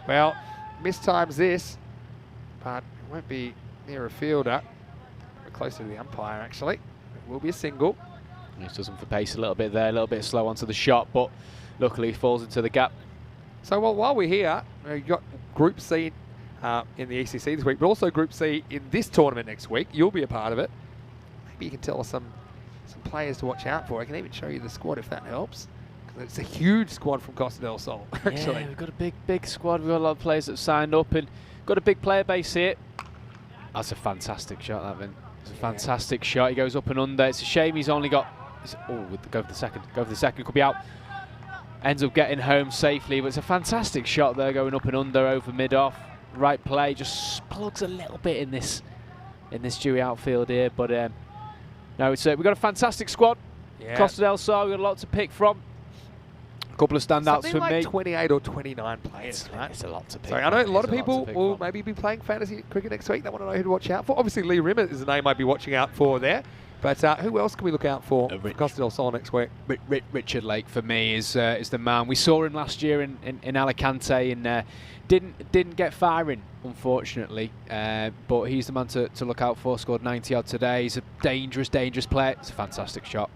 Well, mistimes this, but it won't be near a fielder. We're closer to the umpire, actually. It will be a single. He's does him for pace a little bit there, a little bit slow onto the shot, but luckily he falls into the gap. So while we're here, you've got Group C in the ECC this week, but also Group C in this tournament next week. You'll be a part of it. Maybe you can tell us some players to watch out for. I can even show you the squad if that helps. It's a huge squad from Costa del Sol, actually. Yeah, we've got a big squad. We've got a lot of players that have signed up and got a big player base here. That's a fantastic shot, that, Vin. It's a fantastic shot. He goes up and under. It's a shame he's only got... Oh, go for the second. Go for the second. Could be out. Ends up getting home safely, but it's a fantastic shot there, going up and under over mid-off. Right play, just plugs a little bit in this Dewey outfield here, but no, it's we've got a fantastic squad. Yeah. Costa del Sol, we've got a lot to pick from. A couple of standouts for like me. 28 or 29 players, right? It's a lot to pick. So I know a lot of people will maybe be playing fantasy cricket next week. They want to know who to watch out for. Obviously, Lee Rimmer is the name I'd be watching out for there. But who else can we look out for Costa del Sol next week? Richard Lake for me is the man. We saw him last year in Alicante and didn't get firing, unfortunately. But he's the man to look out for. Scored 90 odd today. He's a dangerous player. It's a fantastic shot.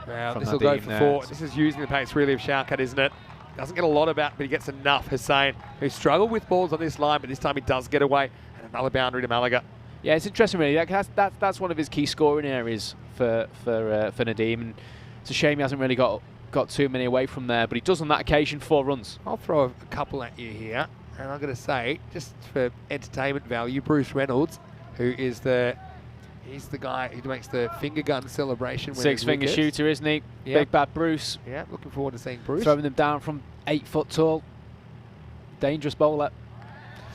Well, this will go for 4. This is using the pace really of Shaukat, isn't it? Doesn't get a lot about, but he gets enough. Hussain, who struggled with balls on this line, but this time he does get away. And another boundary to Malaga. Yeah, it's interesting, really. That's one of his key scoring areas for Nadeem. And it's a shame he hasn't really got too many away from there, but he does on that occasion 4 runs. I'll throw a couple at you here, and I'm going to say, just for entertainment value, Bruce Reynolds, who is he's the guy who makes the finger gun celebration. 6-finger shooter, isn't he? Yep. Big bad Bruce. Yeah, looking forward to seeing Bruce. Throwing them down from 8 foot tall. Dangerous bowler.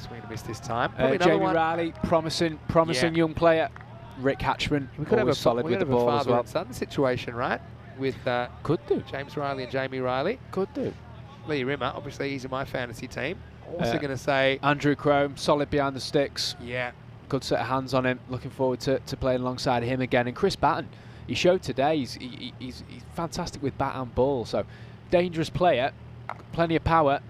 Swing and miss this time. Jamie Riley, promising young player. Rick Hatchman, we could have a solid with the ball as well. And son situation, right? With could do James Riley and Jamie Riley. Could do. Lee Rimmer, obviously he's in my fantasy team. Also going to say Andrew Crome, solid behind the sticks. Yeah. Good set of hands on him. Looking forward to playing alongside him again. And Chris Batten, he showed today he's fantastic with bat and ball. So dangerous player, plenty of power.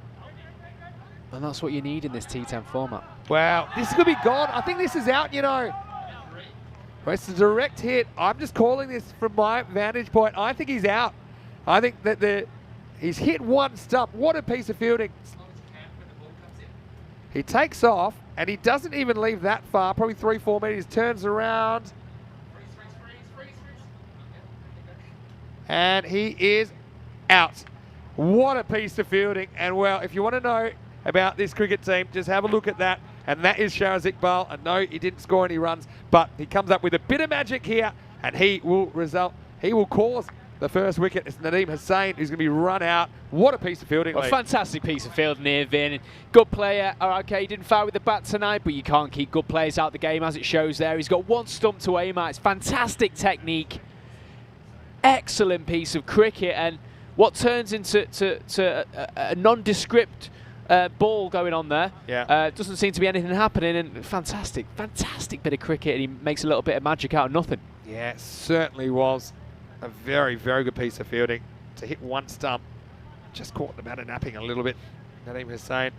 And that's what you need in this T10 format. Wow, this is going to be gone. I think this is out, you know. Well, it's a direct hit. I'm just calling this from my vantage point. I think he's out. I think that he's hit one stump. What a piece of fielding. He takes off, and he doesn't even leave that far, probably 3-4 meters, turns around. And he is out. What a piece of fielding. And well, if you want to know about this cricket team, just have a look at that. And that is Shahraz Iqbal. And no, he didn't score any runs, but he comes up with a bit of magic here, and he will cause the first wicket. It's Nadeem Hussain who's going to be run out. What a piece of fielding. A fantastic piece of fielding here, Vin. Good player. Okay, he didn't foul with the bat tonight, but you can't keep good players out of the game, as it shows there. He's got one stump to aim at. It's fantastic technique. Excellent piece of cricket, and what turns into a nondescript ball going on there. Yeah. Doesn't seem to be anything happening, and fantastic bit of cricket, and he makes a little bit of magic out of nothing. Yeah, it certainly was a very, very good piece of fielding to hit one stump. Just caught the batter napping a little bit. Nadeem Hussain.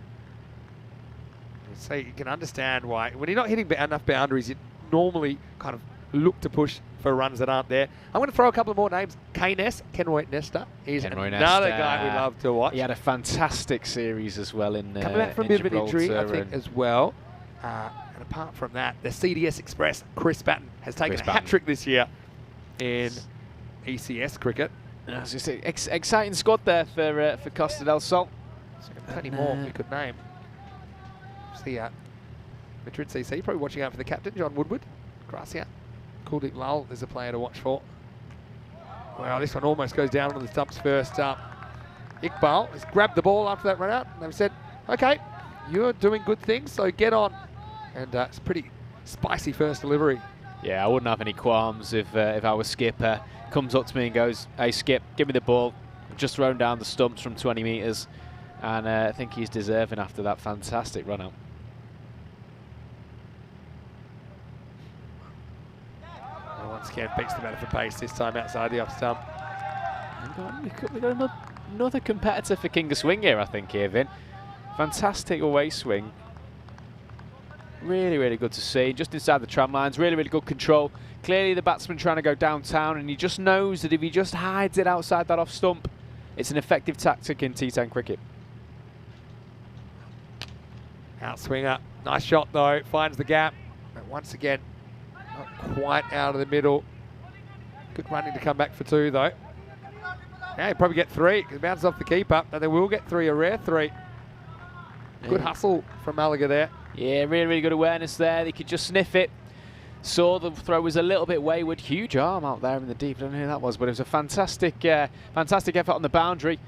So you can understand why. When you're not hitting enough boundaries, you normally kind of look to push for runs that aren't there. I'm going to throw a couple of more names. Kenroy Nesta. He's another guy we love to watch. He had a fantastic series as well in coming back from a bit of an injury, I think, as well. And apart from that, the CDS Express, Chris Batten, has taken a hat-trick this year in ECS cricket. It's just an exciting squad there for Costa del Sol. So plenty more we could name. See Madrid CC, probably watching out for the captain, John Woodward. Gracia. Kuldeep Lal is a player to watch for. Well, this one almost goes down on the stumps first. Iqbal has grabbed the ball after that run out, and they've said, okay, you're doing good things, so get on. And it's pretty spicy first delivery. Yeah, I wouldn't have any qualms if I was Skip. Comes up to me and goes, hey Skip, give me the ball. I've just thrown down the stumps from 20 metres. And I think he's deserving after that fantastic run out. Well, once again, beats the matter for pace, this time outside the off stump. We've got another competitor for King of Swing here, I think, here, Vin. Fantastic away swing. Really, really good to see. Just inside the tram lines, really, really good control. Clearly the batsman trying to go downtown, and he just knows that if he just hides it outside that off stump, it's an effective tactic in T10 cricket. Outswinger, nice shot though, finds the gap. But once again, not quite out of the middle. Good running to come back for 2 though. Now he'll probably get 3, because it bounces off the keeper, and they will get 3, a rare 3. Good hustle from Malaga there. Yeah, really, really good awareness there. They could just sniff it. Saw the throw was a little bit wayward. Huge arm out there in the deep. I don't know who that was, but it was a fantastic, fantastic effort on the boundary.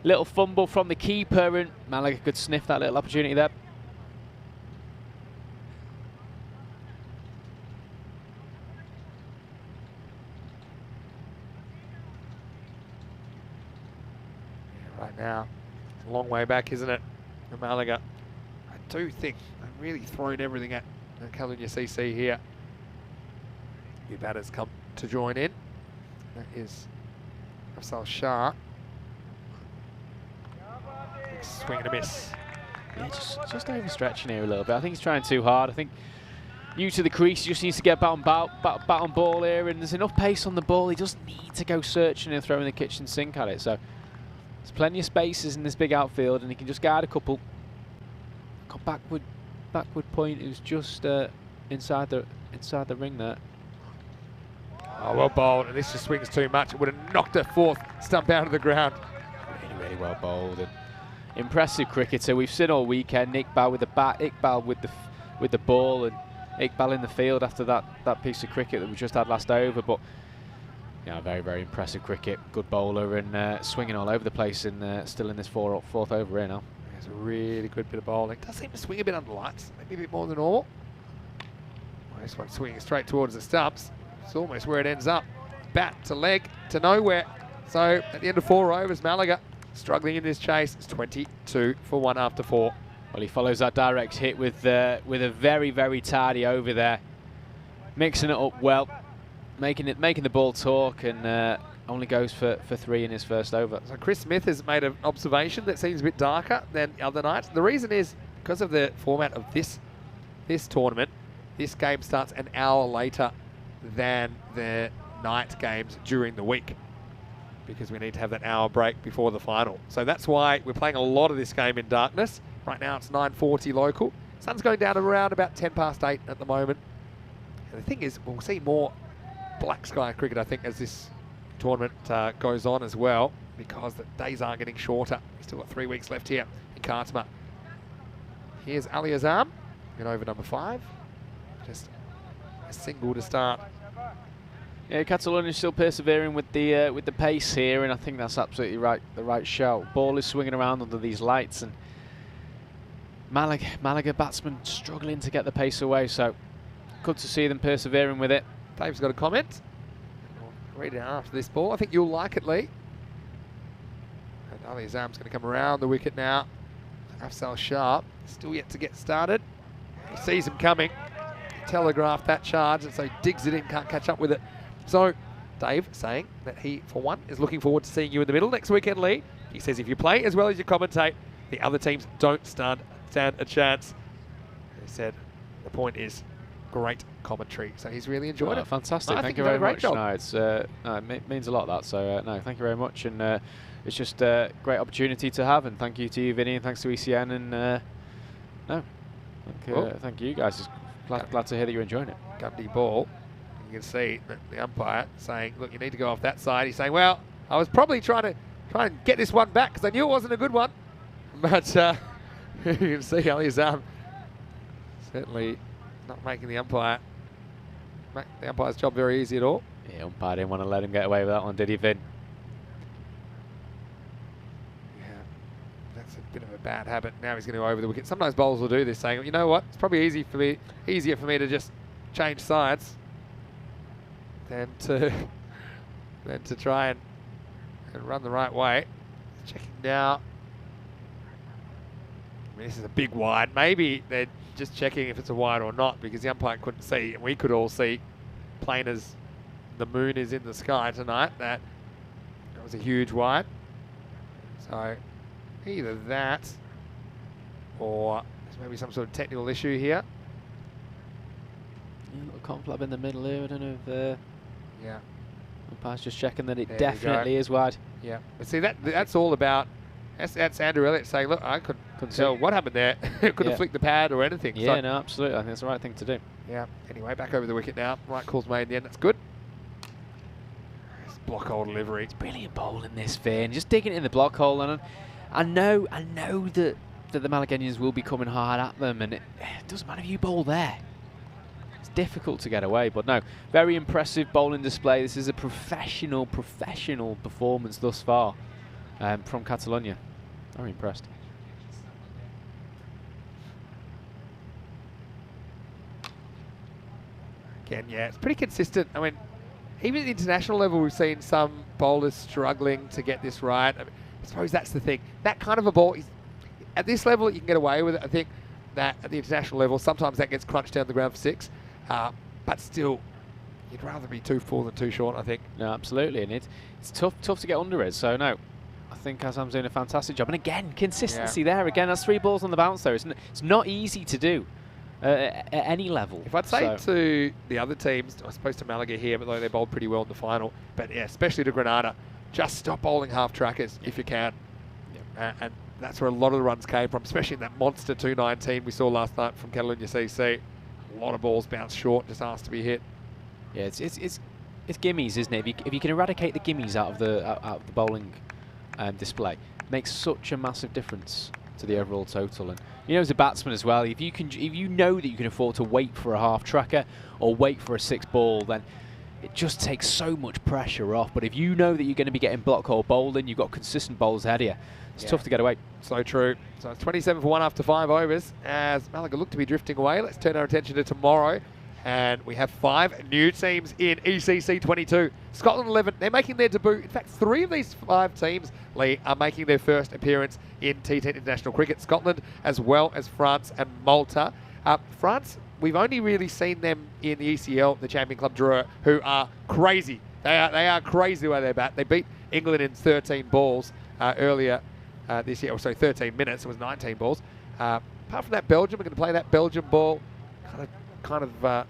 Little fumble from the keeper, and Malaga could sniff that little opportunity there. Yeah, right now, it's a long way back, isn't it, for Malaga? I do think they've really thrown everything at Caledonia CC here. New batters come to join in. That is Afsal Shah. Swing and a miss. Yeah, just overstretching here a little bit. I think he's trying too hard. I think new to the crease, he just needs to get bat on ball here, and there's enough pace on the ball. He doesn't need to go searching and throwing the kitchen sink at it. So there's plenty of spaces in this big outfield, and he can just guard a couple. Got backward point. It was just inside the ring there. Oh, well bowled, and this just swings too much. It would have knocked a 4th stump out of the ground. Really, really well bowled. And impressive cricketer. We've seen all weekend. Iqbal with the bat, Iqbal with the ball, and Iqbal in the field after that piece of cricket that we just had last over. But yeah, very, very impressive cricket. Good bowler, and swinging all over the place, and still in this fourth over here now. It's a really good bit of bowling. Does seem to swing a bit under lights, maybe a bit more than normal. Well, this one swinging straight towards the stumps. It's almost where it ends up. Bat to leg to nowhere. So at the end of 4 overs, Malaga struggling in this chase. It's 22 for 1 after 4. Well, he follows that direct hit with a very, very tidy over there, mixing it up well, making the ball talk, and only goes for 3 in his first over. So Chris Smith has made an observation that seems a bit darker than the other nights. The reason is because of the format of this tournament. This game starts an hour later than the night games during the week, because we need to have that hour break before the final. So that's why we're playing a lot of this game in darkness. Right now it's 9:40 local. Sun's going down around about 10 past 8 at the moment. And the thing is, we'll see more black sky cricket, I think, as this tournament goes on as well, because the days are getting shorter. We've still got 3 weeks left here in Khartoum. Here's Ali Azam in over number 5. Just a single to start. Yeah, Catalonia is still persevering with the pace here, and I think that's absolutely right. The right shout. Ball is swinging around under these lights, and Malaga batsmen struggling to get the pace away. So good to see them persevering with it. Dave's got a comment. I'll read it after this ball. I think you'll like it, Lee. And Ali Azam's going to come around the wicket now. Afsal Shah still yet to get started. He sees him coming. Telegraphed that charge, and so digs it in, can't catch up with it. So Dave saying that he, for one, is looking forward to seeing you in the middle next weekend, Lee. He says if you play as well as you commentate, the other teams don't stand a chance. He said the point is great commentary, so he's really enjoyed it. Fantastic, thank you very much. No, it means a lot, that. So no, thank you very much, and it's just a great opportunity to have, and thank you to you, Vinny, and thanks to ECN, and thank you guys. Just glad to hear that you're enjoying it. Gundy ball. You can see that the umpire saying, look, you need to go off that side. He's saying, well, I was probably trying to get this one back because I knew it wasn't a good one. But you can see Ali Azam certainly not making the umpire's job very easy at all. Yeah, umpire didn't want to let him get away with that one, did he, Vin? Yeah, that's a bit of a bad habit. Now he's going to go over the wicket. Sometimes bowlers will do this, saying, you know what, it's probably easier for me to just change sides than to try and run the right way. Checking now. I mean, this is a big wide. Maybe they're just checking if it's a wide or not, because the umpire couldn't see, and we could all see, plain as the moon is in the sky tonight, that was a huge wide. So either that, or there's maybe some sort of technical issue here. Yeah, a little conflab in the middle here. I don't know if Yeah. umpire's just checking that it There we definitely is wide. Yeah. But see, that's all about. That's Andrew Elliott saying, look, I couldn't tell what happened there. Couldn't Yeah. flick the pad or anything. Yeah, So, no, absolutely. I think it's the right thing to do. yeah. Anyway, back over the wicket now. Right call's made in the end. That's good. It's block hole delivery. Brilliant bowling this, Vin. Just digging it in the block hole, and I know that the Malagueños will be coming hard at them, and it doesn't matter if you bowl there. It's difficult to get away, but no, very impressive bowling display. This is a professional performance thus far from Catalonia. Very impressed. Again, yeah, it's pretty consistent. I mean, even at the international level, we've seen some bowlers struggling to get this right. I mean, I suppose that's the thing. That kind of a ball, at this level, you can get away with it. I think that at the international level, sometimes that gets crunched down the ground for 6. But still, you'd rather be too full than too short, I think. No, absolutely, and it's tough to get under it. So no, I think Azam's doing a fantastic job. And again, consistency there. Again, that's 3 balls on the bounce there. It's not easy to do at any level. If I'd say to the other teams, I suppose to Malaga here, but though they bowled pretty well in the final, but yeah, especially to Granada, just stop bowling half trackers if you can. And that's where a lot of the runs came from, especially in that monster 219 we saw last night from Catalonia CC. A lot of balls bounced short, just asked to be hit. Yeah, it's gimmies, isn't it? If you can eradicate the gimmies out of the bowling display, it makes such a massive difference to the overall total. And you know, as a batsman as well, if you know that you can afford to wait for a half tracker or wait for a 6 ball, then it just takes so much pressure off. But if you know that you're going to be getting block hole bowled and you've got consistent bowls ahead of you, it's tough to get away. So true. So it's 27 for 1 after 5 overs as Malaga look to be drifting away. Let's turn our attention to tomorrow. And we have 5 new teams in ECC 22. Scotland 11, they're making their debut. In fact, 3 of these 5 teams, Lee, are making their first appearance in T10 international cricket. Scotland, as well as France and Malta. France, we've only really seen them in the ECL, the Champion Club Drua, who are crazy. They are crazy the way they bat. They beat England in 13 balls earlier this year. So 13 minutes, it was 19 balls. Apart from that, Belgium are going to play that Belgian ball kind of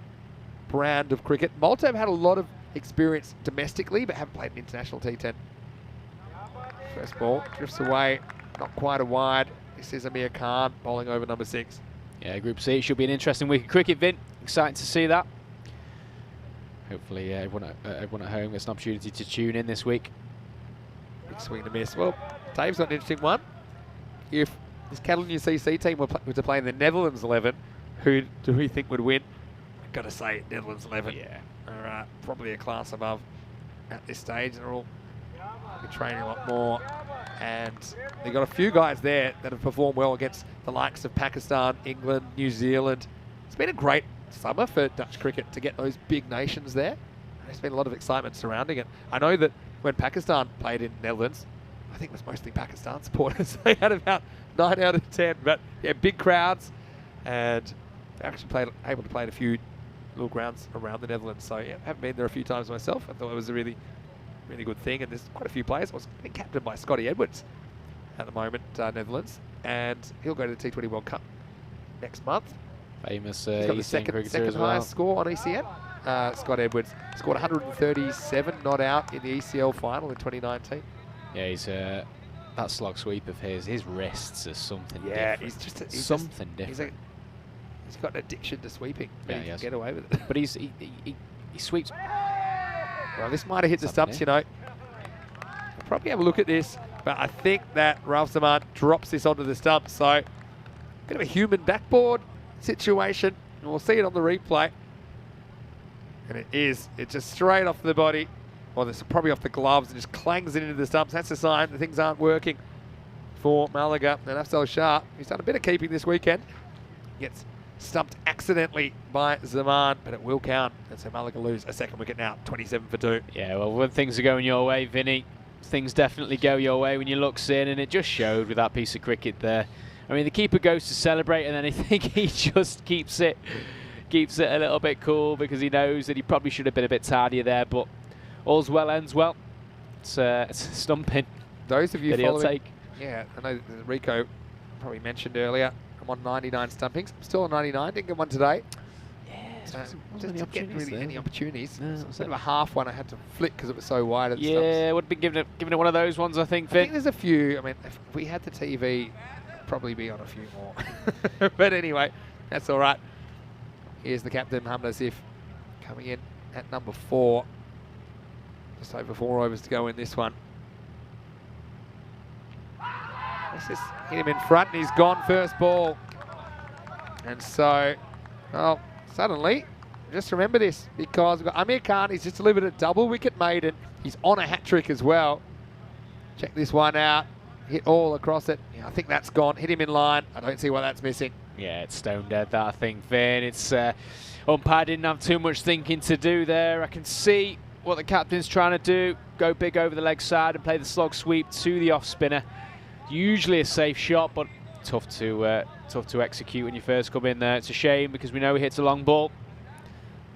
brand of cricket. Malta have had a lot of experience domestically, but haven't played an international T10. First ball drifts away, not quite a wide. This is Amir Khan bowling over number 6. Yeah, Group C should be an interesting week of cricket, Vin. Exciting to see that. Hopefully everyone at home gets an opportunity to tune in this week. Big swing and a miss. Well, Dave's got an interesting one. If this Catalonia CC team were to play in the Netherlands 11, who do we think would win? I've got to say Netherlands 11. Yeah. Are probably a class above at this stage. They're all training a lot more. And they've got a few guys there that have performed well against the likes of Pakistan, England, New Zealand. It's been a great summer for Dutch cricket to get those big nations there. There's been a lot of excitement surrounding it. I know that when Pakistan played in Netherlands, I think it was mostly Pakistan supporters. They had about 9 out of 10. But yeah, big crowds. And they actually able to play at a few little grounds around the Netherlands. So yeah, I haven't been there a few times myself. I thought it was a really good thing. And there's quite a few players. I was being captained by Scotty Edwards at the moment, Netherlands. And he'll go to the T20 World Cup next month. Famous He's got the second highest score on ECN. Scott Edwards scored 137 not out in the ECL final in 2019. Yeah, he's that slog sweep of his wrists is something Yeah, different. he's something different. He's got an addiction to sweeping. Yeah, he can get away with it. But he sweeps. Well, this might have hit the stumps, you know. I'll probably have a look at this, but I think that Ralph Zaman drops this onto the stumps. So, bit of a human backboard situation, and we'll see it on the replay. And it is. It's just straight off the body. Or it's probably off the gloves and just clangs it into the stumps. That's a sign that things aren't working for Malaga. And Afzal Shah, who's done a bit of keeping this weekend, gets stumped accidentally by Zaman, but it will count. And so Malaga lose a second wicket now, 27 for 2. Yeah, well, when things are going your way, Vinny, things definitely go your way when you look in, and it just showed with that piece of cricket there. I mean, the keeper goes to celebrate, and then I think he just keeps it a little bit cool because he knows that he probably should have been a bit tardier there, but all's well ends well. It's a stumping. Those of you that he'll following, take. yeah, I know Rico probably mentioned earlier, I'm on 99 stumpings. I'm still on 99, didn't get one today. Yeah, So wasn't just any to get opportunities really there. any opportunities. No, It's a that's bit it. of a half one I had to flick because it was so wide at the stumps. Yeah, would have been giving it one of those ones, I think, I think Vin. there's a few. I mean, if we had the TV, I'd probably be on a few more. But anyway, that's all right. Here's the captain, Mohamed Asif, coming in at number 4. Just over 4 overs to go in this one. Let's just hit him in front, and he's gone first ball. And so, well, suddenly, just remember this, because we've got Amir Khan, he's just delivered a double wicket maiden. He's on a hat-trick as well. Check this one out. Hit all across it. Yeah, I think that's gone. Hit him in line. I don't see why that's missing. Yeah, it's stone dead, that, I think, Vin. It's umpire didn't have too much thinking to do there. I can see what the captain's trying to do. Go big over the leg side and play the slog sweep to the off spinner. Usually a safe shot, but tough to execute when you first come in there. It's a shame because we know he hits a long ball.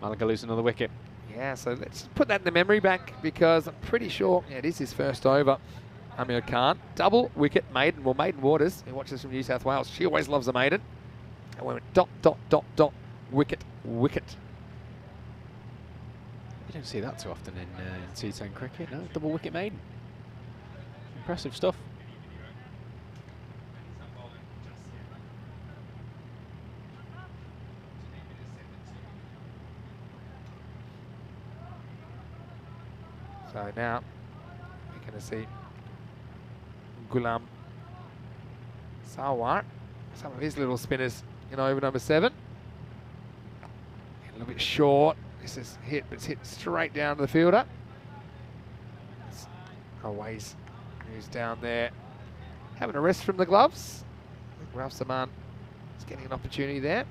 Malaga lose another wicket. Yeah, so let's put that in the memory bank because I'm pretty sure it is his first over. Amir Khan, double wicket maiden. Well, Maiden Waters, who watches from New South Wales, she always loves a maiden. And we went dot, dot, dot, dot, wicket, wicket. You don't see that too often in T10 cricket, no? Double wicket maiden. Impressive stuff. So now we're going to see Ghulam Sawar, some of his little spinners in over number 7. A little bit short. This is hit, but it's hit straight down to the fielder. Always who's down there. Having a rest from the gloves. Ralph Saman is getting an opportunity there.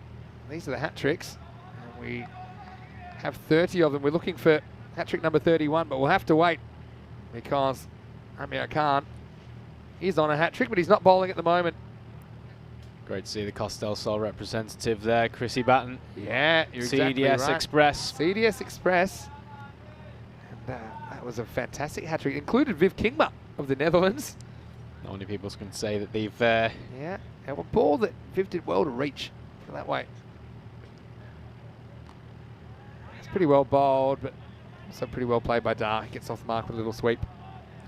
These are the hat tricks. And we have 30 of them. We're looking for hat trick number 31, but we'll have to wait because Amir Khan is on a hat trick, but he's not bowling at the moment. Great to see the Costello Sol representative there, Chrissy Batten. Yeah, you're exactly CDS right. Express. CDS Express. And that was a fantastic hat trick. Included Viv Kingma of the Netherlands. Not many people can say that they've... Yeah, and a ball that Viv did well to reach from that way. It's pretty well bowled, but also pretty well played by Dar. He gets off the mark with a little sweep.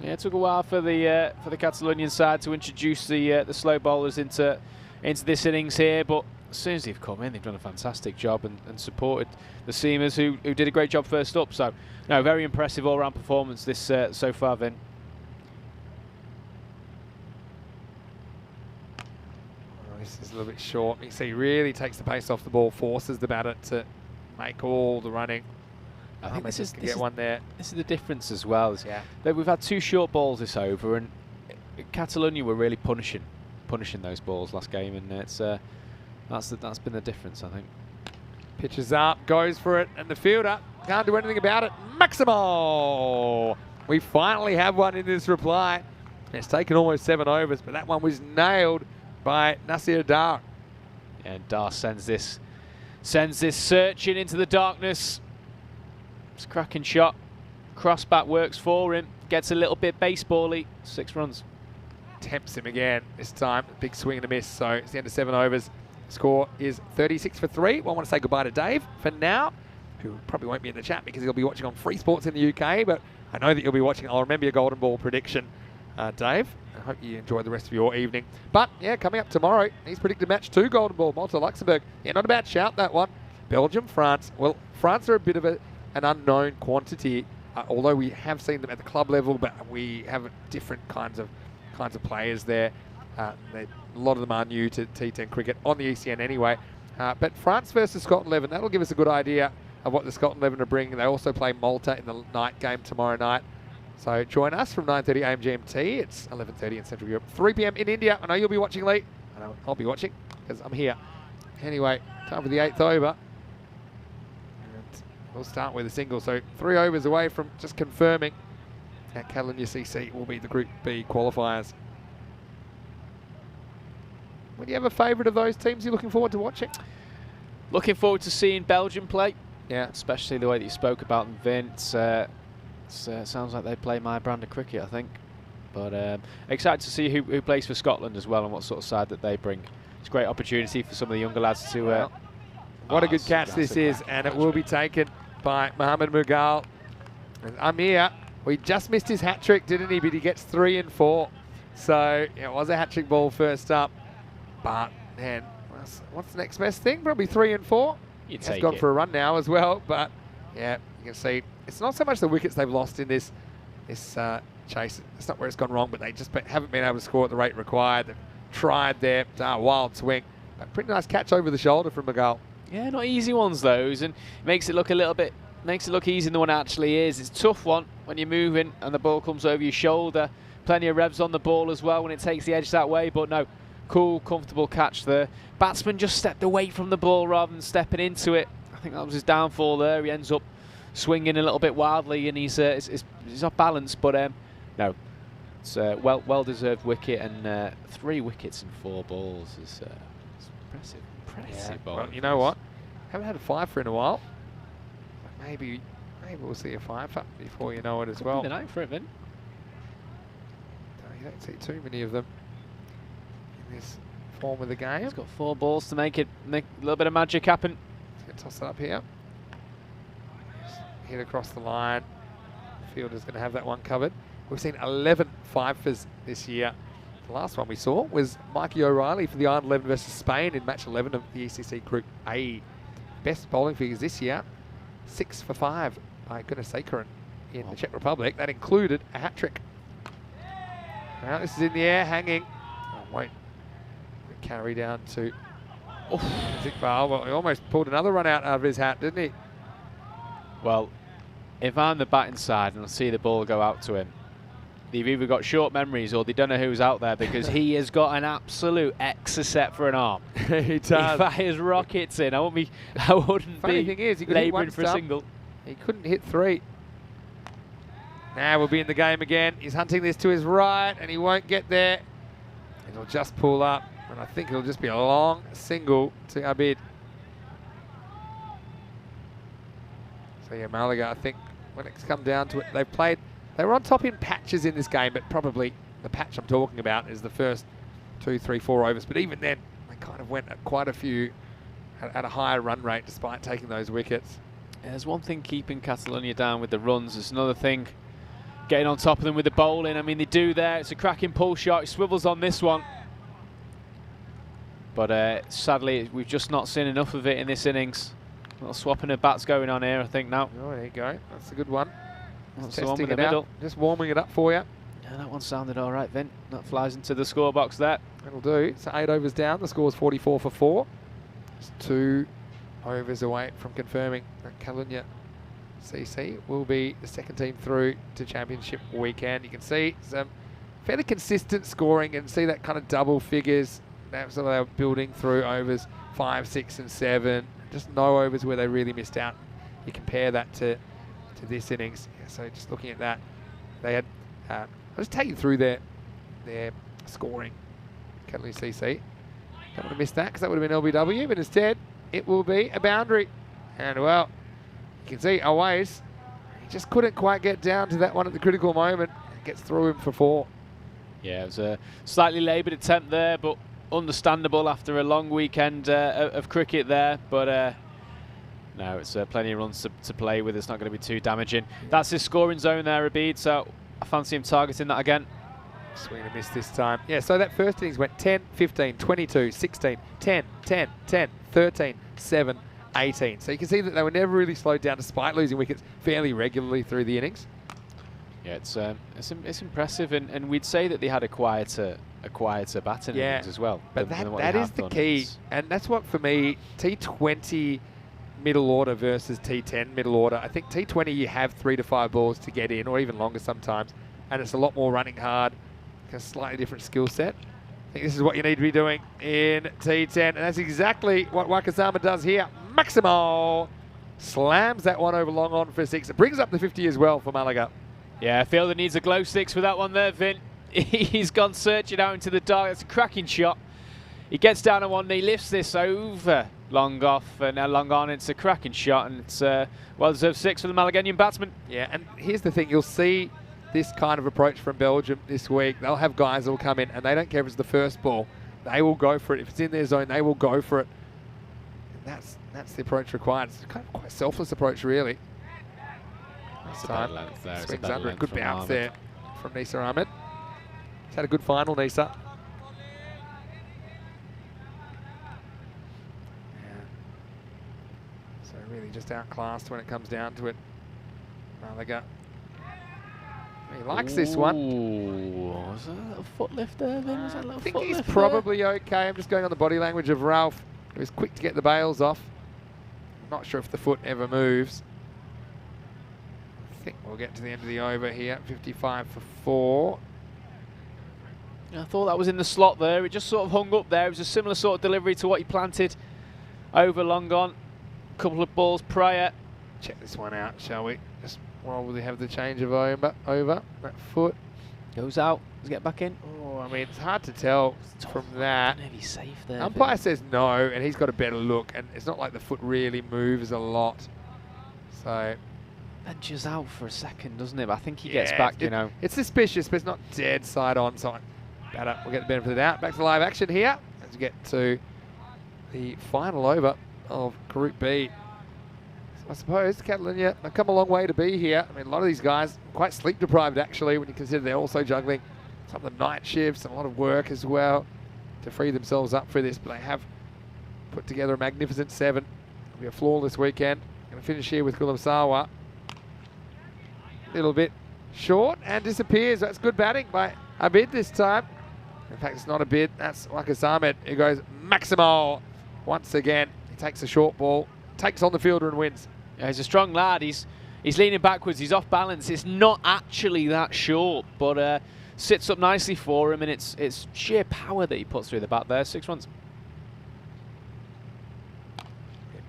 Yeah, it took a while for the Catalonian side to introduce the slow bowlers into this innings here, but as soon as they've come in, they've done a fantastic job and supported the seamers who did a great job first up. So, no, very impressive all-round performance this so far, Vin. Oh, this is a little bit short. You can see he really takes the pace off the ball, forces the batter to make all the running. I think this is one there. This is the difference as well. Yeah. That we've had 2 short balls this over, and Catalonia were really punishing those balls last game, and it's that's been the difference, I think. Pitches up, goes for it, and the fielder can't do anything about it. Maximo! We finally have one in this reply. It's taken almost 7 overs, but that one was nailed by Nasir Dar. And Dar sends this searching into the darkness. It's a cracking shot. Crossback works for him. Gets a little bit baseball-y. 6 runs. Tempts him again this time. Big swing and a miss. So it's the end of 7 overs. Score is 36 for 3. Well, I want to say goodbye to Dave for now, who probably won't be in the chat because he'll be watching on Free Sports in the UK. But I know that you'll be watching. I'll remember your golden ball prediction, Dave. I hope you enjoy the rest of your evening. But yeah, coming up tomorrow, he's predicted match 2 golden ball. Malta, Luxembourg. Yeah, not a bad shout, that one. Belgium, France. Well, France are a bit of an unknown quantity, although we have seen them at the club level, but we have different kinds of players there. A lot of them are new to T10 cricket on the ECN anyway. But France versus Scotland 11, that'll give us a good idea of what the Scotland 11 are bringing. They also play Malta in the night game tomorrow night. So join us from 9:30 a.m. GMT. It's 11:30 in Central Europe, 3 p.m. in India. I know you'll be watching, Lee. I know I'll be watching because I'm here. Anyway, time for the 8th over. And we'll start with a single. So 3 overs away from just confirming that Catalonia CC will be the Group B qualifiers. Would you have a favourite of those teams you're looking forward to watching? Looking forward to seeing Belgium play. Yeah. Especially the way that you spoke about them, Vince. Sounds like they play my brand of cricket, I think. But excited to see who plays for Scotland as well and what sort of side that they bring. It's a great opportunity for some of the younger lads to... what a good catch this is, and it will be taken by Mohamed Mughal. And Amir, we just missed his hat-trick, didn't he? But he gets 3 and 4. So it was a hat-trick ball first up. But, man, what's the next best thing? Probably 3 and 4. He's gone for a run now as well. But, yeah, you can see it's not so much the wickets they've lost in this chase. It's not where it's gone wrong, but they just haven't been able to score at the rate required. They've tried their wild swing. But pretty nice catch over the shoulder from Mughal. Yeah, not easy ones, those. And makes it look a little bit... Makes it look easier than what it actually is. It's a tough one when you're moving and the ball comes over your shoulder. Plenty of revs on the ball as well when it takes the edge that way, but no, cool, comfortable catch there. Batsman just stepped away from the ball rather than stepping into it. I think that was his downfall there. He ends up swinging a little bit wildly and he's off balance, but no, it's a well-deserved wicket, and 3 wickets and 4 balls is impressive. Impressive ball. Well, you know what? Haven't had a 5 for in a while. Maybe we'll see a 5 before you know it as well. Could be the night for it, Vin. No, you don't see too many of them in this form of the game. He's got 4 balls to make a little bit of magic happen. He's going to toss it up here. Just hit across the line. The fielder's going to have that one covered. We've seen 11 5-fers this year. The last one we saw was Mikey O'Reilly for the Ireland 11 versus Spain in match 11 of the ECC Group A. Best bowling figures this year, 6 for 5 by Gunasekharan in the Czech Republic. That included a hat-trick. Now this is in the air, hanging. Oh, won't carry down to Iqbal. Well, he almost pulled another run out of his hat, didn't he? Well, if I'm the batting side and I see the ball go out to him, they've either got short memories or they don't know who's out there, because he has got an absolute exocet for an arm. He does. He fires rockets in. I wouldn't Funny be thing is, he could hit labouring one for a single. He couldn't hit 3. Now we'll be in the game again. He's hunting this to his right, and he won't get there. It'll just pull up, and I think it'll just be a long single to Abid. So yeah, Malaga, I think when it's come down to it, they were on top in patches in this game, but probably the patch I'm talking about is the first 2, 3, 4 overs. But even then, they kind of went at quite a few at a higher run rate despite taking those wickets. Yeah, there's one thing keeping Catalonia down with the runs. There's another thing getting on top of them with the bowling. I mean, they do there. It's a cracking pull shot. He swivels on this one. But sadly, we've just not seen enough of it in this innings. A little swapping of bats going on here, I think, now. Oh, there you go. That's a good one. That's Testing the one with it the middle. out. Just warming it up for you. Yeah, that one sounded all right, Vin. That flies into the score box there. That'll do. So 8 overs down. The score's 44 for 4. Just 2 overs away from confirming that Catalonia CC will be the second team through to championship weekend. You can see some fairly consistent scoring and see that kind of double figures. That's what they were building through overs 5, 6 and 7. Just no overs where they really missed out. You compare that to this innings. Yeah, so just looking at that, they had. I'll just take you through their scoring. Catalonia CC. Don't want to miss that because that would have been LBW, but instead it will be a boundary. And well, you can see Always, he just couldn't quite get down to that one at the critical moment. It gets through him for 4. Yeah, it was a slightly laboured attempt there, but understandable after a long weekend of cricket there. But no, it's plenty of runs to play with. It's not going to be too damaging. That's his scoring zone there, Abid, so I fancy him targeting that again. Swing and miss this time. Yeah, so that first innings went 10, 15, 22, 16, 10, 10, 10, 13, 7, 18. So you can see that they were never really slowed down despite losing wickets fairly regularly through the innings. Yeah, it's impressive, and we'd say that they had a quieter batting innings as well. But that is the key, and that's what for me T20 middle order versus T10 middle order. I think T20 you have 3 to 5 balls to get in, or even longer sometimes, and it's a lot more running hard, a slightly different skill set. I think this is what you need to be doing in T10, and that's exactly what Wakasama does here. Maximo slams that one over long on for 6. It brings up the 50 as well for Malaga. Yeah, Fielder needs a glow sticks for that one there, Vin. He's gone searching out into the dark. That's a cracking shot. He gets down on one knee, lifts this over long off, and now long on. It's a cracking shot, and it's well-deserved 6 for the Malaganian batsman. Yeah, and here's the thing. You'll see this kind of approach from Belgium this week. They'll have guys that will come in, and they don't care if it's the first ball. They will go for it. If it's in their zone, they will go for it. And that's the approach required. It's kind of quite a selfless approach, really. It's a better length there. It's a Swings better under it. length Good from bounce Ahmed. there from Nisa Ahmed. He's had a good final, Nisa. So really just outclassed when it comes down to it. Malaga. He likes this one. Ooh, was that a little foot lift there, Vin? Was that a little I think foot he's lift probably okay. I'm just going on the body language of Ralph. He was quick to get the bails off. Not sure if the foot ever moves. I think we'll get to the end of the over here. 55 for 4. I thought that was in the slot there. It just sort of hung up there. It was a similar sort of delivery to what he planted over long on. A couple of balls prior. Check this one out, shall we? Just while we have the change of over that foot. Goes out. Does it get back in? Oh, I mean, it's hard to tell from that. I don't know if he's safe there. Umpire says no, and he's got a better look, and it's not like the foot really moves a lot. So Ventures out for a second, doesn't it? But I think he gets back, you know. It's suspicious, but it's not dead side on. So we'll get the benefit of the doubt. Back to live action here as we get to the final over of Group B. So I suppose Catalunya have come a long way to be here. I mean, a lot of these guys are quite sleep deprived, actually, when you consider they're also juggling some of the night shifts and a lot of work as well to free themselves up for this. But they have put together a magnificent 7. It'll be a flawless weekend. Going to finish here with Gulamsawa. A little bit short and disappears. That's good batting by Abid this time. In fact, it's not Abid. That's Wakasamet who goes Maximo once again. He takes a short ball, takes on the fielder and wins. Yeah, he's a strong lad. He's leaning backwards. He's off balance. It's not actually that short, but sits up nicely for him, and it's sheer power that he puts through the bat there. 6 runs.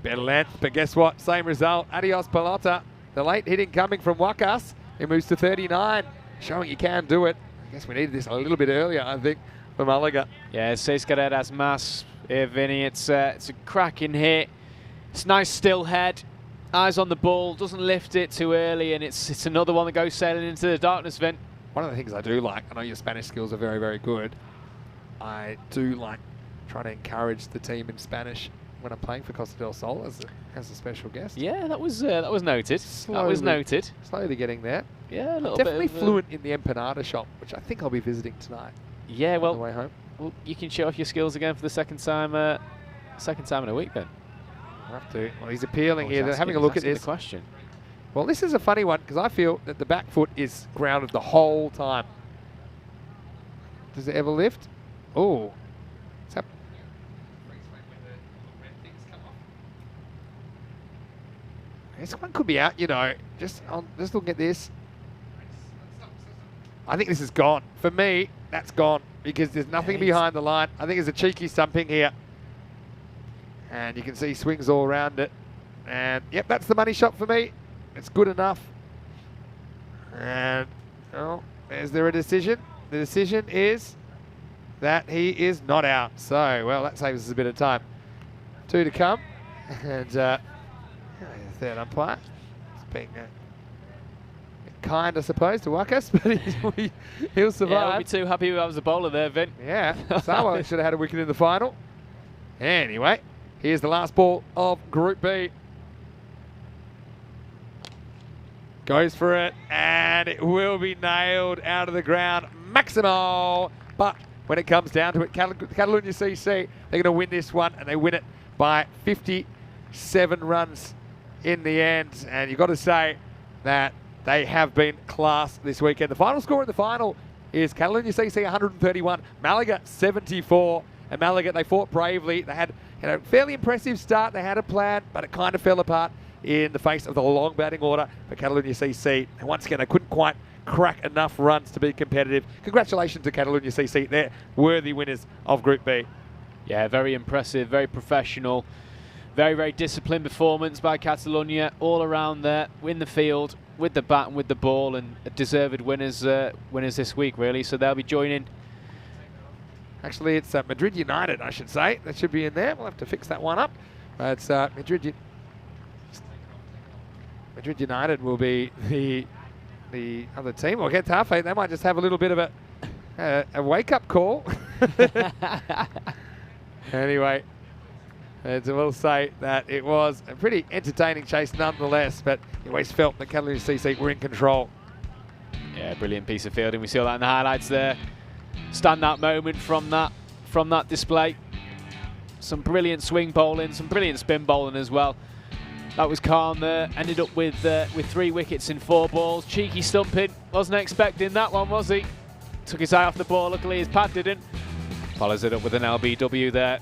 Better length, but guess what? Same result. Adios Pelota. The late hitting coming from Wakas. He moves to 39, showing you can do it. I guess we needed this a little bit earlier, I think, for Malaga. Yeah, seis carreras más here, Vinny. It's a cracking hit. It's nice still head. Eyes on the ball. Doesn't lift it too early, and it's another one that goes sailing into the darkness, Vin. One of the things I do like, I know your Spanish skills are very, very good. I do like trying to encourage the team in Spanish when I'm playing for Costa del Sol as a special guest. Yeah, that was noted. That was noted. Slowly getting there. Yeah, a little Definitely bit of, fluent in the empanada shop, which I think I'll be visiting tonight. Yeah, on the way home. well, you can show off your skills again for the second time in a week, then. I'll have to. Well, he's appealing here. They're having a He's look at asking this. the question. Well, this is a funny one because I feel that the back foot is grounded the whole time. Does it ever lift? Oh. This one could be out, you know. Just looking at this. I think this is gone. For me, that's gone because there's nothing behind the line. I think there's a cheeky stumping here. And you can see swings all around it. And, yep, that's the money shot for me. It's good enough. And, oh, is there a decision? The decision is that he is not out. So, well, that saves us a bit of time. 2 to come. And, third umpire. It's being kind, I suppose, to Wakas, but he'll survive. Yeah, I'll be too happy if I was the bowler there, Vin. Yeah, Sawa should have had a wicket in the final. Anyway, here's the last ball of Group B. Goes for it, and it will be nailed out of the ground. Maximo! But when it comes down to it, Catalunya CC, they're going to win this one, and they win it by 57 runs in the end. And you've got to say that they have been class this weekend. The final score in the final is Catalunya CC 131, Malaga 74. And Malaga, they fought bravely. They had fairly impressive start. They had a plan, but it kind of fell apart in the face of the long batting order for Catalonia CC. And once again, they couldn't quite crack enough runs to be competitive. Congratulations to Catalonia CC. They're worthy winners of Group B. Yeah, very impressive, very professional, very, very disciplined performance by Catalonia all around there, in the field, with the bat and with the ball, and deserved winners this week, really. So they'll be joining. Actually, it's Madrid United, I should say. That should be in there. We'll have to fix that one up. It's Madrid United will be the other team. Or Getafe, they might just have a little bit of a wake-up call. Anyway, I will say that it was a pretty entertaining chase nonetheless, but you always felt that Catalonia CC were in control. Yeah, brilliant piece of fielding. We saw that in the highlights there. Standout moment from that display. Some brilliant swing bowling, some brilliant spin bowling as well. That was calm there. Ended up with 3 wickets in 4 balls. Cheeky stumping. Wasn't expecting that one, was he? Took his eye off the ball. Luckily his pad didn't. Follows it up with an LBW there.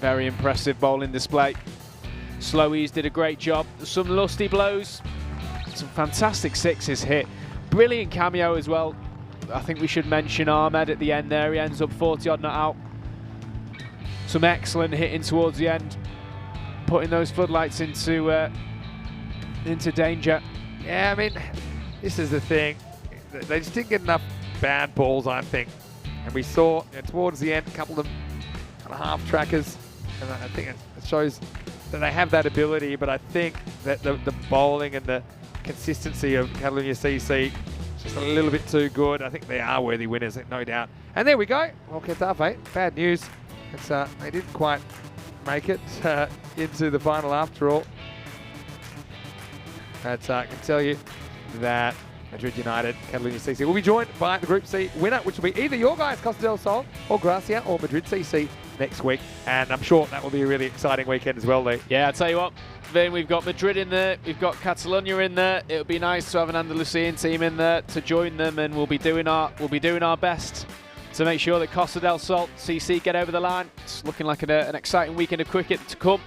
Very impressive bowling display. Slowies did a great job. Some lusty blows. Some fantastic sixes hit. Brilliant cameo as well. I think we should mention Ahmed at the end there. He ends up 40 odd not out. Some excellent hitting towards the end, putting those floodlights into danger. Yeah, I mean, this is the thing. They just didn't get enough bad balls, I think. And we saw towards the end a couple of them kind of half trackers. And I think it shows that they have that ability. But I think that the bowling and the consistency of Catalonia CC just a little bit too good. I think they are worthy winners, no doubt. And there we go. Well, Getafe, bad news. It's, they didn't quite make it into the final after all. But I can tell you that Madrid United, Catalonia CC will be joined by the Group C winner, which will be either your guys, Costa del Sol or Gracia, or Madrid CC next week. And I'm sure that will be a really exciting weekend as well, Lee. Yeah, I'll tell you what, Vin, we've got Madrid in there, we've got Catalonia in there. It would be nice to have an Andalusian team in there to join them, and we'll be doing our best to make sure that Costa del Sol CC get over the line. It's looking like an exciting weekend of cricket to come.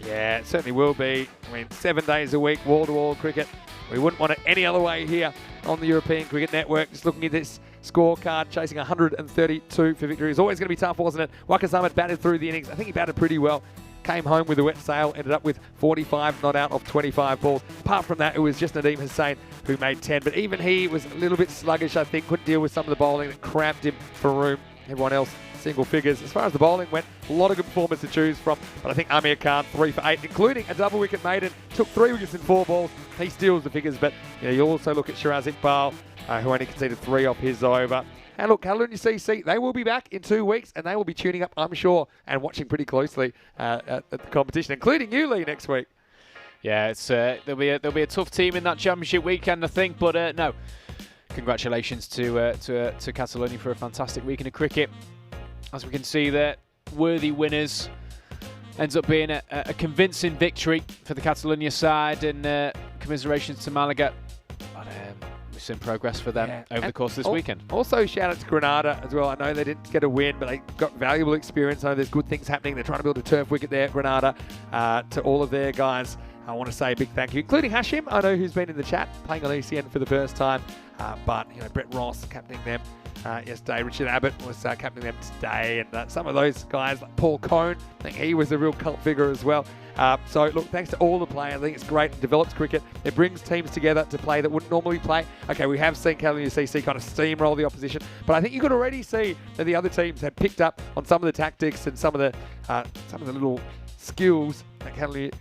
Yeah, it certainly will be. I mean, 7 days a week, wall-to-wall cricket. We wouldn't want it any other way here on the European Cricket Network. Just looking at this scorecard, chasing 132 for victory. It's always going to be tough, wasn't it? Waqar Samad batted through the innings. I think he batted pretty well. Came home with a wet sail, ended up with 45 not out of 25 balls. Apart from that, it was just Nadeem Hussain who made 10. But even he was a little bit sluggish, I think. Couldn't deal with some of the bowling that cramped him for room. Everyone else, single figures. As far as the bowling went, a lot of good performance to choose from. But I think Amir Khan, 3 for 8, including a double wicket maiden. Took 3 wickets in 4 balls. He steals the figures. But you also look at Shiraz Iqbal, who only conceded 3 off his over. And look, Catalonia CC, they will be back in 2 weeks, and they will be tuning up, I'm sure, and watching pretty closely at the competition, including you, Lee, next week. Yeah, it's there'll be a tough team in that championship weekend, I think. But no, congratulations to Catalonia for a fantastic weekend of cricket. As we can see there, worthy winners. Ends up being a convincing victory for the Catalonia side, and commiserations to Malaga. But we've seen progress for them over the course of this weekend. Also, shout out to Granada as well. I know they didn't get a win, but they got valuable experience. I know there's good things happening. They're trying to build a turf wicket there, Granada. To all of their guys, I want to say a big thank you, including Hashim, I know, who's been in the chat, playing on ECN for the first time. But, Brett Ross captaining them yesterday. Richard Abbott was captaining them today. And some of those guys, like Paul Cone, I think he was a real cult figure as well. So, look, thanks to all the players. I think it's great. It develops cricket. It brings teams together to play that wouldn't normally play. Okay, we have seen Catalonia CC kind of steamroll the opposition, but I think you could already see that the other teams had picked up on some of the tactics and some of the little skills that Catalonia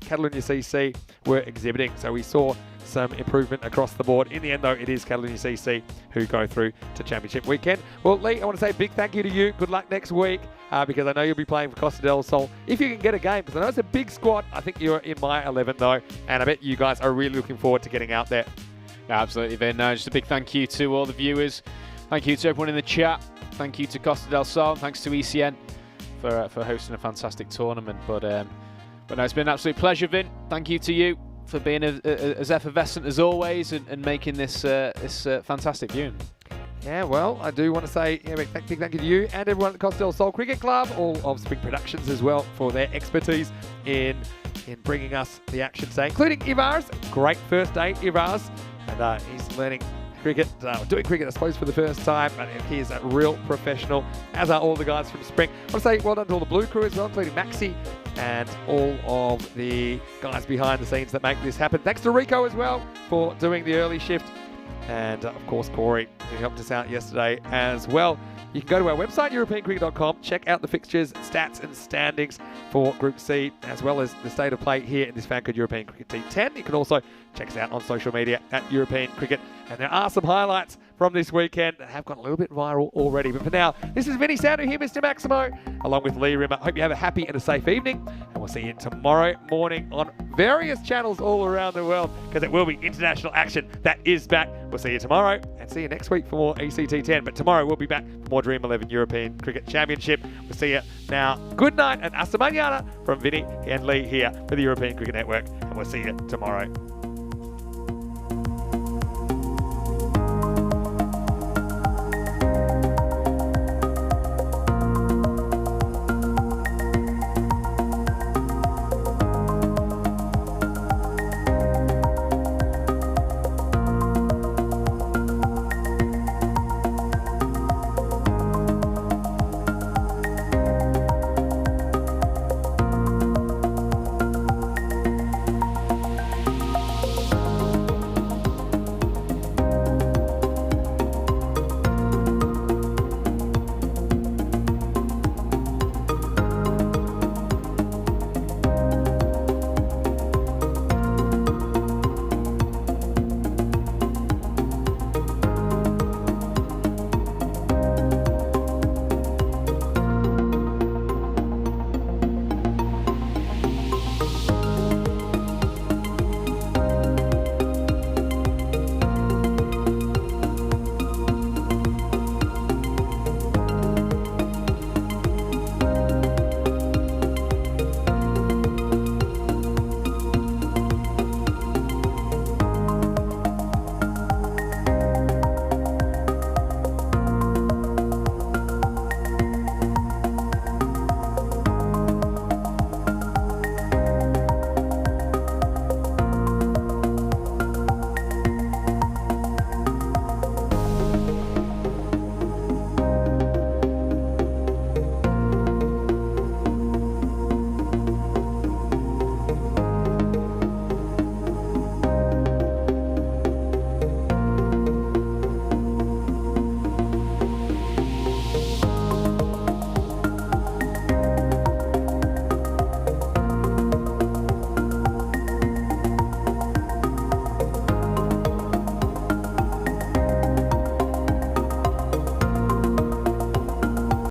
CC were exhibiting. So we saw some improvement across the board. In the end, though, it is Catalonia CC who go through to Championship weekend. Well, Lee, I want to say a big thank you to you. Good luck next week, because I know you'll be playing for Costa del Sol. If you can get a game, because I know it's a big squad. I think you're in my 11, though, and I bet you guys are really looking forward to getting out there. Yeah, absolutely, Vin. No, just a big thank you to all the viewers. Thank you to everyone in the chat. Thank you to Costa del Sol. Thanks to ECN for hosting a fantastic tournament. But no, it's been an absolute pleasure, Vin. Thank you to you for being as effervescent as always and making this fantastic viewing. Yeah, well, I do want to say a big thank you to you and everyone at the Costello Soul Cricket Club, all of Spring Productions as well, for their expertise in bringing us the action today, including Ivars. Great first day, Ivars. And he's learning cricket, doing cricket, I suppose, for the first time. And he is a real professional, as are all the guys from Spring. I want to say well done to all the Blue crew as well, including Maxi and all of the guys behind the scenes that make this happen. Thanks to Rico as well for doing the early shift. And of course, Corey, who helped us out yesterday as well. You can go to our website, europeancricket.com, check out the fixtures, stats and standings for Group C, as well as the state of play here in this FanCode European Cricket T10. You can also check us out on social media at European Cricket. And there are some highlights from this weekend that have gone a little bit viral already. But for now, this is Vinny Sandu here, Mr. Maximo, along with Lee Rimmer. Hope you have a happy and a safe evening. And we'll see you tomorrow morning on various channels all around the world, because it will be international action that is back. We'll see you tomorrow and see you next week for more ECT10. But tomorrow we'll be back for more Dream 11 European Cricket Championship. We'll see you now. Good night and hasta mañana from Vinny and Lee here for the European Cricket Network. And we'll see you tomorrow.